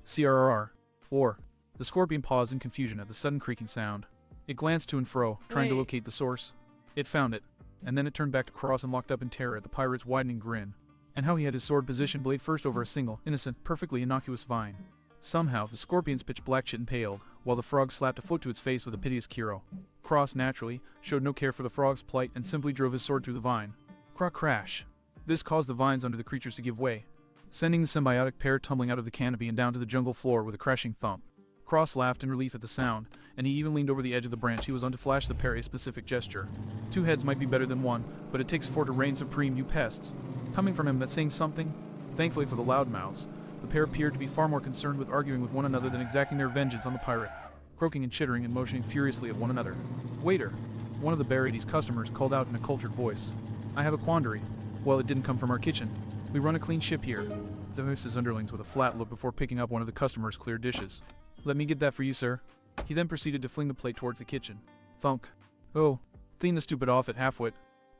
CRR. Or. The scorpion paused in confusion at the sudden creaking sound. It glanced to and fro, trying to locate the source. It found it, and then it turned back to Cross and locked up in terror at the pirate's widening grin, and how he had his sword positioned blade first over a single, innocent, perfectly innocuous vine. Somehow, the scorpion's pitch black shit and paled, while the frog slapped a foot to its face with a piteous Kiro. Cross, naturally, showed no care for the frog's plight and simply drove his sword through the vine. Crash. This caused the vines under the creatures to give way, sending the symbiotic pair tumbling out of the canopy and down to the jungle floor with a crashing thump. Cross laughed in relief at the sound, and he even leaned over the edge of the branch he was on to flash the pair a specific gesture. 2 heads might be better than 1, but it takes 4 to reign supreme, you pests. Coming from him, that's saying something. Thankfully for the loudmouths, the pair appeared to be far more concerned with arguing with one another than exacting their vengeance on the pirate, croaking and chittering and motioning furiously at one another. "Waiter!" One of the Baradies' customers called out in a cultured voice. "I have a quandary. Well, it didn't come from our kitchen. We run a clean ship here." The hostess underlings with a flat look before picking up one of the customer's clear dishes. Let me get that for you, sir. He then proceeded to fling the plate towards the kitchen. Thunk. Oh, clean the stupid off at halfwit.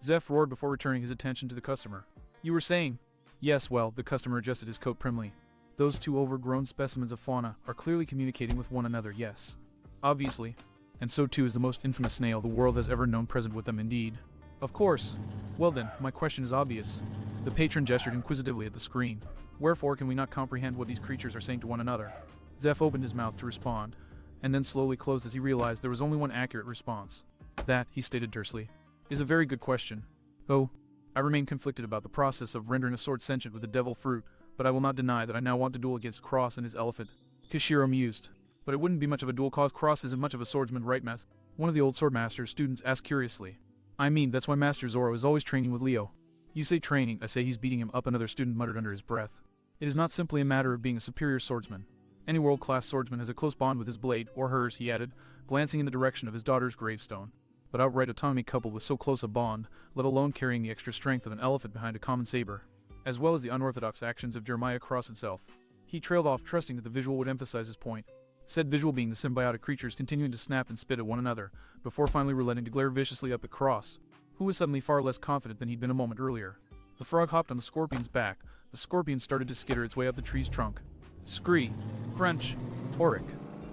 Zeph roared before returning his attention to the customer. You were saying? Yes, well, the customer adjusted his coat primly. Those two overgrown specimens of fauna are clearly communicating with one another, yes. Obviously. And so too is the most infamous snail the world has ever known present with them indeed. Of course. Well then, my question is obvious. The patron gestured inquisitively at the screen. Wherefore can we not comprehend what these creatures are saying to one another? Zeph opened his mouth to respond, and then slowly closed as he realized there was only one accurate response. That, he stated tersely, is a very good question. Oh, I remain conflicted about the process of rendering a sword sentient with the devil fruit, but I will not deny that I now want to duel against Cross and his elephant. Kishiro mused. But it wouldn't be much of a duel cause Cross isn't much of a swordsman, right, Mas? One of the old swordmaster's students asked curiously. I mean, that's why Master Zoro is always training with Leo. You say training, I say he's beating him up, another student muttered under his breath. It is not simply a matter of being a superior swordsman. Any world-class swordsman has a close bond with his blade, or hers, he added, glancing in the direction of his daughter's gravestone. But outright autonomy coupled with so close a bond, let alone carrying the extra strength of an elephant behind a common saber, as well as the unorthodox actions of Jeremiah Cross himself. He trailed off, trusting that the visual would emphasize his point. Said visual being the symbiotic creatures continuing to snap and spit at one another, before finally relenting to glare viciously up at Cross, who was suddenly far less confident than he'd been a moment earlier. The frog hopped on the scorpion's back. The scorpion started to skitter its way up the tree's trunk. Scree, crunch, Auric,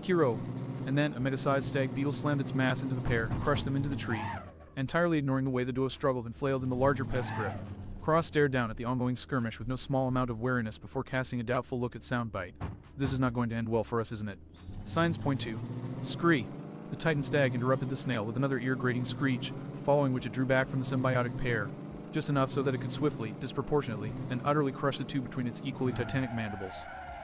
Kiro, and then a mega-sized stag beetle slammed its mass into the pair, crushed them into the tree, entirely ignoring the way the duo struggled and flailed in the larger pest's grip. Cross stared down at the ongoing skirmish with no small amount of wariness before casting a doubtful look at Soundbite. This is not going to end well for us, isn't it? Signs point to. Scree. The Titan stag interrupted the snail with another ear-grating screech, following which it drew back from the symbiotic pair, just enough so that it could swiftly, disproportionately, and utterly crush the two between its equally titanic mandibles.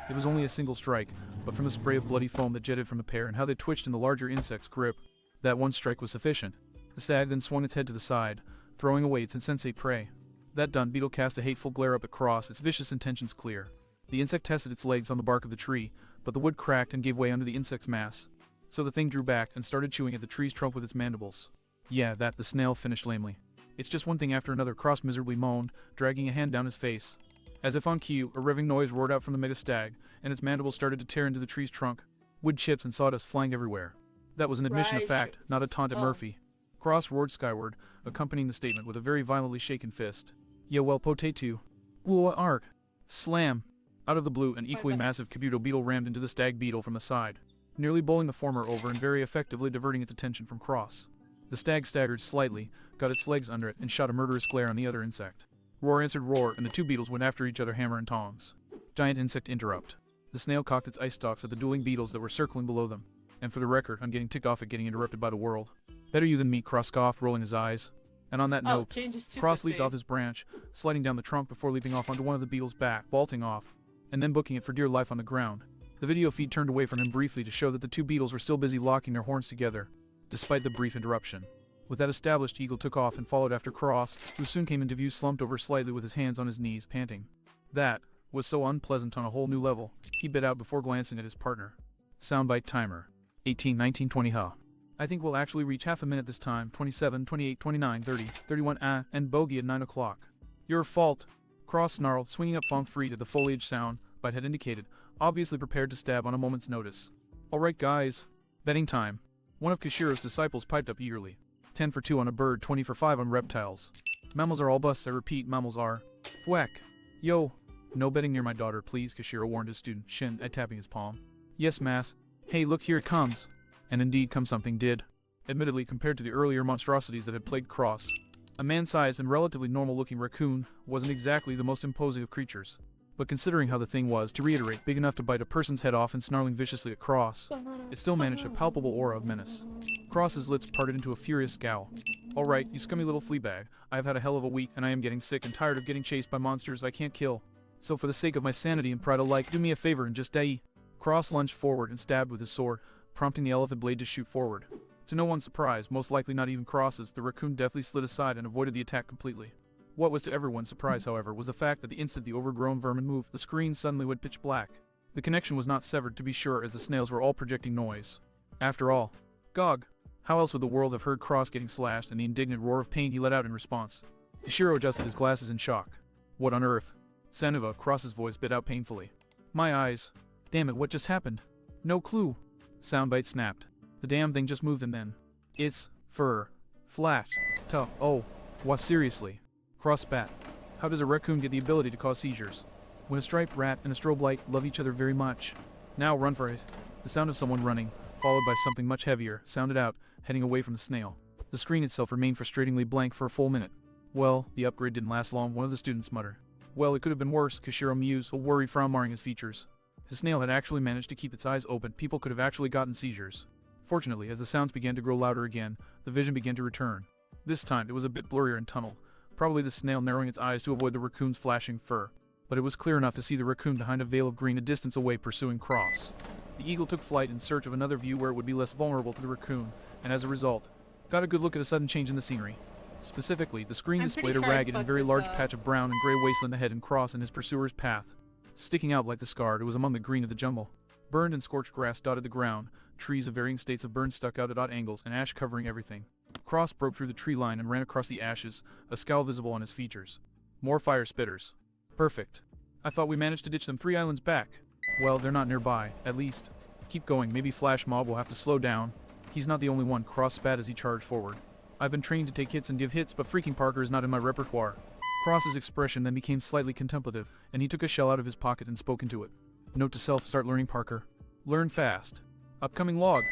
It was only a single strike, but from the spray of bloody foam that jetted from the pair and how they twitched in the larger insect's grip, that one strike was sufficient. The stag then swung its head to the side, throwing away its insensate prey. That done, Beetle cast a hateful glare up at Cross, its vicious intentions clear. The insect tested its legs on the bark of the tree, but the wood cracked and gave way under the insect's mass. So the thing drew back and started chewing at the tree's trunk with its mandibles. Yeah, that, the snail finished lamely. It's just one thing after another, Cross miserably moaned, dragging a hand down his face. As if on cue, a revving noise roared out from the mega stag, and its mandibles started to tear into the tree's trunk. Wood chips and sawdust flying everywhere. That was an admission of fact, not a taunt at Murphy. Cross roared skyward, accompanying the statement with a very violently shaken fist. Yeah, well, potato. Whoa, arc. Slam. Out of the blue, an equally massive Kabuto beetle rammed into the stag beetle from the side, nearly bowling the former over and very effectively diverting its attention from Cross. The stag staggered slightly, got its legs under it, and shot a murderous glare on the other insect. Roar answered roar, and the two beetles went after each other hammer and tongs. Giant insect interrupt. The snail cocked its ice stalks at the dueling beetles that were circling below them. And for the record, I'm getting ticked off at getting interrupted by the world. Better you than me, Cross scoffed, rolling his eyes. And on that note, Cross leaped off his branch, sliding down the trunk before leaping off onto one of the beetles' back, vaulting off, and then booking it for dear life on the ground. The video feed turned away from him briefly to show that the two beetles were still busy locking their horns together, despite the brief interruption. With that established, Eagle took off and followed after Cross, who soon came into view slumped over slightly with his hands on his knees, panting. That was so unpleasant on a whole new level, he bit out before glancing at his partner. Soundbite timer. 18, 19, 20, huh. I think we'll actually reach half a minute this time, 27, 28, 29, 30, 31, and bogey at 9 o'clock. Your fault. Cross snarled, swinging up Fong free to the foliage sound Bite had indicated, obviously prepared to stab on a moment's notice. Alright guys. Betting time. One of Kishiro's disciples piped up eagerly. 10 for 2 on a bird, 20 for 5 on reptiles. Mammals are all busts, I repeat, mammals are. Thwack. Yo. No betting near my daughter, please, Kishiro warned his student, Shin, tapping his palm. Yes, Mass. Hey, look, here it comes. And indeed come something did. Admittedly, compared to the earlier monstrosities that had plagued Cross, a man-sized and relatively normal-looking raccoon wasn't exactly the most imposing of creatures. But considering how the thing was, to reiterate, big enough to bite a person's head off and snarling viciously at Cross, it still managed a palpable aura of menace. Cross's lips parted into a furious scowl. Alright, you scummy little fleabag, I have had a hell of a week and I am getting sick and tired of getting chased by monsters I can't kill. So for the sake of my sanity and pride alike, do me a favor and just die. Cross lunged forward and stabbed with his sword, prompting the elephant blade to shoot forward. To no one's surprise, most likely not even Cross's, the raccoon deftly slid aside and avoided the attack completely. What was to everyone's surprise, however, was the fact that the instant the overgrown vermin moved, the screen suddenly went pitch black. The connection was not severed, to be sure, as the snails were all projecting noise. After all, Gog! How else would the world have heard Cross getting slashed and the indignant roar of pain he let out in response? Kishiro adjusted his glasses in shock. What on earth? Sanuva, Cross's voice bit out painfully. My eyes. Damn it, what just happened? No clue. Soundbite snapped. The damn thing just moved and then. It's fur. Flat. Tough. Oh. What, seriously? Cross spat. How does a raccoon get the ability to cause seizures? When a striped rat and a strobe light love each other very much. Now run for it. The sound of someone running, followed by something much heavier, sounded out, heading away from the snail. The screen itself remained frustratingly blank for a full minute. Well, the upgrade didn't last long, one of the students muttered. Well, it could have been worse, Kishiro mused, a worried frown marring his features. The snail had actually managed to keep its eyes open. People could have actually gotten seizures. Fortunately, as the sounds began to grow louder again, the vision began to return. This time, it was a bit blurrier and tunneled, probably the snail narrowing its eyes to avoid the raccoon's flashing fur. But it was clear enough to see the raccoon behind a veil of green a distance away pursuing Cross. The eagle took flight in search of another view where it would be less vulnerable to the raccoon, and as a result, got a good look at a sudden change in the scenery. Specifically, the screen displayed a ragged and very large patch of brown and gray wasteland ahead and Cross in his pursuer's path. Sticking out like the scarred, it was among the green of the jungle. Burned and scorched grass dotted the ground, trees of varying states of burn stuck out at odd angles, and ash covering everything. Cross broke through the tree line and ran across the ashes, a scowl visible on his features. More fire spitters. Perfect. I thought we managed to ditch them 3 islands back. Well, they're not nearby, at least. Keep going, maybe Flash Mob will have to slow down. He's not the only one, Cross spat as he charged forward. I've been trained to take hits and give hits, but freaking Parker is not in my repertoire. Cross's expression then became slightly contemplative, and he took a shell out of his pocket and spoke into it. Note to self, start learning Parker. Learn fast. Upcoming log.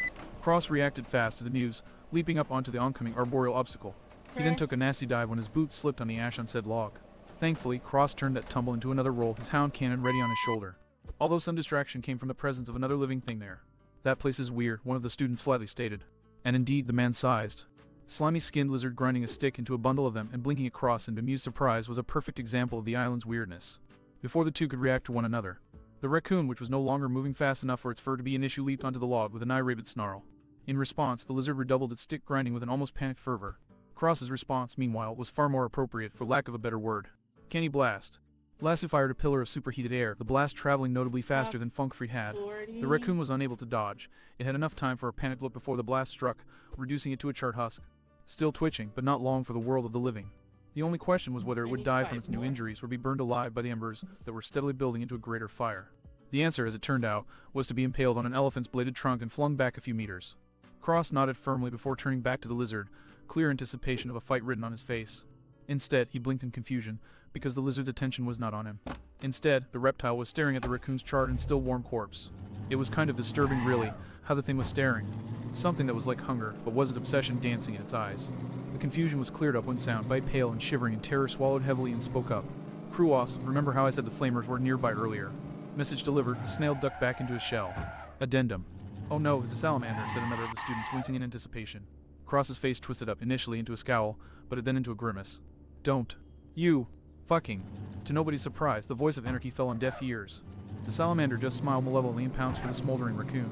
Cross reacted fast to the news, leaping up onto the oncoming arboreal obstacle. He then took a nasty dive when his boot slipped on the ash on said log. Thankfully, Cross turned that tumble into another roll, his hound cannon ready on his shoulder. Although some distraction came from the presence of another living thing there. That place is weird, one of the students flatly stated. And indeed, the man sized. Slimy-skinned lizard grinding a stick into a bundle of them and blinking at Cross in bemused surprise was a perfect example of the island's weirdness. Before the two could react to one another, the raccoon, which was no longer moving fast enough for its fur to be an issue, leaped onto the log with an irate snarl. In response, the lizard redoubled its stick grinding with an almost panicked fervor. Cross's response, meanwhile, was far more appropriate, for lack of a better word. Canny blast. Lassie fired a pillar of superheated air, the blast traveling notably faster than Funkfree had. The raccoon was unable to dodge. It had enough time for a panicked look before the blast struck, reducing it to a charred husk. Still twitching, but not long for the world of the living. The only question was whether it would die from its new injuries or be burned alive by the embers that were steadily building into a greater fire. The answer, as it turned out, was to be impaled on an elephant's bladed trunk and flung back a few meters. Cross nodded firmly before turning back to the lizard, clear anticipation of a fight written on his face. Instead, he blinked in confusion, because the lizard's attention was not on him. Instead, the reptile was staring at the raccoon's charred and still warm corpse. It was kind of disturbing, really, how the thing was staring. Something that was like hunger, but wasn't obsession dancing in its eyes. The confusion was cleared up when Soundbite, pale and shivering in terror, swallowed heavily and spoke up. Kruos, remember how I said the flamers were nearby earlier? Message delivered, the snail ducked back into his shell. Addendum. Oh no, it's a salamander, said another of the students, wincing in anticipation. Cross's face twisted up, initially into a scowl, but then into a grimace. Don't. You. Fucking. To nobody's surprise, the voice of anarchy fell on deaf ears. The salamander just smiled malevolently and pounced for the smoldering raccoon.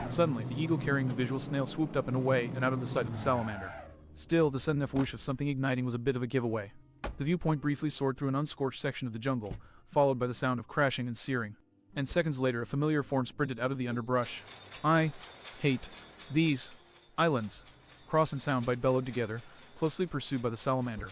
Suddenly, the eagle carrying the visual snail swooped up and away and out of the sight of the salamander. Still, the sudden whoosh of something igniting was a bit of a giveaway. The viewpoint briefly soared through an unscorched section of the jungle, followed by the sound of crashing and searing. And seconds later, a familiar form sprinted out of the underbrush. I hate these islands. Cross and Soundbite bellowed together, closely pursued by the salamander,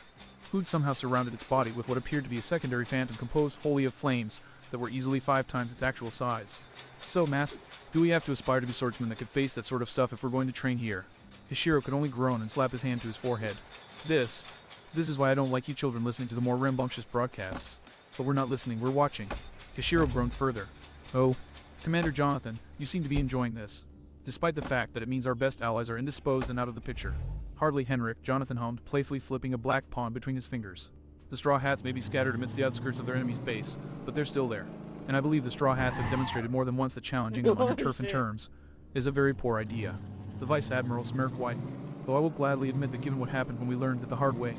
who'd somehow surrounded its body with what appeared to be a secondary phantom composed wholly of flames that were easily 5 times its actual size. So, Matt, do we have to aspire to be swordsmen that could face that sort of stuff if we're going to train here? Hishiro could only groan and slap his hand to his forehead. This is why I don't like you children listening to the more rambunctious broadcasts. But we're not listening, we're watching. Hishiro groaned further. Oh, Commander Jonathan, you seem to be enjoying this. Despite the fact that it means our best allies are indisposed and out of the picture. Hardly Henrik, Jonathan hummed, playfully flipping a black pawn between his fingers. The straw hats may be scattered amidst the outskirts of their enemy's base, but they're still there. And I believe the straw hats have demonstrated more than once that challenging them on your turf and terms is a very poor idea. The Vice Admiral's smirk widened, though I will gladly admit that given what happened when we learned it the hard way,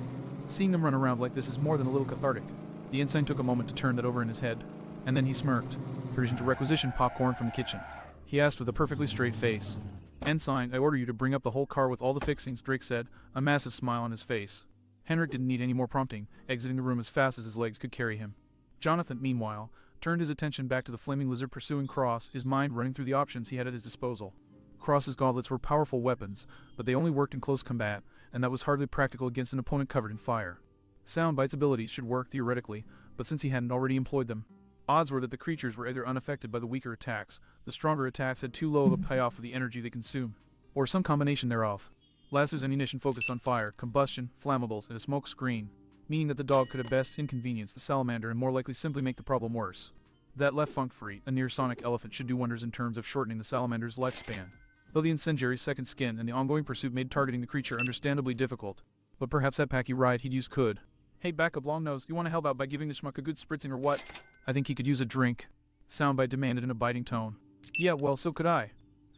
seeing them run around like this is more than a little cathartic. The ensign took a moment to turn that over in his head, and then he smirked, producing to requisition popcorn from the kitchen. He asked with a perfectly straight face. Ensign, I order you to bring up the whole car with all the fixings, Drake said, a massive smile on his face. Henrik didn't need any more prompting, exiting the room as fast as his legs could carry him. Jonathan, meanwhile, turned his attention back to the flaming lizard pursuing Cross, his mind running through the options he had at his disposal. Cross's gauntlets were powerful weapons, but they only worked in close combat, and that was hardly practical against an opponent covered in fire. Soundbite's abilities should work theoretically, but since he hadn't already employed them, Odds were that the creatures were either unaffected by the weaker attacks, the stronger attacks had too low of a payoff for the energy they consumed, or some combination thereof. Lasso's ammunition focused on fire, combustion, flammables, and a smoke screen, meaning that the dog could at best inconvenience the salamander and more likely simply make the problem worse. That left Funkfree, a near-sonic elephant, should do wonders in terms of shortening the salamander's lifespan. Though the incendiary's second skin and the ongoing pursuit made targeting the creature understandably difficult, but perhaps that packy ride he'd use could. Hey, back up, Longnose, you want to help out by giving the schmuck a good spritzing or what? I think he could use a drink. Soundbite demanded in a biting tone. Yeah, well, so could I.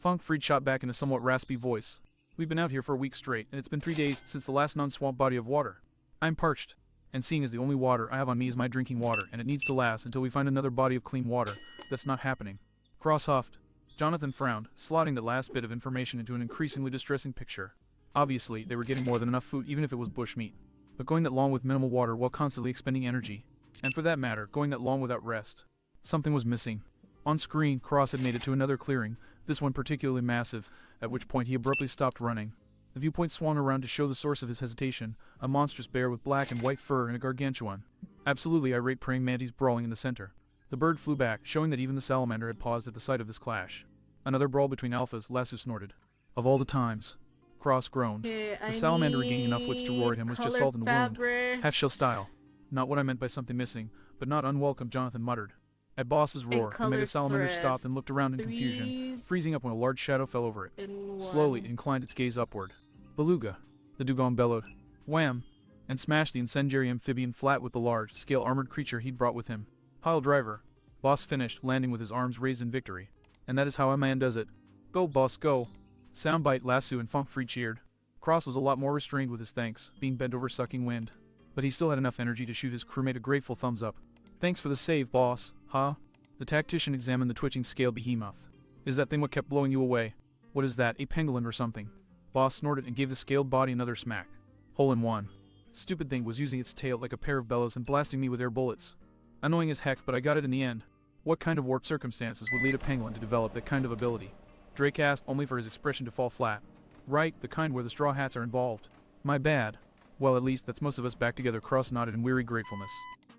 Funkfree shot back in a somewhat raspy voice. We've been out here for a week straight, and it's been 3 days since the last non-swamp body of water. I'm parched, and seeing as the only water I have on me is my drinking water, and it needs to last until we find another body of clean water, that's not happening. Cross huffed. Jonathan frowned, slotting that last bit of information into an increasingly distressing picture. Obviously, they were getting more than enough food even if it was bushmeat. But going that long with minimal water while constantly expending energy, and for that matter, going that long without rest. Something was missing. On screen, Cross had made it to another clearing, this one particularly massive, at which point he abruptly stopped running. The viewpoint swung around to show the source of his hesitation, a monstrous bear with black and white fur and a gargantuan. Absolutely irate praying mantis brawling in the center. The bird flew back, showing that even the salamander had paused at the sight of this clash. Another brawl between alphas, Lasso snorted. Of all the times. Cross groaned. The salamander regaining enough wits to roar at him was just salt in the wound. Half-shell style. Not what I meant by something missing, but not unwelcome, Jonathan muttered. At Boss's roar, the mega salamander stopped and looked around in confusion, freezing up when a large shadow fell over it. Slowly, it inclined its gaze upward. Beluga, the dugong bellowed. Wham! And smashed the incendiary amphibian flat with the large-scale armored creature he'd brought with him. Pile driver. Boss finished, landing with his arms raised in victory. And that is how a man does it. Go, boss, go. Soundbite, Lasso, and Funkfree cheered. Cross was a lot more restrained with his thanks, being bent over sucking wind. But he still had enough energy to shoot his crewmate a grateful thumbs up. Thanks for the save, boss. Huh? The tactician examined the twitching scale behemoth. Is that thing what kept blowing you away? What is that, a pangolin or something? Boss snorted and gave the scaled body another smack. Hole in one. Stupid thing was using its tail like a pair of bellows and blasting me with air bullets. Annoying as heck, but I got it in the end. What kind of warped circumstances would lead a pangolin to develop that kind of ability? Drake asked, only for his expression to fall flat. Right, the kind where the straw hats are involved. My bad. Well, at least that's most of us back together, Cross nodded in weary gratefulness.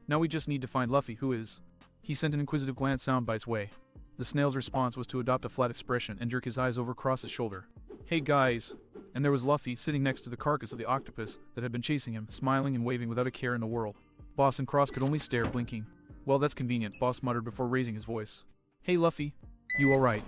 Now we just need to find Luffy, who is... He sent an inquisitive glance Soundbite's way. The snail's response was to adopt a flat expression and jerk his eyes over Cross's shoulder. Hey guys! And there was Luffy sitting next to the carcass of the octopus that had been chasing him, smiling and waving without a care in the world. Boss and Cross could only stare, blinking. Well, that's convenient, Boss muttered before raising his voice. Hey Luffy, you alright?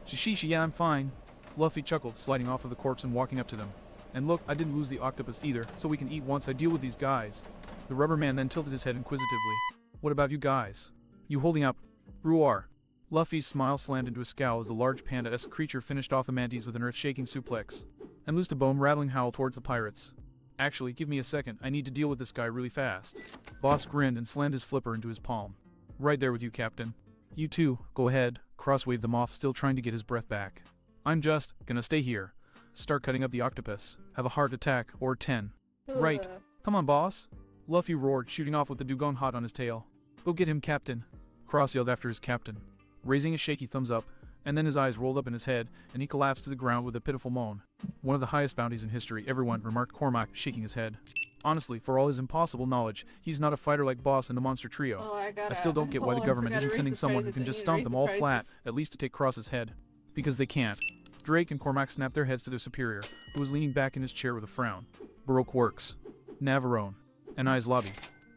Shishishi, yeah, I'm fine. Luffy chuckled, sliding off of the corpse and walking up to them. And look, I didn't lose the octopus either, so we can eat once I deal with these guys. The rubber man then tilted his head inquisitively. What about you guys? You holding up? Roar. Luffy's smile slammed into a scowl as the large panda-esque creature finished off the mantis with an earth-shaking suplex, and loosed a bone-rattling howl towards the pirates. Actually, give me a second, I need to deal with this guy really fast. Boss grinned and slammed his flipper into his palm. Right there with you, Captain. You too, go ahead. Cross waved them off, still trying to get his breath back. I'm just gonna stay here. Start cutting up the octopus. Have a heart attack, or 10. Right. Come on, boss. Luffy roared, shooting off with the dugong hot on his tail. Go get him, Captain. Cross yelled after his captain, raising a shaky thumbs up, and then his eyes rolled up in his head, and he collapsed to the ground with a pitiful moan. One of the highest bounties in history, everyone, remarked Cormac, shaking his head. Honestly, for all his impossible knowledge, he's not a fighter like Boss and the Monster Trio. I still don't get why the government isn't sending someone who can just stomp them all flat, at least to take Cross's head. Because they can't. Drake and Cormac snapped their heads to their superior, who was leaning back in his chair with a frown. Baroque Works. Navarone. And Eyes Lobby.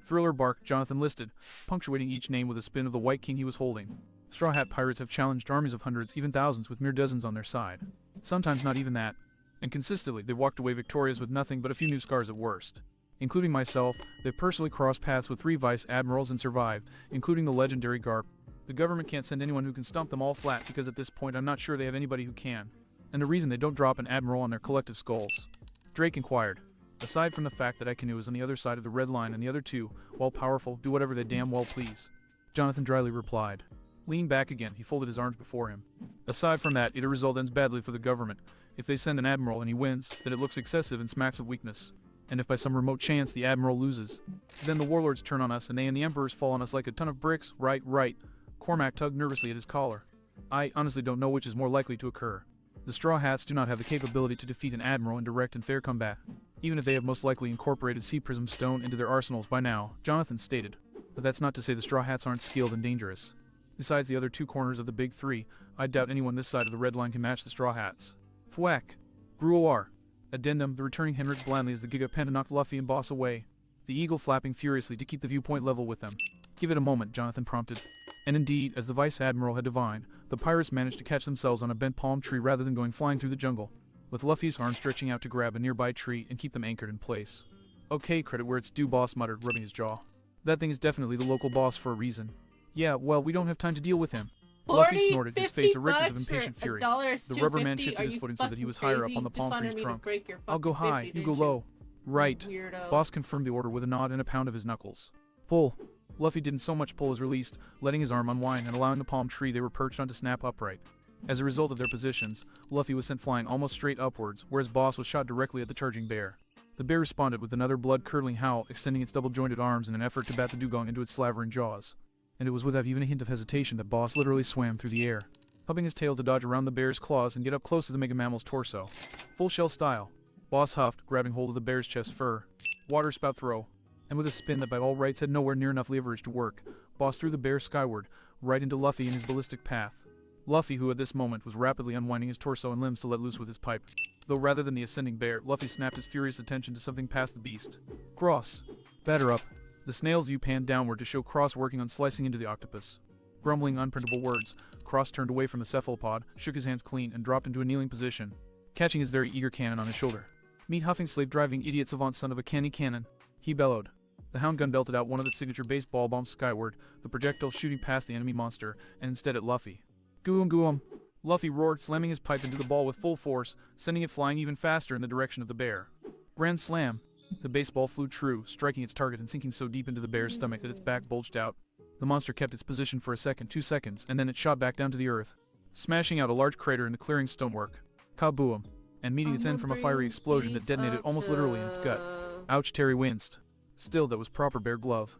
Thriller barked, Jonathan listed, punctuating each name with a spin of the White King he was holding. Straw Hat Pirates have challenged armies of hundreds, even thousands, with mere dozens on their side. Sometimes not even that. And consistently, they've walked away victorious with nothing but a few new scars at worst. Including myself, they've personally crossed paths with 3 vice admirals and survived, including the legendary Garp. The government can't send anyone who can stump them all flat because at this point I'm not sure they have anybody who can. And the reason they don't drop an admiral on their collective skulls. Drake inquired. Aside from the fact that Aikanu is on the other side of the red line and the other two, while powerful, do whatever they damn well please. Jonathan dryly replied. Leaning back again, he folded his arms before him. Aside from that, either result ends badly for the government. If they send an admiral and he wins, then it looks excessive and smacks of weakness. And if by some remote chance the admiral loses, then the warlords turn on us and they and the emperors fall on us like a ton of bricks. Right. Cormac tugged nervously at his collar. I honestly don't know which is more likely to occur. The Straw Hats do not have the capability to defeat an admiral in direct and fair combat, even if they have most likely incorporated Sea Prism Stone into their arsenals by now, Jonathan stated. But that's not to say the Straw Hats aren't skilled and dangerous. Besides the other two corners of the big three, I doubt anyone this side of the red line can match the Straw Hats. Thwack! Gruoir! Addendum, the returning Henrik blindly as the Giga Panda knocked Luffy and Boss away, the eagle flapping furiously to keep the viewpoint level with them. Give it a moment, Jonathan prompted. And indeed, as the Vice Admiral had divined, the pirates managed to catch themselves on a bent palm tree rather than going flying through the jungle, with Luffy's arm stretching out to grab a nearby tree and keep them anchored in place. Okay, credit where it's due, Boss muttered, rubbing his jaw. That thing is definitely the local boss for a reason. Yeah, well, we don't have time to deal with him. Luffy snorted, his face erect of impatient fury. The rubber man shifted his footing so that he was higher up on the palm tree's trunk. I'll go high, you go low. Right. Weirdo. Boss confirmed the order with a nod and a pound of his knuckles. Pull. Luffy didn't so much pull as released, letting his arm unwind and allowing the palm tree they were perched on to snap upright. As a result of their positions, Luffy was sent flying almost straight upwards, whereas Boss was shot directly at the charging bear. The bear responded with another blood-curdling howl, extending its double-jointed arms in an effort to bat the dugong into its slavering jaws. And it was without even a hint of hesitation that Boss literally swam through the air, hubbing his tail to dodge around the bear's claws and get up close to the mega mammal's torso. Full shell style. Boss huffed, grabbing hold of the bear's chest fur. Water spout throw. And with a spin that by all rights had nowhere near enough leverage to work, Boss threw the bear skyward, right into Luffy in his ballistic path. Luffy, who at this moment was rapidly unwinding his torso and limbs to let loose with his pipe. Though rather than the ascending bear, Luffy snapped his furious attention to something past the beast. Cross. Batter up. The snail's view panned downward to show Cross working on slicing into the octopus. Grumbling unprintable words, Cross turned away from the cephalopod, shook his hands clean, and dropped into a kneeling position, catching his very eager cannon on his shoulder. Meet huffing slave-driving idiot savant son of a canny cannon, he bellowed. The hound gun belted out one of its signature baseball bombs skyward, the projectile shooting past the enemy monster, and instead at Luffy. Gooum gooum! Luffy roared, slamming his pipe into the ball with full force, sending it flying even faster in the direction of the bear. Grand slam! The baseball flew true, striking its target and sinking so deep into the bear's stomach that its back bulged out. The monster kept its position for a second, 2 seconds, and then it shot back down to the earth, smashing out a large crater in the clearing's stonework. Kaboom! And meeting its end from a fiery explosion that detonated almost literally in its gut. Ouch, Terry winced. Still, that was proper bear glove.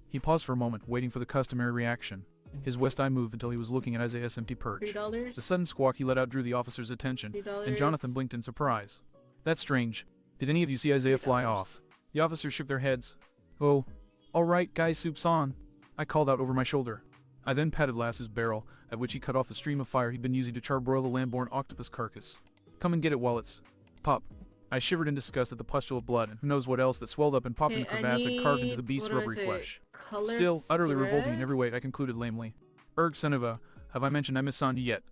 He paused for a moment, waiting for the customary reaction. His west eye moved until he was looking at Isaiah's empty perch. $3. The sudden squawk he let out drew the officer's attention, $3. and Jonathan blinked in surprise. That's strange. Did any of you see Isaiah fly off? The officers shook their heads. Oh. All right, guys, soup's on. I called out over my shoulder. I then patted Lass's barrel, at which he cut off the stream of fire he'd been using to charbroil the land-born octopus carcass. Come and get it, Wallets. Pop. I shivered in disgust at the pustule of blood and who knows what else that swelled up and popped in the crevasse and carved into the beast's rubbery flesh. Still, utterly revolting in every way, I concluded lamely. Son of a, have I mentioned I miss Sandy yet?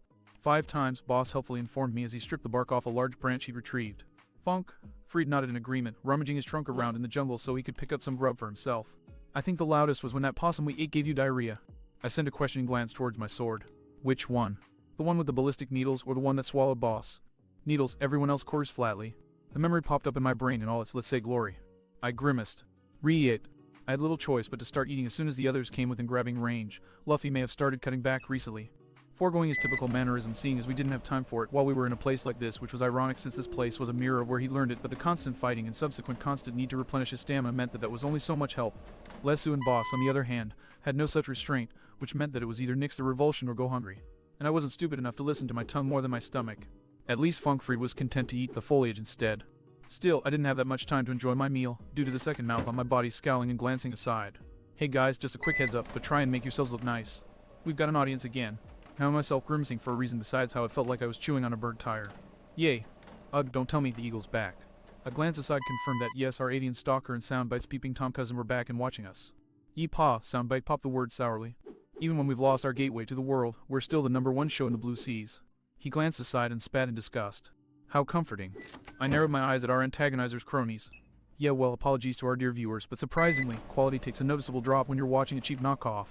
5 times, Boss helpfully informed me as he stripped the bark off a large branch he'd retrieved. Funk. Freed nodded in agreement, rummaging his trunk around in the jungle so he could pick up some grub for himself. I think the loudest was when that possum we ate gave you diarrhea. I sent a questioning glance towards my sword. Which one? The one with the ballistic needles or the one that swallowed Boss? Needles, everyone else chorused flatly. The memory popped up in my brain in all its let's say glory. I grimaced. Re-ate. I had little choice but to start eating as soon as the others came within grabbing range. Luffy may have started cutting back recently, foregoing his typical mannerism seeing as we didn't have time for it while we were in a place like this, which was ironic since this place was a mirror of where he learned it, but the constant fighting and subsequent constant need to replenish his stamina meant that was only so much help. Lesu and Boss, on the other hand, had no such restraint, which meant that it was either nix the revulsion or go hungry. And I wasn't stupid enough to listen to my tongue more than my stomach. At least Funkfried was content to eat the foliage instead. Still, I didn't have that much time to enjoy my meal, due to the second mouth on my body scowling and glancing aside. Hey guys, just a quick heads up, but try and make yourselves look nice. We've got an audience again. I found myself grimacing for a reason besides how it felt like I was chewing on a burnt tire. Yay. Ugh, don't tell me the eagle's back. A glance aside confirmed that yes, our avian stalker and Soundbite's peeping Tom cousin were back and watching us. Yee-paw, Soundbite popped the word sourly. Even when we've lost our gateway to the world, we're still the #1 show in the blue seas. He glanced aside and spat in disgust. How comforting. I narrowed my eyes at our antagonizer's cronies. Yeah, well, apologies to our dear viewers, but surprisingly, quality takes a noticeable drop when you're watching a cheap knockoff.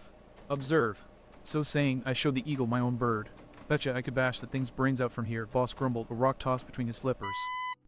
Observe. So saying, I showed the eagle my own bird. Betcha I could bash the thing's brains out from here, Boss grumbled, a rock tossed between his flippers.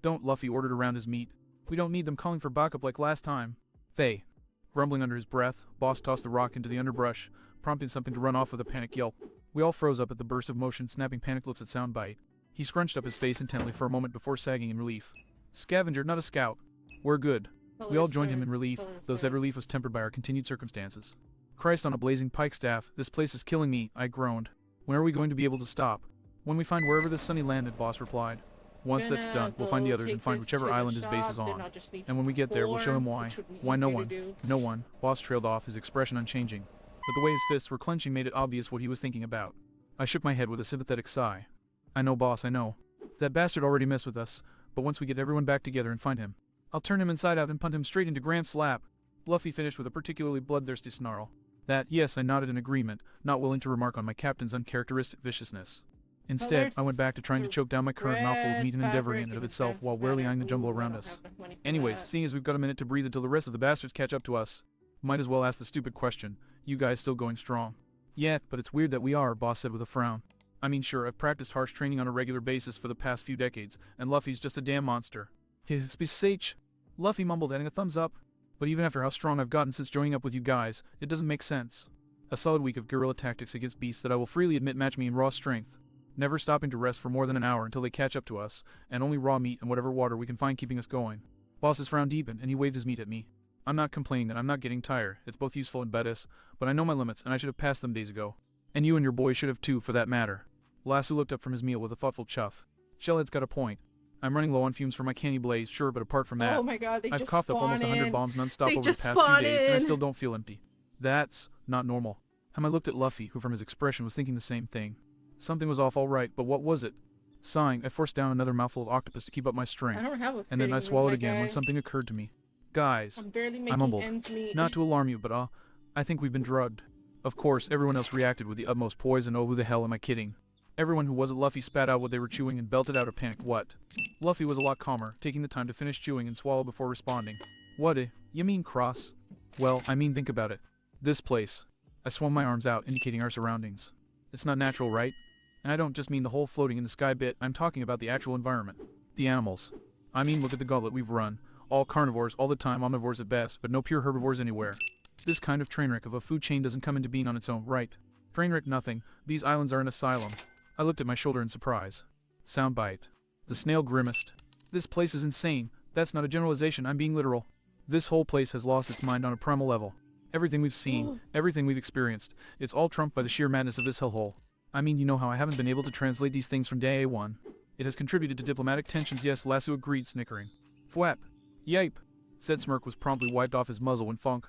Don't, Luffy ordered around his meat. We don't need them calling for backup like last time. They. Grumbling under his breath, Boss tossed the rock into the underbrush, prompting something to run off with a panic yelp. We all froze up at the burst of motion, snapping panic looks at Soundbite. He scrunched up his face intently for a moment before sagging in relief. Scavenger, not a scout. We're good. We all joined him in relief, though said relief was tempered by our continued circumstances. Christ on a blazing pike staff, this place is killing me, I groaned. When are we going to be able to stop? When we find wherever this sunny landed, Boss replied. Once that's done, we'll find the others and find whichever island his base is on. And when we get there, we'll show him why. Why no one? No one. Boss trailed off, his expression unchanging. But the way his fists were clenching made it obvious what he was thinking about. I shook my head with a sympathetic sigh. I know, boss, I know. That bastard already messed with us, but once we get everyone back together and find him, I'll turn him inside out and punt him straight into Grant's lap. Luffy finished with a particularly bloodthirsty snarl. That, yes, I nodded in agreement, not willing to remark on my captain's uncharacteristic viciousness. Instead, I went back to trying to choke down my current mouthful of meat and endeavoring in and of itself while warily eyeing the jumble around us. Anyways, seeing as we've got a minute to breathe until the rest of the bastards catch up to us, might as well ask the stupid question, you guys still going strong? Yeah, but it's weird that we are, boss said with a frown. I mean sure, I've practiced harsh training on a regular basis for the past few decades, and Luffy's just a damn monster. H. Luffy mumbled, adding a thumbs up. But even after how strong I've gotten since joining up with you guys, it doesn't make sense. A solid week of guerrilla tactics against beasts that I will freely admit match me in raw strength. Never stopping to rest for more than an hour until they catch up to us, and only raw meat and whatever water we can find keeping us going. Boss's frown deepened, and he waved his meat at me. I'm not complaining that I'm not getting tired, it's both useful and badass, but I know my limits, and I should have passed them days ago. And you and your boys should have too, for that matter. Lasso looked up from his meal with a thoughtful chuff. Shellhead's got a point. I'm running low on fumes for my candy blaze, sure, but apart from that, oh my God, I've coughed up almost 100 bombs nonstop over the past few days, and I still don't feel empty. That's not normal. I looked at Luffy, who from his expression was thinking the same thing. Something was off all right, but what was it? Sighing, I forced down another mouthful of octopus to keep up my strength, and then I swallowed again when something occurred to me. Guys, I mumbled, not to alarm you, but I think we've been drugged. Of course, everyone else reacted with the utmost poise, and oh, who the hell am I kidding? Everyone who wasn't Luffy spat out what they were chewing and belted out a panicked what. Luffy was a lot calmer, taking the time to finish chewing and swallow before responding. What, you mean cross? Well, I mean think about it. This place. I swung my arms out, indicating our surroundings. It's not natural, right? And I don't just mean the whole floating in the sky bit, I'm talking about the actual environment. The animals. I mean look at the gauntlet we've run. All carnivores, all the time, omnivores at best, but no pure herbivores anywhere. This kind of train wreck of a food chain doesn't come into being on its own, right? Train wreck nothing. These islands are an asylum. I looked at my shoulder in surprise. Soundbite. The snail grimaced. This place is insane. That's not a generalization, I'm being literal. This whole place has lost its mind on a primal level. Everything we've seen, everything we've experienced, it's all trumped by the sheer madness of this hellhole. I mean, you know how I haven't been able to translate these things from day A1. It has contributed to diplomatic tensions, yes, Lasso agreed, snickering. Fwap. Yipe. Said smirk was promptly wiped off his muzzle when Fried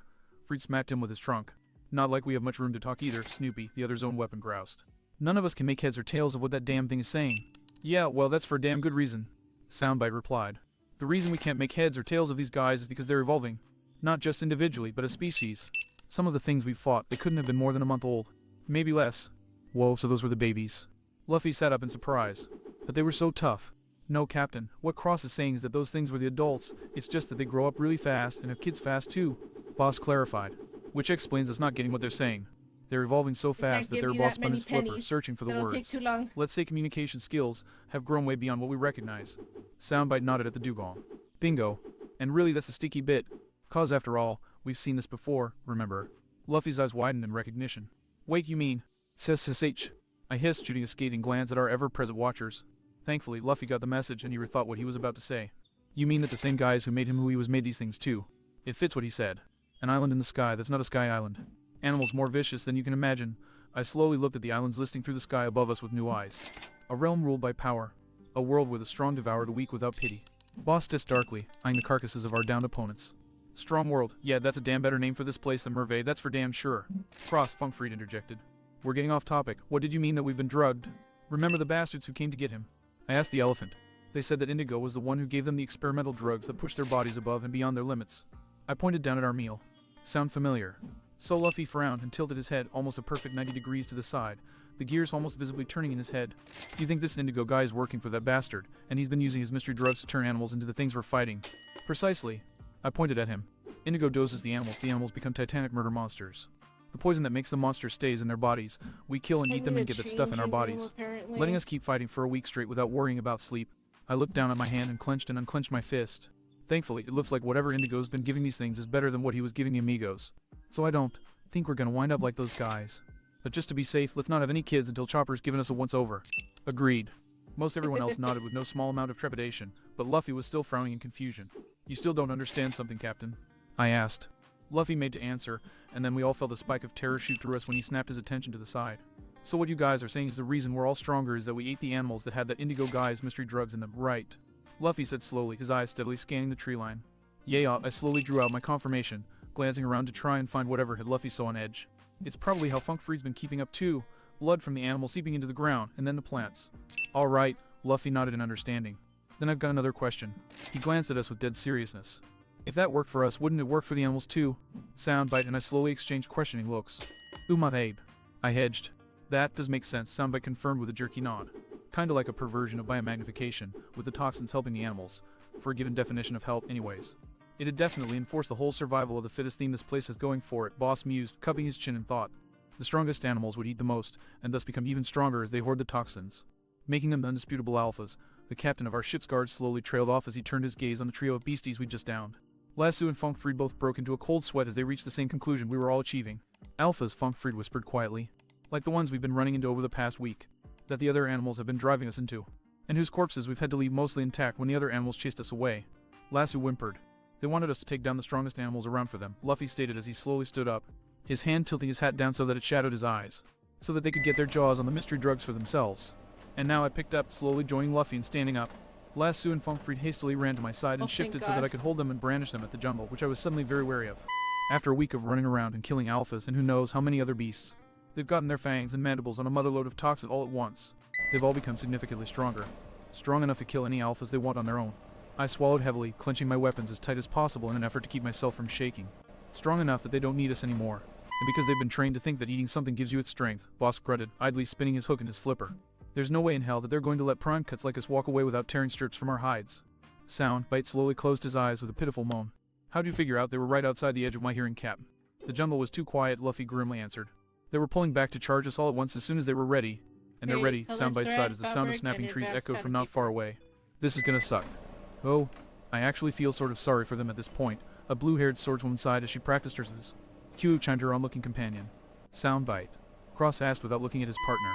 smacked him with his trunk. Not like we have much room to talk either, Snoopy, the other's own weapon, groused. None of us can make heads or tails of what that damn thing is saying. Yeah, well, that's for a damn good reason. Soundbite replied. The reason we can't make heads or tails of these guys is because they're evolving. Not just individually, but as species. Some of the things we've fought, they couldn't have been more than a month old. Maybe less. Whoa, so those were the babies. Luffy sat up in surprise. But they were so tough. No, Captain, what Cross is saying is that those things were the adults, it's just that they grow up really fast and have kids fast too. Boss clarified. Which explains us not getting what they're saying. They're evolving so fast that their boss spun his flipper, searching for the words. Let's say communication skills have grown way beyond what we recognize. Soundbite nodded at the dugong. Bingo. And really that's the sticky bit. Cause after all, we've seen this before, remember. Luffy's eyes widened in recognition. Wait, you mean? SSH. I hissed, shooting a scathing glance at our ever-present watchers. Thankfully, Luffy got the message and he rethought what he was about to say. You mean that the same guys who made him who he was made these things too? It fits what he said. An island in the sky that's not a sky island. Animals more vicious than you can imagine. I slowly looked at the islands listing through the sky above us with new eyes. A realm ruled by power. A world where the strong devour the weak without pity. Boss hissed darkly, eyeing the carcasses of our downed opponents. Strong world. Yeah, that's a damn better name for this place than Merveille, that's for damn sure. Cross, Funkfried interjected. We're getting off topic. What did you mean that we've been drugged? Remember the bastards who came to get him? I asked the elephant. They said that Indigo was the one who gave them the experimental drugs that pushed their bodies above and beyond their limits. I pointed down at our meal. Sound familiar? So Luffy frowned and tilted his head almost a perfect 90 degrees to the side, the gears almost visibly turning in his head. Do you think this Indigo guy is working for that bastard, and he's been using his mystery drugs to turn animals into the things we're fighting? Precisely. I pointed at him. Indigo doses the animals become titanic murder monsters. The poison that makes the monster stays in their bodies. We kill and eat them and get that stuff in our bodies, letting us keep fighting for a week straight without worrying about sleep. I looked down at my hand and clenched and unclenched my fist. Thankfully, it looks like whatever Indigo's been giving these things is better than what he was giving the amigos. So I don't think we're gonna wind up like those guys. But just to be safe, let's not have any kids until Chopper's given us a once-over. Agreed. Most everyone else nodded with no small amount of trepidation, but Luffy was still frowning in confusion. You still don't understand something, Captain? I asked. Luffy made to answer, and then we all felt a spike of terror shoot through us when he snapped his attention to the side. So what you guys are saying is the reason we're all stronger is that we ate the animals that had that indigo guy's mystery drugs in them, right? Luffy said slowly, his eyes steadily scanning the tree line. Yeah, I slowly drew out my confirmation, glancing around to try and find whatever had Luffy so on edge. It's probably how Funkfried's been keeping up too. Blood from the animal seeping into the ground, and then the plants. Alright, Luffy nodded in understanding. Then I've got another question. He glanced at us with dead seriousness. If that worked for us, wouldn't it work for the animals too? Soundbite and I slowly exchanged questioning looks. Abe. I hedged. That does make sense, Soundbite confirmed with a jerky nod. Kinda like a perversion of biomagnification, with the toxins helping the animals, for a given definition of help anyways. It'd definitely enforce the whole survival of the fittest theme this place has going for it, Boss mused, cupping his chin in thought. The strongest animals would eat the most, and thus become even stronger as they hoard the toxins. Making them the undisputable alphas, the captain of our ship's guard slowly trailed off as he turned his gaze on the trio of beasties we'd just downed. Lasso and Funkfried both broke into a cold sweat as they reached the same conclusion we were all achieving. Alphas, Funkfried whispered quietly. Like the ones we've been running into over the past week. That the other animals have been driving us into. And whose corpses we've had to leave mostly intact when the other animals chased us away. Lasso whimpered. They wanted us to take down the strongest animals around for them, Luffy stated as he slowly stood up, his hand tilting his hat down so that it shadowed his eyes, so that they could get their jaws on the mystery drugs for themselves. And now I picked up, slowly joining Luffy and standing up. Lasso and Funkfried hastily ran to my side and shifted so that I could hold them and brandish them at the jungle, which I was suddenly very wary of. After a week of running around and killing alphas and who knows how many other beasts, they've gotten their fangs and mandibles on a motherload of toxin all at once. They've all become significantly stronger. Strong enough to kill any alphas they want on their own. I swallowed heavily, clenching my weapons as tight as possible in an effort to keep myself from shaking. Strong enough that they don't need us anymore. And because they've been trained to think that eating something gives you its strength, Boss grunted, idly spinning his hook in his flipper. There's no way in hell that they're going to let prime cuts like us walk away without tearing strips from our hides. Soundbite slowly closed his eyes with a pitiful moan. How'd you figure out they were right outside the edge of my hearing cap? The jungle was too quiet, Luffy grimly answered. They were pulling back to charge us all at once as soon as they were ready. And they're ready, Soundbite sighed as the sound of snapping trees echoed from not far away. This is gonna suck. Oh, I actually feel sort of sorry for them at this point, a blue-haired swordswoman sighed as she practiced hers. Q chimed her onlooking companion. Soundbite. Cross asked without looking at his partner.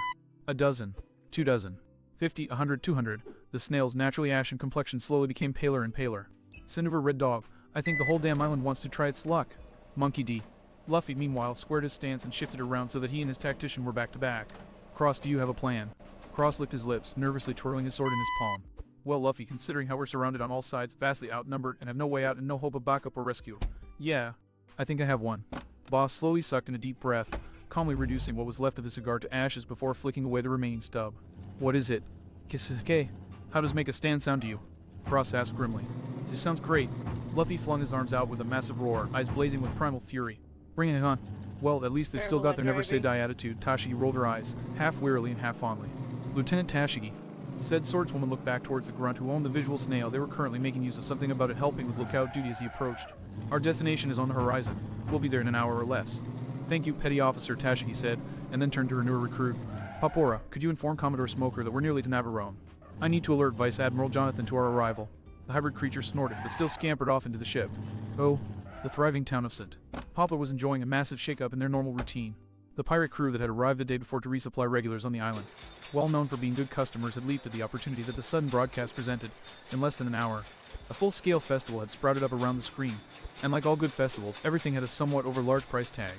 A dozen. 2 dozen. 50, 100, 200. The snail's naturally ashen complexion slowly became paler and paler. Cindever Red Dog, I think the whole damn island wants to try its luck. Monkey D. Luffy, meanwhile, squared his stance and shifted around so that he and his tactician were back to back. Cross, do you have a plan? Cross licked his lips, nervously twirling his sword in his palm. Well, Luffy, considering how we're surrounded on all sides, vastly outnumbered, and have no way out and no hope of backup or rescue. Yeah, I think I have one. Boss slowly sucked in a deep breath, calmly reducing what was left of his cigar to ashes before flicking away the remaining stub. What is it? Kisuke? How does make a stand sound to you? Cross asked grimly. This sounds great. Luffy flung his arms out with a massive roar, eyes blazing with primal fury. Bring it on. Well, at least they've still got their never-say-die attitude. Tashigi rolled her eyes, half wearily and half fondly. Lieutenant Tashigi. Said swordswoman looked back towards the grunt who owned the visual snail. They were currently making use of something about it helping with lookout duty as he approached. Our destination is on the horizon. We'll be there in an hour or less. Thank you, Petty Officer, Tashigi said, and then turned to her newer recruit. Papora, could you inform Commodore Smoker that we're nearly to Navarone? I need to alert Vice Admiral Jonathan to our arrival. The hybrid creature snorted, but still scampered off into the ship. Oh, the thriving town of St. Poplar was enjoying a massive shake-up in their normal routine. The pirate crew that had arrived the day before to resupply regulars on the island, well known for being good customers, had leaped at the opportunity that the sudden broadcast presented. In less than an hour, a full-scale festival had sprouted up around the screen, and like all good festivals, everything had a somewhat over-large price tag.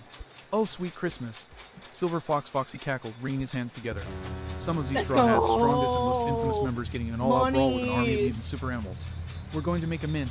Oh, sweet Christmas! Silver Fox Foxy cackled, wringing his hands together. Some of these Straw Hats' strongest and most infamous members getting in an all-out brawl with an army of mutant super animals. We're going to make a mint.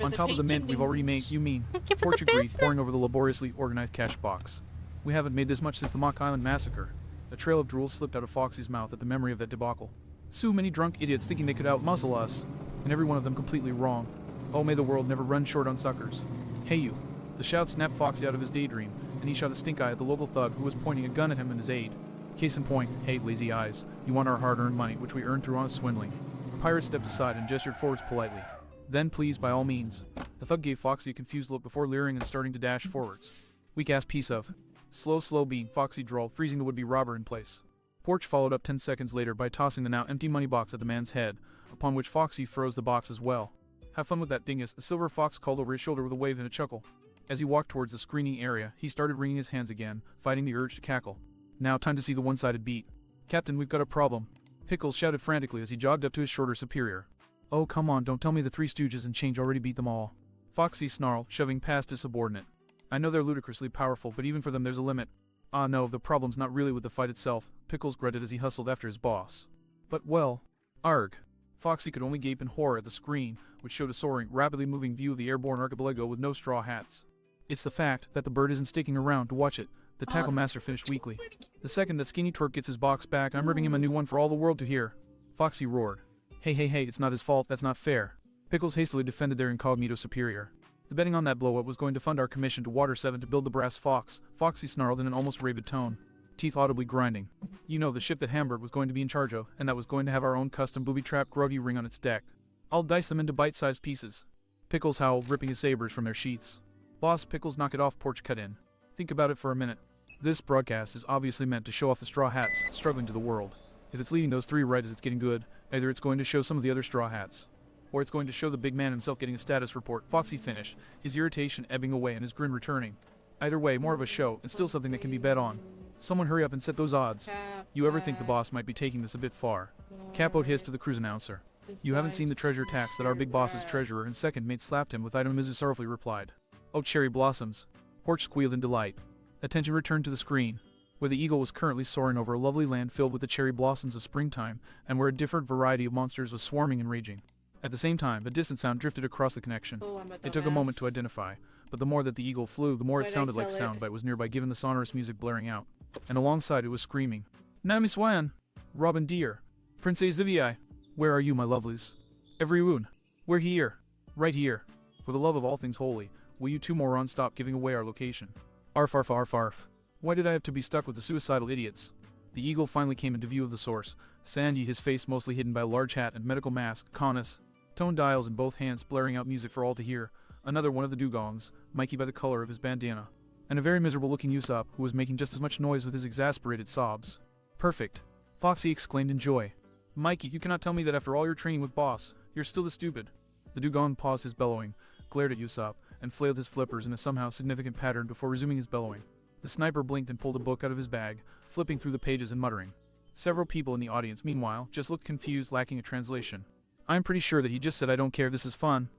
On top of the mint we've already made, you mean, Torch agreed, poring over the laboriously organized cash box. We haven't made this much since the Mock Island massacre. A trail of drool slipped out of Foxy's mouth at the memory of that debacle. So many drunk idiots thinking they could outmuscle us, and every one of them completely wrong. Oh, may the world never run short on suckers. Hey you. The shout snapped Foxy out of his daydream, and he shot a stink eye at the local thug who was pointing a gun at him in his aid. Case in point, hey, lazy eyes, you want our hard-earned money, which we earned through honest swindling. The pirate stepped aside and gestured forwards politely. Then, please, by all means. The thug gave Foxy a confused look before leering and starting to dash forwards. Weak-ass piece of. Slow bean, Foxy drawled, freezing the would-be robber in place. Porch followed up 10 seconds later by tossing the now empty money box at the man's head, upon which Foxy froze the box as well. Have fun with that dingus, the silver fox called over his shoulder with a wave and a chuckle. As he walked towards the screening area, he started wringing his hands again, fighting the urge to cackle. Now time to see the one-sided beat. Captain, we've got a problem. Pickles shouted frantically as he jogged up to his shorter superior. Oh, come on, don't tell me the Three Stooges and Change already beat them all. Foxy snarled, shoving past his subordinate. I know they're ludicrously powerful, but even for them there's a limit. Ah no, the problem's not really with the fight itself, Pickles grunted as he hustled after his boss. But well, arg. Foxy could only gape in horror at the screen, which showed a soaring, rapidly moving view of the airborne archipelago with no straw hats. It's the fact that the bird isn't sticking around to watch it, the tackle master finished weakly. The second that Skinny Twerk gets his box back, I'm ripping him a new one for all the world to hear. Foxy roared. Hey, it's not his fault, that's not fair. Pickles hastily defended their incognito superior. The betting on that blow-up was going to fund our commission to Water 7 to build the brass fox, Foxy snarled in an almost rabid tone, teeth audibly grinding. You know, the ship that Hamburg was going to be in charge of, and that was going to have our own custom booby-trap groggy ring on its deck. I'll dice them into bite-sized pieces. Pickles howled, ripping his sabers from their sheaths. Boss, Pickles, knock it off, Porch cut in. Think about it for a minute. This broadcast is obviously meant to show off the straw hats, struggling to the world. If it's leading those three right as it's getting good, either it's going to show some of the other straw hats, or it's going to show the big man himself getting a status report. Foxy finished, his irritation ebbing away and his grin returning. Either way, more of a show, and still something that can be bet on. Someone hurry up and set those odds. You ever think the boss might be taking this a bit far? Capote hissed to the cruise announcer. You haven't seen the treasure tax that our big boss's treasurer and second mate slapped him with, item Mrs. sorrowfully replied. Oh, cherry blossoms. Porch squealed in delight. Attention returned to the screen, where the eagle was currently soaring over a lovely land filled with the cherry blossoms of springtime, and where a different variety of monsters was swarming and raging. At the same time, a distant sound drifted across the connection. It took a moment to identify, but the more that the eagle flew, the more it sounded like soundbite was nearby given the sonorous music blaring out. And alongside it was screaming. Nami Swan! Robin dear! Princess Zivii! Where are you, my lovelies? Everyone! We're here! Right here! For the love of all things holy, will you two morons stop giving away our location? Arf arf arf arf. Why did I have to be stuck with the suicidal idiots? The eagle finally came into view of the source. Sandy, his face mostly hidden by a large hat and medical mask, Connus, tone dials in both hands blaring out music for all to hear, another one of the dugongs, Mikey by the color of his bandana, and a very miserable-looking Usopp who was making just as much noise with his exasperated sobs. Perfect. Foxy exclaimed in joy. Mikey, you cannot tell me that after all your training with Boss, you're still this stupid. The dugong paused his bellowing, glared at Usopp, and flailed his flippers in a somehow significant pattern before resuming his bellowing. The sniper blinked and pulled a book out of his bag, flipping through the pages and muttering. Several people in the audience, meanwhile, just looked confused, lacking a translation. I'm pretty sure that he just said I don't care, this is fun.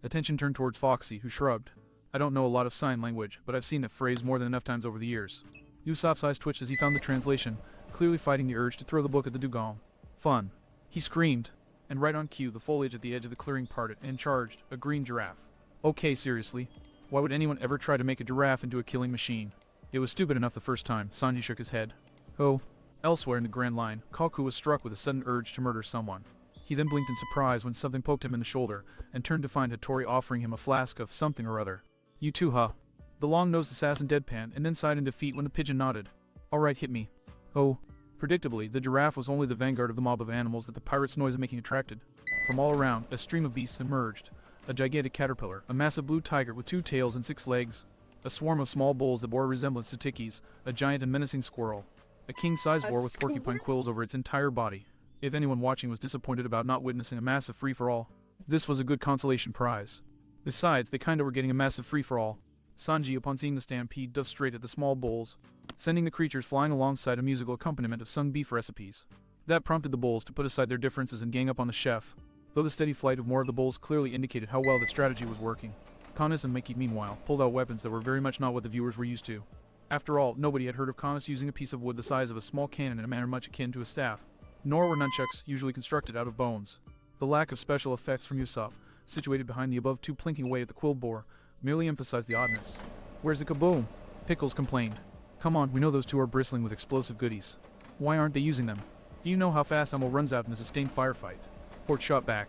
Attention turned towards Foxy, who shrugged. I don't know a lot of sign language, but I've seen that phrase more than enough times over the years. Usopp's eyes twitched as he found the translation, clearly fighting the urge to throw the book at the dugong. Fun. He screamed. And right on cue, the foliage at the edge of the clearing parted and charged, a green giraffe. Okay, seriously. Why would anyone ever try to make a giraffe into a killing machine? It was stupid enough the first time, Sanji shook his head. Oh. Elsewhere in the Grand Line, Kaku was struck with a sudden urge to murder someone. He then blinked in surprise when something poked him in the shoulder, and turned to find Hattori offering him a flask of something or other. You too, huh? The long-nosed assassin deadpanned, and then sighed in defeat when the pigeon nodded. Alright, hit me. Oh. Predictably, the giraffe was only the vanguard of the mob of animals that the pirate's noise-making attracted. From all around, a stream of beasts emerged. A gigantic caterpillar, a massive blue tiger with 2 tails and 6 legs, a swarm of small bulls that bore a resemblance to tikis, a giant and menacing squirrel, a king-size boar with porcupine quills over its entire body. If anyone watching was disappointed about not witnessing a massive free-for-all, this was a good consolation prize. Besides, they kinda were getting a massive free-for-all. Sanji, upon seeing the stampede, dove straight at the small bulls, sending the creatures flying alongside a musical accompaniment of sung beef recipes. That prompted the bulls to put aside their differences and gang up on the chef, though the steady flight of more of the bulls clearly indicated how well the strategy was working. Connus and Mickey, meanwhile, pulled out weapons that were very much not what the viewers were used to. After all, nobody had heard of Connus using a piece of wood the size of a small cannon in a manner much akin to a staff, nor were nunchucks usually constructed out of bones. The lack of special effects from Usopp, situated behind the above two plinking away at the quill boar, merely emphasized the oddness. Where's the kaboom? Pickles complained. Come on, we know those two are bristling with explosive goodies. Why aren't they using them? Do you know how fast ammo runs out in a sustained firefight? Port shot back.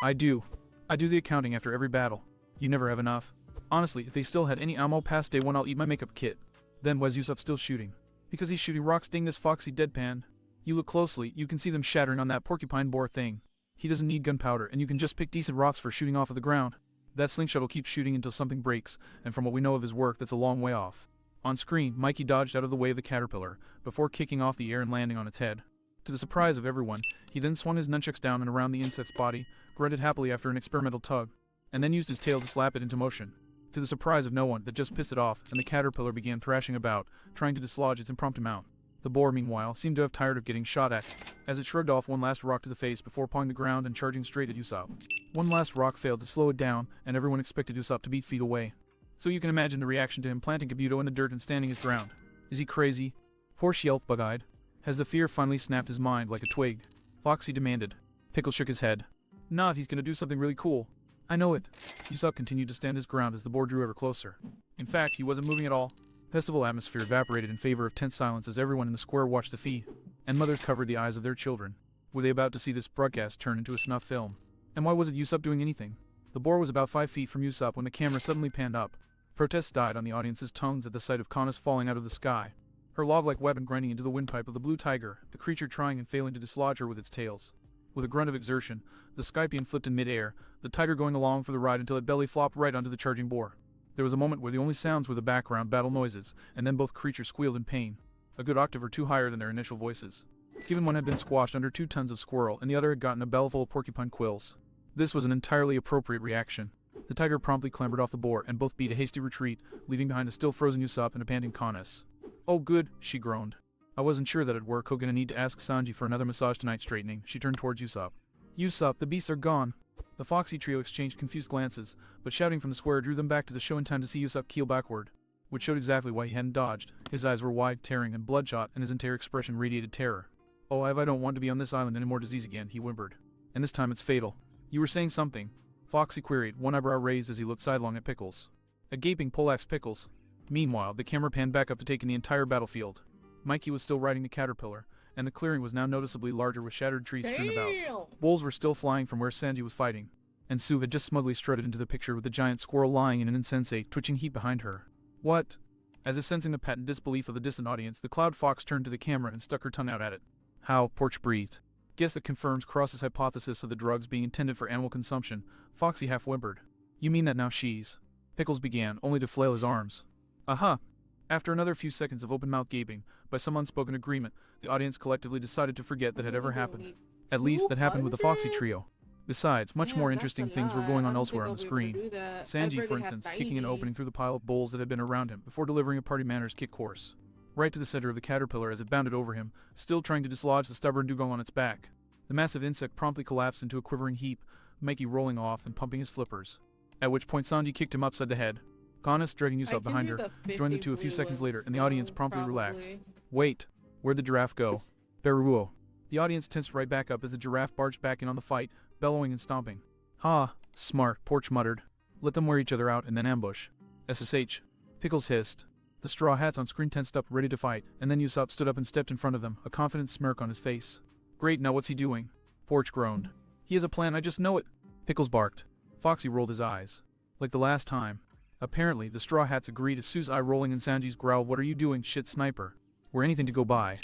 I do. I do the accounting after every battle. You never have enough. Honestly, if they still had any ammo past day 1, I'll eat my makeup kit. Then why's Usopp still shooting? Because he's shooting rocks, ding this Foxy deadpan. You look closely, you can see them shattering on that porcupine boar thing. He doesn't need gunpowder, and you can just pick decent rocks for shooting off of the ground. That slingshot will keep shooting until something breaks, and from what we know of his work, that's a long way off. On screen, Mikey dodged out of the way of the caterpillar, before kicking off the air and landing on its head. To the surprise of everyone, he then swung his nunchucks down and around the insect's body, grunted happily after an experimental tug, and then used his tail to slap it into motion. To the surprise of no one, that just pissed it off, and the caterpillar began thrashing about, trying to dislodge its impromptu mount. The boar, meanwhile, seemed to have tired of getting shot at, as it shrugged off one last rock to the face before pawing the ground and charging straight at Usopp. One last rock failed to slow it down, and everyone expected Usopp to be feet away. So you can imagine the reaction to him planting Kabuto in the dirt and standing his ground. Is he crazy? Porsche yelped bug-eyed. Has the fear finally snapped his mind like a twig? Foxy demanded. Pickles shook his head. Not, he's gonna do something really cool. I know it. Usopp continued to stand his ground as the boar drew ever closer. In fact, he wasn't moving at all. Festival atmosphere evaporated in favor of tense silence as everyone in the square watched the feed, and mothers covered the eyes of their children. Were they about to see this broadcast turn into a snuff film? And why wasn't Usopp doing anything? The boar was about 5 feet from Usopp when the camera suddenly panned up. Protests died on the audience's tongues at the sight of Conus falling out of the sky, her log-like weapon grinding into the windpipe of the blue tiger, the creature trying and failing to dislodge her with its tails. With a grunt of exertion, the Skypian flipped in mid-air, the tiger going along for the ride until it belly flopped right onto the charging boar. There was a moment where the only sounds were the background battle noises, and then both creatures squealed in pain, a good octave or two higher than their initial voices. Given one had been squashed under 2 tons of squirrel and the other had gotten a bellyful of porcupine quills. This was an entirely appropriate reaction. The tiger promptly clambered off the boar, and both beat a hasty retreat, leaving behind a still frozen Usopp and a panting Conus. Oh good, she groaned. I wasn't sure that'd work. Gonna need to ask Sanji for another massage tonight. Straightening, she turned towards Usopp. Usopp, the beasts are gone. The Foxy trio exchanged confused glances, but shouting from the square drew them back to the show in time to see Usopp keel backward, which showed exactly why he hadn't dodged. His eyes were wide, tearing, and bloodshot, and his entire expression radiated terror. Oh, I don't want to be on this island anymore. Disease again, he whimpered. And this time it's fatal. You were saying something, Foxy queried, one eyebrow raised as he looked sidelong at Pickles. A gaping poleaxe Pickles. Meanwhile, the camera panned back up to take in the entire battlefield. Mikey was still riding the caterpillar, and the clearing was now noticeably larger with shattered trees strewn about. Wolves were still flying from where Sanji was fighting, and Sue had just smugly strutted into the picture with the giant squirrel lying in an insensate, twitching heap behind her. What? As if sensing the patent disbelief of the distant audience, the cloud fox turned to the camera and stuck her tongue out at it. How? Porch breathed. Guess that confirms Cross's hypothesis of the drugs being intended for animal consumption. Foxy half whimpered. You mean that now she's... Pickles began, only to flail his arms. Aha! After another few seconds of open-mouthed gaping, by some unspoken agreement, the audience collectively decided to forget that had ever happened. At least, that happened with the Foxy trio. Besides, much more interesting things were going on elsewhere on the screen. Sanji, for instance, kicking an opening through the pile of bowls that had been around him before delivering a party manners kick course. Right to the center of the caterpillar as it bounded over him, still trying to dislodge the stubborn dugong on its back. The massive insect promptly collapsed into a quivering heap, Mikey rolling off and pumping his flippers. At which point Sanji kicked him upside the head. Conus, dragging Usopp behind her, joined the two a few seconds later, and the audience promptly relaxed. Wait, where'd the giraffe go? Beruo. The audience tensed right back up as the giraffe barged back in on the fight, bellowing and stomping. Ha, smart, Porch muttered. Let them wear each other out and then ambush. SSH. Pickles hissed. The straw hats on screen tensed up, ready to fight, and then Usopp stood up and stepped in front of them, a confident smirk on his face. Great, now what's he doing? Porch groaned. He has a plan, I just know it. Pickles barked. Foxy rolled his eyes. Like the last time. Apparently, the straw hats agreed as Sue's eye rolling and Sanji's growl, what are you doing, shit sniper? We're anything to go by.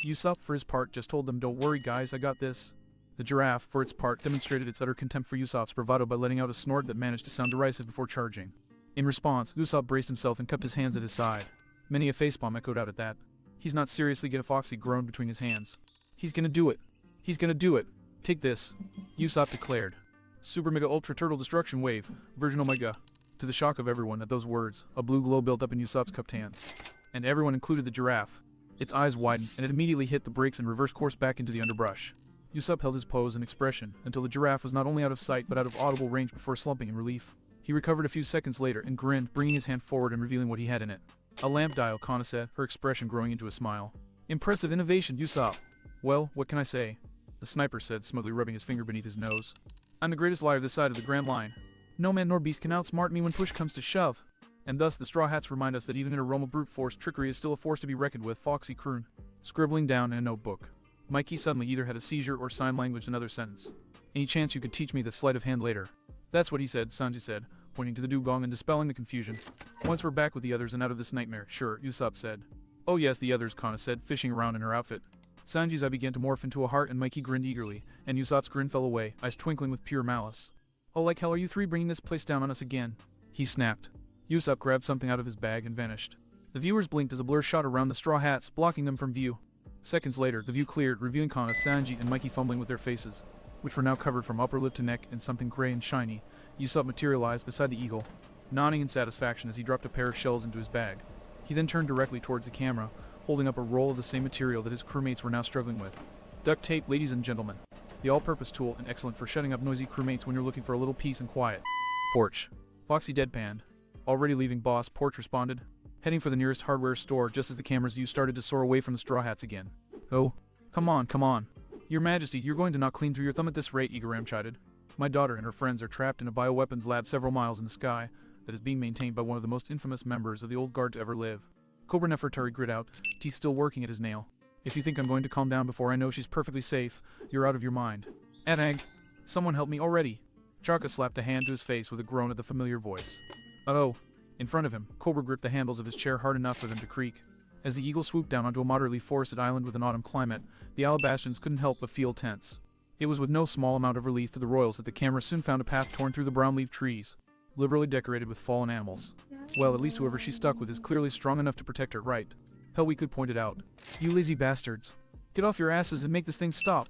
Usopp, for his part, just told them, don't worry guys, I got this. The giraffe, for its part, demonstrated its utter contempt for Usopp's bravado by letting out a snort that managed to sound derisive before charging. In response, Usopp braced himself and cupped his hands at his side. Many a facepalm echoed out at that. He's not seriously gonna Foxy groaned between his hands. He's gonna do it. He's gonna do it. Take this. Usopp declared. Super Mega Ultra Turtle Destruction Wave, Version Omega. To the shock of everyone at those words, a blue glow built up in Usopp's cupped hands. And everyone included the giraffe. Its eyes widened, and it immediately hit the brakes and reversed course back into the underbrush. Usopp held his pose and expression until the giraffe was not only out of sight but out of audible range before slumping in relief. He recovered a few seconds later and grinned, bringing his hand forward and revealing what he had in it. A lamp dial, Kana said, her expression growing into a smile. Impressive innovation, Usopp. Well, what can I say? The sniper said, smugly rubbing his finger beneath his nose. I'm the greatest liar this side of the Grand Line. No man nor beast can outsmart me when push comes to shove. And thus the Straw Hats remind us that even in a realm of brute force, trickery is still a force to be reckoned with. Foxy crooned, scribbling down in a notebook. Mikey suddenly either had a seizure or sign language another sentence. Any chance you could teach me the sleight of hand later? That's what he said, Sanji said, pointing to the dugong and dispelling the confusion. Once we're back with the others and out of this nightmare, sure, Usopp said. Oh yes, the others, Kana said, fishing around in her outfit. Sanji's eye began to morph into a heart and Mikey grinned eagerly, and Usopp's grin fell away, eyes twinkling with pure malice. Oh, like hell are you three bringing this place down on us again? He snapped. Usopp grabbed something out of his bag and vanished. The viewers blinked as a blur shot around the straw hats, blocking them from view. Seconds later, the view cleared, revealing Kana, Sanji, and Mikey fumbling with their faces, which were now covered from upper lip to neck in something gray and shiny. Usopp materialized beside the eagle, nodding in satisfaction as he dropped a pair of shells into his bag. He then turned directly towards the camera, holding up a roll of the same material that his crewmates were now struggling with. Duct tape, ladies and gentlemen. The all-purpose tool and excellent for shutting up noisy crewmates when you're looking for a little peace and quiet. Porch. Foxy deadpanned. Already leaving boss, Porch responded. heading for the nearest hardware store just as the camera's view started to soar away from the straw hats again. Oh, come on, come on. Your Majesty, you're going to knock clean through your thumb at this rate, Igaram chided. My daughter and her friends are trapped in a bioweapons lab several miles in the sky that is being maintained by one of the most infamous members of the old guard to ever live. Cobra Nefertari grit out, teeth still working at his nail. If you think I'm going to calm down before I know she's perfectly safe, you're out of your mind. Atag! Someone help me already! Chaka slapped a hand to his face with a groan at the familiar voice. Oh! In front of him, Cobra gripped the handles of his chair hard enough for them to creak. As the eagle swooped down onto a moderately forested island with an autumn climate, the Alabastians couldn't help but feel tense. It was with no small amount of relief to the royals that the camera soon found a path torn through the brown-leaf trees, liberally decorated with fallen animals. Well, at least whoever she stuck with is clearly strong enough to protect her, right? Hell, we could point it out. You lazy bastards. Get off your asses and make this thing stop!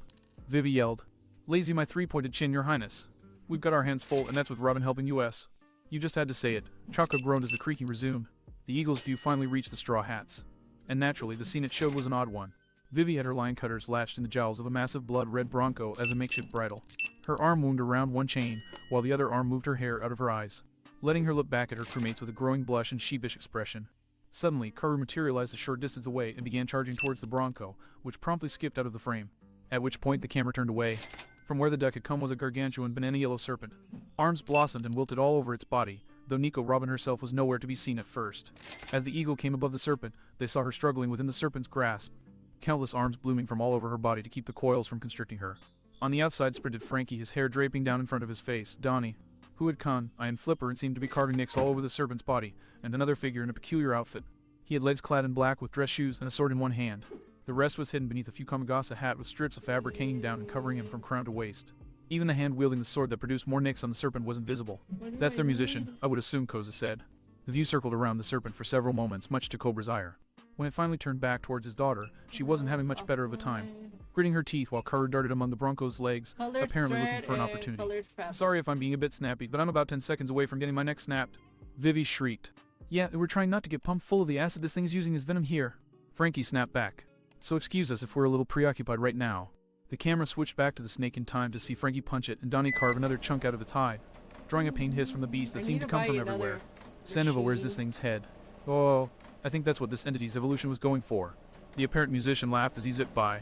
Vivi yelled. Lazy my three-pointed chin, your highness. We've got our hands full, and that's with Robin helping us. You just had to say it. Chaka groaned as the creaking resumed. The eagle's view finally reached the straw hats. And naturally, the scene it showed was an odd one. Vivi had her lion cutters latched in the jowls of a massive blood-red bronco as a makeshift bridle. Her arm wound around one chain, while the other arm moved her hair out of her eyes, letting her look back at her crewmates with a growing blush and sheepish expression. Suddenly, Karu materialized a short distance away and began charging towards the bronco, which promptly skipped out of the frame. At which point the camera turned away. From where the duck had come was a gargantuan banana-yellow serpent. Arms blossomed and wilted all over its body, though Nico Robin herself was nowhere to be seen at first. As the eagle came above the serpent, they saw her struggling within the serpent's grasp, countless arms blooming from all over her body to keep the coils from constricting her. On the outside sprinted Frankie, his hair draping down in front of his face. Donnie, who had Khan, Eye, and Flipper and seemed to be carving nicks all over the serpent's body, and another figure in a peculiar outfit. He had legs clad in black with dress shoes and a sword in one hand. The rest was hidden beneath a Fukamagasa hat with strips of fabric hanging down and covering him from crown to waist. Even the hand wielding the sword that produced more nicks on the serpent wasn't visible. That's their musician, I would assume, Koza said. The view circled around the serpent for several moments, much to Cobra's ire. When it finally turned back towards his daughter, she wasn't having much better of a time, gritting her teeth while Karu darted among the bronco's legs, apparently looking for an opportunity. Sorry if I'm being a bit snappy, but I'm about 10 seconds away from getting my neck snapped. Vivi shrieked. Yeah, we're trying not to get pumped full of the acid this thing's using as venom here. Frankie snapped back. So excuse us if we're a little preoccupied right now. The camera switched back to the snake in time to see Frankie punch it and Donnie carve another chunk out of its hide, drawing a pained hiss from the beast that seemed to come from everywhere. Senova, where's this thing's head? Oh, I think that's what this entity's evolution was going for. The apparent musician laughed as he zipped by.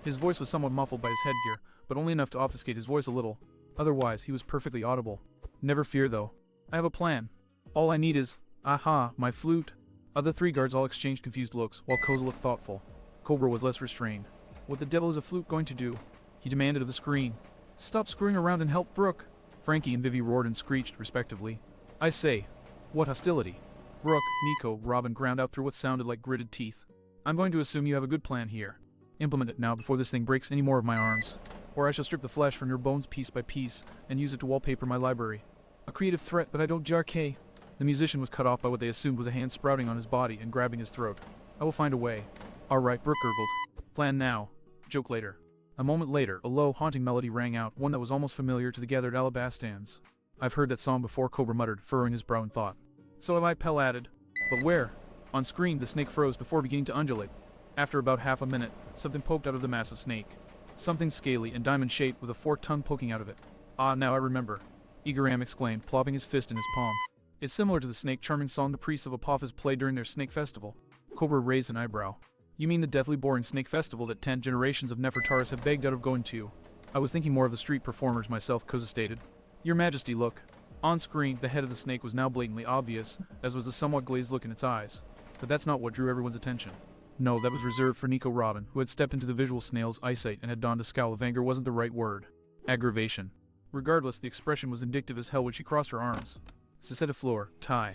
His voice was somewhat muffled by his headgear, but only enough to obfuscate his voice a little. Otherwise, he was perfectly audible. Never fear, though. I have a plan. All I need is, aha, my flute. Other three guards all exchanged confused looks, while Koza looked thoughtful. Cobra was less restrained. What the devil is a flute going to do? He demanded of the screen. Stop screwing around and help Brooke. Frankie and Vivi roared and screeched, respectively. I say, what hostility? Brooke, Nico, Robin ground out through what sounded like gritted teeth. I'm going to assume you have a good plan here. Implement it now before this thing breaks any more of my arms, or I shall strip the flesh from your bones piece by piece and use it to wallpaper my library. A creative threat, but I don't jarque. The musician was cut off by what they assumed was a hand sprouting on his body and grabbing his throat. I will find a way. All right, Brooke gurgled. Plan now. Joke later. A moment later, a low, haunting melody rang out, one that was almost familiar to the gathered Alabastans. I've heard that song before, Cobra muttered, furrowing his brow in thought. So have I, Pell added. But where? On screen, the snake froze before beginning to undulate. After about half a minute, something poked out of the massive snake. Something scaly and diamond-shaped with a forked tongue poking out of it. Ah, now I remember. Igaram exclaimed, plopping his fist in his palm. It's similar to the snake charming song the priests of Apophis play during their snake festival. Cobra raised an eyebrow. You mean the deathly boring snake festival that 10 generations of Nefertaris have begged out of going to? I was thinking more of the street performers myself, Koza stated. Your Majesty, look. On screen, the head of the snake was now blatantly obvious, as was the somewhat glazed look in its eyes. But that's not what drew everyone's attention. No, that was reserved for Nico Robin, who had stepped into the visual snail's eyesight and had donned a scowl of anger wasn't the right word. Aggravation. Regardless, the expression was vindictive as hell when she crossed her arms. Cicetta floor, tie.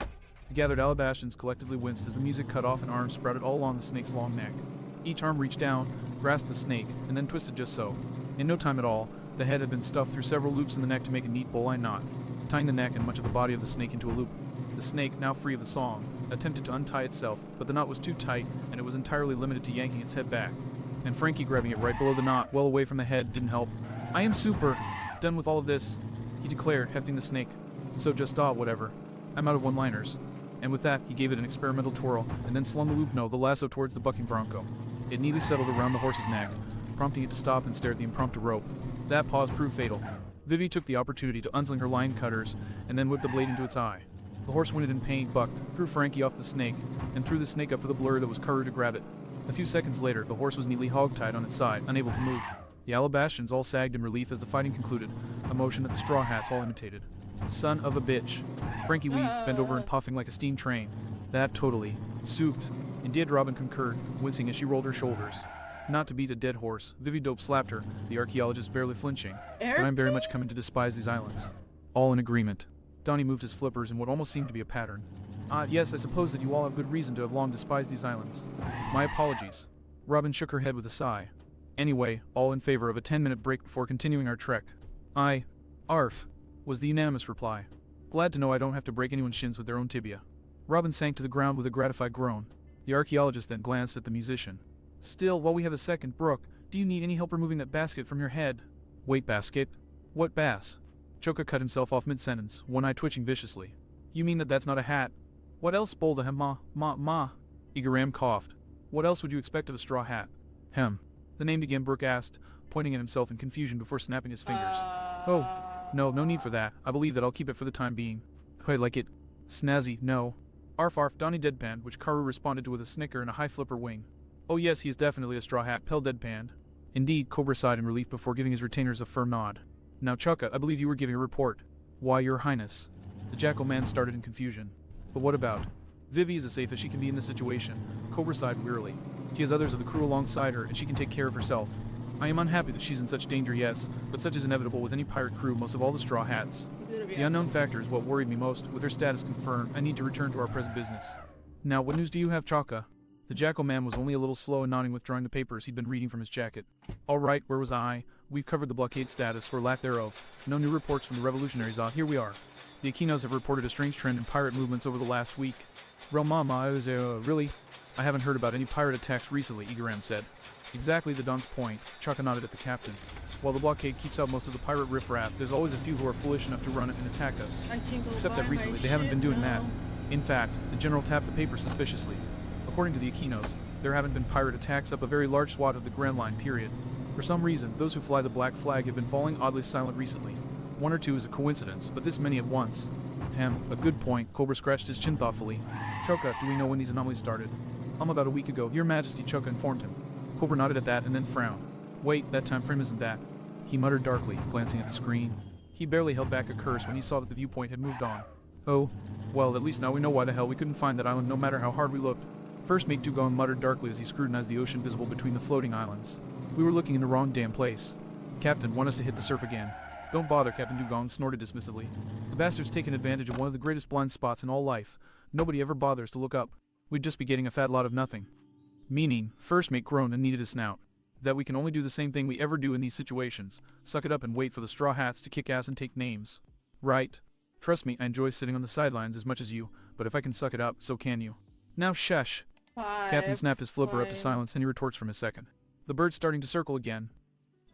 The gathered Alabastans collectively winced as the music cut off and arms sprouted all along the snake's long neck. Each arm reached down, grasped the snake, and then twisted just so. In no time at all, the head had been stuffed through several loops in the neck to make a neat bowline knot, tying the neck and much of the body of the snake into a loop. The snake, now free of the song, attempted to untie itself, but the knot was too tight, and it was entirely limited to yanking its head back. And Frankie grabbing it right below the knot, well away from the head, didn't help. I am super done with all of this, he declared, hefting the snake. So just whatever. I'm out of one-liners. And with that, he gave it an experimental twirl, and then slung the lasso towards the bucking bronco. It neatly settled around the horse's neck, prompting it to stop and stare at the impromptu rope. That pause proved fatal. Vivi took the opportunity to unsling her line cutters, and then whipped the blade into its eye. The horse whinnied in pain, bucked, threw Frankie off the snake, and threw the snake up for the blur that was Karoo to grab it. A few seconds later, the horse was neatly hog-tied on its side, unable to move. The Alabastians all sagged in relief as the fighting concluded, a motion that the Straw Hats all imitated. Son of a bitch. Frankie wheezed, bent over and puffing like a steam train. That totally. Souped. Indeed, Robin concurred, wincing as she rolled her shoulders. Not to beat a dead horse, Vivi Dope slapped her, the archaeologist barely flinching. But I'm very much coming to despise these islands. All in agreement. Donnie moved his flippers in what almost seemed to be a pattern. Yes, I suppose that you all have good reason to have long despised these islands. My apologies. Robin shook her head with a sigh. Anyway, all in favor of a 10-minute break before continuing our trek. Arf, was the unanimous reply. Glad to know I don't have to break anyone's shins with their own tibia. Robin sank to the ground with a gratified groan. The archaeologist then glanced at the musician. Still, while we have a second, Brooke, do you need any help removing that basket from your head? Wait, basket? What bass? Choka cut himself off mid-sentence, one eye twitching viciously. You mean that that's not a hat? What else, Bolda hem ma? Igaram coughed. What else would you expect of a straw hat? Hem. The named again, Brooke asked, pointing at himself in confusion before snapping his fingers. Oh, no need for that. I believe that I'll keep it for the time being. Quite like it. Snazzy, no. Arf, Donnie deadpanned, which Karoo responded to with a snicker and a high flipper wing. Oh yes, he is definitely a straw hat, Pell deadpanned. Indeed, Cobra sighed in relief before giving his retainers a firm nod. Now Chukka, I believe you were giving a report. Why, your highness. The jackal man started in confusion. But what about? Vivi is as safe as she can be in this situation, Cobra sighed wearily. She has others of the crew alongside her, and she can take care of herself. I am unhappy that she's in such danger, yes, but such is inevitable with any pirate crew, most of all the straw hats. The unknown factor is what worried me most. With her status confirmed, I need to return to our present business. Now, what news do you have, Chaka? The jackal man was only a little slow in nodding, withdrawing the papers he'd been reading from his jacket. All right, where was I? We've covered the blockade status, or lack thereof. No new reports from the revolutionaries. Here we are. The Aquinos have reported a strange trend in pirate movements over the last week. Really? I haven't heard about any pirate attacks recently, Igaram said. Exactly the Don's point, Chaka nodded at the captain. While the blockade keeps out most of the pirate riffraff, there's always a few who are foolish enough to run it and attack us. Except that recently they haven't been doing that. In fact, the general tapped the paper suspiciously. According to the Aquinos, there haven't been pirate attacks up a very large swath of the Grand Line period. For some reason, those who fly the black flag have been falling oddly silent recently. One or two is a coincidence, but this many at once. A good point. Cobra scratched his chin thoughtfully. Choka, do we know when these anomalies started? About a week ago, Your Majesty, Choka informed him. Cobra nodded at that and then frowned. Wait, that time frame isn't that. He muttered darkly, glancing at the screen. He barely held back a curse when he saw that the viewpoint had moved on. Oh, well, at least now we know why the hell we couldn't find that island no matter how hard we looked. First Mate Dugon muttered darkly as he scrutinized the ocean visible between the floating islands. We were looking in the wrong damn place. Captain, want us to hit the surf again? Don't bother, Captain Dugon snorted dismissively. The bastard's taken advantage of one of the greatest blind spots in all life. Nobody ever bothers to look up. We'd just be getting a fat lot of nothing. Meaning, First Mate groaned and kneaded his snout. That we can only do the same thing we ever do in these situations. Suck it up and wait for the straw hats to kick ass and take names. Right. Trust me, I enjoy sitting on the sidelines as much as you, but if I can suck it up, so can you. Now shush. Captain snapped his flipper up to silence and he retorts from his second. The bird's starting to circle again.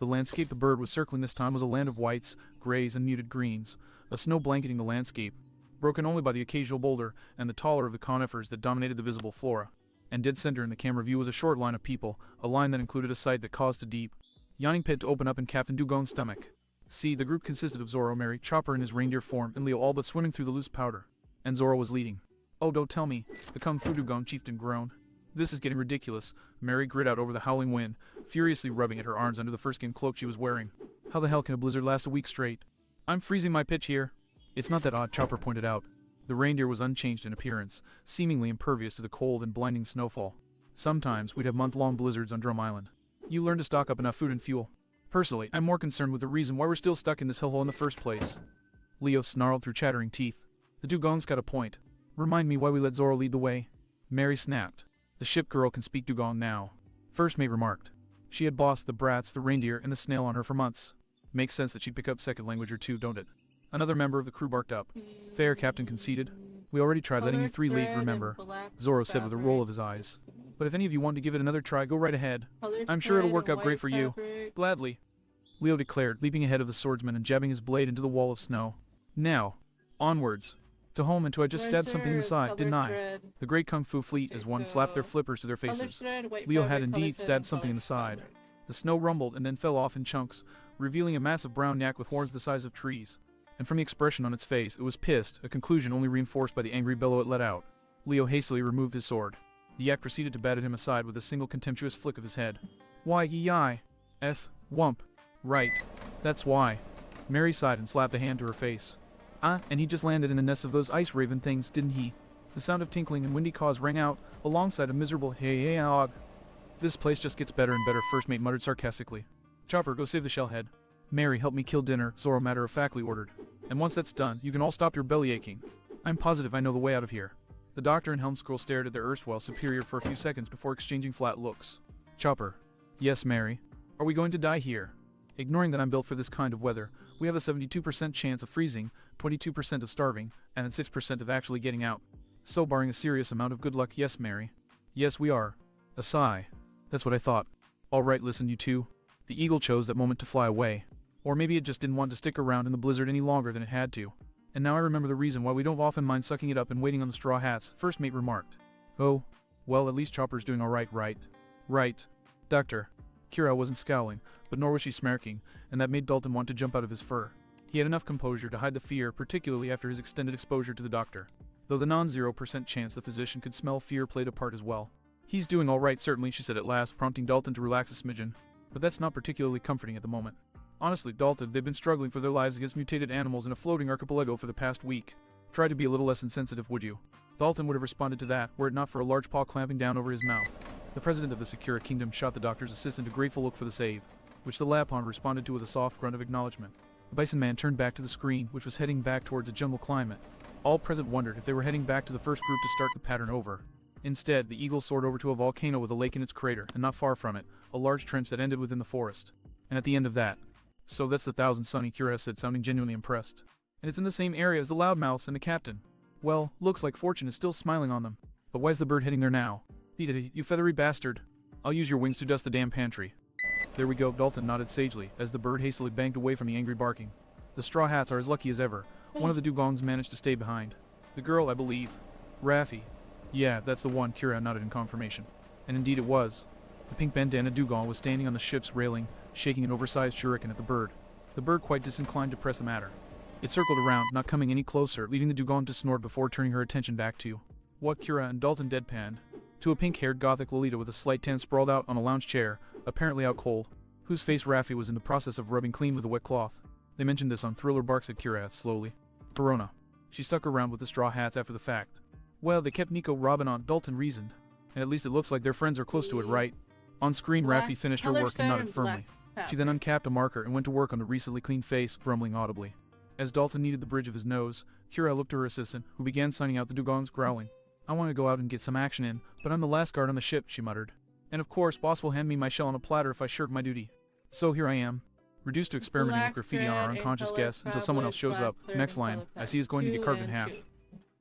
The landscape the bird was circling this time was a land of whites, grays, and muted greens, a snow blanketing the landscape, broken only by the occasional boulder and the taller of the conifers that dominated the visible flora. And dead center in the camera view was a short line of people, a line that included a sight that caused a deep, yawning pit to open up in Captain Dugon's stomach. See, the group consisted of Zoro, Mary, Chopper in his reindeer form, and Leo all but swimming through the loose powder. And Zoro was leading. Oh, don't tell me, the Kung Fu Dugon chieftain groaned. This is getting ridiculous. Mary grit out over the howling wind, furiously rubbing at her arms under the fur-skin cloak she was wearing. How the hell can a blizzard last a week straight? I'm freezing my pitch here. It's not that odd, Chopper pointed out. The reindeer was unchanged in appearance, seemingly impervious to the cold and blinding snowfall. Sometimes we'd have month-long blizzards on Drum Island. You learn to stock up enough food and fuel. Personally, I'm more concerned with the reason why we're still stuck in this hellhole in the first place. Leo snarled through chattering teeth. The Dugon's got a point. Remind me why we let Zoro lead the way. Mary snapped. The ship girl can speak Dugon now. First Mate remarked. She had bossed the brats, the reindeer, and the snail on her for months. Makes sense that she'd pick up second language or two, don't it? Another member of the crew barked up. Fair, Captain conceded. We already tried letting you three lead, remember? Zoro said with a roll of his eyes. But if any of you want to give it another try, go right ahead. I'm sure it'll work out great for you. Gladly. Leo declared, leaping ahead of the swordsman and jabbing his blade into the wall of snow. Now, onwards. To home and to I just stabbed something in the side, didn't I? The great Kung Fu fleet as one slapped their flippers to their faces. Leo had indeed stabbed something in the side. The snow rumbled and then fell off in chunks, revealing a massive brown yak with horns the size of trees. and from the expression on its face, it was pissed, a conclusion only reinforced by the angry bellow it let out. Leo hastily removed his sword. The yak proceeded to bat at him aside with a single contemptuous flick of his head. Why, yei. Wump. Right. That's why. Mary sighed and slapped a hand to her face. And he just landed in a nest of those ice raven things, didn't he? The sound of tinkling and windy caws rang out, alongside a miserable hey-hey-og. This place just gets better and better, First Mate muttered sarcastically. Chopper, go save the shellhead. Mary, help me kill dinner, Zoro matter-of-factly ordered. And once that's done, you can all stop your belly aching. I'm positive I know the way out of here. The doctor and Helmscroll stared at their erstwhile superior for a few seconds before exchanging flat looks. Chopper. Yes, Mary. Are we going to die here? Ignoring that I'm built for this kind of weather, we have a 72% chance of freezing, 22% of starving, and 6% of actually getting out. So barring a serious amount of good luck, yes, Mary. Yes, we are. A sigh. That's what I thought. Alright, listen, you two. The eagle chose that moment to fly away. Or maybe it just didn't want to stick around in the blizzard any longer than it had to. And now I remember the reason why we don't often mind sucking it up and waiting on the straw hats, First Mate remarked. Oh, well, at least Chopper's doing alright, right? Right. Doctor. Kira wasn't scowling, but nor was she smirking, and that made Dalton want to jump out of his fur. He had enough composure to hide the fear, particularly after his extended exposure to the doctor. Though the non-0% chance the physician could smell fear played a part as well. He's doing alright certainly, she said at last, prompting Dalton to relax a smidgen. But that's not particularly comforting at the moment. Honestly, Dalton, they've been struggling for their lives against mutated animals in a floating archipelago for the past week. Try to be a little less insensitive, would you? Dalton would have responded to that, were it not for a large paw clamping down over his mouth. The president of the Sakura Kingdom shot the doctor's assistant a grateful look for the save, which the Lapon responded to with a soft grunt of acknowledgement. The Bison Man turned back to the screen, which was heading back towards a jungle climate. All present wondered if they were heading back to the first group to start the pattern over. Instead, the eagle soared over to a volcano with a lake in its crater, and not far from it, a large trench that ended within the forest. And at the end of that, so that's the Thousand Sunny, Kira said, sounding genuinely impressed. And it's in the same area as the Loudmouths and the captain. Well, looks like fortune is still smiling on them. But why's the bird heading there now? You feathery bastard. I'll use your wings to dust the damn pantry. There we go, Dalton nodded sagely, as the bird hastily banked away from the angry barking. The Straw Hats are as lucky as ever. One of the dugongs managed to stay behind. The girl, I believe. Raffi. Yeah, that's the one, Kira nodded in confirmation. And indeed it was. The pink bandana dugong was standing on the ship's railing, shaking an oversized shuriken at the bird. The bird quite disinclined to press the matter. It circled around, not coming any closer, leaving the dugong to snort before turning her attention back to what Kira and Dalton deadpanned. To a pink-haired gothic Lolita with a slight tan sprawled out on a lounge chair, apparently out cold, whose face Raffi was in the process of rubbing clean with a wet cloth. They mentioned this on Thriller Bark, said Kira slowly. Perona. She stuck around with the Straw Hats after the fact. Well, they kept Nico robbing on, Dalton reasoned. And at least it looks like their friends are close to it, right? On screen, Raffi finished her work and nodded firmly. She then uncapped a marker and went to work on the recently cleaned face, grumbling audibly. As Dalton kneaded the bridge of his nose, Kira looked to her assistant, who began signing out the dugongs, growling. I want to go out and get some action in, but I'm the last guard on the ship, she muttered. And of course, boss will hand me my shell on a platter if I shirk my duty. So here I am, reduced to experimenting with graffiti on our unconscious guest until someone else shows up. Next line, I see is going to get carved in half.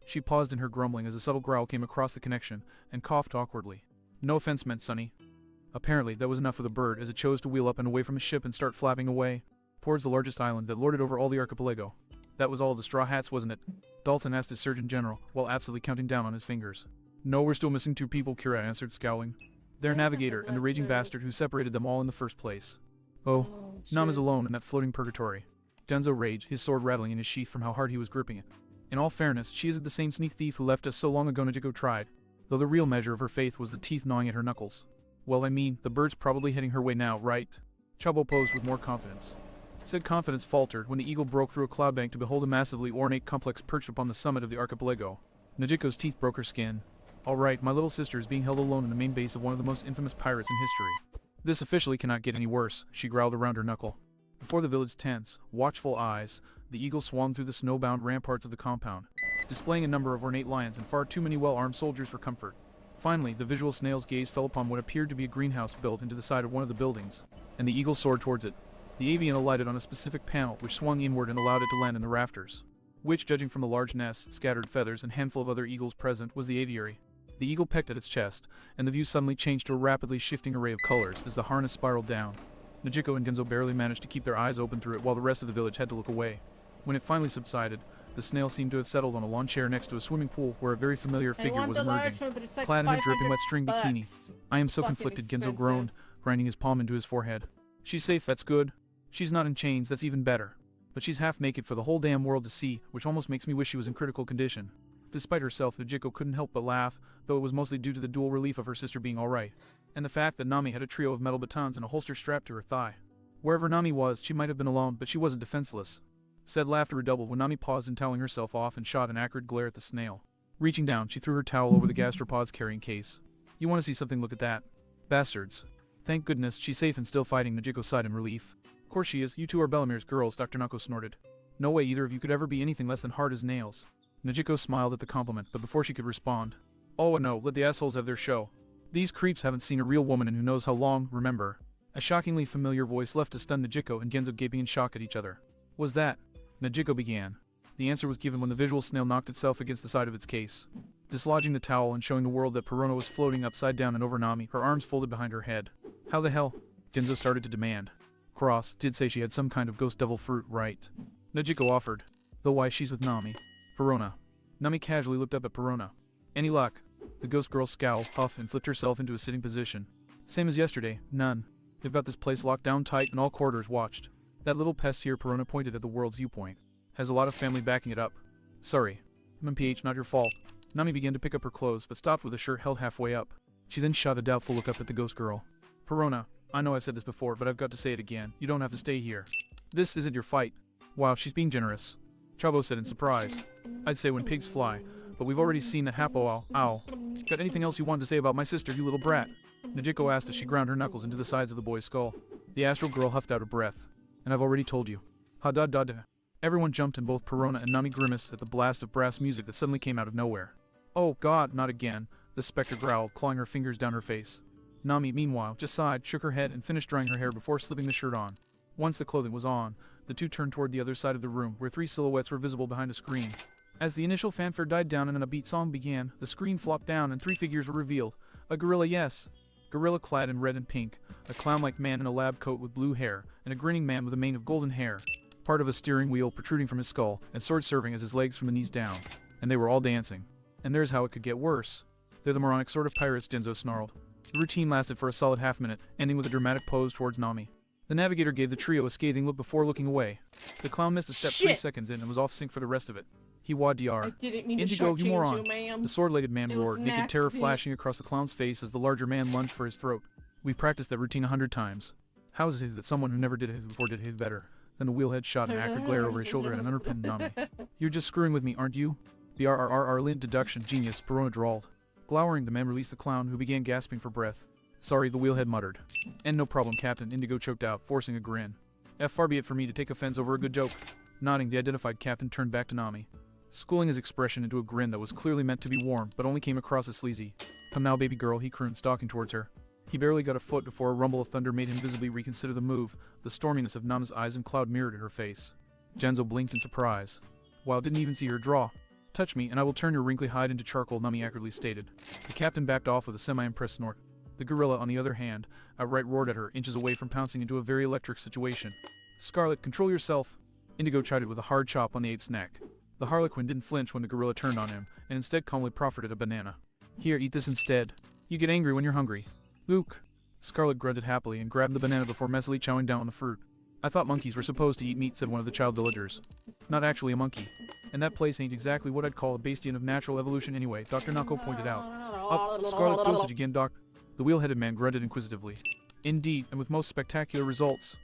She paused in her grumbling as a subtle growl came across the connection, and coughed awkwardly. No offense meant, Sonny. Apparently, that was enough for the bird as it chose to wheel up and away from the ship and start flapping away, towards the largest island that lorded over all the archipelago. That was all of the Straw Hats, wasn't it? Dalton asked his Surgeon General, while absently counting down on his fingers. No, we're still missing 2 people, Kira answered, scowling. Their navigator and the raging bastard who separated them all in the first place. Oh, Nam is alone in that floating purgatory. Dunzo raged, his sword rattling in his sheath from how hard he was gripping it. In all fairness, she isn't the same sneak thief who left us so long ago, Najiko tried, though the real measure of her faith was the teeth gnawing at her knuckles. Well, I mean, the bird's probably heading her way now, right? Chubbo posed with more confidence. Said confidence faltered when the eagle broke through a cloud bank to behold a massively ornate complex perched upon the summit of the archipelago. Najiko's teeth broke her skin. All right, my little sister is being held alone in the main base of one of the most infamous pirates in history. This officially cannot get any worse, she growled around her knuckle. Before the village's tense, watchful eyes, the eagle swung through the snowbound ramparts of the compound, displaying a number of ornate lions and far too many well-armed soldiers for comfort. Finally, the visual snail's gaze fell upon what appeared to be a greenhouse built into the side of one of the buildings, and the eagle soared towards it. The avian alighted on a specific panel which swung inward and allowed it to land in the rafters, which, judging from the large nests, scattered feathers, and handful of other eagles present, was the aviary. The eagle pecked at its chest, and the view suddenly changed to a rapidly shifting array of colors as the harness spiraled down. Najiko and Genzo barely managed to keep their eyes open through it while the rest of the village had to look away. When it finally subsided, the snail seemed to have settled on a lawn chair next to a swimming pool where a very familiar figure was emerging, Like clad in a dripping wet string bikini. I am so Fucking conflicted, Genzo expensive. groaned, grinding his palm into his forehead. She's safe, that's good. She's not in chains, that's even better. But she's half naked for the whole damn world to see, which almost makes me wish she was in critical condition. Despite herself, Nojiko couldn't help but laugh, though it was mostly due to the dual relief of her sister being alright, and the fact that Nami had a trio of metal batons and a holster strapped to her thigh. Wherever Nami was, she might have been alone, but she wasn't defenseless. Said laughter redoubled when Nami paused in toweling herself off and shot an acrid glare at the snail. Reaching down, she threw her towel over the gastropod's carrying case. You want to see something? Look at that. Bastards. Thank goodness, she's safe and still fighting, Nojiko sighed in relief. Of course she is, you two are Bellomir's girls, Dr. Nako snorted. No way either of you could ever be anything less than hard as nails. Nojiko smiled at the compliment, but before she could respond. Oh no, let the assholes have their show. These creeps haven't seen a real woman in who knows how long, remember. A shockingly familiar voice left to stun Nojiko and Genzo gaping in shock at each other. Was that? Nojiko began. The answer was given when the visual snail knocked itself against the side of its case. Dislodging the towel and showing the world that Perona was floating upside down and over Nami, her arms folded behind her head. How the hell? Genzo started to demand. Cross did say she had some kind of ghost devil fruit, right? Nojiko offered. Though why, she's with Nami. Perona. Nami casually looked up at Perona. Any luck? The ghost girl scowled, huffed, and flipped herself into a sitting position. Same as yesterday, none. They've got this place locked down tight and all corridors watched. That little pest here, Perona pointed at the world's viewpoint, has a lot of family backing it up. Sorry. MMPH, not your fault. Nami began to pick up her clothes, but stopped with a shirt held halfway up. She then shot a doubtful look up at the ghost girl. Perona, I know I've said this before, but I've got to say it again. You don't have to stay here. This isn't your fight. Wow, she's being generous. Chabo said in surprise. I'd say when pigs fly, but we've already seen that Hapo ow. Got anything else you want to say about my sister, you little brat? Nojiko asked as she ground her knuckles into the sides of the boy's skull. The astral girl huffed out a breath. And I've already told you. Ha da da da. Everyone jumped and both Perona and Nami grimaced at the blast of brass music that suddenly came out of nowhere. Oh god, not again, the specter growled, clawing her fingers down her face. Nami, meanwhile, just sighed, shook her head, and finished drying her hair before slipping the shirt on. Once the clothing was on, the two turned toward the other side of the room, where three silhouettes were visible behind a screen. As the initial fanfare died down and an upbeat song began, the screen flopped down and three figures were revealed. A gorilla, yes. Gorilla clad in red and pink, a clown-like man in a lab coat with blue hair, and a grinning man with a mane of golden hair. Part of a steering wheel protruding from his skull, and sword serving as his legs from the knees down. And they were all dancing. And there's how it could get worse. They're the moronic sort of pirates, Genzo snarled. The routine lasted for a solid half-minute, ending with a dramatic pose towards Nami. The navigator gave the trio a scathing look before looking away. The clown missed a step 3 seconds in and was off sync for the rest of it. He wa dr. I didn't mean Indigo, to you moron. ma'am. The sword-bladed man It was roared, naked terror nasty. flashing across the clown's face as the larger man lunged for his throat. We've practiced that routine 100 times. How is it that someone who never did it before did it better? Then the wheelhead shot an acrid glare over his shoulder at an unrepentant Nami. You're just screwing with me, aren't you? BRRR lint deduction genius, Perona drawled. Glowering, the man released the clown, who began gasping for breath. Sorry, the wheelhead muttered. And no problem, Captain, Indigo choked out, forcing a grin. Far be it for me to take offense over a good joke. Nodding, the identified captain turned back to Nami, schooling his expression into a grin that was clearly meant to be warm, but only came across as sleazy. Come now, baby girl, he crooned, stalking towards her. He barely got a foot before a rumble of thunder made him visibly reconsider the move, the storminess of Nami's eyes and cloud mirrored in her face. Genzo blinked in surprise. Wow, didn't even see her draw. Touch me, and I will turn your wrinkly hide into charcoal, Nami acridly stated. The captain backed off with a semi-impressed snort. The gorilla, on the other hand, outright roared at her, inches away from pouncing into a very electric situation. Scarlet, control yourself! Indigo chided with a hard chop on the ape's neck. The harlequin didn't flinch when the gorilla turned on him, and instead calmly proffered a banana. Here, eat this instead. You get angry when you're hungry. Luke! Scarlet grunted happily and grabbed the banana before messily chowing down on the fruit. I thought monkeys were supposed to eat meat, said one of the child villagers. Not actually a monkey. And that place ain't exactly what I'd call a bastion of natural evolution anyway, Dr. Nako pointed out. Up, Scarlet's dosage again, Doc. The wheel-headed man grunted inquisitively. Indeed, and with most spectacular results.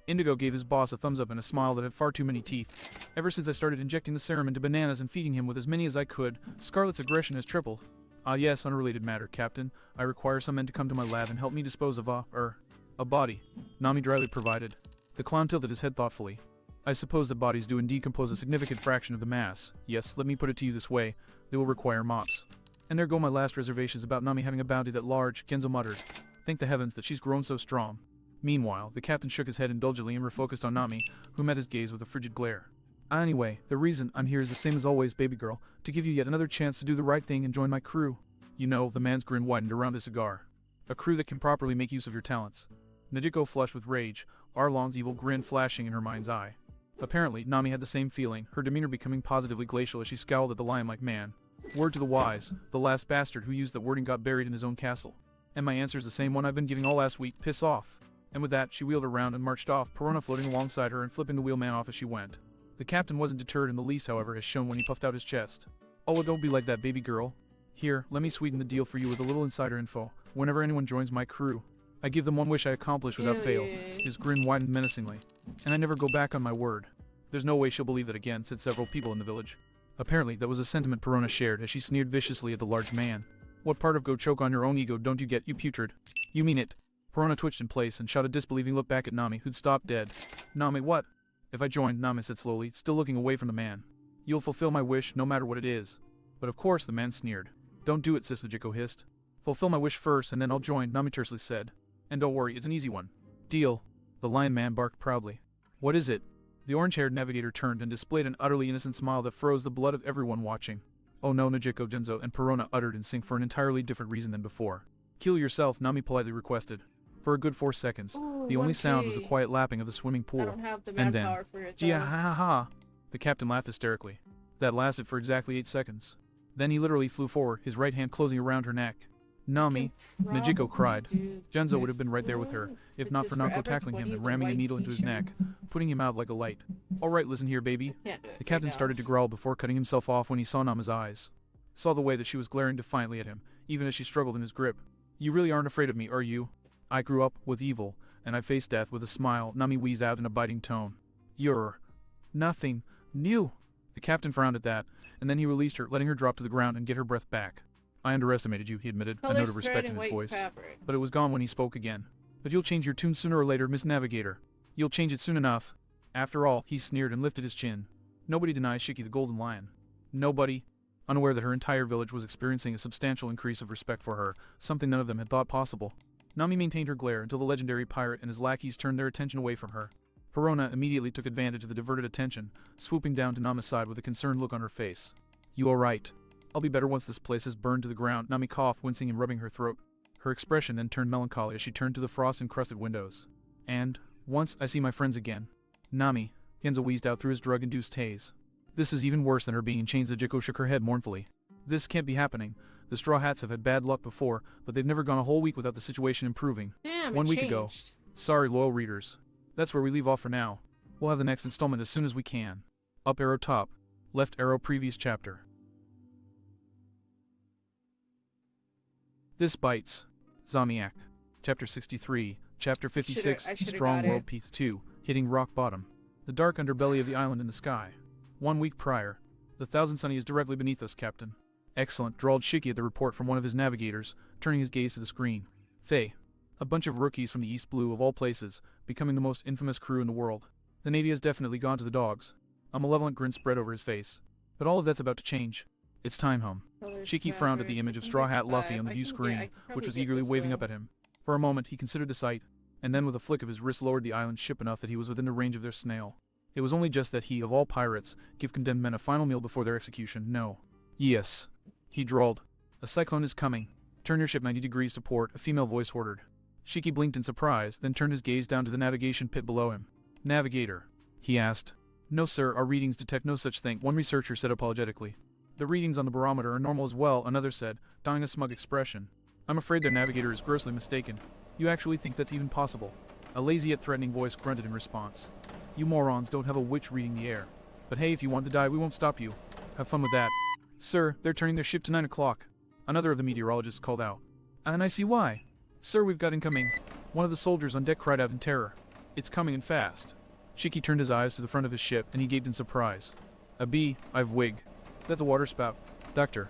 Indigo gave his boss a thumbs up and a smile that had far too many teeth. Ever since I started injecting the serum into bananas and feeding him with as many as I could, Scarlet's aggression has tripled. Ah yes, unrelated matter, Captain. I require some men to come to my lab and help me dispose of a body. Nami dryly provided. The clown tilted his head thoughtfully. I suppose that bodies do indeed compose a significant fraction of the mass. Yes, let me put it to you this way. They will require mops. And there go my last reservations about Nami having a bounty that large, Genzo muttered. Thank the heavens that she's grown so strong. Meanwhile, the captain shook his head indulgently and refocused on Nami, who met his gaze with a frigid glare. Anyway, the reason I'm here is the same as always, baby girl, to give you yet another chance to do the right thing and join my crew. You know, the man's grin widened around his cigar. A crew that can properly make use of your talents. Nojiko flushed with rage, Arlong's evil grin flashing in her mind's eye. Apparently, Nami had the same feeling, her demeanor becoming positively glacial as she scowled at the lion-like man. Word to the wise, the last bastard who used that wording got buried in his own castle. And my answer's the same one I've been giving all last week, piss off. And with that, she wheeled around and marched off, Perona floating alongside her and flipping the wheelman off as she went. The captain wasn't deterred in the least, however, as shown when he puffed out his chest. Oh, well, don't be like that, baby girl. Here, let me sweeten the deal for you with a little insider info. Whenever anyone joins my crew, I give them one wish I accomplish without fail. His grin widened menacingly. And I never go back on my word. There's no way she'll believe that again, said several people in the village. Apparently, that was a sentiment Perona shared as she sneered viciously at the large man. What part of go choke on your own ego don't you get, you putrid? You mean it? Perona twitched in place and shot a disbelieving look back at Nami, who'd stopped dead. Nami, what? If I join, Nami said slowly, still looking away from the man. You'll fulfill my wish, no matter what it is. But of course, the man sneered. Don't do it, Sisajiko hissed. Fulfill my wish first, and then I'll join, Nami tersely said. And don't worry, it's an easy one. Deal. The lion man barked proudly. What is it? The orange-haired navigator turned and displayed an utterly innocent smile that froze the blood of everyone watching. Oh no, Najiko, Genzo and Perona uttered in sync for an entirely different reason than before. Kill yourself, Nami politely requested. For a good 4 seconds, the only sound was the quiet lapping of the swimming pool. I don't have the And then, manpower for it. gee, ha ha ha. The captain laughed hysterically. That lasted for exactly 8 seconds. Then he literally flew forward, his right hand closing around her neck. Nami, Najiko cried. Genzo would have been right there with her, if not for Nako tackling him and ramming a needle into his neck, putting him out like a light. Alright, listen here, baby. The captain started to growl before cutting himself off when he saw Nama's eyes. Saw the way that she was glaring defiantly at him, even as she struggled in his grip. You really aren't afraid of me, are you? I grew up with evil, and I faced death with a smile, Nami wheezed out in a biting tone. You're nothing new. The captain frowned at that, and then he released her, letting her drop to the ground and get her breath back. I underestimated you, he admitted, a note of respect in his voice. But it was gone when he spoke again. But you'll change your tune sooner or later, Miss Navigator. You'll change it soon enough. After all, he sneered and lifted his chin. Nobody denies Shiki the Golden Lion. Nobody. Unaware that her entire village was experiencing a substantial increase of respect for her, something none of them had thought possible. Nami maintained her glare until the legendary pirate and his lackeys turned their attention away from her. Perona immediately took advantage of the diverted attention, swooping down to Nama's side with a concerned look on her face. You alright? I'll be better once this place is burned to the ground, Nami coughed, wincing and rubbing her throat. Her expression then turned melancholy as she turned to the frost-encrusted windows. And, once I see my friends again. Nami, Genzo wheezed out through his drug-induced haze. This is even worse than her being in chains. Ajiko shook her head mournfully. This can't be happening. The Straw Hats have had bad luck before, but they've never gone a whole week without the situation improving. Damn, 1 week ago. Sorry, loyal readers. That's where we leave off for now. We'll have the next installment as soon as we can. Up arrow top. Left arrow previous chapter. This bites. Zamiak. Chapter 63. Chapter 56. Strong World Peace 2. Hitting rock bottom. The dark underbelly of the island in the sky. 1 week prior. The Thousand Sunny is directly beneath us, Captain. Excellent, drawled Shiki at the report from one of his navigators, turning his gaze to the screen. Faye. A bunch of rookies from the East Blue of all places, becoming the most infamous crew in the world. The Navy has definitely gone to the dogs. A malevolent grin spread over his face. But all of that's about to change. It's time home. Shiki frowned at the image of Straw Hat Luffy on the view screen, which was eagerly waving up at him. For a moment he considered the sight, and then with a flick of his wrist lowered the island ship enough that he was within the range of their snail. It was only just that he, of all pirates, give condemned men a final meal before their execution. No. Yes. He drawled. A cyclone is coming. Turn your ship 90 degrees to port, a female voice ordered. Shiki blinked in surprise, then turned his gaze down to the navigation pit below him. Navigator, he asked. No sir, our readings detect no such thing, one researcher said apologetically. The readings on the barometer are normal as well, another said, donning a smug expression. I'm afraid their navigator is grossly mistaken. You actually think that's even possible? A lazy yet threatening voice grunted in response. You morons don't have a witch reading the air. But hey, if you want to die, we won't stop you. Have fun with that. Sir, they're turning their ship to 9 o'clock. Another of the meteorologists called out. And I see why. Sir, we've got incoming. One of the soldiers on deck cried out in terror. It's coming and fast. Shiki turned his eyes to the front of his ship, and he gaped in surprise. A bee, I've wig. That's a water spout. Doctor.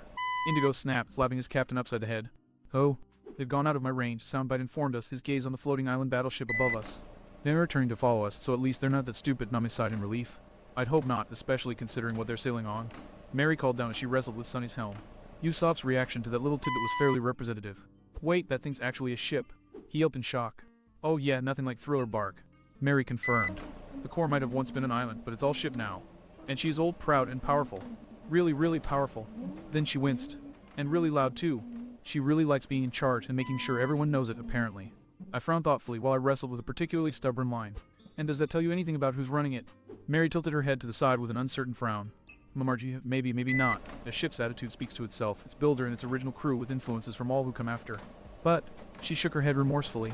Indigo snapped, slapping his captain upside the head. Oh, they've gone out of my range, Soundbite informed us, his gaze on the floating island battleship above us. They're returning to follow us, so at least they're not that stupid, Nami sighed in relief. I'd hope not, especially considering what they're sailing on. Mary called down as she wrestled with Sunny's helm. Usopp's reaction to that little tidbit was fairly representative. Wait, that thing's actually a ship. He yelped in shock. Oh yeah, nothing like Thriller bark. Mary confirmed. The core might have once been an island, but it's all ship now. And she's old, proud, and powerful. Really, really powerful. Then she winced. And really loud too. She really likes being in charge and making sure everyone knows it, apparently. I frowned thoughtfully while I wrestled with a particularly stubborn line. And does that tell you anything about who's running it? Mary tilted her head to the side with an uncertain frown. Margie, maybe, maybe not. A ship's attitude speaks to itself, its builder and its original crew with influences from all who come after. But, she shook her head remorsefully.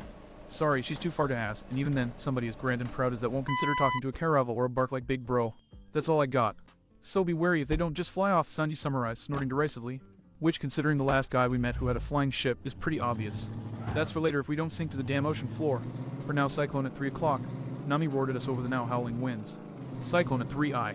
Sorry, she's too far to ask, and even then, somebody as grand and proud as that won't consider talking to a caravel or a bark like Big Bro. That's all I got. So be wary if they don't just fly off, Sandy summarized, snorting derisively. Which, considering the last guy we met who had a flying ship, is pretty obvious. That's for later if we don't sink to the damn ocean floor. For now, cyclone at 3 o'clock. Nami roared at us over the now howling winds. Cyclone at 3I.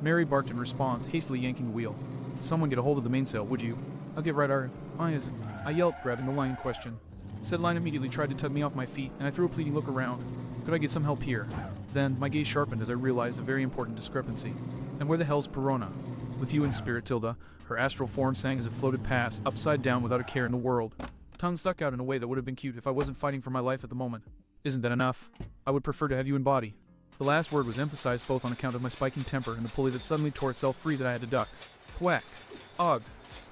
Mary barked in response, hastily yanking the wheel. Someone get a hold of the mainsail, would you? I'll get right our eyes. I yelped, grabbing the line in question. Said line immediately tried to tug me off my feet, and I threw a pleading look around. Could I get some help here? Then, my gaze sharpened as I realized a very important discrepancy. And where the hell's Perona? With you in spirit, Tilda. Her astral form sang as it floated past, upside down without a care in the world. Tongue stuck out in a way that would have been cute if I wasn't fighting for my life at the moment. Isn't that enough? I would prefer to have you in body. The last word was emphasized both on account of my spiking temper and the pulley that suddenly tore itself free that I had to duck. Thwack. Ugh.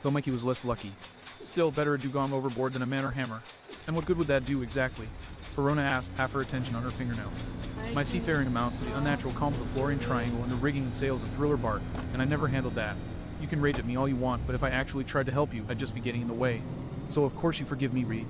Though Mikey was less lucky. Still, better a dugong overboard than a man or hammer. And what good would that do exactly? Verona asked, half her attention on her fingernails. My seafaring amounts to the unnatural calm of the Florian Triangle and the rigging and sails of Thriller Bark, and I never handled that. You can rage at me all you want, but if I actually tried to help you, I'd just be getting in the way. So of course you forgive me, Reed.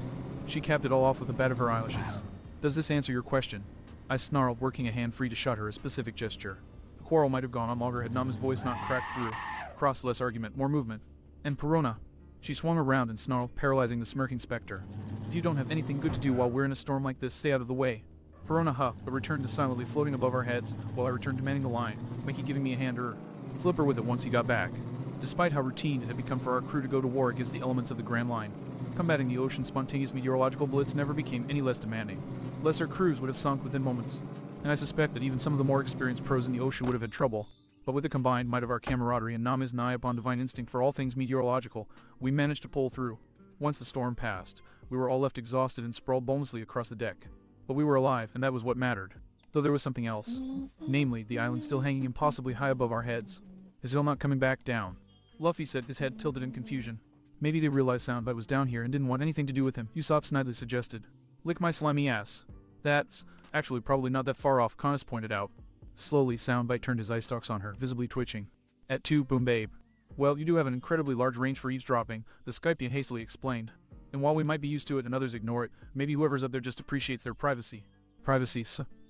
She capped it all off with a bat of her eyelashes. Does this answer your question? I snarled, working a hand free to shut her a specific gesture. The quarrel might have gone on longer had Nama's voice not cracked through. Cross, less argument, more movement. And Perona. She swung around and snarled, paralyzing the smirking specter. If you don't have anything good to do while we're in a storm like this, stay out of the way. Perona huffed, but returned to silently floating above our heads, while I returned to manning the line, Mikey giving me a hand or flipper with it once he got back. Despite how routine it had become for our crew to go to war against the elements of the Grand Line, combating the ocean's spontaneous meteorological blitz never became any less demanding. Lesser crews would have sunk within moments, and I suspect that even some of the more experienced pros in the ocean would have had trouble. But with the combined might of our camaraderie and Nama's nigh upon divine instinct for all things meteorological, we managed to pull through. Once the storm passed, we were all left exhausted and sprawled bonelessly across the deck. But we were alive, and that was what mattered. Though there was something else. Namely, the island still hanging impossibly high above our heads. Is it not coming back down? Luffy said, his head tilted in confusion. Maybe they realized Soundbite was down here and didn't want anything to do with him, Usopp snidely suggested. Lick my slimy ass. That's actually probably not that far off, Connus pointed out. Slowly, Soundbite turned his eye stalks on her, visibly twitching. At 2, boom babe. Well, you do have an incredibly large range for eavesdropping, the Skypian hastily explained. And while we might be used to it and others ignore it, maybe whoever's up there just appreciates their privacy. Privacy,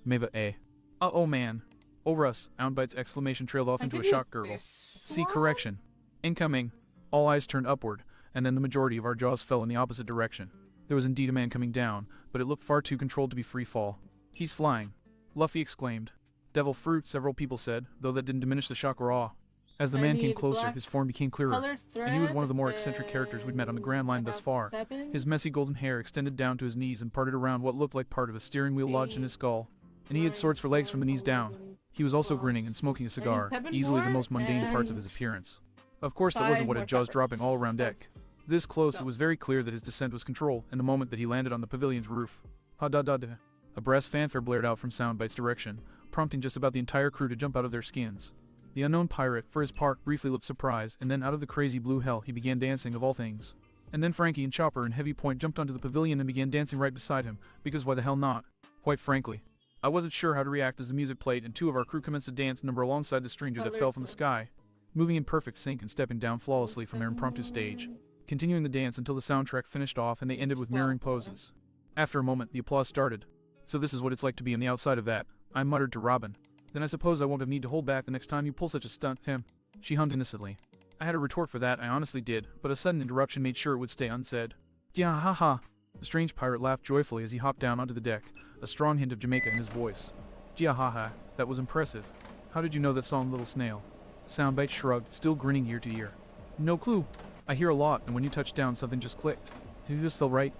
meva a. Oh man. Over us, Soundbite's exclamation trailed off into a shock gurgle. See correction. Incoming. All eyes turned upward, and then the majority of our jaws fell in the opposite direction. There was indeed a man coming down, but it looked far too controlled to be free fall. He's flying. Luffy exclaimed. Devil fruit, several people said, though that didn't diminish the shock or awe. As the man came closer, his form became clearer, and he was one of the more eccentric characters we'd met on the Grand Line thus far. His messy golden hair extended down to his knees and parted around what looked like part of a steering wheel lodged in his skull, and he had swords for legs from the knees down. He was also grinning and smoking a cigar, easily the most mundane parts of his appearance. Of course, that wasn't what had jaws dropping all around deck. This close, it was very clear that his descent was controlled, and the moment that he landed on the pavilion's roof. Ha-da-da-da. A brass fanfare blared out from Soundbite's direction, prompting just about the entire crew to jump out of their skins. The unknown pirate, for his part, briefly looked surprised, and then out of the crazy blue hell he began dancing of all things. And then Frankie and Chopper and Heavy Point jumped onto the pavilion and began dancing right beside him, because why the hell not? Quite frankly. I wasn't sure how to react as the music played and 2 of our crew commenced a dance number alongside the stranger that fell from the sky, moving in perfect sync and stepping down flawlessly from their impromptu stage, continuing the dance until the soundtrack finished off and they ended with mirroring poses. After a moment, the applause started. So this is what it's like to be on the outside of that, I muttered to Robin. Then I suppose I won't have need to hold back the next time you pull such a stunt, Tim. She hummed innocently. I had a retort for that, I honestly did, but a sudden interruption made sure it would stay unsaid. Yeah, ha ha. The strange pirate laughed joyfully as he hopped down onto the deck, a strong hint of Jamaica in his voice. Gia ha ha, that was impressive. How did you know that song, Little Snail? Soundbite shrugged, still grinning ear to ear. No clue. I hear a lot, and when you touched down, something just clicked. Did you just feel right?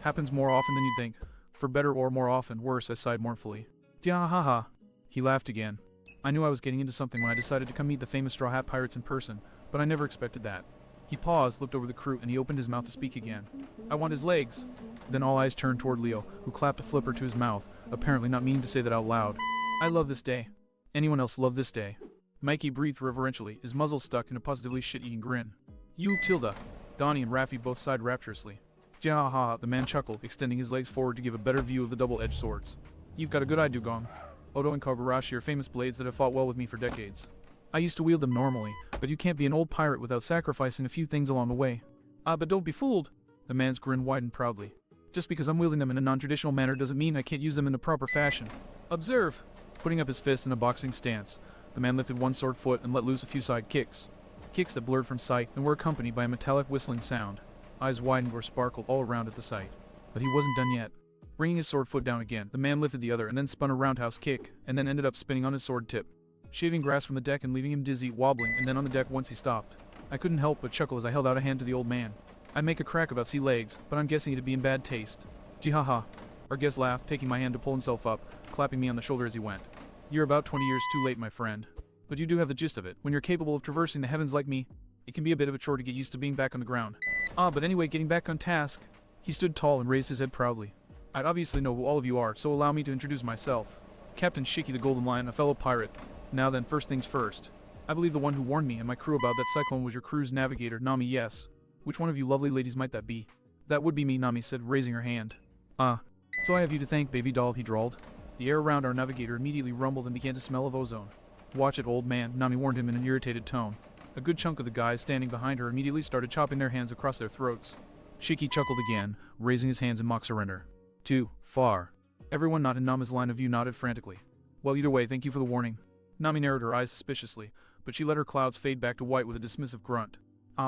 Happens more often than you'd think. For better or more often, worse, I sighed mournfully. Gia ha ha. He laughed again. I knew I was getting into something when I decided to come meet the famous Straw Hat Pirates in person, but I never expected that. He paused, looked over the crew, and he opened his mouth to speak again. I want his legs. Then all eyes turned toward Leo, who clapped a flipper to his mouth, apparently not meaning to say that out loud. I love this day. Anyone else love this day? Mikey breathed reverentially, his muzzle stuck in a positively shit-eating grin. You, Tilda. Donnie and Raffi both sighed rapturously. Ja-ha-ha, the man chuckled, extending his legs forward to give a better view of the double-edged swords. You've got a good eye, Dugong. Odo and Kagurashi are famous blades that have fought well with me for decades. I used to wield them normally, but you can't be an old pirate without sacrificing a few things along the way. But don't be fooled. The man's grin widened proudly. Just because I'm wielding them in a non-traditional manner doesn't mean I can't use them in the proper fashion. Observe! Putting up his fist in a boxing stance, The man lifted one sword foot and let loose a few side kicks. Kicks that blurred from sight and were accompanied by a metallic whistling sound. Eyes widened or sparkled all around at the sight. But he wasn't done yet. Bringing his sword foot down again, the man lifted the other and then spun a roundhouse kick, and then ended up spinning on his sword tip, shaving grass from the deck and leaving him dizzy, wobbling, and then on the deck once he stopped. I couldn't help but chuckle as I held out a hand to the old man. I'd make a crack about sea legs, but I'm guessing it'd be in bad taste. Jihaha. Our guest laughed, taking my hand to pull himself up, clapping me on the shoulder as he went. You're about 20 years too late, my friend. But you do have the gist of it. When you're capable of traversing the heavens like me, it can be a bit of a chore to get used to being back on the ground. But anyway, getting back on task. He stood tall and raised his head proudly. I'd obviously know who all of you are, so allow me to introduce myself. Captain Shiki the Golden Lion, a fellow pirate. Now then, first things first. I believe the one who warned me and my crew about that cyclone was your crew's navigator, Nami, yes. Which one of you lovely ladies might that be? That would be me, Nami said, raising her hand. So I have you to thank, baby doll, he drawled. The air around our navigator immediately rumbled and began to smell of ozone. Watch it, old man, Nami warned him in an irritated tone. A good chunk of the guys standing behind her immediately started chopping their hands across their throats. Shiki chuckled again, raising his hands in mock surrender. Too far. Everyone not in Nami's line of view nodded frantically. Well, either way, thank you for the warning. Nami narrowed her eyes suspiciously, but she let her clouds fade back to white with a dismissive grunt.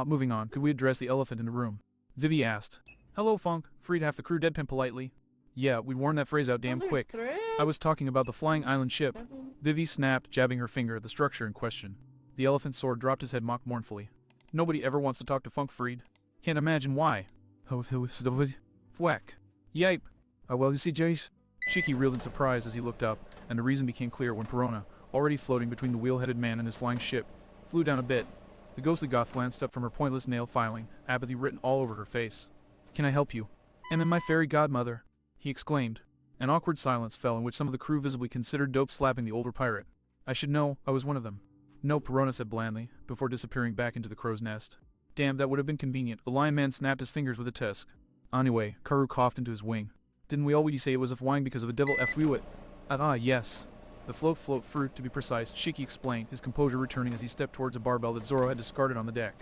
Moving on, could we address the elephant in the room? Vivi asked. Hello, Funk, freed half the crew deadpan politely. Yeah, we'd worn that phrase out damn quick. I was talking about the flying island ship. Vivi snapped, jabbing her finger at the structure in question. The elephant sword dropped his head mock mournfully. Nobody ever wants to talk to Funk Freed. Can't imagine why. Thwack. Yipe. Well, you see, Jace? Shiki reeled in surprise as he looked up, and the reason became clear when Perona, already floating between the wheel-headed man and his flying ship, flew down a bit. The ghostly goth glanced up from her pointless nail filing, apathy written all over her face. Can I help you? Am my fairy godmother? He exclaimed. An awkward silence fell in which some of the crew visibly considered dope slapping the older pirate. I should know, I was one of them. No, Perona said blandly, before disappearing back into the crow's nest. Damn, that would have been convenient. The lion man snapped his fingers with a tusk. Anyway, Karu coughed into his wing. Didn't we already say it was a flying because of a devil F-wheewit? Yes. The float fruit, to be precise, Shiki explained, his composure returning as he stepped towards a barbell that Zoro had discarded on the deck.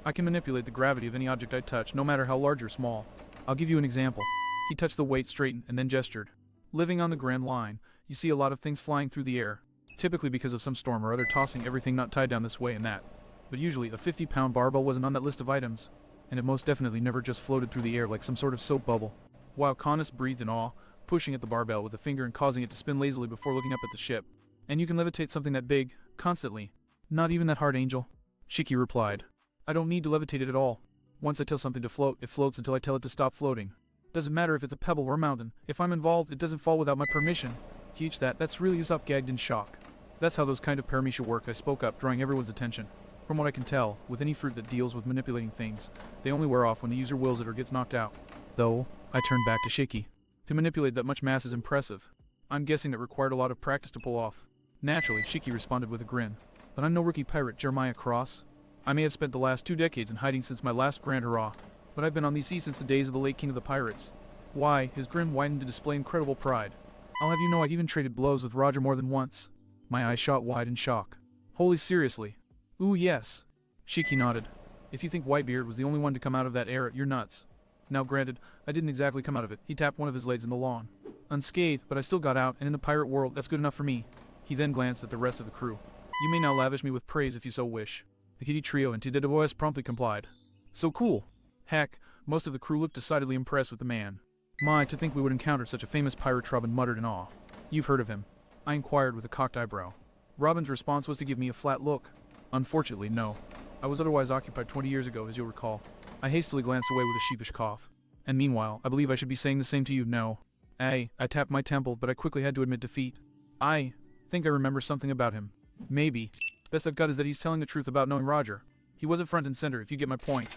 I can manipulate the gravity of any object I touch, no matter how large or small. I'll give you an example. He touched the weight, straightened, and then gestured. Living on the Grand Line, you see a lot of things flying through the air, typically because of some storm or other tossing everything not tied down this way and that. But usually, a 50-pound barbell wasn't on that list of items, and it most definitely never just floated through the air like some sort of soap bubble. While Canis breathed in awe, pushing at the barbell with a finger and causing it to spin lazily before looking up at the ship. And you can levitate something that big, constantly. Not even that hard, Angel. Shiki replied. I don't need to levitate it at all. Once I tell something to float, it floats until I tell it to stop floating. Doesn't matter if it's a pebble or a mountain. If I'm involved, it doesn't fall without my permission. Teach that, that's really Usopp gagged in shock. That's how those kind of paramecia work, I spoke up, drawing everyone's attention. From what I can tell, with any fruit that deals with manipulating things, they only wear off when the user wills it or gets knocked out. Though, I turned back to Shiki. To manipulate that much mass is impressive. I'm guessing that required a lot of practice to pull off. Naturally, Shiki responded with a grin. But I'm no rookie pirate, Jeremiah Cross. I may have spent the last 2 decades in hiding since my last grand hurrah, but I've been on these seas since the days of the late king of the pirates. Why, his grin widened to display incredible pride. I'll have you know I've even traded blows with Roger more than once. My eyes shot wide in shock. Holy seriously. Ooh, yes. Shiki nodded. If you think Whitebeard was the only one to come out of that era, you're nuts. Now granted, I didn't exactly come out of it. He tapped one of his legs in the lawn. Unscathed, but I still got out, and in the pirate world, that's good enough for me. He then glanced at the rest of the crew. You may now lavish me with praise if you so wish. The Kitty Trio and Tideboas promptly complied. So cool. Heck, most of the crew looked decidedly impressed with the man. My, to think we would encounter such a famous pirate, Robin muttered in awe. You've heard of him? I inquired with a cocked eyebrow. Robin's response was to give me a flat look. Unfortunately, no. I was otherwise occupied 20 years ago, as you'll recall. I hastily glanced away with a sheepish cough. And meanwhile, I believe I should be saying the same to you, no. I tapped my temple, but I quickly had to admit defeat. I think I remember something about him. Maybe. Best I've got is that he's telling the truth about knowing Roger. He wasn't front and center, if you get my point.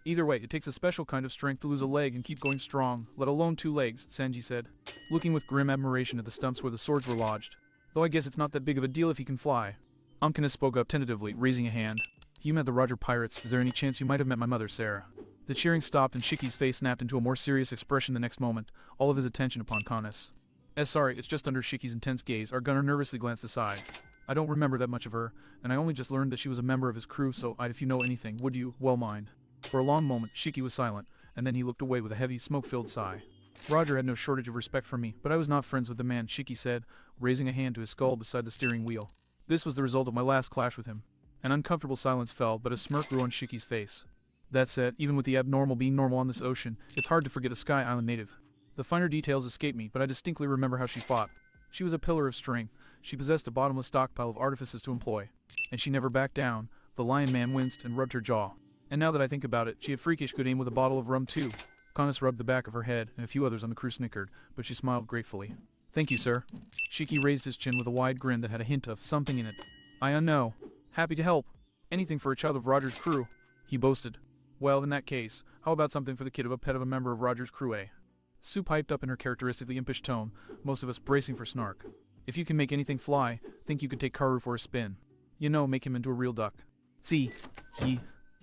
Either way, it takes a special kind of strength to lose a leg and keep going strong, let alone 2 legs, Sanji said, looking with grim admiration at the stumps where the swords were lodged. Though I guess it's not that big of a deal if he can fly. Umkinus spoke up tentatively, raising a hand. You met the Roger pirates. Is there any chance you might have met my mother, Sarah? The cheering stopped and Shiki's face snapped into a more serious expression the next moment, all of his attention upon Canis. Sorry, it's just under Shiki's intense gaze, our gunner nervously glanced aside. I don't remember that much of her, and I only just learned that she was a member of his crew, so if you know anything, would you, well mind. For a long moment, Shiki was silent, and then he looked away with a heavy, smoke-filled sigh. Roger had no shortage of respect for me, but I was not friends with the man, Shiki said, raising a hand to his skull beside the steering wheel. This was the result of my last clash with him. An uncomfortable silence fell, but a smirk grew on Shiki's face. That said, even with the abnormal being normal on this ocean, it's hard to forget a Sky Island native. The finer details escape me, but I distinctly remember how she fought. She was a pillar of strength. She possessed a bottomless stockpile of artifices to employ. And she never backed down. The Lion Man winced and rubbed her jaw. And now that I think about it, she had freakish good aim with a bottle of rum too. Conus rubbed the back of her head, and a few others on the crew snickered, but she smiled gratefully. Thank you, sir. Shiki raised his chin with a wide grin that had a hint of something in it. I know. Happy to help. Anything for a child of Roger's crew, he boasted. Well, in that case, how about something for the kid of a pet of a member of Roger's crew, eh? Sue piped up in her characteristically impish tone, most of us bracing for snark. If you can make anything fly, think you could take Karu for a spin. You know, make him into a real duck. See, he.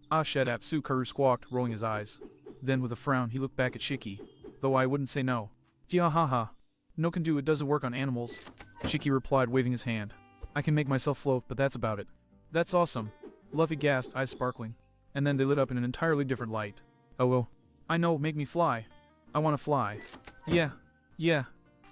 Ah, shut up, Sue, Karu squawked, rolling his eyes. Then, with a frown, he looked back at Shiki. Though I wouldn't say no. Yeah, ha. No can do, it doesn't work on animals. Shiki replied, waving his hand. I can make myself float, but that's about it. That's awesome. Luffy gasped, eyes sparkling. And then they lit up in an entirely different light. Oh well. I know, make me fly. I want to fly. Yeah.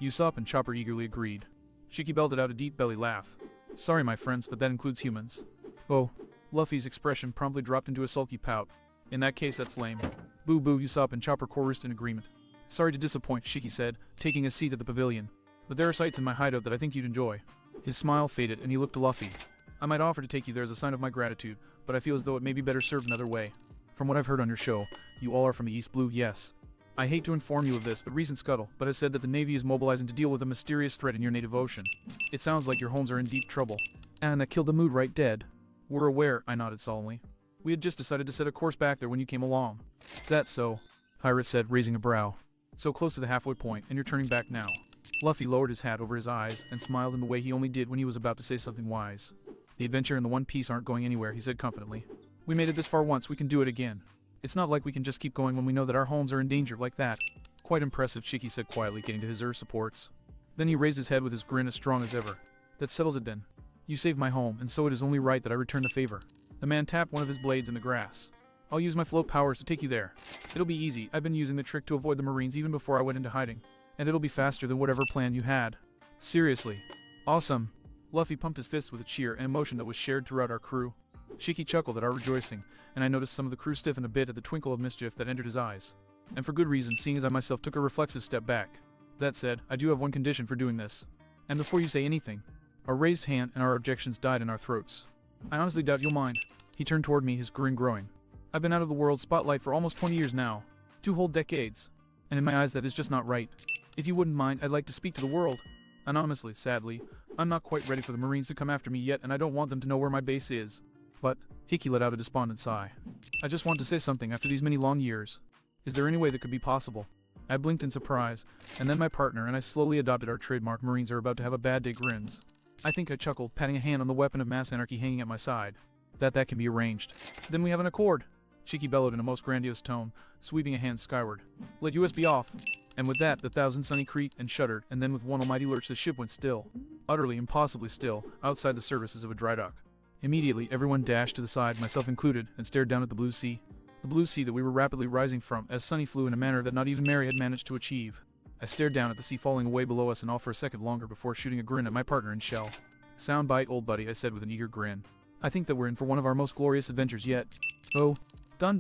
Usopp and Chopper eagerly agreed. Shiki belted out a deep belly laugh. Sorry, my friends, but that includes humans. Oh. Luffy's expression promptly dropped into a sulky pout. In that case, that's lame. Boo, Usopp and Chopper chorused in agreement. Sorry to disappoint, Shiki said, taking a seat at the pavilion. But there are sights in my hideout that I think you'd enjoy. His smile faded, and he looked to Luffy. I might offer to take you there as a sign of my gratitude, but I feel as though it may be better served another way. From what I've heard on your show, you all are from the East Blue, yes. I hate to inform you of this, but recent scuttle, but has said that the Navy is mobilizing to deal with a mysterious threat in your native ocean. It sounds like your homes are in deep trouble. And that killed the mood right dead. We're aware, I nodded solemnly. We had just decided to set a course back there when you came along. Is that so? Pirate said, raising a brow. So close to the halfway point, and you're turning back now. Luffy lowered his hat over his eyes and smiled in the way he only did when he was about to say something wise. The adventure and the One Piece aren't going anywhere, he said confidently. We made it this far once, we can do it again. It's not like we can just keep going when we know that our homes are in danger like that. Quite impressive, Shiki said quietly, getting to his supports. Then he raised his head with his grin as strong as ever. That settles it then. You saved my home, and so it is only right that I return the favor. The man tapped one of his blades in the grass. I'll use my float powers to take you there. It'll be easy, I've been using the trick to avoid the Marines even before I went into hiding. And it'll be faster than whatever plan you had. Seriously. Awesome. Luffy pumped his fist with a cheer, an emotion that was shared throughout our crew. Shiki chuckled at our rejoicing, and I noticed some of the crew stiffen a bit at the twinkle of mischief that entered his eyes. And for good reason, seeing as I myself took a reflexive step back. That said, I do have one condition for doing this. And before you say anything, our raised hand and our objections died in our throats. I honestly doubt you'll mind. He turned toward me, his grin growing. I've been out of the world spotlight for almost 20 years now. 2 whole decades. And in my eyes that is just not right. If you wouldn't mind, I'd like to speak to the world. Anonymously, sadly. I'm not quite ready for the Marines to come after me yet, and I don't want them to know where my base is. But, Hiki let out a despondent sigh. I just want to say something after these many long years. Is there any way that could be possible? I blinked in surprise, and then my partner and I slowly adopted our trademark Marines are about to have a bad day grins. I think I chuckled, patting a hand on the weapon of mass anarchy hanging at my side. That can be arranged. Then we have an accord. Shiki bellowed in a most grandiose tone, sweeping a hand skyward. Let USB off. And with that, the Thousand Sunny creaked and shuddered, and then with one almighty lurch the ship went still. Utterly, impossibly still, outside the services of a dry dock. Immediately, everyone dashed to the side, myself included, and stared down at the blue sea. The blue sea that we were rapidly rising from, as Sunny flew in a manner that not even Mary had managed to achieve. I stared down at the sea falling away below us and all for a second longer before shooting a grin at my partner in shell. Sound bite, old buddy, I said with an eager grin. I think that we're in for one of our most glorious adventures yet. Oh. Don.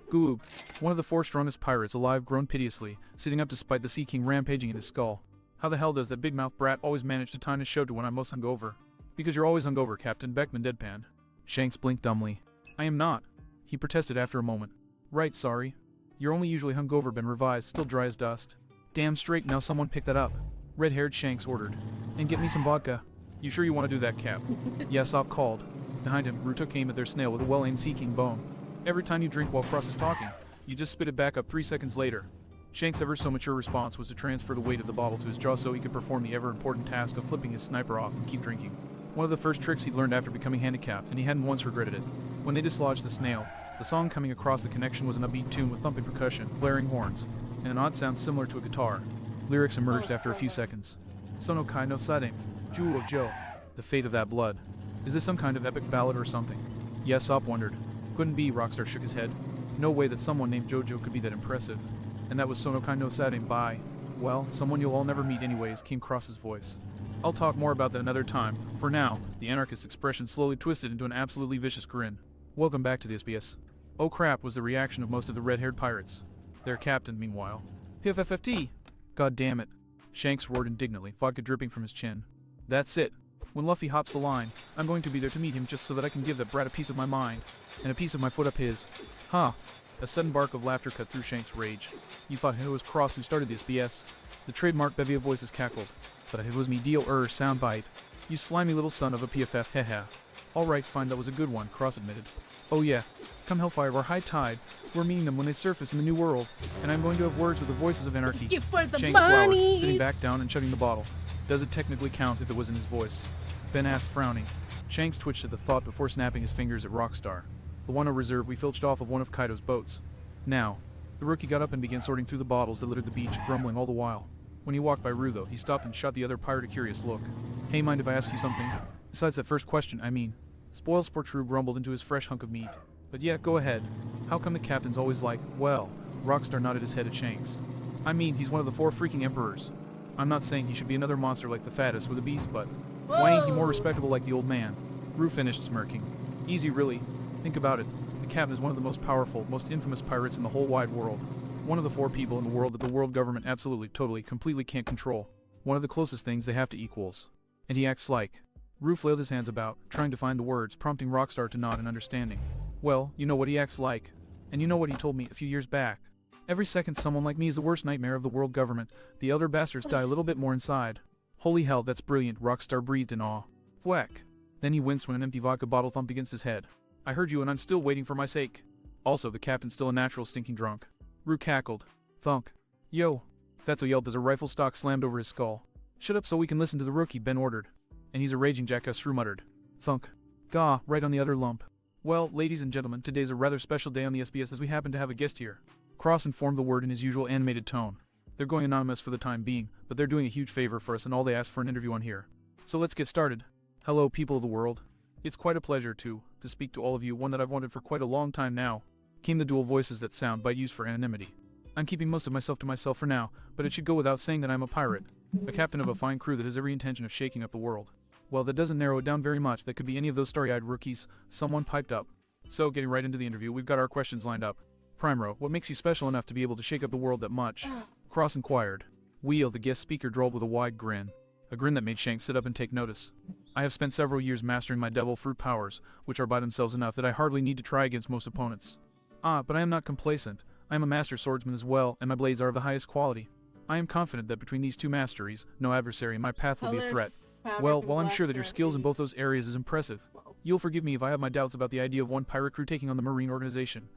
Goob. One of the 4 strongest pirates alive groaned piteously, sitting up to spite the Sea King rampaging in his skull. How the hell does that big-mouthed brat always manage to time his show to when I'm most hungover? Because you're always hungover, Captain Beckman deadpanned. Shanks blinked dumbly. I am not. He protested after a moment. Right, sorry. You're only usually hungover, been revised, still dry as dust. Damn straight, now someone pick that up. Red-haired Shanks ordered. And get me some vodka. You sure you want to do that, Cap? Yes, Usopp called. Behind him, Ru took aim at their snail with a well-aimed Sea King bone. Every time you drink while Cross is talking, you just spit it back up 3 seconds later. Shanks' ever so mature response was to transfer the weight of the bottle to his jaw so he could perform the ever-important task of flipping his sniper off and keep drinking. One of the first tricks he'd learned after becoming handicapped, and he hadn't once regretted it. When they dislodged the snail, the song coming across the connection was an upbeat tune with thumping percussion, blaring horns, and an odd sound similar to a guitar. Lyrics emerged after a few seconds. Sono kai no sadame, Jewel of Joe. The fate of that blood. Is this some kind of epic ballad or something? Yes, Usopp wondered. Couldn't be, Rockstar shook his head. No way that someone named Jojo could be that impressive. And that was Sono kai no sadame by Well, someone you'll all never meet anyways, came Cross's voice. I'll talk more about that another time. For now, the anarchist's expression slowly twisted into an absolutely vicious grin. Welcome back to the SBS. Oh crap was the reaction of most of the red-haired pirates. Their captain, meanwhile. PFFFT! God damn it. Shanks roared indignantly, vodka dripping from his chin. That's it. When Luffy hops the line, I'm going to be there to meet him just so that I can give that brat a piece of my mind, and a piece of my foot up his. Ha! A sudden bark of laughter cut through Shanks' rage. You thought it was Cross who started this BS. The trademark bevy of voices cackled. But it was me soundbite. You slimy little son of a PFF, haha. Alright, fine, that was a good one, Cross admitted. Oh yeah, come Hellfire or High Tide, we're meeting them when they surface in the New World, and I'm going to have words with the voices of anarchy. You for the Shanks glowered, money. sitting back down and chugging the bottle. Does it technically count if it was in his voice? Ben asked, frowning. Shanks twitched at the thought before snapping his fingers at Rockstar. The Wano Reserve we filched off of one of Kaido's boats. Now, the rookie got up and began sorting through the bottles that littered the beach, grumbling all the while. When he walked by Rue, though, he stopped and shot the other pirate a curious look. Hey, mind if I ask you something? Besides that first question, I mean. Spoilsport Rue grumbled into his fresh hunk of meat. But yeah, go ahead. How come the captain's always like, well, Rockstar nodded his head at Shanks. I mean, he's one of the 4 freaking emperors. I'm not saying he should be another monster like the fattest or the beast, but why ain't he more respectable like the old man? Rue finished smirking. Easy, really. Think about it. The captain is one of the most powerful, most infamous pirates in the whole wide world. One of the 4 people in the world that the world government absolutely, totally, completely can't control. One of the closest things they have to equals. And he acts like. Rue flailed his hands about, trying to find the words, prompting Rockstar to nod in understanding. Well, you know what he acts like. And you know what he told me a few years back. Every second someone like me is the worst nightmare of the world government. The elder bastards die a little bit more inside. Holy hell, that's brilliant, Rockstar breathed in awe. Thwack. Then he winced when an empty vodka bottle thumped against his head. I heard you and I'm still waiting for my sake. Also, the captain's still a natural stinking drunk. Rue cackled. Thunk. Yo. That's a yelp as a rifle stock slammed over his skull. Shut up so we can listen to the rookie, Ben ordered. And he's a raging jackass, Rue muttered. Thunk. Gah, right on the other lump. Well, ladies and gentlemen, today's a rather special day on the SBS as we happen to have a guest here. Cross informed the word in his usual animated tone. They're going anonymous for the time being, but they're doing a huge favor for us and all they asked for an interview on here. So let's get started. Hello, people of the world. It's quite a pleasure to speak to all of you, one that I've wanted for quite a long time now. Came the dual voices that soundbite used for anonymity. I'm keeping most of myself to myself for now, but it should go without saying that I'm a pirate. A captain of a fine crew that has every intention of shaking up the world. Well, that doesn't narrow it down very much. That could be any of those starry-eyed rookies. Someone piped up. So, getting right into the interview, we've got our questions lined up. Primero, what makes you special enough to be able to shake up the world that much? Cross inquired. Wheel, the guest speaker, drawled with a wide grin. A grin that made Shanks sit up and take notice. I have spent several years mastering my devil fruit powers, which are by themselves enough that I hardly need to try against most opponents. But I am not complacent. I am a master swordsman as well, and my blades are of the highest quality. I am confident that between these 2 masteries, no adversary in my path will be a threat. Well, while I'm sure that your skills in both those areas is impressive, you'll forgive me if I have my doubts about the idea of one pirate crew taking on the Marine organization.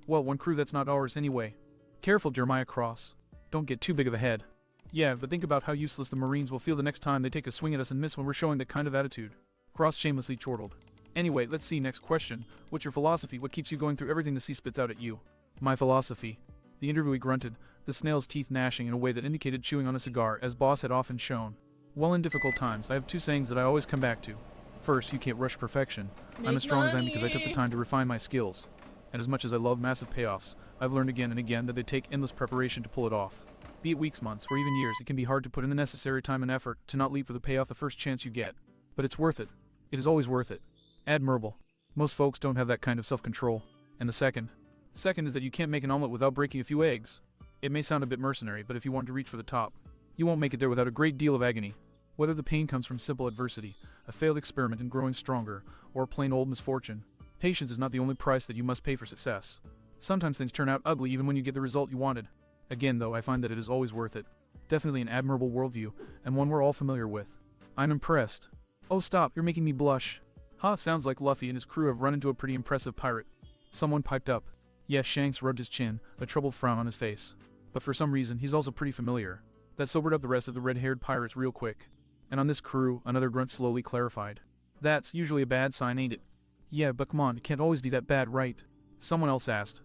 Well, one crew that's not ours anyway. Careful, Jeremiah Cross. Don't get too big of a head. Yeah, but think about how useless the Marines will feel the next time they take a swing at us and miss when we're showing that kind of attitude. Cross shamelessly chortled. Anyway, let's see, next question. What's your philosophy? What keeps you going through everything the sea spits out at you? My philosophy. The interviewee grunted, the snail's teeth gnashing in a way that indicated chewing on a cigar, as Boss had often shown. Well, in difficult times, I have 2 sayings that I always come back to. First, you can't rush perfection. I'm as strong as I am because I took the time to refine my skills. And as much as I love massive payoffs, I've learned again and again that they take endless preparation to pull it off. Be it weeks, months, or even years, it can be hard to put in the necessary time and effort to not leap for the payoff the first chance you get. But it's worth it. It is always worth it. Admirable. Most folks don't have that kind of self-control. And the second is that you can't make an omelet without breaking a few eggs. It may sound a bit mercenary, but if you want to reach for the top, you won't make it there without a great deal of agony. Whether the pain comes from simple adversity, a failed experiment in growing stronger, or plain old misfortune, patience is not the only price that you must pay for success. Sometimes things turn out ugly even when you get the result you wanted. Again, though, I find that it is always worth it. Definitely an admirable worldview, and one we're all familiar with. I'm impressed. Oh, stop, you're making me blush. Sounds like Luffy and his crew have run into a pretty impressive pirate. Someone piped up. Yes, Shanks rubbed his chin, a troubled frown on his face. But for some reason, he's also pretty familiar. That sobered up the rest of the red-haired pirates real quick. And on this crew, another grunt slowly clarified. That's usually a bad sign, ain't it? Yeah, but come on, it can't always be that bad, right? Someone else asked.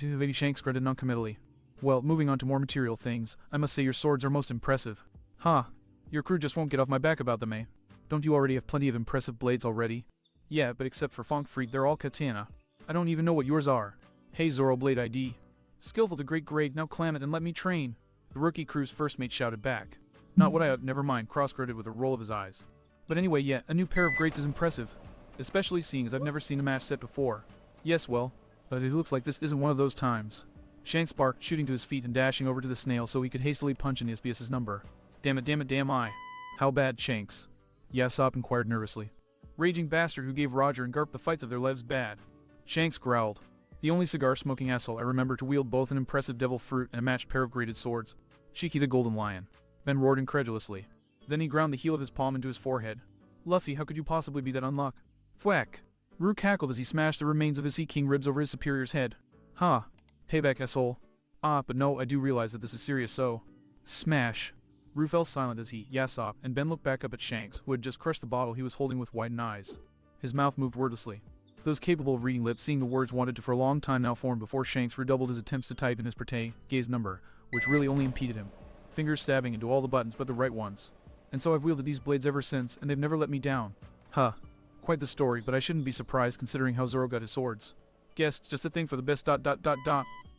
Lady Shanks grunted noncommittally. Well, moving on to more material things, I must say your swords are most impressive. Your crew just won't get off my back about them, eh? Don't you already have plenty of impressive blades already? Yeah, but except for Funk Freak, they're all katana. I don't even know what yours are. Hey, Zoro Blade ID. Skillful to great grade, now clam it and let me train. The rookie crew's first mate shouted back. Not what I ought, never mind, cross-gritted with a roll of his eyes. But anyway, yeah, a new pair of grates is impressive. Especially seeing as I've never seen a match set before. Yes, well, but it looks like this isn't one of those times. Shanks barked, shooting to his feet and dashing over to the snail so he could hastily punch in the SBS's number. Damn it, damn I. How bad, Shanks? Yassop inquired nervously. Raging bastard who gave Roger and Garp the fights of their lives bad. Shanks growled. The only cigar-smoking asshole I remember to wield both an impressive devil fruit and a matched pair of graded swords. Shiki the Golden Lion. Ben roared incredulously. Then he ground the heel of his palm into his forehead. Luffy, how could you possibly be that unluck? Thwack! Rue cackled as he smashed the remains of his Sea King ribs over his superior's head. Ha! Payback, asshole. Ah, but no, I do realize that this is serious, so... Smash! Rue fell silent as he, Yassop, and Ben looked back up at Shanks, who had just crushed the bottle he was holding with widened eyes. His mouth moved wordlessly. Those capable of reading lips seeing the words wanted to for a long time now formed before Shanks redoubled his attempts to type in his gaze number, which really only impeded him. Fingers stabbing into all the buttons but the right ones. And so I've wielded these blades ever since, and they've never let me down. Huh. Quite the story, but I shouldn't be surprised considering how Zoro got his swords. Guess it's just a thing for the best ...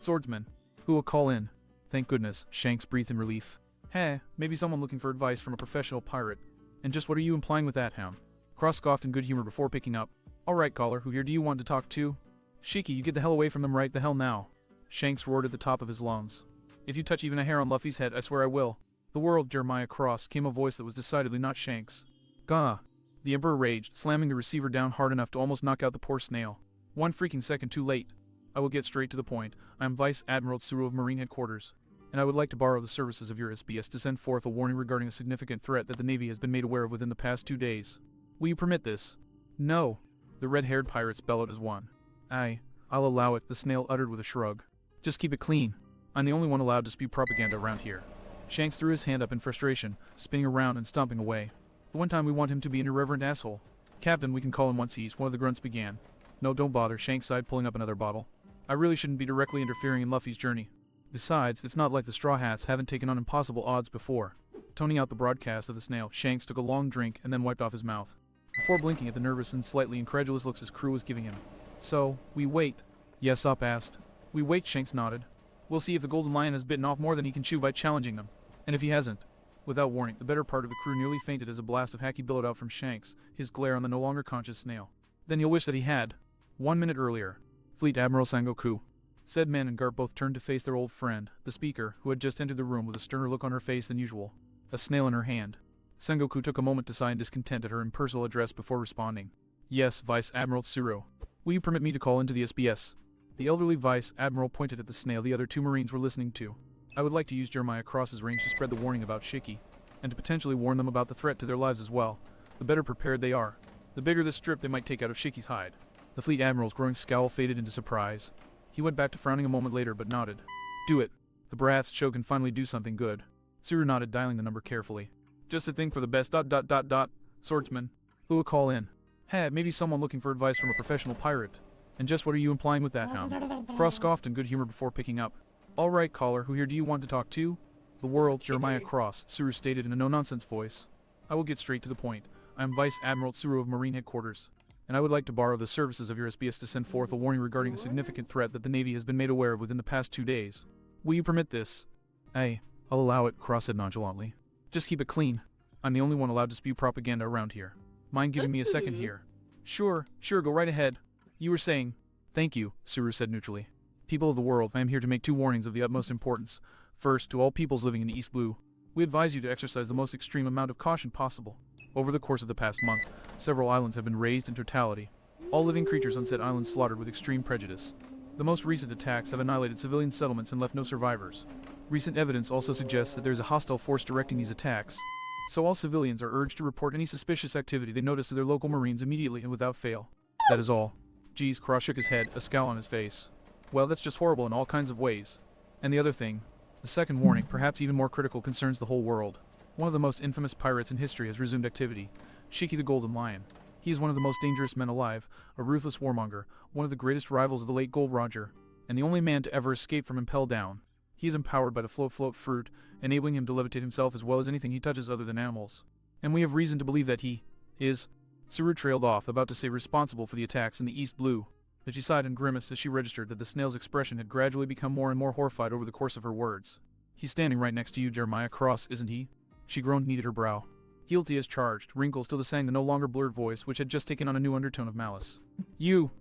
swordsman. Who will call in? Thank goodness, Shanks breathed in relief. Hey, maybe someone looking for advice from a professional pirate. And just what are you implying with that, Hound? Cross scoffed in good humor before picking up. Alright, caller, who here do you want to talk to? Shiki, you get the hell away from them right the hell now. Shanks roared at the top of his lungs. If you touch even a hair on Luffy's head, I swear I will. The world, Jeremiah Cross, came a voice that was decidedly not Shanks. Gah! The Emperor raged, slamming the receiver down hard enough to almost knock out the poor snail. 1 freaking second too late. I will get straight to the point. I am Vice Admiral Tsuru of Marine Headquarters, and I would like to borrow the services of your SBS to send forth a warning regarding a significant threat that the Navy has been made aware of within the past 2 days. Will you permit this? No. The red-haired pirates bellowed as one. I'll allow it, the snail uttered with a shrug. Just keep it clean. I'm the only one allowed to spew propaganda around here. Shanks threw his hand up in frustration, spinning around and stomping away. The one time we want him to be an irreverent asshole. Captain, we can call him once he's, one of the grunts began. No, don't bother, Shanks sighed, pulling up another bottle. I really shouldn't be directly interfering in Luffy's journey. Besides, it's not like the Straw Hats haven't taken on impossible odds before. Toning out the broadcast of the snail, Shanks took a long drink and then wiped off his mouth, before blinking at the nervous and slightly incredulous looks his crew was giving him. So, we wait? Yassop asked. We wait, Shanks nodded. We'll see if the Golden Lion has bitten off more than he can chew by challenging them. And if he hasn't. Without warning, the better part of the crew nearly fainted as a blast of haki billowed out from Shanks, his glare on the no longer conscious snail. Then you'll wish that he had. 1 minute earlier. Fleet Admiral Sengoku. Said Men and Garp both turned to face their old friend, the speaker, who had just entered the room with a sterner look on her face than usual. A snail in her hand. Sengoku took a moment to sigh in discontent at her impersonal address before responding. Yes, Vice Admiral Tsuru. Will you permit me to call into the SBS? The elderly Vice Admiral pointed at the snail the other 2 Marines were listening to. I would like to use Jeremiah Cross's range to spread the warning about Shiki, and to potentially warn them about the threat to their lives as well. The better prepared they are, the bigger the strip they might take out of Shiki's hide. The Fleet Admiral's growing scowl faded into surprise. He went back to frowning a moment later but nodded. Do it. The brats show can finally do something good. Tsuru nodded, dialing the number carefully. Just a thing for the best ... swordsman. Who will call in? Hey, maybe someone looking for advice from a professional pirate. And just what are you implying with that, Hound? Cross scoffed in good humor before picking up. All right, caller, who here do you want to talk to? The world, Jeremiah Cross, Tsuru stated in a no-nonsense voice. I will get straight to the point. I am Vice Admiral Tsuru of Marine Headquarters, and I would like to borrow the services of your SBS to send forth a warning regarding a significant threat that the Navy has been made aware of within the past 2 days. Will you permit this? I'll allow it, Cross said nonchalantly. Just keep it clean. I'm the only one allowed to spew propaganda around here. Mind giving me a second here? Sure, go right ahead. You were saying... Thank you, Tsuru said neutrally. People of the world, I am here to make 2 warnings of the utmost importance. First, to all peoples living in the East Blue, we advise you to exercise the most extreme amount of caution possible. Over the course of the past month, several islands have been razed in totality. All living creatures on said islands slaughtered with extreme prejudice. The most recent attacks have annihilated civilian settlements and left no survivors. Recent evidence also suggests that there is a hostile force directing these attacks. So all civilians are urged to report any suspicious activity they notice to their local Marines immediately and without fail. That is all. Geez, Cross shook his head, a scowl on his face. Well, that's just horrible in all kinds of ways. And the other thing, the second warning, perhaps even more critical, concerns the whole world. One of the most infamous pirates in history has resumed activity. Shiki the Golden Lion. He is one of the most dangerous men alive, a ruthless warmonger, one of the greatest rivals of the late Gold Roger, and the only man to ever escape from Impel Down. He is empowered by the float fruit, enabling him to levitate himself as well as anything he touches other than animals. And we have reason to believe that he is... Tsuru trailed off, about to say responsible for the attacks in the East Blue, but she sighed and grimaced as she registered that the snail's expression had gradually become more and more horrified over the course of her words. He's standing right next to you, Jeremiah Cross, isn't he? She groaned, kneaded her brow. Guilty as charged, wrinkles still sang the no longer blurred voice, which had just taken on a new undertone of malice. You!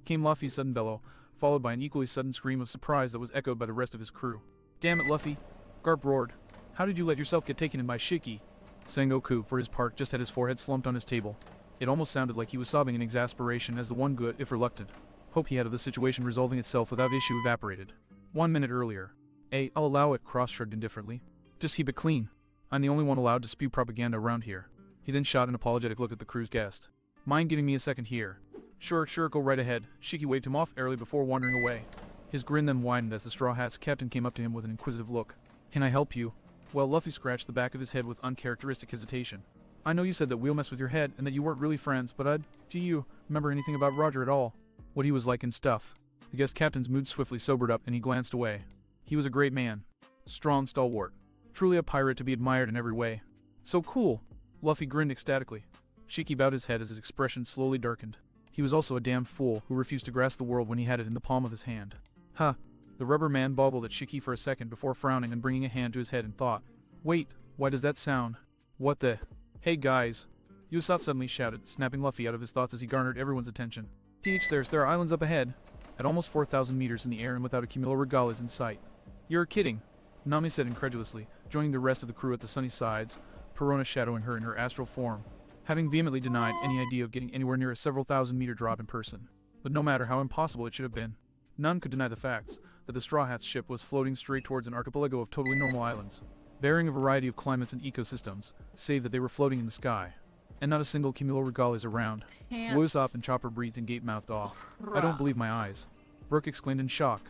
Came Luffy's sudden bellow, followed by an equally sudden scream of surprise that was echoed by the rest of his crew. Damn it, Luffy! Garp roared. How did you let yourself get taken in by Shiki? Sengoku, for his part, just had his forehead slumped on his table. It almost sounded like he was sobbing in exasperation as the one good, if reluctant, hope he had of the situation resolving itself without issue evaporated. 1 minute earlier. I'll allow it, Cross shrugged indifferently. Just keep it clean. I'm the only one allowed to spew propaganda around here. He then shot an apologetic look at the crew's guest. Mind giving me a second here? Sure, go right ahead. Shiki waved him off airily before wandering away. His grin then widened as the Straw Hat's captain came up to him with an inquisitive look. Can I help you? Well, Luffy scratched the back of his head with uncharacteristic hesitation. I know you said that we'll mess with your head and that you weren't really friends, but do you remember anything about Roger at all? What he was like and stuff? The guest captain's mood swiftly sobered up and he glanced away. He was a great man. Strong, stalwart. Truly a pirate to be admired in every way. So cool! Luffy grinned ecstatically. Shiki bowed his head as his expression slowly darkened. He was also a damned fool who refused to grasp the world when he had it in the palm of his hand. Huh. The rubber man boggled at Shiki for a second before frowning and bringing a hand to his head in thought. Wait, why does that sound? What the? Hey guys! Usopp suddenly shouted, snapping Luffy out of his thoughts as he garnered everyone's attention. There are islands up ahead. At almost 4,000 meters in the air and without a cumuloregales in sight. You're kidding, Nami said incredulously, joining the rest of the crew at the sunny sides, Perona shadowing her in her astral form, having vehemently denied any idea of getting anywhere near a several thousand-meter drop in person. But no matter how impossible it should have been, none could deny the facts that the Straw Hat's ship was floating straight towards an archipelago of totally normal islands, bearing a variety of climates and ecosystems, save that they were floating in the sky, and not a single cumuloregales around. Usopp and Chopper breathed in gape-mouthed awe. I don't believe my eyes. Brook exclaimed in shock.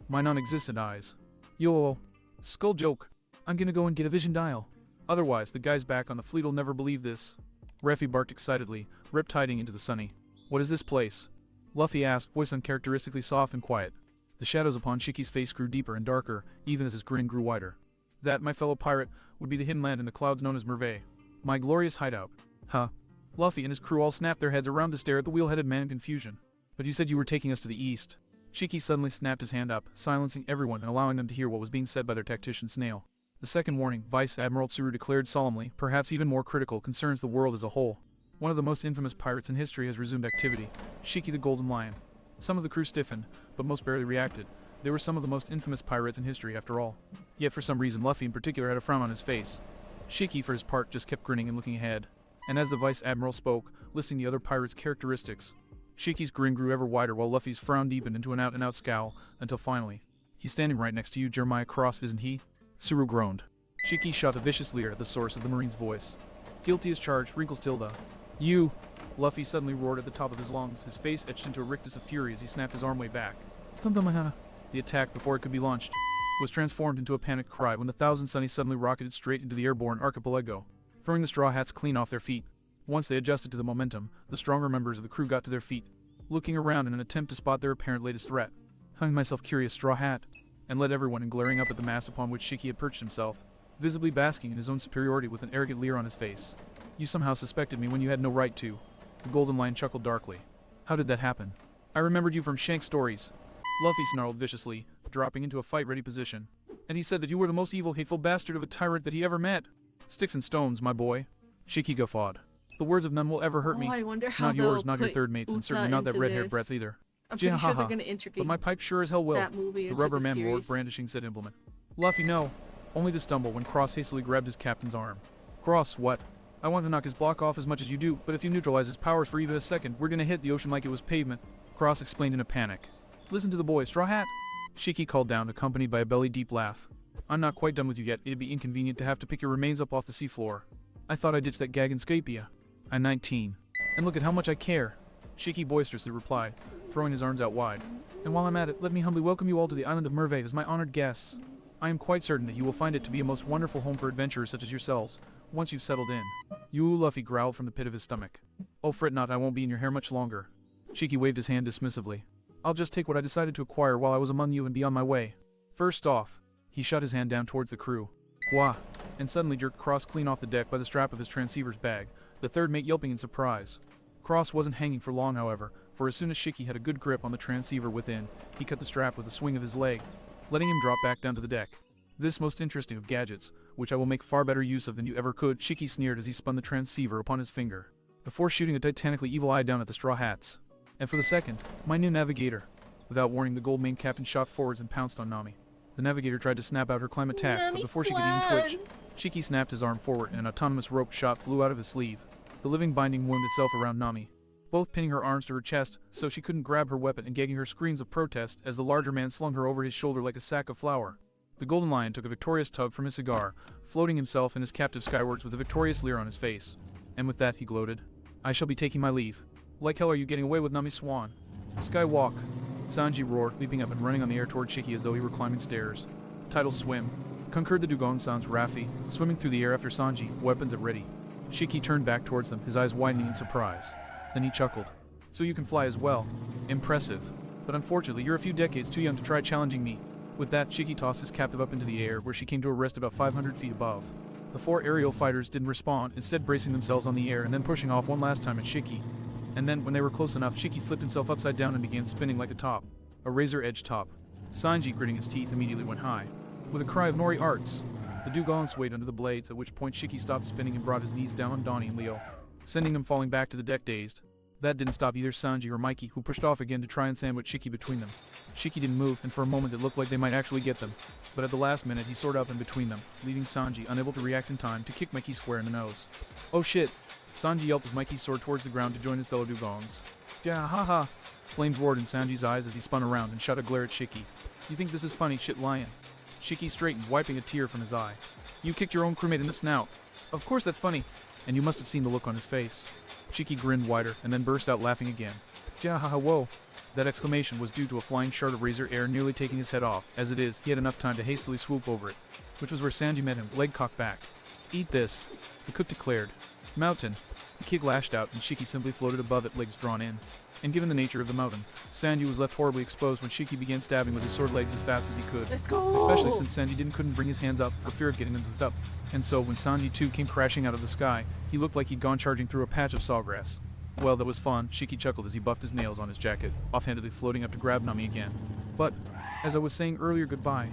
My non-existent eyes. Yo, skull joke. I'm gonna go and get a vision dial. Otherwise, the guys back on the fleet'll never believe this. Reffy barked excitedly, riptiding into the sunny. What is this place? Luffy asked, voice uncharacteristically soft and quiet. The shadows upon Shiki's face grew deeper and darker, even as his grin grew wider. That, my fellow pirate, would be the hidden land in the clouds known as Merveille. My glorious hideout. Huh. Luffy and his crew all snapped their heads around to stare at the wheel-headed man in confusion. But you said you were taking us to the east. Shiki suddenly snapped his hand up, silencing everyone and allowing them to hear what was being said by their tactician Snail. The second warning, Vice Admiral Tsuru declared solemnly, perhaps even more critical, concerns the world as a whole. One of the most infamous pirates in history has resumed activity, Shiki the Golden Lion. Some of the crew stiffened, but most barely reacted. They were some of the most infamous pirates in history, after all. Yet for some reason, Luffy in particular had a frown on his face. Shiki, for his part, just kept grinning and looking ahead. And as the Vice Admiral spoke, listing the other pirates' characteristics, Shiki's grin grew ever wider while Luffy's frown deepened into an out-and-out scowl, until finally, he's standing right next to you, Jeremiah Cross, isn't he? Tsuru groaned. Shiki shot a vicious leer at the source of the Marine's voice. Guilty as charged, wrinkles tilde. You! Luffy suddenly roared at the top of his lungs, his face etched into a rictus of fury as he snapped his arm way back. The attack, before it could be launched, was transformed into a panicked cry when the Thousand Sunny suddenly rocketed straight into the airborne archipelago, throwing the Straw Hats clean off their feet. Once they adjusted to the momentum, the stronger members of the crew got to their feet, looking around in an attempt to spot their apparent latest threat. Hung myself curious, Straw Hat, and led everyone in glaring up at the mast upon which Shiki had perched himself, visibly basking in his own superiority with an arrogant leer on his face. You somehow suspected me when you had no right to. The Golden Lion chuckled darkly. How did that happen? I remembered you from Shank's stories. Luffy snarled viciously, dropping into a fight-ready position. And he said that you were the most evil, hateful bastard of a tyrant that he ever met. Sticks and stones, my boy. Shiki guffawed. The words of none will ever hurt me. I wonder how not yours, not your third mate's, and certainly not that red-haired brat's either. I'm pretty sure they're gonna integrate but my pipe sure as hell will. that movie The into rubber the man roared, series. brandishing said implement. Luffy, no. Only to stumble when Cross hastily grabbed his captain's arm. Cross, what? I want to knock his block off as much as you do, but if you neutralize his powers for even a second, we're gonna hit the ocean like it was pavement. Cross explained in a panic. Listen to the boy, Straw Hat. Shiki called down, accompanied by a belly-deep laugh. I'm not quite done with you yet. It'd be inconvenient to have to pick your remains up off the seafloor. I thought I ditched that gag in Scapia. I'm 19. And look at how much I care. Shiki boisterously replied, throwing his arms out wide. And while I'm at it, let me humbly welcome you all to the island of Merveille as my honored guests. I am quite certain that you will find it to be a most wonderful home for adventurers such as yourselves, once you've settled in. You, Luffy growled from the pit of his stomach. Oh, fret not, I won't be in your hair much longer. Shiki waved his hand dismissively. I'll just take what I decided to acquire while I was among you and be on my way. First off, he shut his hand down towards the crew. Wah! And suddenly jerked Cross clean off the deck by the strap of his transceiver's bag, the third mate yelping in surprise. Cross wasn't hanging for long, however, for as soon as Shiki had a good grip on the transceiver within, he cut the strap with a swing of his leg, letting him drop back down to the deck. This most interesting of gadgets, which I will make far better use of than you ever could, Shiki sneered as he spun the transceiver upon his finger, before shooting a titanically evil eye down at the Straw Hats. And for the second, my new navigator. Without warning, the gold mane captain shot forwards and pounced on Nami. The navigator tried to snap out her climb attack, but before she could even twitch, Shiki snapped his arm forward and an autonomous rope shot flew out of his sleeve. The living binding wound itself around Nami, both pinning her arms to her chest so she couldn't grab her weapon and gagging her screams of protest as the larger man slung her over his shoulder like a sack of flour. The golden lion took a victorious tug from his cigar, floating himself and his captive skywards with a victorious leer on his face. And with that, he gloated, "I shall be taking my leave. Like hell are you getting away with Nami Swan?" "Skywalk," Sanji roared, leaping up and running on the air toward Shiki as though he were climbing stairs. "Title swim," concurred the dugong sans Raffi, swimming through the air after Sanji, weapons at ready. Shiki turned back towards them, his eyes widening in surprise. Then he chuckled. "So you can fly as well. Impressive. But unfortunately, you're a few decades too young to try challenging me." With that, Shiki tossed his captive up into the air, where she came to a rest about 500 feet above. The 4 aerial fighters didn't respond, instead bracing themselves on the air and then pushing off one last time at Shiki. And then, when they were close enough, Shiki flipped himself upside down and began spinning like a top. A razor-edged top. Sanji, gritting his teeth, immediately went high. With a cry of Nori Arts, the dugong swayed under the blades, at which point Shiki stopped spinning and brought his knees down on Donnie and Leo, sending them falling back to the deck dazed. That didn't stop either Sanji or Mikey, who pushed off again to try and sandwich Shiki between them. Shiki didn't move, and for a moment it looked like they might actually get them. But at the last minute he soared up in between them, leaving Sanji unable to react in time to kick Mikey square in the nose. "Oh shit!" Sanji yelped as Mikey soared towards the ground to join his fellow dugongs. "Yeah, haha!" Flames roared in Sanji's eyes as he spun around and shot a glare at Shiki. "You think this is funny, shit lion?" Shiki straightened, wiping a tear from his eye. "You kicked your own crewmate in the snout. Of course that's funny. And you must have seen the look on his face." Shiki grinned wider, and then burst out laughing again. "Jahaha, whoa!" That exclamation was due to a flying shard of razor air nearly taking his head off. As it is, he had enough time to hastily swoop over it, which was where Sanji met him, leg cocked back. "Eat this," the cook declared. "Mountain." The kick lashed out, and Shiki simply floated above it, legs drawn in. And given the nature of the mountain, Sanji was left horribly exposed when Shiki began stabbing with his sword legs as fast as he could. Let's go! Especially since Sanji couldn't bring his hands up for fear of getting them zipped up. And so when Sanji too came crashing out of the sky, he looked like he'd gone charging through a patch of sawgrass. Well, that was fun, Shiki chuckled as he buffed his nails on his jacket, offhandedly floating up to grab Nami again. But, as I was saying earlier, goodbye.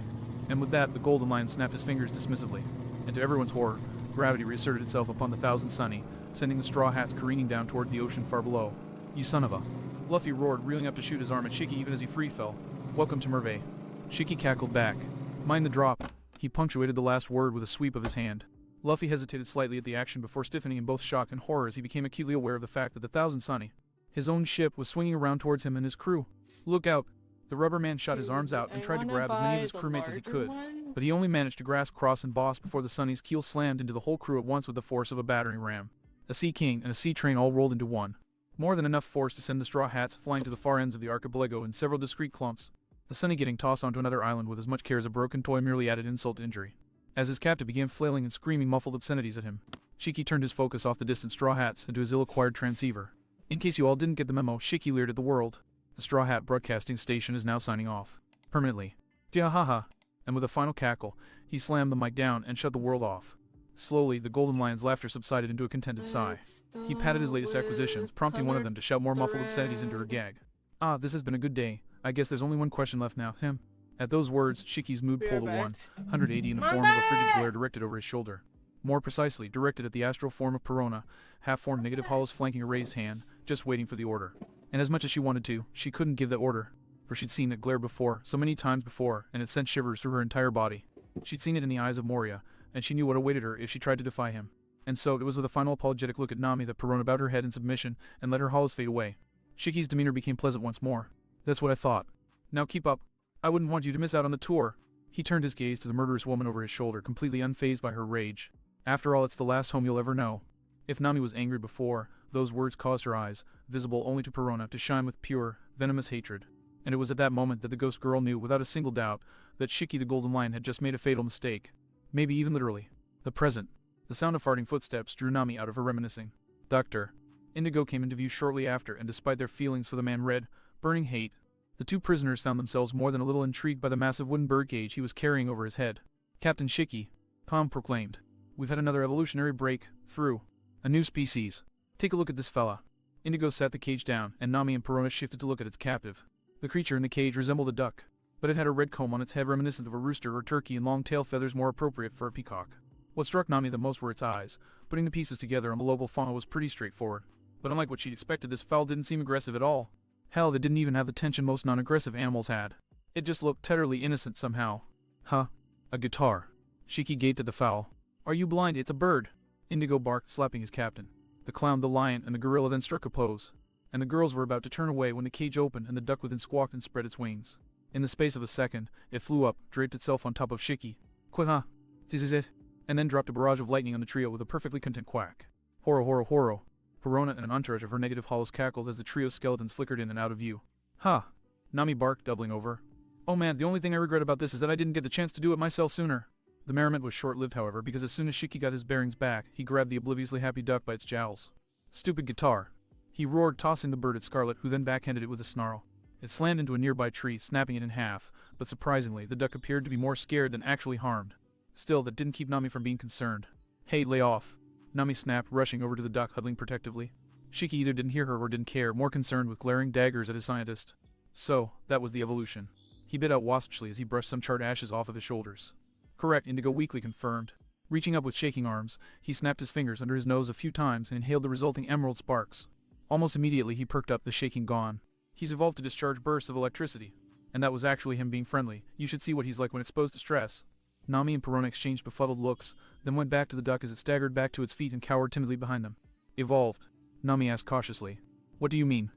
And with that, the golden lion snapped his fingers dismissively. And to everyone's horror, gravity reasserted itself upon the Thousand Sunny, sending the straw hats careening down towards the ocean far below. "You son of a..." Luffy roared, reeling up to shoot his arm at Shiki even as he free fell. "Welcome to Merve." Shiki cackled back. "Mind the drop." He punctuated the last word with a sweep of his hand. Luffy hesitated slightly at the action before stiffening in both shock and horror as he became acutely aware of the fact that the Thousand Sunny, his own ship, was swinging around towards him and his crew. "Look out!" The rubber man shot his arms out and tried to grab as many of his crewmates as he could, but he only managed to grasp Cross and Boss before the Sunny's keel slammed into the whole crew at once with the force of a battering ram. A Sea King and a Sea Train all rolled into one. More than enough force to send the Straw Hats flying to the far ends of the archipelago in several discrete clumps. The Sunny getting tossed onto another island with as much care as a broken toy merely added insult to injury. As his captive began flailing and screaming muffled obscenities at him, Shiki turned his focus off the distant Straw Hats and to his ill-acquired transceiver. "In case you all didn't get the memo," Shiki leered at the world. "The Straw Hat Broadcasting Station is now signing off. Permanently." "Jahaha!" And with a final cackle, he slammed the mic down and shut the world off. Slowly, the Golden Lion's laughter subsided into a contented sigh. He patted his latest acquisitions, prompting one of them to shout more muffled obscenities into her gag. "Ah, this has been a good day. I guess there's only one question left now, him." At those words, Shiki's mood pulled a 180 in the form of a frigid glare directed over his shoulder. More precisely, directed at the astral form of Perona, half-formed negative hollows flanking a raised hand, just waiting for the order. And as much as she wanted to, she couldn't give that order, for she'd seen that glare before, so many times before, and it sent shivers through her entire body. She'd seen it in the eyes of Moria, and she knew what awaited her if she tried to defy him. And so, it was with a final apologetic look at Nami that Perona bowed her head in submission and let her hollows fade away. Shiki's demeanor became pleasant once more. "That's what I thought. Now keep up. I wouldn't want you to miss out on the tour." He turned his gaze to the murderous woman over his shoulder, completely unfazed by her rage. "After all, it's the last home you'll ever know." If Nami was angry before, those words caused her eyes, visible only to Perona, to shine with pure, venomous hatred. And it was at that moment that the ghost girl knew, without a single doubt, that Shiki the Golden Lion had just made a fatal mistake. Maybe even literally. The present. The sound of farting footsteps drew Nami out of her reminiscing. Dr. Indigo came into view shortly after, and despite their feelings for the man red, burning hate, the two prisoners found themselves more than a little intrigued by the massive wooden birdcage he was carrying over his head. "Captain Shiki," Tom proclaimed, "we've had another evolutionary break through. A new species. Take a look at this fella." Indigo sat the cage down, and Nami and Perona shifted to look at its captive. The creature in the cage resembled a duck. but it had a red comb on its head reminiscent of a rooster or turkey and long tail feathers more appropriate for a peacock. What struck Nami the most were its eyes. Putting the pieces together on the local fauna was pretty straightforward. But unlike what she'd expected, this fowl didn't seem aggressive at all. Hell, it didn't even have the tension most non-aggressive animals had. It just looked tenderly innocent somehow. Huh? A guitar. Shiki gaped at the fowl. Are you blind? It's a bird. Indigo barked, slapping his captain. The clown, the lion, and the gorilla then struck a pose. And the girls were about to turn away when the cage opened and the duck within squawked and spread its wings. In the space of a second, it flew up, draped itself on top of Shiki. Quick, huh? This is it? And then dropped a barrage of lightning on the trio with a perfectly content quack. Horo, horo, horo. Perona and an entourage of her negative hollows cackled as the trio's skeletons flickered in and out of view. Ha! Nami barked, doubling over. Oh man, the only thing I regret about this is that I didn't get the chance to do it myself sooner. The merriment was short-lived, however, because as soon as Shiki got his bearings back, he grabbed the obliviously happy duck by its jowls. Stupid guitar. He roared, tossing the bird at Scarlet, who then backhanded it with a snarl. It slammed into a nearby tree, snapping it in half, but surprisingly, the duck appeared to be more scared than actually harmed. Still, that didn't keep Nami from being concerned. Hey, lay off. Nami snapped, rushing over to the duck, huddling protectively. Shiki either didn't hear her or didn't care, more concerned with glaring daggers at his scientist. So, that was the evolution. He bit out waspishly as he brushed some charred ashes off of his shoulders. Correct, Indigo weakly confirmed. Reaching up with shaking arms, he snapped his fingers under his nose a few times and inhaled the resulting emerald sparks. Almost immediately he perked up, the shaking gone. He's evolved to discharge bursts of electricity. And that was actually him being friendly. You should see what he's like when exposed to stress. Nami and Perona exchanged befuddled looks, then went back to the duck as it staggered back to its feet and cowered timidly behind them. Evolved? Nami asked cautiously. What do you mean?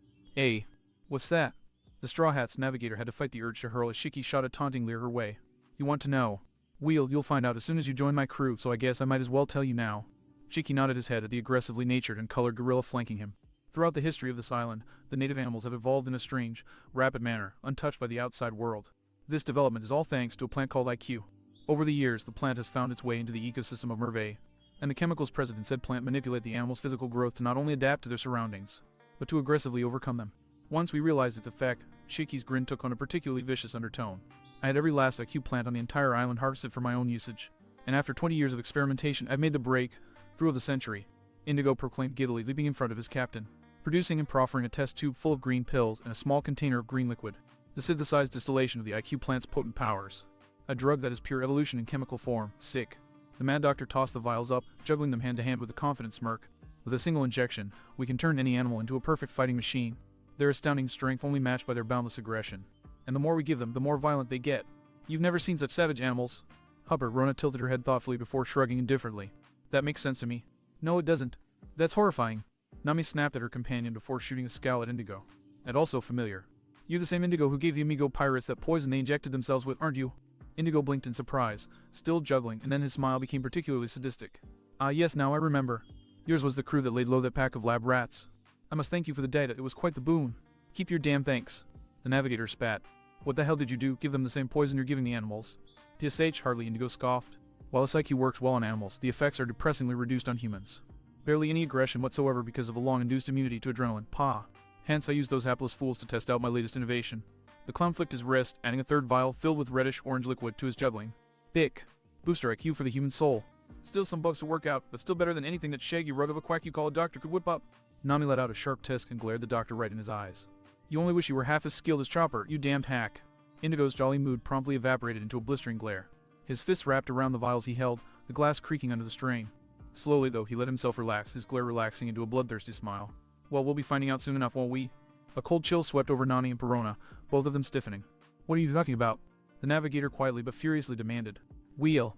What's that? The Straw Hat's navigator had to fight the urge to hurl as Shiki shot a taunting leer her way. You want to know? You'll find out as soon as you join my crew, so I guess I might as well tell you now. Shiki nodded his head at the aggressively natured and colored gorilla flanking him. Throughout the history of this island, the native animals have evolved in a strange, rapid manner, untouched by the outside world. This development is all thanks to a plant called IQ. Over the years, the plant has found its way into the ecosystem of Merveille, and the chemicals present in said plant manipulate the animal's physical growth to not only adapt to their surroundings, but to aggressively overcome them. Once we realized its effect, Shiki's grin took on a particularly vicious undertone. I had every last IQ plant on the entire island harvested for my own usage, and after 20 years of experimentation, I've made the breakthrough of the century, Indigo proclaimed giddily, leaping in front of his captain, producing and proffering a test tube full of green pills and a small container of green liquid, the synthesized distillation of the IQ plant's potent powers. A drug that is pure evolution in chemical form. Sick. The mad doctor tossed the vials up, juggling them hand to hand with a confident smirk. With a single injection, we can turn any animal into a perfect fighting machine. Their astounding strength only matched by their boundless aggression. And the more we give them, the more violent they get. You've never seen such savage animals. Hupper, Rona tilted her head thoughtfully before shrugging indifferently. That makes sense to me. No, it doesn't. That's horrifying. Nami snapped at her companion before shooting a scowl at Indigo. And also familiar. You're the same Indigo who gave the Amigo pirates that poison they injected themselves with, aren't you? Indigo blinked in surprise, still juggling, and then his smile became particularly sadistic. Ah yes, now I remember. Yours was the crew that laid low that pack of lab rats. I must thank you for the data, it was quite the boon. Keep your damn thanks. The navigator spat. What the hell did you do, give them the same poison you're giving the animals? TSH, hardly, Indigo scoffed. While this IQ works well on animals, the effects are depressingly reduced on humans. Barely any aggression whatsoever because of a long-induced immunity to adrenaline. Hence I used those hapless fools to test out my latest innovation. The clown flicked his wrist, adding a third vial filled with reddish-orange liquid to his juggling. Bick. Booster IQ for the human soul. Still some bugs to work out, but still better than anything that shaggy rug of a quack you call a doctor could whip up. Nami let out a sharp tisk and glared the doctor right in his eyes. You only wish you were half as skilled as Chopper, you damned hack. Indigo's jolly mood promptly evaporated into a blistering glare. His fists wrapped around the vials he held, the glass creaking under the strain. Slowly, though, he let himself relax, his glare relaxing into a bloodthirsty smile. Well, we'll be finding out soon enough, won't we? A cold chill swept over Nani and Perona, both of them stiffening. What are you talking about? The navigator quietly but furiously demanded. You'll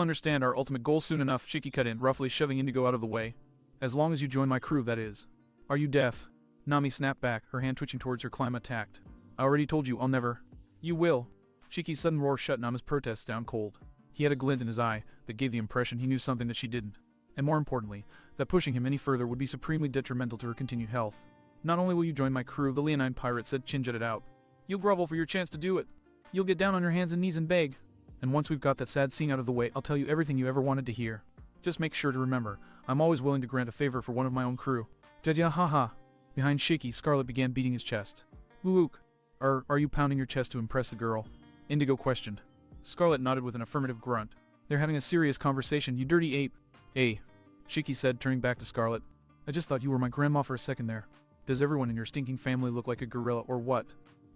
understand our ultimate goal soon enough, Shiki cut in, roughly shoving Indigo out of the way. As long as you join my crew, that is. Are you deaf? Nami snapped back, her hand twitching towards her climb attacked. I already told you, I'll never. You will. Shiki's sudden roar shut Nami's protests down cold. He had a glint in his eye that gave the impression he knew something that she didn't. And more importantly, that pushing him any further would be supremely detrimental to her continued health. Not only will you join my crew, the Leonine pirate said, chin jutted out. You'll grovel for your chance to do it. You'll get down on your hands and knees and beg. And once we've got that sad scene out of the way, I'll tell you everything you ever wanted to hear. Just make sure to remember, I'm always willing to grant a favor for one of my own crew. Jaja haha. Behind Shiki, Scarlet began beating his chest. Wook. Are you pounding your chest to impress the girl? Indigo questioned. Scarlet nodded with an affirmative grunt. They're having a serious conversation, you dirty ape. Hey. Shiki said, turning back to Scarlet. I just thought you were my grandma for a second there. Does everyone in your stinking family look like a gorilla or what?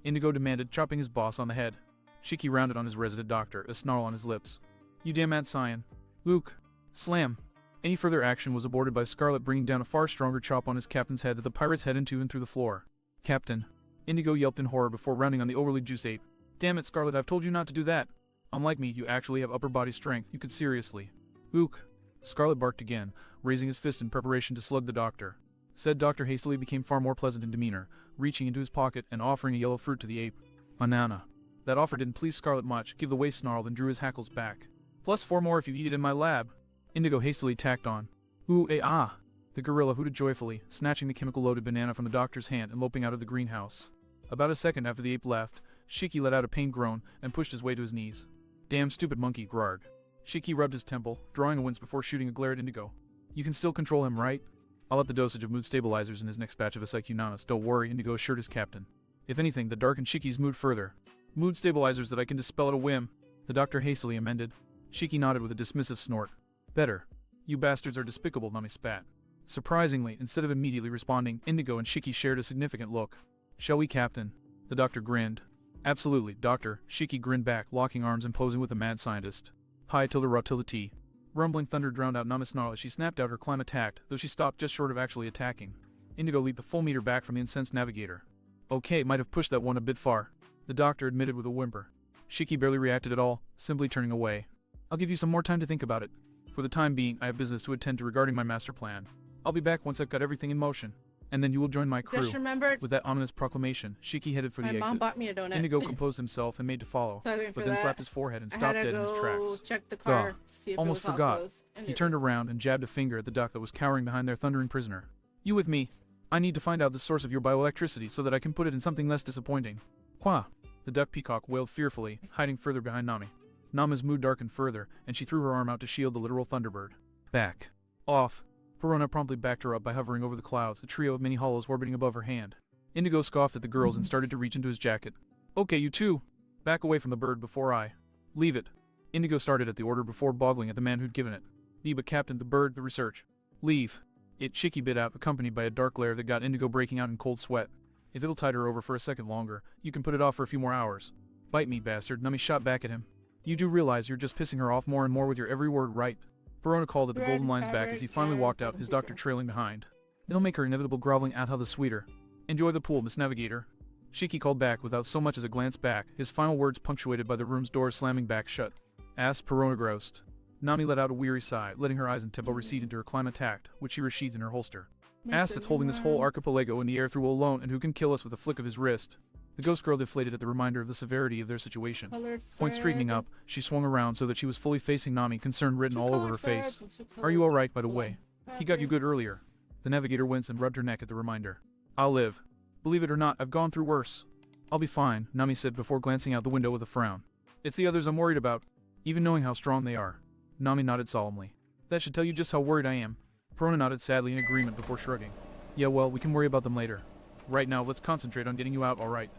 Indigo demanded, chopping his boss on the head. Shiki rounded on his resident doctor, a snarl on his lips. You damn mad scion. Luke. Slam. Any further action was aborted by Scarlet bringing down a far stronger chop on his captain's head that the pirate's head into and through the floor. Captain. Indigo yelped in horror before rounding on the overly juiced ape. Damn it, Scarlet, I've told you not to do that. Unlike me, you actually have upper body strength. You could seriously. Luke. Scarlet barked again, raising his fist in preparation to slug the doctor. Said doctor hastily became far more pleasant in demeanor, reaching into his pocket and offering a yellow fruit to the ape. Banana. That offer didn't please Scarlet much, give the way snarled and drew his hackles back. Plus 4 more if you eat it in my lab. Indigo hastily tacked on. Ooh-eh-ah. The gorilla hooted joyfully, snatching the chemical-loaded banana from the doctor's hand and loping out of the greenhouse. About a second after the ape left, Shiki let out a pained groan and pushed his way to his knees. Damn stupid monkey, Grarg. Shiki rubbed his temple, drawing a wince before shooting a glare at Indigo. You can still control him, right? I'll up the dosage of mood stabilizers in his next batch of Asaikunanas. Don't worry, Indigo assured his captain. If anything, that darkened Shiki's mood further. Mood stabilizers that I can dispel at a whim, the doctor hastily amended. Shiki nodded with a dismissive snort. Better. You bastards are despicable, Nami spat. Surprisingly, instead of immediately responding, Indigo and Shiki shared a significant look. Shall we, Captain? The doctor grinned. Absolutely, Doctor. Shiki grinned back, locking arms and posing with a mad scientist. Pi tilde rot tilde T. Rumbling thunder drowned out Nami's snarl as she snapped out her climb attacked, though she stopped just short of actually attacking. Indigo leaped a full meter back from the incensed navigator. Okay, might have pushed that one a bit far. The doctor admitted with a whimper. Shiki barely reacted at all, simply turning away. I'll give you some more time to think about it. For the time being, I have business to attend to regarding my master plan. I'll be back once I've got everything in motion. And then you will join my crew. Just remembered. With that ominous proclamation, Shiki headed for the exit. My mom bought me a donut. Indigo composed himself and made to follow, but then slapped his forehead and stopped dead in his tracks. Check the car, see if almost it was forgot. closed, He turned around and jabbed a finger at the duck that was cowering behind their thundering prisoner. You with me? I need to find out the source of your bioelectricity so that I can put it in something less disappointing. Qua? The duck peacock wailed fearfully, hiding further behind Nami. Nama's mood darkened further, and she threw her arm out to shield the literal thunderbird. Back. Off. Perona promptly backed her up by hovering over the clouds, a trio of mini hollows orbiting above her hand. Indigo scoffed at the girls and started to reach into his jacket. Okay, you two. Back away from the bird before I. Leave it. Indigo started at the order before boggling at the man who'd given it. But Captain, the bird, the research. Leave. It Shiki bit out, accompanied by a dark glare that got Indigo breaking out in cold sweat. If it'll tide her over for a second longer, you can put it off for a few more hours. Bite me, bastard. Nami shot back at him. You do realize you're just pissing her off more and more with your every word, right? Perona called at the golden lines back as he finally walked out, his doctor trailing behind. It'll make her inevitable groveling out how the sweeter. Enjoy the pool, Miss Navigator. Shiki called back without so much as a glance back, his final words punctuated by the room's door slamming back shut. Ass Perona groused. Nami let out a weary sigh, letting her eyes and tempo recede into her climb attack, which she resheathed in her holster. Ass that's holding this whole archipelago in the air through alone and who can kill us with a flick of his wrist. The ghost girl deflated at the reminder of the severity of their situation. Point straightening up, she swung around so that she was fully facing Nami, concern written all over her face. Are you alright, by the way? He got you good earlier. The navigator winced and rubbed her neck at the reminder. I'll live. Believe it or not, I've gone through worse. I'll be fine, Nami said before glancing out the window with a frown. It's the others I'm worried about, even knowing how strong they are. Nami nodded solemnly. That should tell you just how worried I am. Perona nodded sadly in agreement before shrugging. Yeah, well, we can worry about them later. Right now, let's concentrate on getting you out alright.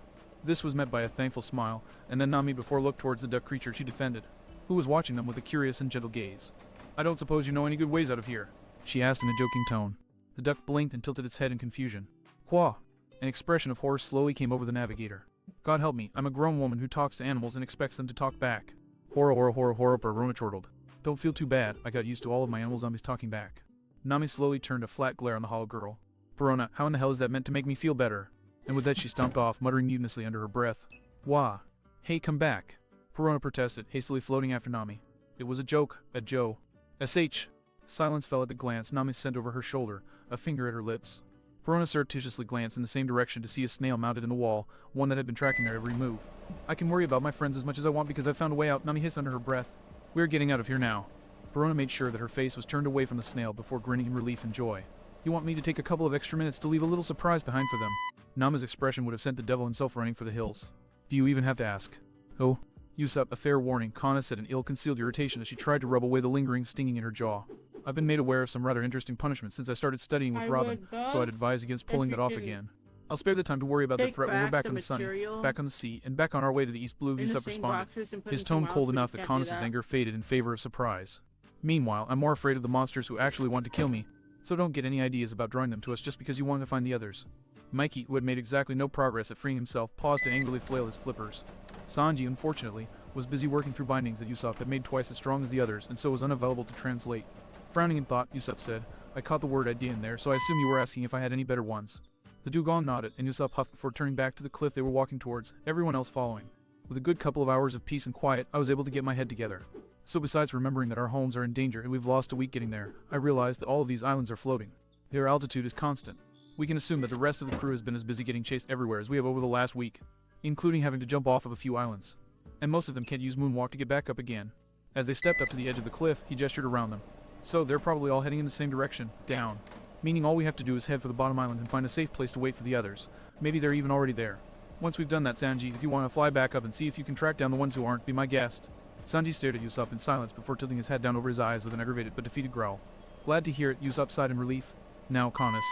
This was met by a thankful smile, and then Nami before looked towards the duck creature she defended, who was watching them with a curious and gentle gaze. I don't suppose you know any good ways out of here? She asked in a joking tone. The duck blinked and tilted its head in confusion. Qua? An expression of horror slowly came over the navigator. God help me, I'm a grown woman who talks to animals and expects them to talk back. Horror, Perona chortled. Don't feel too bad, I got used to all of my animal zombies talking back. Nami slowly turned a flat glare on the hollow girl. Perona, how in the hell is that meant to make me feel better? And with that she stomped off, muttering mutinously under her breath. Wah. Hey, come back. Perona protested, hastily floating after Nami. It was a joke, a Joe. S.H. Silence fell at the glance Nami sent over her shoulder, a finger at her lips. Perona surreptitiously glanced in the same direction to see a snail mounted in the wall, one that had been tracking their every move. I can worry about my friends as much as I want because I've found a way out, Nami hissed under her breath. We're getting out of here now. Perona made sure that her face was turned away from the snail before grinning in relief and joy. You want me to take a couple of extra minutes to leave a little surprise behind for them? Nama's expression would have sent the devil himself running for the hills. Do you even have to ask? Oh? Usup, a fair warning, Kana said in ill-concealed irritation as she tried to rub away the lingering stinging in her jaw. I've been made aware of some rather interesting punishments since I started studying with Robin, so I'd advise against pulling that off again. I'll spare the time to worry about the threat when we're back on the sun, back on the sea, and back on our way to the East Blue, Usup responded, his tone cold enough that Kana's anger faded in favor of surprise. Meanwhile, I'm more afraid of the monsters who actually want to kill me, so don't get any ideas about drawing them to us just because you want to find the others. Mikey, who had made exactly no progress at freeing himself, paused to angrily flail his flippers. Sanji, unfortunately, was busy working through bindings that Usopp had made twice as strong as the others, and so was unavailable to translate. Frowning in thought, Usopp said, I caught the word idea in there, so I assume you were asking if I had any better ones. The dugong nodded, and Usopp huffed before turning back to the cliff they were walking towards, everyone else following. With a good couple of hours of peace and quiet, I was able to get my head together. So besides remembering that our homes are in danger and we've lost a week getting there, I realized that all of these islands are floating. Their altitude is constant. We can assume that the rest of the crew has been as busy getting chased everywhere as we have over the last week, including having to jump off of a few islands. And most of them can't use moonwalk to get back up again. As they stepped up to the edge of the cliff, he gestured around them. So they're probably all heading in the same direction, down. Meaning all we have to do is head for the bottom island and find a safe place to wait for the others. Maybe they're even already there. Once we've done that, Sanji, if you want to fly back up and see if you can track down the ones who aren't, be my guest. Sanji stared at Usopp in silence before tilting his head down over his eyes with an aggravated but defeated growl. Glad to hear it, Usopp sighed in relief. Now, Canis,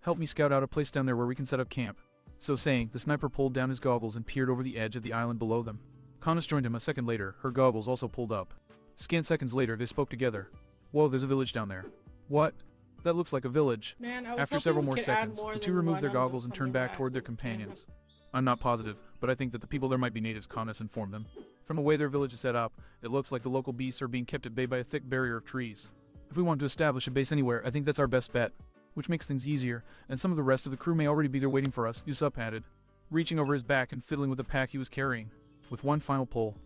help me scout out a place down there where we can set up camp. So saying, the sniper pulled down his goggles and peered over the edge of the island below them. Canis joined him a second later, her goggles also pulled up. Scant seconds later, they spoke together. Whoa, there's a village down there. What? That looks like a village. Man, I was After hoping several we more could seconds, add more the than two removed one their on goggles the and turned coming back toward their tandem. companions. I'm not positive, but I think that the people there might be natives, Canis informed them. From the way their village is set up, it looks like the local beasts are being kept at bay by a thick barrier of trees. If we want to establish a base anywhere, I think that's our best bet. Which makes things easier, and some of the rest of the crew may already be there waiting for us, Usopp added, reaching over his back and fiddling with the pack he was carrying. With one final pull.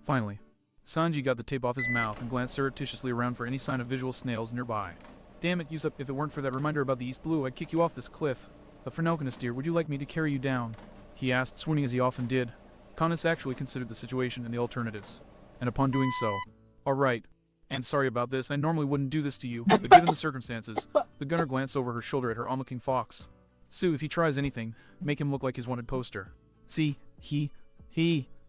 Finally, Sanji got the tape off his mouth and glanced surreptitiously around for any sign of visual snails nearby. Damn it, Usopp, if it weren't for that reminder about the East Blue, I'd kick you off this cliff. But for Nelkinus, dear, would you like me to carry you down? He asked, swooning as he often did. Canis actually considered the situation and the alternatives. And upon doing so, alright. And sorry about this, I normally wouldn't do this to you, but given the circumstances, the gunner glanced over her shoulder at her onlooking fox. Sue, if he tries anything, make him look like his wanted poster. See, he.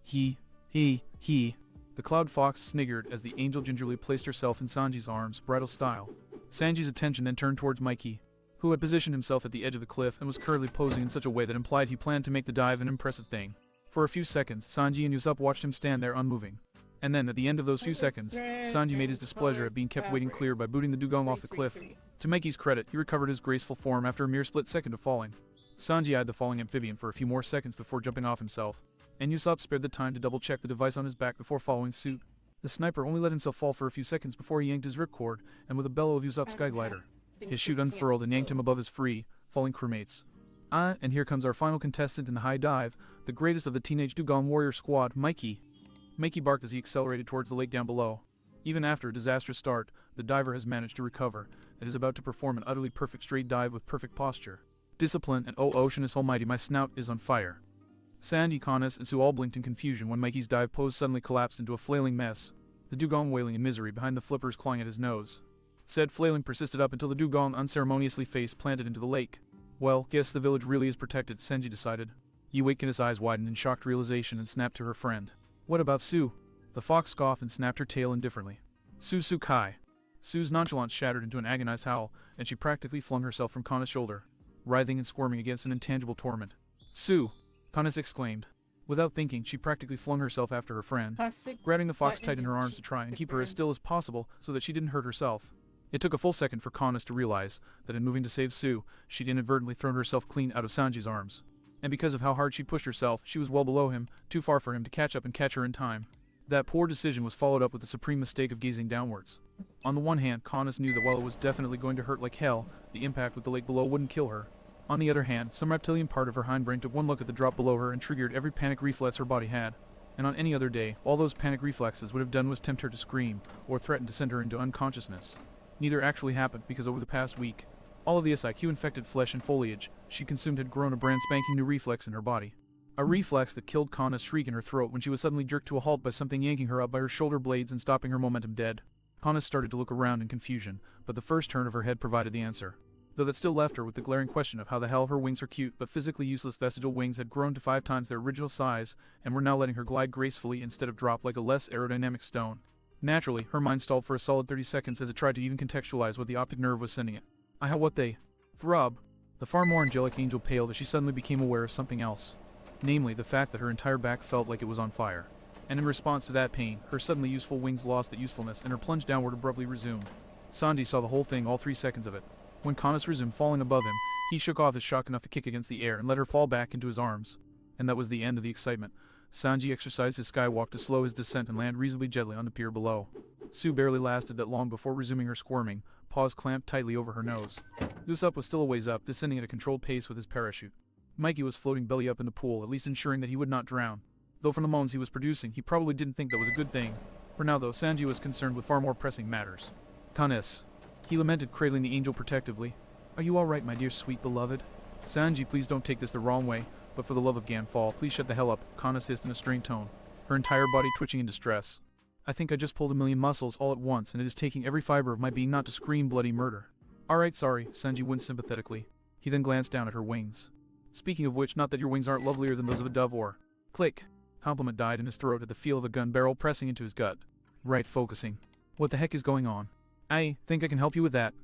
The cloud fox sniggered as the angel gingerly placed herself in Sanji's arms, bridal style. Sanji's attention then turned towards Mikey, who had positioned himself at the edge of the cliff and was currently posing in such a way that implied he planned to make the dive an impressive thing. For a few seconds, Sanji and Usopp watched him stand there unmoving. And then, at the end of those few seconds, Sanji made his displeasure at being kept waiting clear by booting the dugong off the cliff. To Mikey's credit, he recovered his graceful form after a mere split second of falling. Sanji eyed the falling amphibian for a few more seconds before jumping off himself, and Usopp spared the time to double-check the device on his back before following suit. The sniper only let himself fall for a few seconds before he yanked his ripcord, and with a bellow of Usopp's skyglider, his chute unfurled and yanked him above his free, falling crewmates. And here comes our final contestant in the high dive, the greatest of the teenage dugong warrior squad, Mikey. Mikey barked as he accelerated towards the lake down below. Even after a disastrous start, the diver has managed to recover, and is about to perform an utterly perfect straight dive with perfect posture. Discipline, and oh Oceanus almighty, my snout is on fire. Sandy, Canis, and Sue all blinked in confusion when Mikey's dive pose suddenly collapsed into a flailing mess, the dugong wailing in misery behind the flippers clawing at his nose. Said flailing persisted up until the dugong unceremoniously face planted into the lake. Well, guess the village really is protected, Sanji decided. Yuikin's eyes widened in shocked realization and snapped to her friend. What about Sue? The fox scoffed and snapped her tail indifferently. Sue Kai. Sue's nonchalance shattered into an agonized howl, and she practically flung herself from Canis' shoulder, writhing and squirming against an intangible torment. Sue! Canis exclaimed. Without thinking, she practically flung herself after her friend, grabbing the fox tight in her arms to try and keep her as still as possible so that she didn't hurt herself. It took a full second for Canis to realize that in moving to save Sue, she'd inadvertently thrown herself clean out of Sanji's arms. And because of how hard she pushed herself, she was well below him, too far for him to catch up and catch her in time. That poor decision was followed up with the supreme mistake of gazing downwards. On the one hand, Canis knew that while it was definitely going to hurt like hell, the impact with the lake below wouldn't kill her. On the other hand, some reptilian part of her hindbrain took one look at the drop below her and triggered every panic reflex her body had. And on any other day, all those panic reflexes would have done was tempt her to scream, or threaten to send her into unconsciousness. Neither actually happened because over the past week, all of the SIQ-infected flesh and foliage she consumed had grown a brand spanking new reflex in her body. A reflex that killed Canis' shriek in her throat when she was suddenly jerked to a halt by something yanking her up by her shoulder blades and stopping her momentum dead. Canis started to look around in confusion, but the first turn of her head provided the answer. Though that still left her with the glaring question of how the hell her wings, her cute but physically useless vestigial wings, had grown to 5 times their original size and were now letting her glide gracefully instead of drop like a less aerodynamic stone. Naturally, her mind stalled for a solid 30 seconds as it tried to even contextualize what the optic nerve was sending it. What they throb. The far more angelic angel paled as she suddenly became aware of something else. Namely, the fact that her entire back felt like it was on fire. And in response to that pain, her suddenly useful wings lost that usefulness and her plunge downward abruptly resumed. Sanji saw the whole thing, all 3 seconds of it. When Canis resumed falling above him, he shook off his shock enough to kick against the air and let her fall back into his arms. And that was the end of the excitement. Sanji exercised his skywalk to slow his descent and land reasonably gently on the pier below. Sue barely lasted that long before resuming her squirming, paws clamped tightly over her nose. Usopp was still a ways up, descending at a controlled pace with his parachute. Mikey was floating belly up in the pool, at least ensuring that he would not drown. Though from the moans he was producing, he probably didn't think that was a good thing. For now, though, Sanji was concerned with far more pressing matters. Kanes, he lamented, cradling the angel protectively. Are you all right, my dear sweet beloved? Sanji, please don't take this the wrong way, but for the love of Ganfall, please shut the hell up, Kanes hissed in a strained tone, her entire body twitching in distress. I think I just pulled a million muscles all at once, and it is taking every fiber of my being not to scream bloody murder. Alright, sorry, Sanji winced sympathetically. He then glanced down at her wings. Speaking of which, not that your wings aren't lovelier than those of a dove or... Click. Compliment died in his throat at the feel of a gun barrel pressing into his gut. Right, focusing. What the heck is going on? I think I can help you with that.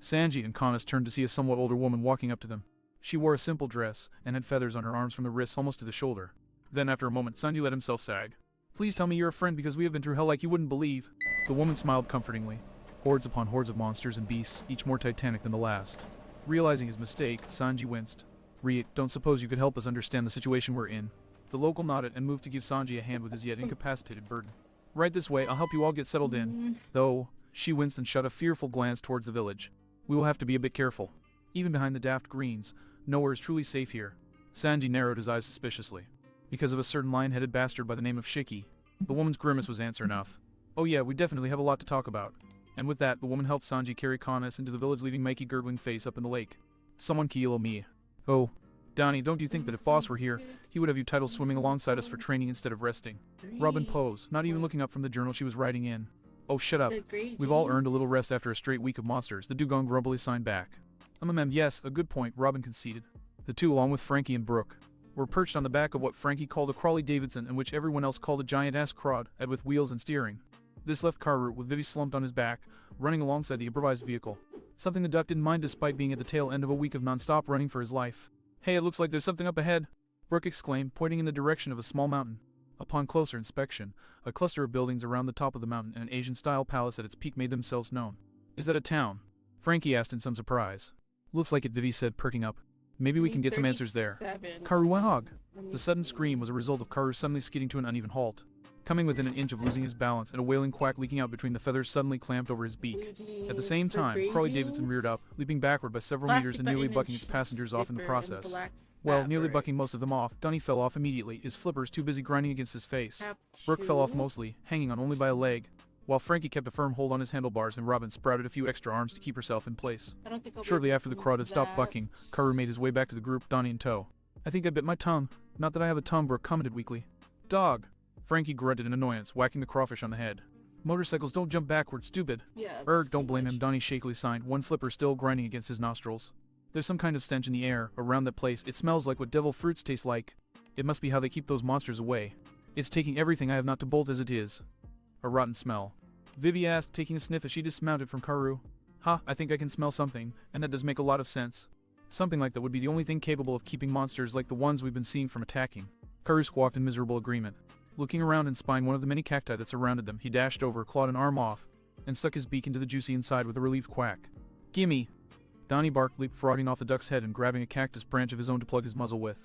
Sanji and Kanes turned to see a somewhat older woman walking up to them. She wore a simple dress, and had feathers on her arms from the wrists almost to the shoulder. Then after a moment, Sanji let himself sag. Please tell me you're a friend because we have been through hell like you wouldn't believe. The woman smiled comfortingly. Hordes upon hordes of monsters and beasts, each more titanic than the last. Realizing his mistake, Sanji winced. Riek, don't suppose you could help us understand the situation we're in. The local nodded and moved to give Sanji a hand with his yet incapacitated burden. Right this way, I'll help you all get settled in. Though, she winced and shot a fearful glance towards the village. We will have to be a bit careful. Even behind the daft greens, nowhere is truly safe here. Sanji narrowed his eyes suspiciously. Because of a certain lion-headed bastard by the name of Shiki. The woman's grimace was answer enough. Oh yeah, we definitely have a lot to talk about. And with that, the woman helped Sanji carry Kanes into the village, leaving Mikey gurgling face up in the lake. Someone kill me. Oh, Donnie, don't you think that if Boss were here, he would have you title swimming alongside us for training instead of resting? Robin posed, not even looking up from the journal she was writing in. Oh, shut up. We've all earned a little rest after a straight week of monsters, the dugong grumpily signed back. Yes, a good point, Robin conceded. The two, along with Frankie and Brooke, were perched on the back of what Frankie called a Crawley Davidson and which everyone else called a giant-ass crod, and with wheels and steering. This left Karu with Vivi slumped on his back, running alongside the improvised vehicle. Something the duck didn't mind despite being at the tail end of a week of non-stop running for his life. Hey, it looks like there's something up ahead, Brooke exclaimed, pointing in the direction of a small mountain. Upon closer inspection, a cluster of buildings around the top of the mountain and an Asian-style palace at its peak made themselves known. Is that a town? Frankie asked in some surprise. Looks like it, Vivi said, perking up. Maybe we can get some answers there. Karu went hog. The sudden scream was a result of Karu suddenly skidding to an uneven halt. Coming within an inch of losing his balance and a wailing quack leaking out between the feathers suddenly clamped over his beak. At the same time, Crawley Davidson reared up, leaping backward by several meters and nearly bucking its passengers off in the process. Well, nearly bucking most of them off, Dunny fell off immediately, his flippers too busy grinding against his face. Brooke fell off mostly, hanging on only by a leg, while Frankie kept a firm hold on his handlebars and Robin sprouted a few extra arms to keep herself in place. Shortly after the crowd had stopped bucking, Karu made his way back to the group, Donnie in tow. I think I bit my tongue. Not that I have a tongue, Brooke commented weakly. Dog! Frankie grunted in annoyance, whacking the crawfish on the head. Motorcycles don't jump backwards, stupid. Don't blame him, Donnie shakily signed, one flipper still grinding against his nostrils. There's some kind of stench in the air, around that place. It smells like what devil fruits taste like. It must be how they keep those monsters away. It's taking everything I have not to bolt as it is. A rotten smell. Vivi asked, taking a sniff as she dismounted from Karu. I think I can smell something, and that does make a lot of sense. Something like that would be the only thing capable of keeping monsters like the ones we've been seeing from attacking. Karu squawked in miserable agreement. Looking around and spying one of the many cacti that surrounded them, he dashed over, clawed an arm off, and stuck his beak into the juicy inside with a relieved quack. Gimme! Donnie barked, leapfrogging off the duck's head and grabbing a cactus branch of his own to plug his muzzle with.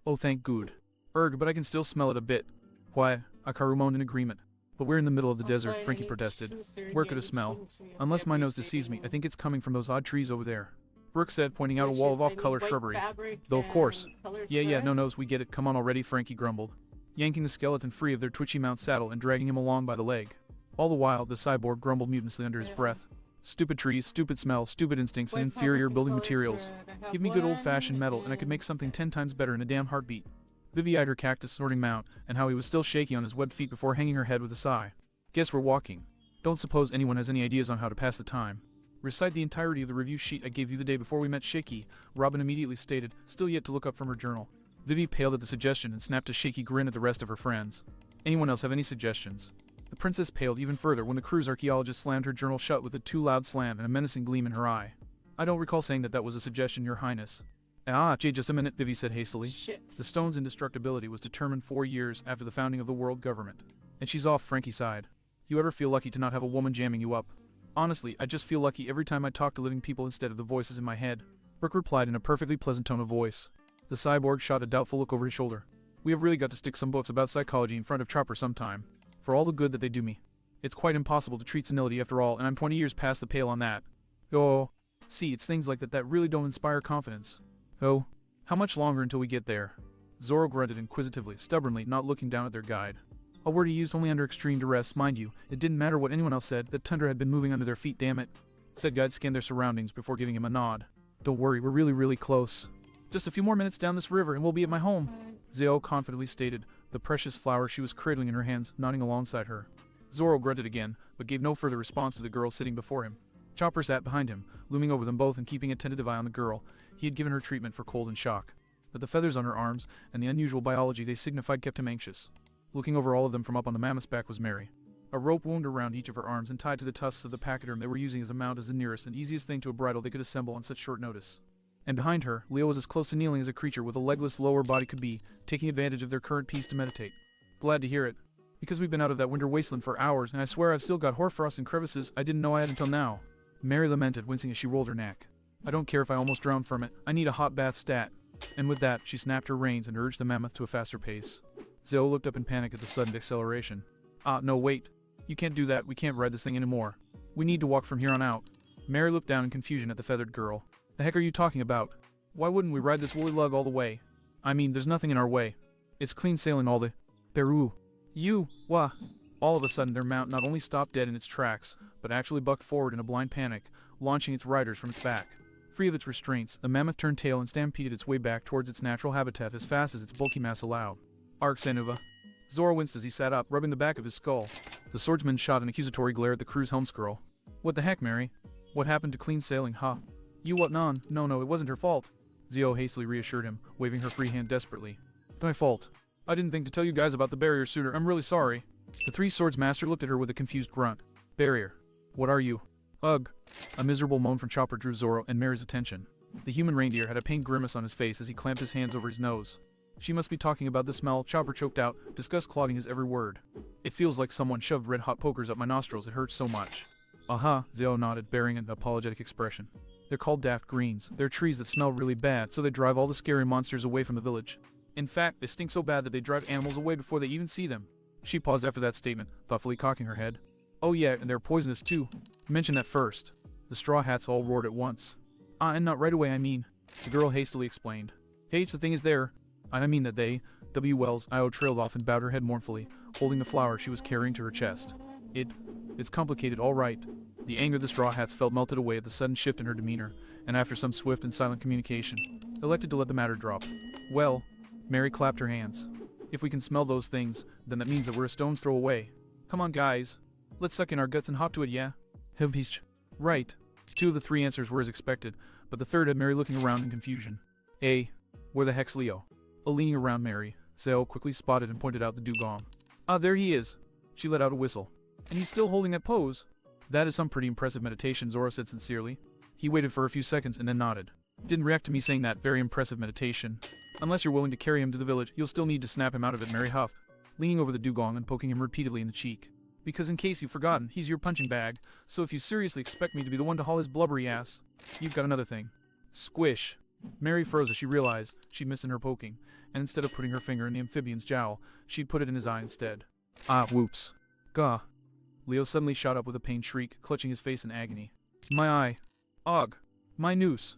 Oh, thank good. But I can still smell it a bit. Why, Karu moaned in agreement. But we're in the middle of the desert, Frankie protested. Where could a smell? Unless my nose deceives me, I think it's coming from those odd trees over there. Brooke said, pointing out a wall of off-color shrubbery. Though of course. Yeah, no nose, we get it, come on already, Frankie grumbled, yanking the skeleton free of their twitchy mount saddle and dragging him along by the leg. All the while, the cyborg grumbled mutinously under his breath. Stupid trees, stupid smell, stupid instincts, and inferior building materials. Give me good old-fashioned metal, and I could make something 10 times better in a damn heartbeat. Vivi eyed her cactus-snorting mount, and how he was still shaky on his webbed feet before hanging her head with a sigh. Guess we're walking. Don't suppose anyone has any ideas on how to pass the time. Recite the entirety of the review sheet I gave you the day before we met Shiki, Robin immediately stated, still yet to look up from her journal. Vivi paled at the suggestion and snapped a shaky grin at the rest of her friends. Anyone else have any suggestions? The princess paled even further when the crew's archaeologist slammed her journal shut with a too loud slam and a menacing gleam in her eye. I don't recall saying that was a suggestion, Your Highness. Just a minute, Vivi said hastily. The stone's indestructibility was determined 4 years after the founding of the world government. And she's off, Frankie sighed. You ever feel lucky to not have a woman jamming you up? Honestly, I just feel lucky every time I talk to living people instead of the voices in my head. Brooke replied in a perfectly pleasant tone of voice. The cyborg shot a doubtful look over his shoulder. We have really got to stick some books about psychology in front of Chopper sometime. For all the good that they do me. It's quite impossible to treat senility after all, and I'm 20 years past the pale on that. Oh, see, it's things like that that really don't inspire confidence. Oh, how much longer until we get there? Zoro grunted inquisitively, stubbornly, not looking down at their guide. A word he used only under extreme duress, mind you. It didn't matter what anyone else said, the tundra had been moving under their feet, damn it. Said guide scanned their surroundings before giving him a nod. Don't worry, we're really close. Just a few more minutes down this river and we'll be at my home, Zio confidently stated, the precious flower she was cradling in her hands nodding alongside her. Zoro grunted again, but gave no further response to the girl sitting before him. Chopper sat behind him, looming over them both and keeping a tentative eye on the girl. He had given her treatment for cold and shock. But the feathers on her arms, and the unusual biology they signified kept him anxious. Looking over all of them from up on the mammoth's back was Mary. A rope wound around each of her arms and tied to the tusks of the pachyderm they were using as a mount as the nearest and easiest thing to a bridle they could assemble on such short notice. And behind her, Leo was as close to kneeling as a creature with a legless lower body could be, taking advantage of their current peace to meditate. Glad to hear it. Because we've been out of that winter wasteland for hours, and I swear I've still got hoarfrost and crevices I didn't know I had until now. Mary lamented, wincing as she rolled her neck. I don't care if I almost drowned from it, I need a hot bath stat. And with that, she snapped her reins and urged the mammoth to a faster pace. Zio looked up in panic at the sudden acceleration. No wait. You can't do that, we can't ride this thing anymore. We need to walk from here on out. Mary looked down in confusion at the feathered girl. The heck are you talking about? Why wouldn't we ride this woolly lug all the way? I mean, there's nothing in our way. It's clean sailing all the... Peru. You, wah. All of a sudden their mount not only stopped dead in its tracks, but actually bucked forward in a blind panic, launching its riders from its back. Free of its restraints, the mammoth turned tail and stampeded its way back towards its natural habitat as fast as its bulky mass allowed. Arc Senuva. Zoro winced as he sat up, rubbing the back of his skull. The swordsman shot an accusatory glare at the crew's helmscroll. What the heck, Mary? What happened to clean sailing, huh? You what non? No, it wasn't her fault. Zio hastily reassured him, waving her free hand desperately. My fault. I didn't think to tell you guys about the barrier sooner, I'm really sorry. The three swords master looked at her with a confused grunt. Barrier. What are you? Ugh. A miserable moan from Chopper drew Zoro and Mary's attention. The human reindeer had a pained grimace on his face as he clamped his hands over his nose. She must be talking about the smell, Chopper choked out, disgust clogging his every word. It feels like someone shoved red-hot pokers up my nostrils, it hurts so much. Aha, Zio nodded, bearing an apologetic expression. They're called daft greens. They're trees that smell really bad, so they drive all the scary monsters away from the village. In fact, they stink so bad that they drive animals away before they even see them. She paused after that statement, thoughtfully cocking her head. Oh yeah, and they're poisonous too. Mention that first. The Straw Hats all roared at once. And not right away, I mean. The girl hastily explained. H, the thing is there. I mean that they, W. Wells, Io trailed off and bowed her head mournfully, holding the flower she was carrying to her chest. It's complicated, all right. The anger the Straw Hats felt melted away at the sudden shift in her demeanor, and after some swift and silent communication, elected to let the matter drop. Well, Mary clapped her hands. If we can smell those things, then that means that we're a stone's throw away. Come on, guys. Let's suck in our guts and hop to it, yeah? Hibbeach. Right. Two of the three answers were as expected, but the third had Mary looking around in confusion. Where the heck's Leo? Leaning around Mary, Zeo quickly spotted and pointed out the dugong. There he is. She let out a whistle. And he's still holding that pose. That is some pretty impressive meditation, Zoro said sincerely. He waited for a few seconds and then nodded. Didn't react to me saying that very impressive meditation. Unless you're willing to carry him to the village, you'll still need to snap him out of it, Mary huffed, leaning over the dugong and poking him repeatedly in the cheek. Because in case you've forgotten, he's your punching bag, so if you seriously expect me to be the one to haul his blubbery ass, you've got another thing. Squish. Mary froze as she realized she'd missed in her poking, and instead of putting her finger in the amphibian's jowl, she'd put it in his eye instead. Whoops. Gah. Leo suddenly shot up with a pained shriek, clutching his face in agony. My eye. Ugh. My noose.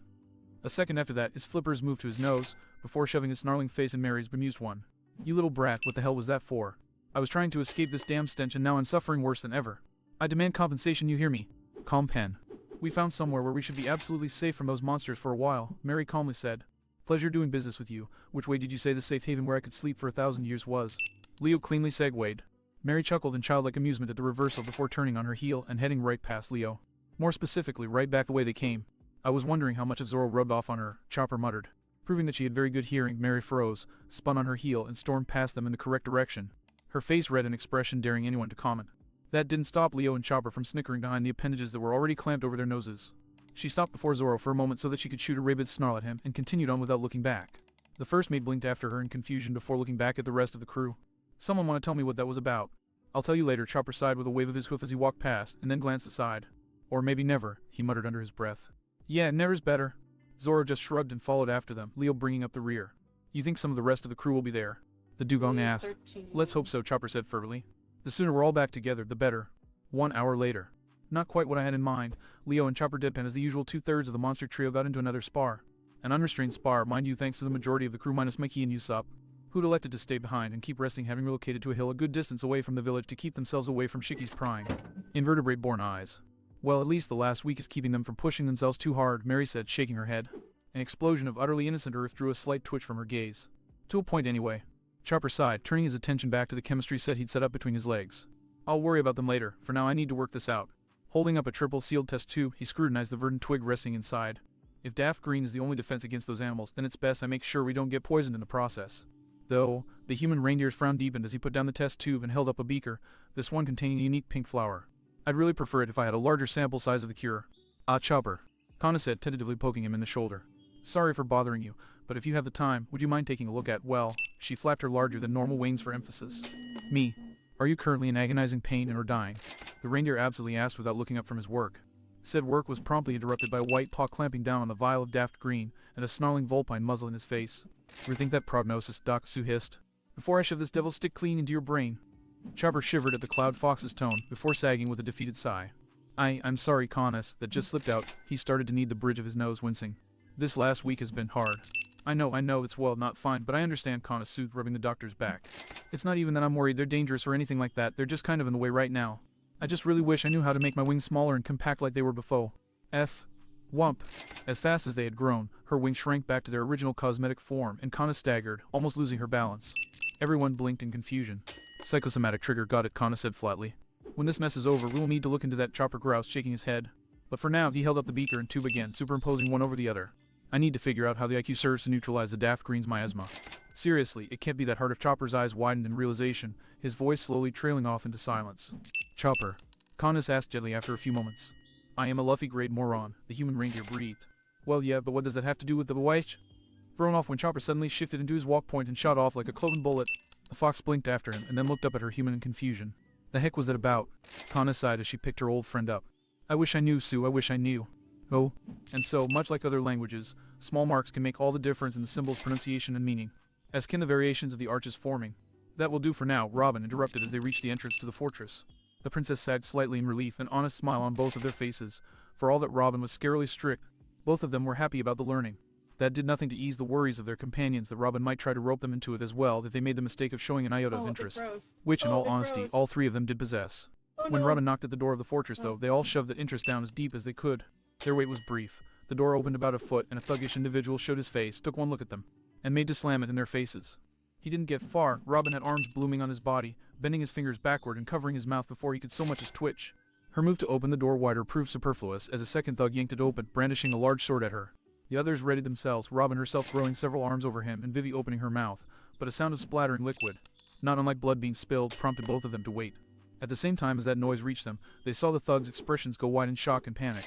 A second after that, his flippers moved to his nose, before shoving his snarling face in Mary's bemused one. You little brat, what the hell was that for? I was trying to escape this damn stench and now I'm suffering worse than ever. I demand compensation, you hear me? Calm pen. We found somewhere where we should be absolutely safe from those monsters for a while, Mary calmly said. Pleasure doing business with you. Which way did you say the safe haven where I could sleep for 1,000 years was? Leo cleanly segued. Mary chuckled in childlike amusement at the reversal before turning on her heel and heading right past Leo. More specifically, right back the way they came. I was wondering how much of Zoro rubbed off on her, Chopper muttered. Proving that she had very good hearing, Mary froze, spun on her heel, and stormed past them in the correct direction. Her face read an expression daring anyone to comment. That didn't stop Leo and Chopper from snickering behind the appendages that were already clamped over their noses. She stopped before Zoro for a moment so that she could shoot a rabid snarl at him, and continued on without looking back. The first mate blinked after her in confusion before looking back at the rest of the crew. Someone want to tell me what that was about? I'll tell you later, Chopper sighed with a wave of his hoof as he walked past, and then glanced aside. Or maybe never, he muttered under his breath. Yeah, never's better. Zoro just shrugged and followed after them, Leo bringing up the rear. You think some of the rest of the crew will be there? The dugong asked. 13. Let's hope so, Chopper said fervently. The sooner we're all back together, the better. 1 hour later. Not quite what I had in mind. Leo and Chopper Deadpan as the usual 2/3 of the monster trio got into another spar. An unrestrained spar, mind you, thanks to the majority of the crew minus Mikey and Usopp, who'd elected to stay behind and keep resting, having relocated to a hill a good distance away from the village to keep themselves away from Shiki's prying, invertebrate-born eyes. Well, at least the last week is keeping them from pushing themselves too hard, Mary said, shaking her head. An explosion of utterly innocent earth drew a slight twitch from her gaze. To a point anyway. Chopper sighed, turning his attention back to the chemistry set he'd set up between his legs. I'll worry about them later. For now I need to work this out. Holding up a triple sealed test tube, he scrutinized the verdant twig resting inside. If Daft Green is the only defense against those animals, then it's best I make sure we don't get poisoned in the process. Though, the human reindeer's frown deepened as he put down the test tube and held up a beaker, this one containing a unique pink flower. I'd really prefer it if I had a larger sample size of the cure. Ah, Chopper, Kana said, tentatively poking him in the shoulder. Sorry for bothering you, but if you have the time, would you mind taking a look at, well, she flapped her larger than normal wings for emphasis. Me. Are you currently in agonizing pain and or dying? The reindeer absently asked without looking up from his work. Said work was promptly interrupted by a white paw clamping down on the vial of Daft Green and a snarling vulpine muzzle in his face. Rethink that prognosis, Doc, Sue hissed. Before I shove this devil stick clean into your brain. Chopper shivered at the Cloud Fox's tone, before sagging with a defeated sigh. I'm sorry, Connus, that just slipped out. He started to knead the bridge of his nose, wincing. This last week has been hard. I know, it's well, not fine, but I understand, Connus soothed, rubbing the doctor's back. It's not even that I'm worried they're dangerous or anything like that, they're just kind of in the way right now. I just really wish I knew how to make my wings smaller and compact like they were before. Whump. As fast as they had grown, her wings shrank back to their original cosmetic form, and Kana staggered, almost losing her balance. Everyone blinked in confusion. Psychosomatic trigger, got it, Kana said flatly. When this mess is over, we will need to look into that, Chopper groused, shaking his head. But for now, he held up the beaker and tube again, superimposing one over the other. I need to figure out how the IQ serves to neutralize the Daft Green's miasma. Seriously, it can't be that hard. If Chopper's eyes widened in realization, his voice slowly trailing off into silence. Chopper. Connus asked gently after a few moments. I am a Luffy-grade moron, the human reindeer breathed. Well, yeah, but what does that have to do with the wife? Thrown off when Chopper suddenly shifted into his walk point and shot off like a cloven bullet. The fox blinked after him and then looked up at her human in confusion. The heck was that about? Connus sighed as she picked her old friend up. I wish I knew, Sue, I wish I knew. Oh, and so, much like other languages, small marks can make all the difference in the symbol's pronunciation and meaning, as can the variations of the arches forming. That will do for now, Robin interrupted as they reached the entrance to the fortress. The princess sagged slightly in relief, an honest smile on both of their faces. For all that Robin was scarily strict, both of them were happy about the learning. That did nothing to ease the worries of their companions that Robin might try to rope them into it as well if they made the mistake of showing an iota of interest, which, in all honesty, all three of them did possess. When Robin knocked at the door of the fortress, though, they all shoved that interest down as deep as they could. Their wait was brief. The door opened about a foot, and a thuggish individual showed his face, took one look at them, and made to slam it in their faces. He didn't get far. Robin had arms blooming on his body, bending his fingers backward and covering his mouth before he could so much as twitch. Her move to open the door wider proved superfluous, as a second thug yanked it open, brandishing a large sword at her. The others readied themselves, Robin herself throwing several arms over him, and Vivi opening her mouth, but a sound of splattering liquid, not unlike blood being spilled, prompted both of them to wait. At the same time as that noise reached them, they saw the thugs' expressions go wide in shock and panic.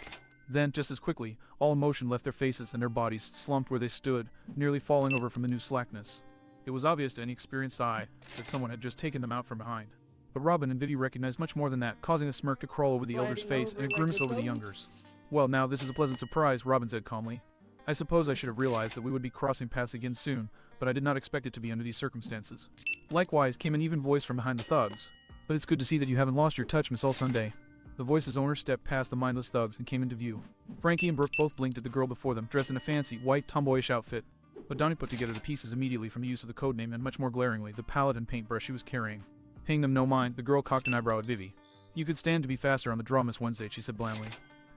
Then, just as quickly, all emotion left their faces and their bodies slumped where they stood, nearly falling over from the new slackness. It was obvious to any experienced eye that someone had just taken them out from behind. But Robin and Vivi recognized much more than that, causing a smirk to crawl over the elder's face and a grimace over the younger's. Well, now this is a pleasant surprise, Robin said calmly. I suppose I should have realized that we would be crossing paths again soon, but I did not expect it to be under these circumstances. Likewise came an even voice from behind the thugs. But it's good to see that you haven't lost your touch, Miss All Sunday. The voice's owner stepped past the mindless thugs and came into view. Frankie and Brooke both blinked at the girl before them, dressed in a fancy, white, tomboyish outfit. But Donnie put together the pieces immediately from the use of the codename and much more glaringly, the palette and paintbrush she was carrying. Paying them no mind, the girl cocked an eyebrow at Vivi. You could stand to be faster on the draw, Miss Wednesday, she said blandly.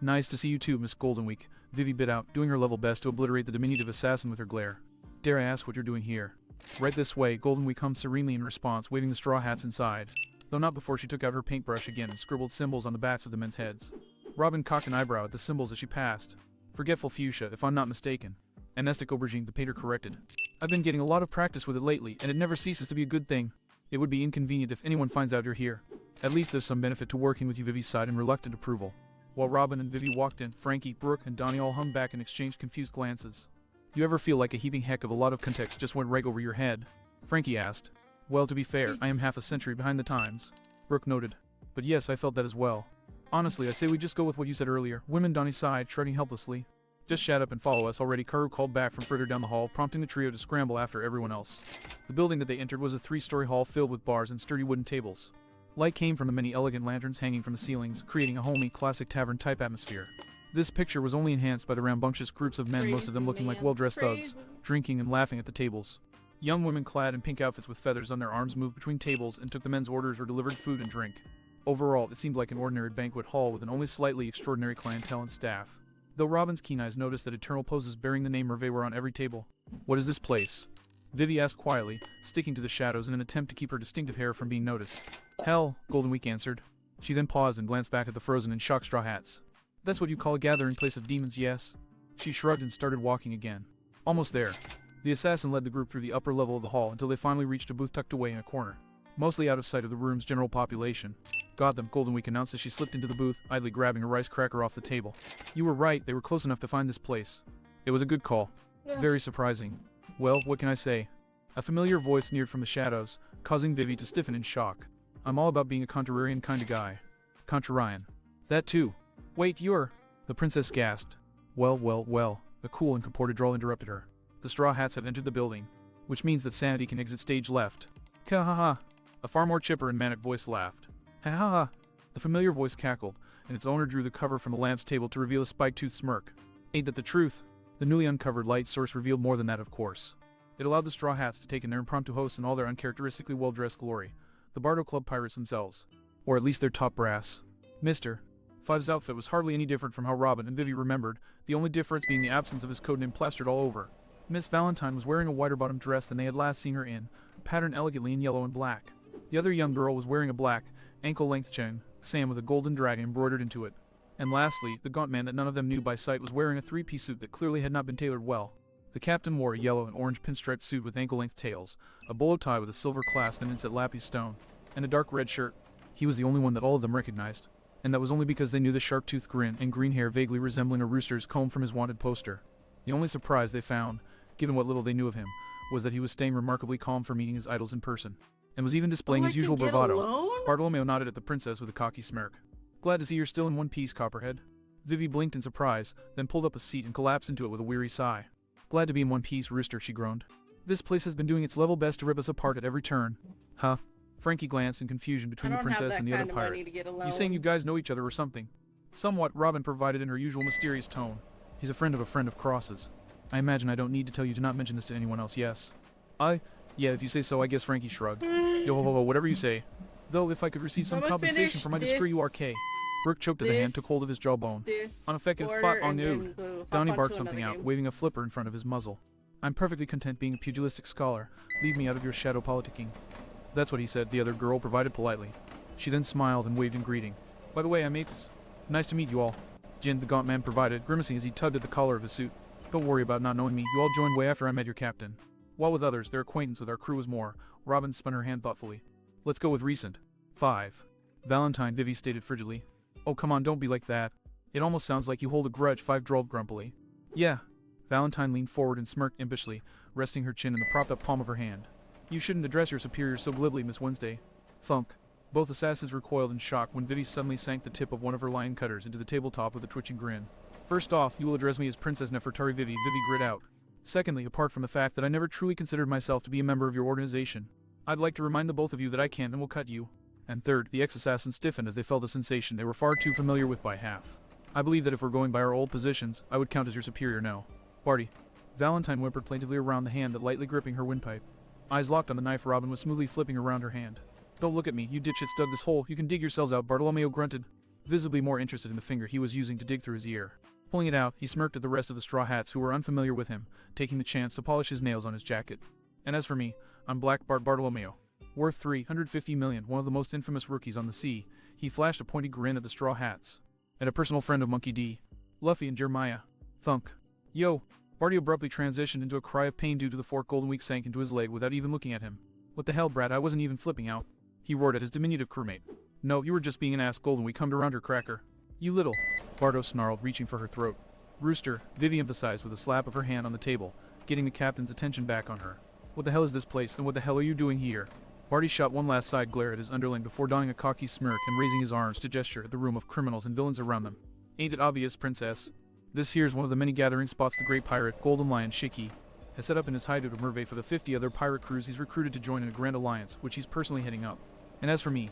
Nice to see you too, Miss Goldenweek, Vivi bit out, doing her level best to obliterate the diminutive assassin with her glare. Dare I ask what you're doing here? Right this way, Goldenweek hummed serenely in response, waving the straw hats inside. Though not before she took out her paintbrush again and scribbled symbols on the backs of the men's heads. Robin cocked an eyebrow at the symbols as she passed. Forgetful fuchsia, if I'm not mistaken. Amnestic aubergine, the painter corrected. I've been getting a lot of practice with it lately, and it never ceases to be a good thing. It would be inconvenient if anyone finds out you're here. At least there's some benefit to working with you, Vivi sighed in reluctant approval. While Robin and Vivi walked in, Frankie, Brooke, and Donnie all hung back and exchanged confused glances. You ever feel like a heaping heck of a lot of context just went right over your head? Frankie asked. Well, to be fair, I am half a century behind the times. Brooke noted. But yes, I felt that as well. Honestly, I say we just go with what you said earlier. Women, Donnie sighed, shrugging helplessly. Just shut up and follow us already, Karu called back from further down the hall, prompting the trio to scramble after everyone else. The building that they entered was a 3-story hall filled with bars and sturdy wooden tables. Light came from the many elegant lanterns hanging from the ceilings, creating a homey, classic tavern-type atmosphere. This picture was only enhanced by the rambunctious groups of men, most of them looking like well-dressed thugs, drinking and laughing at the tables. Young women clad in pink outfits with feathers on their arms moved between tables and took the men's orders or delivered food and drink. Overall, it seemed like an ordinary banquet hall with an only slightly extraordinary clientele and staff. Though Robin's keen eyes noticed that eternal poses bearing the name Merve were on every table. "What is this place?" Vivi asked quietly, sticking to the shadows in an attempt to keep her distinctive hair from being noticed. "Hell," Golden Week answered. She then paused and glanced back at the frozen and shocked straw hats. "That's what you call a gathering place of demons, yes?" She shrugged and started walking again. Almost there. The assassin led the group through the upper level of the hall until they finally reached a booth tucked away in a corner, mostly out of sight of the room's general population. "Got them," Golden Week announced as she slipped into the booth, idly grabbing a rice cracker off the table. "You were right, they were close enough to find this place. It was a good call. Yes. Very surprising. Well, what can I say?" A familiar voice sneered from the shadows, causing Vivi to stiffen in shock. "I'm all about being a contrarian kind of guy." "Contrarian? That too? Wait, you're—" The princess gasped. Well, the cool and comported drawl interrupted her. The straw hats have entered the building, which means that sanity can exit stage left. "Ka-ha-ha." A far more chipper and manic voice laughed. "Ha-ha-ha." The familiar voice cackled, and its owner drew the cover from the lamp's table to reveal a spike-toothed smirk. Ain't that the truth? The newly uncovered light source revealed more than that, of course. It allowed the straw hats to take in their impromptu hosts in all their uncharacteristically well-dressed glory, the Bardo Club pirates themselves. Or at least their top brass. Mr. Five's outfit was hardly any different from how Robin and Vivi remembered, the only difference being the absence of his codename plastered all over. Miss Valentine was wearing a wider-bottomed dress than they had last seen her in, patterned elegantly in yellow and black. The other young girl was wearing a black, ankle-length chain, Sam with a golden dragon embroidered into it. And lastly, the gaunt man that none of them knew by sight was wearing a 3-piece suit that clearly had not been tailored well. The captain wore a yellow and orange pinstriped suit with ankle-length tails, a bolo tie with a silver clasp and inset lapis stone, and a dark red shirt. He was the only one that all of them recognized, and that was only because they knew the sharp-toothed grin and green hair vaguely resembling a rooster's comb from his wanted poster. The only surprise they found, given what little they knew of him, was that he was staying remarkably calm for meeting his idols in person, and was even displaying his usual bravado. Bartolomeo nodded at the princess with a cocky smirk. "Glad to see you're still in one piece, Copperhead." Vivi blinked in surprise, then pulled up a seat and collapsed into it with a weary sigh. "Glad to be in one piece, Rooster," she groaned. "This place has been doing its level best to rip us apart at every turn." "Huh?" Frankie glanced in confusion between the princess and the other pirate. "You saying you guys know each other or something?" "Somewhat," Robin provided in her usual mysterious tone. "He's a friend of Cross's. I imagine I don't need to tell you to not mention this to anyone else, yes?" Yeah, if you say so, I guess," Frankie shrugged. Yo, whatever you say. "Though, if I could receive some compensation for my discreet URK." Brooke choked as a hand took hold of his jawbone. "Unaffected fought on nude." Donnie barked something out, waving a flipper in front of his muzzle. "I'm perfectly content being a pugilistic scholar. Leave me out of your shadow politicking." "That's what he said," the other girl provided politely. She then smiled and waved in greeting. "By the way, I'm mates. Nice to meet you all." Jin, the gaunt man, provided, grimacing as he tugged at the collar of his suit. "Don't worry about not knowing me. You all joined way after I met your captain." While with others, their acquaintance with our crew was more. Robin spun her hand thoughtfully. "Let's go with recent." 5. Valentine, Vivi stated frigidly. "Oh, come on, don't be like that. It almost sounds like you hold a grudge," Five drawled grumpily. "Yeah." Valentine leaned forward and smirked impishly, resting her chin in the propped-up palm of her hand. "You shouldn't address your superiors so glibly, Miss Wednesday." Thunk. Both assassins recoiled in shock when Vivi suddenly sank the tip of one of her lion cutters into the tabletop with a twitching grin. "First off, you will address me as Princess Nefertari Vivi," Vivi grit out. "Secondly, apart from the fact that I never truly considered myself to be a member of your organization, I'd like to remind the both of you that I can't and will cut you." And third, the ex-assassins stiffened as they felt a sensation they were far too familiar with by half. "I believe that if we're going by our old positions, I would count as your superior now. Barty." Valentine whimpered plaintively around the hand that lightly gripping her windpipe. Eyes locked on the knife Robin was smoothly flipping around her hand. "Don't look at me, you dipshits dug this hole, you can dig yourselves out," Bartolomeo grunted, visibly more interested in the finger he was using to dig through his ear. Pulling it out, he smirked at the rest of the straw hats who were unfamiliar with him, taking the chance to polish his nails on his jacket. "And as for me, I'm Black Bart Bartolomeo. Worth 350 million, one of the most infamous rookies on the sea." He flashed a pointy grin at the straw hats. "And a personal friend of Monkey D. Luffy and Jeremiah." Thunk. "Yo!" Barty abruptly transitioned into a cry of pain due to the fork Golden Week sank into his leg without even looking at him. "What the hell, Brad, I wasn't even flipping out." He roared at his diminutive crewmate. "No, you were just being an ass," Golden Week hummed around her cracker. "You little—" Bardo snarled, reaching for her throat. "Rooster," Vivi emphasized with a slap of her hand on the table, getting the captain's attention back on her. "What the hell is this place, and what the hell are you doing here?" Barty shot one last side glare at his underling before donning a cocky smirk and raising his arms to gesture at the room of criminals and villains around them. "Ain't it obvious, princess?" This here's one of the many gathering spots the great pirate, Golden Lion Shiki, has set up in his hideout of Merve for the 50 other pirate crews he's recruited to join in a grand alliance, which he's personally heading up. And as for me,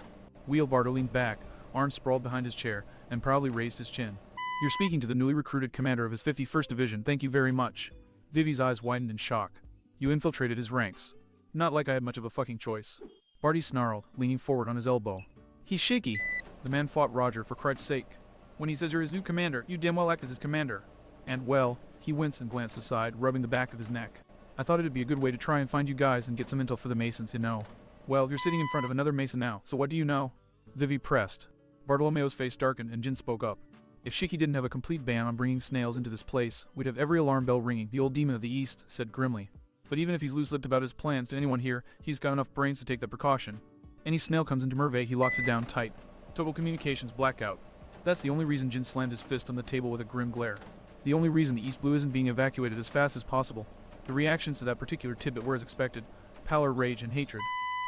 Wheelbardo leaned back, arms sprawled behind his chair, and proudly raised his chin. You're speaking to the newly recruited commander of his 51st Division, thank you very much. Vivi's eyes widened in shock. You infiltrated his ranks. Not like I had much of a fucking choice. Barty snarled, leaning forward on his elbow. He's Shiki. The man fought Roger for Christ's sake. When he says you're his new commander, you damn well act as his commander. And, well, he winced and glanced aside, rubbing the back of his neck. I thought it'd be a good way to try and find you guys and get some intel for the Masons, you know. Well, you're sitting in front of another Mason now, so what do you know? Vivi pressed. Bartolomeo's face darkened and Jin spoke up. If Shiki didn't have a complete ban on bringing snails into this place, we'd have every alarm bell ringing, the old demon of the East said grimly. But even if he's loose-lipped about his plans to anyone here, he's got enough brains to take that precaution. Any snail comes into Merve, he locks it down tight. Total communications blackout. That's the only reason Jin slammed his fist on the table with a grim glare. The only reason the East Blue isn't being evacuated as fast as possible. The reactions to that particular tidbit were as expected. Pallor, rage, and hatred.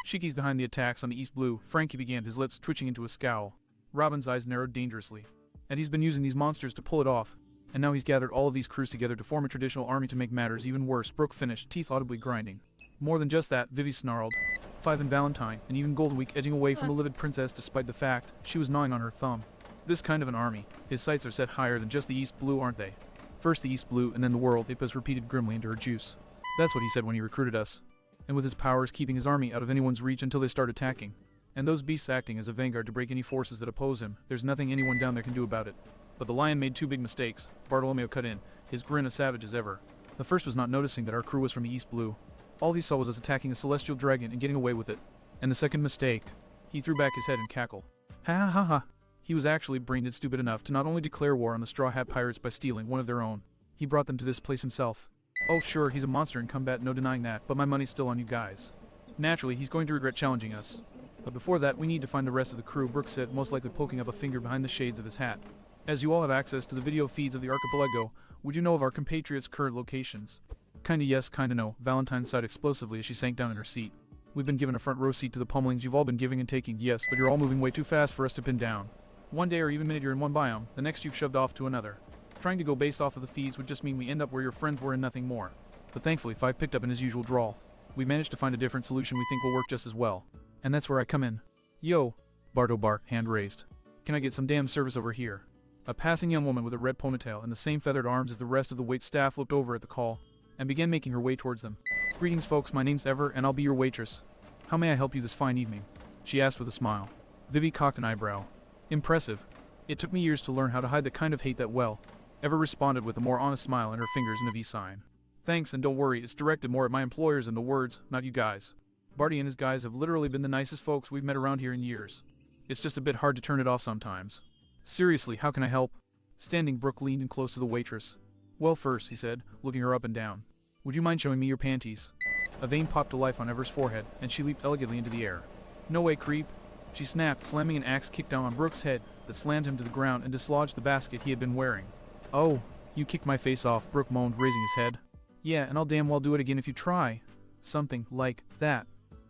Shiki's behind the attacks on the East Blue, Frankie began, his lips twitching into a scowl. Robin's eyes narrowed dangerously. And he's been using these monsters to pull it off. And now he's gathered all of these crews together to form a traditional army to make matters even worse, Brooke finished, teeth audibly grinding. More than just that, Vivi snarled. Five and Valentine, and even Golden Week edging away from the livid princess despite the fact she was gnawing on her thumb. This kind of an army, his sights are set higher than just the East Blue, aren't they? First the East Blue, and then the world, Ippus repeated grimly into her juice. That's what he said when he recruited us. And with his powers keeping his army out of anyone's reach until they start attacking. And those beasts acting as a vanguard to break any forces that oppose him, there's nothing anyone down there can do about it. But the lion made two big mistakes, Bartolomeo cut in, his grin as savage as ever. The first was not noticing that our crew was from the East Blue. All he saw was us attacking a celestial dragon and getting away with it. And the second mistake, he threw back his head and cackled. Ha ha ha ha. He was actually brain-dead stupid enough to not only declare war on the Straw Hat Pirates by stealing one of their own, he brought them to this place himself. Oh sure, he's a monster in combat, no denying that, but my money's still on you guys. Naturally, he's going to regret challenging us. But before that, we need to find the rest of the crew, Brooks said, most likely poking up a finger behind the shades of his hat. As you all have access to the video feeds of the archipelago, would you know of our compatriots' current locations? Kinda yes, kinda no, Valentine sighed explosively as she sank down in her seat. We've been given a front row seat to the pummelings you've all been giving and taking, yes, but you're all moving way too fast for us to pin down. One day or even minute you're in one biome, the next you've shoved off to another. Trying to go based off of the feeds would just mean we end up where your friends were and nothing more. But thankfully, Five picked up in his usual drawl. We managed to find a different solution we think will work just as well. And that's where I come in. Yo, Bardo barked, hand raised. Can I get some damn service over here? A passing young woman with a red ponytail and the same feathered arms as the rest of the wait staff looked over at the call, and began making her way towards them. Greetings folks, my name's Ever, and I'll be your waitress. How may I help you this fine evening? She asked with a smile. Vivi cocked an eyebrow. Impressive. It took me years to learn how to hide the kind of hate that well. Ever responded with a more honest smile and her fingers in a V sign. Thanks, and don't worry, it's directed more at my employers than the words, not you guys. Barty and his guys have literally been the nicest folks we've met around here in years. It's just a bit hard to turn it off sometimes. Seriously, how can I help? Standing, Brooke leaned in close to the waitress. Well first, he said, looking her up and down. Would you mind showing me your panties? A vein popped to life on Ever's forehead, and she leaped elegantly into the air. No way, creep. She snapped, slamming an axe kick down on Brooke's head that slammed him to the ground and dislodged the basket he had been wearing. Oh, you kicked my face off, Brooke moaned, raising his head. Yeah, and I'll damn well do it again if you try. Something like that.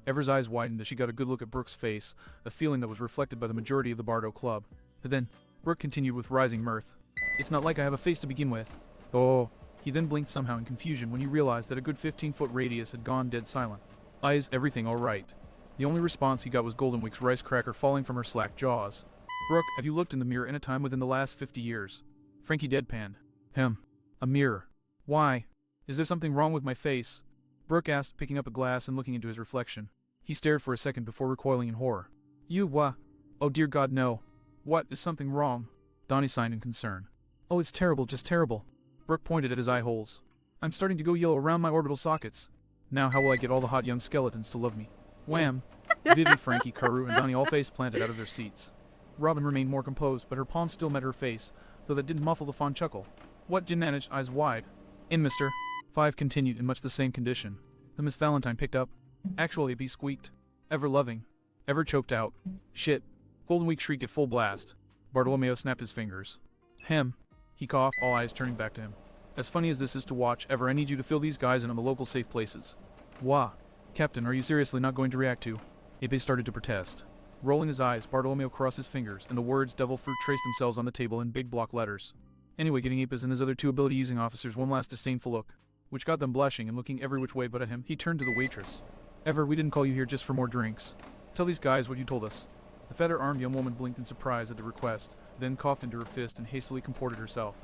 Ever's eyes widened as she got a good look at Brooke's face, a feeling that was reflected by the majority of the Bardo Club. But then, Brooke continued with rising mirth. It's not like I have a face to begin with. Oh. He then blinked somehow in confusion when he realized that a good 15-foot radius had gone dead silent. Is everything alright? The only response he got was Golden Week's rice cracker falling from her slack jaws. Brooke, have you looked in the mirror any time within the last 50 years? Frankie deadpanned. A mirror. Why? Is there something wrong with my face? Brooke asked, picking up a glass and looking into his reflection. He stared for a second before recoiling in horror. You, Oh dear God, no. What, is something wrong? Donnie signed in concern. Oh, it's terrible, just terrible. Brooke pointed at his eye holes. I'm starting to go yellow around my orbital sockets. Now how will I get all the hot young skeletons to love me? Wham! Vivi, Frankie, Karu, and Donnie all face planted out of their seats. Robin remained more composed, but her palm still met her face, though that didn't muffle the fond chuckle. What? Jin managed, eyes wide. In, mister. Five continued in much the same condition. The Miss Valentine picked up. Actually, a bee squeaked. Ever loving. Ever choked out. Shit. Golden Week shrieked at full blast. Bartolomeo snapped his fingers. He coughed, all eyes turning back to him. As funny as this is to watch, Ever, I need you to fill these guys in on the local safe places. Wah. Captain, are you seriously not going to react to? Ipe started to protest. Rolling his eyes, Bartolomeo crossed his fingers, and the words devil fruit traced themselves on the table in big block letters. Anyway, getting Apis and his other two ability-using officers one last disdainful look, which got them blushing and looking every which way but at him, he turned to the waitress. Ever, we didn't call you here just for more drinks. Tell these guys what you told us. The feather-armed young woman blinked in surprise at the request, then coughed into her fist and hastily comported herself.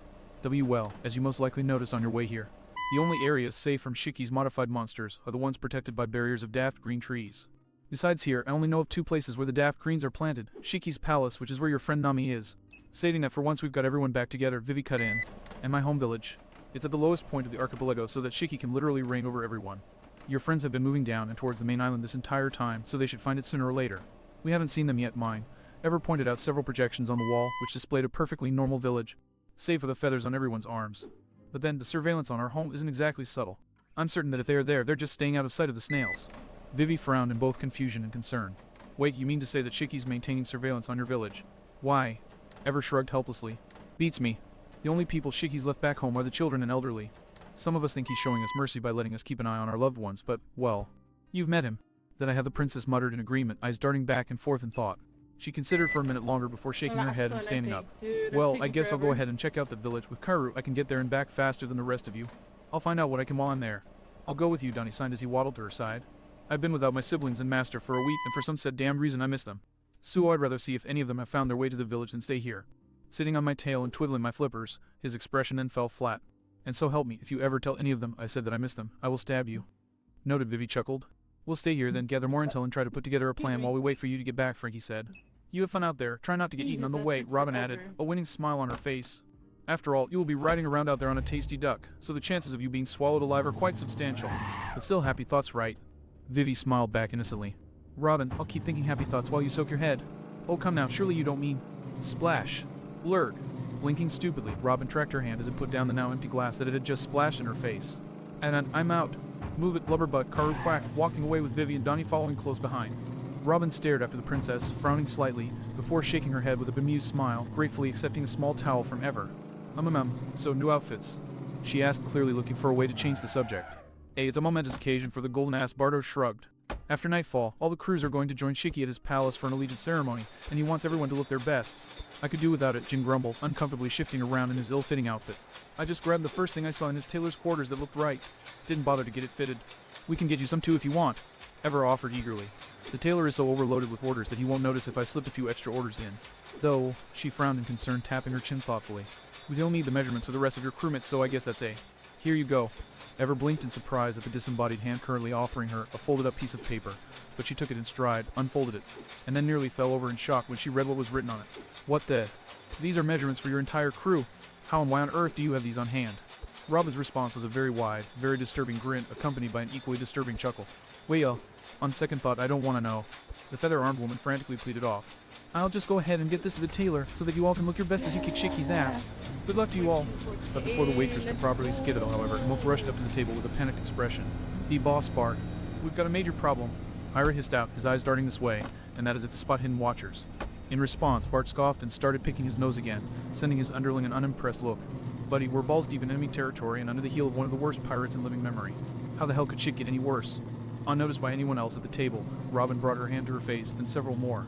Well, as you most likely noticed on your way here, the only areas safe from Shiki's modified monsters are the ones protected by barriers of daft green trees. Besides here, I only know of two places where the daft greens are planted. Shiki's palace, which is where your friend Nami is. Stating that for once we've got everyone back together, Vivi cut in. And my home village. It's at the lowest point of the archipelago so that Shiki can literally reign over everyone. Your friends have been moving down and towards the main island this entire time, so they should find it sooner or later. We haven't seen them yet, mine. Ever pointed out several projections on the wall, which displayed a perfectly normal village, save for the feathers on everyone's arms. But then, the surveillance on our home isn't exactly subtle. I'm certain that if they are there, they're just staying out of sight of the snails. Vivi frowned in both confusion and concern. Wait, you mean to say that Shiki's maintaining surveillance on your village? Why? Ever shrugged helplessly. Beats me. The only people Shiki's left back home are the children and elderly. Some of us think he's showing us mercy by letting us keep an eye on our loved ones, but, well, you've met him. That I have, the princess muttered in agreement, eyes darting back and forth in thought. She considered for a minute longer before shaking her head and standing up. Well, I guess I'll go ahead and check out the village. With Karu, I can get there and back faster than the rest of you. I'll find out what I can while I'm there. I'll go with you, Donnie signed as he waddled to her side. I've been without my siblings and master for a week, and for some said damned reason I miss them. Suo, I'd rather see if any of them have found their way to the village than stay here. Sitting on my tail and twiddling my flippers, his expression then fell flat. And so help me, if you ever tell any of them I said that I miss them, I will stab you. Noted, Vivi chuckled. We'll stay here, then gather more intel and try to put together a plan while we wait for you to get back, Frankie said. You have fun out there. Try not to get eaten on the way, Robin added, a winning smile on her face. After all, you will be riding around out there on a tasty duck, so the chances of you being swallowed alive are quite substantial. But still, happy thoughts, right? Vivi smiled back innocently. Robin, I'll keep thinking happy thoughts while you soak your head. Oh, come now, surely you don't mean... Splash. Blurg. Blinking stupidly, Robin tracked her hand as it put down the now empty glass that it had just splashed in her face. And I'm out. Move it, blubberbutt, Karu quacked, walking away with Vivi and Donnie following close behind. Robin stared after the princess, frowning slightly, before shaking her head with a bemused smile, gratefully accepting a small towel from Ever. So new outfits? She asked, clearly looking for a way to change the subject. It's a momentous occasion for the golden-ass, Bardo shrugged. After nightfall, all the crews are going to join Shiki at his palace for an allegiance ceremony, and he wants everyone to look their best. I could do without it, Jin grumbled, uncomfortably shifting around in his ill-fitting outfit. I just grabbed the first thing I saw in his tailor's quarters that looked right. Didn't bother to get it fitted. We can get you some too if you want, Ever offered eagerly. The tailor is so overloaded with orders that he won't notice if I slipped a few extra orders in. Though, she frowned in concern, tapping her chin thoughtfully. We don't need the measurements for the rest of your crewmates, so I guess that's A. Here you go. Ever blinked in surprise at the disembodied hand currently offering her a folded-up piece of paper, but she took it in stride, unfolded it, and then nearly fell over in shock when she read what was written on it. What the? These are measurements for your entire crew. How and why on earth do you have these on hand? Robin's response was a very wide, very disturbing grin, accompanied by an equally disturbing chuckle. Well, on second thought, I don't want to know. The feather-armed woman frantically pleaded off. I'll just go ahead and get this to the tailor, so that you all can look your best as you kick Shiki's ass. Good luck to you all. But before the waitress could properly skittle, however, Mook rushed up to the table with a panicked expression. The boss, Bart. We've got a major problem. Ira hissed out, his eyes darting this way, and that as if to spot hidden watchers. In response, Bart scoffed and started picking his nose again, sending his underling an unimpressed look. Buddy, we're balls deep in enemy territory and under the heel of one of the worst pirates in living memory. How the hell could shit get any worse? Unnoticed by anyone else at the table, Robin brought her hand to her face, and several more.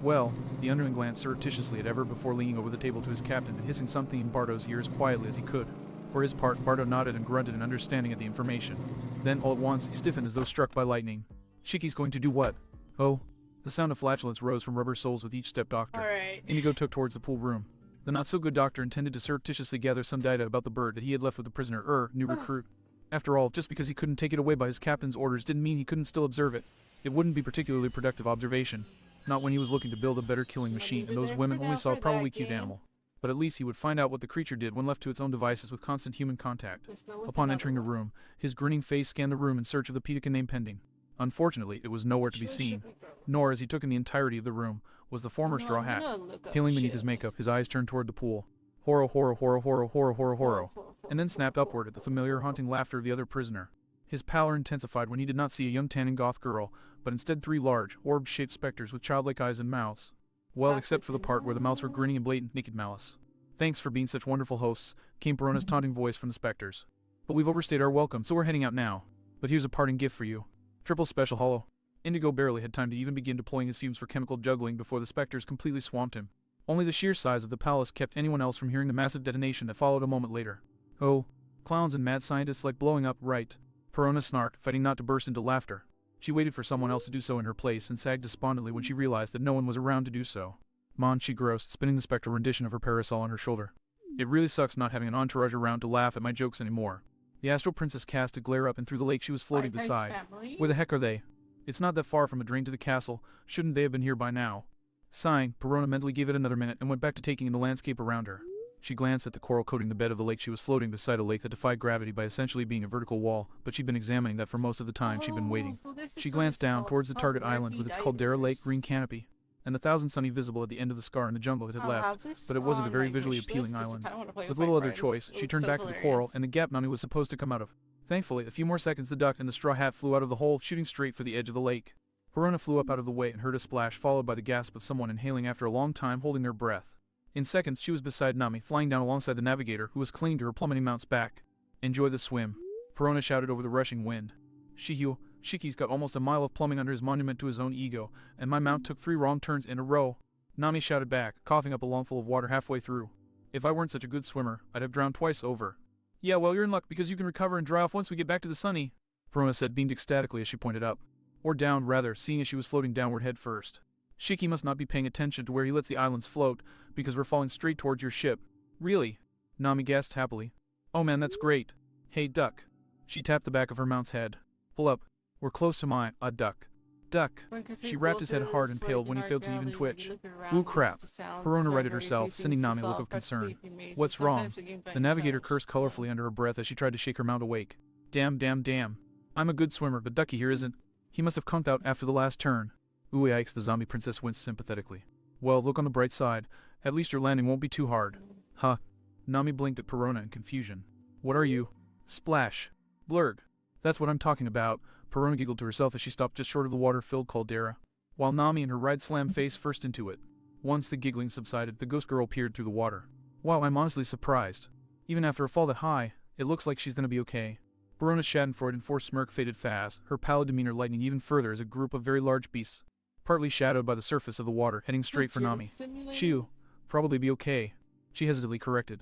Well, the underling glanced surreptitiously at Ever before leaning over the table to his captain and hissing something in Bardo's ear as quietly as he could. For his part, Bardo nodded and grunted in understanding at the information. Then, all at once, he stiffened as though struck by lightning. Shiki's going to do what? Oh. The sound of flatulence rose from rubber soles with each step doctor. Alright. Indigo took towards the pool room. The not-so-good doctor intended to surreptitiously gather some data about the bird that he had left with the prisoner, new recruit. After all, just because he couldn't take it away by his captain's orders didn't mean he couldn't still observe it. It wouldn't be particularly productive observation. Not when he was looking to build a better killing machine, and those women only saw a probably cute animal. But at least he would find out what the creature did when left to its own devices with constant human contact. Upon entering a room, his grinning face scanned the room in search of the Pelican name pending. Unfortunately, it was nowhere to be seen. Nor, as he took in the entirety of the room, was the former straw hat. Paling beneath his makeup, his eyes turned toward the pool. Horo, horo, horo, horo, horo, horo, horo. And then snapped upward at the familiar haunting laughter of the other prisoner. His pallor intensified when he did not see a young tanning goth girl, but instead 3 large, orb-shaped specters with childlike eyes and mouths. Well, except for the part where the mouths were grinning in blatant naked malice. Thanks for being such wonderful hosts, came Perona's taunting voice from the specters. But we've overstayed our welcome, so we're heading out now. But here's a parting gift for you. Triple special holo. Indigo barely had time to even begin deploying his fumes for chemical juggling before the specters completely swamped him. Only the sheer size of the palace kept anyone else from hearing the massive detonation that followed a moment later. Oh, clowns and mad scientists like blowing up, right? Perona snarked, fighting not to burst into laughter. She waited for someone else to do so in her place and sagged despondently when she realized that no one was around to do so. Mon, she groused, spinning the spectral rendition of her parasol on her shoulder. It really sucks not having an entourage around to laugh at my jokes anymore. The astral princess cast a glare up and through the lake she was floating beside. Where the heck are they? It's not that far from a drain to the castle. Shouldn't they have been here by now? Sighing, Perona mentally gave it another minute and went back to taking in the landscape around her. She glanced at the coral coating the bed of the lake she was floating beside, a lake that defied gravity by essentially being a vertical wall, but she'd been examining that for most of the time she'd been waiting. She glanced down towards the target island with its caldera lake green canopy, and the thousand sunny visible at the end of the scar in the jungle it had left, but it wasn't a very visually appealing island. With little other choice, she turned back to the coral and the gap Nami was supposed to come out of. Thankfully, a few more seconds the duck and the straw hat flew out of the hole, shooting straight for the edge of the lake. Perona flew up out of the way and heard a splash, followed by the gasp of someone inhaling after a long time holding their breath. In seconds, she was beside Nami, flying down alongside the navigator, who was clinging to her plummeting mount's back. Enjoy the swim, Perona shouted over the rushing wind. Shiki's got almost a mile of plumbing under his monument to his own ego, and my mount took 3 wrong turns in a row. Nami shouted back, coughing up a lungful of water halfway through. If I weren't such a good swimmer, I'd have drowned twice over. Yeah, well, you're in luck because you can recover and dry off once we get back to the sunny, Perona said, beamed ecstatically as she pointed up. Or down, rather, seeing as she was floating downward head first. Shiki must not be paying attention to where he lets the islands float, because we're falling straight towards your ship. Really? Nami gasped happily. Oh man, that's great. Hey, duck. She tapped the back of her mount's head. Pull up. We're close to duck. Duck. She wrapped his head hard and paled when he failed to even twitch. Ooh crap. Perona righted herself, sending Nami a look of concern. What's wrong? The navigator cursed colorfully under her breath as she tried to shake her mount awake. Damn. I'm a good swimmer, but Ducky here isn't. He must have conked out after the last turn. Ooh yikes, the zombie princess winced sympathetically. Well, look on the bright side. At least your landing won't be too hard. Huh. Nami blinked at Perona in confusion. What are you? Splash. Blurg. That's what I'm talking about. Perona giggled to herself as she stopped just short of the water-filled caldera, while Nami and her ride slammed face first into it. Once the giggling subsided, the ghost girl peered through the water. Wow, I'm honestly surprised. Even after a fall that high, it looks like she's gonna be okay. Perona's schadenfreude-enforced smirk faded fast, her pallid demeanor lightening even further as a group of very large beasts, partly shadowed by the surface of the water, heading straight for Nami. Shiu, probably be okay, she hesitantly corrected.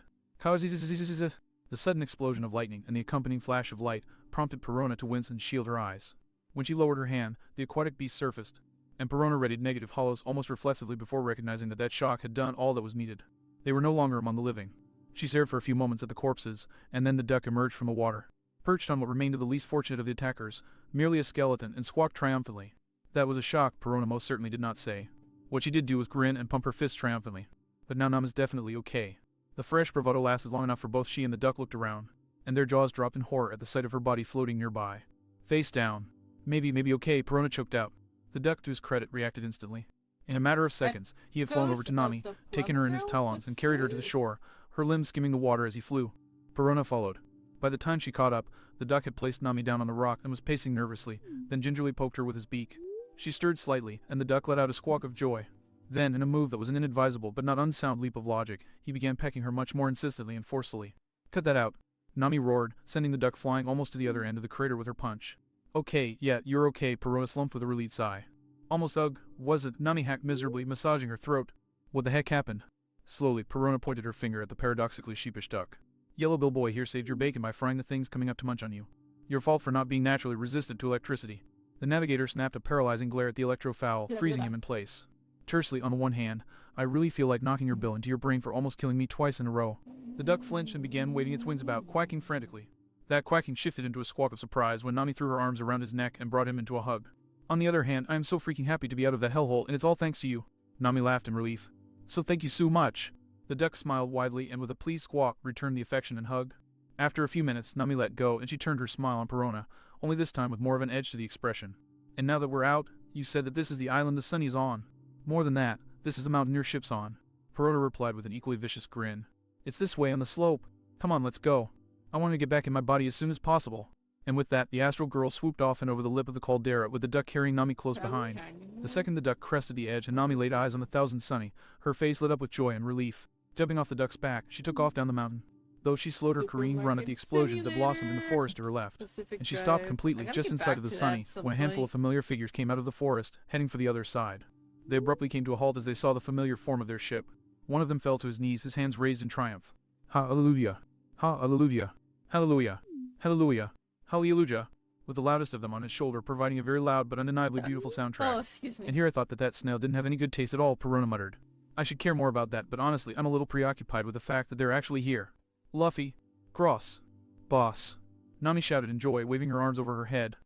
The sudden explosion of lightning and the accompanying flash of light prompted Perona to wince and shield her eyes. When she lowered her hand, the aquatic beast surfaced, and Perona readied negative hollows almost reflexively before recognizing that shock had done all that was needed. They were no longer among the living. She stared for a few moments at the corpses, and then the duck emerged from the water, perched on what remained of the least fortunate of the attackers, merely a skeleton, and squawked triumphantly. That was a shock, Perona most certainly did not say. What she did do was grin and pump her fist triumphantly. But now Nami's definitely okay. The fresh bravado lasted long enough for both she and the duck looked around, and their jaws dropped in horror at the sight of her body floating nearby. Face down. Maybe okay, Perona choked out. The duck, to his credit, reacted instantly. In a matter of seconds, he had flown over to Nami, taken her in his talons, and carried her to the shore, her limbs skimming the water as he flew. Perona followed. By the time she caught up, the duck had placed Nami down on the rock and was pacing nervously, then gingerly poked her with his beak. She stirred slightly, and the duck let out a squawk of joy. Then, in a move that was an inadvisable but not unsound leap of logic, he began pecking her much more insistently and forcefully. Cut that out, Nami roared, sending the duck flying almost to the other end of the crater with her punch. Okay, yeah, you're okay, Perona slumped with a relieved sigh. Almost was it? Nami hacked miserably, massaging her throat. What the heck happened? Slowly, Perona pointed her finger at the paradoxically sheepish duck. Yellow Bill Boy here saved your bacon by frying the things coming up to munch on you. Your fault for not being naturally resistant to electricity. The navigator snapped a paralyzing glare at the electro-fowl, freezing him in place. Tersely, on the one hand, I really feel like knocking your bill into your brain for almost killing me twice in a row. The duck flinched and began waving its wings about, quacking frantically. That quacking shifted into a squawk of surprise when Nami threw her arms around his neck and brought him into a hug. On the other hand, I am so freaking happy to be out of that hellhole, and it's all thanks to you. Nami laughed in relief. So thank you so much. The duck smiled widely and with a pleased squawk returned the affection and hug. After a few minutes, Nami let go and she turned her smile on Perona, only this time with more of an edge to the expression. And now that we're out, you said that this is the island the Sunny's on. More than that, this is the mountain your ship's on. Perona replied with an equally vicious grin. It's this way on the slope. Come on, let's go. I want to get back in my body as soon as possible. And with that, the astral girl swooped off and over the lip of the caldera with the duck carrying Nami close behind. The second the duck crested the edge and Nami laid eyes on the thousand Sunny, her face lit up with joy and relief. Jumping off the duck's back, she took off down the mountain. Though she slowed her careening run at the explosions that blossomed in the forest to her left. And she stopped completely just in sight of the Sunny when a handful of familiar figures came out of the forest, heading for the other side. They abruptly came to a halt as they saw the familiar form of their ship. One of them fell to his knees, his hands raised in triumph. Hallelujah! Hallelujah! Hallelujah! Hallelujah! Hallelujah! With the loudest of them on his shoulder, providing a very loud but undeniably beautiful soundtrack. Oh, excuse me. And here I thought that snail didn't have any good taste at all, Perona muttered. I should care more about that, but honestly, I'm a little preoccupied with the fact that they're actually here. Luffy. Cross. Boss. Nami shouted in joy, waving her arms over her head.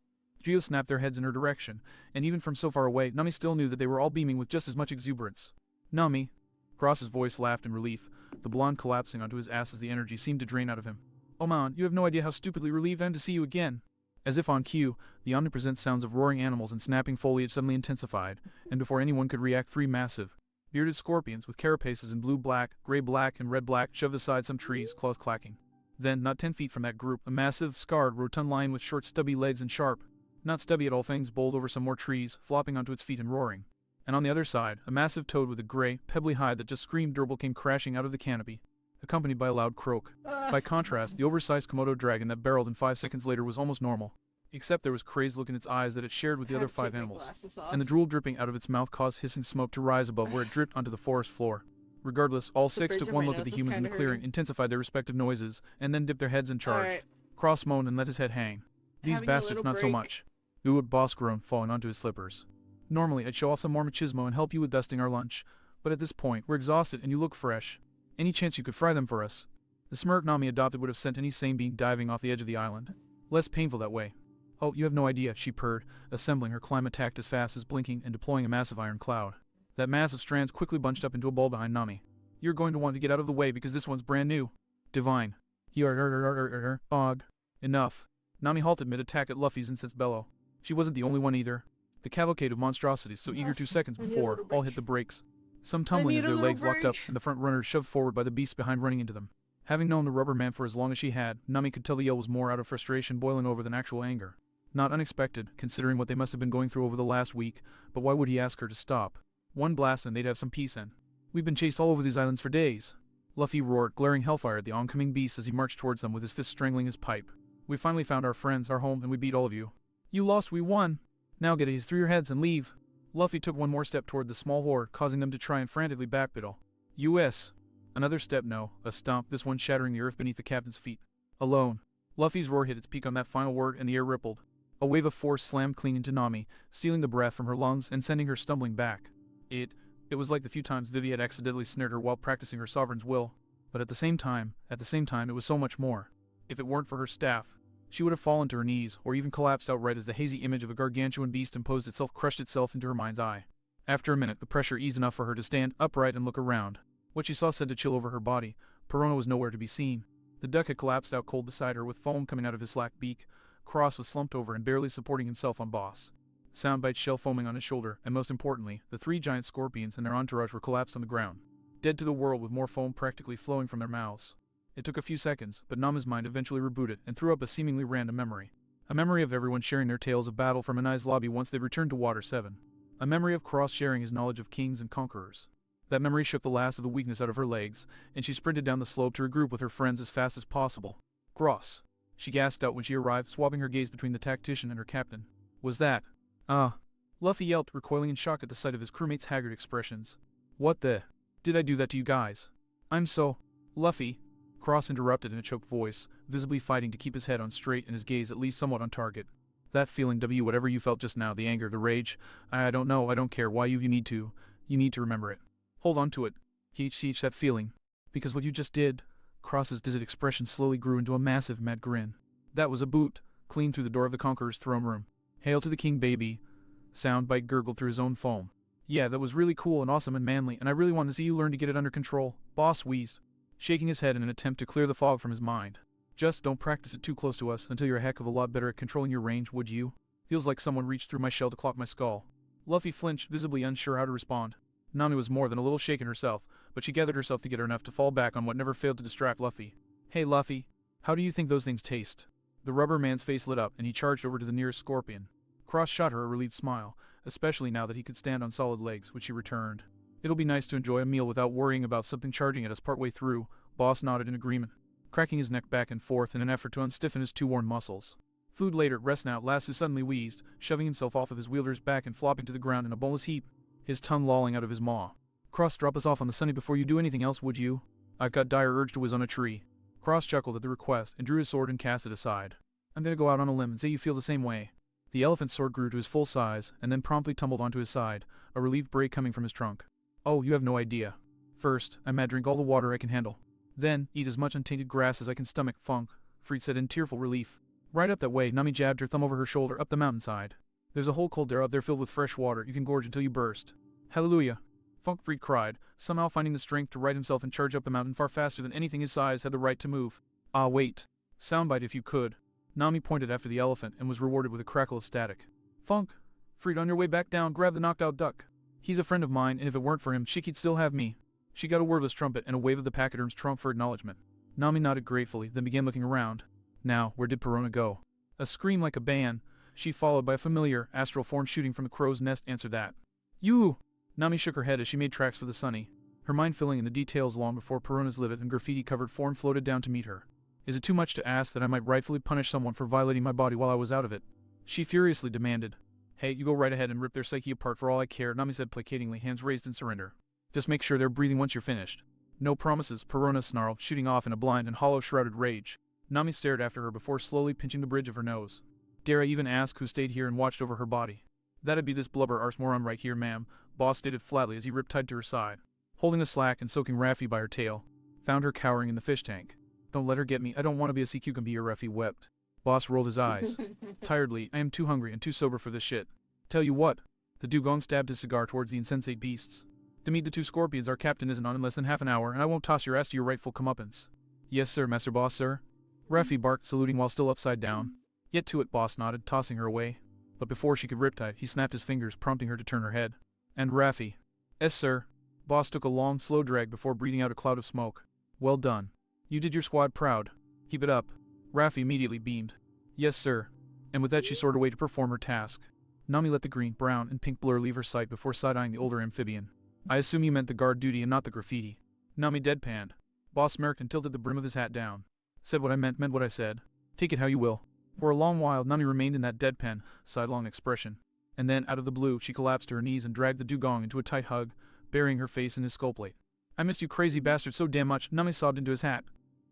Geo snapped their heads in her direction, and even from so far away, Nami still knew that they were all beaming with just as much exuberance. Nami. Cross's voice laughed in relief, the blonde collapsing onto his ass as the energy seemed to drain out of him. Oh man, you have no idea how stupidly relieved I am to see you again. As if on cue, the omnipresent sounds of roaring animals and snapping foliage suddenly intensified, and before anyone could react, 3 massive, bearded scorpions with carapaces in blue-black, gray-black, and red-black shoved aside some trees, claws clacking. Then, not 10 feet from that group, a massive, scarred, rotund lion with short, stubby legs and sharp, not stubby at all, fangs bowled over some more trees, flopping onto its feet and roaring. And on the other side, a massive toad with a gray, pebbly hide that just screamed durable came crashing out of the canopy, accompanied by a loud croak. By contrast, the oversized Komodo dragon that barreled in 5 seconds later was almost normal, except there was crazed look in its eyes that it shared with the other 5 animals, and the drool dripping out of its mouth caused hissing smoke to rise above where it dripped onto the forest floor. Regardless, all 6 took one look at the humans in the clearing, intensified their respective noises, and then dipped their heads and charged. Right. Cross moaned and let his head hang. These Having a bastards little not so break. much. Ooh, what Boss groaned, falling onto his flippers. Normally, I'd show off some more machismo and help you with dusting our lunch, but at this point, we're exhausted and you look fresh. Any chance you could fry them for us? The smirk Nami adopted would have sent any sane being diving off the edge of the island. Less painful that way. Oh, you have no idea, she purred, assembling her climb attack as fast as blinking and deploying a massive iron cloud. That mass of strands quickly bunched up into a ball behind Nami. You're going to want to get out of the way because this one's brand new. Divine. Og. Enough. Nami halted mid-attack at Luffy's incensed bellow. She wasn't the only one either. The cavalcade of monstrosities, so eager 2 seconds before, all hit the brakes. Some tumbling as their legs locked up and the front runners shoved forward by the beasts behind running into them. Having known the rubber man for as long as she had, Nami could tell the yell was more out of frustration boiling over than actual anger. Not unexpected, considering what they must have been going through over the last week, but why would he ask her to stop? One blast and they'd have some peace in. We've been chased all over these islands for days. Luffy roared, glaring hellfire at the oncoming beasts as he marched towards them with his fist strangling his pipe. We finally found our friends, our home, and we beat all of you. You lost, we won. Now get it through your heads and leave. Luffy took one more step toward the small horde, causing them to try and frantically backpedal. U.S. Another step, no, a stomp, this one shattering the earth beneath the captain's feet. Alone. Luffy's roar hit its peak on that final word and the air rippled. A wave of force slammed clean into Nami, stealing the breath from her lungs and sending her stumbling back. It was like the few times Vivi had accidentally snared her while practicing her sovereign's will. But at the same time, it was so much more. If it weren't for her staff, she would have fallen to her knees, or even collapsed outright as the hazy image of a gargantuan beast crushed itself into her mind's eye. After a minute, the pressure eased enough for her to stand upright and look around. What she saw said to chill over her body. Perona was nowhere to be seen. The duck had collapsed out cold beside her with foam coming out of his slack beak. Cross was slumped over and barely supporting himself on Boss. Soundbite shell foaming on his shoulder, and most importantly, the 3 giant scorpions and their entourage were collapsed on the ground, dead to the world with more foam practically flowing from their mouths. It took a few seconds, but Nami's mind eventually rebooted and threw up a seemingly random memory. A memory of everyone sharing their tales of battle from Anai's lobby once they'd returned to Water 7. A memory of Cross sharing his knowledge of kings and conquerors. That memory shook the last of the weakness out of her legs, and she sprinted down the slope to regroup with her friends as fast as possible. Cross. She gasped out when she arrived, swapping her gaze between the tactician and her captain. Was that? Luffy yelped, recoiling in shock at the sight of his crewmates' haggard expressions. What the? Did I do that to you guys? I'm so... Luffy. Cross interrupted in a choked voice, visibly fighting to keep his head on straight and his gaze at least somewhat on target. That feeling, whatever you felt just now, the anger, the rage, I don't know, I don't care why you need to remember it. Hold on to it. Teach that feeling. Because what you just did... Cross's dizzied expression slowly grew into a massive mad grin. That was a boot, clean through the door of the Conqueror's throne room. Hail to the king, baby. Soundbite gurgled through his own foam. Yeah, that was really cool and awesome and manly, and I really want to see you learn to get it under control. Boss wheezed, shaking his head in an attempt to clear the fog from his mind. Just don't practice it too close to us until you're a heck of a lot better at controlling your range, would you? Feels like someone reached through my shell to clock my skull. Luffy flinched, visibly unsure how to respond. Nami was more than a little shaken herself, but she gathered herself together enough to fall back on what never failed to distract Luffy. Hey Luffy, how do you think those things taste? The rubber man's face lit up, and he charged over to the nearest scorpion. Cross shot her a relieved smile, especially now that he could stand on solid legs, which she returned. It'll be nice to enjoy a meal without worrying about something charging at us partway through. Boss nodded in agreement, cracking his neck back and forth in an effort to unstiffen his 2 worn muscles. Food later, rest now. Lasso suddenly wheezed, shoving himself off of his wielder's back and flopping to the ground in a boneless heap, his tongue lolling out of his maw. Cross, drop us off on the sunny before you do anything else, would you? I've got dire urge to whiz on a tree. Cross chuckled at the request and drew his sword and cast it aside. I'm gonna go out on a limb and say you feel the same way. The elephant's sword grew to his full size and then promptly tumbled onto his side, a relieved bray coming from his trunk. Oh, you have no idea. First, I might drink all the water I can handle. Then, eat as much untainted grass as I can stomach, Funk, Freed said in tearful relief. Right up that way, Nami jabbed her thumb over her shoulder up the mountainside. There's a whole caldera up there filled with fresh water, you can gorge until you burst. Hallelujah! Funk Freed cried, somehow finding the strength to right himself and charge up the mountain far faster than anything his size had the right to move. Ah, wait. Soundbite if you could. Nami pointed after the elephant and was rewarded with a crackle of static. Funk! Freed, on your way back down, grab the knocked out duck. He's a friend of mine, and if it weren't for him, Shiki'd still have me. She got a wordless trumpet and a wave of the pachyderm's trunk for acknowledgement. Nami nodded gratefully, then began looking around. Now, where did Perona go? A scream like a ban, she followed by a familiar, astral form shooting from the crow's nest answered that. You! Nami shook her head as she made tracks for the sunny, her mind filling in the details long before Perona's livid and graffiti-covered form floated down to meet her. Is it too much to ask that I might rightfully punish someone for violating my body while I was out of it? She furiously demanded. Hey, you go right ahead and rip their psyche apart for all I care, Nami said placatingly, hands raised in surrender. Just make sure they're breathing once you're finished. No promises, Perona snarled, shooting off in a blind and hollow shrouded rage. Nami stared after her before slowly pinching the bridge of her nose. Dare I even ask who stayed here and watched over her body? That'd be this blubber arse moron right here, ma'am, Boss stated flatly as he riptide to her side. Holding a slack and soaking Raffi by her tail. Found her cowering in the fish tank. Don't let her get me, I don't want to be a sea cucumber, Raffi wept. Boss rolled his eyes. Tiredly, I am too hungry and too sober for this shit. Tell you what. The dugong stabbed his cigar towards the insensate beasts. To meet the two scorpions our captain isn't on in less than half an hour, and I won't toss your ass to your rightful comeuppance. Yes sir, Master Boss, sir. Raffi barked, saluting while still upside down. Yet to it, Boss nodded, tossing her away. But before she could riptide, he snapped his fingers, prompting her to turn her head. And Raffi. Es sir. Boss took a long, slow drag before breathing out a cloud of smoke. Well done. You did your squad proud. Keep it up. Raffi immediately beamed. Yes sir. And with that she soared away to perform her task. Nami let the green, brown, and pink blur leave her sight before side-eyeing the older amphibian. I assume you meant the guard duty and not the graffiti. Nami deadpanned. Boss smirked and tilted the brim of his hat down. Said what I meant what I said. Take it how you will. For a long while Nami remained in that deadpan, sidelong expression. And then, out of the blue, she collapsed to her knees and dragged the dugong into a tight hug, burying her face in his skull plate. I missed you crazy bastard so damn much, Nami sobbed into his hat.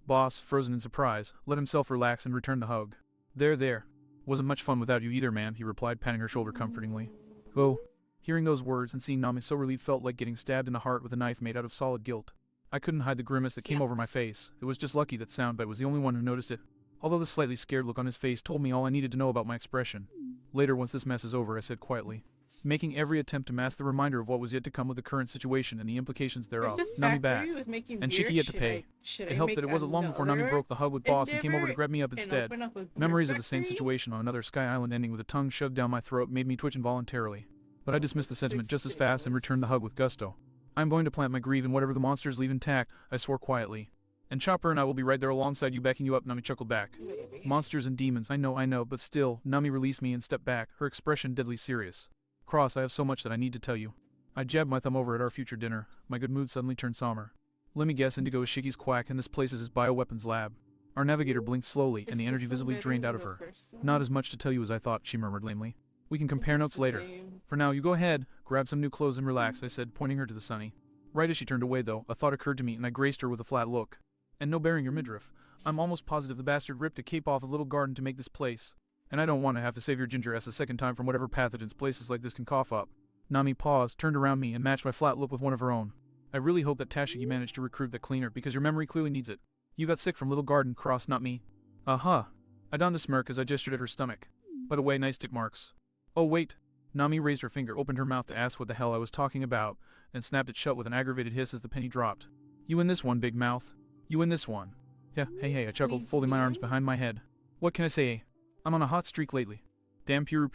Boss, frozen in surprise, let himself relax and return the hug. There. Wasn't much fun without you either, ma'am, he replied, patting her shoulder comfortingly. Oh. Hearing those words and seeing Nami so relieved felt like getting stabbed in the heart with a knife made out of solid guilt. I couldn't hide the grimace that came over my face. It was just lucky that Soundbite was the only one who noticed it. Although the slightly scared look on his face told me all I needed to know about my expression. Later, once this mess is over, I said quietly, making every attempt to mask the reminder of what was yet to come with the current situation and the implications thereof. Nami back, and Shiki yet to pay. It helped that it wasn't long before Nami broke the hug with Boss and came over to grab me up instead. Memories of the same situation on another sky island ending with a tongue shoved down my throat made me twitch involuntarily. But I dismissed the sentiment just as fast and returned the hug with gusto. I'm going to plant my greave in whatever the monsters leave intact, I swore quietly. And Chopper and I will be right there alongside you backing you up, Nami chuckled back. Maybe. Monsters and demons, I know, but still, Nami released me and stepped back, her expression deadly serious. Cross, I have so much that I need to tell you. I jabbed my thumb over at our future dinner. My good mood suddenly turned somber. Let me guess, Indigo is Shiki's quack and this place is his bioweapons lab. Our navigator blinked slowly and the energy visibly drained out of her. Not as much to tell you as I thought, she murmured lamely. We can compare notes later. For now, you go ahead, grab some new clothes and relax, I said, pointing her to the sunny. Right as she turned away, though, a thought occurred to me and I graced her with a flat look. And no bearing your midriff. I'm almost positive the bastard ripped a cape off a little garden to make this place. And I don't want to have to save your ginger ass a second time from whatever pathogens places like this can cough up. Nami paused, turned around me, and matched my flat look with one of her own. I really hope that Tashigi managed to recruit that cleaner, because your memory clearly needs it. You got sick from little garden, Cross, not me. Aha. I donned a smirk as I gestured at her stomach. By the way, nice tick marks. Oh wait. Nami raised her finger, opened her mouth to ask what the hell I was talking about, and snapped it shut with an aggravated hiss as the penny dropped. You in this one, big mouth. You in this one. Yeah, hey, I chuckled, folding my arms behind my head. What can I say? I'm on a hot streak lately. Damn pure,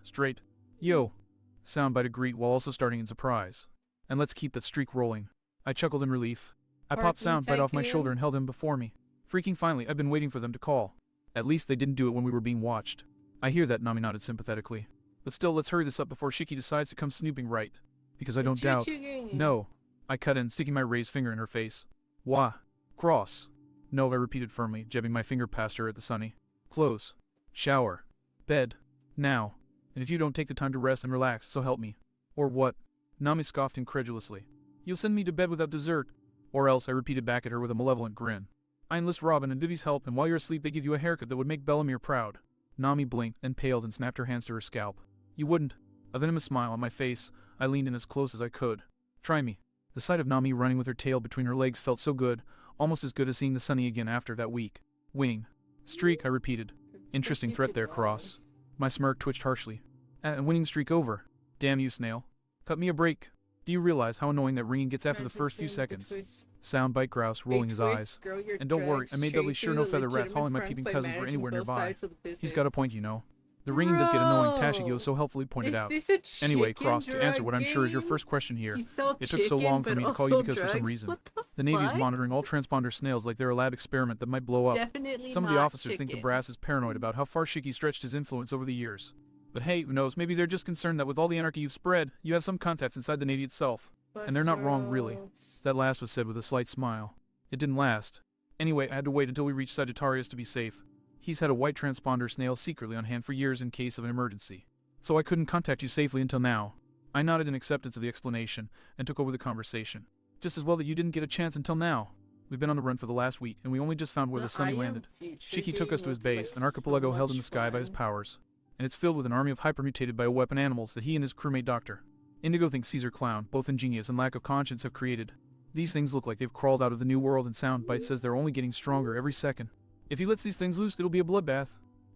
straight. Yo. Soundbite agreed while also starting in surprise. And let's keep that streak rolling. I chuckled in relief. I popped Soundbite off my shoulder and held him before me. Freaking finally, I've been waiting for them to call. At least they didn't do it when we were being watched. I hear that, Nami nodded sympathetically. But still, let's hurry this up before Shiki decides to come snooping, right? Because I don't doubt. No. I cut in, sticking my raised finger in her face. Wah. Cross. No, I repeated firmly, jabbing my finger past her at the sunny. Clothes. Shower. Bed. Now. And if you don't take the time to rest and relax, so help me. Or what? Nami scoffed incredulously. You'll send me to bed without dessert. Or else, I repeated back at her with a malevolent grin. I enlist Robin and Vivi's help, and while you're asleep they give you a haircut that would make Bellamere proud. Nami blinked and paled and snapped her hands to her scalp. You wouldn't. A venomous smile on my face, I leaned in as close as I could. Try me. The sight of Nami running with her tail between her legs felt so good, almost as good as seeing the Sunny again after that week. Wing. Streak, I repeated. Interesting threat there, Cross. My smirk twitched harshly. And winning streak over. Damn you, Snail. Cut me a break. Do you realize how annoying that ringing gets after the first few seconds? Soundbite grouse, rolling his eyes. And don't worry, I made doubly sure no feather rats hauling my peeping cousins were anywhere nearby. He's got a point, you know. The ringing does get annoying, Tashigio so helpfully pointed out. Anyway, Cross, to answer what I'm sure is your first question here, it took so long for me to call you because for some reason, the Navy's monitoring all transponder snails like they're a lab experiment that might blow up. Some of the officers think the brass is paranoid about how far Shiki stretched his influence over the years. But hey, who knows, maybe they're just concerned that with all the anarchy you've spread, you have some contacts inside the Navy itself. And they're not wrong, really. That last was said with a slight smile. It didn't last. Anyway, I had to wait until we reached Sagittarius to be safe. He's had a white transponder snail secretly on hand for years in case of an emergency. So I couldn't contact you safely until now. I nodded in acceptance of the explanation, and took over the conversation. Just as well that you didn't get a chance until now. We've been on the run for the last week, and we only just found where the Sunny landed. Shiki took us to his base, an archipelago held in the sky by his powers. And it's filled with an army of hypermutated bioweapon animals that he and his crewmate Dr. Indigo thinks Caesar Clown, both ingenious and lack of conscience, have created. These things look like they've crawled out of the new world, and Soundbite says they're only getting stronger every second. If he lets these things loose, it'll be a bloodbath.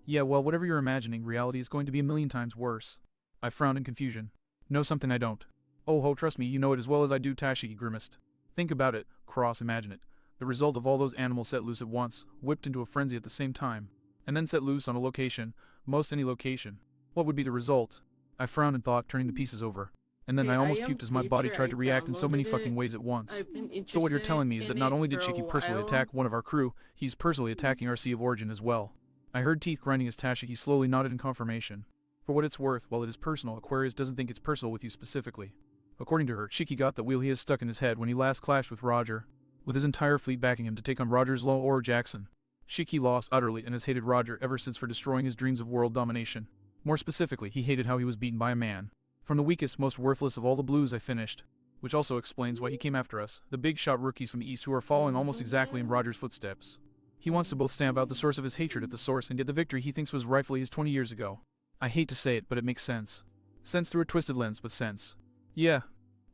Yeah, well, whatever you're imagining, reality is going to be a million times worse. I frowned in confusion. Know something I don't. Oh ho, trust me, you know it as well as I do, Tashigi grimaced. Think about it, Cross, imagine it. The result of all those animals set loose at once, whipped into a frenzy at the same time, and then set loose on a location, most any location. What would be the result? I frowned and thought, turning the pieces over. And then I almost puked as my body tried to react in so many fucking ways at once. So what you're telling me is that not only did Shiki personally attack one of our crew, he's personally attacking our Sea of Origin as well. I heard teeth grinding as Tashiki slowly nodded in confirmation. For what it's worth, while it is personal, Aquarius doesn't think it's personal with you specifically. According to her, Shiki got the wheel he has stuck in his head when he last clashed with Roger, with his entire fleet backing him to take on Roger's Low or Jackson. Shiki lost utterly and has hated Roger ever since for destroying his dreams of world domination. More specifically, he hated how he was beaten by a man. From the weakest, most worthless of all the blues I finished. Which also explains why he came after us, the big shot rookies from the east who are following almost exactly in Roger's footsteps. He wants to both stamp out the source of his hatred at the source and get the victory he thinks was rightfully his 20 years ago. I hate to say it, but it makes sense. Sense through a twisted lens, but sense. Yeah.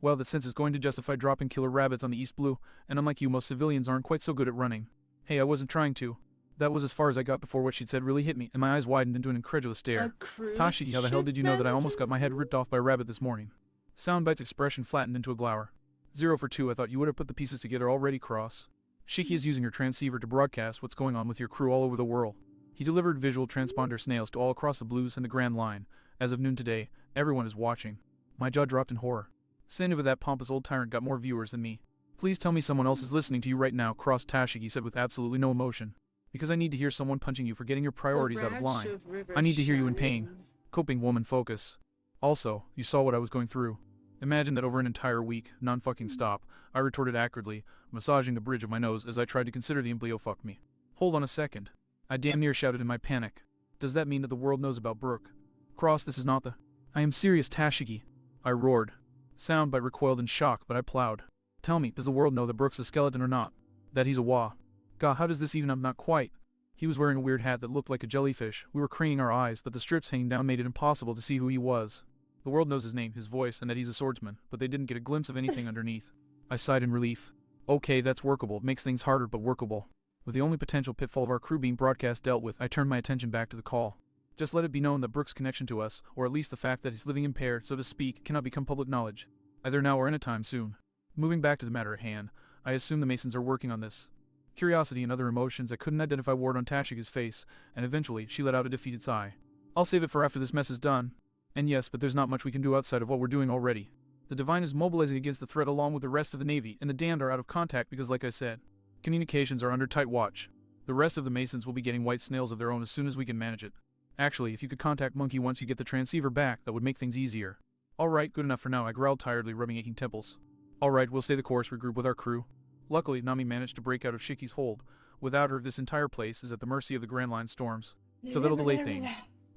Well, that sense is going to justify dropping killer rabbits on the East Blue, and unlike you, most civilians aren't quite so good at running. Hey, I wasn't trying to. That was as far as I got before what she'd said really hit me, and my eyes widened into an incredulous stare. Tashi, how the hell did you know that I almost got my head ripped off by a rabbit this morning? Soundbite's expression flattened into a glower. 0 for 2, I thought you would have put the pieces together already, Cross. Shiki is using her transceiver to broadcast what's going on with your crew all over the world. He delivered visual transponder snails to all across the Blues and the Grand Line. As of noon today, everyone is watching. My jaw dropped in horror. Send over that pompous old tyrant got more viewers than me. Please tell me someone else is listening to you right now, Cross, Tashigi said with absolutely no emotion. Because I need to hear someone punching you for getting your priorities out of line. I need to hear you in pain. Coping woman focus. Also, you saw what I was going through. Imagine that over an entire week, non-fucking stop, I retorted acridly, massaging the bridge of my nose as I tried to consider the embryo fuck me. Hold on a second. I damn near shouted in my panic. Does that mean that the world knows about Brooke? Cross, this is not the... I am serious, Tashigi. I roared. Soundbite recoiled in shock, but I plowed. Tell me, does the world know that Brooke's a skeleton or not? That he's a Wa? God, how does this even up? Not quite. He was wearing a weird hat that looked like a jellyfish. We were craning our eyes, but the strips hanging down made it impossible to see who he was. The world knows his name, his voice, and that he's a swordsman, but they didn't get a glimpse of anything underneath. I sighed in relief. Okay, that's workable. It makes things harder, but workable. With the only potential pitfall of our crew being broadcast dealt with, I turned my attention back to the call. Just let it be known that Brooke's connection to us, or at least the fact that he's living impaired, so to speak, cannot become public knowledge. Either now or in a time soon. Moving back to the matter at hand, I assume the Masons are working on this. Curiosity and other emotions I couldn't identify ward on Tashiga's face, and eventually she let out a defeated sigh. I'll save it for after this mess is done. And yes, but there's not much we can do outside of what we're doing already. The Divine is mobilizing against the threat along with the rest of the Navy, and the damned are out of contact because, like I said, communications are under tight watch. The rest of the Masons will be getting white snails of their own as soon as we can manage it. Actually, if you could contact Monkey once you get the transceiver back, that would make things easier. Alright, good enough for now, I growled tiredly, rubbing aching temples. Alright, we'll stay the course, regroup with our crew. Luckily, Nami managed to break out of Shiki's hold. Without her, this entire place is at the mercy of the Grand Line storms. So that'll delay things.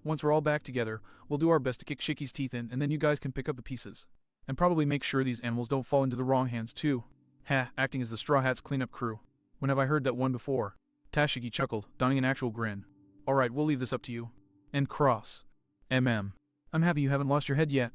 Once we're all back together, we'll do our best to kick Shiki's teeth in, and then you guys can pick up the pieces. And probably make sure these animals don't fall into the wrong hands too. Ha, acting as the Straw Hats cleanup crew. When have I heard that one before? Tashiki chuckled, donning an actual grin. Alright, we'll leave this up to you. And cross. I'm happy you haven't lost your head yet.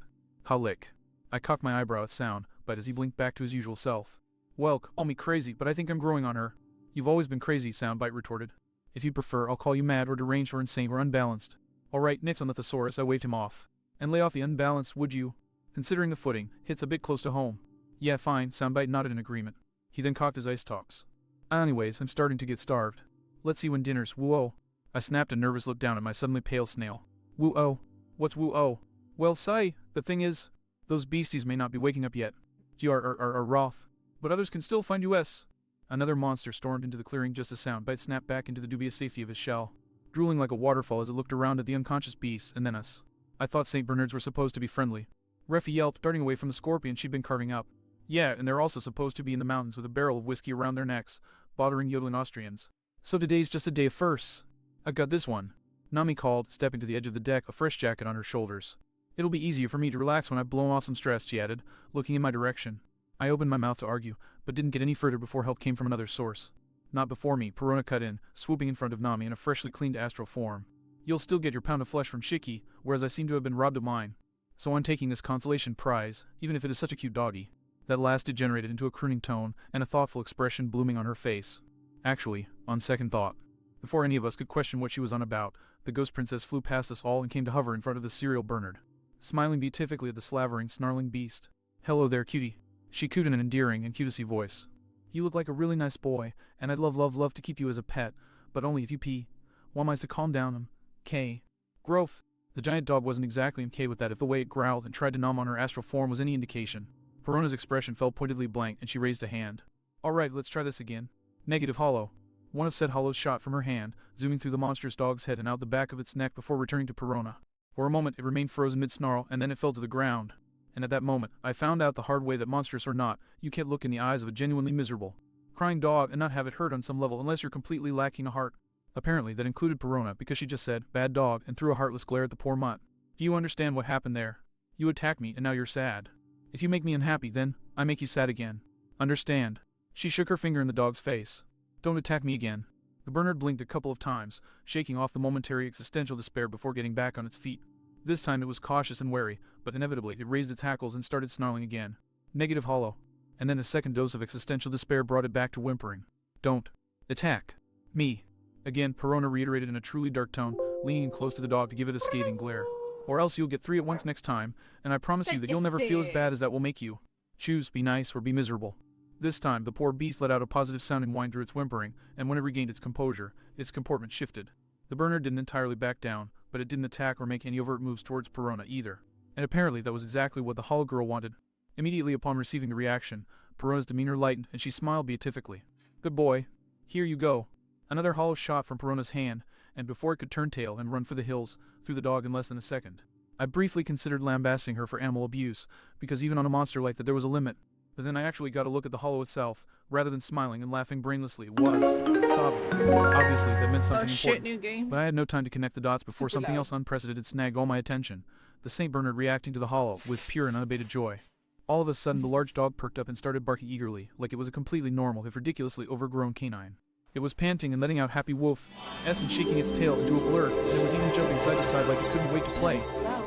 Lick. I cocked my eyebrow at sound, but as he blinked back to his usual self. Welk, call me crazy, but I think I'm growing on her. You've always been crazy, Soundbite retorted. If you prefer, I'll call you mad or deranged or insane or unbalanced. Alright, nix on the thesaurus, I waved him off. And lay off the unbalanced, would you? Considering the footing, hits a bit close to home. Yeah, fine, Soundbite nodded in agreement. He then cocked his ice talks. Anyways, I'm starting to get starved. Let's see when dinner's, woo-oh. I snapped a nervous look down at my suddenly pale snail. Woo-oh. What's woo-oh? Well, say, the thing is, those beasties may not be waking up yet. Roth. But others can still find us. Another monster stormed into the clearing just as Soundbite snapped back into the dubious safety of his shell, drooling like a waterfall as it looked around at the unconscious beasts and then us. I thought St. Bernards were supposed to be friendly. Reffy yelped, darting away from the scorpion she'd been carving up. Yeah, and they're also supposed to be in the mountains with a barrel of whiskey around their necks, bothering yodeling Austrians. So today's just a day of firsts. I've got this one. Nami called, stepping to the edge of the deck, a fresh jacket on her shoulders. It'll be easier for me to relax when I've blown off some stress, she added, looking in my direction. I opened my mouth to argue, but didn't get any further before help came from another source. Not before me, Perona cut in, swooping in front of Nami in a freshly cleaned astral form. You'll still get your pound of flesh from Shiki, whereas I seem to have been robbed of mine. So I'm taking this consolation prize, even if it is such a cute doggy. That last degenerated into a crooning tone, and a thoughtful expression blooming on her face. Actually, on second thought, before any of us could question what she was on about, the ghost princess flew past us all and came to hover in front of the serial Bernard, smiling beatifically at the slavering, snarling beast. Hello there, cutie. She cooed in an endearing and cutesy voice. You look like a really nice boy, and I'd love to keep you as a pet, but only if you pee. Want mice to calm down K. Growth. The giant dog wasn't exactly okay with that if the way it growled and tried to nom on her astral form was any indication. Perona's expression fell pointedly blank and she raised a hand. Alright, let's try this again. Negative hollow. One of said hollows shot from her hand, zooming through the monstrous dog's head and out the back of its neck before returning to Perona. For a moment it remained frozen mid-snarl and then it fell to the ground. And at that moment, I found out the hard way that monstrous or not, you can't look in the eyes of a genuinely miserable, crying dog and not have it hurt on some level unless you're completely lacking a heart. Apparently that included Perona because she just said, bad dog, and threw a heartless glare at the poor mutt. Do you understand what happened there? You attacked me and now you're sad. If you make me unhappy, then I make you sad again. Understand? She shook her finger in the dog's face. Don't attack me again. The Bernard blinked a couple of times, shaking off the momentary existential despair before getting back on its feet. This time it was cautious and wary, but inevitably it raised its hackles and started snarling again. Negative hollow. And then a second dose of existential despair brought it back to whimpering. Don't attack me. Again, Perona reiterated in a truly dark tone, leaning in close to the dog to give it a scathing glare. Or else you'll get 3 at once next time, and I promise you that you'll never feel as bad as that will make you. Choose, be nice or be miserable. This time, the poor beast let out a positive-sounding whine through its whimpering, and when it regained its composure, its comportment shifted. The Bernard didn't entirely back down, but it didn't attack or make any overt moves towards Perona either. And apparently that was exactly what the hollow girl wanted. Immediately upon receiving the reaction, Perona's demeanor lightened and she smiled beatifically. Good boy. Here you go. Another hollow shot from Perona's hand, and before it could turn tail and run for the hills, threw the dog in less than a second. I briefly considered lambasting her for animal abuse, because even on a monster like that there was a limit. But then I actually got a look at the hollow itself, rather than smiling and laughing brainlessly. It was sobbing. Obviously, that meant something important. New game. But I had no time to connect the dots before Super something loud. else unprecedented snagged all my attention. The St. Bernard reacting to the hollow with pure and unabated joy. All of a sudden, the large dog perked up and started barking eagerly, like it was a completely normal, if ridiculously overgrown canine. It was panting and letting out happy woof, and shaking its tail into a blur, and it was even jumping side to side like it couldn't wait to play.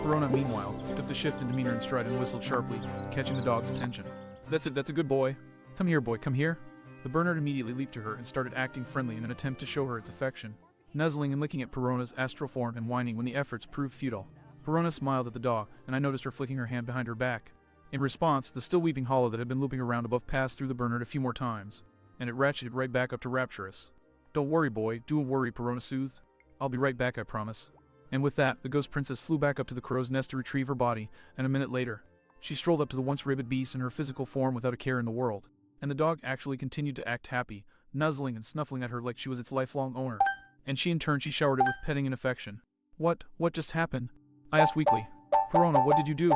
Perona, meanwhile, took the shift in demeanor in stride and whistled sharply, catching the dog's attention. That's it, that's a good boy. Come here, boy, come here. The Bernard immediately leaped to her and started acting friendly in an attempt to show her its affection, nuzzling and licking at Perona's astral form and whining when the efforts proved futile. Perona smiled at the dog, and I noticed her flicking her hand behind her back. In response, the still weeping hollow that had been looping around above passed through the Bernard a few more times, and it ratcheted right back up to rapturous. Don't worry, boy, don't worry, Perona soothed. I'll be right back, I promise. And with that, the ghost princess flew back up to the crow's nest to retrieve her body, and a minute later, she strolled up to the once rabid beast in her physical form without a care in the world. And the dog actually continued to act happy, nuzzling and snuffling at her like she was its lifelong owner. And she in turn showered it with petting and affection. What just happened? I asked weakly. Perona, what did you do?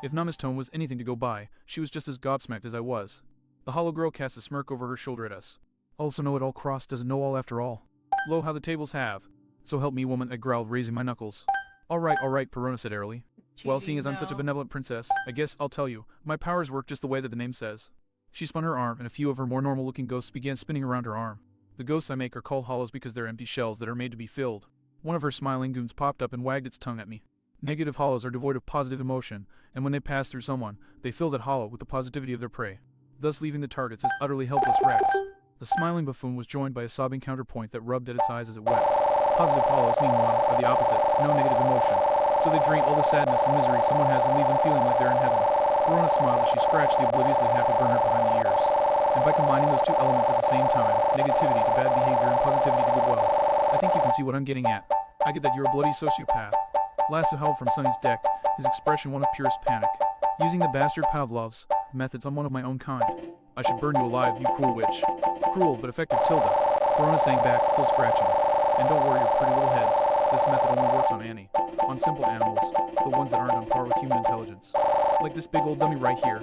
If Nama's tone was anything to go by, she was just as gobsmacked as I was. The hollow girl cast a smirk over her shoulder at us. Also know it all cross doesn't know all after all. Lo, how the tables have. So help me, woman, I growled, raising my knuckles. All right, Perona said airily. Well, seeing Cheating, as I'm such a no. benevolent princess, I guess I'll tell you, my powers work just the way that the name says. She spun her arm, and a few of her more normal-looking ghosts began spinning around her arm. The ghosts I make are called hollows because they're empty shells that are made to be filled. One of her smiling goons popped up and wagged its tongue at me. Negative hollows are devoid of positive emotion, and when they pass through someone, they fill that hollow with the positivity of their prey, thus leaving the targets as utterly helpless wrecks. The smiling buffoon was joined by a sobbing counterpoint that rubbed at its eyes as it wept. Positive hollows, meanwhile, are the opposite, no negative emotion. So they drain all the sadness and misery someone has and leave them feeling like they're in heaven. Verona smiled as she scratched the obliviously happy burner behind the ears. And by combining those two elements at the same time, negativity to bad behavior and positivity to goodwill, I think you can see what I'm getting at. I get that you're a bloody sociopath. Lasso held from Sonny's deck, his expression one of purest panic. Using the bastard Pavlov's methods on one of my own kind. I should burn you alive, you cruel witch. Cruel but effective, Tilda. Verona sang back, still scratching. And don't worry your pretty little heads, this method only works on Annie. On simple animals, the ones that aren't on par with human intelligence. Like this big old dummy right here.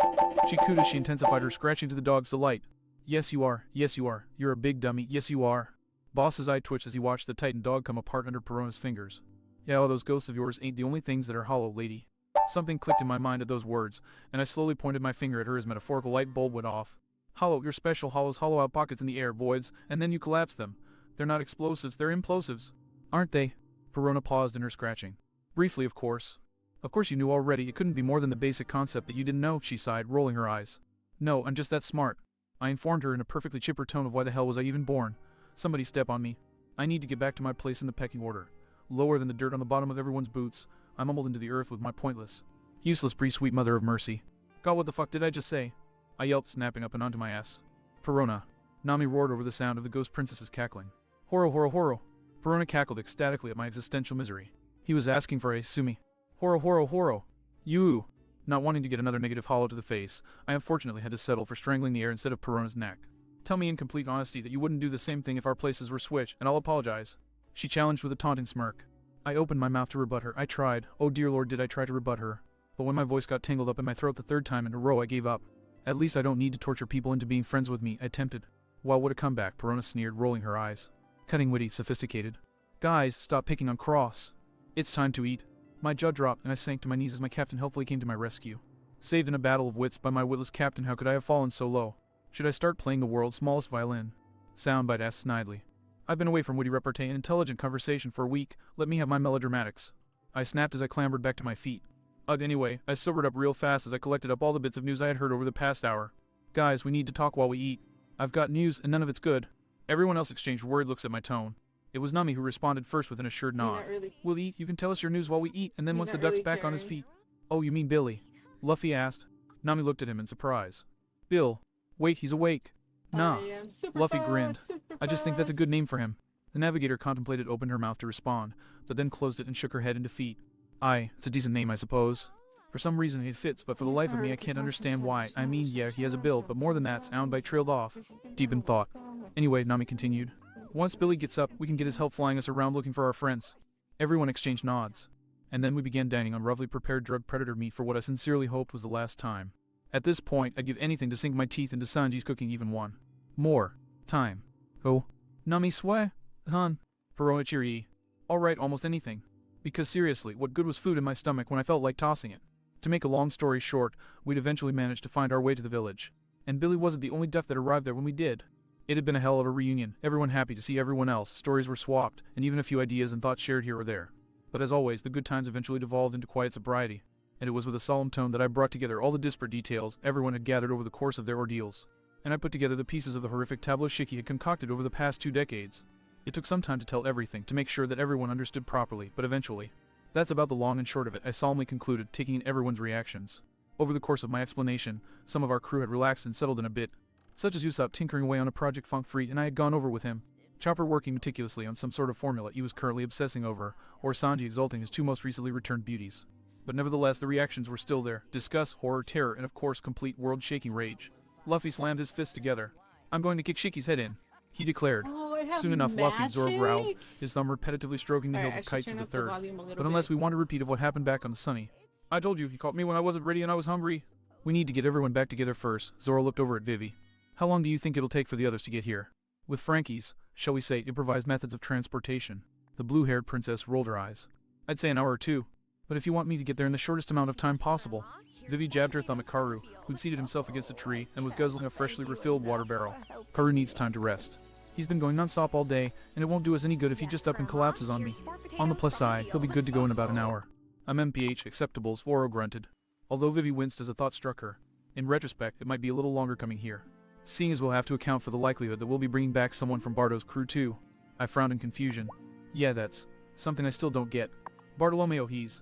She cooed as she intensified her scratching to the dog's delight. Yes you are, yes you are, you're a big dummy, yes you are. Boss's eye twitched as he watched the titan dog come apart under Perona's fingers. Yeah, all those ghosts of yours ain't the only things that are hollow, lady. Something clicked in my mind at those words, and I slowly pointed my finger at her as metaphorical light bulb went off. Hollow, your special hollows hollow out pockets in the air, voids, and then you collapse them. They're not explosives, they're implosives. Aren't they? Perona paused in her scratching. Briefly, of course. Of course you knew already, it couldn't be more than the basic concept that you didn't know, she sighed, rolling her eyes. No, I'm just that smart. I informed her in a perfectly chipper tone of why the hell was I even born. Somebody step on me. I need to get back to my place in the pecking order. Lower than the dirt on the bottom of everyone's boots, I mumbled into the earth with my pointless, useless pre-sweet mother of mercy. God, what the fuck did I just say? I yelped, snapping up and onto my ass. Perona. Nami roared over the sound of the ghost princess's cackling. Horo, horo, horo. Perona cackled ecstatically at my existential misery. He was asking for a sumi. Horo, horo, horo. You. Not wanting to get another negative hollow to the face, I unfortunately had to settle for strangling the air instead of Perona's neck. Tell me in complete honesty that you wouldn't do the same thing if our places were switched, and I'll apologize. She challenged with a taunting smirk. I opened my mouth to rebut her. I tried. Oh dear lord, did I try to rebut her. But when my voice got tangled up in my throat the third time in a row, I gave up. At least I don't need to torture people into being friends with me, I attempted. Wow, what a comeback, Perona sneered, rolling her eyes. Cutting, witty, sophisticated. Guys, stop picking on Cross. It's time to eat. My jaw dropped, and I sank to my knees as my captain helpfully came to my rescue. Saved in a battle of wits by my witless captain, how could I have fallen so low? Should I start playing the world's smallest violin? Soundbite asked snidely. I've been away from witty repartee and intelligent conversation for a week. Let me have my melodramatics. I snapped as I clambered back to my feet. Anyway, I sobered up real fast as I collected up all the bits of news I had heard over the past hour. Guys, we need to talk while we eat. I've got news, and none of it's good. Everyone else exchanged worried looks at my tone. It was Nami who responded first with an assured nod. Really, We'll eat, you can tell us your news while we eat, and then once the not duck's really back on his caring. feet. Oh, you mean Billy? Luffy asked. Nami looked at him in surprise. Bill. Wait, he's awake. Nah. I am super Luffy fast, grinned. super I just think that's a fast. good name for him. The navigator contemplated, opened her mouth to respond, but then closed it and shook her head in defeat. It's a decent name, I suppose. For some reason it fits, but for the life of me I can't understand why. I mean, yeah, he has a build, but more than that, Soundbite trailed off. Deep in thought. Anyway, Nami continued. Once Billy gets up, we can get his help flying us around looking for our friends. Everyone exchanged nods. And then we began dining on roughly prepared drug predator meat for what I sincerely hoped was the last time. At this point, I'd give anything to sink my teeth into Sanji's cooking even one more time. Oh. Nami swear? Hun. Perona cheery. Alright, almost anything. Because seriously, what good was food in my stomach when I felt like tossing it? To make a long story short, we'd eventually managed to find our way to the village. And Billy wasn't the only duck that arrived there when we did. It had been a hell of a reunion, everyone happy to see everyone else, stories were swapped, and even a few ideas and thoughts shared here or there. But as always, the good times eventually devolved into quiet sobriety. And it was with a solemn tone that I brought together all the disparate details everyone had gathered over the course of their ordeals. And I put together the pieces of the horrific tableau Shiki had concocted over the past 2 decades. It took some time to tell everything, to make sure that everyone understood properly, but eventually. That's about the long and short of it, I solemnly concluded, taking in everyone's reactions. Over the course of my explanation, some of our crew had relaxed and settled in a bit, such as Usopp tinkering away on a project Funk Freed, and I had gone over with him. Chopper working meticulously on some sort of formula he was currently obsessing over, or Sanji exalting his 2 most recently returned beauties. But nevertheless, the reactions were still there. Disgust, horror, terror, and of course complete world-shaking rage. Luffy slammed his fists together. I'm going to kick Shiki's head in, he declared. Oh, I have Soon enough, Luffy, Zoro growled, magic? his thumb repetitively stroking the hilt Alright, of I kites should of turn the up the third. volume a little But unless bit. we want a repeat of what happened back on the Sunny. I told you, he caught me when I wasn't ready and I was hungry. We need to get everyone back together first. Zoro looked over at Vivi. How long do you think it'll take for the others to get here? With Frankie's, shall we say, improvised methods of transportation. The blue-haired princess rolled her eyes. I'd say an hour or 2. But if you want me to get there in the shortest amount of time possible. Vivi jabbed her thumb at Karu, who'd seated himself against a tree and was guzzling a freshly refilled water barrel. Karu needs time to rest. He's been going non-stop all day, and it won't do us any good if he just up and collapses on me. On the plus side, he'll be good to go in about an hour. MMPH acceptables, Oro grunted. Although Vivi winced as a thought struck her. In retrospect, it might be a little longer coming here. Seeing as we'll have to account for the likelihood that we'll be bringing back someone from Bardo's crew too. I frowned in confusion. Yeah, that's something I still don't get. Bartolomeo, he's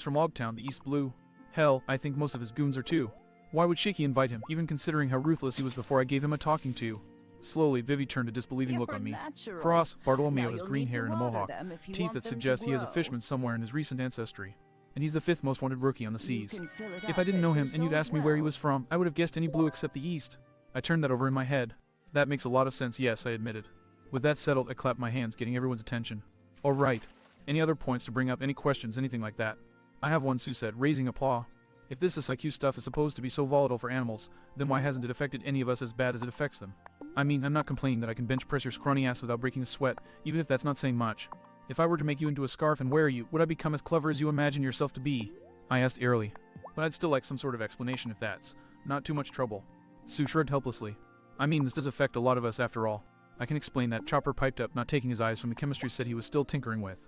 from Ogtown, the East Blue. Hell, I think most of his goons are too. Why would Shiki invite him, even considering how ruthless he was before I gave him a talking to? Slowly, Vivi turned a disbelieving look on me. Cross, Bartolomeo has green hair and a mohawk, teeth that suggest he has a fishman somewhere in his recent ancestry. And he's the 5th most wanted rookie on the seas. If I didn't know him and you'd asked me where he was from, I would have guessed any blue except the East. I turned that over in my head. That makes a lot of sense, yes, I admitted. With that settled, I clapped my hands, getting everyone's attention. Alright. Any other points to bring up, any questions, anything like that? I have one, Sue said, raising a paw. If this SIQ stuff is supposed to be so volatile for animals, then why hasn't it affected any of us as bad as it affects them? I mean, I'm not complaining that I can bench press your scrawny ass without breaking a sweat, even if that's not saying much. If I were to make you into a scarf and wear you, would I become as clever as you imagine yourself to be? I asked airily. But I'd still like some sort of explanation if that's not too much trouble. Sue shrugged helplessly. I mean, this does affect a lot of us after all. I can explain that, Chopper piped up, not taking his eyes from the chemistry set he was still tinkering with.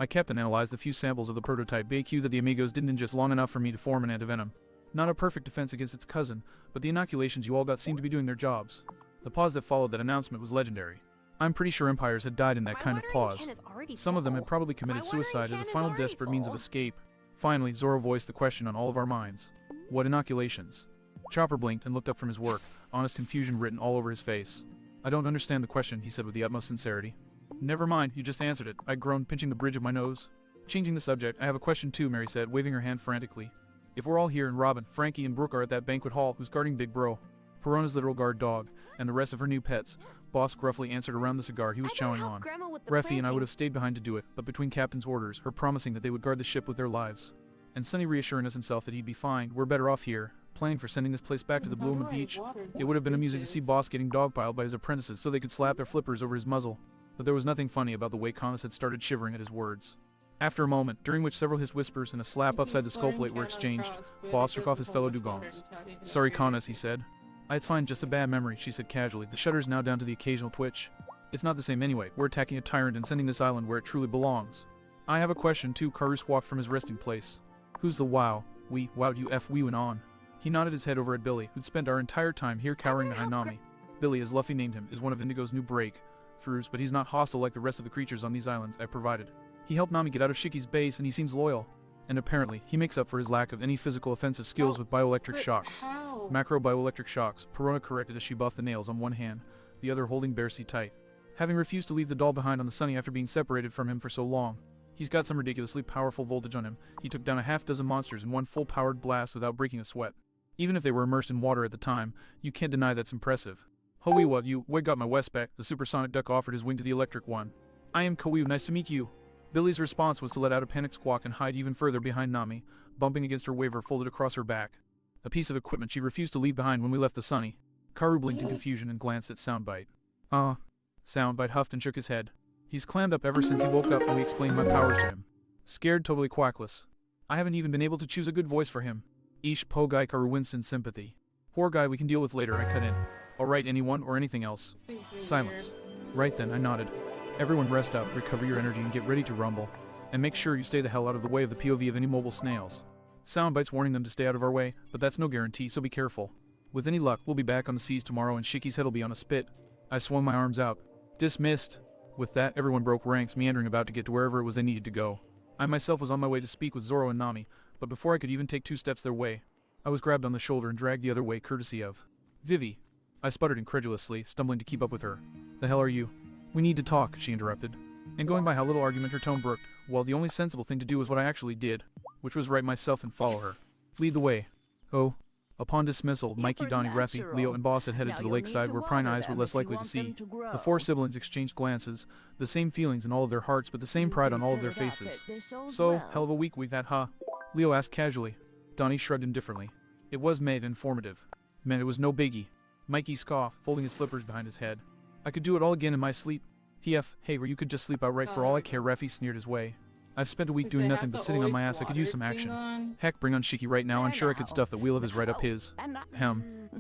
I kept and analyzed the few samples of the prototype BQ that the Amigos didn't ingest long enough for me to form an antivenom. Not a perfect defense against its cousin, but the inoculations you all got seemed to be doing their jobs. The pause that followed that announcement was legendary. I'm pretty sure empires had died in that kind of pause. Some of them had probably committed suicide as a final desperate means of escape. Finally, Zoro voiced the question on all of our minds. What inoculations? Chopper blinked and looked up from his work, honest confusion written all over his face. I don't understand the question, he said with the utmost sincerity. Never mind, you just answered it, I groaned, pinching the bridge of my nose. Changing the subject, I have a question too, Mary said, waving her hand frantically. If we're all here and Robin, Frankie, and Brooke are at that banquet hall, who's guarding Big Bro? Perona's literal guard dog, and the rest of her new pets, Boss gruffly answered around the cigar he was chowing on. Reffy and I would have stayed behind to do it, but between Captain's orders, her promising that they would guard the ship with their lives, and Sonny reassuring us himself that he'd be fine, we're better off here, planning for sending this place back to the Blue Moon Beach. It would have been amusing to see Boss getting dogpiled by his apprentices so they could slap their flippers over his muzzle, but there was nothing funny about the way Thomas had started shivering at his words. After a moment, during which several his whispers and a slap upside the skull plate were exchanged, Boss shook off his fellow dugongs. Sorry, Connors, he said. It's fine, just a bad memory, she said casually, the shutters now down to the occasional twitch. It's not the same anyway, we're attacking a tyrant and sending this island where it truly belongs. I have a question too, Karus walked from his resting place. Who's the wow? Wowed you F, we went on. He nodded his head over at Billy, who'd spent our entire time here cowering behind Nami. Billy, as Luffy named him, is one of Indigo's new breakthroughs, but he's not hostile like the rest of the creatures on these islands, I provided. He helped Nami get out of Shiki's base and he seems loyal. And apparently, he makes up for his lack of any physical offensive skills with bioelectric shocks. Macro bioelectric shocks, Perona corrected as she buffed the nails on one hand, the other holding Bearsea tight. Having refused to leave the doll behind on the Sunny after being separated from him for so long. He's got some ridiculously powerful voltage on him. He took down a half-dozen monsters in one full-powered blast without breaking a sweat. Even if they were immersed in water at the time, you can't deny that's impressive. Hoiwa, you, Wade got my Westback, the supersonic duck offered his wing to the electric one. I am Koiwa, nice to meet you. Billy's response was to let out a panicked squawk and hide even further behind Nami, bumping against her waver folded across her back. A piece of equipment she refused to leave behind when we left the Sunny. Karu blinked in confusion and glanced at Soundbite. Soundbite huffed and shook his head. He's clammed up ever since he woke up when we explained my powers to him. Scared, totally quackless. I haven't even been able to choose a good voice for him. Ish po guy, Karu Winston's sympathy. Poor guy, we can deal with later, I cut in. Alright, anyone or anything else? Silence. Right then, I nodded. Everyone rest up, recover your energy and get ready to rumble. And make sure you stay the hell out of the way of the POV of any mobile snails. Soundbites warning them to stay out of our way, but that's no guarantee, so be careful. With any luck, we'll be back on the seas tomorrow and Shiki's head'll be on a spit. I swung my arms out. Dismissed. With that, everyone broke ranks, meandering about to get to wherever it was they needed to go. I myself was on my way to speak with Zoro and Nami, but before I could even take 2 steps their way, I was grabbed on the shoulder and dragged the other way courtesy of Vivi. I sputtered incredulously, stumbling to keep up with her. The hell are you? We need to talk, she interrupted. And going by how little argument her tone brooked, well, the only sensible thing to do was what I actually did, which was right myself and follow her. Lead the way. Oh. Upon dismissal, Mikey, Donnie, Reffy, Leo, and Boss had headed to the lakeside where prying eyes were less likely to see. The 4 siblings exchanged glances, the same feelings in all of their hearts, but the same pride on all of their faces. So, hell of a week we've had, huh? Leo asked casually. Donnie shrugged indifferently. It was made informative. Man, it was no biggie. Mikey scoffed, folding his flippers behind his head. I could do it all again in my sleep. PF, hey, where you could just sleep outright for all I care, Reffy sneered his way. I've spent a week Does doing it nothing have but the sitting on my always ass. I could use some water thing action. on? Heck, bring on Shiki right now. I'm sure I could stuff that wheel of his right up his.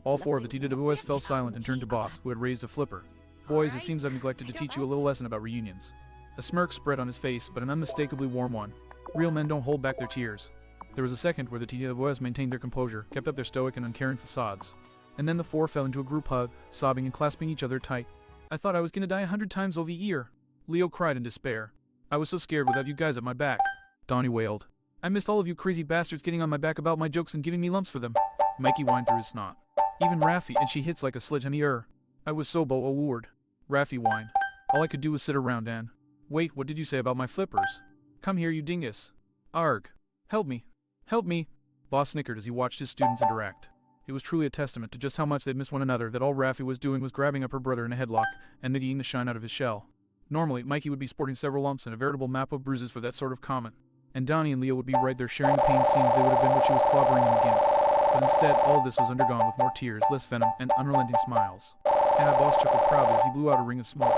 All four of the TWS fell silent and turned to Boss, who had raised a flipper. Boys, it seems I've neglected to teach you a little lesson about reunions. A smirk spread on his face, but an unmistakably warm one. Real men don't hold back their tears. There was a second where the TWS maintained their composure, kept up their stoic and uncaring facades. And then the four fell into a group hug, sobbing and clasping each other tight. I thought I was gonna die 100 times over a year. Leo cried in despair. I was so scared without you guys at my back. Donnie wailed. I missed all of you crazy bastards getting on my back about my jokes and giving me lumps for them. Mikey whined through his snot. Even Raffi, and she hits like a sledgehammer. I was so bored. Raffi whined. All I could do was sit around and... Wait, what did you say about my flippers? Come here, you dingus. Arg. Help me. Help me. Boss snickered as he watched his students interact. It was truly a testament to just how much they'd miss one another that all Raffi was doing was grabbing up her brother in a headlock and niggying the shine out of his shell. Normally, Mikey would be sporting several lumps and a veritable map of bruises for that sort of comment. And Donnie and Leo would be right there sharing the pain scenes they would have been what she was clobbering them against. But instead, all of this was undergone with more tears, less venom, and unrelenting smiles. And our boss chuckled proudly as he blew out a ring of smoke.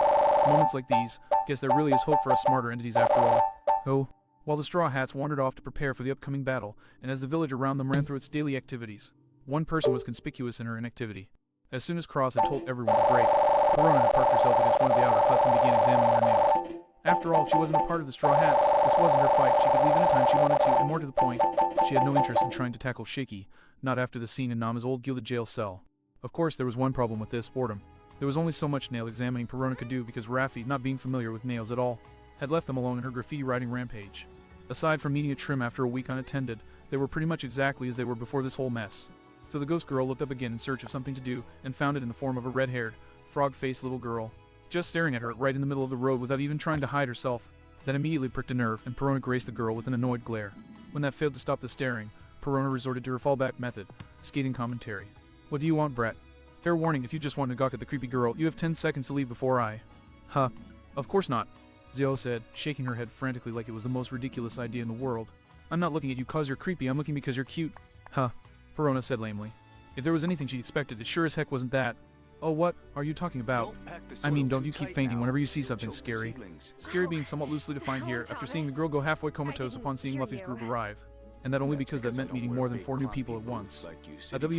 Moments like these, guess there really is hope for us smarter entities after all. Oh. While the Straw Hats wandered off to prepare for the upcoming battle, and as the village around them ran through its daily activities, one person was conspicuous in her inactivity. As soon as Cross had told everyone to break, Corona had parked herself against one of the outer huts and began examining her nails. After all, she wasn't a part of the Straw Hats. This wasn't her fight. She could leave anytime she wanted to, and more to the point, she had no interest in trying to tackle Shiki, not after the scene in Nama's old gilded jail cell. Of course, there was one problem with this, boredom. There was only so much nail examining Perona could do because Raffi, not being familiar with nails at all, had left them alone in her graffiti-writing rampage. Aside from needing a trim after a week unattended, they were pretty much exactly as they were before this whole mess. So the ghost girl looked up again in search of something to do, and found it in the form of a red-haired, frog-faced little girl, just staring at her right in the middle of the road without even trying to hide herself. That immediately pricked a nerve, and Perona graced the girl with an annoyed glare. When that failed to stop the staring, Perona resorted to her fallback method, scathing commentary. What do you want, brat? Fair warning, if you just want to gawk at the creepy girl, you have 10 seconds to leave before I... Huh. Of course not, Zio said, shaking her head frantically like it was the most ridiculous idea in the world. I'm not looking at you cause you're creepy, I'm looking because you're cute. Huh, Perona said lamely. If there was anything she expected, it sure as heck wasn't that. Oh, what are you talking about? I mean, don't you keep fainting whenever you see something scary. Scary being somewhat loosely defined here, after seeing the girl go halfway comatose upon seeing Luffy's group arrive. And that only because that meant meeting more than 4 new people at once.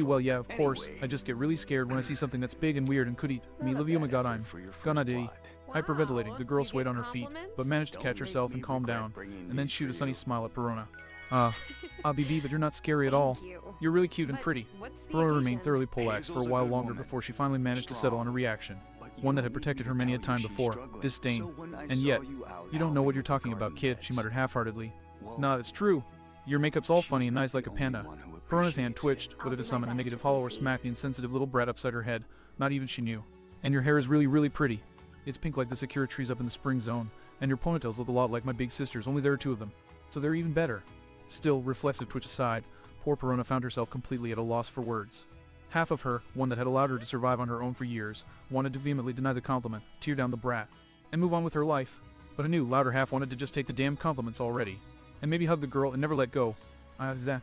Well, yeah, of course, I just get really scared when I see something that's big and weird and could eat me. Love you, oh my god, I'm gonna diddy. Hyperventilating, the girl swayed on her feet, but managed to catch herself and calm down, and then shoot a sunny smile at Perona. BB, but you're not scary at all. You're really cute and pretty. Perona remained thoroughly poleaxed for a while longer before she finally managed to settle on a reaction. One that had protected her many a time before, disdain. And yet, you don't know what you're talking about, kid, she muttered half-heartedly. Nah, it's true. Your makeup's all funny and nice like a panda. Perona's hand twitched, whether to summon a negative hollow or smack the insensitive little brat upside her head. Not even she knew. And your hair is really, really pretty. It's pink like the Sakura trees up in the spring zone, and your ponytails look a lot like my big sister's, only there are 2 of them. So they're even better. Still, reflexive twitch aside, poor Perona found herself completely at a loss for words. Half of her, one that had allowed her to survive on her own for years, wanted to vehemently deny the compliment, tear down the brat, and move on with her life. But a new, louder half wanted to just take the damn compliments already, and maybe hug the girl and never let go.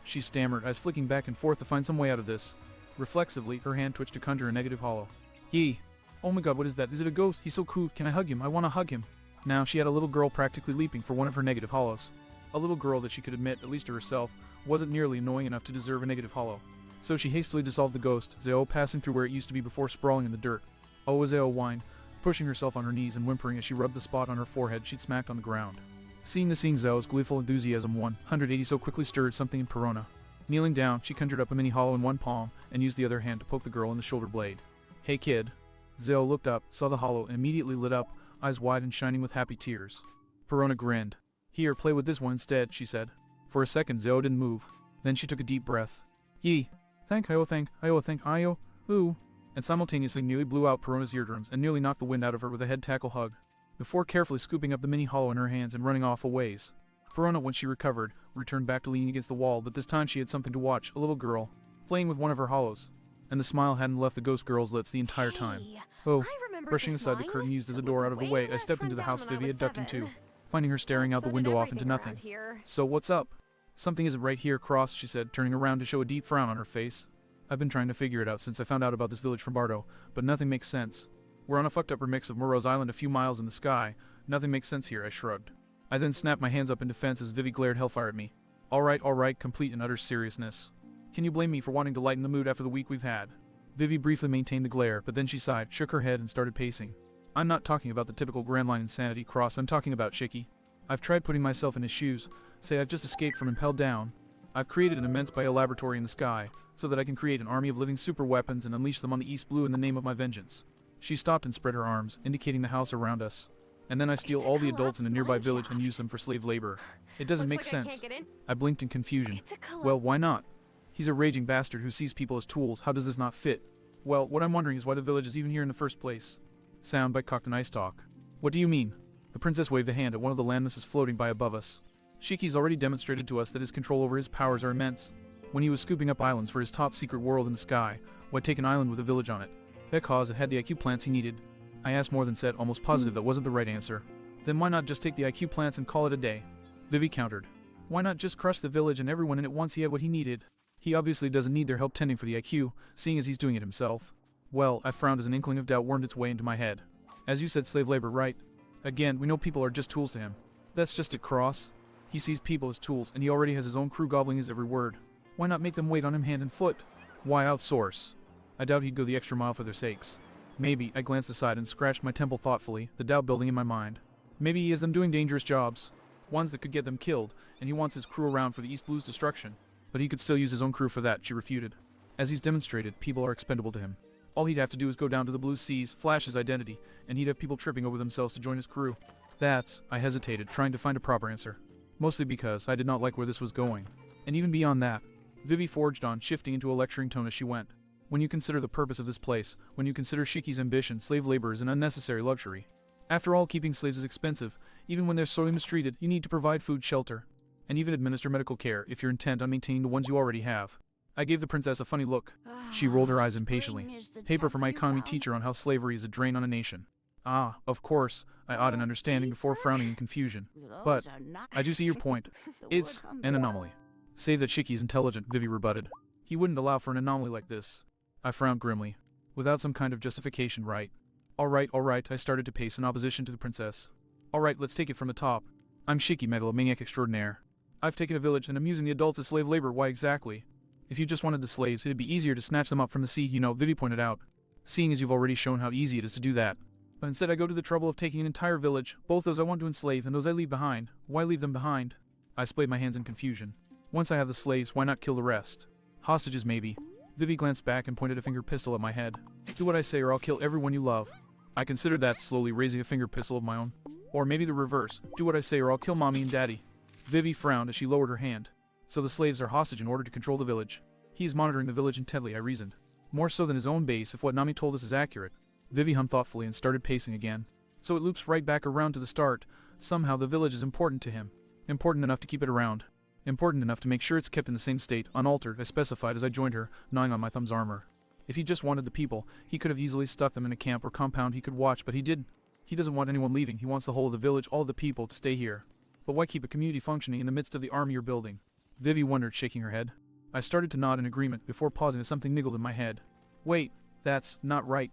She stammered, eyes flicking back and forth to find some way out of this. Reflexively, her hand twitched to conjure a negative hollow. Yee. Oh my god, what is that? Is it a ghost? He's so cool. Can I hug him? I want to hug him. Now, she had a little girl practically leaping for one of her negative hollows. A little girl that she could admit, at least to herself, wasn't nearly annoying enough to deserve a negative hollow. So she hastily dissolved the ghost, Zeo passing through where it used to be before sprawling in the dirt. Oh, Zeo whined, pushing herself on her knees and whimpering as she rubbed the spot on her forehead she'd smacked on the ground. Seeing the scene, Zeo's gleeful enthusiasm 180 so quickly stirred something in Perona. Kneeling down, she conjured up a mini hollow in one palm and used the other hand to poke the girl in the shoulder blade. Hey kid. Zeo looked up, saw the hollow, and immediately lit up, eyes wide and shining with happy tears. Perona grinned. Here, play with this one instead, she said. For a second, Zeo didn't move. Then she took a deep breath. Yee. Thank Io. Ooh. And simultaneously nearly blew out Perona's eardrums and nearly knocked the wind out of her with a head tackle hug, before carefully scooping up the mini hollow in her hands and running off a ways. Perona, when she recovered, returned back to leaning against the wall, but this time she had something to watch, a little girl, playing with one of her hollows. And the smile hadn't left the ghost girl's lips the entire time. Oh, brushing aside the curtain used as a door out of the way, I stepped into the house Vivi had ducked into, finding her staring out the window off into nothing. So what's up? Something isn't right here, Cross, she said, turning around to show a deep frown on her face. I've been trying to figure it out since I found out about this village from Bardo, but nothing makes sense. We're on a fucked up remix of Moreau's Island a few miles in the sky. Nothing makes sense here, I shrugged. I then snapped my hands up in defense as Vivi glared hellfire at me. Alright, complete and utter seriousness. Can you blame me for wanting to lighten the mood after the week we've had? Vivi briefly maintained the glare, but then she sighed, shook her head, and started pacing. I'm not talking about the typical Grand Line insanity cross, I'm talking about Shiki. I've tried putting myself in his shoes, say I've just escaped from impelled down. I've created an immense biolaboratory in the sky, so that I can create an army of living super weapons and unleash them on the East Blue in the name of my vengeance. She stopped and spread her arms, indicating the house around us. And then I steal all the adults in a nearby village and use them for slave labor. It doesn't make sense. I blinked in confusion. Well, why not? He's a raging bastard who sees people as tools. How does this not fit? Well, what I'm wondering is why the village is even here in the first place. Soundbite cocked an ice talk. What do you mean? The princess waved a hand at one of the landmasses floating by above us. Shiki's already demonstrated to us that his control over his powers are immense. When he was scooping up islands for his top secret world in the sky, why take an island with a village on it? Because it had the IQ plants he needed. I asked more than said, almost positive that wasn't the right answer. Then why not just take the IQ plants and call it a day? Vivi countered. Why not just crush the village and everyone in it once he had what he needed? He obviously doesn't need their help tending for the IQ, seeing as he's doing it himself. Well, I frowned as an inkling of doubt wormed its way into my head. As you said, slave labor, right? Again, we know people are just tools to him. That's just it, Cross. He sees people as tools, and he already has his own crew gobbling his every word. Why not make them wait on him hand and foot? Why outsource? I doubt he'd go the extra mile for their sakes. Maybe, I glanced aside and scratched my temple thoughtfully, the doubt building in my mind. Maybe he has them doing dangerous jobs. Ones that could get them killed, and he wants his crew around for the East Blue's destruction. But he could still use his own crew for that, she refuted. As he's demonstrated, people are expendable to him. All he'd have to do is go down to the Blue Seas, flash his identity, and he'd have people tripping over themselves to join his crew. That's, I hesitated, trying to find a proper answer. Mostly because I did not like where this was going. And even beyond that, Vivi forged on, shifting into a lecturing tone as she went. When you consider the purpose of this place, when you consider Shiki's ambition, slave labor is an unnecessary luxury. After all, keeping slaves is expensive. Even when they're sorely mistreated, you need to provide food, shelter, and even administer medical care if you're intent on maintaining the ones you already have. I gave the princess a funny look. She rolled her eyes impatiently. Paper from my economy teacher on how slavery is a drain on a nation. Ah, of course, I ought an understanding before frowning in confusion. But, I do see your point. It's an anomaly. Save that Shiki's intelligent, Vivi rebutted. He wouldn't allow for an anomaly like this. I frowned grimly. Without some kind of justification, right? Alright, I started to pace in opposition to the princess. Alright, let's take it from the top. I'm Shiki, megalomaniac extraordinaire. I've taken a village and I'm using the adults as slave labor, why exactly? If you just wanted the slaves, it'd be easier to snatch them up from the sea, you know, Vivi pointed out. Seeing as you've already shown how easy it is to do that. But instead I go to the trouble of taking an entire village, both those I want to enslave and those I leave behind. Why leave them behind? I splayed my hands in confusion. Once I have the slaves, why not kill the rest? Hostages, maybe. Vivi glanced back and pointed a finger pistol at my head. Do what I say or I'll kill everyone you love. I considered that, slowly raising a finger pistol of my own. Or maybe the reverse. Do what I say or I'll kill mommy and daddy. Vivi frowned as she lowered her hand. So the slaves are hostage in order to control the village. He is monitoring the village intently, I reasoned. More so than his own base if what Nami told us is accurate. Vivi hummed thoughtfully and started pacing again. So it loops right back around to the start. Somehow the village is important to him. Important enough to keep it around. Important enough to make sure it's kept in the same state, unaltered, I specified as I joined her, gnawing on my thumb's armor. If he just wanted the people, he could have easily stuck them in a camp or compound he could watch, but he didn't. He doesn't want anyone leaving, he wants the whole of the village, all of the people, to stay here. But why keep a community functioning in the midst of the army you're building? Vivi wondered, shaking her head. I started to nod in agreement before pausing as something niggled in my head. Wait, that's not right.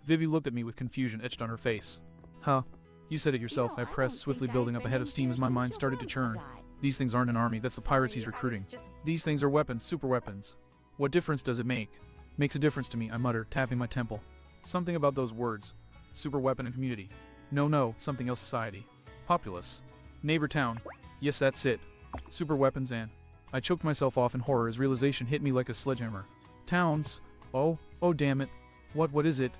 Vivi looked at me with confusion etched on her face. Huh? You said it yourself, I pressed, swiftly building up a head of steam as my mind started to churn. These things aren't an army, that's the pirates he's recruiting. These things are weapons, super weapons. What difference does it make? Makes a difference to me, I muttered, tapping my temple. Something about those words. Super weapon and community. No, something else, society. Populace. Neighbor town. Yes, that's it. Super weapons and... I choked myself off in horror as realization hit me like a sledgehammer. Towns? Oh damn it. What is it?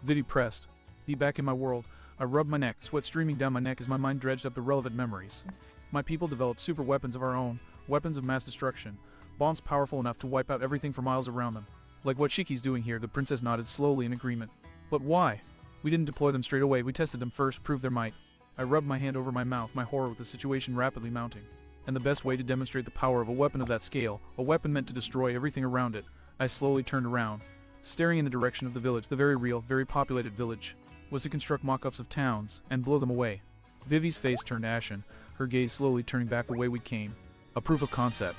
Vivi pressed. Be back in my world. I rubbed my neck, sweat streaming down my neck as my mind dredged up the relevant memories. My people developed super weapons of our own, weapons of mass destruction, bombs powerful enough to wipe out everything for miles around them. Like what Shiki's doing here, the princess nodded slowly in agreement. But why? We didn't deploy them straight away, we tested them first, proved their might. I rubbed my hand over my mouth, my horror with the situation rapidly mounting. And the best way to demonstrate the power of a weapon of that scale, a weapon meant to destroy everything around it, I slowly turned around, staring in the direction of the village, the very real, very populated village, was to construct mock-ups of towns, and blow them away. Vivi's face turned ashen, her gaze slowly turning back the way we came. A proof of concept.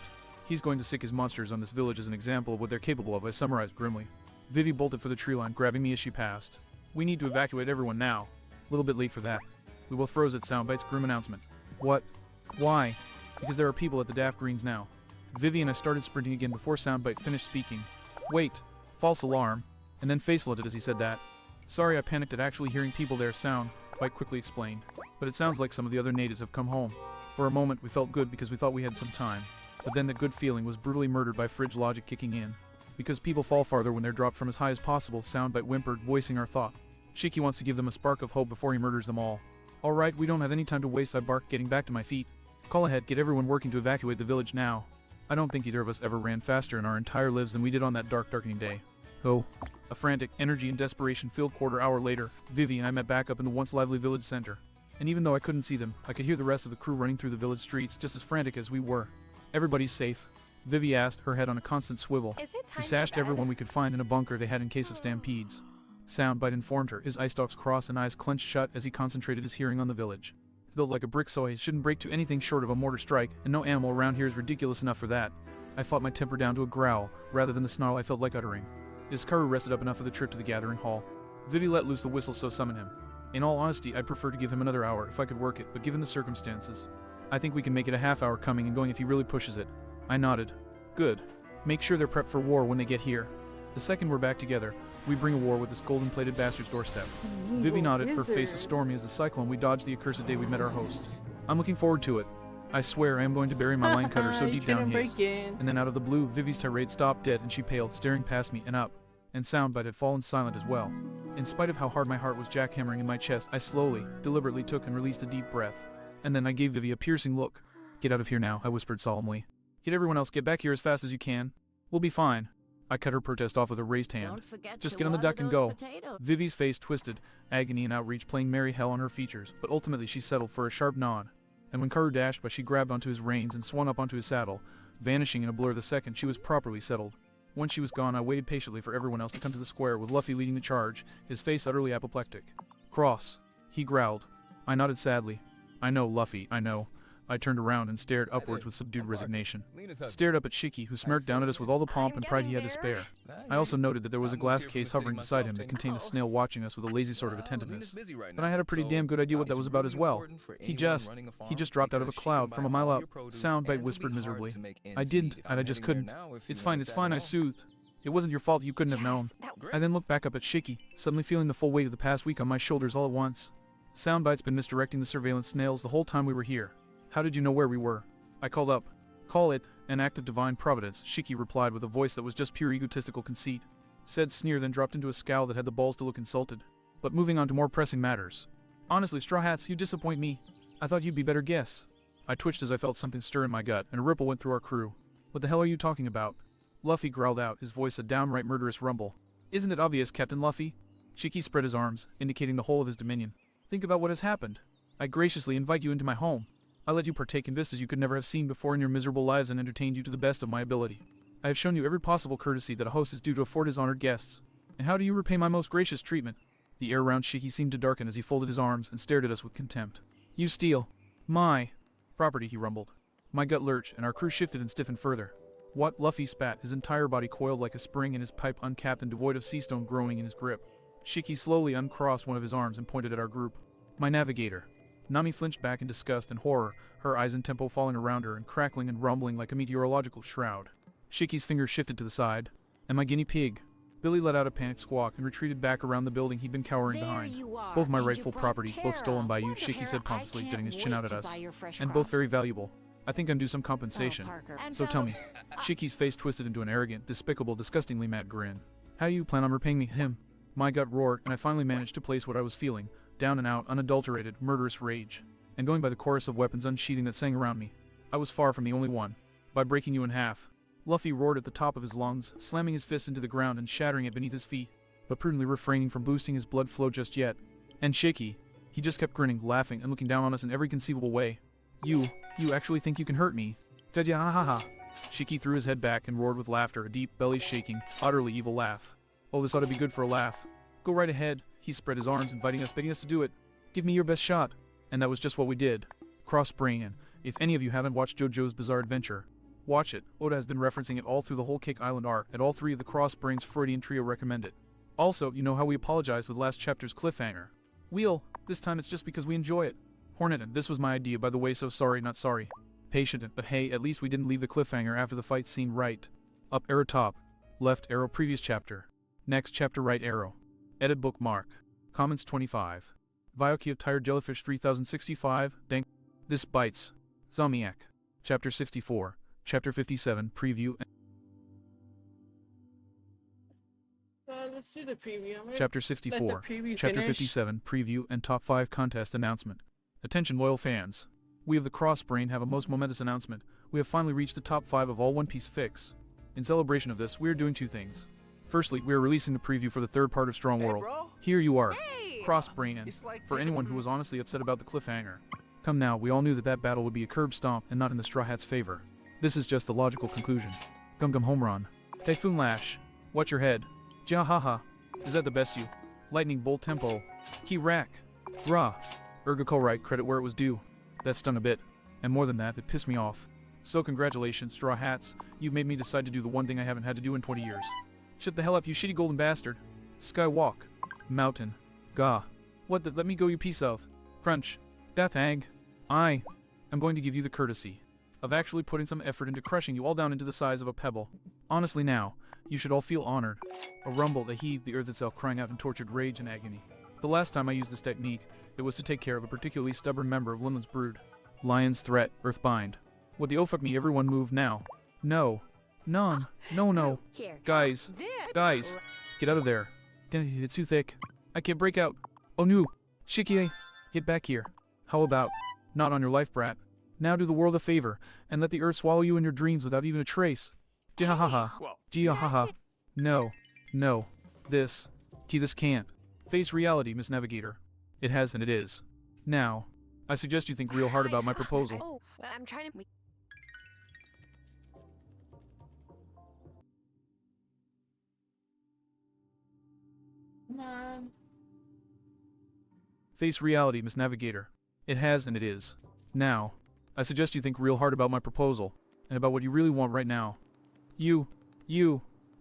He's going to sick his monsters on this village as an example of what they're capable of, I summarized grimly. Vivi bolted for the tree line, grabbing me as she passed. We need to evacuate everyone now. A little bit late for that. We both froze at Soundbite's grim announcement. What? Why? Because there are people at the Daft Greens now. Vivi and I started sprinting again before Soundbite finished speaking. Wait. False alarm. And then face flooded as he said that. Sorry, I panicked at actually hearing people there. Soundbite quickly explained. But it sounds like some of the other natives have come home. For a moment we felt good because we thought we had some time. But then that good feeling was brutally murdered by fridge logic kicking in. Because people fall farther when they're dropped from as high as possible, Soundbite whimpered, voicing our thought. Shiki wants to give them a spark of hope before he murders them all. Alright, we don't have any time to waste, I barked, getting back to my feet. Call ahead, get everyone working to evacuate the village now. I don't think either of us ever ran faster in our entire lives than we did on that darkening day. Oh. A frantic, energy and desperation-filled quarter hour later, Vivi and I met back up in the once lively village center. And even though I couldn't see them, I could hear the rest of the crew running through the village streets just as frantic as we were. Everybody's safe? Vivi asked, her head on a constant swivel. We stashed everyone we could find in a bunker they had in case of stampedes. Soundbite informed her, his eye stalks crossed and eyes clenched shut as he concentrated his hearing on the village. Built like a brick, so it shouldn't break to anything short of a mortar strike, and no animal around here is ridiculous enough for that. I fought my temper down to a growl, rather than the snarl I felt like uttering. His Karu rested up enough of the trip to the gathering hall. Vivi let loose the whistle, so summoned him. In all honesty, I'd prefer to give him another hour if I could work it, but given the circumstances, I think we can make it a half hour coming and going if he really pushes it. I nodded. Good. Make sure they're prepped for war when they get here. The second we're back together, we bring a war with this golden-plated bastard's doorstep. Vivi nodded, her face as stormy as the cyclone we dodged the accursed day we met our host. I'm looking forward to it. I swear I am going to bury my line cutter so deep down he is. And then out of the blue, Vivi's tirade stopped dead and she paled, staring past me and up. And Soundbite had fallen silent as well. In spite of how hard my heart was jackhammering in my chest, I slowly, deliberately took and released a deep breath. And then I gave Vivi a piercing look. Get out of here now, I whispered solemnly. Get everyone else, get back here as fast as you can. We'll be fine. I cut her protest off with a raised hand. Just get on the duck and go. Vivi's face twisted, agony and outreach playing merry hell on her features, but ultimately she settled for a sharp nod. And when Karu dashed by, she grabbed onto his reins and swung up onto his saddle, vanishing in a blur the second she was properly settled. Once she was gone, I waited patiently for everyone else to come to the square, with Luffy leading the charge, his face utterly apoplectic. Cross. He growled. I nodded sadly. I know, Luffy, I know. I turned around and stared upwards with subdued resignation. Stared up at Shiki, who smirked down at us with all the pomp and pride he had to spare. I also noted that there was a glass case hovering beside him that contained a snail watching us with a lazy sort of attentiveness. But I had a pretty damn good idea what that was about as well. He just dropped out of a cloud from a mile up, Soundbite whispered miserably. I didn't, and I just couldn't. It's fine, I soothed. It wasn't your fault, you couldn't have known. I then looked back up at Shiki, suddenly feeling the full weight of the past week on my shoulders all at once. Soundbite's been misdirecting the surveillance snails the whole time we were here. How did you know where we were? I called up. Call it an act of divine providence, Shiki replied with a voice that was just pure egotistical conceit. Said sneer, then dropped into a scowl that had the balls to look insulted. But moving on to more pressing matters. Honestly, Straw Hats, you disappoint me. I thought you'd be better guess. I twitched as I felt something stir in my gut, and a ripple went through our crew. What the hell are you talking about? Luffy growled out, his voice a downright murderous rumble. Isn't it obvious, Captain Luffy? Shiki spread his arms, indicating the whole of his dominion. Think about what has happened. I graciously invite you into my home. I let you partake in vistas you could never have seen before in your miserable lives and entertained you to the best of my ability. I have shown you every possible courtesy that a host is due to afford his honored guests. And how do you repay my most gracious treatment? The air around Shiki seemed to darken as he folded his arms and stared at us with contempt. You steal my property, he rumbled. My gut lurched, and our crew shifted and stiffened further. What? Luffy spat, his entire body coiled like a spring and his pipe uncapped and devoid of sea stone growing in his grip. Shiki slowly uncrossed one of his arms and pointed at our group. My navigator. Nami flinched back in disgust and horror, her eyes and tempo falling around her and crackling and rumbling like a meteorological shroud. Shiki's fingers shifted to the side. And my guinea pig. Billy let out a panicked squawk and retreated back around the building he'd been cowering behind. Both my rightful property, both stolen by you, Shiki said pompously, jutting his chin out at us. And both very valuable. I think I'm due some compensation. So tell me. Shiki's face twisted into an arrogant, despicable, disgustingly mad grin. How you plan on repaying me him? My gut roared, and I finally managed to place what I was feeling. Down and out, unadulterated, murderous rage. And going by the chorus of weapons unsheathing that sang around me, I was far from the only one. By breaking you in half. Luffy roared at the top of his lungs, slamming his fist into the ground and shattering it beneath his feet, but prudently refraining from boosting his blood flow just yet. And Shiki, he just kept grinning, laughing, and looking down on us in every conceivable way. You actually think you can hurt me? Dadya ha ha ha. Shiki threw his head back and roared with laughter, a deep, belly-shaking, utterly evil laugh. Oh, this ought to be good for a laugh. Go right ahead. He spread his arms, inviting us, begging us to do it. Give me your best shot. And that was just what we did. Cross-brain, and if any of you haven't watched JoJo's Bizarre Adventure, watch it. Oda has been referencing it all through the whole Cake Island arc, and all three of the Cross-Brains Freudian trio recommend it. Also, you know how we apologized with last chapter's cliffhanger. This time it's just because we enjoy it. Hornet, this was my idea by the way, so sorry, not sorry. Patient, but hey, at least we didn't leave the cliffhanger after the fight scene. Right. Up arrow top. Left arrow previous chapter. Next chapter right arrow. Edit bookmark. Comments 25. Vioki of Tired Jellyfish 3065. Dang. This bites. Zomiak. Chapter 64. Chapter 57. Preview. Let's do the preview. Chapter 64. Chapter 57. Preview and Top 5 Contest Announcement. Attention loyal fans. We of the Cross Brain have a most momentous announcement. We have finally reached the top 5 of all One Piece fics. In celebration of this, we are doing 2 things. Firstly, we are releasing the preview for the 3rd part of Strong World. Here you are. Cross Brain, and for anyone who was honestly upset about the cliffhanger. Come now, we all knew that battle would be a curb stomp and not in the Straw Hat's favor. This is just the logical conclusion. Gum Gum Home Run. Typhoon Lash. Watch your head. Jahaha. Is that the best you? Lightning Bolt Tempo. Key Rack. Rah. Ergakolrite, credit where it was due. That stung a bit. And more than that, it pissed me off. So congratulations, Straw Hats. You've made me decide to do the one thing I haven't had to do in 20 years. Shut the hell up, you shitty golden bastard. Skywalk. Mountain. Gah. What the let me go, you piece of. Crunch. Death Egg. I am going to give you the courtesy of actually putting some effort into crushing you all down into the size of a pebble. Honestly now, you should all feel honored. A rumble, a heave, the earth itself crying out in tortured rage and agony. The last time I used this technique, it was to take care of a particularly stubborn member of Linland's brood. Lion's Threat, Earthbind. Would the oh fuck me everyone move now? No. None. No. Guys. Guys. Get out of there. It's too thick. I can't break out. Oh no. Shikie. Get back here. How about? Not on your life, brat. Now do the world a favor, and let the earth swallow you in your dreams without even a trace. Jihahaha. Jihahaha. No. This can't. Face reality, Miss Navigator. It has and it is. Now, I suggest you think real hard about my proposal. Oh, I'm trying to... Come on. Face reality, Miss Navigator. It has and it is. Now, I suggest you think real hard about my proposal, and about what you really want right now. You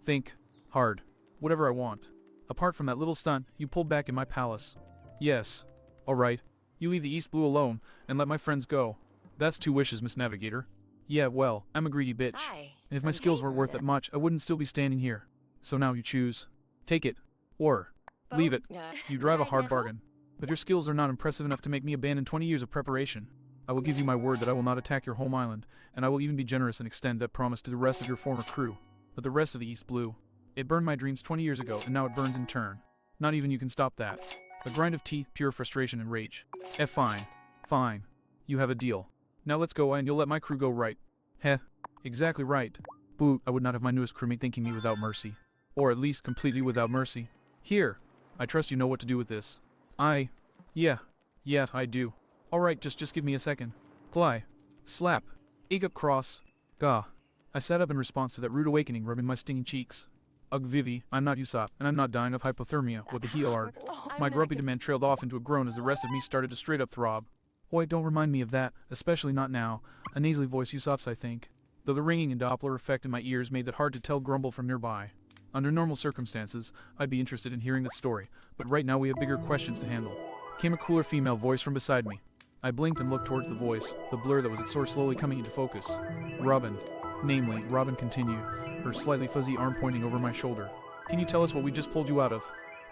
think hard. Whatever I want. Apart from that little stunt you pulled back in my palace. Yes. Alright. You leave the East Blue alone, and let my friends go. That's 2 wishes, Miss Navigator. Yeah, well, I'm a greedy bitch. And if my skills weren't worth that much, I wouldn't still be standing here. So now you choose. Take it. Or leave it. You drive a hard bargain. But your skills are not impressive enough to make me abandon 20 years of preparation. I will give you my word that I will not attack your home island, and I will even be generous and extend that promise to the rest of your former crew. But the rest of the East Blue. It burned my dreams 20 years ago, and now it burns in turn. Not even you can stop that. A grind of teeth, pure frustration and rage. Fine. Fine. You have a deal. Now let's go and you'll let my crew go, right? Heh. Exactly right. Boo, I would not have my newest crewmate thinking me without mercy. Or at least completely without mercy. Here. I trust you know what to do with this. Yeah, I do. Alright, just give me a second. Cly. Slap. Egg up cross. Gah. I sat up in response to that rude awakening, rubbing my stinging cheeks. Ugh, Vivi, I'm not Usopp, and I'm not dying of hypothermia, what the heel arg. My grumpy demand trailed off into a groan as the rest of me started to straight up throb. Boy, don't remind me of that, especially not now. A nasally voice Usopp's, I think. Though the ringing and Doppler effect in my ears made it hard to tell grumble from nearby. Under normal circumstances, I'd be interested in hearing that story, but right now we have bigger questions to handle. Came a cooler female voice from beside me. I blinked and looked towards the voice, the blur that was its source slowly coming into focus. Robin. Namely, Robin continued, her slightly fuzzy arm pointing over my shoulder. Can you tell us what we just pulled you out of?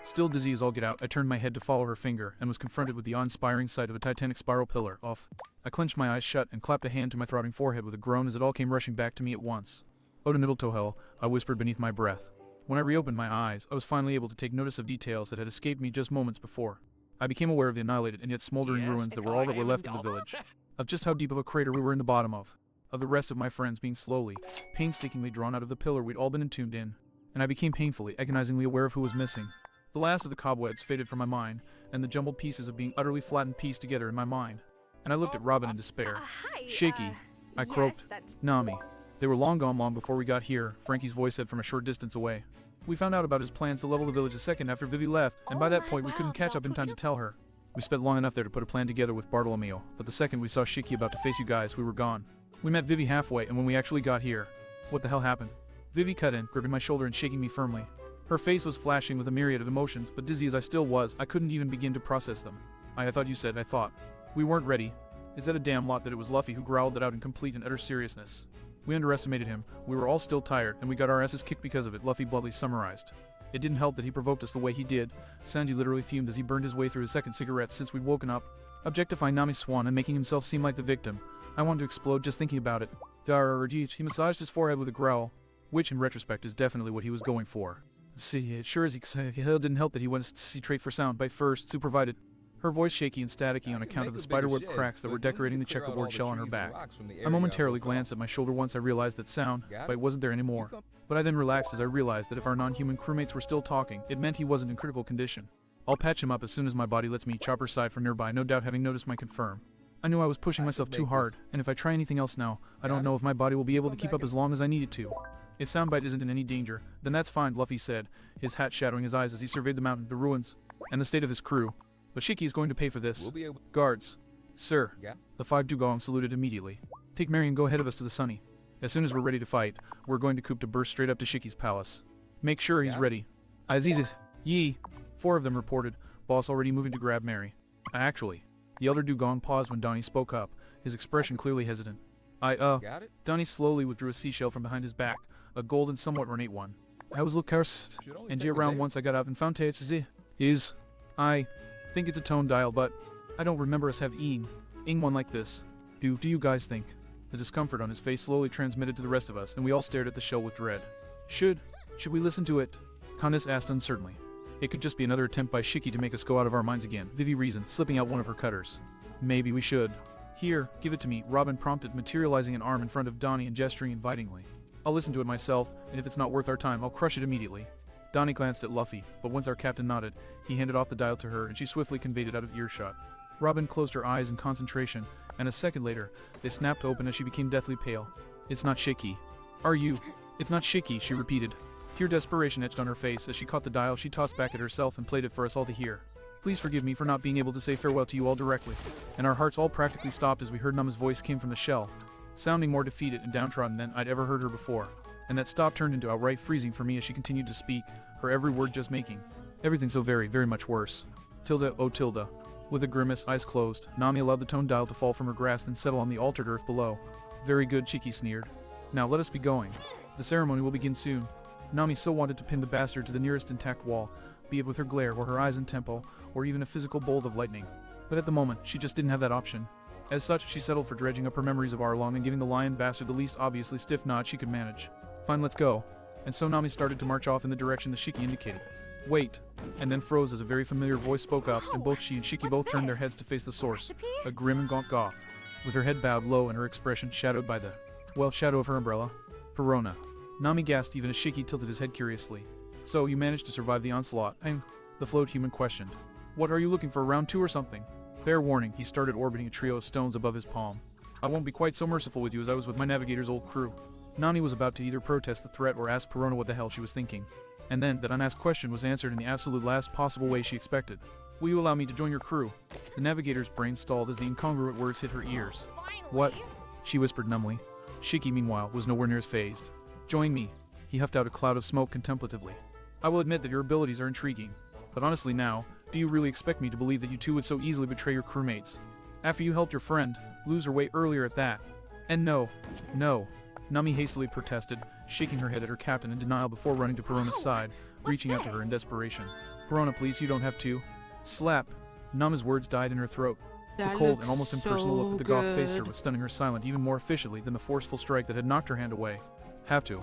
Still dizzy as all get out, I turned my head to follow her finger, and was confronted with the awe-inspiring sight of a titanic spiral pillar. Off. I clenched my eyes shut and clapped a hand to my throbbing forehead with a groan as it all came rushing back to me at once. Oda Tohel, I whispered beneath my breath. When I reopened my eyes, I was finally able to take notice of details that had escaped me just moments before. I became aware of the annihilated and yet smoldering ruins that were all that were left of the village. Of just how deep of a crater we were in the bottom of. Of the rest of my friends being slowly, painstakingly drawn out of the pillar we'd all been entombed in. And I became painfully, agonizingly aware of who was missing. The last of the cobwebs faded from my mind, and the jumbled pieces of being utterly flattened pieced together in my mind. And I looked at Robin in despair. Shaky. I croaked. Nami. They were long gone long before we got here, Frankie's voice said from a short distance away. We found out about his plans to level the village a second after Vivi left, and by that point we couldn't catch up in time to tell her. We spent long enough there to put a plan together with Bartolomeo, but the second we saw Shiki about to face you guys, we were gone. We met Vivi halfway, and when we actually got here... What the hell happened? Vivi cut in, gripping my shoulder and shaking me firmly. Her face was flashing with a myriad of emotions, but dizzy as I still was, I couldn't even begin to process them. I thought you said, I thought. We weren't ready. It's at a damn lot that it was Luffy who growled that out in complete and utter seriousness. We underestimated him, we were all still tired, and we got our asses kicked because of it, Luffy bluntly summarized. It didn't help that he provoked us the way he did. Sanji literally fumed as he burned his way through his second cigarette since we'd woken up, objectifying Nami's swan and making himself seem like the victim. I wanted to explode just thinking about it. He massaged his forehead with a growl, which in retrospect is definitely what he was going for. See, it sure is it didn't help that he went to see trait for sound bite first, Sue provided. Her voice shaky and staticky on account of the spiderweb cracks that were decorating the checkerboard shell on her back. I momentarily glanced at my shoulder once I realized that sound bite wasn't there anymore. But I then relaxed as I realized that if our non-human crewmates were still talking, it meant he wasn't in critical condition. I'll patch him up as soon as my body lets me. Chopper's side from nearby, no doubt having noticed my confirm. I knew I was pushing myself too hard, and if I try anything else now, I don't know if my body will be able to keep up as long as I need it to. If Soundbite isn't in any danger, then that's fine, Luffy said, his hat shadowing his eyes as he surveyed the mountain, the ruins, and the state of his crew. But Shiki is going to pay for this. Guards. Sir. The 5 Dugong saluted immediately. Take Mary and go ahead of us to the Sunny. As soon as we're ready to fight, we're going to coup to burst straight up to Shiki's palace. Make sure he's ready. Aziz, Yi. 4 of them reported, boss already moving to grab Mary. Actually. The elder Dugong paused when Donnie spoke up, his expression clearly hesitant. Donnie slowly withdrew a seashell from behind his back, a gold and somewhat ornate one. I was look cursed, and around once I got out and found I think it's a tone dial, but I don't remember us have ing one like this. Do you guys think? The discomfort on his face slowly transmitted to the rest of us, and we all stared at the shell with dread. Should we listen to it? Candace asked uncertainly. It could just be another attempt by Shiki to make us go out of our minds again, Vivi reasoned, slipping out one of her cutters. Maybe we should. Here, give it to me, Robin prompted, materializing an arm in front of Donnie and gesturing invitingly. I'll listen to it myself, and if it's not worth our time, I'll crush it immediately. Donnie glanced at Luffy, but once our captain nodded, he handed off the dial to her and she swiftly conveyed it out of earshot. Robin closed her eyes in concentration, and a second later, they snapped open as she became deathly pale. It's not Shiki. Are you? It's not Shiki, she repeated. Pure desperation etched on her face as she caught the dial she tossed back at herself and played it for us all to hear. Please forgive me for not being able to say farewell to you all directly. And our hearts all practically stopped as we heard Nama's voice came from the shell, sounding more defeated and downtrodden than I'd ever heard her before. And that stop turned into outright freezing for me as she continued to speak, her every word just making everything so very, very much worse. Tilda, oh Tilda. With a grimace, eyes closed, Nami allowed the tone dial to fall from her grasp and settle on the altered earth below. Very good, Shiki sneered. Now let us be going. The ceremony will begin soon. Nami so wanted to pin the bastard to the nearest intact wall, be it with her glare or her eyes and tempo, or even a physical bolt of lightning. But at the moment, she just didn't have that option. As such, she settled for dredging up her memories of Arlong and giving the lion bastard the least obviously stiff nod she could manage. Fine, let's go. And so Nami started to march off in the direction the Shiki indicated. Wait. And then froze as a very familiar voice spoke up, and both she and Shiki both turned their heads to face the source, a grim and gaunt goth, with her head bowed low and her expression shadowed by the, shadow of her umbrella. Perona. Nami gasped even as Shiki tilted his head curiously. So, you managed to survive the onslaught, the float human questioned. What are you looking for, round 2 or something? Fair warning, he started orbiting a trio of stones above his palm. I won't be quite so merciful with you as I was with my navigator's old crew. Nani was about to either protest the threat or ask Perona what the hell she was thinking. And then, that unasked question was answered in the absolute last possible way she expected. Will you allow me to join your crew? The navigator's brain stalled as the incongruent words hit her ears. What? She whispered numbly. Shiki, meanwhile, was nowhere near as phased. Join me. He huffed out a cloud of smoke contemplatively. I will admit that your abilities are intriguing. But honestly now, do you really expect me to believe that you two would so easily betray your crewmates? After you helped your friend lose her way earlier at that. And no. Nami hastily protested, shaking her head at her captain in denial before running to Perona's side, reaching out to her in desperation. Perona, please, you don't have to. Slap. Nama's words died in her throat. The cold and almost impersonal look that the goth faced her was stunning her silent even more efficiently than the forceful strike that had knocked her hand away. Have to.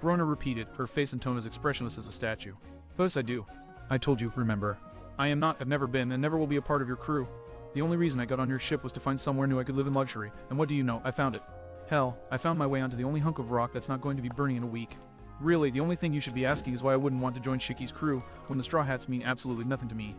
Perona repeated, her face and tone as expressionless as a statue. First I do. I told you, remember. I am not, have never been, and never will be a part of your crew. The only reason I got on your ship was to find somewhere new I could live in luxury, and what do you know, I found it. Hell, I found my way onto the only hunk of rock that's not going to be burning in a week. Really, the only thing you should be asking is why I wouldn't want to join Shiki's crew, when the Straw Hats mean absolutely nothing to me.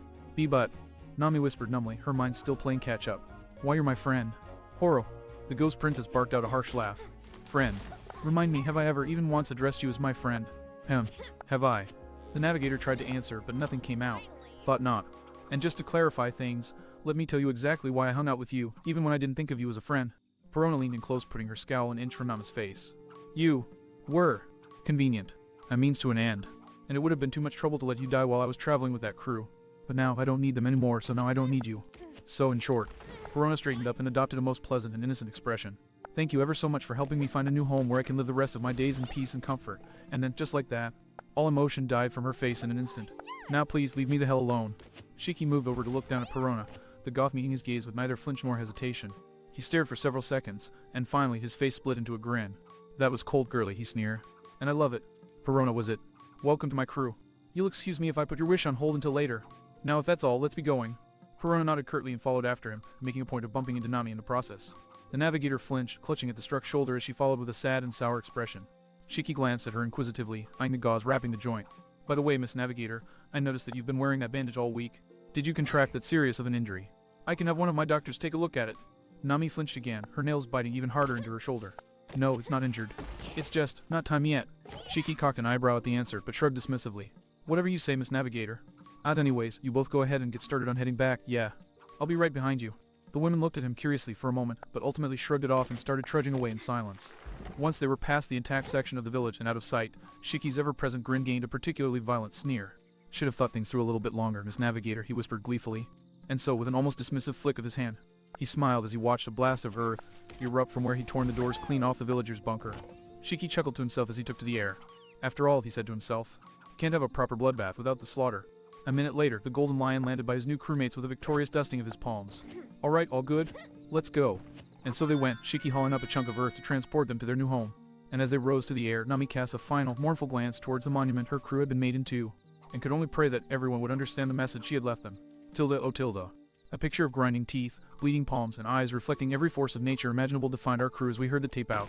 But, Nami whispered numbly, her mind still playing catch-up. Why you're my friend. Horo. The ghost princess barked out a harsh laugh. Friend. Remind me, have I ever even once addressed you as my friend? Have I? The navigator tried to answer, but nothing came out. Thought not. And just to clarify things, let me tell you exactly why I hung out with you, even when I didn't think of you as a friend. Perona leaned in close, putting her scowl an inch from Nama's face. You were convenient, a means to an end, and it would have been too much trouble to let you die while I was traveling with that crew. But now I don't need them anymore, so now I don't need you. So in short, Verona straightened up and adopted a most pleasant and innocent expression. Thank you ever so much for helping me find a new home where I can live the rest of my days in peace and comfort. And then, just like that, all emotion died from her face in an instant. Now please, leave me the hell alone. Shiki moved over to look down at Verona, the goth meeting his gaze with neither flinch nor hesitation. He stared for several seconds, and finally his face split into a grin. That was cold girly, he sneered. And I love it. Verona was it. Welcome to my crew. You'll excuse me if I put your wish on hold until later. Now if that's all, let's be going. Verona nodded curtly and followed after him, making a point of bumping into Nami in the process. The navigator flinched, clutching at the struck shoulder as she followed with a sad and sour expression. Shiki glanced at her inquisitively, eyeing the gauze wrapping the joint. By the way, Miss Navigator, I noticed that you've been wearing that bandage all week. Did you contract that serious of an injury? I can have one of my doctors take a look at it. Nami flinched again, her nails biting even harder into her shoulder. No, it's not injured. It's just, not time yet. Shiki cocked an eyebrow at the answer, but shrugged dismissively. Whatever you say, Miss Navigator. Anyways, you both go ahead and get started on heading back, yeah. I'll be right behind you. The women looked at him curiously for a moment, but ultimately shrugged it off and started trudging away in silence. Once they were past the intact section of the village and out of sight, Shiki's ever-present grin gained a particularly violent sneer. Should have thought things through a little bit longer, Miss Navigator, he whispered gleefully. And so, with an almost dismissive flick of his hand, he smiled as he watched a blast of earth erupt from where he'd torn the doors clean off the villager's bunker. Shiki chuckled to himself as he took to the air. After all, he said to himself, can't have a proper bloodbath without the slaughter. A minute later, the Golden Lion landed by his new crewmates with a victorious dusting of his palms. Alright, all good? Let's go. And so they went, Shiki hauling up a chunk of earth to transport them to their new home. And as they rose to the air, Nami cast a final, mournful glance towards the monument her crew had been made into, and could only pray that everyone would understand the message she had left them. Tilda oh Tilda. A picture of grinding teeth, bleeding palms, and eyes reflecting every force of nature imaginable defined our crew as we heard the tape out.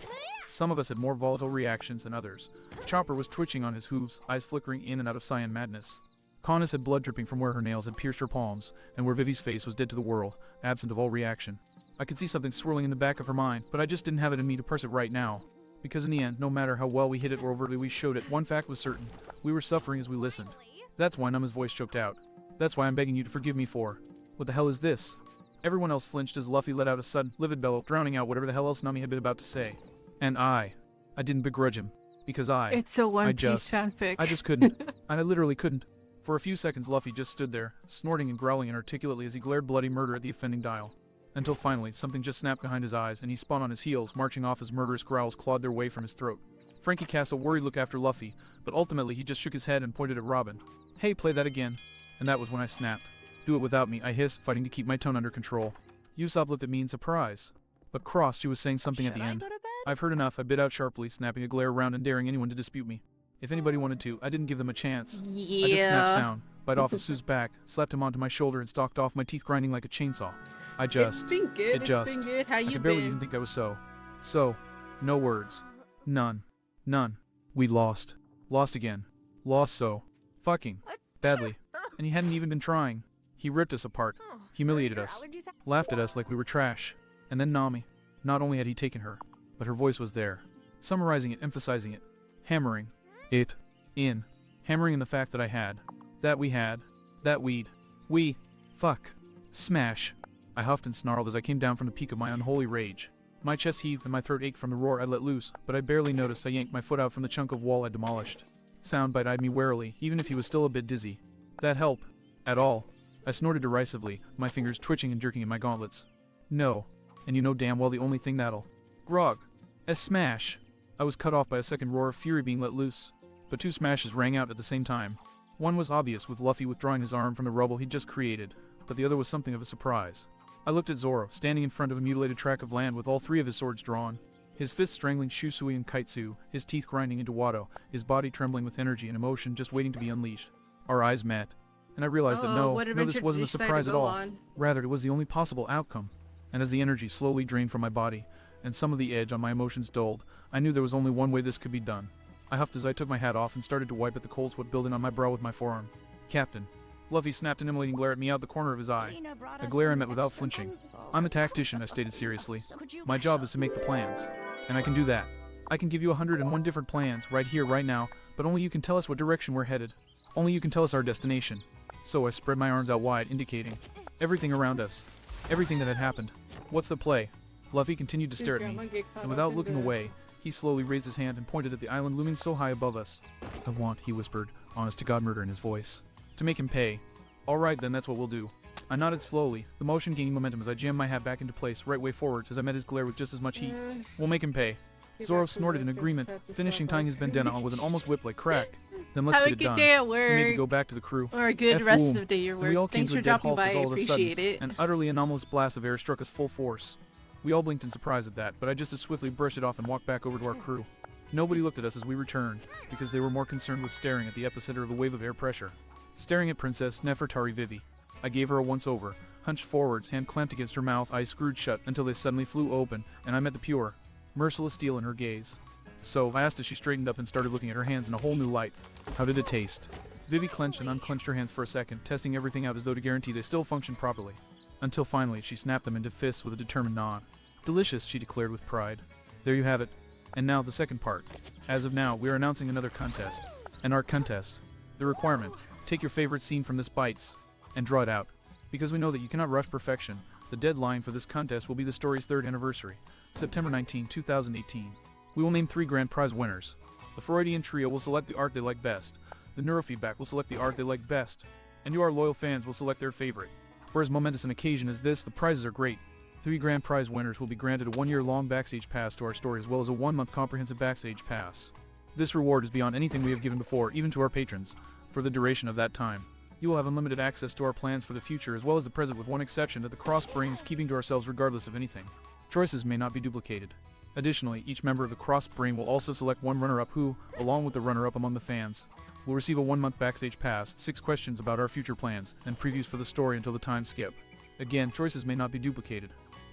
Some of us had more volatile reactions than others. Chopper was twitching on his hooves, eyes flickering in and out of cyan madness. Connis had blood dripping from where her nails had pierced her palms, and where Vivi's face was dead to the world, absent of all reaction. I could see something swirling in the back of her mind, but I just didn't have it in me to parse it right now. Because in the end, no matter how well we hid it or overtly we showed it, one fact was certain. We were suffering as we listened. That's why Nama's voice choked out. That's why I'm begging you to forgive me for. What the hell is this? Everyone else flinched as Luffy let out a sudden, livid bellow, drowning out whatever the hell else Nami had been about to say. And I didn't begrudge him. Because It's a One Piece fanfic. I just couldn't. I literally couldn't. For a few seconds, Luffy just stood there, snorting and growling inarticulately as he glared bloody murder at the offending dial. Until finally, something just snapped behind his eyes, and he spun on his heels, marching off as murderous growls clawed their way from his throat. Frankie cast a worried look after Luffy, but ultimately he just shook his head and pointed at Robin. Hey, play that again. And that was when I snapped. Do it without me, I hissed, fighting to keep my tone under control. Usopp looked at me in surprise. But Cross, she was saying something at the end. I've heard enough, I bit out sharply, snapping a glare around and daring anyone to dispute me. If anybody wanted to, I didn't give them a chance. Yeah. I just snapped sound, bite off of Sue's back, slapped him onto my shoulder and stalked off, my teeth grinding like a chainsaw. It's been good. It's been good. How you I been? could barely even think I was so. No words. None. We lost. Lost again. Lost so. Fucking. Badly. And he hadn't even been trying. He ripped us apart. Humiliated us. Laughed at us like we were trash. And then Nami. Not only had he taken her, but her voice was there. Summarizing it, emphasizing it. Hammering it in. Hammering in the fact that I had. That we had. That we. Fuck. Smash. I huffed and snarled as I came down from the peak of my unholy rage. My chest heaved and my throat ached from the roar I let loose, but I barely noticed I yanked my foot out from the chunk of wall I demolished. Soundbite eyed me warily, even if he was still a bit dizzy. That help? At all? I snorted derisively, my fingers twitching and jerking in my gauntlets. No. And you know damn well the only thing that'll. Grog. A smash. I was cut off by a second roar of fury being let loose. But two smashes rang out at the same time. One was obvious, with Luffy withdrawing his arm from the rubble he'd just created, but the other was something of a surprise. I looked at Zoro, standing in front of a mutilated tract of land with all three of his swords drawn. His fists strangling Shusui and Kaitsu, his teeth grinding into Wado, his body trembling with energy and emotion just waiting to be unleashed. Our eyes met, and I realized that no, this wasn't a surprise at all. Rather, it was the only possible outcome. And as the energy slowly drained from my body, and some of the edge on my emotions dulled, I knew there was only one way this could be done. I huffed as I took my hat off and started to wipe at the cold sweat building on my brow with my forearm. Captain. Luffy snapped an immolating glare at me out the corner of his eye. A glare I met without flinching. I'm a tactician, I stated seriously. My job is to make the plans. And I can do that. I can give you 101 different plans, right here, right now, but only you can tell us what direction we're headed. Only you can tell us our destination. So I spread my arms out wide, indicating everything around us. Everything that had happened. What's the play? Luffy continued to stare at me, and without looking away, he slowly raised his hand and pointed at the island looming so high above us. I want, he whispered, honest-to-God murder in his voice, to make him pay. Alright then, that's what we'll do. I nodded slowly, the motion gaining momentum as I jammed my hat back into place, right way forwards as I met his glare with just as much heat. We'll make him pay. Zorro snorted in agreement, finishing tying his bandana on with an almost whip-like crack. Then let's Have get a it good done. day at We made to work. go back to the crew. Or a good F rest womb. of the day your And we all work. came Thanks to a for dead dropping halt by. as I all of a sudden, appreciate it. an utterly anomalous blast of air struck us full force. We all blinked in surprise at that, but I just as swiftly brushed it off and walked back over to our crew. Nobody looked at us as we returned, because they were more concerned with staring at the epicenter of the wave of air pressure. Staring at Princess Nefertari Vivi. I gave her a once-over, hunched forwards, hand clamped against her mouth, eyes screwed shut until they suddenly flew open, and I met the pure, merciless steel in her gaze. So, I asked as she straightened up and started looking at her hands in a whole new light. How did it taste? Vivi clenched and unclenched her hands for a second, testing everything out as though to guarantee they still functioned properly. Until finally, she snapped them into fists with a determined nod. Delicious, she declared with pride. There you have it. And now the second part. As of now, we are announcing another contest. An art contest. The requirement: take your favorite scene from this Bites and draw it out. Because we know that you cannot rush perfection, the deadline for this contest will be the story's 3rd anniversary, September 19, 2018. We will name 3 grand prize winners. The Freudian trio will select the art they like best. The neurofeedback will select the art they like best. And you, our loyal fans, will select their favorite. For as momentous an occasion as this, the prizes are great. 3 grand prize winners will be granted a 1-year-long backstage pass to our story as well as a 1-month comprehensive backstage pass. This reward is beyond anything we have given before, even to our patrons, for the duration of that time. You will have unlimited access to our plans for the future as well as the present, with one exception that the Cross Brain is keeping to ourselves regardless of anything. Choices may not be duplicated. Additionally, each member of the Cross Brain will also select one runner-up who, along with the runner-up among the fans, will receive a 1-month backstage pass, 6 questions about our future plans, and previews for the story until the time skip. Again, choices may not be duplicated.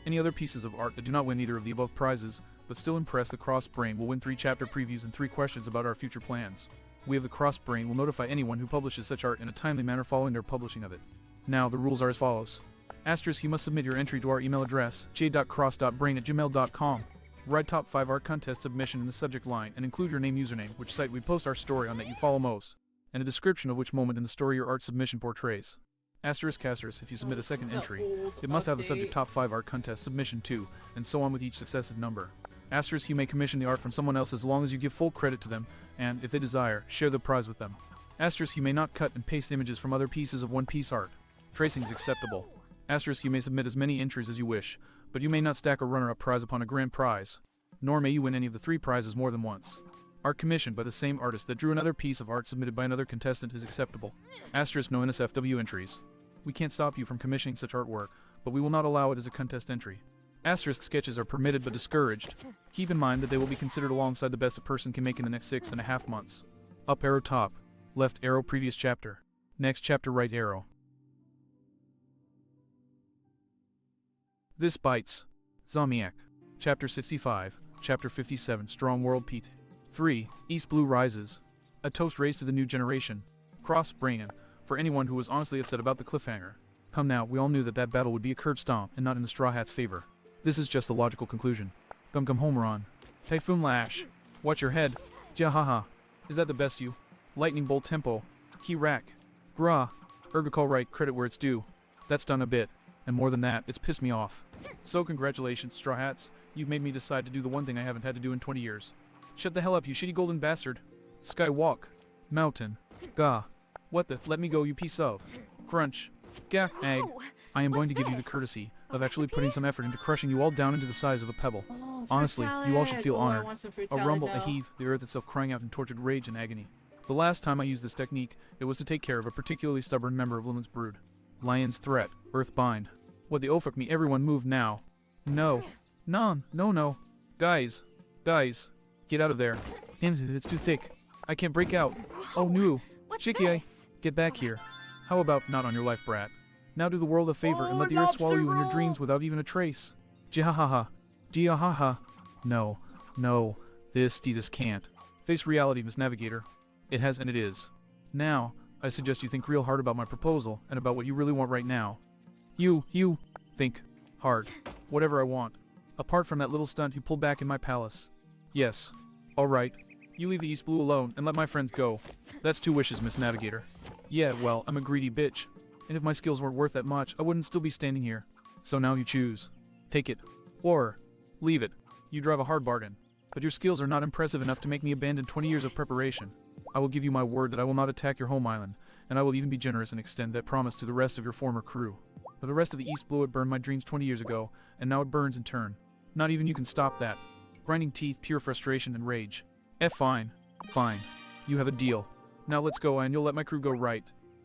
Any other pieces of art that do not win either of the above prizes, but still impress the Cross Brain, will win 3 chapter previews and 3 questions about our future plans. We of the Cross Brain will notify anyone who publishes such art in a timely manner following their publishing of it. Now, the rules are as follows. Asterisk, you must submit your entry to our email address, j.cross.brain@gmail.com. Write top 5 art contest submission in the subject line and include your name, username, which site we post our story on that you follow most, and a description of which moment in the story your art submission portrays. Asterisk, if you submit a second entry, it must have the subject top 5 art contest submission too, and so on with each successive number. Asterisk, you may commission the art from someone else as long as you give full credit to them, and, if they desire, share the prize with them. Asterisk, you may not cut and paste images from other pieces of one-piece art. Tracing is acceptable. Asterisk, you may submit as many entries as you wish, but you may not stack a runner-up prize upon a grand prize, nor may you win any of the 3 prizes more than once. Art commissioned by the same artist that drew another piece of art submitted by another contestant is acceptable. Asterisk, no NSFW entries. We can't stop you from commissioning such artwork, but we will not allow it as a contest entry. Asterisk, sketches are permitted but discouraged. Keep in mind that they will be considered alongside the best a person can make in the next 6.5 months. Up arrow top. Left arrow previous chapter. Next chapter right arrow. This Bites. Zomiak. Chapter 65. Chapter 57. Strong World Pete. 3. East Blue Rises. A toast raised to the new generation. Cross Brain. For anyone who was honestly upset about the cliffhanger. Come now, we all knew that that battle would be a curb stomp and not in the Straw Hat's favor. This is just the logical conclusion. Come home run. Typhoon Lash. Watch your head. Jahaha. Is that the best you? Lightning Bolt Tempo. Key Rack. Gra. Ergocall right, credit where it's due. That's done a bit. And more than that, it's pissed me off. So congratulations, Straw Hats. You've made me decide to do the one thing I haven't had to do in 20 years. Shut the hell up, you shitty golden bastard. Skywalk. Mountain. Gah. What the? Let me go, you piece of. Crunch. Gah. Egg. I am going to give you the courtesy of actually putting some effort into crushing you all down into the size of a pebble. Oh, Honestly, you all should feel honored. A rumble, a heave. heave, the earth itself crying out in tortured rage and agony. The last time I used this technique, it was to take care of a particularly stubborn member of Lumen's brood. Lion's threat. Earth bind. What the oh fuck me, everyone move now. No. No. Guys. Get out of there. It's too thick. I can't break out. Oh no. What's Chicky, this? get back here. How about not on your life, brat? Now do the world a favor and let the earth swallow you in your dreams without even a trace. Jihahaha. Jihahaha. No. This can't. Face reality, Miss Navigator. It has and it is. Now, I suggest you think real hard about my proposal and about what you really want right now. You think hard. Whatever I want. Apart from that little stunt you pulled back in my palace. Yes. Alright. You leave the East Blue alone and let my friends go. That's 2 wishes, Miss Navigator. Yeah, well, I'm a greedy bitch. And if my skills weren't worth that much, I wouldn't still be standing here. So now you choose. Take it. Or leave it. You drive a hard bargain. But your skills are not impressive enough to make me abandon 20 years of preparation. I will give you my word that I will not attack your home island, and I will even be generous and extend that promise to the rest of your former crew. But the rest of the East blew it burned my dreams 20 years ago, and now it burns in turn. Not even you can stop that. Grinding teeth, pure frustration and rage. Fine. Fine. You have a deal. Now let's go and you'll let my crew go right.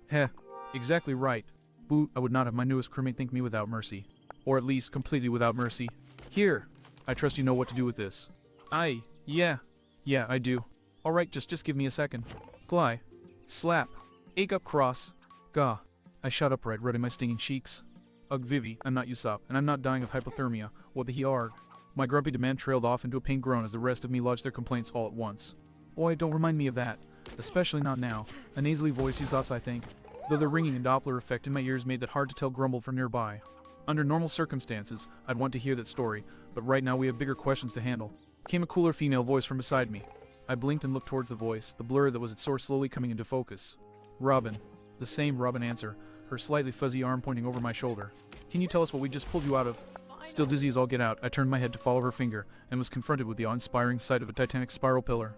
Heh. Exactly right. Boo, I would not have my newest crewmate think me without mercy. Or at least completely without mercy. Here. I trust you know what to do with this. Yeah. Yeah, I do. Alright, just give me a second. Fly. Slap. Ache up cross. Gah. I shot upright, rubbing my stinging cheeks. Ugh, Vivi, I'm not Usopp, and I'm not dying of hypothermia. What the he arg? My grumpy demand trailed off into a pained groan as the rest of me lodged their complaints all at once. Oi, don't remind me of that. Especially not now. A nasally voice Usopp's, I think. Though the ringing and Doppler effect in my ears made that hard to tell grumbled from nearby. Under normal circumstances, I'd want to hear that story, but right now we have bigger questions to handle. Came a cooler female voice from beside me. I blinked and looked towards the voice, the blur that was its source slowly coming into focus. Robin. The same Robin answer, her slightly fuzzy arm pointing over my shoulder. Can you tell us what we just pulled you out of? Still dizzy as all get out, I turned my head to follow her finger, and was confronted with the awe-inspiring sight of a titanic spiral pillar.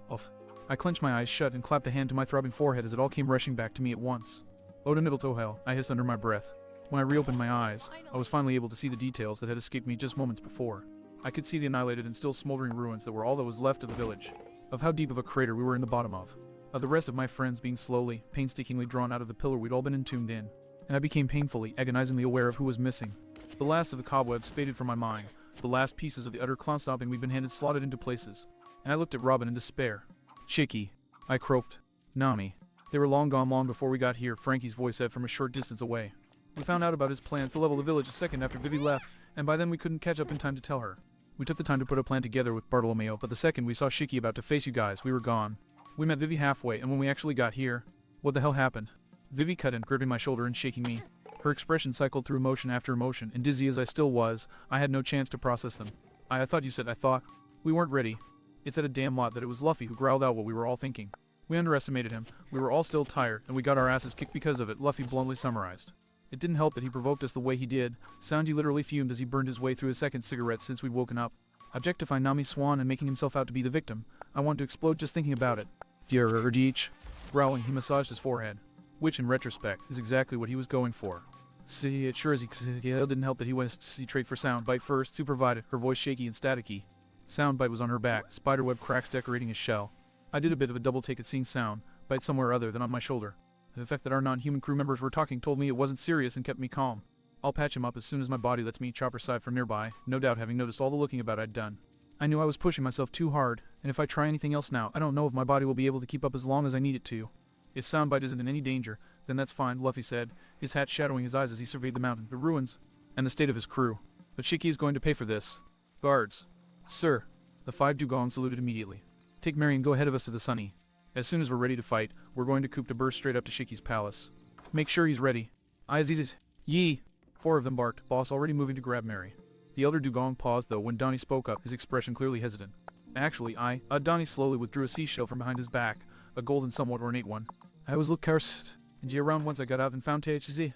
I clenched my eyes shut and clapped a hand to my throbbing forehead as it all came rushing back to me at once. Oda Nibbletohel, I hissed under my breath. When I reopened my eyes, I was finally able to see the details that had escaped me just moments before. I could see the annihilated and still smoldering ruins that were all that was left of the village. Of how deep of a crater we were in the bottom of. Of the rest of my friends being slowly, painstakingly drawn out of the pillar we'd all been entombed in. And I became painfully, agonizingly aware of who was missing. The last of the cobwebs faded from my mind. The last pieces of the utter clown-stomping we'd been handed slotted into places. And I looked at Robin in despair. Chicky. I croaked. Nami. They were long gone long before we got here, Frankie's voice said from a short distance away. We found out about his plans to level the village a second after Vivi left, and by then we couldn't catch up in time to tell her. We took the time to put a plan together with Bartolomeo, but the second we saw Shiki about to face you guys, we were gone. We met Vivi halfway, and when we actually got here, what the hell happened? Vivi cut in, gripping my shoulder and shaking me. Her expression cycled through emotion after emotion, and dizzy as I still was, I had no chance to process them. I thought you said I thought. We weren't ready. It said a damn lot that it was Luffy who growled out what we were all thinking. We underestimated him, we were all still tired, and we got our asses kicked because of it, Luffy bluntly summarized. It didn't help that he provoked us the way he did. Sanji literally fumed as he burned his way through his second cigarette since we'd woken up. Objectifying Nami Swan and making himself out to be the victim. I wanted to explode just thinking about it. Deach. Growling, he massaged his forehead. Which, in retrospect, is exactly what he was going for. See, it sure as he didn't help that he went to see trade for Soundbite first, to provide it, her voice shaky and staticky. Soundbite was on her back, spiderweb cracks decorating his shell. I did a bit of a double take at seeing Soundbite somewhere other than on my shoulder. The fact that our non-human crew members were talking told me it wasn't serious and kept me calm. I'll patch him up as soon as my body lets me chop her side from nearby, no doubt having noticed all the looking about I'd done. I knew I was pushing myself too hard, and if I try anything else now, I don't know if my body will be able to keep up as long as I need it to. If Soundbite isn't in any danger, then that's fine, Luffy said, his hat shadowing his eyes as he surveyed the mountain, the ruins, and the state of his crew. But Shiki is going to pay for this. Guards. Sir. The 5 Dugong saluted immediately. Take Mary and go ahead of us to the Sunny. As soon as we're ready to fight, we're going to coup to burst straight up to Shiki's palace. Make sure he's ready. Aizizit. Yee. 4 of them barked, boss already moving to grab Mary. The elder Dugong paused though when Donnie spoke up, his expression clearly hesitant. Actually, Donnie slowly withdrew a seashell from behind his back, a gold and somewhat ornate one. I was look cursed, and around once I got out and found THZ.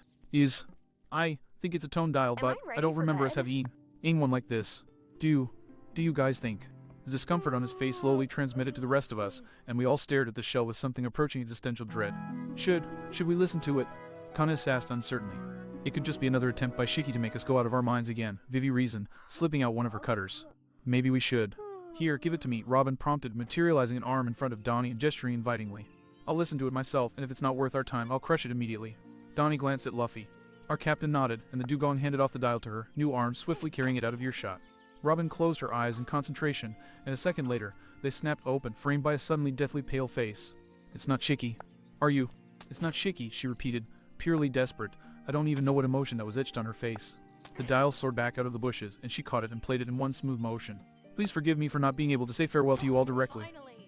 I think it's a tone dial, but I don't remember us having one like this. Do you guys think? The discomfort on his face slowly transmitted to the rest of us, and we all stared at the shell with something approaching existential dread. Should we listen to it? Kanis asked uncertainly. It could just be another attempt by Shiki to make us go out of our minds again, Vivi reasoned, slipping out one of her cutters. Maybe we should. Here, give it to me, Robin prompted, materializing an arm in front of Donnie and gesturing invitingly. I'll listen to it myself, and if it's not worth our time, I'll crush it immediately. Donnie glanced at Luffy. Our captain nodded, and the Dugong handed off the dial to her, new arm swiftly carrying it out of earshot. Robin closed her eyes in concentration, and a second later, they snapped open, framed by a suddenly deathly pale face. It's not Shiki. Are you? It's not Shiki, she repeated, purely desperate. I don't even know what emotion that was etched on her face. The dial soared back out of the bushes, and she caught it and played it in one smooth motion. Please forgive me for not being able to say farewell to you all directly.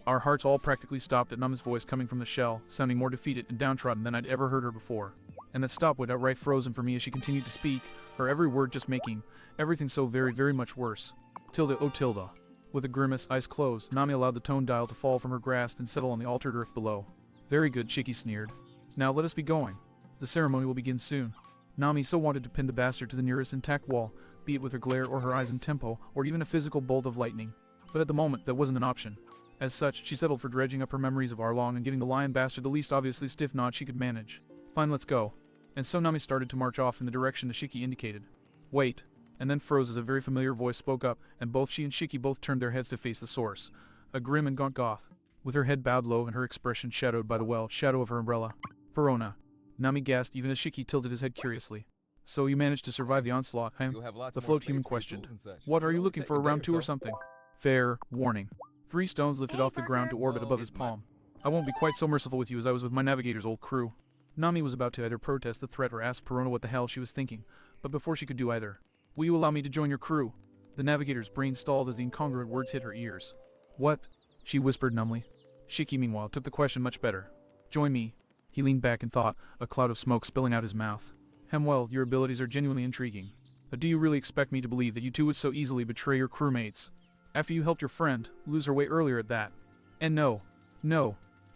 Our hearts all practically stopped at Nami's voice coming from the shell, sounding more defeated and downtrodden than I'd ever heard her before. And that stop went outright frozen for me as she continued to speak, her every word just making everything so very, very much worse. Tilda, oh Tilda. With a grimace, eyes closed, Nami allowed the tone dial to fall from her grasp and settle on the altered earth below. Very good, Shiki sneered. Now let us be going. The ceremony will begin soon. Nami so wanted to pin the bastard to the nearest intact wall, be it with her glare or her eyes in tempo, or even a physical bolt of lightning. But at the moment, that wasn't an option. As such, she settled for dredging up her memories of Arlong and giving the lion bastard the least obviously stiff nod she could manage. Fine, let's go. And so Nami started to march off in the direction the Shiki indicated. Wait, and then froze as a very familiar voice spoke up, and both she and Shiki both turned their heads to face the source. A grim and gaunt goth, with her head bowed low and her expression shadowed by the well shadow of her umbrella. Perona. Nami gasped even as Shiki tilted his head curiously. So you managed to survive the onslaught, huh? The float human questioned. What are you looking for, round 2 or something? Fair warning. 3 stones lifted off the ground to orbit above his palm. I won't be quite so merciful with you as I was with my navigator's old crew. Nami was about to either protest the threat or ask Perona what the hell she was thinking, but before she could do either, will you allow me to join your crew? The navigator's brain stalled as the incongruent words hit her ears. What? She whispered numbly. Shiki, meanwhile, took the question much better. Join me. He leaned back in thought, a cloud of smoke spilling out his mouth. Well, your abilities are genuinely intriguing. But do you really expect me to believe that you two would so easily betray your crewmates? After you helped your friend lose her way earlier at that. And no.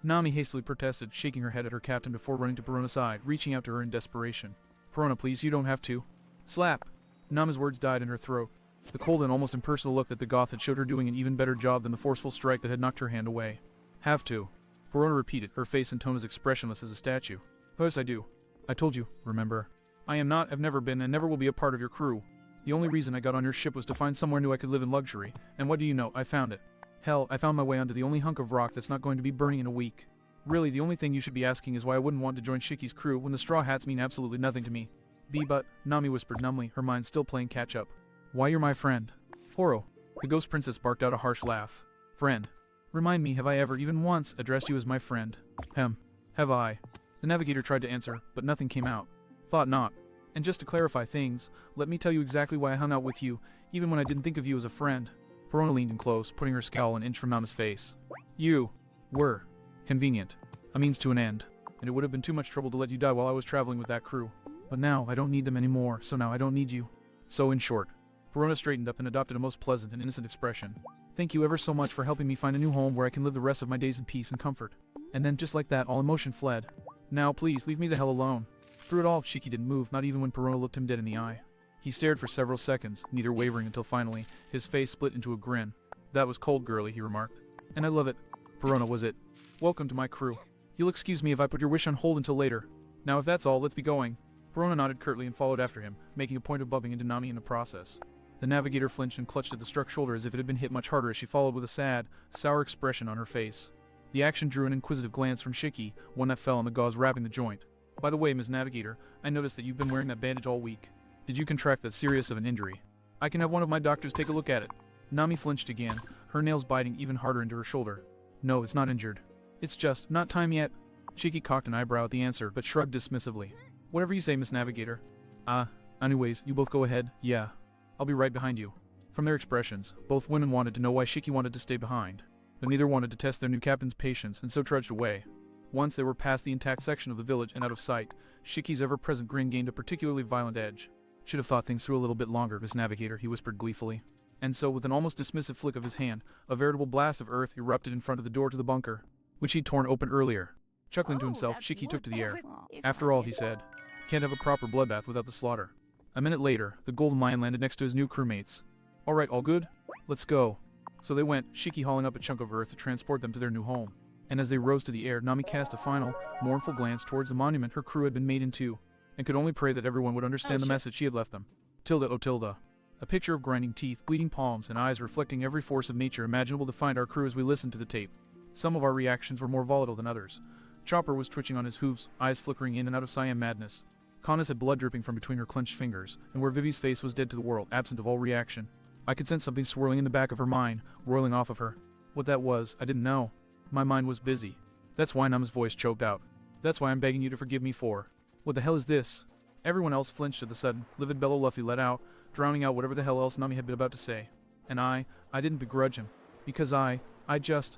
Nami hastily protested, shaking her head at her captain before running to Perona's side, reaching out to her in desperation. Perona, please, you don't have to. Slap! Nami's words died in her throat. The cold and almost impersonal look that the goth had showed her doing an even better job than the forceful strike that had knocked her hand away. Have to. Perona repeated, her face and tone as expressionless as a statue. Yes, I do. I told you, remember. I am not, have never been, and never will be a part of your crew. The only reason I got on your ship was to find somewhere new I could live in luxury, and what do you know, I found it. Hell, I found my way onto the only hunk of rock that's not going to be burning in a week. Really, the only thing you should be asking is why I wouldn't want to join Shiki's crew when the straw hats mean absolutely nothing to me. But, Nami whispered numbly, her mind still playing catch-up. Why, you're my friend. Horo. The ghost princess barked out a harsh laugh. Friend. Remind me, have I ever, even once, addressed you as my friend? Have I? The navigator tried to answer, but nothing came out. Thought not. And just to clarify things, let me tell you exactly why I hung out with you, even when I didn't think of you as a friend. Perona leaned in close, putting her scowl an inch from Nami's face. You were convenient. A means to an end. And it would have been too much trouble to let you die while I was traveling with that crew. But now, I don't need them anymore, so now I don't need you. So in short, Perona straightened up and adopted a most pleasant and innocent expression. Thank you ever so much for helping me find a new home where I can live the rest of my days in peace and comfort. And then, just like that, all emotion fled. Now, please, leave me the hell alone. Through it all, Shiki didn't move, not even when Perona looked him dead in the eye. He stared for several seconds, neither wavering until finally, his face split into a grin. That was cold, girlie, he remarked. And I love it. Perona, was it? Welcome to my crew. You'll excuse me if I put your wish on hold until later. Now if that's all, let's be going. Perona nodded curtly and followed after him, making a point of bumping into Nami in the process. The navigator flinched and clutched at the struck shoulder as if it had been hit much harder as she followed with a sad, sour expression on her face. The action drew an inquisitive glance from Shiki, one that fell on the gauze wrapping the joint. By the way, Ms. Navigator, I noticed that you've been wearing that bandage all week. Did you contract that serious of an injury? I can have one of my doctors take a look at it. Nami flinched again, her nails biting even harder into her shoulder. No, it's not injured. It's just, not time yet. Shiki cocked an eyebrow at the answer, but shrugged dismissively. Whatever you say, Miss Navigator. Anyways, you both go ahead, yeah. I'll be right behind you. From their expressions, both women wanted to know why Shiki wanted to stay behind, but neither wanted to test their new captain's patience, and so trudged away. Once they were past the intact section of the village and out of sight, Shiki's ever-present grin gained a particularly violent edge. Should have thought things through a little bit longer, Miss Navigator, he whispered gleefully. And so, with an almost dismissive flick of his hand, a veritable blast of earth erupted in front of the door to the bunker, which he'd torn open earlier. Chuckling to himself, Shiki took to the air. After all, he said, can't have a proper bloodbath without the slaughter. A minute later, the Golden Lion landed next to his new crewmates. Alright, all good? Let's go. So they went, Shiki hauling up a chunk of earth to transport them to their new home. And as they rose to the air, Nami cast a final, mournful glance towards the monument her crew had been made into, and could only pray that everyone would understand the message she had left them. Tilda, oh Tilda. A picture of grinding teeth, bleeding palms, and eyes reflecting every force of nature imaginable to find our crew as we listened to the tape. Some of our reactions were more volatile than others. Chopper was twitching on his hooves, eyes flickering in and out of Siam madness. Conus had blood dripping from between her clenched fingers, and where Vivi's face was dead to the world, absent of all reaction. I could sense something swirling in the back of her mind, roiling off of her. What that was, I didn't know. My mind was busy. That's why Nami's voice choked out. That's why I'm begging you to forgive me for. What the hell is this? Everyone else flinched at the sudden, livid bellow Luffy let out, drowning out whatever the hell else Nami had been about to say. And I didn't begrudge him. Because I just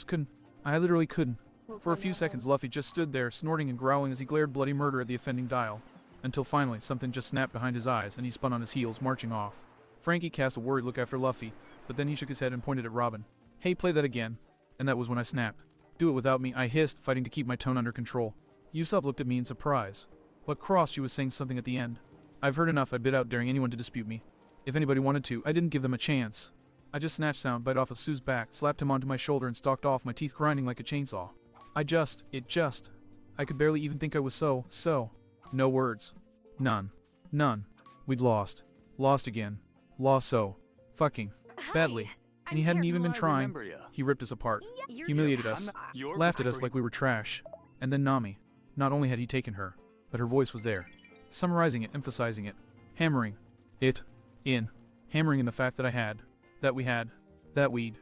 couldn't. I literally couldn't. For a few seconds, Luffy just stood there, snorting and growling as he glared bloody murder at the offending dial. Until finally, something just snapped behind his eyes, and he spun on his heels, marching off. Frankie cast a worried look after Luffy, but then he shook his head and pointed at Robin. Hey, play that again. And that was when I snapped. Do it without me, I hissed, fighting to keep my tone under control. Usopp looked at me in surprise. But cross, she was saying something at the end. I've heard enough, I bit out, daring anyone to dispute me. If anybody wanted to, I didn't give them a chance. I just snatched sound bite off of Sue's back, slapped him onto my shoulder and stalked off, my teeth grinding like a chainsaw. I could barely even think I was so. No words. None. None. We'd lost. Lost again. Lost so. Fucking. Badly. And he hadn't even been trying. He ripped us apart. Humiliated us. Laughed at us like we were trash. And then Nami. Not only had he taken her, but her voice was there. Summarizing it, emphasizing it. Hammering it in. Hammering in the fact that I had. That we had. That we.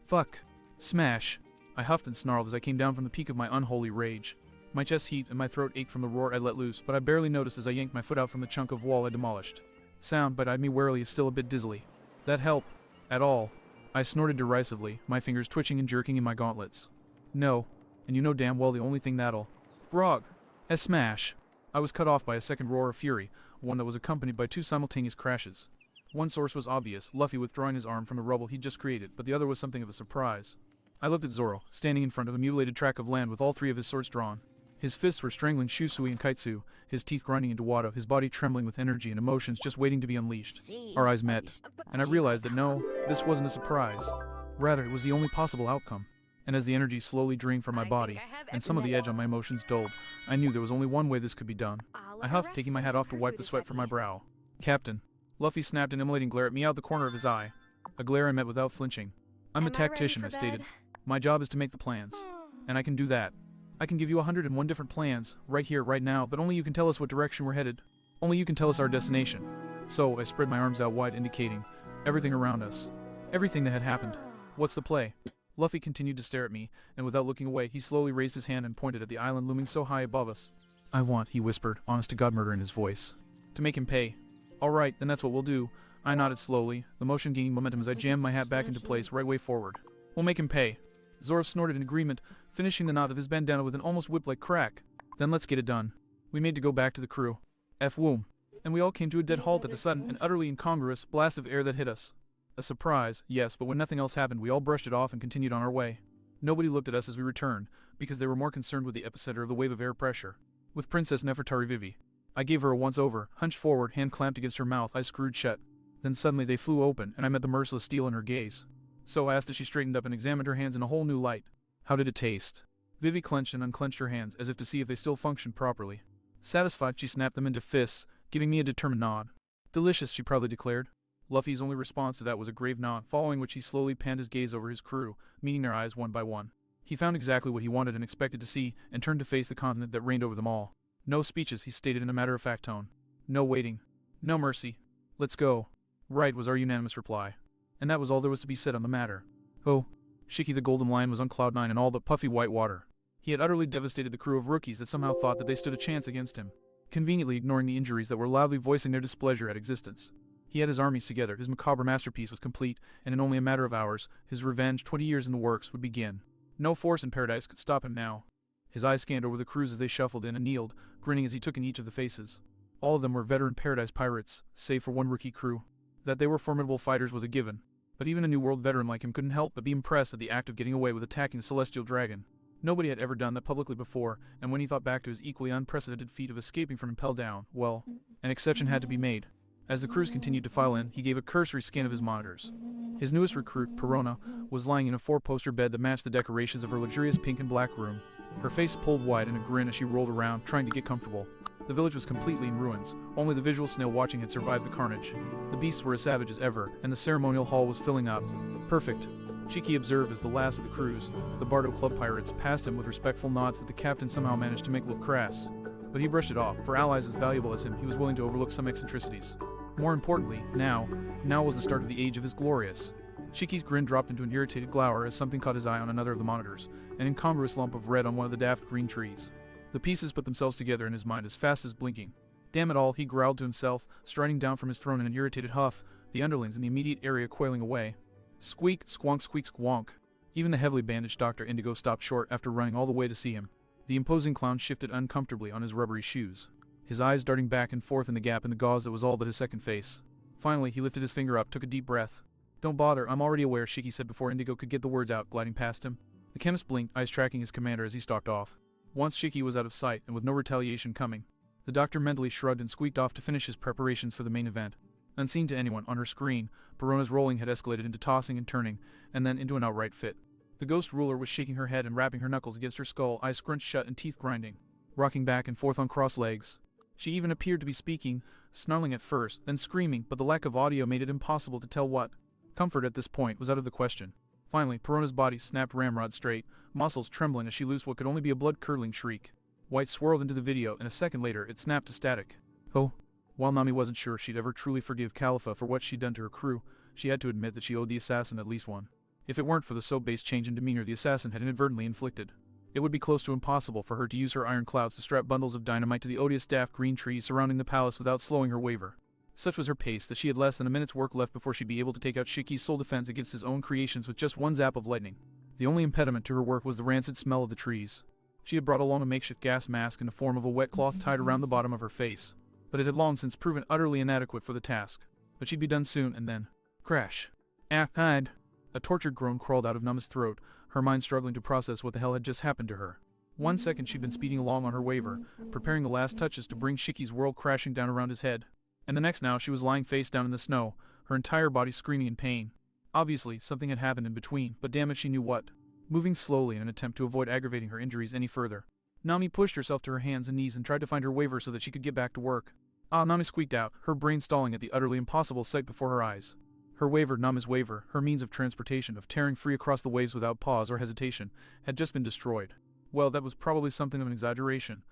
Fuck. Smash. I huffed and snarled as I came down from the peak of my unholy rage. My chest heaved and my throat ached from the roar I let loose, but I barely noticed as I yanked my foot out from the chunk of wall I demolished. Sound, but eyed me warily, is still a bit dizzily. That help? At all? I snorted derisively, my fingers twitching and jerking in my gauntlets. No. And you know damn well the only thing that'll. Grog! A smash! I was cut off by a second roar of fury, one that was accompanied by two simultaneous crashes. One source was obvious, Luffy withdrawing his arm from the rubble he'd just created, but the other was something of a surprise. I looked at Zoro, standing in front of a mutilated tract of land with all three of his swords drawn. His fists were strangling Shusui and Kaitsu, his teeth grinding into Wado, his body trembling with energy and emotions just waiting to be unleashed. Our eyes met, and I realized that no, this wasn't a surprise. Rather, it was the only possible outcome. And as the energy slowly drained from my body, and some of the edge on my emotions dulled, I knew there was only one way this could be done. I huffed, taking my hat off to wipe the sweat from my brow. Captain. Luffy snapped an immolating glare at me out the corner of his eye. A glare I met without flinching. I'm a tactician, I stated. My job is to make the plans. And I can do that. I can give you 101 different plans, right here, right now, but only you can tell us what direction we're headed. Only you can tell us our destination. So, I spread my arms out wide, indicating everything around us. Everything that had happened. What's the play? Luffy continued to stare at me, and without looking away, he slowly raised his hand and pointed at the island looming so high above us. I want, he whispered, honest-to-God murder in his voice. To make him pay. All right, then that's what we'll do. I nodded slowly, the motion gaining momentum as I jammed my hat back into place right way forward. We'll make him pay. Zoro snorted in agreement, finishing the knot of his bandana with an almost whip-like crack. Then let's get it done. We made to go back to the crew. F-woom. And we all came to a dead halt at the sudden and utterly incongruous blast of air that hit us. A surprise, yes, but when nothing else happened, we all brushed it off and continued on our way. Nobody looked at us as we returned, because they were more concerned with the epicenter of the wave of air pressure. With Princess Nefertari Vivi. I gave her a once-over, hunched forward, hand clamped against her mouth, eyes screwed shut. Then suddenly they flew open, and I met the merciless steel in her gaze. So I asked as she straightened up and examined her hands in a whole new light. How did it taste? Vivi clenched and unclenched her hands, as if to see if they still functioned properly. Satisfied, she snapped them into fists, giving me a determined nod. Delicious, she proudly declared. Luffy's only response to that was a grave nod, following which he slowly panned his gaze over his crew, meeting their eyes one by one. He found exactly what he wanted and expected to see, and turned to face the continent that reigned over them all. No speeches, he stated in a matter-of-fact tone. No waiting. No mercy. Let's go. Right, was our unanimous reply. And that was all there was to be said on the matter. Oh, Shiki the Golden Lion was on cloud nine in all but puffy white water. He had utterly devastated the crew of rookies that somehow thought that they stood a chance against him, conveniently ignoring the injuries that were loudly voicing their displeasure at existence. He had his armies together, his macabre masterpiece was complete, and in only a matter of hours, his revenge, 20 years in the works, would begin. No force in paradise could stop him now. His eyes scanned over the crews as they shuffled in and kneeled, grinning as he took in each of the faces. All of them were veteran paradise pirates, save for one rookie crew. That they were formidable fighters was a given, but even a New World veteran like him couldn't help but be impressed at the act of getting away with attacking the Celestial Dragon. Nobody had ever done that publicly before, and when he thought back to his equally unprecedented feat of escaping from impel down, well, an exception had to be made. As the crews continued to file in, he gave a cursory scan of his monitors. His newest recruit, Perona, was lying in a four-poster bed that matched the decorations of her luxurious pink and black room. Her face pulled wide in a grin as she rolled around, trying to get comfortable. The village was completely in ruins. Only the visual snail watching had survived the carnage. The beasts were as savage as ever, and the ceremonial hall was filling up. Perfect. Chiki observed as the last of the crews, the Bardo Club pirates, passed him with respectful nods that the captain somehow managed to make look crass. But he brushed it off. For allies as valuable as him, he was willing to overlook some eccentricities. More importantly, now was the start of the age of his glorious. Chiki's grin dropped into an irritated glower as something caught his eye on another of the monitors, an incongruous lump of red on one of the daft green trees. The pieces put themselves together in his mind as fast as blinking. Damn it all, he growled to himself, striding down from his throne in an irritated huff, the underlings in the immediate area coiling away. Squeak, squonk, squeak, squonk. Even the heavily bandaged Dr. Indigo stopped short after running all the way to see him. The imposing clown shifted uncomfortably on his rubbery shoes, his eyes darting back and forth in the gap in the gauze that was all but his second face. Finally, he lifted his finger up, took a deep breath. Don't bother, I'm already aware, Shiki said before Indigo could get the words out, gliding past him. The chemist blinked, eyes tracking his commander as he stalked off. Once Shiki was out of sight, and with no retaliation coming, the doctor mentally shrugged and squeaked off to finish his preparations for the main event. Unseen to anyone, on her screen, Perona's rolling had escalated into tossing and turning, and then into an outright fit. The ghost ruler was shaking her head and rapping her knuckles against her skull, eyes scrunched shut and teeth grinding. rocking back and forth on crossed legs. She even appeared to be speaking, snarling at first, then screaming, but the lack of audio made it impossible to tell what. Comfort at this point was out of the question. Finally, Perona's body snapped ramrod straight, muscles trembling as she loosed what could only be a blood-curdling shriek. White swirled into the video, and a second later, it snapped to static. Oh. While Nami wasn't sure she'd ever truly forgive Khalifa for what she'd done to her crew, she had to admit that she owed the assassin at least one. If it weren't for the so-based change in demeanor the assassin had inadvertently inflicted, it would be close to impossible for her to use her iron clouds to strap bundles of dynamite to the odious daft green trees surrounding the palace without slowing her waver. Such was her pace that she had less than a minute's work left before she'd be able to take out Shiki's sole defense against his own creations with just one zap of lightning. The only impediment to her work was the rancid smell of the trees. She had brought along a makeshift gas mask in the form of a wet cloth tied around the bottom of her face, but it had long since proven utterly inadequate for the task. But she'd be done soon, and then... Crash. Hide. A tortured groan crawled out of Nami's throat, her mind struggling to process what the hell had just happened to her. 1 second she'd been speeding along on her waver, preparing the last touches to bring Shiki's world crashing down around his head. And the next now she was lying face down in the snow, her entire body screaming in pain. Obviously, something had happened in between, but damn it she knew what. Moving slowly in an attempt to avoid aggravating her injuries any further, Nami pushed herself to her hands and knees and tried to find her waver so that she could get back to work. Nami squeaked out, her brain stalling at the utterly impossible sight before her eyes. Her waver, Nami's waver, her means of transportation, of tearing free across the waves without pause or hesitation, had just been destroyed. Well, that was probably something of an exaggeration.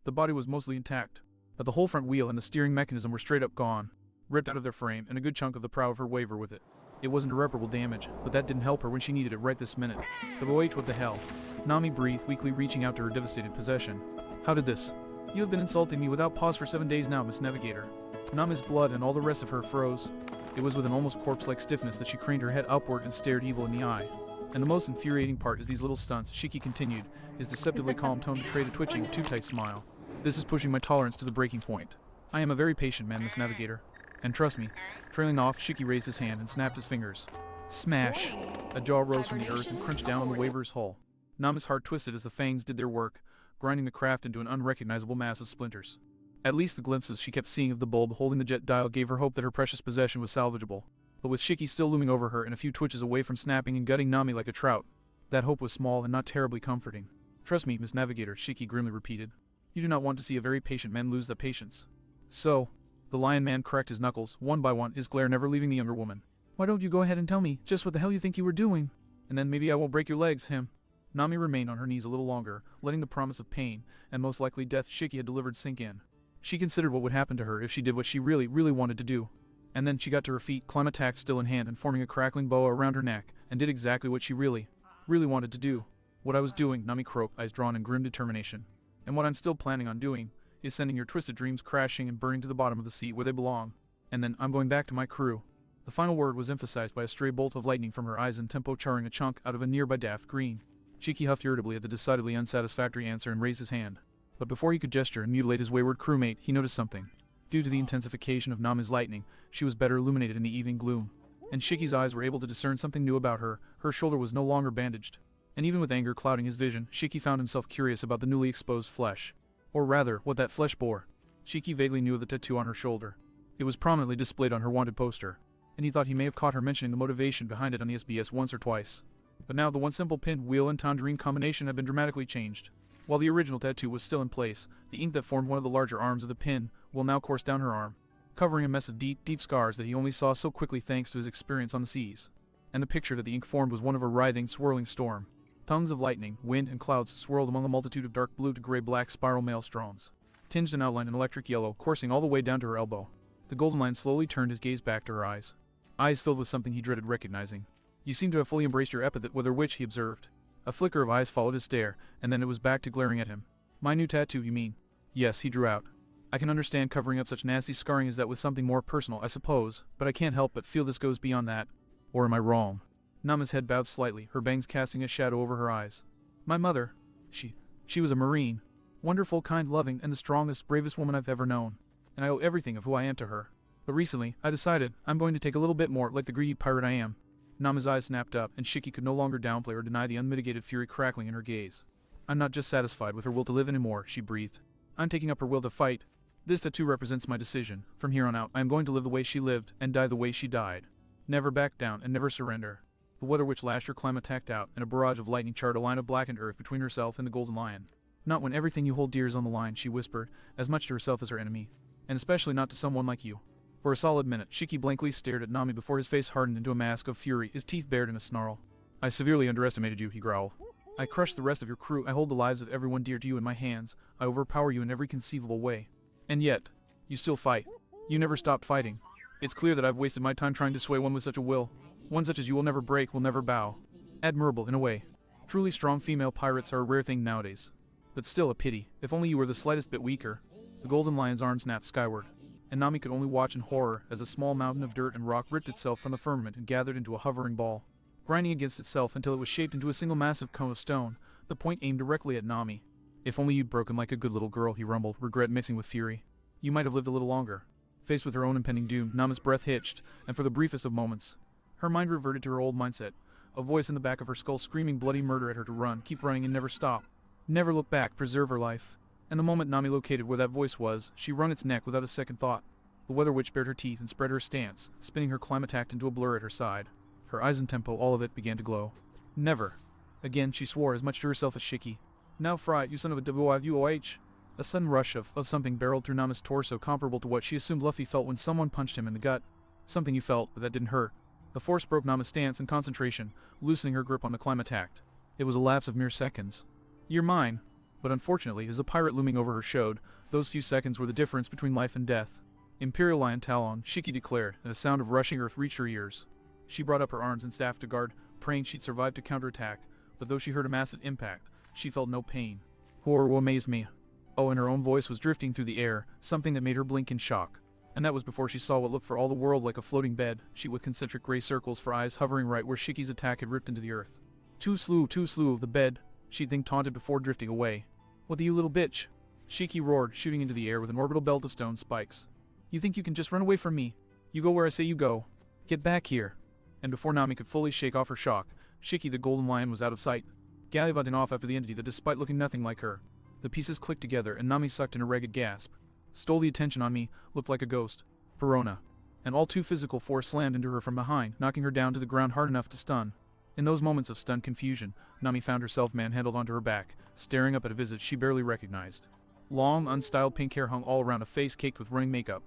The body was mostly intact, but the whole front wheel and the steering mechanism were straight up gone, ripped out of their frame, and a good chunk of the prow of her waver with it. It wasn't irreparable damage, but that didn't help her when she needed it right this minute. WH, what the hell? Nami breathed, weakly reaching out to her devastated possession. How did this? You have been insulting me without pause for 7 days now, Miss Navigator. Nami's blood and all the rest of her froze. It was with an almost corpse-like stiffness that she craned her head upward and stared evil in the eye. And the most infuriating part is these little stunts, Shiki continued, his deceptively calm tone betrayed a twitching, too-tight smile. This is pushing my tolerance to the breaking point. I am a very patient man, Miss Navigator. And trust me. Trailing off, Shiki raised his hand and snapped his fingers. Smash! A jaw rose from the earth and crunched down on the waver's hull. Nami's heart twisted as the fangs did their work, grinding the craft into an unrecognizable mass of splinters. At least the glimpses she kept seeing of the bulb holding the jet dial gave her hope that her precious possession was salvageable. But with Shiki still looming over her and a few twitches away from snapping and gutting Nami like a trout, that hope was small and not terribly comforting. Trust me, Miss Navigator, Shiki grimly repeated. You do not want to see a very patient man lose that patience. So, the lion man cracked his knuckles, one by one, his glare never leaving the younger woman. Why don't you go ahead and tell me just what the hell you think you were doing? And then maybe I won't break your legs, him. Nami remained on her knees a little longer, letting the promise of pain, and most likely death Shiki had delivered sink in. She considered what would happen to her if she did what she really wanted to do. And then she got to her feet, climax still in hand and forming a crackling boa around her neck, and did exactly what she really wanted to do. What I was doing, Nami croaked, eyes drawn in grim determination. And what I'm still planning on doing, is sending your twisted dreams crashing and burning to the bottom of the sea where they belong. And then I'm going back to my crew. The final word was emphasized by a stray bolt of lightning from her eyes and tempo charring a chunk out of a nearby daft green. Shiki huffed irritably at the decidedly unsatisfactory answer and raised his hand. But before he could gesture and mutilate his wayward crewmate, he noticed something. Due to the intensification of Nami's lightning, she was better illuminated in the evening gloom. And Shiki's eyes were able to discern something new about her. Her shoulder was no longer bandaged. And even with anger clouding his vision, Shiki found himself curious about the newly exposed flesh. Or rather, what that flesh bore. Shiki vaguely knew of the tattoo on her shoulder. It was prominently displayed on her wanted poster, and he thought he may have caught her mentioning the motivation behind it on the SBS once or twice. But now the one simple pin, wheel, and tangerine combination had been dramatically changed. While the original tattoo was still in place, the ink that formed one of the larger arms of the pin will now course down her arm, covering a mess of deep scars that he only saw so quickly thanks to his experience on the seas. And the picture that the ink formed was one of a writhing, swirling storm. Tongues of lightning, wind, and clouds swirled among a multitude of dark blue to gray-black spiral maelstroms, tinged in outline in electric yellow, coursing all the way down to her elbow. The golden line slowly turned his gaze back to her eyes. Eyes filled with something he dreaded recognizing. You seem to have fully embraced your epithet, whether which, he observed. A flicker of eyes followed his stare, and then it was back to glaring at him. My new tattoo, you mean? Yes, he drew out. I can understand covering up such nasty scarring as that with something more personal, I suppose, but I can't help but feel this goes beyond that. Or am I wrong? Nami's head bowed slightly, her bangs casting a shadow over her eyes. My mother. She was a Marine. Wonderful, kind, loving, and the strongest, bravest woman I've ever known. And I owe everything of who I am to her. But recently, I decided I'm going to take a little bit more like the greedy pirate I am. Nami's eyes snapped up, and Shiki could no longer downplay or deny the unmitigated fury crackling in her gaze. I'm not just satisfied with her will to live anymore, she breathed. I'm taking up her will to fight. This tattoo represents my decision. From here on out, I am going to live the way she lived, and die the way she died. Never back down, and never surrender. The weather witch lashed her climb attacked out, and a barrage of lightning charred a line of blackened earth between herself and the golden lion. Not when everything you hold dear is on the line, she whispered, as much to herself as her enemy. And especially not to someone like you. For a solid minute, Shiki blankly stared at Nami before his face hardened into a mask of fury, his teeth bared in a snarl. I severely underestimated you, he growled. I crush the rest of your crew, I hold the lives of everyone dear to you in my hands, I overpower you in every conceivable way. And yet, you still fight. You never stopped fighting. It's clear that I've wasted my time trying to sway one with such a will. One such as you will never break, will never bow. Admirable, in a way. Truly strong female pirates are a rare thing nowadays. But still a pity, if only you were the slightest bit weaker. The golden lion's arm snapped skyward, and Nami could only watch in horror as a small mountain of dirt and rock ripped itself from the firmament and gathered into a hovering ball, grinding against itself until it was shaped into a single massive cone of stone, the point aimed directly at Nami. If only you'd broken like a good little girl, he rumbled, regret mixing with fury. You might have lived a little longer. Faced with her own impending doom, Nami's breath hitched, and for the briefest of moments, her mind reverted to her old mindset, a voice in the back of her skull screaming bloody murder at her to run, keep running and never stop. Never look back, preserve her life. And the moment Nami located where that voice was, she wrung its neck without a second thought. The Weather Witch bared her teeth and spread her stance, spinning her climatact into a blur at her side. Her eyes and tempo, all of it, began to glow. Never. Again, she swore, as much to herself as Shiki. Now, Fry, you son of a WIVOH. A sudden rush of something barreled through Nami's torso, comparable to what she assumed Luffy felt when someone punched him in the gut. Something you felt, but that didn't hurt. The force broke Nami's stance and concentration, loosening her grip on the climatact. It was a lapse of mere seconds. You're mine. But unfortunately, as the pirate looming over her showed, those few seconds were the difference between life and death. Imperial Lion Talon, Shiki declared, and a sound of rushing earth reached her ears. She brought up her arms and staff to guard, praying she'd survive to counterattack, but though she heard a massive impact, she felt no pain. Horror amazed me. Oh, and her own voice was drifting through the air, something that made her blink in shock. And that was before she saw what looked for all the world like a floating bed, sheet with concentric gray circles for eyes hovering right where Shiki's attack had ripped into the earth. Too slew, the bed, she'd think taunted before drifting away. What the you little bitch? Shiki roared, shooting into the air with an orbital belt of stone spikes. You think you can just run away from me? You go where I say you go. Get back here. And before Nami could fully shake off her shock, Shiki the golden lion was out of sight, gallivanting off after the entity that, despite looking nothing like her. The pieces clicked together and Nami sucked in a ragged gasp. Stole the attention on me, looked like a ghost. Perona. An all too physical force slammed into her from behind, knocking her down to the ground hard enough to stun. In those moments of stunned confusion, Nami found herself manhandled onto her back, staring up at a visage she barely recognized. Long, unstyled pink hair hung all around a face caked with running makeup.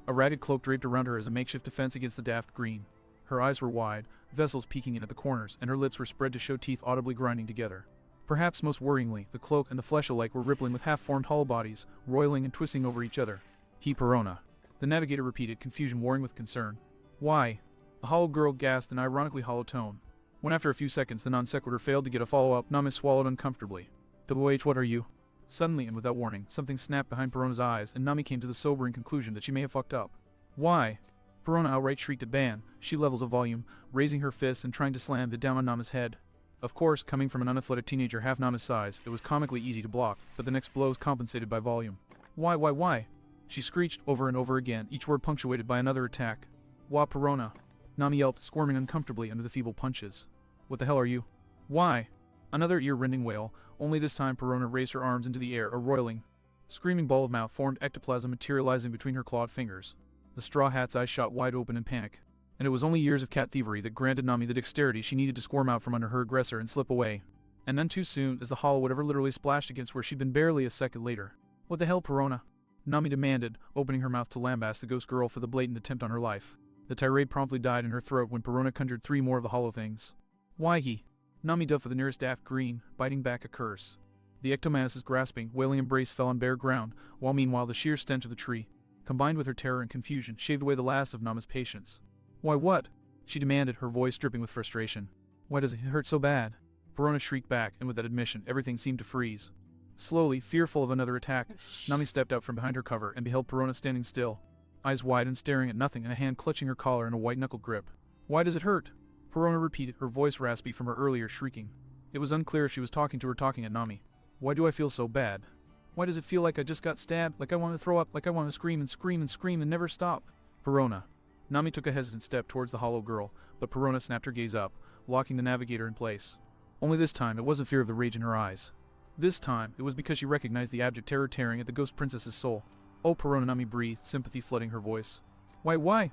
A ragged cloak draped around her as a makeshift defense against the daft green. Her eyes were wide, vessels peeking in at the corners, and her lips were spread to show teeth audibly grinding together. Perhaps most worryingly, the cloak and the flesh alike were rippling with half-formed hollow bodies, roiling and twisting over each other. He Perona. The navigator repeated, confusion warring with concern. Why? The hollow girl gasped in ironically hollow tone. When after a few seconds the non-sequitur failed to get a follow-up, Nami swallowed uncomfortably. WH, what are you? Suddenly and without warning, something snapped behind Perona's eyes, and Nami came to the sobering conclusion that she may have fucked up. Why? Perona outright shrieked at Ban, she levels of volume, raising her fist and trying to slam it down on Nami's head. Of course, coming from an unathletic teenager half Nami's size, it was comically easy to block, but the next blows compensated by volume. Why? She screeched over and over again, each word punctuated by another attack. Wah, Perona. Nami yelped, squirming uncomfortably under the feeble punches. What the hell are you? Why? Another ear-rending wail, only this time Perona raised her arms into the air, a roiling, screaming ball of mouth-formed ectoplasm materializing between her clawed fingers. The straw hat's eyes shot wide open in panic. And it was only years of cat thievery that granted Nami the dexterity she needed to squirm out from under her aggressor and slip away. And none too soon, as the hollow would ever literally splashed against where she'd been barely a second later. What the hell, Perona? Nami demanded, opening her mouth to lambast the ghost girl for the blatant attempt on her life. The tirade promptly died in her throat when Perona conjured 3 more of the hollow things. Why he? Nami dove for the nearest daft green, biting back a curse. The ectomanus' grasping, wailing embrace fell on bare ground, while meanwhile the sheer stench of the tree, combined with her terror and confusion, shaved away the last of Nami's patience. Why what? She demanded, her voice dripping with frustration. Why does it hurt so bad? Perona shrieked back, and with that admission, everything seemed to freeze. Slowly, fearful of another attack, Nami stepped out from behind her cover and beheld Perona standing still, eyes wide and staring at nothing, and a hand clutching her collar in a white-knuckle grip. Why does it hurt? Perona repeated, her voice raspy from her earlier shrieking. It was unclear if she was talking to or talking at Nami. Why do I feel so bad? Why does it feel like I just got stabbed, like I want to throw up, like I want to scream and scream and scream and never stop? Perona. Nami took a hesitant step towards the hollow girl, but Perona snapped her gaze up, locking the navigator in place. Only this time it wasn't fear of the rage in her eyes. This time, it was because she recognized the abject terror tearing at the ghost princess's soul. Oh, Perona, Nami breathed, sympathy flooding her voice. Why?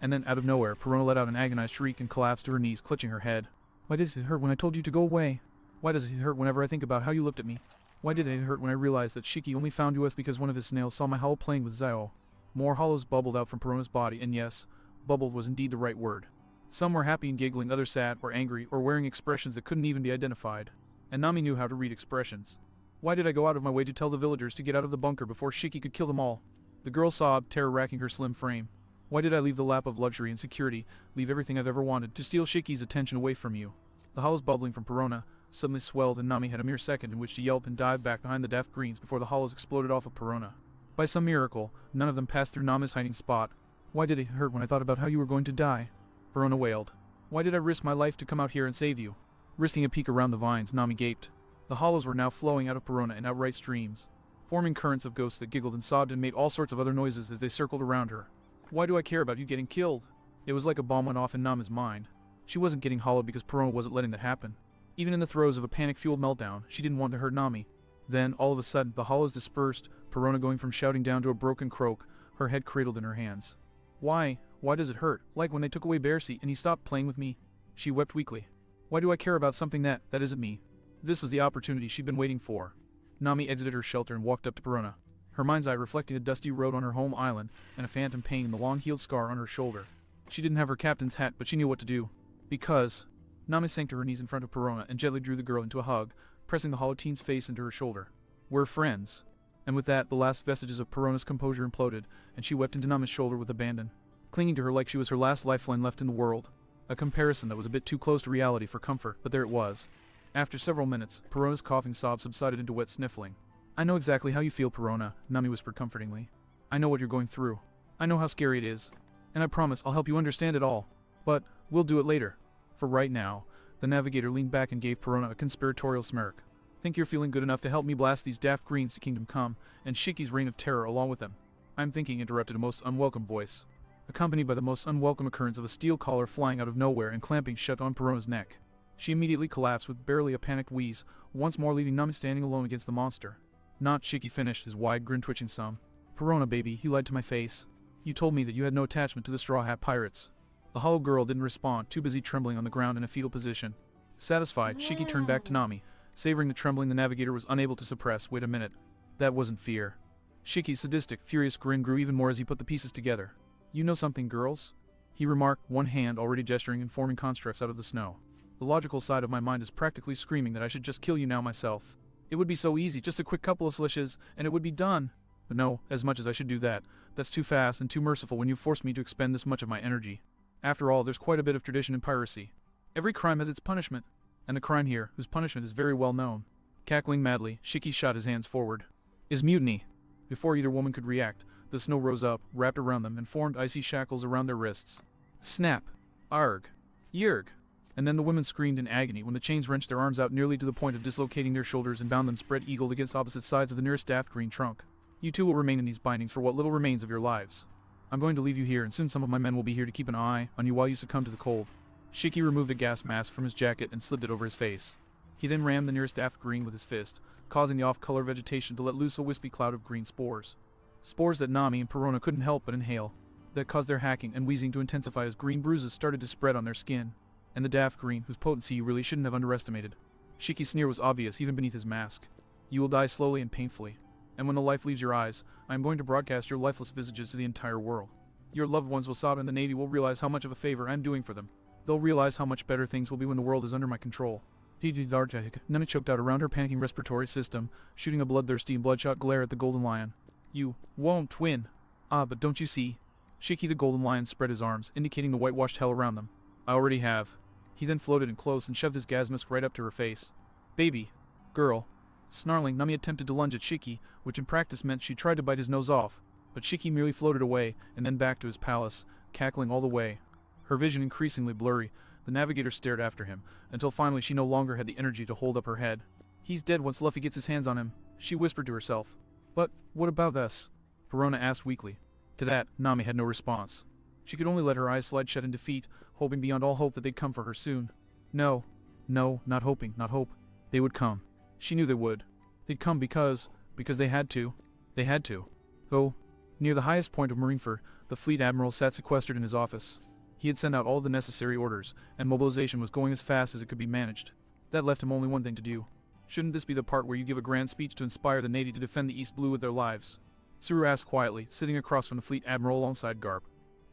And then, out of nowhere, Perona let out an agonized shriek and collapsed to her knees, clutching her head. Why did it hurt when I told you to go away? Why does it hurt whenever I think about how you looked at me? Why did it hurt when I realized that Shiki only found us because one of his snails saw my hollow playing with Zao? More hollows bubbled out from Perona's body, and yes, bubbled was indeed the right word. Some were happy and giggling, others sad or angry or wearing expressions that couldn't even be identified. And Nami knew how to read expressions. Why did I go out of my way to tell the villagers to get out of the bunker before Shiki could kill them all? The girl sobbed, terror racking her slim frame. Why did I leave the lap of luxury and security, leave everything I've ever wanted, to steal Shiki's attention away from you? The hollows bubbling from Perona suddenly swelled, and Nami had a mere second in which to yelp and dive back behind the daft greens before the hollows exploded off of Perona. By some miracle, none of them passed through Nami's hiding spot. Why did it hurt when I thought about how you were going to die? Perona wailed. Why did I risk my life to come out here and save you? Risking a peek around the vines, Nami gaped. The hollows were now flowing out of Perona in outright streams, forming currents of ghosts that giggled and sobbed and made all sorts of other noises as they circled around her. Why do I care about you getting killed? It was like a bomb went off in Nami's mind. She wasn't getting hollowed because Perona wasn't letting that happen. Even in the throes of a panic-fueled meltdown, she didn't want to hurt Nami. Then, all of a sudden, the hollows dispersed, Perona going from shouting down to a broken croak, her head cradled in her hands. Why? Why does it hurt? Like when they took away Bearcy and he stopped playing with me? She wept weakly. Why do I care about something that isn't me? This was the opportunity she'd been waiting for. Nami exited her shelter and walked up to Perona, her mind's eye reflecting a dusty road on her home island and a phantom pain in the long-healed scar on her shoulder. She didn't have her captain's hat, but she knew what to do. Because... Nami sank to her knees in front of Perona and gently drew the girl into a hug, pressing the hollow teen's face into her shoulder. We're friends. And with that, the last vestiges of Perona's composure imploded, and she wept into Nami's shoulder with abandon, clinging to her like she was her last lifeline left in the world. A comparison that was a bit too close to reality for comfort, but there it was. After several minutes, Perona's coughing sobs subsided into wet sniffling. I know exactly how you feel, Perona, Nami whispered comfortingly. I know what you're going through. I know how scary it is. And I promise I'll help you understand it all. But we'll do it later. For right now, the navigator leaned back and gave Perona a conspiratorial smirk. Think you're feeling good enough to help me blast these daft greens to Kingdom Come, and Shiki's reign of terror along with them? I'm thinking, interrupted a most unwelcome voice, accompanied by the most unwelcome occurrence of a steel collar flying out of nowhere and clamping shut on Perona's neck. She immediately collapsed with barely a panicked wheeze, once more leaving Nami standing alone against the monster. Not Shiki finished, his wide grin twitching some. Perona, baby, you lied to my face. You told me that you had no attachment to the Straw Hat Pirates. The hollow girl didn't respond, too busy trembling on the ground in a fetal position. Satisfied, Shiki turned back to Nami, savoring the trembling the navigator was unable to suppress. Wait a minute. That wasn't fear. Shiki's sadistic, furious grin grew even more as he put the pieces together. You know something, girls? He remarked, one hand already gesturing and forming constructs out of the snow. The logical side of my mind is practically screaming that I should just kill you now myself. It would be so easy, just a quick couple of slishes, and it would be done. But no, as much as I should do that, that's too fast and too merciful when you've forced me to expend this much of my energy. After all, there's quite a bit of tradition in piracy. Every crime has its punishment, and the crime here, whose punishment is very well known. Cackling madly, Shiki shot his hands forward. Is mutiny. Before either woman could react, the snow rose up, wrapped around them, and formed icy shackles around their wrists. Snap! Arg! Yerg! And then the women screamed in agony when the chains wrenched their arms out nearly to the point of dislocating their shoulders and bound them spread-eagled against opposite sides of the nearest daft green trunk. You two will remain in these bindings for what little remains of your lives. I'm going to leave you here, and soon some of my men will be here to keep an eye on you while you succumb to the cold. Shiki removed a gas mask from his jacket and slipped it over his face. He then rammed the nearest daft green with his fist, causing the off-color vegetation to let loose a wispy cloud of green spores. Spores that Nami and Perona couldn't help but inhale, that caused their hacking and wheezing to intensify as green bruises started to spread on their skin, and the daft green, whose potency you really shouldn't have underestimated. Shiki's sneer was obvious even beneath his mask. You will die slowly and painfully. And when the life leaves your eyes, I am going to broadcast your lifeless visages to the entire world. Your loved ones will sob and the Navy will realize how much of a favor I am doing for them. They'll realize how much better things will be when the world is under my control. Nami choked out around her panicking respiratory system, shooting a bloodthirsty and bloodshot glare at the Golden Lion. You won't win. Ah, but don't you see? Shiki the Golden Lion spread his arms, indicating the whitewashed hell around them. I already have. He then floated in close and shoved his gas mask right up to her face. Baby. Girl. Snarling, Nami attempted to lunge at Shiki, which in practice meant she tried to bite his nose off, but Shiki merely floated away, and then back to his palace, cackling all the way. Her vision increasingly blurry, the navigator stared after him, until finally she no longer had the energy to hold up her head. He's dead once Luffy gets his hands on him, she whispered to herself. But, what about us? Perona asked weakly. To that, Nami had no response. She could only let her eyes slide shut in defeat, hoping beyond all hope that they'd come for her soon. No, not hoping, not hope. They would come. She knew they would. They'd come because they had to. They had to. Oh, near the highest point of Marineford, the fleet admiral sat sequestered in his office. He had sent out all the necessary orders, and mobilization was going as fast as it could be managed. That left him only one thing to do. Shouldn't this be the part where you give a grand speech to inspire the Navy to defend the East Blue with their lives? Tsuru asked quietly, sitting across from the fleet admiral alongside Garp.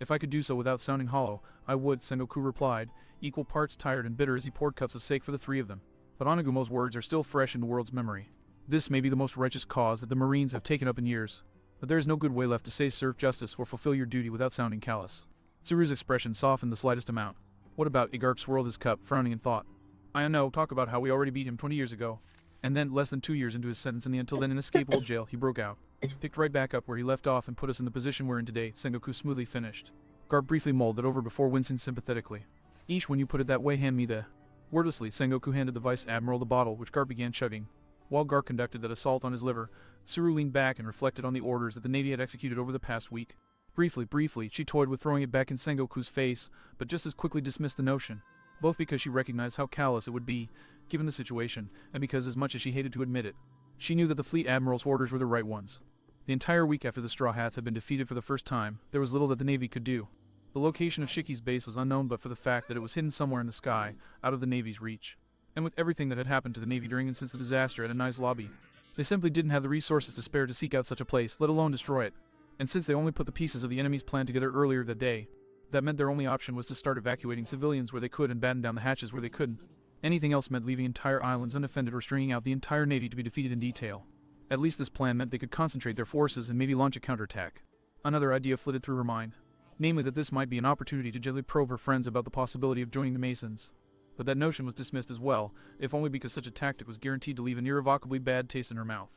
If I could do so without sounding hollow, I would, Sengoku replied, equal parts tired and bitter as he poured cups of sake for the three of them. But Onagumo's words are still fresh in the world's memory. This may be the most righteous cause that the Marines have taken up in years. But there is no good way left to say serve justice or fulfill your duty without sounding callous. Tsuru's expression softened the slightest amount. What about? Garp swirled his cup, frowning in thought. I know, talk about how we already beat him 20 years ago. And then, less than 2 years into his sentence in the until then inescapable jail, he broke out. Picked right back up where he left off and put us in the position we're in today, Sengoku smoothly finished. Garp briefly mulled that over before wincing sympathetically. Eesh, when you put it that way, hand me the... Wordlessly, Sengoku handed the Vice Admiral the bottle, which Garp began chugging. While Garp conducted that assault on his liver, Tsuru leaned back and reflected on the orders that the Navy had executed over the past week. Briefly, she toyed with throwing it back in Sengoku's face, but just as quickly dismissed the notion. Both because she recognized how callous it would be, given the situation, and because as much as she hated to admit it, she knew that the Fleet Admiral's orders were the right ones. The entire week after the Straw Hats had been defeated for the first time, there was little that the Navy could do. The location of Shiki's base was unknown but for the fact that it was hidden somewhere in the sky, out of the Navy's reach. And with everything that had happened to the Navy during and since the disaster at Anai's lobby, they simply didn't have the resources to spare to seek out such a place, let alone destroy it. And since they only put the pieces of the enemy's plan together earlier that day, that meant their only option was to start evacuating civilians where they could and batten down the hatches where they couldn't. Anything else meant leaving entire islands unoffended or stringing out the entire Navy to be defeated in detail. At least this plan meant they could concentrate their forces and maybe launch a counterattack. Another idea flitted through her mind. Namely that this might be an opportunity to gently probe her friends about the possibility of joining the Masons. But that notion was dismissed as well, if only because such a tactic was guaranteed to leave an irrevocably bad taste in her mouth.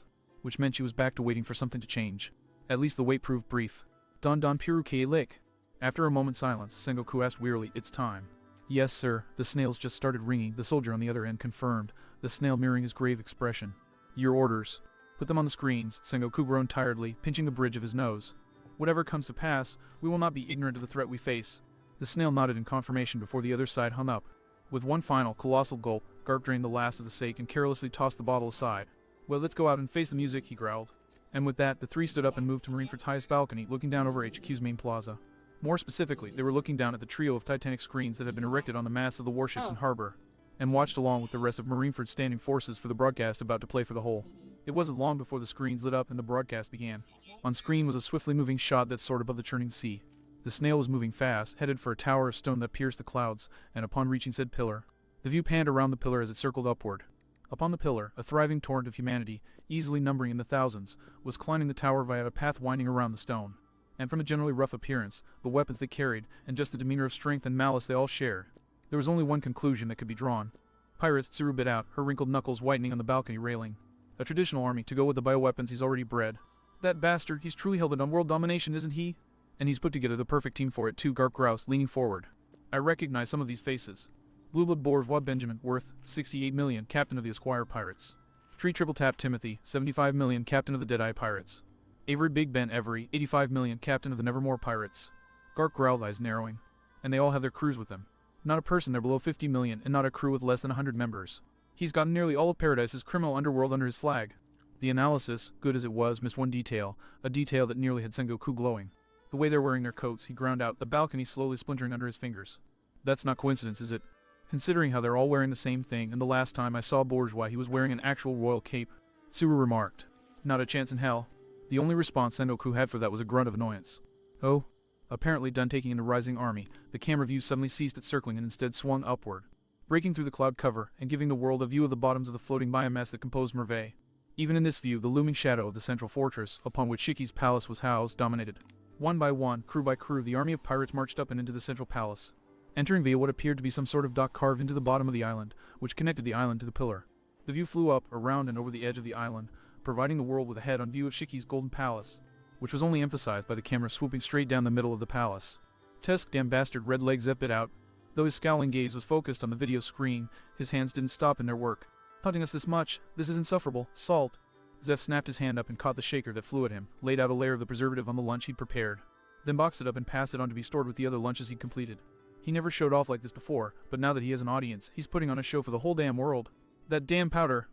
Which meant she was back to waiting for something to change. At least the wait proved brief. Don Piruke Lake. After a moment's silence, Sengoku asked wearily, "It's time." "Yes, sir." The snails just started ringing, the soldier on the other end confirmed, the snail mirroring his grave expression. "Your orders." "Put them on the screens," Sengoku groaned tiredly, pinching the bridge of his nose. "Whatever comes to pass, we will not be ignorant of the threat we face." The snail nodded in confirmation before the other side hung up. With one final, colossal gulp, Garp drained the last of the sake and carelessly tossed the bottle aside. "Well, let's go out and face the music," he growled. And with that, the three stood up and moved to Marineford's highest balcony, looking down over HQ's main plaza. More specifically, they were looking down at the trio of Titanic screens that had been erected on the masts of the warships in harbor, and watched along with the rest of Marineford's standing forces for the broadcast about to play for the whole. It wasn't long before the screens lit up and the broadcast began. On screen was a swiftly moving shot that soared above the churning sea. The snail was moving fast, headed for a tower of stone that pierced the clouds, and upon reaching said pillar, the view panned around the pillar as it circled upward. Upon the pillar, a thriving torrent of humanity, easily numbering in the thousands, was climbing the tower via a path winding around the stone. And from a generally rough appearance, the weapons they carried, and just the demeanor of strength and malice they all shared, there was only one conclusion that could be drawn. Pirates, Tsuru bit out, her wrinkled knuckles whitening on the balcony railing. A traditional army to go with the bioweapons he's already bred. That bastard, he's truly held it on world domination, isn't he? And he's put together the perfect team for it too, Garp groused, leaning forward. I recognize some of these faces. Blueblood Bourgeois Benjamin, worth 68 million, captain of the Esquire Pirates. Tree Triple Tap Timothy, 75 million, captain of the Deadeye Pirates. Avery Big Ben Every, 85 million, captain of the Nevermore Pirates. Garp growled, eyes narrowing. And they all have their crews with them. Not a person there below 50 million, and not a crew with less than 100 members. He's gotten nearly all of Paradise's criminal underworld under his flag. The analysis, good as it was, missed one detail, a detail that nearly had Sengoku glowing. The way they're wearing their coats, he ground out, the balcony slowly splintering under his fingers. That's not coincidence, is it? Considering how they're all wearing the same thing, and the last time I saw Bourgeois he was wearing an actual royal cape. Tsuru remarked. Not a chance in hell. The only response Sengoku had for that was a grunt of annoyance. Oh? Apparently done taking in the rising army, the camera view suddenly ceased its circling and instead swung upward, breaking through the cloud cover and giving the world a view of the bottoms of the floating biomass that composed Merveille. Even in this view, the looming shadow of the central fortress, upon which Shiki's palace was housed, dominated. One by one, crew by crew, the army of pirates marched up and into the central palace, entering via what appeared to be some sort of dock carved into the bottom of the island, which connected the island to the pillar. The view flew up, around and over the edge of the island, providing the world with a head-on view of Shiki's golden palace, which was only emphasized by the camera swooping straight down the middle of the palace. Tusk, damn bastard, red leg Zep bit out. Though his scowling gaze was focused on the video screen, his hands didn't stop in their work. Hunting us this much? This is insufferable. Salt. Zeph snapped his hand up and caught the shaker that flew at him, laid out a layer of the preservative on the lunch he'd prepared, then boxed it up and passed it on to be stored with the other lunches he'd completed. He never showed off like this before, but now that he has an audience, he's putting on a show for the whole damn world. That damn powder!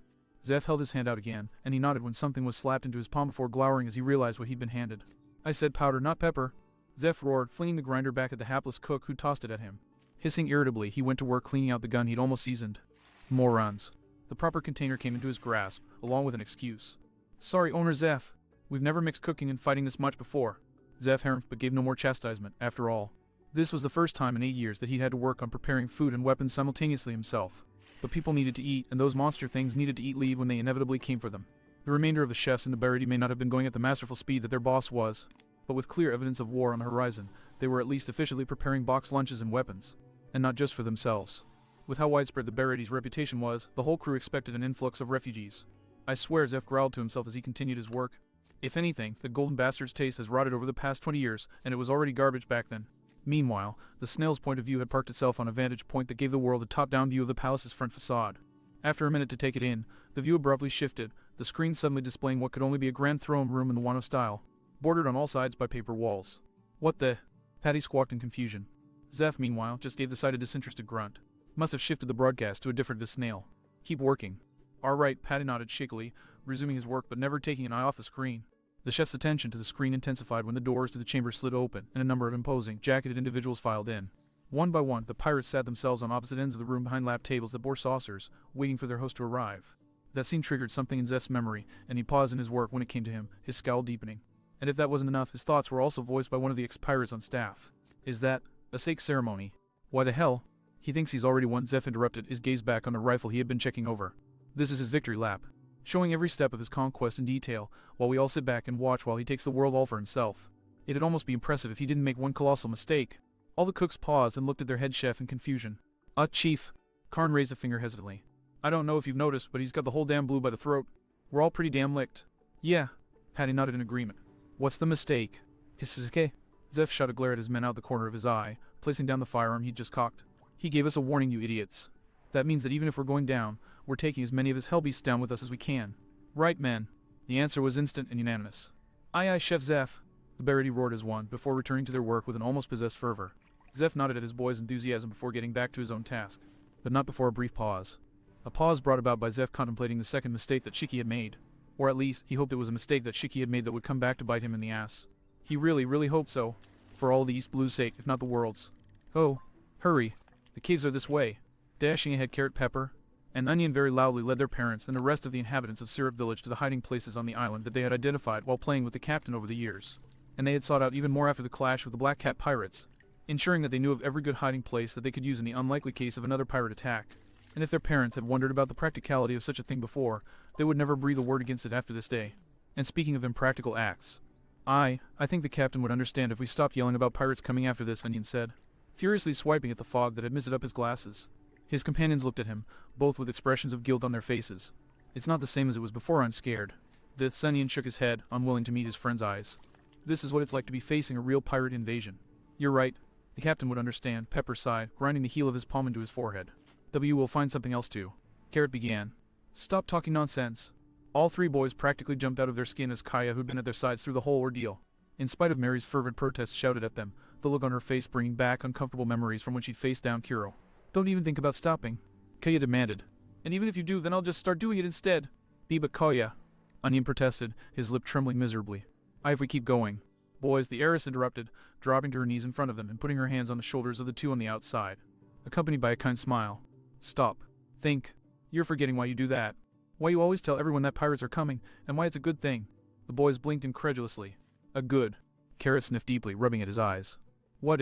Zeph held his hand out again, and he nodded when something was slapped into his palm before glowering as he realized what he'd been handed. I said powder, not pepper. Zeph roared, flinging the grinder back at the hapless cook who tossed it at him. Hissing irritably, he went to work cleaning out the gun he'd almost seasoned. Morons. The proper container came into his grasp, along with an excuse. Sorry, Owner Zeph. We've never mixed cooking and fighting this much before. Zeph harumphed but gave no more chastisement, after all. This was the first time in 8 years that he'd had to work on preparing food and weapons simultaneously himself. But people needed to eat, and those monster things needed to eat leave when they inevitably came for them. The remainder of the chefs in the Barity may not have been going at the masterful speed that their boss was, but with clear evidence of war on the horizon, they were at least officially preparing boxed lunches and weapons. And not just for themselves. With how widespread the Barity's reputation was, the whole crew expected an influx of refugees. I swear, Zeph growled to himself as he continued his work. If anything, the golden bastard's taste has rotted over the past 20 years, and it was already garbage back then. Meanwhile, the snail's point of view had parked itself on a vantage point that gave the world a top-down view of the palace's front facade. After a minute to take it in, the view abruptly shifted, the screen suddenly displaying what could only be a grand throne room in the Wano style, bordered on all sides by paper walls. What the? Patty squawked in confusion. Zeph, meanwhile, just gave the side a disinterested grunt. Must have shifted the broadcast to a different snail. Keep working. All right, Patty nodded shakily, resuming his work but never taking an eye off the screen. The chef's attention to the screen intensified when the doors to the chamber slid open and a number of imposing, jacketed individuals filed in. One by one, the pirates sat themselves on opposite ends of the room behind lap tables that bore saucers, waiting for their host to arrive. That scene triggered something in Zeph's memory, and he paused in his work when it came to him, his scowl deepening. And if that wasn't enough, his thoughts were also voiced by one of the ex-pirates on staff. Is that a sake ceremony? Why the hell? He thinks he's already won. Zeph interrupted, his gaze back on the rifle he had been checking over. This is his victory lap, showing every step of his conquest in detail, while we all sit back and watch while he takes the world all for himself. It'd almost be impressive if he didn't make one colossal mistake. All the cooks paused and looked at their head chef in confusion. Chief. Karn raised a finger hesitantly. I don't know if you've noticed, but he's got the whole damn blue by the throat. We're all pretty damn licked. Yeah. Patty nodded in agreement. What's the mistake? Hissuke? Zeph shot a glare at his men out the corner of his eye, placing down the firearm he'd just cocked. He gave us a warning, you idiots. That means that even if we're going down, we're taking as many of his hellbeasts down with us as we can. Right, men? The answer was instant and unanimous. Aye aye, Chef Zeph. The Barity roared as one, before returning to their work with an almost possessed fervor. Zeph nodded at his boy's enthusiasm before getting back to his own task. But not before a brief pause. A pause brought about by Zeph contemplating the second mistake that Shiki had made. Or at least, he hoped it was a mistake that Shiki had made that would come back to bite him in the ass. He really, really hoped so. For all the East Blue's sake, if not the world's. Oh. Hurry. The caves are this way. Dashing ahead, Carrot Pepper and Onion very loudly led their parents and the rest of the inhabitants of Syrup Village to the hiding places on the island that they had identified while playing with the captain over the years. And they had sought out even more after the clash with the Black Cat pirates, ensuring that they knew of every good hiding place that they could use in the unlikely case of another pirate attack. And if their parents had wondered about the practicality of such a thing before, they would never breathe a word against it after this day. And speaking of impractical acts, I think the captain would understand if we stopped yelling about pirates coming after this, Onion said, furiously swiping at the fog that had misted up his glasses. His companions looked at him, both with expressions of guilt on their faces. It's not the same as it was before, I'm scared. The Onion shook his head, unwilling to meet his friend's eyes. This is what it's like to be facing a real pirate invasion. You're right. The captain would understand, Pepper sighed, grinding the heel of his palm into his forehead. Will find something else too. Carrot began. Stop talking nonsense. All three boys practically jumped out of their skin as Kaya, who'd been at their sides through the whole ordeal, in spite of Mary's fervent protests, shouted at them, the look on her face bringing back uncomfortable memories from when she'd faced down Kuro. Don't even think about stopping, Kaya demanded. And even if you do, then I'll just start doing it instead. Biba Kaya, Onion protested, his lip trembling miserably. If we keep going. Boys, the heiress interrupted, dropping to her knees in front of them and putting her hands on the shoulders of the two on the outside, accompanied by a kind smile. Stop. Think. You're forgetting why you do that. Why you always tell everyone that pirates are coming, and why it's a good thing. The boys blinked incredulously. A good. Carrot sniffed deeply, rubbing at his eyes. What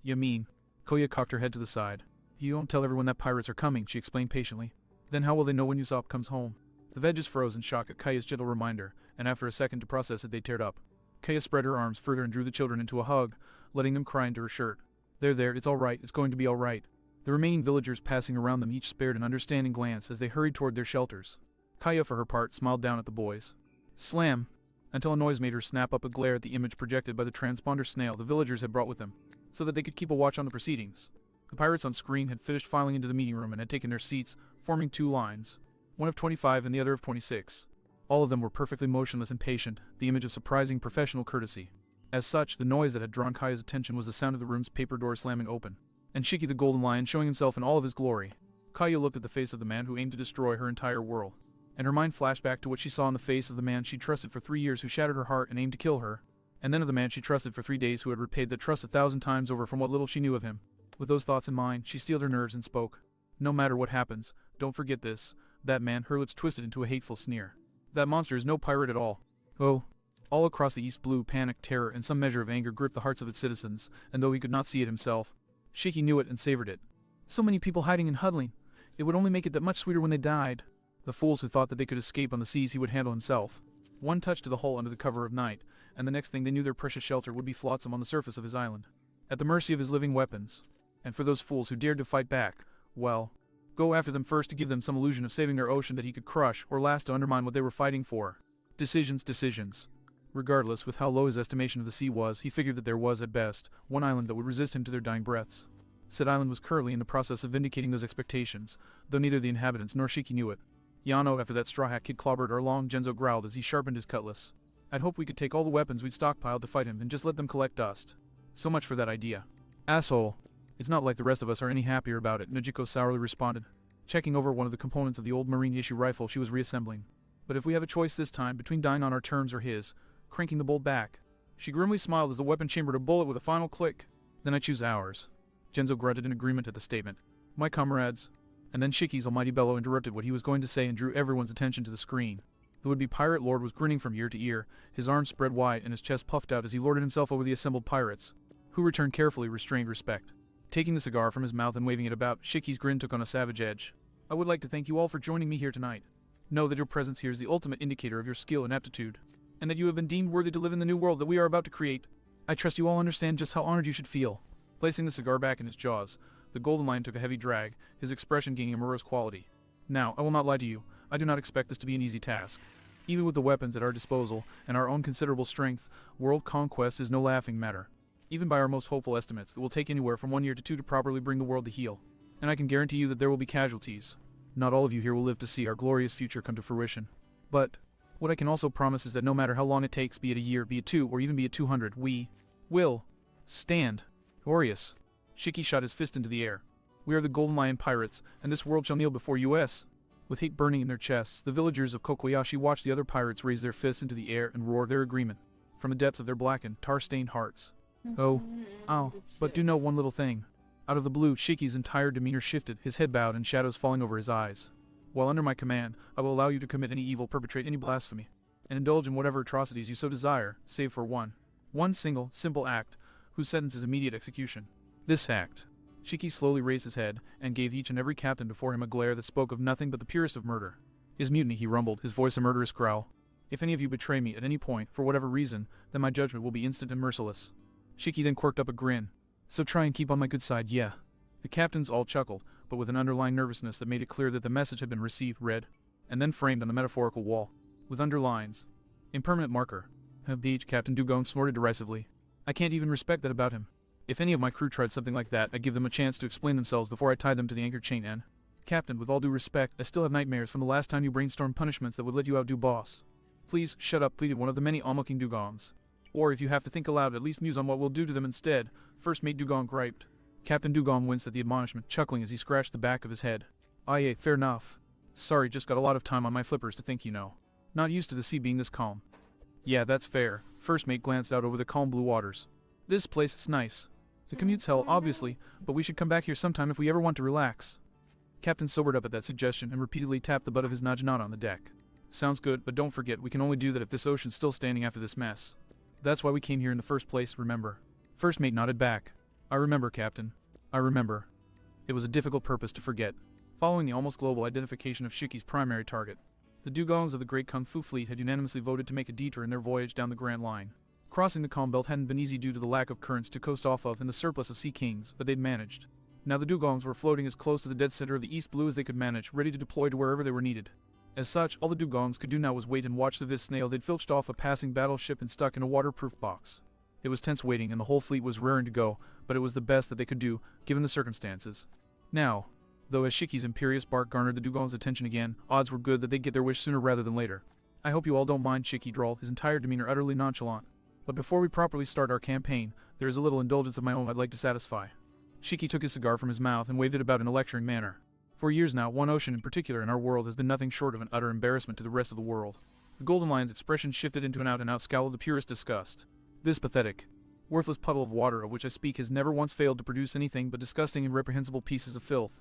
you mean? Koya cocked her head to the side. You don't tell everyone that pirates are coming, she explained patiently. Then how will they know when Usopp comes home? The veggies froze in shock at Kaya's gentle reminder, and after a second to process it, they teared up. Kaya spread her arms further and drew the children into a hug, letting them cry into her shirt. There, it's all right, it's going to be all right. The remaining villagers passing around them each spared an understanding glance as they hurried toward their shelters. Kaya, for her part, smiled down at the boys. Slam! Until a noise made her snap up a glare at the image projected by the transponder snail the villagers had brought with them, so that they could keep a watch on the proceedings. The pirates on screen had finished filing into the meeting room and had taken their seats, forming two lines, one of 25 and the other of 26. All of them were perfectly motionless and patient, the image of surprising professional courtesy. As such, the noise that had drawn Kaya's attention was the sound of the room's paper door slamming open, and Shiki the Golden Lion showing himself in all of his glory. Kaya looked at the face of the man who aimed to destroy her entire world, and her mind flashed back to what she saw in the face of the man she'd trusted for 3 years who shattered her heart and aimed to kill her, and then of the man she trusted for 3 days who had repaid that trust 1,000 times over from what little she knew of him. With those thoughts in mind, she steeled her nerves and spoke. No matter what happens, don't forget this. That man, her lips twisted into a hateful sneer. That monster is no pirate at all. Oh. All across the East Blue, panic, terror, and some measure of anger gripped the hearts of its citizens, and though he could not see it himself, Shiki knew it and savored it. So many people hiding and huddling. It would only make it that much sweeter when they died. The fools who thought that they could escape on the seas he would handle himself. One touch to the hull under the cover of night, and the next thing they knew their precious shelter would be flotsam on the surface of his island, at the mercy of his living weapons. And for those fools who dared to fight back, well, go after them first to give them some illusion of saving their ocean that he could crush, or last to undermine what they were fighting for. Decisions. Regardless, with how low his estimation of the sea was, he figured that there was, at best, one island that would resist him to their dying breaths. Said island was currently in the process of vindicating those expectations, though neither the inhabitants nor Shiki knew it. Yano, after that straw hat kid clobbered our long, Genzo growled as he sharpened his cutlass. I'd hoped we could take all the weapons we'd stockpiled to fight him and just let them collect dust. So much for that idea. Asshole. It's not like the rest of us are any happier about it, Nojiko sourly responded, checking over one of the components of the old marine issue rifle she was reassembling. But if we have a choice this time between dying on our terms or his, cranking the bolt back. She grimly smiled as the weapon chambered a bullet with a final click. Then I choose ours. Genzo grunted in agreement at the statement. My comrades. And then Shiki's almighty bellow interrupted what he was going to say and drew everyone's attention to the screen. The would-be pirate lord was grinning from ear to ear, his arms spread wide and his chest puffed out as he lorded himself over the assembled pirates, who returned carefully restrained respect. Taking the cigar from his mouth and waving it about, Shiki's grin took on a savage edge. I would like to thank you all for joining me here tonight. Know that your presence here is the ultimate indicator of your skill and aptitude, and that you have been deemed worthy to live in the new world that we are about to create. I trust you all understand just how honored you should feel. Placing the cigar back in his jaws, the golden lion took a heavy drag, his expression gaining a morose quality. Now, I will not lie to you, I do not expect this to be an easy task. Even with the weapons at our disposal, and our own considerable strength, world conquest is no laughing matter. Even by our most hopeful estimates, it will take anywhere from 1 year to 2 to properly bring the world to heel. And I can guarantee you that there will be casualties. Not all of you here will live to see our glorious future come to fruition. But what I can also promise is that no matter how long it takes, be it a year, be it 2, or even be it 200, we will stand. Glorious. Shiki shot his fist into the air. We are the Golden Lion Pirates, and this world shall kneel before us. With hate burning in their chests, the villagers of Kokoyashi watched the other pirates raise their fists into the air and roar their agreement, from the depths of their blackened, tar-stained hearts. Oh, but do know one little thing. Out of the blue, Shiki's entire demeanor shifted, his head bowed and shadows falling over his eyes. While under my command, I will allow you to commit any evil, perpetrate any blasphemy, and indulge in whatever atrocities you so desire, save for one. One single, simple act, whose sentence is immediate execution. This act. Shiki slowly raised his head, and gave each and every captain before him a glare that spoke of nothing but the purest of murder. His mutiny, he rumbled, his voice a murderous growl. If any of you betray me at any point, for whatever reason, then my judgment will be instant and merciless. Shiki then quirked up a grin. So try and keep on my good side, yeah. The captains all chuckled, but with an underlying nervousness that made it clear that the message had been received, read, and then framed on the metaphorical wall, with underlines. Impermanent marker. Beach, Captain Dugong snorted derisively. I can't even respect that about him. If any of my crew tried something like that, I'd give them a chance to explain themselves before I tied them to the anchor chain and... Captain, with all due respect, I still have nightmares from the last time you brainstormed punishments that would let you outdo boss. Please, shut up, pleaded one of the many onlooking Dugongs. Or if you have to think aloud, at least muse on what we'll do to them instead, First Mate Dugong griped. Captain Dugong winced at the admonishment, chuckling as he scratched the back of his head. Aye, fair enough. Sorry, just got a lot of time on my flippers to think, you know. Not used to the sea being this calm. Yeah, that's fair. First Mate glanced out over the calm blue waters. This place is nice. The commute's hell, obviously, but we should come back here sometime if we ever want to relax. Captain sobered up at that suggestion and repeatedly tapped the butt of his Naginata on the deck. Sounds good, but don't forget, we can only do that if this ocean's still standing after this mess. That's why we came here in the first place, remember? First Mate nodded back. I remember, Captain. I remember. It was a difficult purpose to forget. Following the almost global identification of Shiki's primary target, the Dugongs of the Great Kung Fu Fleet had unanimously voted to make a detour in their voyage down the Grand Line. Crossing the calm belt hadn't been easy due to the lack of currents to coast off of and the surplus of sea kings, but they'd managed. Now the Dugongs were floating as close to the dead center of the East Blue as they could manage, ready to deploy to wherever they were needed. As such, all the Dugongs could do now was wait and watch the this snail they'd filched off a passing battleship and stuck in a waterproof box. It was tense waiting, and the whole fleet was raring to go, but it was the best that they could do, given the circumstances. Now, though as Shiki's imperious bark garnered the Dugongs' attention again, odds were good that they'd get their wish sooner rather than later. I hope you all don't mind, Shiki drawled, his entire demeanor utterly nonchalant. But before we properly start our campaign, there is a little indulgence of my own I'd like to satisfy. Shiki took his cigar from his mouth and waved it about in a lecturing manner. For years now, one ocean in particular in our world has been nothing short of an utter embarrassment to the rest of the world. The Golden Lion's expression shifted into an out-and-out scowl of the purest disgust. This pathetic, worthless puddle of water of which I speak has never once failed to produce anything but disgusting and reprehensible pieces of filth.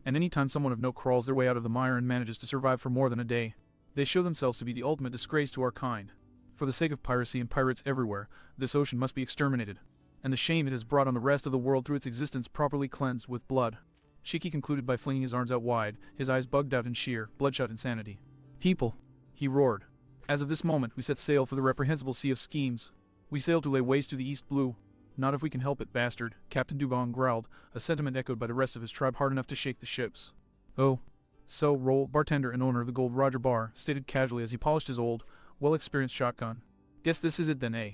And anytime someone of note crawls their way out of the mire and manages to survive for more than a day, they show themselves to be the ultimate disgrace to our kind. For the sake of piracy and pirates everywhere, this ocean must be exterminated, and the shame it has brought on the rest of the world through its existence properly cleansed with blood. Shiki concluded by flinging his arms out wide, his eyes bugged out in sheer, bloodshot insanity. People, he roared. As of this moment, we set sail for the reprehensible sea of schemes. We sail to lay waste to the East Blue. Not if we can help it, bastard, Captain Dubon growled, a sentiment echoed by the rest of his tribe hard enough to shake the ships. Oh. So, Roll, bartender and owner of the Gold Roger Bar, stated casually as he polished his old, well-experienced shotgun. Guess this is it then, eh?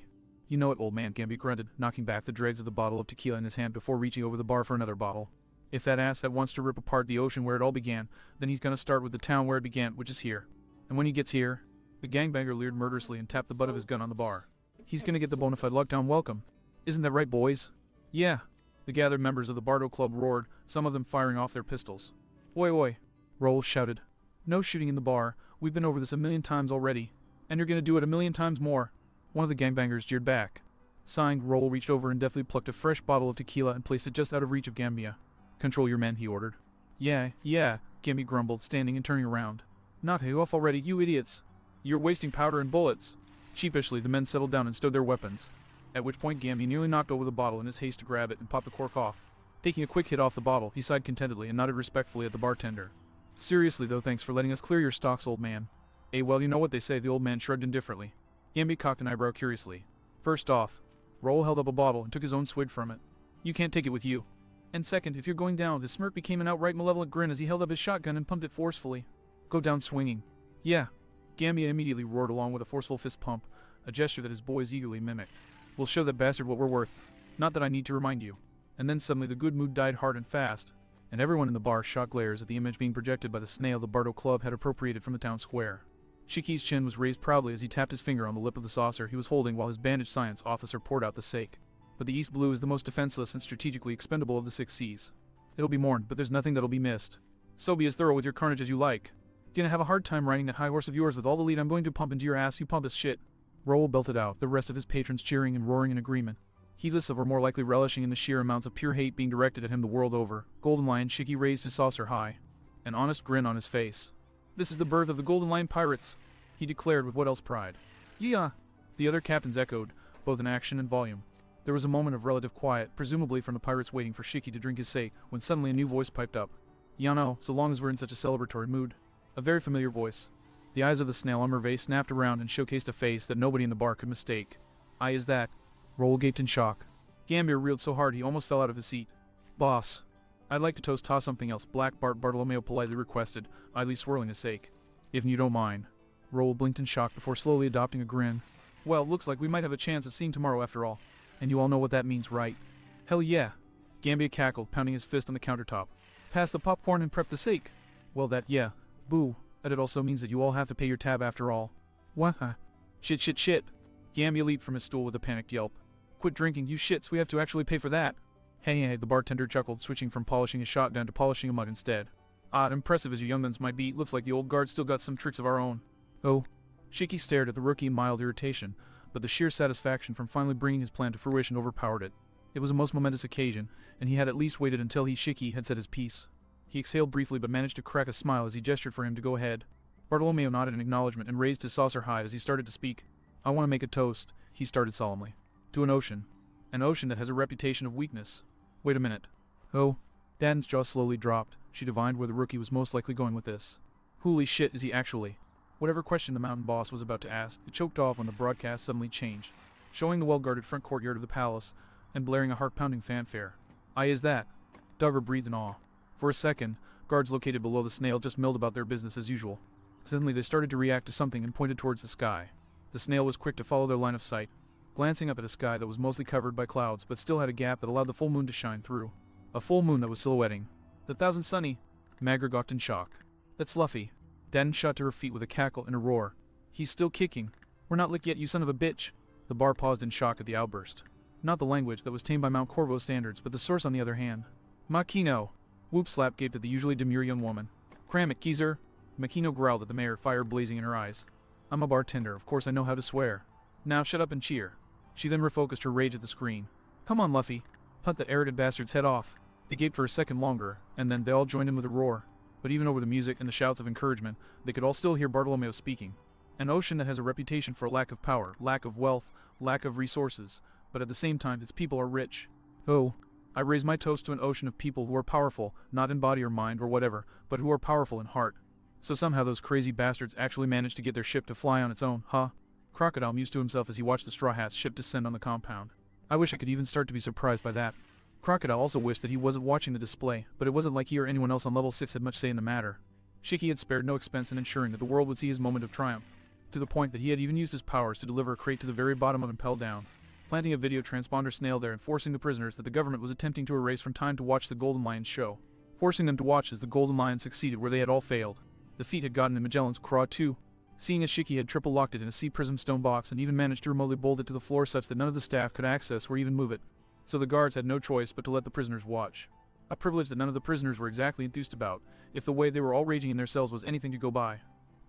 You know it, old man, Gambi grunted, knocking back the dregs of the bottle of tequila in his hand before reaching over the bar for another bottle. If that ass wants to rip apart the ocean where it all began, then he's gonna start with the town where it began, which is here. And when he gets here, the gangbanger leered murderously and tapped the butt of his gun on the bar. He's gonna get the bona fide lockdown welcome. Isn't that right, boys? Yeah. The gathered members of the Bardo Club roared, some of them firing off their pistols. Oi oi, Roll shouted. No shooting in the bar, we've been over this a million times already. And you're gonna do it a million times more. One of the gangbangers jeered back. Sighing, Roll reached over and deftly plucked a fresh bottle of tequila and placed it just out of reach of Gambia. Control your men, he ordered. Yeah, Gambi grumbled, standing and turning around. Knock you off already, you idiots. You're wasting powder and bullets. Sheepishly, the men settled down and stowed their weapons. At which point Gambi nearly knocked over the bottle in his haste to grab it and pop the cork off. Taking a quick hit off the bottle, he sighed contentedly and nodded respectfully at the bartender. Seriously though, thanks for letting us clear your stocks, old man. Well, you know what they say, the old man shrugged indifferently. Gambi cocked an eyebrow curiously. First off, Roll held up a bottle and took his own swig from it. You can't take it with you. And second, if you're going down, his smirk became an outright malevolent grin as he held up his shotgun and pumped it forcefully. Go down swinging. Yeah. Gambia immediately roared along with a forceful fist pump, a gesture that his boys eagerly mimicked. We'll show that bastard what we're worth. Not that I need to remind you. And then suddenly the good mood died hard and fast, and everyone in the bar shot glares at the image being projected by the snail the Bardo Club had appropriated from the town square. Shiki's chin was raised proudly as he tapped his finger on the lip of the saucer he was holding while his bandaged science officer poured out the sake. But the East Blue is the most defenseless and strategically expendable of the 6 seas. It'll be mourned, but there's nothing that'll be missed. So be as thorough with your carnage as you like. Gonna have a hard time riding that high horse of yours with all the lead I'm going to pump into your ass, you pompous shit. Roll belted out, the rest of his patrons cheering and roaring in agreement. Heedless of or more likely relishing in the sheer amounts of pure hate being directed at him the world over, Golden Lion Shiki raised his saucer high, an honest grin on his face. This is the birth of the Golden Lion Pirates, he declared with what else pride. Yeah, the other captains echoed, both in action and volume. There was a moment of relative quiet, presumably from the pirates waiting for Shiki to drink his sake, when suddenly a new voice piped up. Yano, so long as we're in such a celebratory mood. A very familiar voice. The eyes of the snail on Merveille snapped around and showcased a face that nobody in the bar could mistake. Aye, is that? Roll gaped in shock. Gambier reeled so hard he almost fell out of his seat. Boss, I'd like to toast something else, Black Bart Bartolomeo politely requested, idly swirling his sake. If you don't mind. Roll blinked in shock before slowly adopting a grin. Well, looks like we might have a chance of seeing tomorrow after all. And you all know what that means, right? Hell yeah. Gambia cackled, pounding his fist on the countertop. Pass the popcorn and prep the sake. Well, yeah. Boo. But it also means that you all have to pay your tab after all. What? Shit. Gambia leaped from his stool with a panicked yelp. Quit drinking, you shits, we have to actually pay for that. Hey, the bartender chuckled, switching from polishing his shotgun to polishing a mug instead. Impressive as you young'uns might be, looks like the old guard still got some tricks of our own. Oh. Shiki stared at the rookie in mild irritation, but the sheer satisfaction from finally bringing his plan to fruition overpowered it. It was a most momentous occasion, and he had at least waited until Shiki had said his piece. He exhaled briefly but managed to crack a smile as he gestured for him to go ahead. Bartolomeo nodded in acknowledgement and raised his saucer high as he started to speak. I want to make a toast, he started solemnly. To an ocean. An ocean that has a reputation of weakness. Wait a minute. Oh. Dan's jaw slowly dropped. She divined where the rookie was most likely going with this. Holy shit, is he actually? Whatever question the mountain boss was about to ask, it choked off when the broadcast suddenly changed, showing the well-guarded front courtyard of the palace, and blaring a heart-pounding fanfare. Aye, is that? Duggar breathed in awe. For a second, guards located below the snail just milled about their business as usual. Suddenly they started to react to something and pointed towards the sky. The snail was quick to follow their line of sight, glancing up at a sky that was mostly covered by clouds but still had a gap that allowed the full moon to shine through. A full moon that was silhouetting the Thousand Sunny. Magra gawked in shock. That's Luffy. Dan shot to her feet with a cackle and a roar. He's still kicking. We're not licked yet, you son of a bitch. The bar paused in shock at the outburst. Not the language that was tamed by Mount Corvo standards, but the source on the other hand. Makino. Whoop Slap gaped at the usually demure young woman. Cram it, geezer. Makino growled at the mayor, fire blazing in her eyes. I'm a bartender, of course I know how to swear. Now shut up and cheer. She then refocused her rage at the screen. Come on, Luffy. Punt that arrogant bastard's head off. They gaped for a second longer, and then they all joined in with a roar. But even over the music and the shouts of encouragement, they could all still hear Bartolomeo speaking. An ocean that has a reputation for lack of power, lack of wealth, lack of resources, but at the same time its people are rich. Oh, I raise my toast to an ocean of people who are powerful, not in body or mind or whatever, but who are powerful in heart. So somehow those crazy bastards actually managed to get their ship to fly on its own, huh? Crocodile mused to himself as he watched the Straw Hats ship descend on the compound. I wish I could even start to be surprised by that. Crocodile also wished that he wasn't watching the display, but it wasn't like he or anyone else on level 6 had much say in the matter. Shiki had spared no expense in ensuring that the world would see his moment of triumph, to the point that he had even used his powers to deliver a crate to the very bottom of Impel Down, planting a video transponder snail there and forcing the prisoners that the government was attempting to erase from time to watch the Golden Lions show. Forcing them to watch as the Golden Lions succeeded where they had all failed. The feat had gotten in Magellan's craw too, seeing as Shiki had triple locked it in a sea prism stone box and even managed to remotely bolt it to the floor such that none of the staff could access or even move it. So the guards had no choice but to let the prisoners watch. A privilege that none of the prisoners were exactly enthused about, if the way they were all raging in their cells was anything to go by.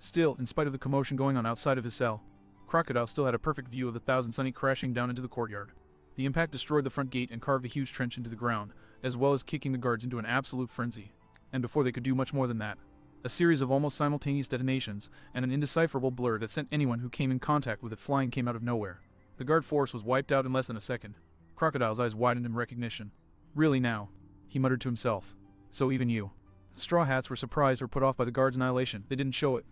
Still, in spite of the commotion going on outside of his cell, Crocodile still had a perfect view of the Thousand Sunny crashing down into the courtyard. The impact destroyed the front gate and carved a huge trench into the ground, as well as kicking the guards into an absolute frenzy. And before they could do much more than that, a series of almost simultaneous detonations and an indecipherable blur that sent anyone who came in contact with it flying came out of nowhere. The guard force was wiped out in less than a second. Crocodile's eyes widened in recognition. Really now, he muttered to himself. So even you. The Straw Hats were surprised or put off by the guards' annihilation. They didn't show it.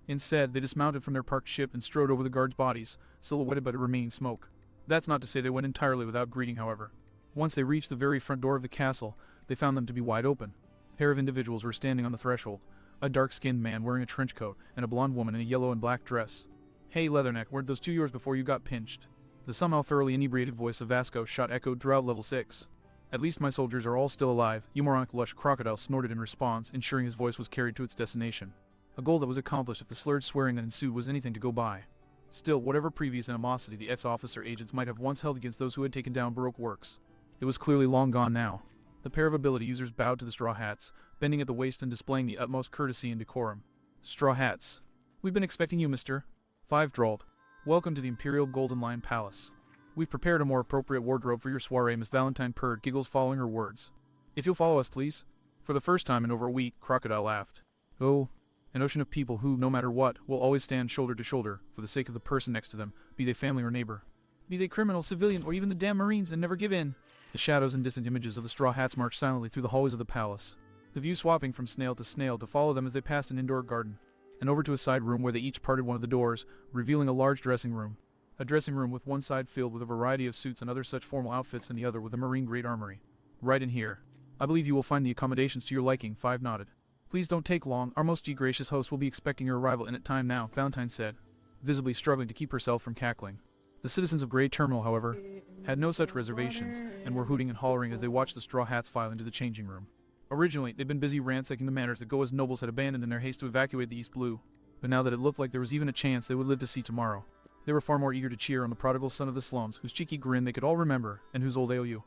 Instead, they dismounted from their parked ship and strode over the guards' bodies, silhouetted by the remaining smoke. That's not to say they went entirely without greeting, however. Once they reached the very front door of the castle, they found them to be wide open. A pair of individuals were standing on the threshold. A dark-skinned man wearing a trench coat, and a blonde woman in a yellow and black dress. Hey, Leatherneck, weren't those 2 yours before you got pinched? The somehow thoroughly inebriated voice of Vasco shot echoed throughout level 6. At least my soldiers are all still alive, you moronic lush, Crocodile snorted in response, ensuring his voice was carried to its destination. A goal that was accomplished if the slurred swearing that ensued was anything to go by. Still, whatever previous animosity the ex-officer agents might have once held against those who had taken down Baroque works, it was clearly long gone now. The pair of ability users bowed to the Straw Hats, bending at the waist and displaying the utmost courtesy and decorum. Straw Hats. We've been expecting you, mister. Five drawled. Welcome to the Imperial Golden Lion Palace. We've prepared a more appropriate wardrobe for your soiree, Miss Valentine purred, giggles following her words. If you'll follow us, please. For the first time in over a week, Crocodile laughed. Oh, an ocean of people who, no matter what, will always stand shoulder to shoulder, for the sake of the person next to them, be they family or neighbor. Be they criminal, civilian, or even the damn Marines, and never give in. The shadows and distant images of the Straw Hats marched silently through the hallways of the palace, the view swapping from snail to follow them as they passed an indoor garden, and over to a side room where they each parted one of the doors, revealing a large dressing room. A dressing room with one side filled with a variety of suits and other such formal outfits and the other with a marine-grade armory. Right in here. I believe you will find the accommodations to your liking, Five nodded. Please don't take long, our most gracious host will be expecting your arrival in at time now, Valentine said, visibly struggling to keep herself from cackling. The citizens of Grey Terminal, however, had no such reservations, and were hooting and hollering as they watched the Straw Hats file into the changing room. Originally, they'd been busy ransacking the manors that Goa's nobles had abandoned in their haste to evacuate the East Blue, but now that it looked like there was even a chance they would live to see tomorrow, they were far more eager to cheer on the prodigal son of the slums, whose cheeky grin they could all remember, and whose old AOU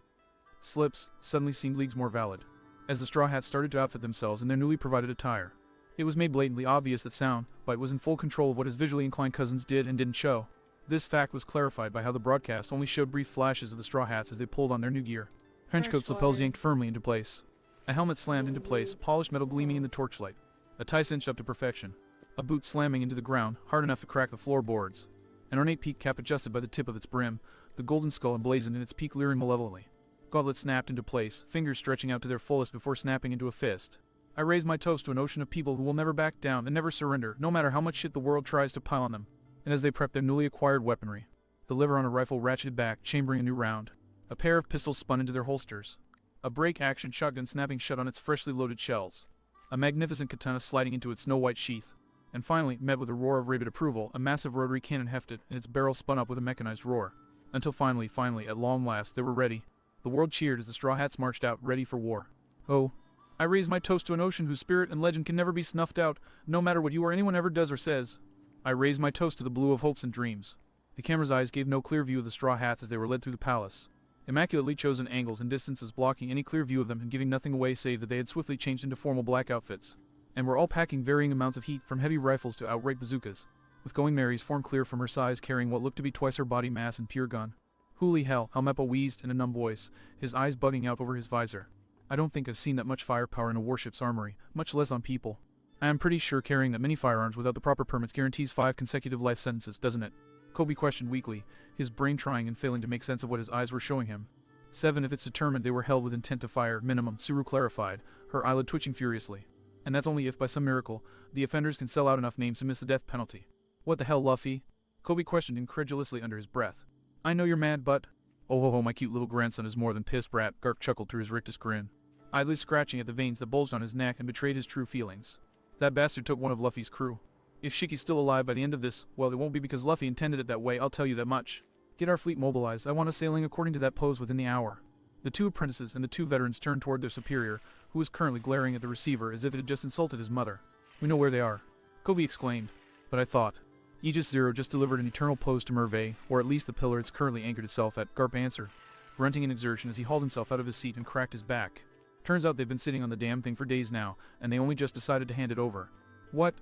slips suddenly seemed leagues more valid, as the Straw Hats started to outfit themselves in their newly provided attire. It was made blatantly obvious that Soundbite was in full control of what his visually inclined cousins did and didn't show. This fact was clarified by how the broadcast only showed brief flashes of the Straw Hats as they pulled on their new gear. Trenchcoats' lapels yanked firmly into place. A helmet slammed into place, polished metal gleaming in the torchlight. A tie cinched up to perfection. A boot slamming into the ground, hard enough to crack the floorboards. An ornate peak cap adjusted by the tip of its brim, the golden skull emblazoned in its peak leering malevolently. Gauntlet snapped into place, fingers stretching out to their fullest before snapping into a fist. I raise my toast to an ocean of people who will never back down and never surrender, no matter how much shit the world tries to pile on them. And as they prepped their newly acquired weaponry, the lever on a rifle ratcheted back, chambering a new round. A pair of pistols spun into their holsters. A break-action shotgun snapping shut on its freshly loaded shells. A magnificent katana sliding into its snow-white sheath. And finally, met with a roar of rabid approval, a massive rotary cannon hefted, and its barrel spun up with a mechanized roar. Until finally, at long last, they were ready. The world cheered as the Straw Hats marched out, ready for war. Oh, I raise my toast to an ocean whose spirit and legend can never be snuffed out, no matter what you or anyone ever does or says. I raise my toast to the blue of hopes and dreams. The camera's eyes gave no clear view of the Straw Hats as they were led through the palace. Immaculately chosen angles and distances blocking any clear view of them and giving nothing away save that they had swiftly changed into formal black outfits, and were all packing varying amounts of heat from heavy rifles to outright bazookas, with Going Mary's form clear from her size carrying what looked to be twice her body mass and pure gun. Holy hell, how Meppa wheezed in a numb voice, his eyes bugging out over his visor. I don't think I've seen that much firepower in a warship's armory, much less on people. I am pretty sure carrying that many firearms without the proper permits guarantees 5 consecutive life sentences, doesn't it? Kobe questioned weakly, his brain trying and failing to make sense of what his eyes were showing him. 7 if it's determined they were held with intent to fire, minimum, Suru clarified, her eyelid twitching furiously. And that's only if, by some miracle, the offenders can sell out enough names to miss the death penalty. What the hell, Luffy? Kobe questioned incredulously under his breath. I know you're mad, but... Oh ho ho, my cute little grandson is more than pissed, brat, Garp chuckled through his rictus grin, idly scratching at the veins that bulged on his neck and betrayed his true feelings. That bastard took one of Luffy's crew. If Shiki's still alive by the end of this, well, it won't be because Luffy intended it that way, I'll tell you that much. Get our fleet mobilized, I want us sailing according to that pose within the hour. The 2 apprentices and the 2 veterans turned toward their superior, who was currently glaring at the receiver as if it had just insulted his mother. We know where they are. Kobe exclaimed. But I thought. Aegis Zero just delivered an eternal pose to Mervey, or at least the pillar it's currently anchored itself at, Garp answered, grunting in exertion as he hauled himself out of his seat and cracked his back. Turns out they've been sitting on the damn thing for days now, and they only just decided to hand it over. What?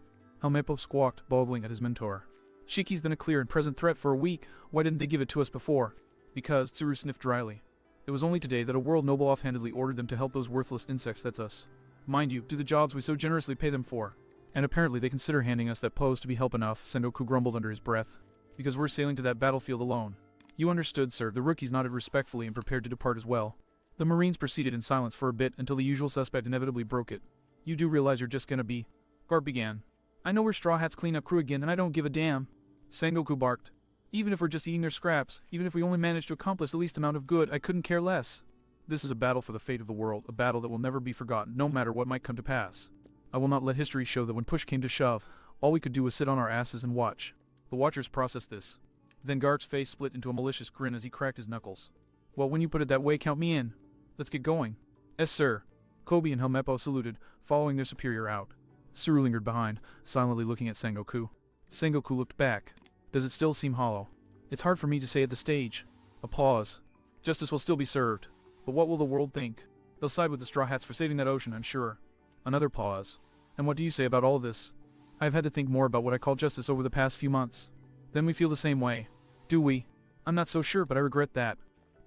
Helmeppo squawked, boggling at his mentor. Shiki's been a clear and present threat for a week, why didn't they give it to us before? Because, Tsuru sniffed dryly. It was only today that a world noble offhandedly ordered them to help those worthless insects, that's us. Mind you, do the jobs we so generously pay them for. And apparently they consider handing us that pose to be help enough, Sengoku grumbled under his breath. Because we're sailing to that battlefield alone. You understood, sir. The rookies nodded respectfully and prepared to depart as well. The Marines proceeded in silence for a bit until the usual suspect inevitably broke it. You do realize you're just gonna be... Garp began. I know we're Straw Hats cleanup crew again and I don't give a damn. Sengoku barked. Even if we're just eating their scraps, even if we only manage to accomplish the least amount of good, I couldn't care less. This is a battle for the fate of the world, a battle that will never be forgotten, no matter what might come to pass. I will not let history show that when push came to shove, all we could do was sit on our asses and watch. The watchers processed this. Then Garp's face split into a malicious grin as he cracked his knuckles. Well, when you put it that way, count me in. Let's get going. Yes, sir. Kobe and Helmeppo saluted, following their superior out. Suru lingered behind, silently looking at Sengoku. Sengoku looked back. Does it still seem hollow? It's hard for me to say at the stage. A pause. Justice will still be served. But what will the world think? They'll side with the Straw Hats for saving that ocean, I'm sure. Another pause. And what do you say about all this? I have had to think more about what I call justice over the past few months. Then we feel the same way. Do we? I'm not so sure, but I regret that.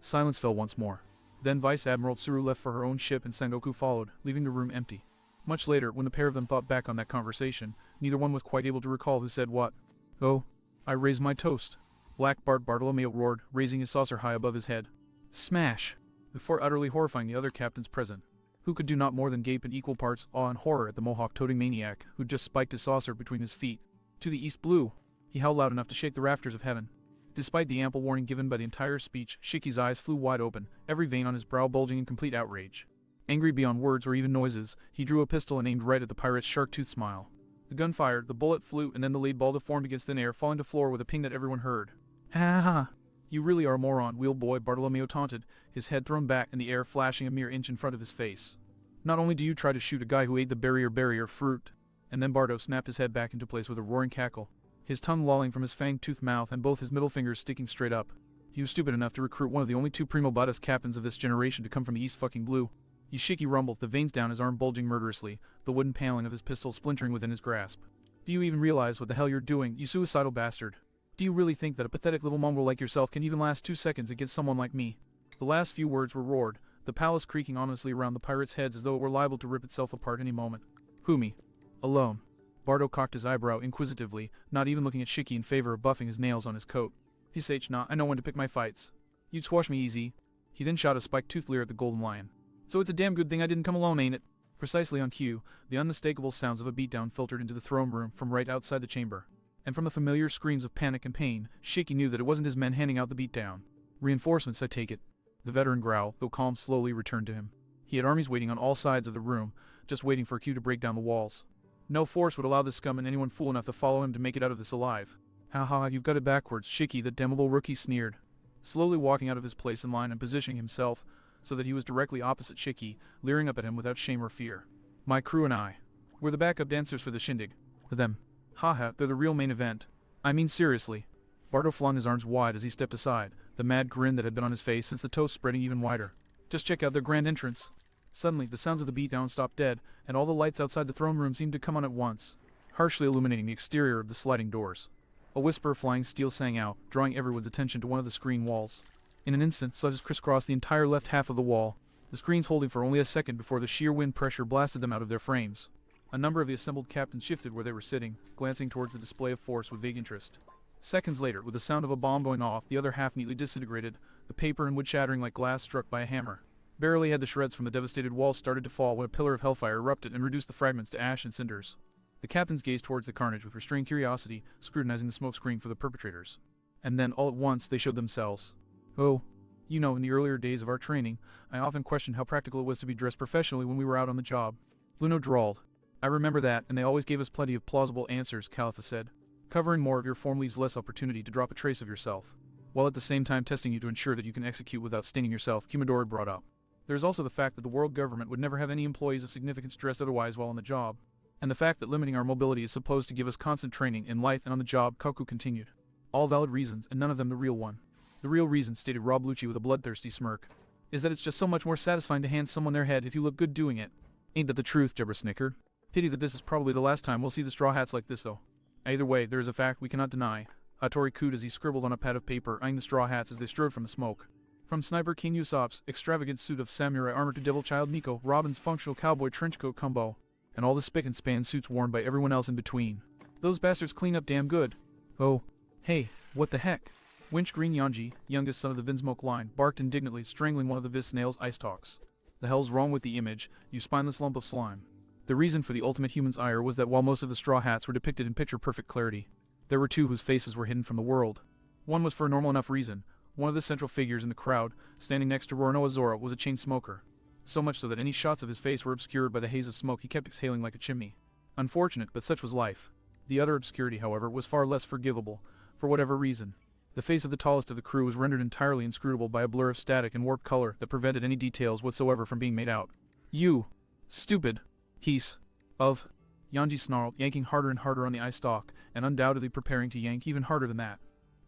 Silence fell once more. Then Vice Admiral Tsuru left for her own ship and Sengoku followed, leaving the room empty. Much later, when the pair of them thought back on that conversation, neither one was quite able to recall who said what. Oh, I raise my toast. Black Bart Bartolomeo roared, raising his saucer high above his head. Smash! Before utterly horrifying the other captains present, who could do not more than gape in equal parts awe and horror at the mohawk-toting maniac who'd just spiked his saucer between his feet. To the east blue! He howled loud enough to shake the rafters of heaven. Despite the ample warning given by the entire speech, Shiki's eyes flew wide open, every vein on his brow bulging in complete outrage. Angry beyond words or even noises, he drew a pistol and aimed right at the pirate's shark-toothed smile. The gun fired, the bullet flew, and then the lead ball deformed against thin air, falling to floor with a ping that everyone heard. Ha ha ha! You really are a moron, wheel boy, Bartolomeo taunted, his head thrown back and the air flashing a mere inch in front of his face. Not only do you try to shoot a guy who ate the barrier fruit, and then Bardo snapped his head back into place with a roaring cackle, his tongue lolling from his fang-toothed mouth and both his middle fingers sticking straight up. He was stupid enough to recruit one of the only 2 primo badass captains of this generation to come from the East fucking Blue. Shiki rumbled, the veins down his arm bulging murderously, the wooden paneling of his pistol splintering within his grasp. Do you even realize what the hell you're doing, you suicidal bastard? Do you really think that a pathetic little mongrel like yourself can even last 2 seconds against someone like me? The last few words were roared, the palace creaking ominously around the pirates' heads as though it were liable to rip itself apart any moment. Who me? Alone. Bardo cocked his eyebrow inquisitively, not even looking at Shiki in favor of buffing his nails on his coat. Hisage nah, I know when to pick my fights. You'd squash me easy. He then shot a spiked-toothed leer at the Golden Lion. So it's a damn good thing I didn't come alone, ain't it? Precisely on cue, the unmistakable sounds of a beatdown filtered into the throne room from right outside the chamber. And from the familiar screams of panic and pain, Shiki knew that it wasn't his men handing out the beatdown. Reinforcements, I take it. The veteran growl, though calm, slowly returned to him. He had armies waiting on all sides of the room, just waiting for a cue to break down the walls. No force would allow this scum and anyone fool enough to follow him to make it out of this alive. Ha ha, you've got it backwards, Shiki, the damnable rookie sneered. Slowly walking out of his place in line and positioning himself so that he was directly opposite Shiki, leering up at him without shame or fear. My crew and I. We're the backup dancers for the shindig. Them. Haha, they're the real main event. I mean seriously. Bardo flung his arms wide as he stepped aside, the mad grin that had been on his face since the toast spreading even wider. Just check out their grand entrance. Suddenly, the sounds of the beatdown stopped dead, and all the lights outside the throne room seemed to come on at once, harshly illuminating the exterior of the sliding doors. A whisper of flying steel sang out, drawing everyone's attention to one of the screen walls. In an instant, sledges crisscrossed the entire left half of the wall. the screens holding for only a second before the sheer wind pressure blasted them out of their frames. A number of the assembled captains shifted where they were sitting, glancing towards the display of force with vague interest. Seconds later, with the sound of a bomb going off, the other half neatly disintegrated, the paper and wood shattering like glass struck by a hammer. Barely had the shreds from the devastated walls started to fall when a pillar of hellfire erupted and reduced the fragments to ash and cinders. The captains gazed towards the carnage with restrained curiosity, scrutinizing the smoke screen for the perpetrators. And then, all at once, they showed themselves. Oh, you know, in the earlier days of our training, I often questioned how practical it was to be dressed professionally when we were out on the job. Luno drawled. I remember that, and they always gave us plenty of plausible answers, Califa said. Covering more of your form leaves less opportunity to drop a trace of yourself, while at the same time testing you to ensure that you can execute without staining yourself, Kumidori brought up. There is also the fact that the world government would never have any employees of significance dressed otherwise while on the job, and the fact that limiting our mobility is supposed to give us constant training in life and on the job, Koku continued. All valid reasons, and none of them the real one. The real reason, stated Rob Lucci with a bloodthirsty smirk, is that it's just so much more satisfying to hand someone their head if you look good doing it. Ain't that the truth, Jebra snickered. Pity that this is probably the last time we'll see the straw hats like this though. Either way, there is a fact we cannot deny. Hattori cooed as he scribbled on a pad of paper, eyeing the straw hats as they strode from the smoke. From Sniper King Usopp's extravagant suit of samurai armor to Devil Child Nico, Robin's functional cowboy trenchcoat combo, and all the spick and span suits worn by everyone else in between. Those bastards clean up damn good. Oh, hey, what the heck? Winch Green Yanji, youngest son of the Vinsmoke line, barked indignantly, strangling one of the Vis Snail's ice talks. The hell's wrong with the image, you spineless lump of slime? The reason for the ultimate human's ire was that while most of the straw hats were depicted in picture-perfect clarity, there were two whose faces were hidden from the world. One was for a normal enough reason. One of the central figures in the crowd, standing next to Roronoa Zora, was a chain smoker. So much so that any shots of his face were obscured by the haze of smoke he kept exhaling like a chimney. Unfortunate, but such was life. The other obscurity, however, was far less forgivable, for whatever reason. The face of the tallest of the crew was rendered entirely inscrutable by a blur of static and warped color that prevented any details whatsoever from being made out. You stupid piece of... Yanji snarled, yanking harder and harder on the ice stalk, and undoubtedly preparing to yank even harder than that.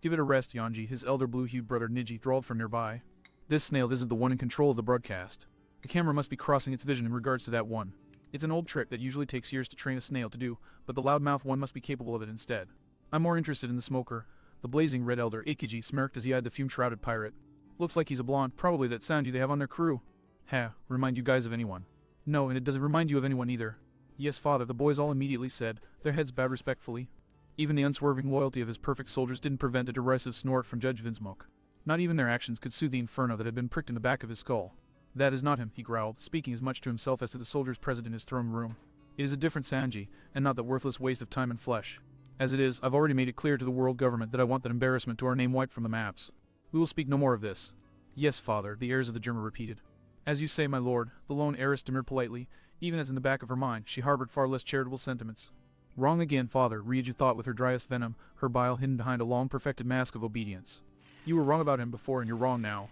Give it a rest, Yanji, his elder blue-hued brother Niji drawled from nearby. This snail isn't the one in control of the broadcast. The camera must be crossing its vision in regards to that one. It's an old trick that usually takes years to train a snail to do, but the loudmouth one must be capable of it instead. I'm more interested in the smoker. The blazing red elder Ikiji smirked as he eyed the fume-shrouded pirate. Looks like he's a blonde, probably that Sanji they have on their crew. Remind you guys of anyone? No, and it doesn't remind you of anyone either. Yes, father, the boys all immediately said, their heads bowed respectfully. Even the unswerving loyalty of his perfect soldiers didn't prevent a derisive snort from Judge Vinsmoke. Not even their actions could soothe the inferno that had been pricked in the back of his skull. That is not him, he growled, speaking as much to himself as to the soldiers present in his throne room. It is a different Sanji, and not that worthless waste of time and flesh. As it is, I've already made it clear to the world government that I want that embarrassment to our name wiped from the maps. We will speak no more of this. Yes, father, the heirs of the Germa repeated. As you say, my lord, the lone heiress demurred politely, even as in the back of her mind she harbored far less charitable sentiments. Wrong again, father, Ryuji thought with her driest venom, her bile hidden behind a long-perfected mask of obedience. You were wrong about him before, and you're wrong now.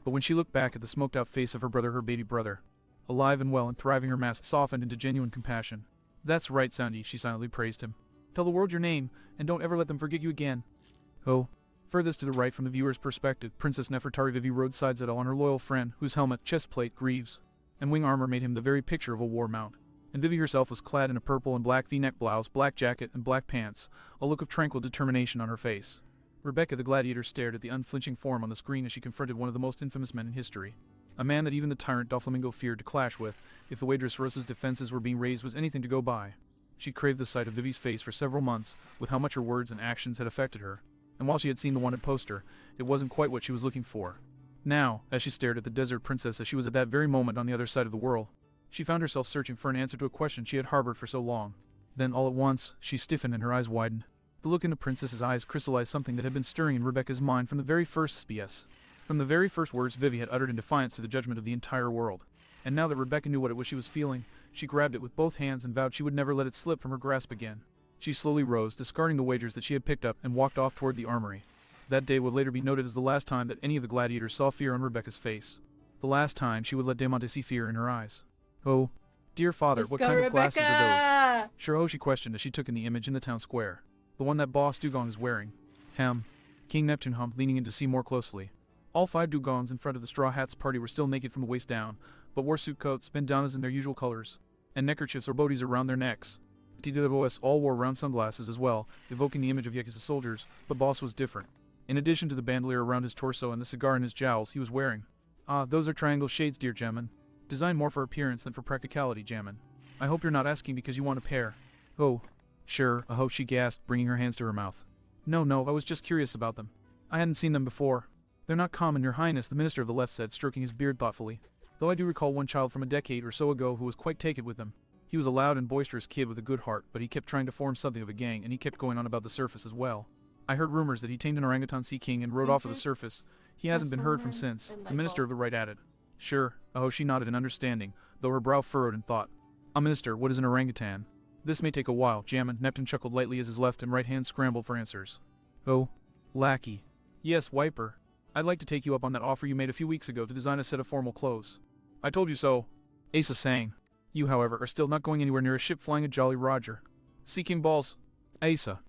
But when she looked back at the smoked-out face of her baby brother, alive and well and thriving, her mask softened into genuine compassion. That's right, Sanji, she silently praised him. Tell the world your name, and don't ever let them forget you again. Oh. Furthest to the right from the viewer's perspective, Princess Nefertari Vivi rode side-saddle on her loyal friend, whose helmet, chestplate, greaves, and wing armor made him the very picture of a war mount. And Vivi herself was clad in a purple and black V-neck blouse, black jacket, and black pants, a look of tranquil determination on her face. Rebecca the gladiator stared at the unflinching form on the screen as she confronted one of the most infamous men in history. A man that even the tyrant Doflamingo feared to clash with, if the way Dressrosa's defenses were being raised was anything to go by. She craved the sight of Vivi's face for several months, with how much her words and actions had affected her. And while she had seen the wanted poster, it wasn't quite what she was looking for. Now, as she stared at the desert princess as she was at that very moment on the other side of the world, she found herself searching for an answer to a question she had harbored for so long. Then, all at once, she stiffened and her eyes widened. The look in the princess's eyes crystallized something that had been stirring in Rebecca's mind from the very first SBS. From the very first words Vivi had uttered in defiance to the judgment of the entire world. And now that Rebecca knew what it was she was feeling, she grabbed it with both hands and vowed she would never let it slip from her grasp again. She slowly rose, discarding the wagers that she had picked up, and walked off toward the armory. That day would later be noted as the last time that any of the gladiators saw fear on Rebecca's face. The last time she would let Demonte see fear in her eyes. Oh, dear father, Let's what go, kind of Rebecca! glasses are those? Sure, she questioned as she took in the image in the town square. The one that boss Dugong is wearing. King Neptune hummed, leaning in to see more closely. All 5 Dugongs in front of the Straw Hats party were still naked from the waist down, but wore suit coats, bandanas in their usual colors, and neckerchiefs or boties around their necks. TWOS all wore round sunglasses as well, evoking the image of Yakuza soldiers, but Boss was different. In addition to the bandolier around his torso and the cigar in his jowls, he was wearing Ah, those are triangle shades, dear Jammin. Designed more for appearance than for practicality, Jammin. I hope you're not asking because you want a pair. Oh, sure, she gasped, bringing her hands to her mouth. No, I was just curious about them. I hadn't seen them before. They're not common, Your Highness, the Minister of the Left said, stroking his beard thoughtfully. Though I do recall one child from a decade or so ago who was quite taken with them. He was a loud and boisterous kid with a good heart, but he kept trying to form something of a gang, and he kept going on about the surface as well. I heard rumors that he tamed an orangutan sea king and rode off of the surface. He hasn't been heard from since, the Minister of the Right added. Sure, she nodded in understanding, though her brow furrowed in thought. Minister, what is an orangutan? This may take a while, Jammin. Neptune chuckled lightly as his left and right hands scrambled for answers. Oh, lackey. Yes, Wiper. I'd like to take you up on that offer you made a few weeks ago to design a set of formal clothes. I told you so, Asa sang. You, however, are still not going anywhere near a ship flying a Jolly Roger. Seeking balls. Asa.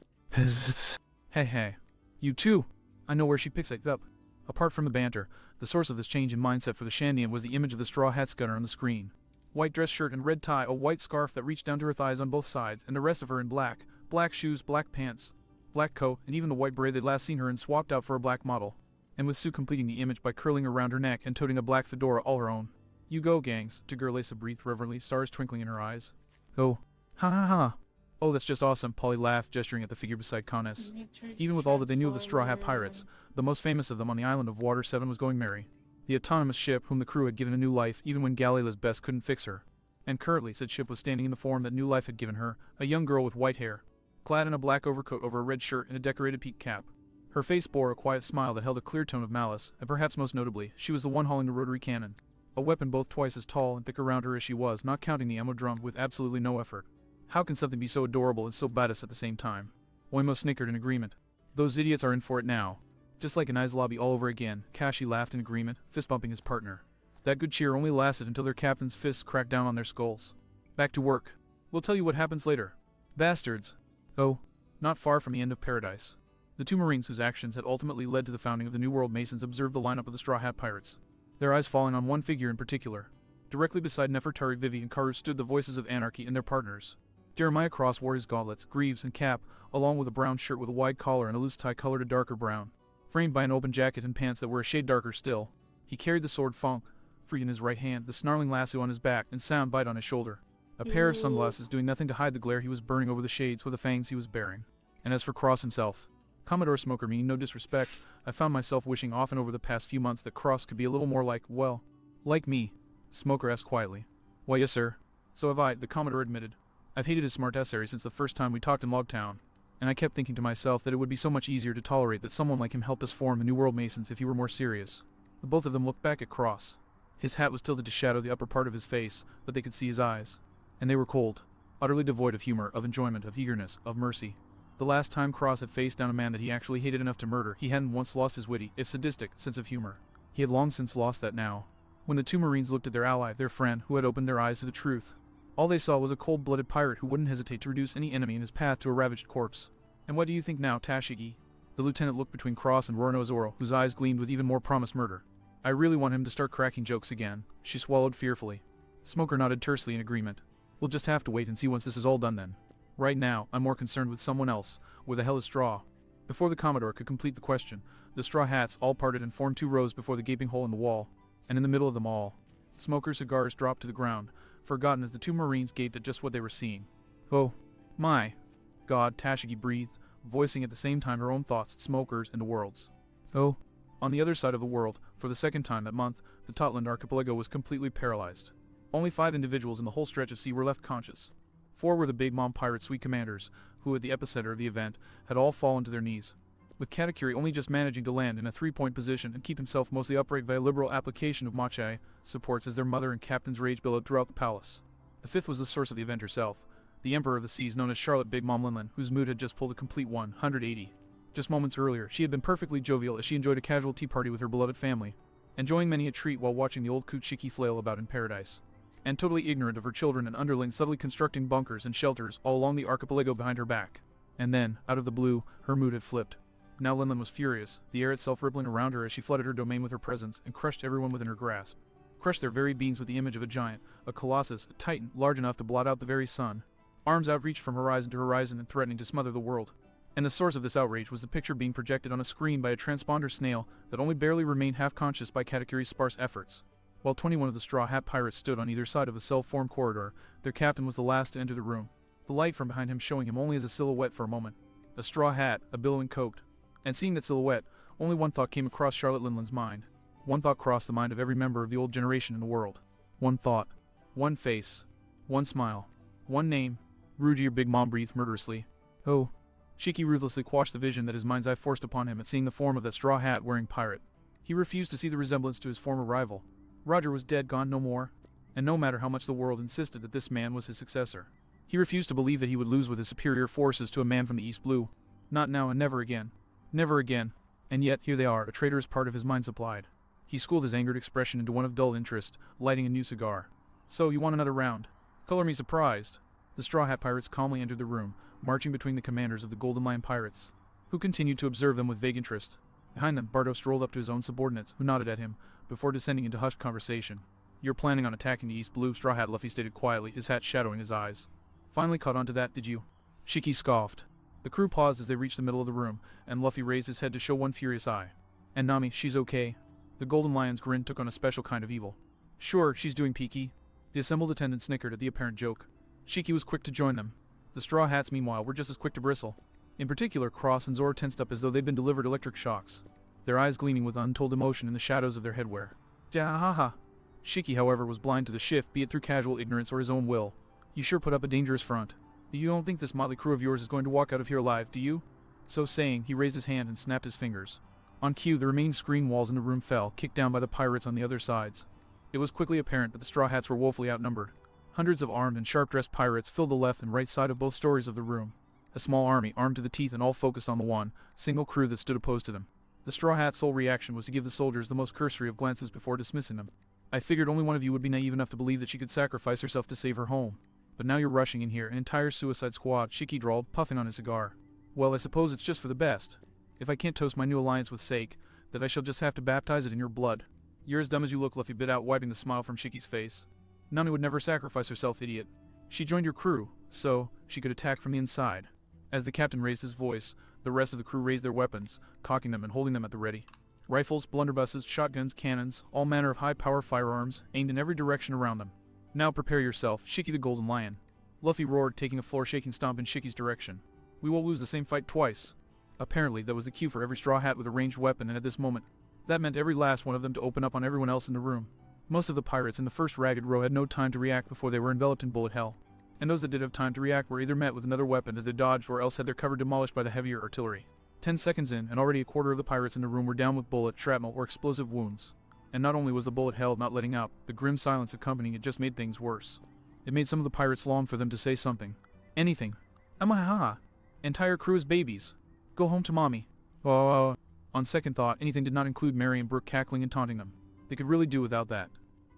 Hey. You too. I know where she picks it up. Apart from the banter, the source of this change in mindset for the Shandian was the image of the Straw Hat Gunner on the screen. White dress shirt and red tie, a white scarf that reached down to her thighs on both sides, and the rest of her in black. Black shoes, black pants, black coat, and even the white beret they'd last seen her in swapped out for a black model. And with Sue completing the image by curling around her neck and toting a black fedora all her own. You go, gangs, Asa breathed reverently, stars twinkling in her eyes. Oh. Ha. Oh, that's just awesome, Polly laughed, gesturing at the figure beside Connes. Even with all that they knew of the Straw Hat Pirates, the most famous of them on the island of Water 7 was going merry. The autonomous ship whom the crew had given a new life even when Gallila's best couldn't fix her. And currently said ship was standing in the form that new life had given her, a young girl with white hair, clad in a black overcoat over a red shirt and a decorated peak cap. Her face bore a quiet smile that held a clear tone of malice, and perhaps most notably, she was the one hauling the rotary cannon. A weapon both twice as tall and thick around her as she was, not counting the ammo drum, with absolutely no effort. How can something be so adorable and so badass at the same time? Oimo snickered in agreement. Those idiots are in for it now. Just like an I's lobby all over again, Kashi laughed in agreement, fist-bumping his partner. That good cheer only lasted until their captain's fists cracked down on their skulls. Back to work. We'll tell you what happens later. Bastards. Oh, not far from the end of paradise. The two Marines whose actions had ultimately led to the founding of the New World Masons observed the lineup of the Straw Hat Pirates, their eyes falling on one figure in particular. Directly beside Nefertari, Vivi, and Karu stood the Voices of Anarchy and their partners. Jeremiah Cross wore his gauntlets, greaves, and cap, along with a brown shirt with a wide collar and a loose tie colored a darker brown, framed by an open jacket and pants that were a shade darker still. He carried the sword Funk, free in his right hand, the snarling lasso on his back, and sound bite on his shoulder. A pair of sunglasses doing nothing to hide the glare he was burning over the shades with the fangs he was bearing. And as for Cross himself, Commodore Smoker, meaning no disrespect, I found myself wishing often over the past few months that Cross could be a little more like me. Smoker asked quietly. Why, yes, sir. So have I, the Commodore admitted. I've hated his smartassery since the first time we talked in Logtown, and I kept thinking to myself that it would be so much easier to tolerate that someone like him helped us form the New World Masons if he were more serious. The both of them looked back at Cross. His hat was tilted to shadow the upper part of his face, but they could see his eyes. And they were cold, utterly devoid of humor, of enjoyment, of eagerness, of mercy. The last time Cross had faced down a man that he actually hated enough to murder, he hadn't once lost his witty, if sadistic, sense of humor. He had long since lost that now. When the two Marines looked at their ally, their friend, who had opened their eyes to the truth, all they saw was a cold-blooded pirate who wouldn't hesitate to reduce any enemy in his path to a ravaged corpse. And what do you think now, Tashigi? The lieutenant looked between Cross and Roronoa Zoro, whose eyes gleamed with even more promised murder. I really want him to start cracking jokes again. She swallowed fearfully. Smoker nodded tersely in agreement. We'll just have to wait and see once this is all done then. Right now, I'm more concerned with someone else. Where the hell is Straw? Before the Commodore could complete the question, the Straw Hats all parted and formed two rows before the gaping hole in the wall, and in the middle of them all, Smoker's cigars dropped to the ground, forgotten as the two Marines gaped at just what they were seeing. Oh, my God, Tashigi breathed, voicing at the same time her own thoughts, Smoker's, and the world's. Oh. On the other side of the world, for the second time that month, the Totland archipelago was completely paralyzed. Only 5 individuals in the whole stretch of sea were left conscious. 4 were the Big Mom pirate suite commanders, who at the epicenter of the event had all fallen to their knees, with Katakuri only just managing to land in a 3-point position and keep himself mostly upright via liberal application of Mache supports as their mother and captain's rage billowed throughout the palace. The 5th was the source of the event herself, the Emperor of the Seas known as Charlotte Big Mom Linlin, whose mood had just pulled a complete 180. Just moments earlier, she had been perfectly jovial as she enjoyed a casual tea party with her beloved family, enjoying many a treat while watching the old Kuchiki flail about in paradise, and totally ignorant of her children and underlings subtly constructing bunkers and shelters all along the archipelago behind her back. And then, out of the blue, her mood had flipped. Now Linlin was furious, the air itself rippling around her as she flooded her domain with her presence and crushed everyone within her grasp. Crushed their very beings with the image of a giant, a colossus, a titan large enough to blot out the very sun, arms outreached from horizon to horizon and threatening to smother the world. And the source of this outrage was the picture being projected on a screen by a transponder snail that only barely remained half-conscious by Katakuri's sparse efforts. While 21 of the Straw Hat Pirates stood on either side of the cell-formed corridor, their captain was the last to enter the room, the light from behind him showing him only as a silhouette for a moment. A straw hat, a billowing coat. And seeing that silhouette, only one thought came across Charlotte Linland's mind. One thought crossed the mind of every member of the old generation in the world. One thought. One face. One smile. One name. Ruji, your big mom breathed murderously. Oh. Shiki ruthlessly quashed the vision that his mind's eye forced upon him at seeing the form of that straw hat-wearing pirate. He refused to see the resemblance to his former rival. Roger was dead, gone no more. And no matter how much the world insisted that this man was his successor, he refused to believe that he would lose with his superior forces to a man from the East Blue. Not now and never again. Never again. And yet, here they are, a traitorous part of his mind supplied. He schooled his angered expression into one of dull interest, lighting a new cigar. So, you want another round? Color me surprised. The Straw Hat Pirates calmly entered the room, marching between the commanders of the Golden Lion Pirates, who continued to observe them with vague interest. Behind them, Bardo strolled up to his own subordinates, who nodded at him, before descending into hushed conversation. You're planning on attacking the East Blue, Straw Hat, Luffy stated quietly, his hat shadowing his eyes. Finally caught on to that, did you? Shiki scoffed. The crew paused as they reached the middle of the room, and Luffy raised his head to show one furious eye. And Nami, she's okay. The Golden Lion's grin took on a special kind of evil. Sure, she's doing peaky. The assembled attendants snickered at the apparent joke. Shiki was quick to join them. The Straw Hats, meanwhile, were just as quick to bristle. In particular, Cross and Zoro tensed up as though they'd been delivered electric shocks, their eyes gleaming with untold emotion in the shadows of their headwear. Ja-ha-ha. Shiki, however, was blind to the shift, be it through casual ignorance or his own will. You sure put up a dangerous front. You don't think this motley crew of yours is going to walk out of here alive, do you? So saying, he raised his hand and snapped his fingers. On cue, the remaining screen walls in the room fell, kicked down by the pirates on the other sides. It was quickly apparent that the Straw Hats were woefully outnumbered. Hundreds of armed and sharp-dressed pirates filled the left and right side of both stories of the room. A small army, armed to the teeth and all focused on the one, single crew that stood opposed to them. The Straw Hat's sole reaction was to give the soldiers the most cursory of glances before dismissing them. I figured only one of you would be naive enough to believe that she could sacrifice herself to save her home. But now you're rushing in here, an entire suicide squad, Shiki drawled, puffing on his cigar. Well, I suppose it's just for the best. If I can't toast my new alliance with Sake, that I shall just have to baptize it in your blood. You're as dumb as you look, Luffy bit out, wiping the smile from Shiki's face. Nami would never sacrifice herself, idiot. She joined your crew, so she could attack from the inside. As the captain raised his voice, the rest of the crew raised their weapons, cocking them and holding them at the ready. Rifles, blunderbusses, shotguns, cannons, all manner of high-power firearms, aimed in every direction around them. Now prepare yourself, Shiki the Golden Lion. Luffy roared, taking a floor-shaking stomp in Shiki's direction. We will lose the same fight twice. Apparently, that was the cue for every Straw Hat with a ranged weapon, and at this moment, that meant every last one of them to open up on everyone else in the room. Most of the pirates in the first ragged row had no time to react before they were enveloped in bullet hell. And those that did have time to react were either met with another weapon as they dodged or else had their cover demolished by the heavier artillery. 10 seconds in, and already a quarter of the pirates in the room were down with bullet, shrapnel, or explosive wounds. And not only was the bullet hell not letting up, the grim silence accompanying it just made things worse. It made some of the pirates long for them to say something. Anything. Amaha. Entire crew is babies. Go home to mommy. Oh. On second thought, anything did not include Mary and Brooke cackling and taunting them. They could really do without that.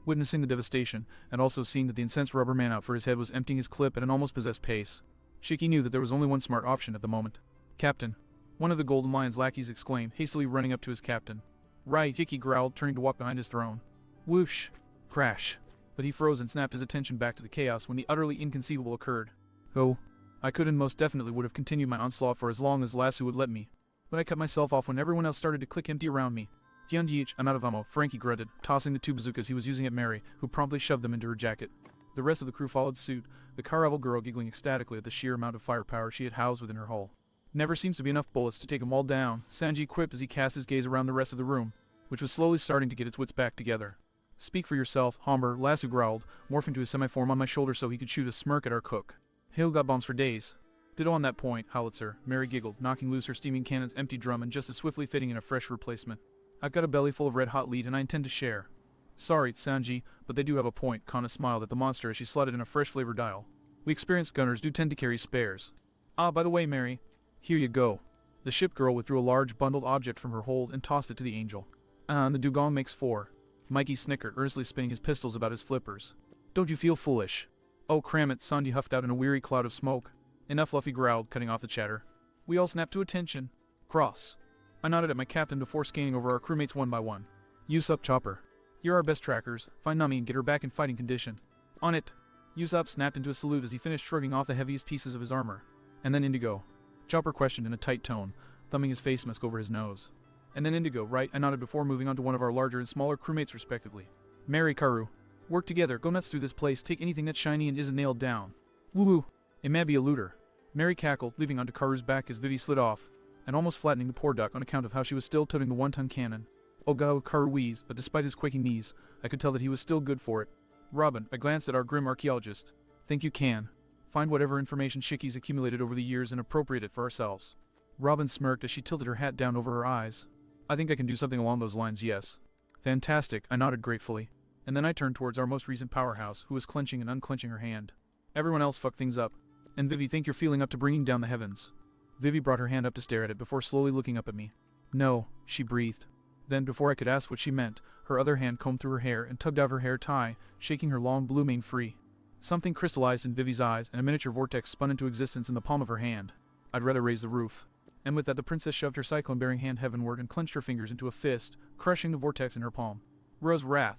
Witnessing the devastation, and also seeing that the incensed rubber man out for his head was emptying his clip at an almost possessed pace, Shiki knew that there was only one smart option at the moment. Captain. One of the Golden Lion's lackeys exclaimed, hastily running up to his captain. Right, Shiki growled, turning to walk behind his throne. Whoosh. Crash. But he froze and snapped his attention back to the chaos when the utterly inconceivable occurred. Oh. I could and most definitely would have continued my onslaught for as long as Lasso would let me. But I cut myself off when everyone else started to click empty around me. Hyunjich, I'm out of ammo, Frankie grunted, tossing the two bazookas he was using at Mary, who promptly shoved them into her jacket. The rest of the crew followed suit, the Caravel girl giggling ecstatically at the sheer amount of firepower she had housed within her hull. Never seems to be enough bullets to take them all down, Sanji quipped as he cast his gaze around the rest of the room, which was slowly starting to get its wits back together. Speak for yourself, Homber, Lasso growled, morphing to his semi-form on my shoulder so he could shoot a smirk at our cook. Hale got bombs for days. Ditto on that point, Howitzer, Mary giggled, knocking loose her steaming cannon's empty drum and just as swiftly fitting in a fresh replacement. I've got a belly full of red-hot lead and I intend to share. Sorry, Sanji, but they do have a point, Kana smiled at the monster as she slotted in a fresh flavor dial. We experienced gunners do tend to carry spares. Ah, by the way, Mary. Here you go. The ship girl withdrew a large bundled object from her hold and tossed it to the angel. And the dugong makes 4. Mikey snickered, earnestly spinning his pistols about his flippers. Don't you feel foolish? Oh, cram it, Sanji huffed out in a weary cloud of smoke. Enough, Luffy growled, cutting off the chatter. We all snapped to attention. Cross. I nodded at my captain before scanning over our crewmates one by one. Usopp, Chopper. You're our best trackers. Find Nami and get her back in fighting condition. On it. Usopp snapped into a salute as he finished shrugging off the heaviest pieces of his armor. And then Indigo. Chopper questioned in a tight tone, thumbing his face mask over his nose. And then Indigo, right? I nodded before moving on to one of our larger and smaller crewmates respectively. Mary, Karu. Work together, go nuts through this place, take anything that's shiny and isn't nailed down. Woohoo! It may be a looter. Mary cackled, leaping onto Karu's back as Vivi slid off, and almost flattening the poor duck on account of how she was still toting the one-ton cannon. Oh god, Karu wheezed, but despite his quaking knees, I could tell that he was still good for it. Robin, I glanced at our grim archaeologist. Think you can. Find whatever information Shiki's accumulated over the years and appropriate it for ourselves. Robin smirked as she tilted her hat down over her eyes. I think I can do something along those lines, yes. Fantastic, I nodded gratefully. And then I turned towards our most recent powerhouse, who was clenching and unclenching her hand. Everyone else fucked things up. And Vivi, think you're feeling up to bringing down the heavens. Vivi brought her hand up to stare at it before slowly looking up at me. No, she breathed. Then, before I could ask what she meant, her other hand combed through her hair and tugged out her hair tie, shaking her long blue mane free. Something crystallized in Vivi's eyes, and a miniature vortex spun into existence in the palm of her hand. I'd rather raise the roof. And with that, the princess shoved her cyclone-bearing hand heavenward and clenched her fingers into a fist, crushing the vortex in her palm. Ro's wrath.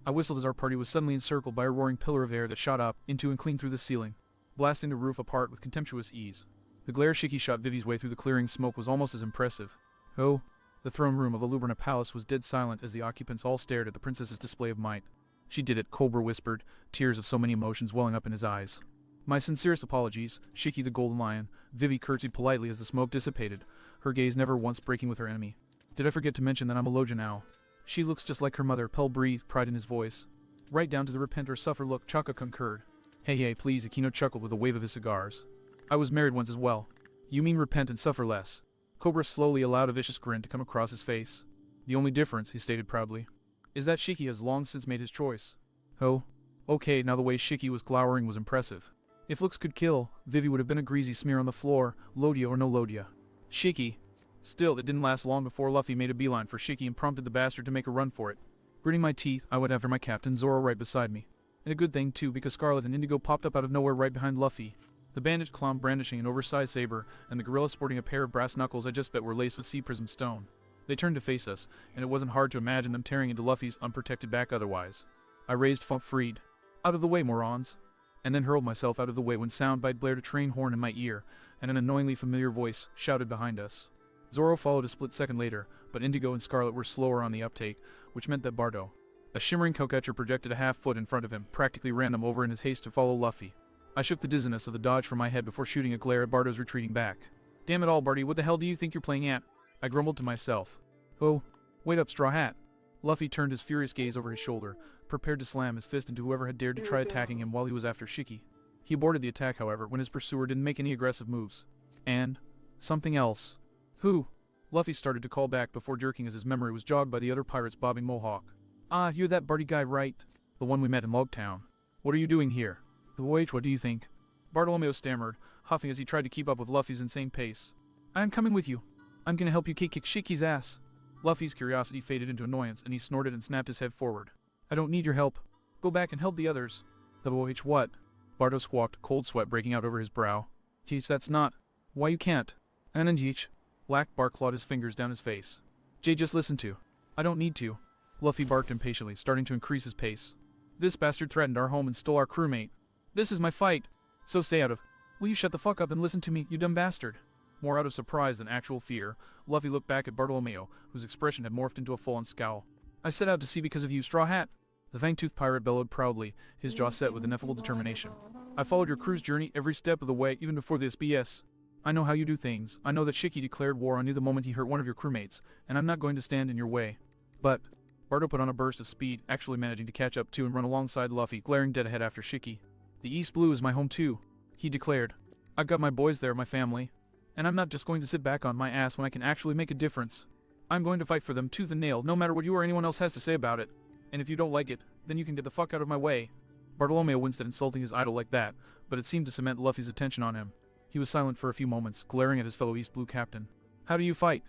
I whistled as our party was suddenly encircled by a roaring pillar of air that shot up, into and clean through the ceiling, blasting the roof apart with contemptuous ease. The glare Shiki shot Vivi's way through the clearing smoke was almost as impressive. Oh, the throne room of a Lubrina palace was dead silent as the occupants all stared at the princess's display of might. She did it, Cobra whispered, tears of so many emotions welling up in his eyes. My sincerest apologies, Shiki the Golden Lion. Vivi curtsied politely as the smoke dissipated, her gaze never once breaking with her enemy. Did I forget to mention that I'm a Loja now? She looks just like her mother, Pell breathed, pride in his voice. Right down to the repent or suffer look, Chaka concurred. Hey, please, Aquino chuckled with a wave of his cigars. I was married once as well. You mean repent and suffer less. Cobra slowly allowed a vicious grin to come across his face. The only difference, he stated proudly, is that Shiki has long since made his choice. Oh, okay, now the way Shiki was glowering was impressive. If looks could kill, Vivi would have been a greasy smear on the floor, Lodia or no Lodia. Shiki. Still, it didn't last long before Luffy made a beeline for Shiki and prompted the bastard to make a run for it. Gritting my teeth, I went after my captain, Zoro right beside me. And a good thing too, because Scarlet and Indigo popped up out of nowhere right behind Luffy. The bandaged clown brandishing an oversized saber, and the gorilla sporting a pair of brass knuckles I just bet were laced with sea prism stone. They turned to face us, and it wasn't hard to imagine them tearing into Luffy's unprotected back otherwise. I raised freed. Out of the way, morons. And then hurled myself out of the way when soundbite blared a train horn in my ear, and an annoyingly familiar voice shouted behind us. Zoro followed a split second later, but Indigo and Scarlet were slower on the uptake, which meant that Bardo, a shimmering cocatcher projected a half-foot in front of him, practically ran them over in his haste to follow Luffy. I shook the dizziness of the dodge from my head before shooting a glare at Bardo's retreating back. Damn it all, Barty, what the hell do you think you're playing at? I grumbled to myself. Oh, wait up, Straw Hat. Luffy turned his furious gaze over his shoulder, prepared to slam his fist into whoever had dared to try attacking him while he was after Shiki. He aborted the attack, however, when his pursuer didn't make any aggressive moves. And something else. Who? Luffy started to call back before jerking as his memory was jogged by the other pirate's bobbing mohawk. Ah, you're that Barty guy, right? The one we met in Logtown. What are you doing here? Wait, what do you think? Bartolomeo stammered, huffing as he tried to keep up with Luffy's insane pace. I'm coming with you. I'm gonna help you kick Shiki's ass. Luffy's curiosity faded into annoyance, and he snorted and snapped his head forward. I don't need your help. Go back and help the others. What? Bardo squawked, cold sweat breaking out over his brow. Teach, that's not. Why you can't? Ananjich. Black bark clawed his fingers down his face. Jay, just listen to. I don't need to. Luffy barked impatiently, starting to increase his pace. This bastard threatened our home and stole our crewmate. This is my fight. So stay out of. Will you shut the fuck up and listen to me, you dumb bastard? More out of surprise than actual fear, Luffy looked back at Bartolomeo, whose expression had morphed into a full-on scowl. I set out to sea because of you, Straw Hat. The fang-toothed pirate bellowed proudly, his jaw set with ineffable determination. I followed your crew's journey every step of the way, even before this BS. I know how you do things. I know that Shiki declared war on you the moment he hurt one of your crewmates, and I'm not going to stand in your way. But Bardo put on a burst of speed, actually managing to catch up to and run alongside Luffy, glaring dead ahead after Shiki. The East Blue is my home too, he declared. I've got my boys there, my family. And I'm not just going to sit back on my ass when I can actually make a difference. I'm going to fight for them tooth and nail, no matter what you or anyone else has to say about it. And if you don't like it, then you can get the fuck out of my way. Bartolomeo winced at insulting his idol like that, but it seemed to cement Luffy's attention on him. He was silent for a few moments, glaring at his fellow East Blue captain. How do you fight?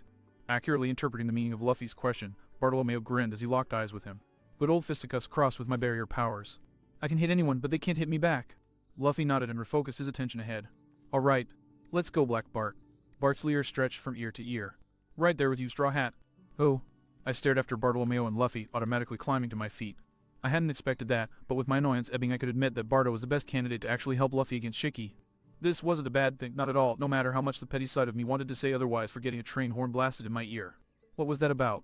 Accurately interpreting the meaning of Luffy's question, Bartolomeo grinned as he locked eyes with him. Good old fisticuffs crossed with my barrier powers. I can hit anyone, but they can't hit me back. Luffy nodded and refocused his attention ahead. Alright, let's go, Black Bart. Bart's leer stretched from ear to ear. Right there with you, Straw Hat. Oh. I stared after Bartolomeo and Luffy, automatically climbing to my feet. I hadn't expected that, but with my annoyance ebbing I could admit that Bardo was the best candidate to actually help Luffy against Shiki. This wasn't a bad thing, not at all, no matter how much the petty side of me wanted to say otherwise for getting a train horn blasted in my ear. What was that about?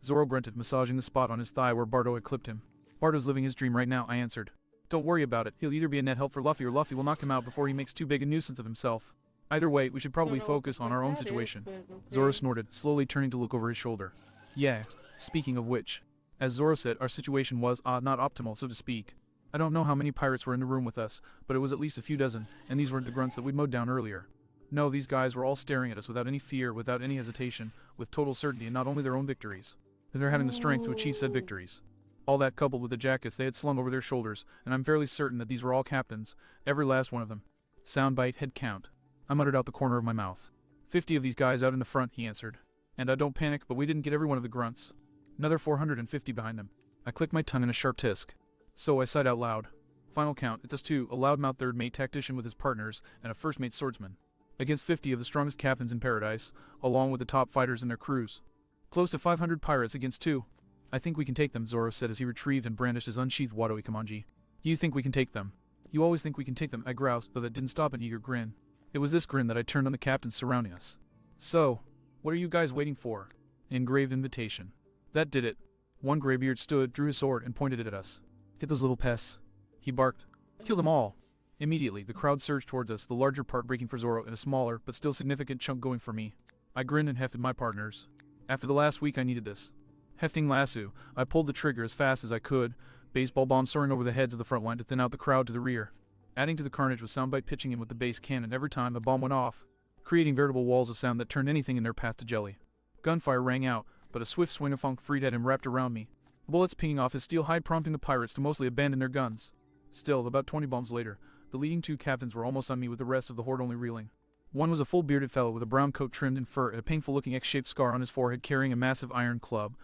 Zoro grunted, massaging the spot on his thigh where Bardo had clipped him. Bardo's living his dream right now, I answered. Don't worry about it, he'll either be a net help for Luffy or Luffy will knock him out before he makes too big a nuisance of himself. Either way, we should probably focus on our own situation. Zoro snorted, slowly turning to look over his shoulder. Yeah, speaking of which. As Zoro said, our situation was, not optimal, so to speak. I don't know how many pirates were in the room with us, but it was at least a few dozen, and these weren't the grunts that we'd mowed down earlier. No, these guys were all staring at us without any fear, without any hesitation, with total certainty in not only their own victories, but they're having the strength to achieve said victories. All that coupled with the jackets they had slung over their shoulders, and I'm fairly certain that these were all captains, every last one of them. Soundbite, head count. I muttered out the corner of my mouth. 50 of these guys out in the front, he answered. And don't panic, but we didn't get every one of the grunts. Another 450 behind them. I clicked my tongue in a sharp tisk. So I sighed out loud. Final count, it's us two, a loudmouth third mate tactician with his partners, and a first mate swordsman. Against 50 of the strongest captains in paradise, along with the top fighters and their crews. Close to 500 pirates against 2. I think we can take them, Zoro said as he retrieved and brandished his unsheathed Wado Ikamanji. You think we can take them? You always think we can take them, I groused, though that didn't stop an eager grin. It was this grin that I turned on the captains surrounding us. So, what are you guys waiting for? An engraved invitation. That did it. One graybeard stood, drew his sword, and pointed it at us. Hit those little pests. He barked. Kill them all. Immediately, the crowd surged towards us, the larger part breaking for Zoro and a smaller, but still significant chunk going for me. I grinned and hefted my partners. After the last week, I needed this. Hefting lasso, I pulled the trigger as fast as I could, baseball bombs soaring over the heads of the front line to thin out the crowd to the rear. Adding to the carnage was Soundbite pitching in with the base cannon every time a bomb went off, creating veritable walls of sound that turned anything in their path to jelly. Gunfire rang out, but a swift swing of Funk Freed had him wrapped around me, bullets pinging off his steel hide prompting the pirates to mostly abandon their guns. Still, about 20 bombs later, the leading 2 captains were almost on me with the rest of the horde only reeling. One was a full-bearded fellow with a brown coat trimmed in fur and a painful-looking X-shaped scar on his forehead carrying a massive iron club,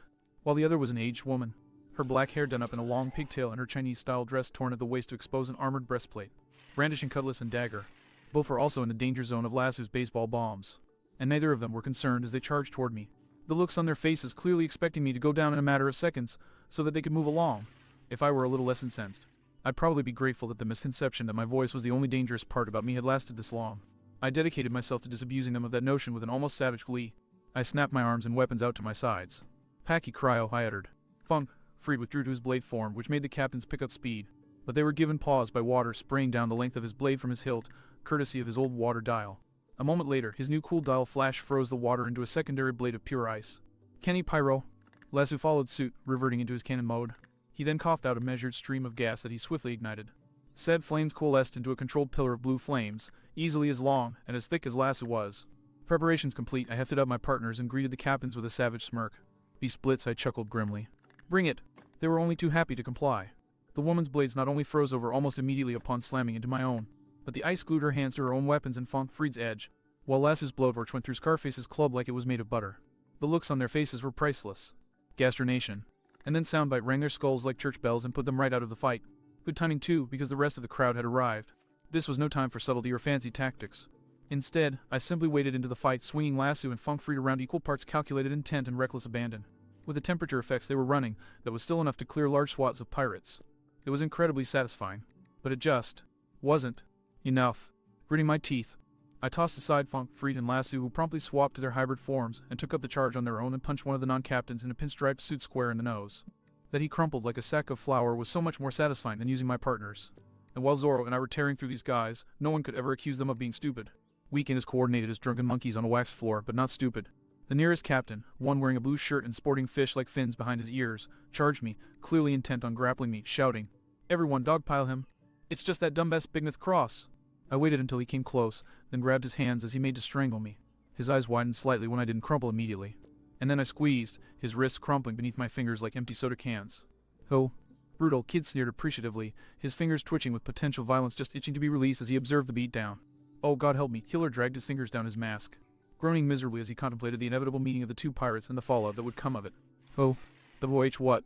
while the other was an aged woman, her black hair done up in a long pigtail and her Chinese-style dress torn at the waist to expose an armored breastplate, brandishing cutlass and dagger. Both were also in the danger zone of Lasso's baseball bombs, and neither of them were concerned as they charged toward me, the looks on their faces clearly expecting me to go down in a matter of seconds so that they could move along. If I were a little less incensed, I'd probably be grateful that the misconception that my voice was the only dangerous part about me had lasted this long. I dedicated myself to disabusing them of that notion with an almost savage glee. I snapped my arms and weapons out to my sides. Packy cryo, I uttered. Funk Freed withdrew to his blade form, which made the captains pick up speed, but they were given pause by water spraying down the length of his blade from his hilt, courtesy of his old water dial. A moment later, his new cool dial flash froze the water into a secondary blade of pure ice. Kenny Pyro. Lasso followed suit, reverting into his cannon mode. He then coughed out a measured stream of gas that he swiftly ignited. Said flames coalesced into a controlled pillar of blue flames, easily as long and as thick as Lasso was. Preparations complete, I hefted up my partners and greeted the captains with a savage smirk. These splits, I chuckled grimly. Bring it! They were only too happy to comply. The woman's blades not only froze over almost immediately upon slamming into my own, but the ice glued her hands to her own weapons and Funk Freed's edge, while Lass's blowtorch went through Scarface's club like it was made of butter. The looks on their faces were priceless. Gastronation. And then Soundbite rang their skulls like church bells and put them right out of the fight. Good timing too, because the rest of the crowd had arrived. This was no time for subtlety or fancy tactics. Instead, I simply waded into the fight, swinging Lasso and Funk Freed around equal parts calculated intent and reckless abandon. With the temperature effects they were running, that was still enough to clear large swaths of pirates. It was incredibly satisfying. But it just wasn't enough. Gritting my teeth, I tossed aside Funk Freed and Lasso, who promptly swapped to their hybrid forms and took up the charge on their own and punched one of the non-captains in a pinstriped suit square in the nose. That he crumpled like a sack of flour was so much more satisfying than using my partners. And while Zoro and I were tearing through these guys, no one could ever accuse them of being stupid. Weak and as coordinated as drunken monkeys on a waxed floor, but not stupid. The nearest captain, one wearing a blue shirt and sporting fish like fins behind his ears, charged me, clearly intent on grappling me, shouting, "Everyone dogpile him! It's just that dumbass Bigneth Cross!" I waited until he came close, then grabbed his hands as he made to strangle me. His eyes widened slightly when I didn't crumple immediately. And then I squeezed, his wrists crumpling beneath my fingers like empty soda cans. "Oh." Brutal, Kid sneered appreciatively, his fingers twitching with potential violence just itching to be released as he observed the beatdown. "Oh, God help me." Killer dragged his fingers down his mask, groaning miserably as he contemplated the inevitable meeting of the two pirates and the fallout that would come of it. "Oh, the voyage what?"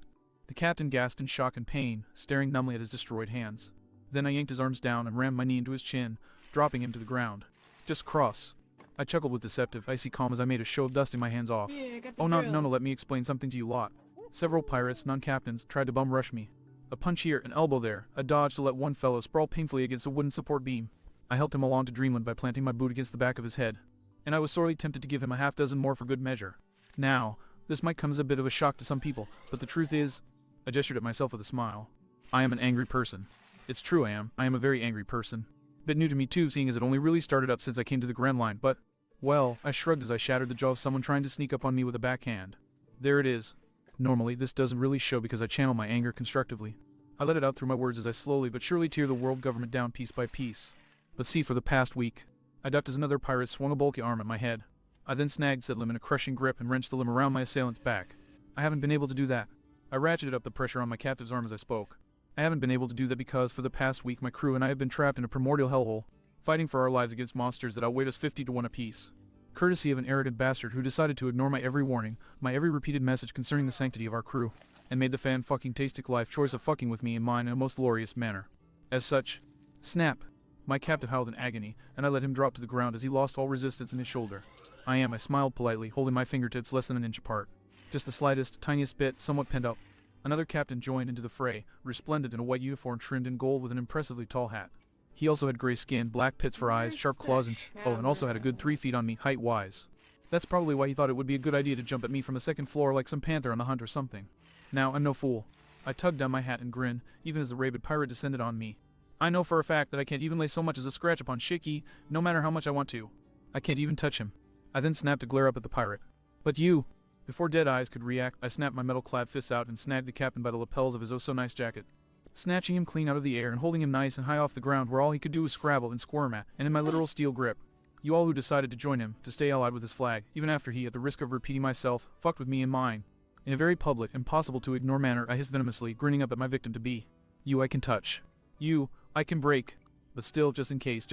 The captain gasped in shock and pain, staring numbly at his destroyed hands. Then I yanked his arms down and rammed my knee into his chin, dropping him to the ground. "Just cross." I chuckled with deceptive, icy calm as I made a show of dusting my hands off. "Oh, no, let me explain something to you lot." Several pirates, non-captains, tried to bum rush me. A punch here, an elbow there, a dodge to let one fellow sprawl painfully against a wooden support beam. I helped him along to dreamland by planting my boot against the back of his head, and I was sorely tempted to give him a half dozen more for good measure. Now, this might come as a bit of a shock to some people, but the truth is, I gestured at myself with a smile. I am an angry person. It's true I am a very angry person. Bit new to me too, seeing as it only really started up since I came to the Grand Line, but, well, I shrugged as I shattered the jaw of someone trying to sneak up on me with a backhand. There it is. Normally, this doesn't really show because I channel my anger constructively. I let it out through my words as I slowly but surely tear the world government down piece by piece. But see, for the past week, I ducked as another pirate swung a bulky arm at my head. I then snagged said limb in a crushing grip and wrenched the limb around my assailant's back. I haven't been able to do that. I ratcheted up the pressure on my captive's arm as I spoke. I haven't been able to do that because for the past week my crew and I have been trapped in a primordial hellhole, fighting for our lives against monsters that outweighed us 50 to 1 apiece. Courtesy of an arrogant bastard who decided to ignore my every warning, my every repeated message concerning the sanctity of our crew, and made the fan-fucking-tastic life choice of fucking with me and mine in a most glorious manner. As such, snap! My captive howled in agony, and I let him drop to the ground as he lost all resistance in his shoulder. I smiled politely, holding my fingertips less than an inch apart. Just the slightest, tiniest bit, somewhat pent up. Another captain joined into the fray, resplendent in a white uniform trimmed in gold with an impressively tall hat. He also had gray skin, black pits for eyes, sharp claws, and also had a good 3 feet on me, height-wise. That's probably why he thought it would be a good idea to jump at me from the second floor like some panther on the hunt or something. Now, I'm no fool. I tugged down my hat and grinned, even as the rabid pirate descended on me. I know for a fact that I can't even lay so much as a scratch upon Shiki, no matter how much I want to. I can't even touch him. I then snapped a glare up at the pirate. But you! Before Dead Eyes could react, I snapped my metal-clad fists out and snagged the captain by the lapels of his oh-so-nice jacket. Snatching him clean out of the air and holding him nice and high off the ground where all he could do was scrabble and squirm at, and in my literal steel grip. You all who decided to join him, to stay allied with his flag, even after he, at the risk of repeating myself, fucked with me and mine. In a very public, impossible-to-ignore manner, I hissed venomously, grinning up at my victim-to-be. You I can touch. You, I can break. But still, just in case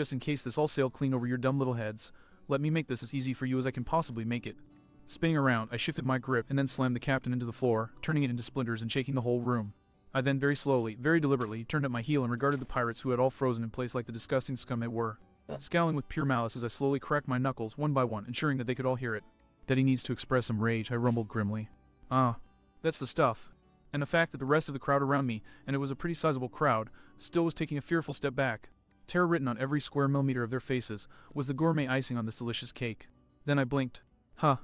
this all sailed clean over your dumb little heads, let me make this as easy for you as I can possibly make it. Spinning around, I shifted my grip and then slammed the captain into the floor, turning it into splinters and shaking the whole room. I then very slowly, very deliberately, turned at my heel and regarded the pirates who had all frozen in place like the disgusting scum they were, scowling with pure malice as I slowly cracked my knuckles one by one, ensuring that they could all hear it. That he needs to express some rage, I rumbled grimly. Ah, that's the stuff. And the fact that the rest of the crowd around me, and it was a pretty sizable crowd, still was taking a fearful step back. Terror written on every square millimeter of their faces was the gourmet icing on this delicious cake. Then I blinked. Huh.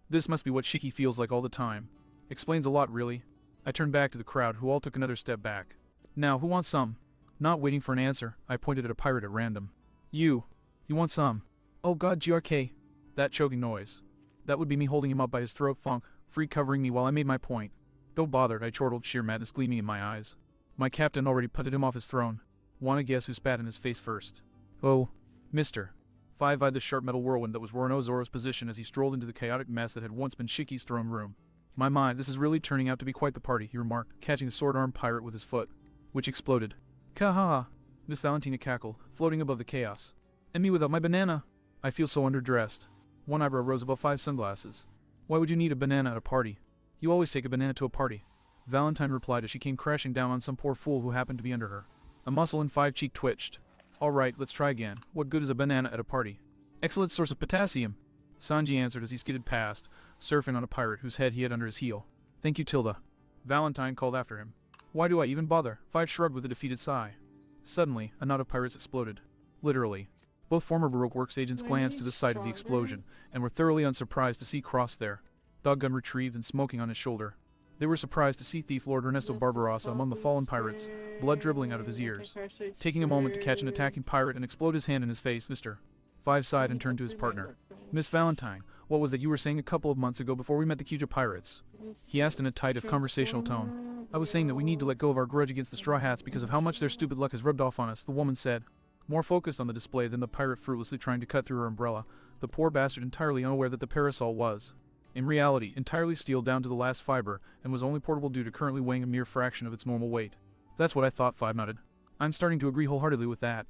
This must be what Shiki feels like all the time. Explains a lot, really. I turned back to the crowd, who all took another step back. Now, who wants some? Not waiting for an answer, I pointed at a pirate at random. You want some? Oh god, GRK. That choking noise. That would be me holding him up by his throat funk, free covering me while I made my point. Don't bother, I chortled, sheer madness gleaming in my eyes. My captain already putted him off his throne. Wanna guess who spat in his face first? Oh, Mr. Five-eyed the sharp metal whirlwind that was Rorno Zoro's position as he strolled into the chaotic mess that had once been Shiki's throne room. My, this is really turning out to be quite the party, he remarked, catching a sword-armed pirate with his foot, which exploded. Ka-ha-ha! Miss Valentina cackled, floating above the chaos. And me without my banana! I feel so underdressed. One eyebrow rose above 5 sunglasses. Why would you need a banana at a party? You always take a banana to a party. Valentine replied as she came crashing down on some poor fool who happened to be under her. A muscle in 5 cheek twitched. Alright, let's try again. What good is a banana at a party? Excellent source of potassium! Sanji answered as he skidded past, surfing on a pirate whose head he had under his heel. Thank you, Tilda. Valentine called after him. Why do I even bother? Five shrugged with a defeated sigh. Suddenly, a knot of pirates exploded. Literally. Both former Baroque Works agents glanced to the site of the explosion, and were thoroughly unsurprised to see Cross there, doggun retrieved and smoking on his shoulder. They were surprised to see thief Lord Ernesto Barbarossa among the fallen pirates, blood dribbling out of his ears. Taking a moment to catch an attacking pirate and explode his hand in his face, Mr. Five sighed and turned to his partner. Miss Valentine, what was that you were saying a couple of months ago before we met the Kuja pirates? He asked in a tight, if conversational tone. I was saying that we need to let go of our grudge against the Straw Hats because of how much their stupid luck has rubbed off on us, the woman said. More focused on the display than the pirate fruitlessly trying to cut through her umbrella, the poor bastard entirely unaware that the parasol was, in reality, entirely steel down to the last fiber, and was only portable due to currently weighing a mere fraction of its normal weight. That's what I thought, Five nodded. I'm starting to agree wholeheartedly with that.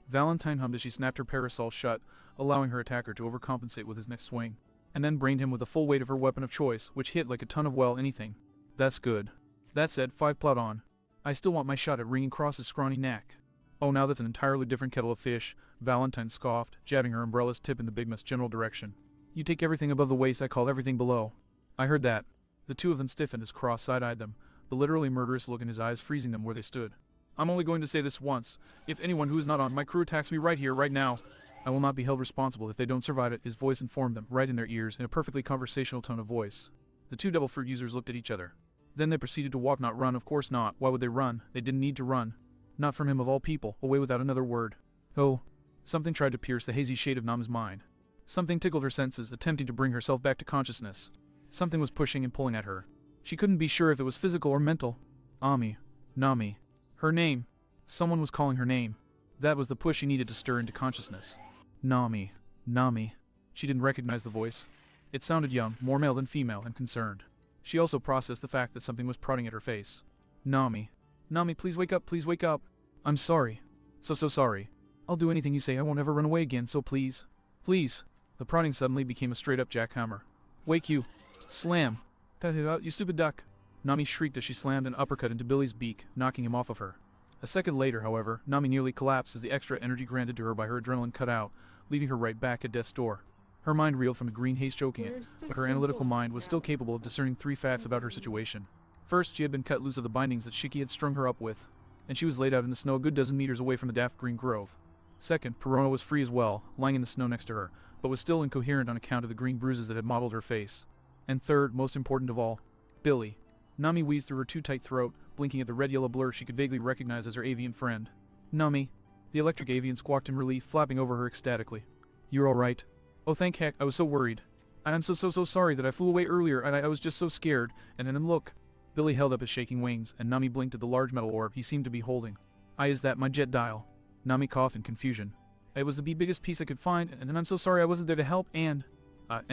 Valentine hummed as she snapped her parasol shut, allowing her attacker to overcompensate with his next swing, and then brained him with the full weight of her weapon of choice, which hit like a ton of, well, anything. That's good. That said, Five plowed on. I still want my shot at ringing Cross's scrawny neck. Oh, now that's an entirely different kettle of fish, Valentine scoffed, jabbing her umbrella's tip in the big mess general direction. You take everything above the waist, I call everything below. I heard that. The two of them stiffened as Cross side-eyed them, the literally murderous look in his eyes freezing them where they stood. I'm only going to say this once. If anyone who is not on my crew attacks me right here, right now, I will not be held responsible if they don't survive it, his voice informed them, right in their ears, in a perfectly conversational tone of voice. The two devil fruit users looked at each other. Then they proceeded to walk, not run, of course not. Why would they run? They didn't need to run. Not from him of all people, away without another word. Oh. Something tried to pierce the hazy shade of Nam's mind. Something tickled her senses, attempting to bring herself back to consciousness. Something was pushing and pulling at her. She couldn't be sure if it was physical or mental. Ami. Nami. Her name. Someone was calling her name. That was the push she needed to stir into consciousness. Nami. Nami. She didn't recognize the voice. It sounded young, more male than female, and concerned. She also processed the fact that something was prodding at her face. Nami. Nami, please wake up, please wake up. I'm sorry. So sorry. I'll do anything you say, I won't ever run away again, so please. Please. The prodding suddenly became a straight-up jackhammer. Wake you. Slam. Pat it out, you stupid duck. Nami shrieked as she slammed an uppercut into Billy's beak, knocking him off of her. A second later, however, Nami nearly collapsed as the extra energy granted to her by her adrenaline cut out, leaving her right back at death's door. Her mind reeled from the green haze choking it, but her analytical mind was still capable of discerning three facts about her situation. First, she had been cut loose of the bindings that Shiki had strung her up with, and she was laid out in the snow a good dozen meters away from the daft green grove. Second, Perona was free as well, lying in the snow next to her, but was still incoherent on account of the green bruises that had mottled her face. And third, most important of all, Billy. Nami wheezed through her too tight throat, blinking at the red-yellow blur she could vaguely recognize as her avian friend. Nami. The electric avian squawked in relief, flapping over her ecstatically. You're all right. Oh, thank heck, I was so worried. I'm so sorry that I flew away earlier, and I was just so scared, and then look. Billy held up his shaking wings, and Nami blinked at the large metal orb he seemed to be holding. Is that my jet dial? Nami coughed in confusion. It was the biggest piece I could find, and I'm so sorry I wasn't there to help, and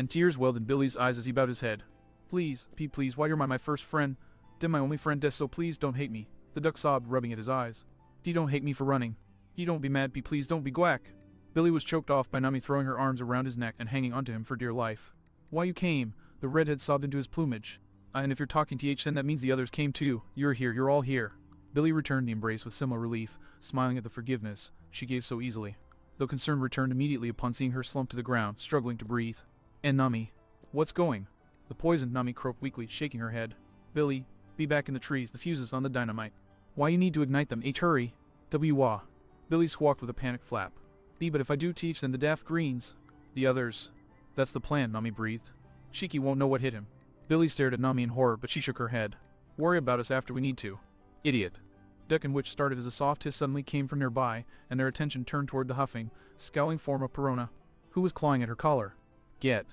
tears welled in Billy's eyes as he bowed his head. Please, please, why you're my first friend. Then my only friend, so please don't hate me. The duck sobbed, rubbing at his eyes. You don't hate me for running. You don't be mad, please don't be gwack. Billy was choked off by Nami throwing her arms around his neck and hanging onto him for dear life. Why you came? The redhead sobbed into his plumage. And if you're talking TH, then that means the others came too. You're here, you're all here. Billy returned the embrace with similar relief, smiling at the forgiveness she gave so easily, though concern returned immediately upon seeing her slump to the ground, struggling to breathe. And Nami. What's going? The poison, Nami croaked weakly, shaking her head. Billy, be back in the trees, the fuses on the dynamite. Why you need to ignite them, hurry. W-wah. Billy squawked with a panicked flap. But if I do teach, then the daft greens. The others. That's the plan, Nami breathed. Shiki won't know what hit him. Billy stared at Nami in horror, but she shook her head. Worry about us after we need to. Idiot. Duck and Witch started as a soft hiss suddenly came from nearby, and their attention turned toward the huffing, scowling form of Perona, who was clawing at her collar. Get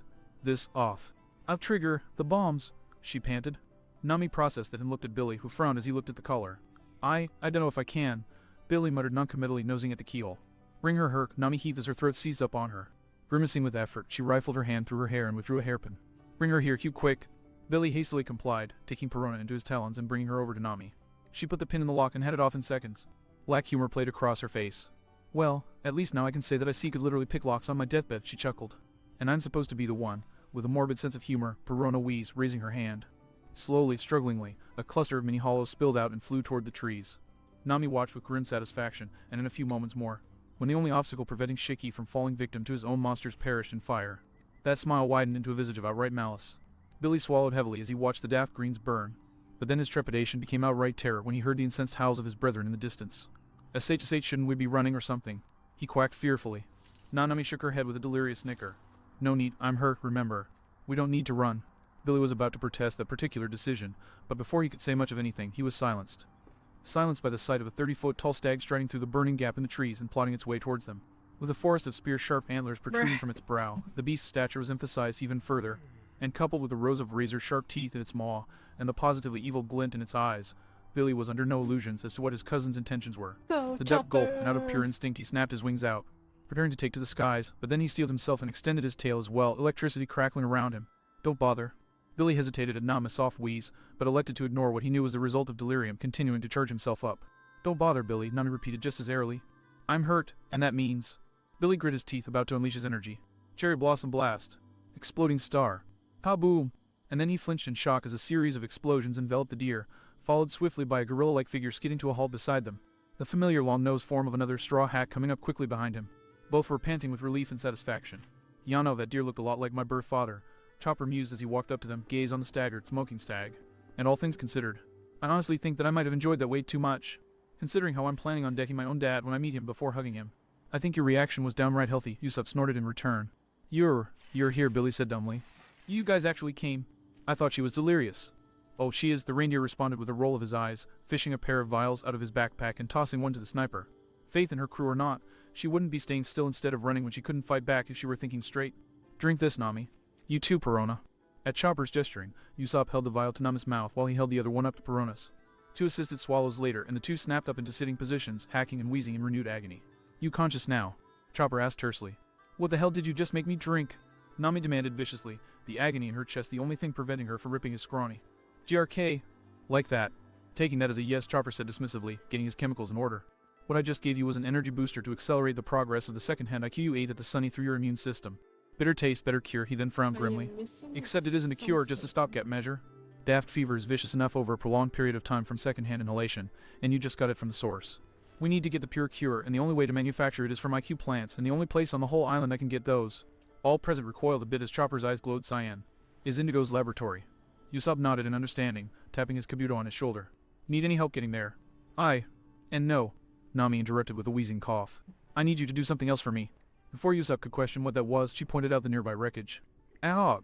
this off. I'll trigger the bombs, she panted. Nami processed it and looked at Billy, who frowned as he looked at the collar. I don't know if I can, Billy muttered noncommittally, nosing at the keyhole. Bring her, Herc, Nami heaved as her throat seized up on her. Grimacing with effort, she rifled her hand through her hair and withdrew a hairpin. Bring her here, Hugh, quick. Billy hastily complied, taking Perona into his talons and bringing her over to Nami. She put the pin in the lock and had it off in seconds. Black humor played across her face. Well, at least now I can say that I could literally pick locks on my deathbed, she chuckled. And I'm supposed to be the one. With a morbid sense of humor, Perona wheezed, raising her hand. Slowly, strugglingly, a cluster of mini hollows spilled out and flew toward the trees. Nami watched with grim satisfaction, and in a few moments more, when the only obstacle preventing Shiki from falling victim to his own monsters perished in fire, that smile widened into a visage of outright malice. Billy swallowed heavily as he watched the daft greens burn, but then his trepidation became outright terror when he heard the incensed howls of his brethren in the distance. SHSH, shouldn't we be running or something? He quacked fearfully. Nami shook her head with a delirious snicker. No need, I'm hurt, remember. We don't need to run. Billy was about to protest that particular decision, but before he could say much of anything, he was silenced. Silenced by the sight of a 30-foot-tall stag striding through the burning gap in the trees and plodding its way towards them. With a forest of spear-sharp antlers protruding from its brow, the beast's stature was emphasized even further, and coupled with the rows of razor-sharp teeth in its maw and the positively evil glint in its eyes, Billy was under no illusions as to what his cousin's intentions were. The duck gulped, and out of pure instinct he snapped his wings out, preparing to take to the skies, but then he steeled himself and extended his tail as well, electricity crackling around him. Don't bother. Billy hesitated at Nami's soft wheeze, but elected to ignore what he knew was the result of delirium, continuing to charge himself up. Don't bother, Billy, Nami repeated just as airily. I'm hurt, and that means... Billy grit his teeth, about to unleash his energy. Cherry blossom blast. Exploding star. Kaboom! And then he flinched in shock as a series of explosions enveloped the deer, followed swiftly by a gorilla-like figure skidding to a halt beside them. The familiar long-nosed form of another straw hat coming up quickly behind him. Both were panting with relief and satisfaction. Yano, that deer looked a lot like my birth father. Chopper mused as he walked up to them, gaze on the staggered, smoking stag. And all things considered, I honestly think that I might have enjoyed that way too much. considering how I'm planning on decking my own dad when I meet him before hugging him. I think your reaction was downright healthy, Yusuf snorted in return. You're here, Billy said dumbly. You guys actually came. I thought she was delirious. Oh, she is, the reindeer responded with a roll of his eyes, fishing a pair of vials out of his backpack and tossing one to the sniper. Faith in her crew or not, she wouldn't be staying still instead of running when she couldn't fight back if she were thinking straight. Drink this, Nami. You too, Perona. At Chopper's gesturing, Usopp held the vial to Nami's mouth while he held the other one up to Perona's. 2 assisted swallows later, and the two snapped up into sitting positions, hacking and wheezing in renewed agony. You conscious now? Chopper asked tersely. What the hell did you just make me drink? Nami demanded viciously, the agony in her chest the only thing preventing her from ripping his scrawny. GRK. Like that. Taking that as a yes, Chopper said dismissively, getting his chemicals in order. What I just gave you was an energy booster to accelerate the progress of the second-hand IQ you ate at the Sunny through your immune system. Bitter taste, better cure, he then frowned grimly. Except it isn't a cure, just a stopgap measure. Daft fever is vicious enough over a prolonged period of time from second-hand inhalation, and you just got it from the source. We need to get the pure cure, and the only way to manufacture it is from IQ plants, and the only place on the whole island that can get those. All present recoiled a bit as Chopper's eyes glowed cyan. Is Indigo's laboratory. Usopp nodded in understanding, tapping his kabuto on his shoulder. Need any help getting there? Aye. And no. Nami interrupted with a wheezing cough. I need you to do something else for me. Before Usopp could question what that was, she pointed out the nearby wreckage. Ahog!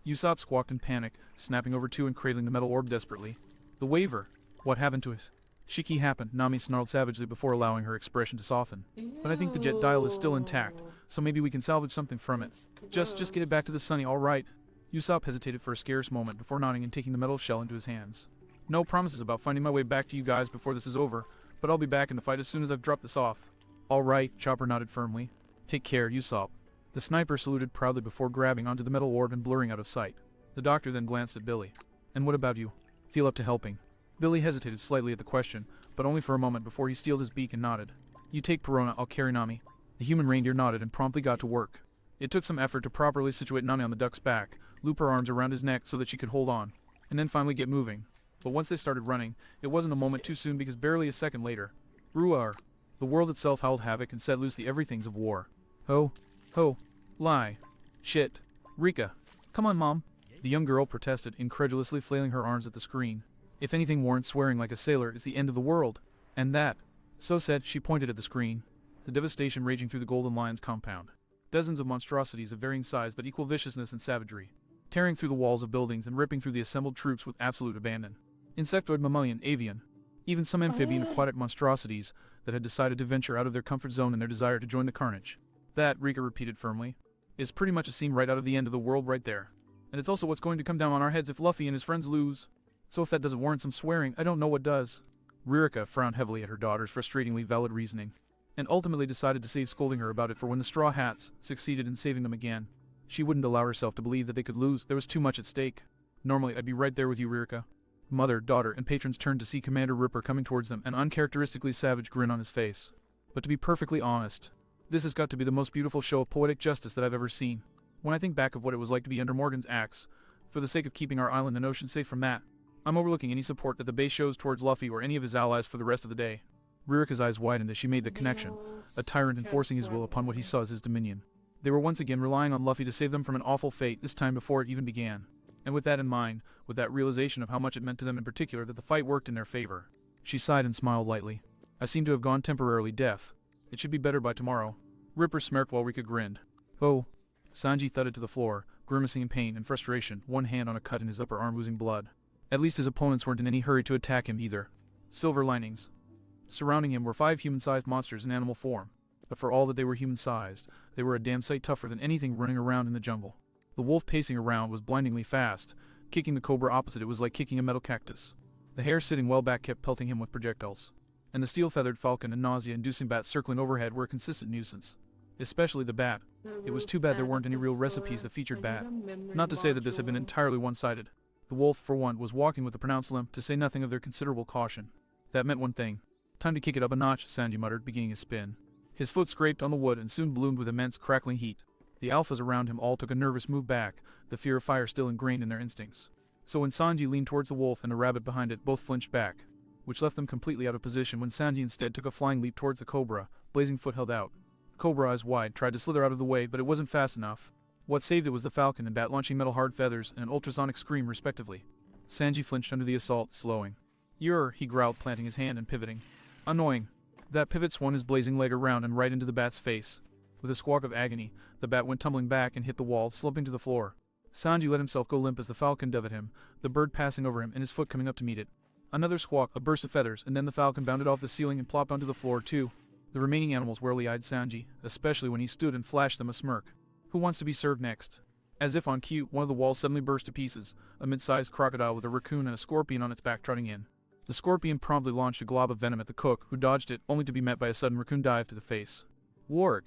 Usopp squawked in panic, snapping over to and cradling the metal orb desperately. The waver! What happened to it? Shiki happened, Nami snarled savagely before allowing her expression to soften. But I think the jet dial is still intact, so maybe we can salvage something from it. Just get it back to the Sunny, alright? Usopp hesitated for a scarce moment before nodding and taking the metal shell into his hands. No promises about finding my way back to you guys before this is over, but I'll be back in the fight as soon as I've dropped this off. Alright, Chopper nodded firmly. Take care, Usopp. The sniper saluted proudly before grabbing onto the metal orb and blurring out of sight. The doctor then glanced at Billy. And what about you? Feel up to helping? Billy hesitated slightly at the question, but only for a moment before he steeled his beak and nodded. You take Perona, I'll carry Nami. The human reindeer nodded and promptly got to work. It took some effort to properly situate Nami on the duck's back, loop her arms around his neck so that she could hold on, and then finally get moving. But once they started running, it wasn't a moment too soon because barely a second later, Ruar! The world itself howled havoc and set loose the everythings of war. Ho! Ho! Lie! Shit! Rika! Come on, Mom! The young girl protested, incredulously flailing her arms at the screen. If anything warrants swearing like a sailor, it's the end of the world. And that. So said, she pointed at the screen. The devastation raging through the Golden Lion's compound. Dozens of monstrosities of varying size but equal viciousness and savagery. Tearing through the walls of buildings and ripping through the assembled troops with absolute abandon. Insectoid, mammalian, avian. Even some amphibian aquatic monstrosities that had decided to venture out of their comfort zone in their desire to join the carnage. That, Rika repeated firmly, is pretty much a scene right out of the end of the world right there. And it's also what's going to come down on our heads if Luffy and his friends lose. So if that doesn't warrant some swearing, I don't know what does. Ririka frowned heavily at her daughter's frustratingly valid reasoning, and ultimately decided to save scolding her about it for when the Straw Hats succeeded in saving them again. She wouldn't allow herself to believe that they could lose. There was too much at stake. Normally, I'd be right there with you, Ririka. Mother, daughter, and patrons turned to see Commander Ripper coming towards them, an uncharacteristically savage grin on his face. But to be perfectly honest, this has got to be the most beautiful show of poetic justice that I've ever seen. When I think back of what it was like to be under Morgan's axe, for the sake of keeping our island and ocean safe from that, I'm overlooking any support that the base shows towards Luffy or any of his allies for the rest of the day. Ririka's eyes widened as she made the connection, a tyrant enforcing his will upon what he saw as his dominion. They were once again relying on Luffy to save them from an awful fate, this time before it even began. And with that in mind, with that realization of how much it meant to them in particular that the fight worked in their favor, she sighed and smiled lightly. I seem to have gone temporarily deaf. It should be better by tomorrow. Ripper smirked while Rika grinned. Oh. Sanji thudded to the floor, grimacing in pain and frustration, one hand on a cut in his upper arm losing blood. At least his opponents weren't in any hurry to attack him either. Silver linings. Surrounding him were 5 human-sized monsters in animal form. But for all that they were human-sized, they were a damn sight tougher than anything running around in the jungle. The wolf pacing around was blindingly fast. Kicking the cobra opposite it was like kicking a metal cactus. The hare sitting well back kept pelting him with projectiles. And the steel-feathered falcon and nausea-inducing bat circling overhead were a consistent nuisance. Especially the bat. It was too bad there weren't any real recipes that featured bat. Not to say that this had been entirely one-sided. The wolf, for one, was walking with a pronounced limp, to say nothing of their considerable caution. That meant one thing. Time to kick it up a notch, Sanji muttered, beginning his spin. His foot scraped on the wood and soon bloomed with immense crackling heat. The alphas around him all took a nervous move back, the fear of fire still ingrained in their instincts. So when Sanji leaned towards the wolf and the rabbit behind it, both flinched back, which left them completely out of position when Sanji instead took a flying leap towards the cobra, blazing foot held out. The cobra, eyes wide, tried to slither out of the way, but it wasn't fast enough. What saved it was the falcon and bat launching metal hard feathers and an ultrasonic scream respectively. Sanji flinched under the assault, slowing. He growled, planting his hand and pivoting. Annoying. That pivot swung his blazing leg around and right into the bat's face. With a squawk of agony, the bat went tumbling back and hit the wall, slumping to the floor. Sanji let himself go limp as the falcon dove at him, the bird passing over him and his foot coming up to meet it. Another squawk, a burst of feathers, and then the falcon bounded off the ceiling and plopped onto the floor too. The remaining animals warily-eyed Sanji, especially when he stood and flashed them a smirk. Who wants to be served next? As if on cue, one of the walls suddenly burst to pieces, a mid-sized crocodile with a raccoon and a scorpion on its back trotting in. The scorpion promptly launched a glob of venom at the cook, who dodged it, only to be met by a sudden raccoon dive to the face. Warg!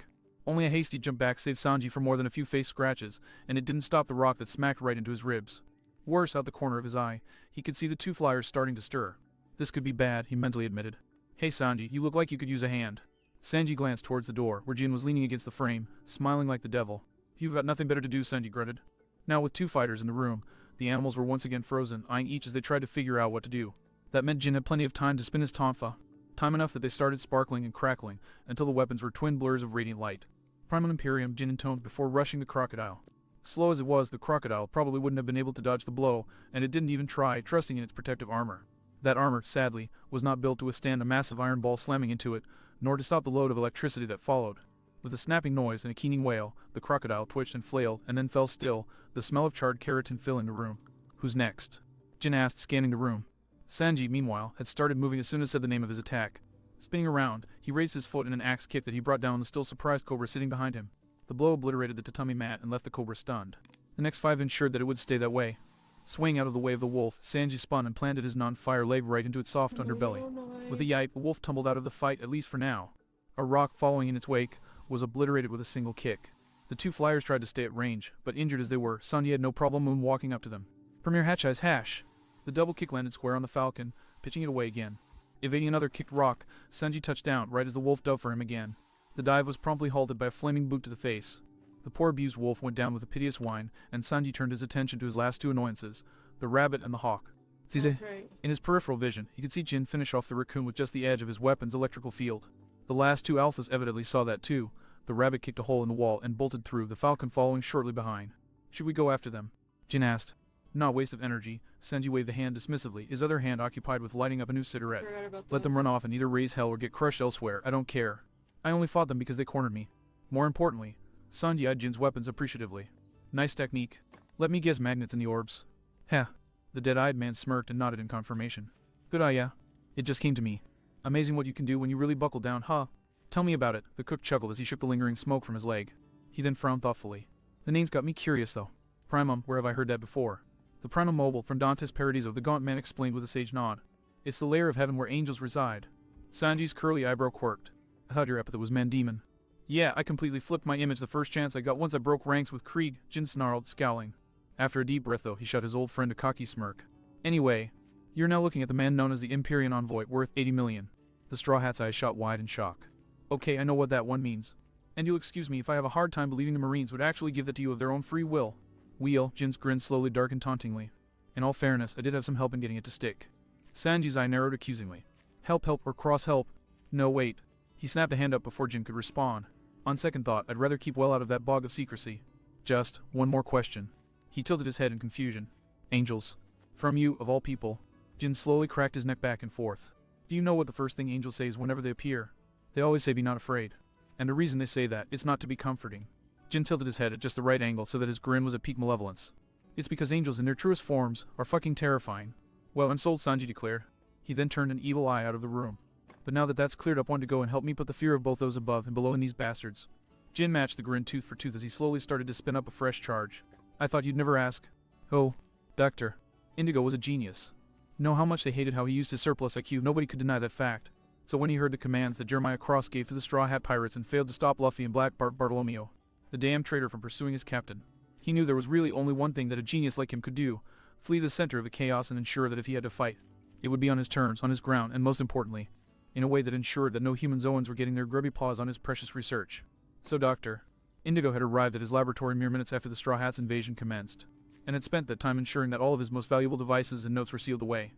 Only a hasty jump back saved Sanji from more than a few face scratches, and it didn't stop the rock that smacked right into his ribs. Worse, out the corner of his eye, he could see the two flyers starting to stir. This could be bad, he mentally admitted. Hey Sanji, you look like you could use a hand. Sanji glanced towards the door, where Jin was leaning against the frame, smiling like the devil. You've got nothing better to do, Sanji grunted. Now with two fighters in the room, the animals were once again frozen, eyeing each as they tried to figure out what to do. That meant Jin had plenty of time to spin his tonfa. Time enough that they started sparkling and crackling, until the weapons were twin blurs of radiant light. Primal Imperium, Jin intoned before rushing the crocodile. Slow as it was, the crocodile probably wouldn't have been able to dodge the blow, and it didn't even try, trusting in its protective armor. That armor, sadly, was not built to withstand a massive iron ball slamming into it, nor to stop the load of electricity that followed. With a snapping noise and a keening wail, the crocodile twitched and flailed, and then fell still, the smell of charred keratin filling the room. Who's next? Jin asked, scanning the room. Sanji, meanwhile, had started moving as soon as said the name of his attack. Spinning around, he raised his foot in an axe kick that he brought down on the still surprised cobra sitting behind him. The blow obliterated the tatami mat and left the cobra stunned. The next 5 ensured that it would stay that way. Swaying out of the way of the wolf, Sanji spun and planted his non-fire leg right into its soft underbelly. With a yipe, the wolf tumbled out of the fight, at least for now. A rock following in its wake was obliterated with a single kick. The two flyers tried to stay at range, but injured as they were, Sanji had no problem moonwalking up to them. Premier Hatchai's hash! The double kick landed square on the falcon, pitching it away again. Evading another kicked rock, Sanji touched down right as the wolf dove for him again. The dive was promptly halted by a flaming boot to the face. The poor abused wolf went down with a piteous whine, and Sanji turned his attention to his last two annoyances, the rabbit and the hawk. In his peripheral vision, he could see Jin finish off the raccoon with just the edge of his weapon's electrical field. The last two alphas evidently saw that too. The rabbit kicked a hole in the wall and bolted through, the falcon following shortly behind. Should we go after them? Jin asked. Not waste of energy, Sanji waved the hand dismissively, his other hand occupied with lighting up a new cigarette. Let them run off and either raise hell or get crushed elsewhere, I don't care. I only fought them because they cornered me. More importantly, Sanji eyed Jin's weapons appreciatively. Nice technique. Let me guess, magnets in the orbs. Heh. The dead-eyed man smirked and nodded in confirmation. Good eye, yeah. It just came to me. Amazing what you can do when you really buckle down, huh? Tell me about it, the cook chuckled as he shook the lingering smoke from his leg. He then frowned thoughtfully. The name's got me curious, though. Primum, where have I heard that before? The Primum Mobile from Dante's Paradiso, the gaunt man explained with a sage nod. It's the layer of heaven where angels reside. Sanji's curly eyebrow quirked. I thought your epithet was man-demon. Yeah, I completely flipped my image the first chance I got once I broke ranks with Krieg, Jin snarled, scowling. After a deep breath, though, he shot his old friend a cocky smirk. Anyway, you're now looking at the man known as the Empyrean Envoy, worth 80 million. The Straw Hat's eyes shot wide in shock. Okay, I know what that one means. And you'll excuse me if I have a hard time believing the Marines would actually give that to you of their own free will. Wheel, Jin's grin slowly darkened tauntingly. In all fairness, I did have some help in getting it to stick. Sanji's eye narrowed accusingly. Help or cross help? No, wait. He snapped a hand up before Jin could respond. On second thought, I'd rather keep well out of that bog of secrecy. Just one more question. He tilted his head in confusion. Angels. From you, of all people. Jin slowly cracked his neck back and forth. Do you know what the first thing angels say is whenever they appear? They always say be not afraid. And the reason they say that is not to be comforting. Jin tilted his head at just the right angle so that his grin was at peak malevolence. It's because angels in their truest forms are fucking terrifying. Well, I'm sold, Sanji declared. He then turned an evil eye out of the room. But now that that's cleared up, one to go and help me put the fear of both those above and below in these bastards. Jin matched the grin tooth for tooth as he slowly started to spin up a fresh charge. I thought you'd never ask. Oh, Doctor. Indigo was a genius. Know how much they hated how he used his surplus IQ, nobody could deny that fact. So when he heard the commands that Jeremiah Cross gave to the Straw Hat Pirates and failed to stop Luffy and Black Bart Bartolomeo, the damn traitor, from pursuing his captain, he knew there was really only one thing that a genius like him could do: flee the center of the chaos and ensure that if he had to fight, it would be on his terms, on his ground, and most importantly, in a way that ensured that no human Zoans were getting their grubby paws on his precious research. So Dr. Indigo had arrived at his laboratory mere minutes after the Straw Hats' invasion commenced, and had spent that time ensuring that all of his most valuable devices and notes were sealed away.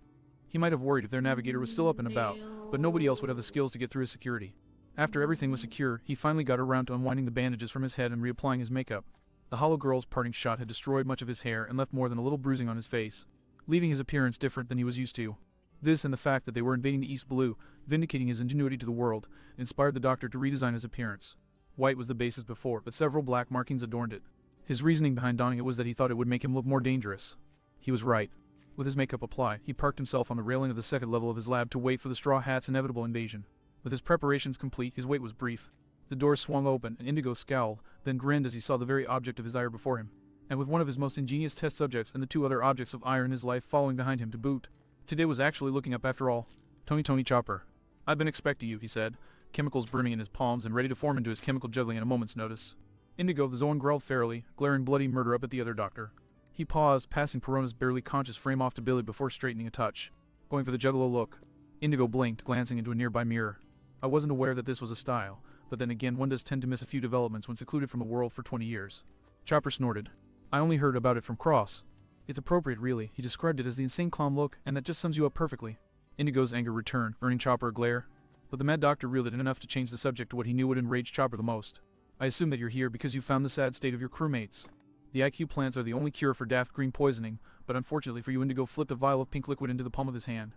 He might have worried if their navigator was still up and about, but nobody else would have the skills to get through his security. After everything was secure, he finally got around to unwinding the bandages from his head and reapplying his makeup. The hollow girl's parting shot had destroyed much of his hair and left more than a little bruising on his face, leaving his appearance different than he was used to. This and the fact that they were invading the East Blue, vindicating his ingenuity to the world, inspired the Doctor to redesign his appearance. White was the basis before, but several black markings adorned it. His reasoning behind donning it was that he thought it would make him look more dangerous. He was right. With his makeup applied, he parked himself on the railing of the second level of his lab to wait for the Straw Hat's inevitable invasion. With his preparations complete, his wait was brief. The doors swung open, and Indigo scowled, then grinned as he saw the very object of his ire before him, and with one of his most ingenious test subjects and the two other objects of ire in his life following behind him to boot. Today was actually looking up after all. Tony Chopper. I've been expecting you, he said, chemicals brimming in his palms and ready to form into his chemical juggling at a moment's notice. Indigo, the Zoan growled fairly, glaring bloody murder up at the other Doctor. He paused, passing Perona's barely conscious frame off to Billy before straightening a touch, going for the juggalo look. Indigo blinked, glancing into a nearby mirror. I wasn't aware that this was a style, but then again one does tend to miss a few developments when secluded from the world for 20 years. Chopper snorted. I only heard about it from Cross. It's appropriate, really. He described it as the insane clown look, and that just sums you up perfectly. Indigo's anger returned, earning Chopper a glare. But the Mad Doctor reeled it in enough to change the subject to what he knew would enrage Chopper the most. I assume that you're here because you found the sad state of your crewmates. The IQ plants are the only cure for daft green poisoning, but unfortunately for you, Indigo flipped a vial of pink liquid into the palm of his hand.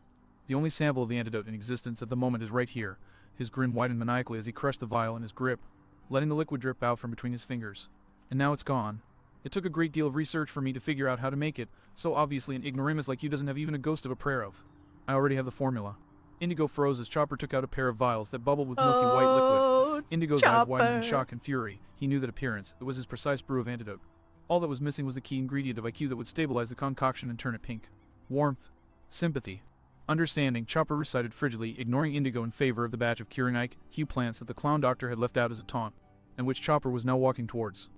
The only sample of the antidote in existence at the moment is right here. His grin widened maniacally as he crushed the vial in his grip, letting the liquid drip out from between his fingers. And now it's gone. It took a great deal of research for me to figure out how to make it, so obviously an ignoramus like you doesn't have even a ghost of a prayer of. I already have the formula. Indigo froze as Chopper took out a pair of vials that bubbled with milky white liquid. Indigo's eyes widened in shock and fury. He knew that appearance. It was his precise brew of antidote. All that was missing was the key ingredient of IQ that would stabilize the concoction and turn it pink. Warmth. Sympathy. Understanding, Chopper recited frigidly, ignoring Indigo in favor of the batch of curing IQ plants that the Clown Doctor had left out as a taunt, and which Chopper was now walking towards.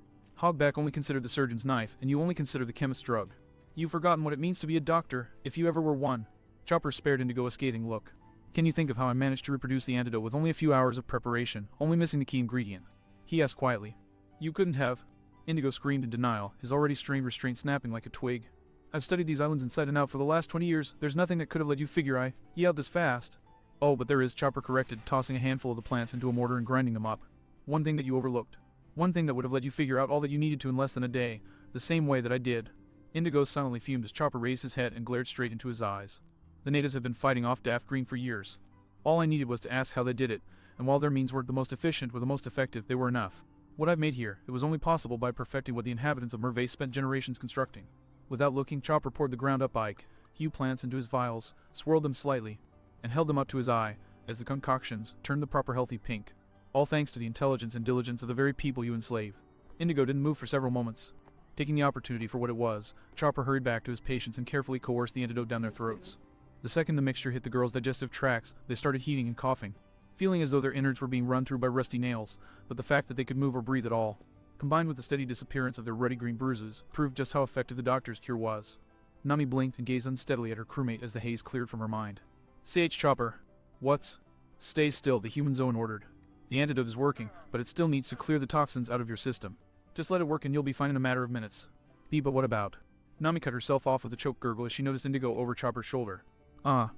Hogback only considered the surgeon's knife, and you only consider the chemist's drug. You've forgotten what it means to be a doctor, if you ever were one. Chopper spared Indigo a scathing look. Can you think of how I managed to reproduce the antidote with only a few hours of preparation, only missing the key ingredient? He asked quietly. You couldn't have. Indigo screamed in denial, his already strained restraint snapping like a twig. I've studied these islands inside and out for the last 20 years. There's nothing that could have let you figure I yelled this fast. Oh, but there is, Chopper corrected, tossing a handful of the plants into a mortar and grinding them up. One thing that you overlooked. One thing that would have let you figure out all that you needed to in less than a day, the same way that I did. Indigo silently fumed as Chopper raised his head and glared straight into his eyes. The natives have been fighting off Daft Green for years. All I needed was to ask how they did it, and while their means weren't the most efficient or the most effective, they were enough. What I've made here, it was only possible by perfecting what the inhabitants of Merveille spent generations constructing. Without looking, Chopper poured the ground-up IQ plants into his vials, swirled them slightly, and held them up to his eye, as the concoctions turned the proper healthy pink. All thanks to the intelligence and diligence of the very people you enslave. Indigo didn't move for several moments. Taking the opportunity for what it was, Chopper hurried back to his patients and carefully coerced the antidote down their throats. The second the mixture hit the girls' digestive tracts, they started heaving and coughing, feeling as though their innards were being run through by rusty nails, but the fact that they could move or breathe at all, combined with the steady disappearance of their ruddy green bruises, proved just how effective the doctor's cure was. Nami blinked and gazed unsteadily at her crewmate as the haze cleared from her mind. CH Chopper. What's? Stay still, the human Zoan ordered. The antidote is working, but it still needs to clear the toxins out of your system. Just let it work and you'll be fine in a matter of minutes. But what about? Nami cut herself off with a choked gurgle as she noticed Indigo over Chopper's shoulder. Ah.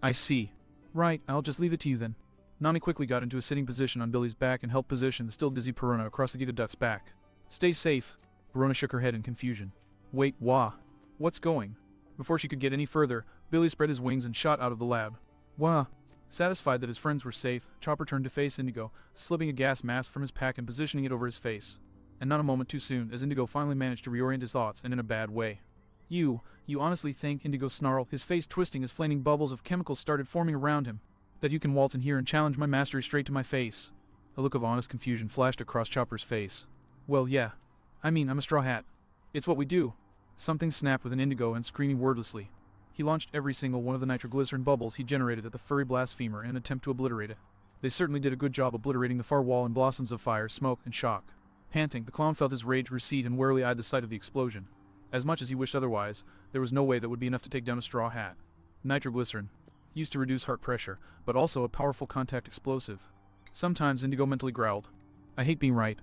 I see. Right, I'll just leave it to you then. Nami quickly got into a sitting position on Billy's back and helped position the still dizzy Perona across the Giga Duck's back. Stay safe. Perona shook her head in confusion. Wait, wah. What's going? Before she could get any further, Billy spread his wings and shot out of the lab. Wah. Satisfied that his friends were safe, Chopper turned to face Indigo, slipping a gas mask from his pack and positioning it over his face. And not a moment too soon, as Indigo finally managed to reorient his thoughts, and in a bad way. You honestly think, Indigo snarled, his face twisting as flaming bubbles of chemicals started forming around him, that you can waltz in here and challenge my mastery straight to my face? A look of honest confusion flashed across Chopper's face. Well, yeah. I mean, I'm a straw hat. It's what we do. Something snapped within Indigo and screaming wordlessly. He launched every single one of the nitroglycerin bubbles he generated at the furry blasphemer in an attempt to obliterate it. They certainly did a good job obliterating the far wall in blossoms of fire, smoke, and shock. Panting, the clown felt his rage recede and warily eyed the sight of the explosion. As much as he wished otherwise, there was no way that would be enough to take down a straw hat. Nitroglycerin. Used to reduce heart pressure, but also a powerful contact explosive. Sometimes Indigo mentally growled. I hate being right.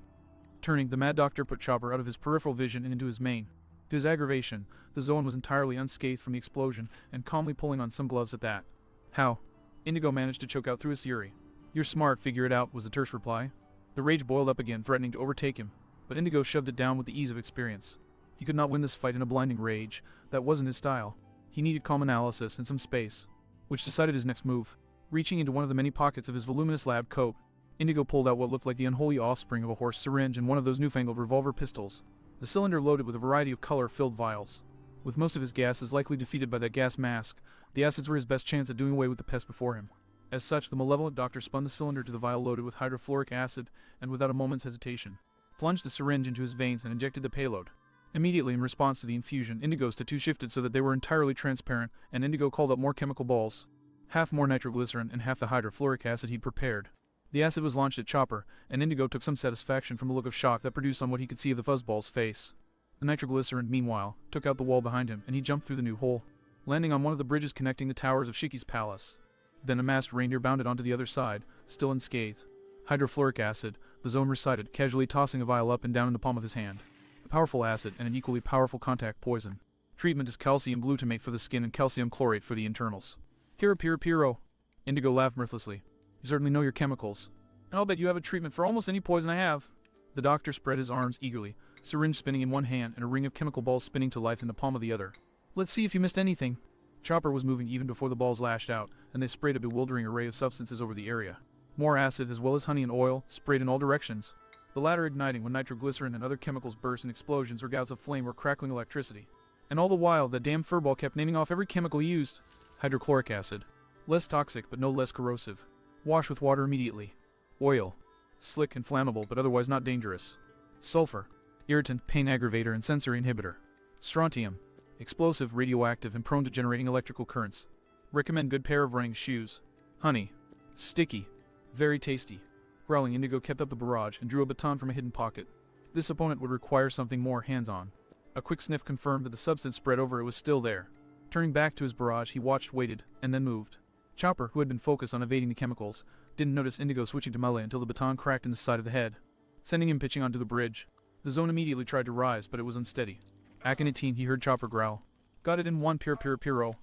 Turning, the Mad Doctor put Chopper out of his peripheral vision and into his main. To his aggravation, the Zoan was entirely unscathed from the explosion, and calmly pulling on some gloves at that. How? Indigo managed to choke out through his fury. You're smart, figure it out, was the terse reply. The rage boiled up again, threatening to overtake him, but Indigo shoved it down with the ease of experience. He could not win this fight in a blinding rage. That wasn't his style. He needed calm analysis and some space. which decided his next move. Reaching into one of the many pockets of his voluminous lab coat, Indigo pulled out what looked like the unholy offspring of a horse syringe and one of those newfangled revolver pistols. The cylinder loaded with a variety of color-filled vials. With most of his gases likely defeated by that gas mask, the acids were his best chance at doing away with the pest before him. As such, the malevolent doctor spun the cylinder to the vial loaded with hydrofluoric acid and, without a moment's hesitation, plunged the syringe into his veins and injected the payload. Immediately, in response to the infusion, Indigo's tattoo shifted so that they were entirely transparent, and Indigo called up more chemical balls, half more nitroglycerin and half the hydrofluoric acid he'd prepared. The acid was launched at Chopper, and Indigo took some satisfaction from the look of shock that produced on what he could see of the fuzzball's face. The nitroglycerin, meanwhile, took out the wall behind him, and he jumped through the new hole, landing on one of the bridges connecting the towers of Shiki's palace. Then a masked reindeer bounded onto the other side, still unscathed. Hydrofluoric acid, the zone recited, casually tossing a vial up and down in the palm of his hand. A powerful acid and an equally powerful contact poison. Treatment is calcium glutamate for the skin and calcium chlorate for the internals. Piro. Indigo laughed mirthlessly. You certainly know your chemicals. And I'll bet you have a treatment for almost any poison I have. The doctor spread his arms eagerly, syringe spinning in one hand and a ring of chemical balls spinning to life in the palm of the other. Let's see if you missed anything. Chopper was moving even before the balls lashed out, and they sprayed a bewildering array of substances over the area. More acid, as well as honey and oil, sprayed in all directions, the latter igniting when nitroglycerin and other chemicals burst in explosions or gouts of flame or crackling electricity. And all the while, that damn furball kept naming off every chemical used. Hydrochloric acid. Less toxic, but no less corrosive. Wash with water immediately. Oil. Slick and flammable, but otherwise not dangerous. Sulfur. Irritant, pain aggravator, and sensory inhibitor. Strontium. Explosive, radioactive, and prone to generating electrical currents. Recommend good pair of running shoes. Honey. Sticky. Very tasty. Growling, Indigo kept up the barrage and drew a baton from a hidden pocket. This opponent would require something more hands-on. A quick sniff confirmed that the substance spread over it was still there. Turning back to his barrage, he watched, waited, and then moved. Chopper, who had been focused on evading the chemicals, didn't notice Indigo switching to melee until the baton cracked in the side of the head, sending him pitching onto the bridge. The zone immediately tried to rise, but it was unsteady. Akhenaten, he heard Chopper growl. Got it in one, Piro.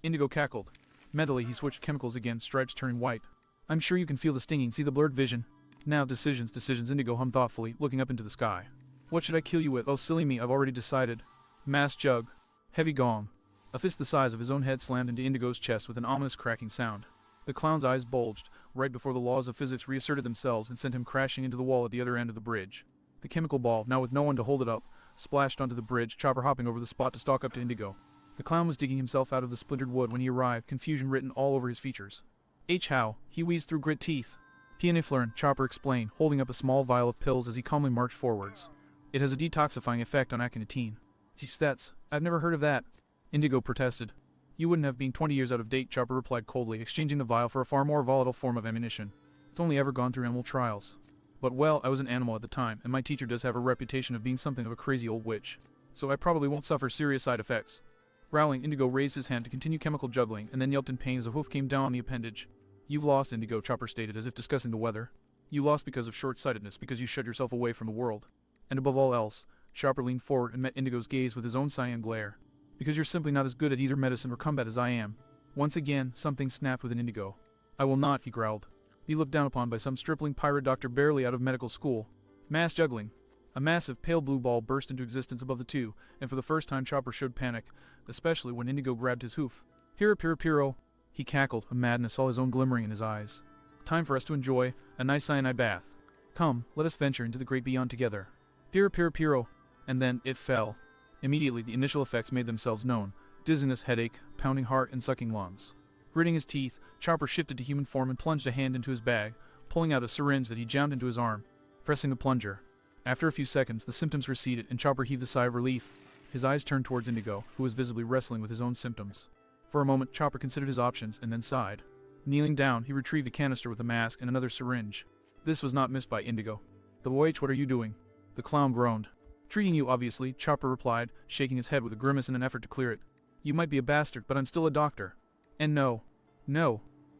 Indigo cackled. Mentally, he switched chemicals again, stripes turning white. I'm sure you can feel the stinging, see the blurred vision. Now, decisions, Indigo hummed thoughtfully, looking up into the sky. What should I kill you with? Oh, silly me, I've already decided. Mass jug. Heavy gong. A fist the size of his own head slammed into Indigo's chest with an ominous cracking sound. The clown's eyes bulged, right before the laws of physics reasserted themselves and sent him crashing into the wall at the other end of the bridge. The chemical ball, now with no one to hold it up, splashed onto the bridge, Chopper hopping over the spot to stalk up to Indigo. The clown was digging himself out of the splintered wood when he arrived, confusion written all over his features. How, he wheezed through grit teeth. Pianiflerin, Chopper explained, holding up a small vial of pills as he calmly marched forwards. It has a detoxifying effect on Akhenaten. I've never heard of that. Indigo protested. You wouldn't have been 20 years out of date, Chopper replied coldly, exchanging the vial for a far more volatile form of ammunition. It's only ever gone through animal trials. But well, I was an animal at the time, and my teacher does have a reputation of being something of a crazy old witch. So I probably won't suffer serious side effects. Growling, Indigo raised his hand to continue chemical juggling, and then yelped in pain as a hoof came down on the appendage. You've lost, Indigo, Chopper stated, as if discussing the weather. You lost because of short-sightedness, because you shut yourself away from the world. And above all else, Chopper leaned forward and met Indigo's gaze with his own cyan glare. Because you're simply not as good at either medicine or combat as I am. Once again, something snapped within Indigo. I will not, he growled, be looked down upon by some stripling pirate doctor barely out of medical school. Mass juggling. A massive, pale blue ball burst into existence above the two, and for the first time Chopper showed panic, especially when Indigo grabbed his hoof. Piro. He cackled, a madness all his own glimmering in his eyes. Time for us to enjoy a nice cyanide bath. Come, let us venture into the great beyond together. Piro. And then, it fell. Immediately, the initial effects made themselves known. Dizziness, headache, pounding heart, and sucking lungs. Gritting his teeth, Chopper shifted to human form and plunged a hand into his bag, pulling out a syringe that he jammed into his arm, pressing the plunger. After a few seconds, the symptoms receded, and Chopper heaved a sigh of relief. His eyes turned towards Indigo, who was visibly wrestling with his own symptoms. For a moment, Chopper considered his options, and then sighed. Kneeling down, he retrieved a canister with a mask and another syringe. This was not missed by Indigo. What are you doing? The clown groaned. Treating you, obviously, Chopper replied, shaking his head with a grimace in an effort to clear it. You might be a bastard, but I'm still a doctor. And no,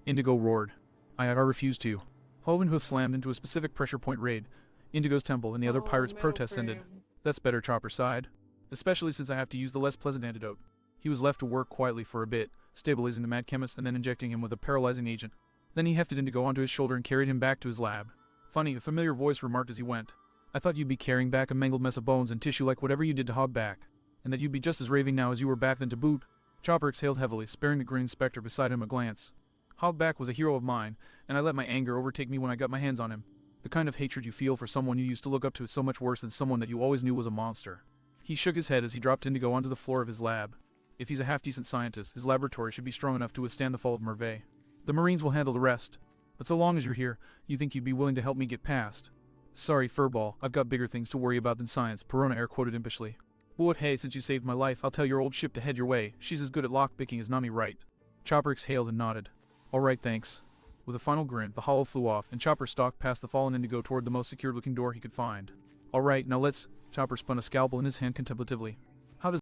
Indigo roared. I refuse to. Hovenhoof slammed into a specific pressure point raid. Indigo's temple and the other pirates' protests ended. That's better, Chopper sighed. Especially since I have to use the less pleasant antidote. He was left to work quietly for a bit, stabilizing the mad chemist and then injecting him with a paralyzing agent. Then he hefted Indigo onto his shoulder and carried him back to his lab. Funny, a familiar voice remarked as he went. I thought you'd be carrying back a mangled mess of bones and tissue like whatever you did to Hogback, and that you'd be just as raving now as you were back then to boot. Chopper exhaled heavily, sparing the grinning specter beside him a glance. Hogback was a hero of mine, and I let my anger overtake me when I got my hands on him. The kind of hatred you feel for someone you used to look up to is so much worse than someone that you always knew was a monster. He shook his head as he dropped Indigo onto the floor of his lab. If he's a half-decent scientist, his laboratory should be strong enough to withstand the fall of Merveille. The Marines will handle the rest. But so long as you're here, you think you'd be willing to help me get past? Sorry, Furball, I've got bigger things to worry about than science, Perona Air quoted impishly. But hey, since you saved my life, I'll tell your old ship to head your way. She's as good at lockpicking as Nami Wright. Chopper exhaled and nodded. Alright, thanks. With a final grin, the hollow flew off, and Chopper stalked past the fallen Indigo toward the most secured-looking door he could find. Alright, now let's... Chopper spun a scalpel in his hand contemplatively.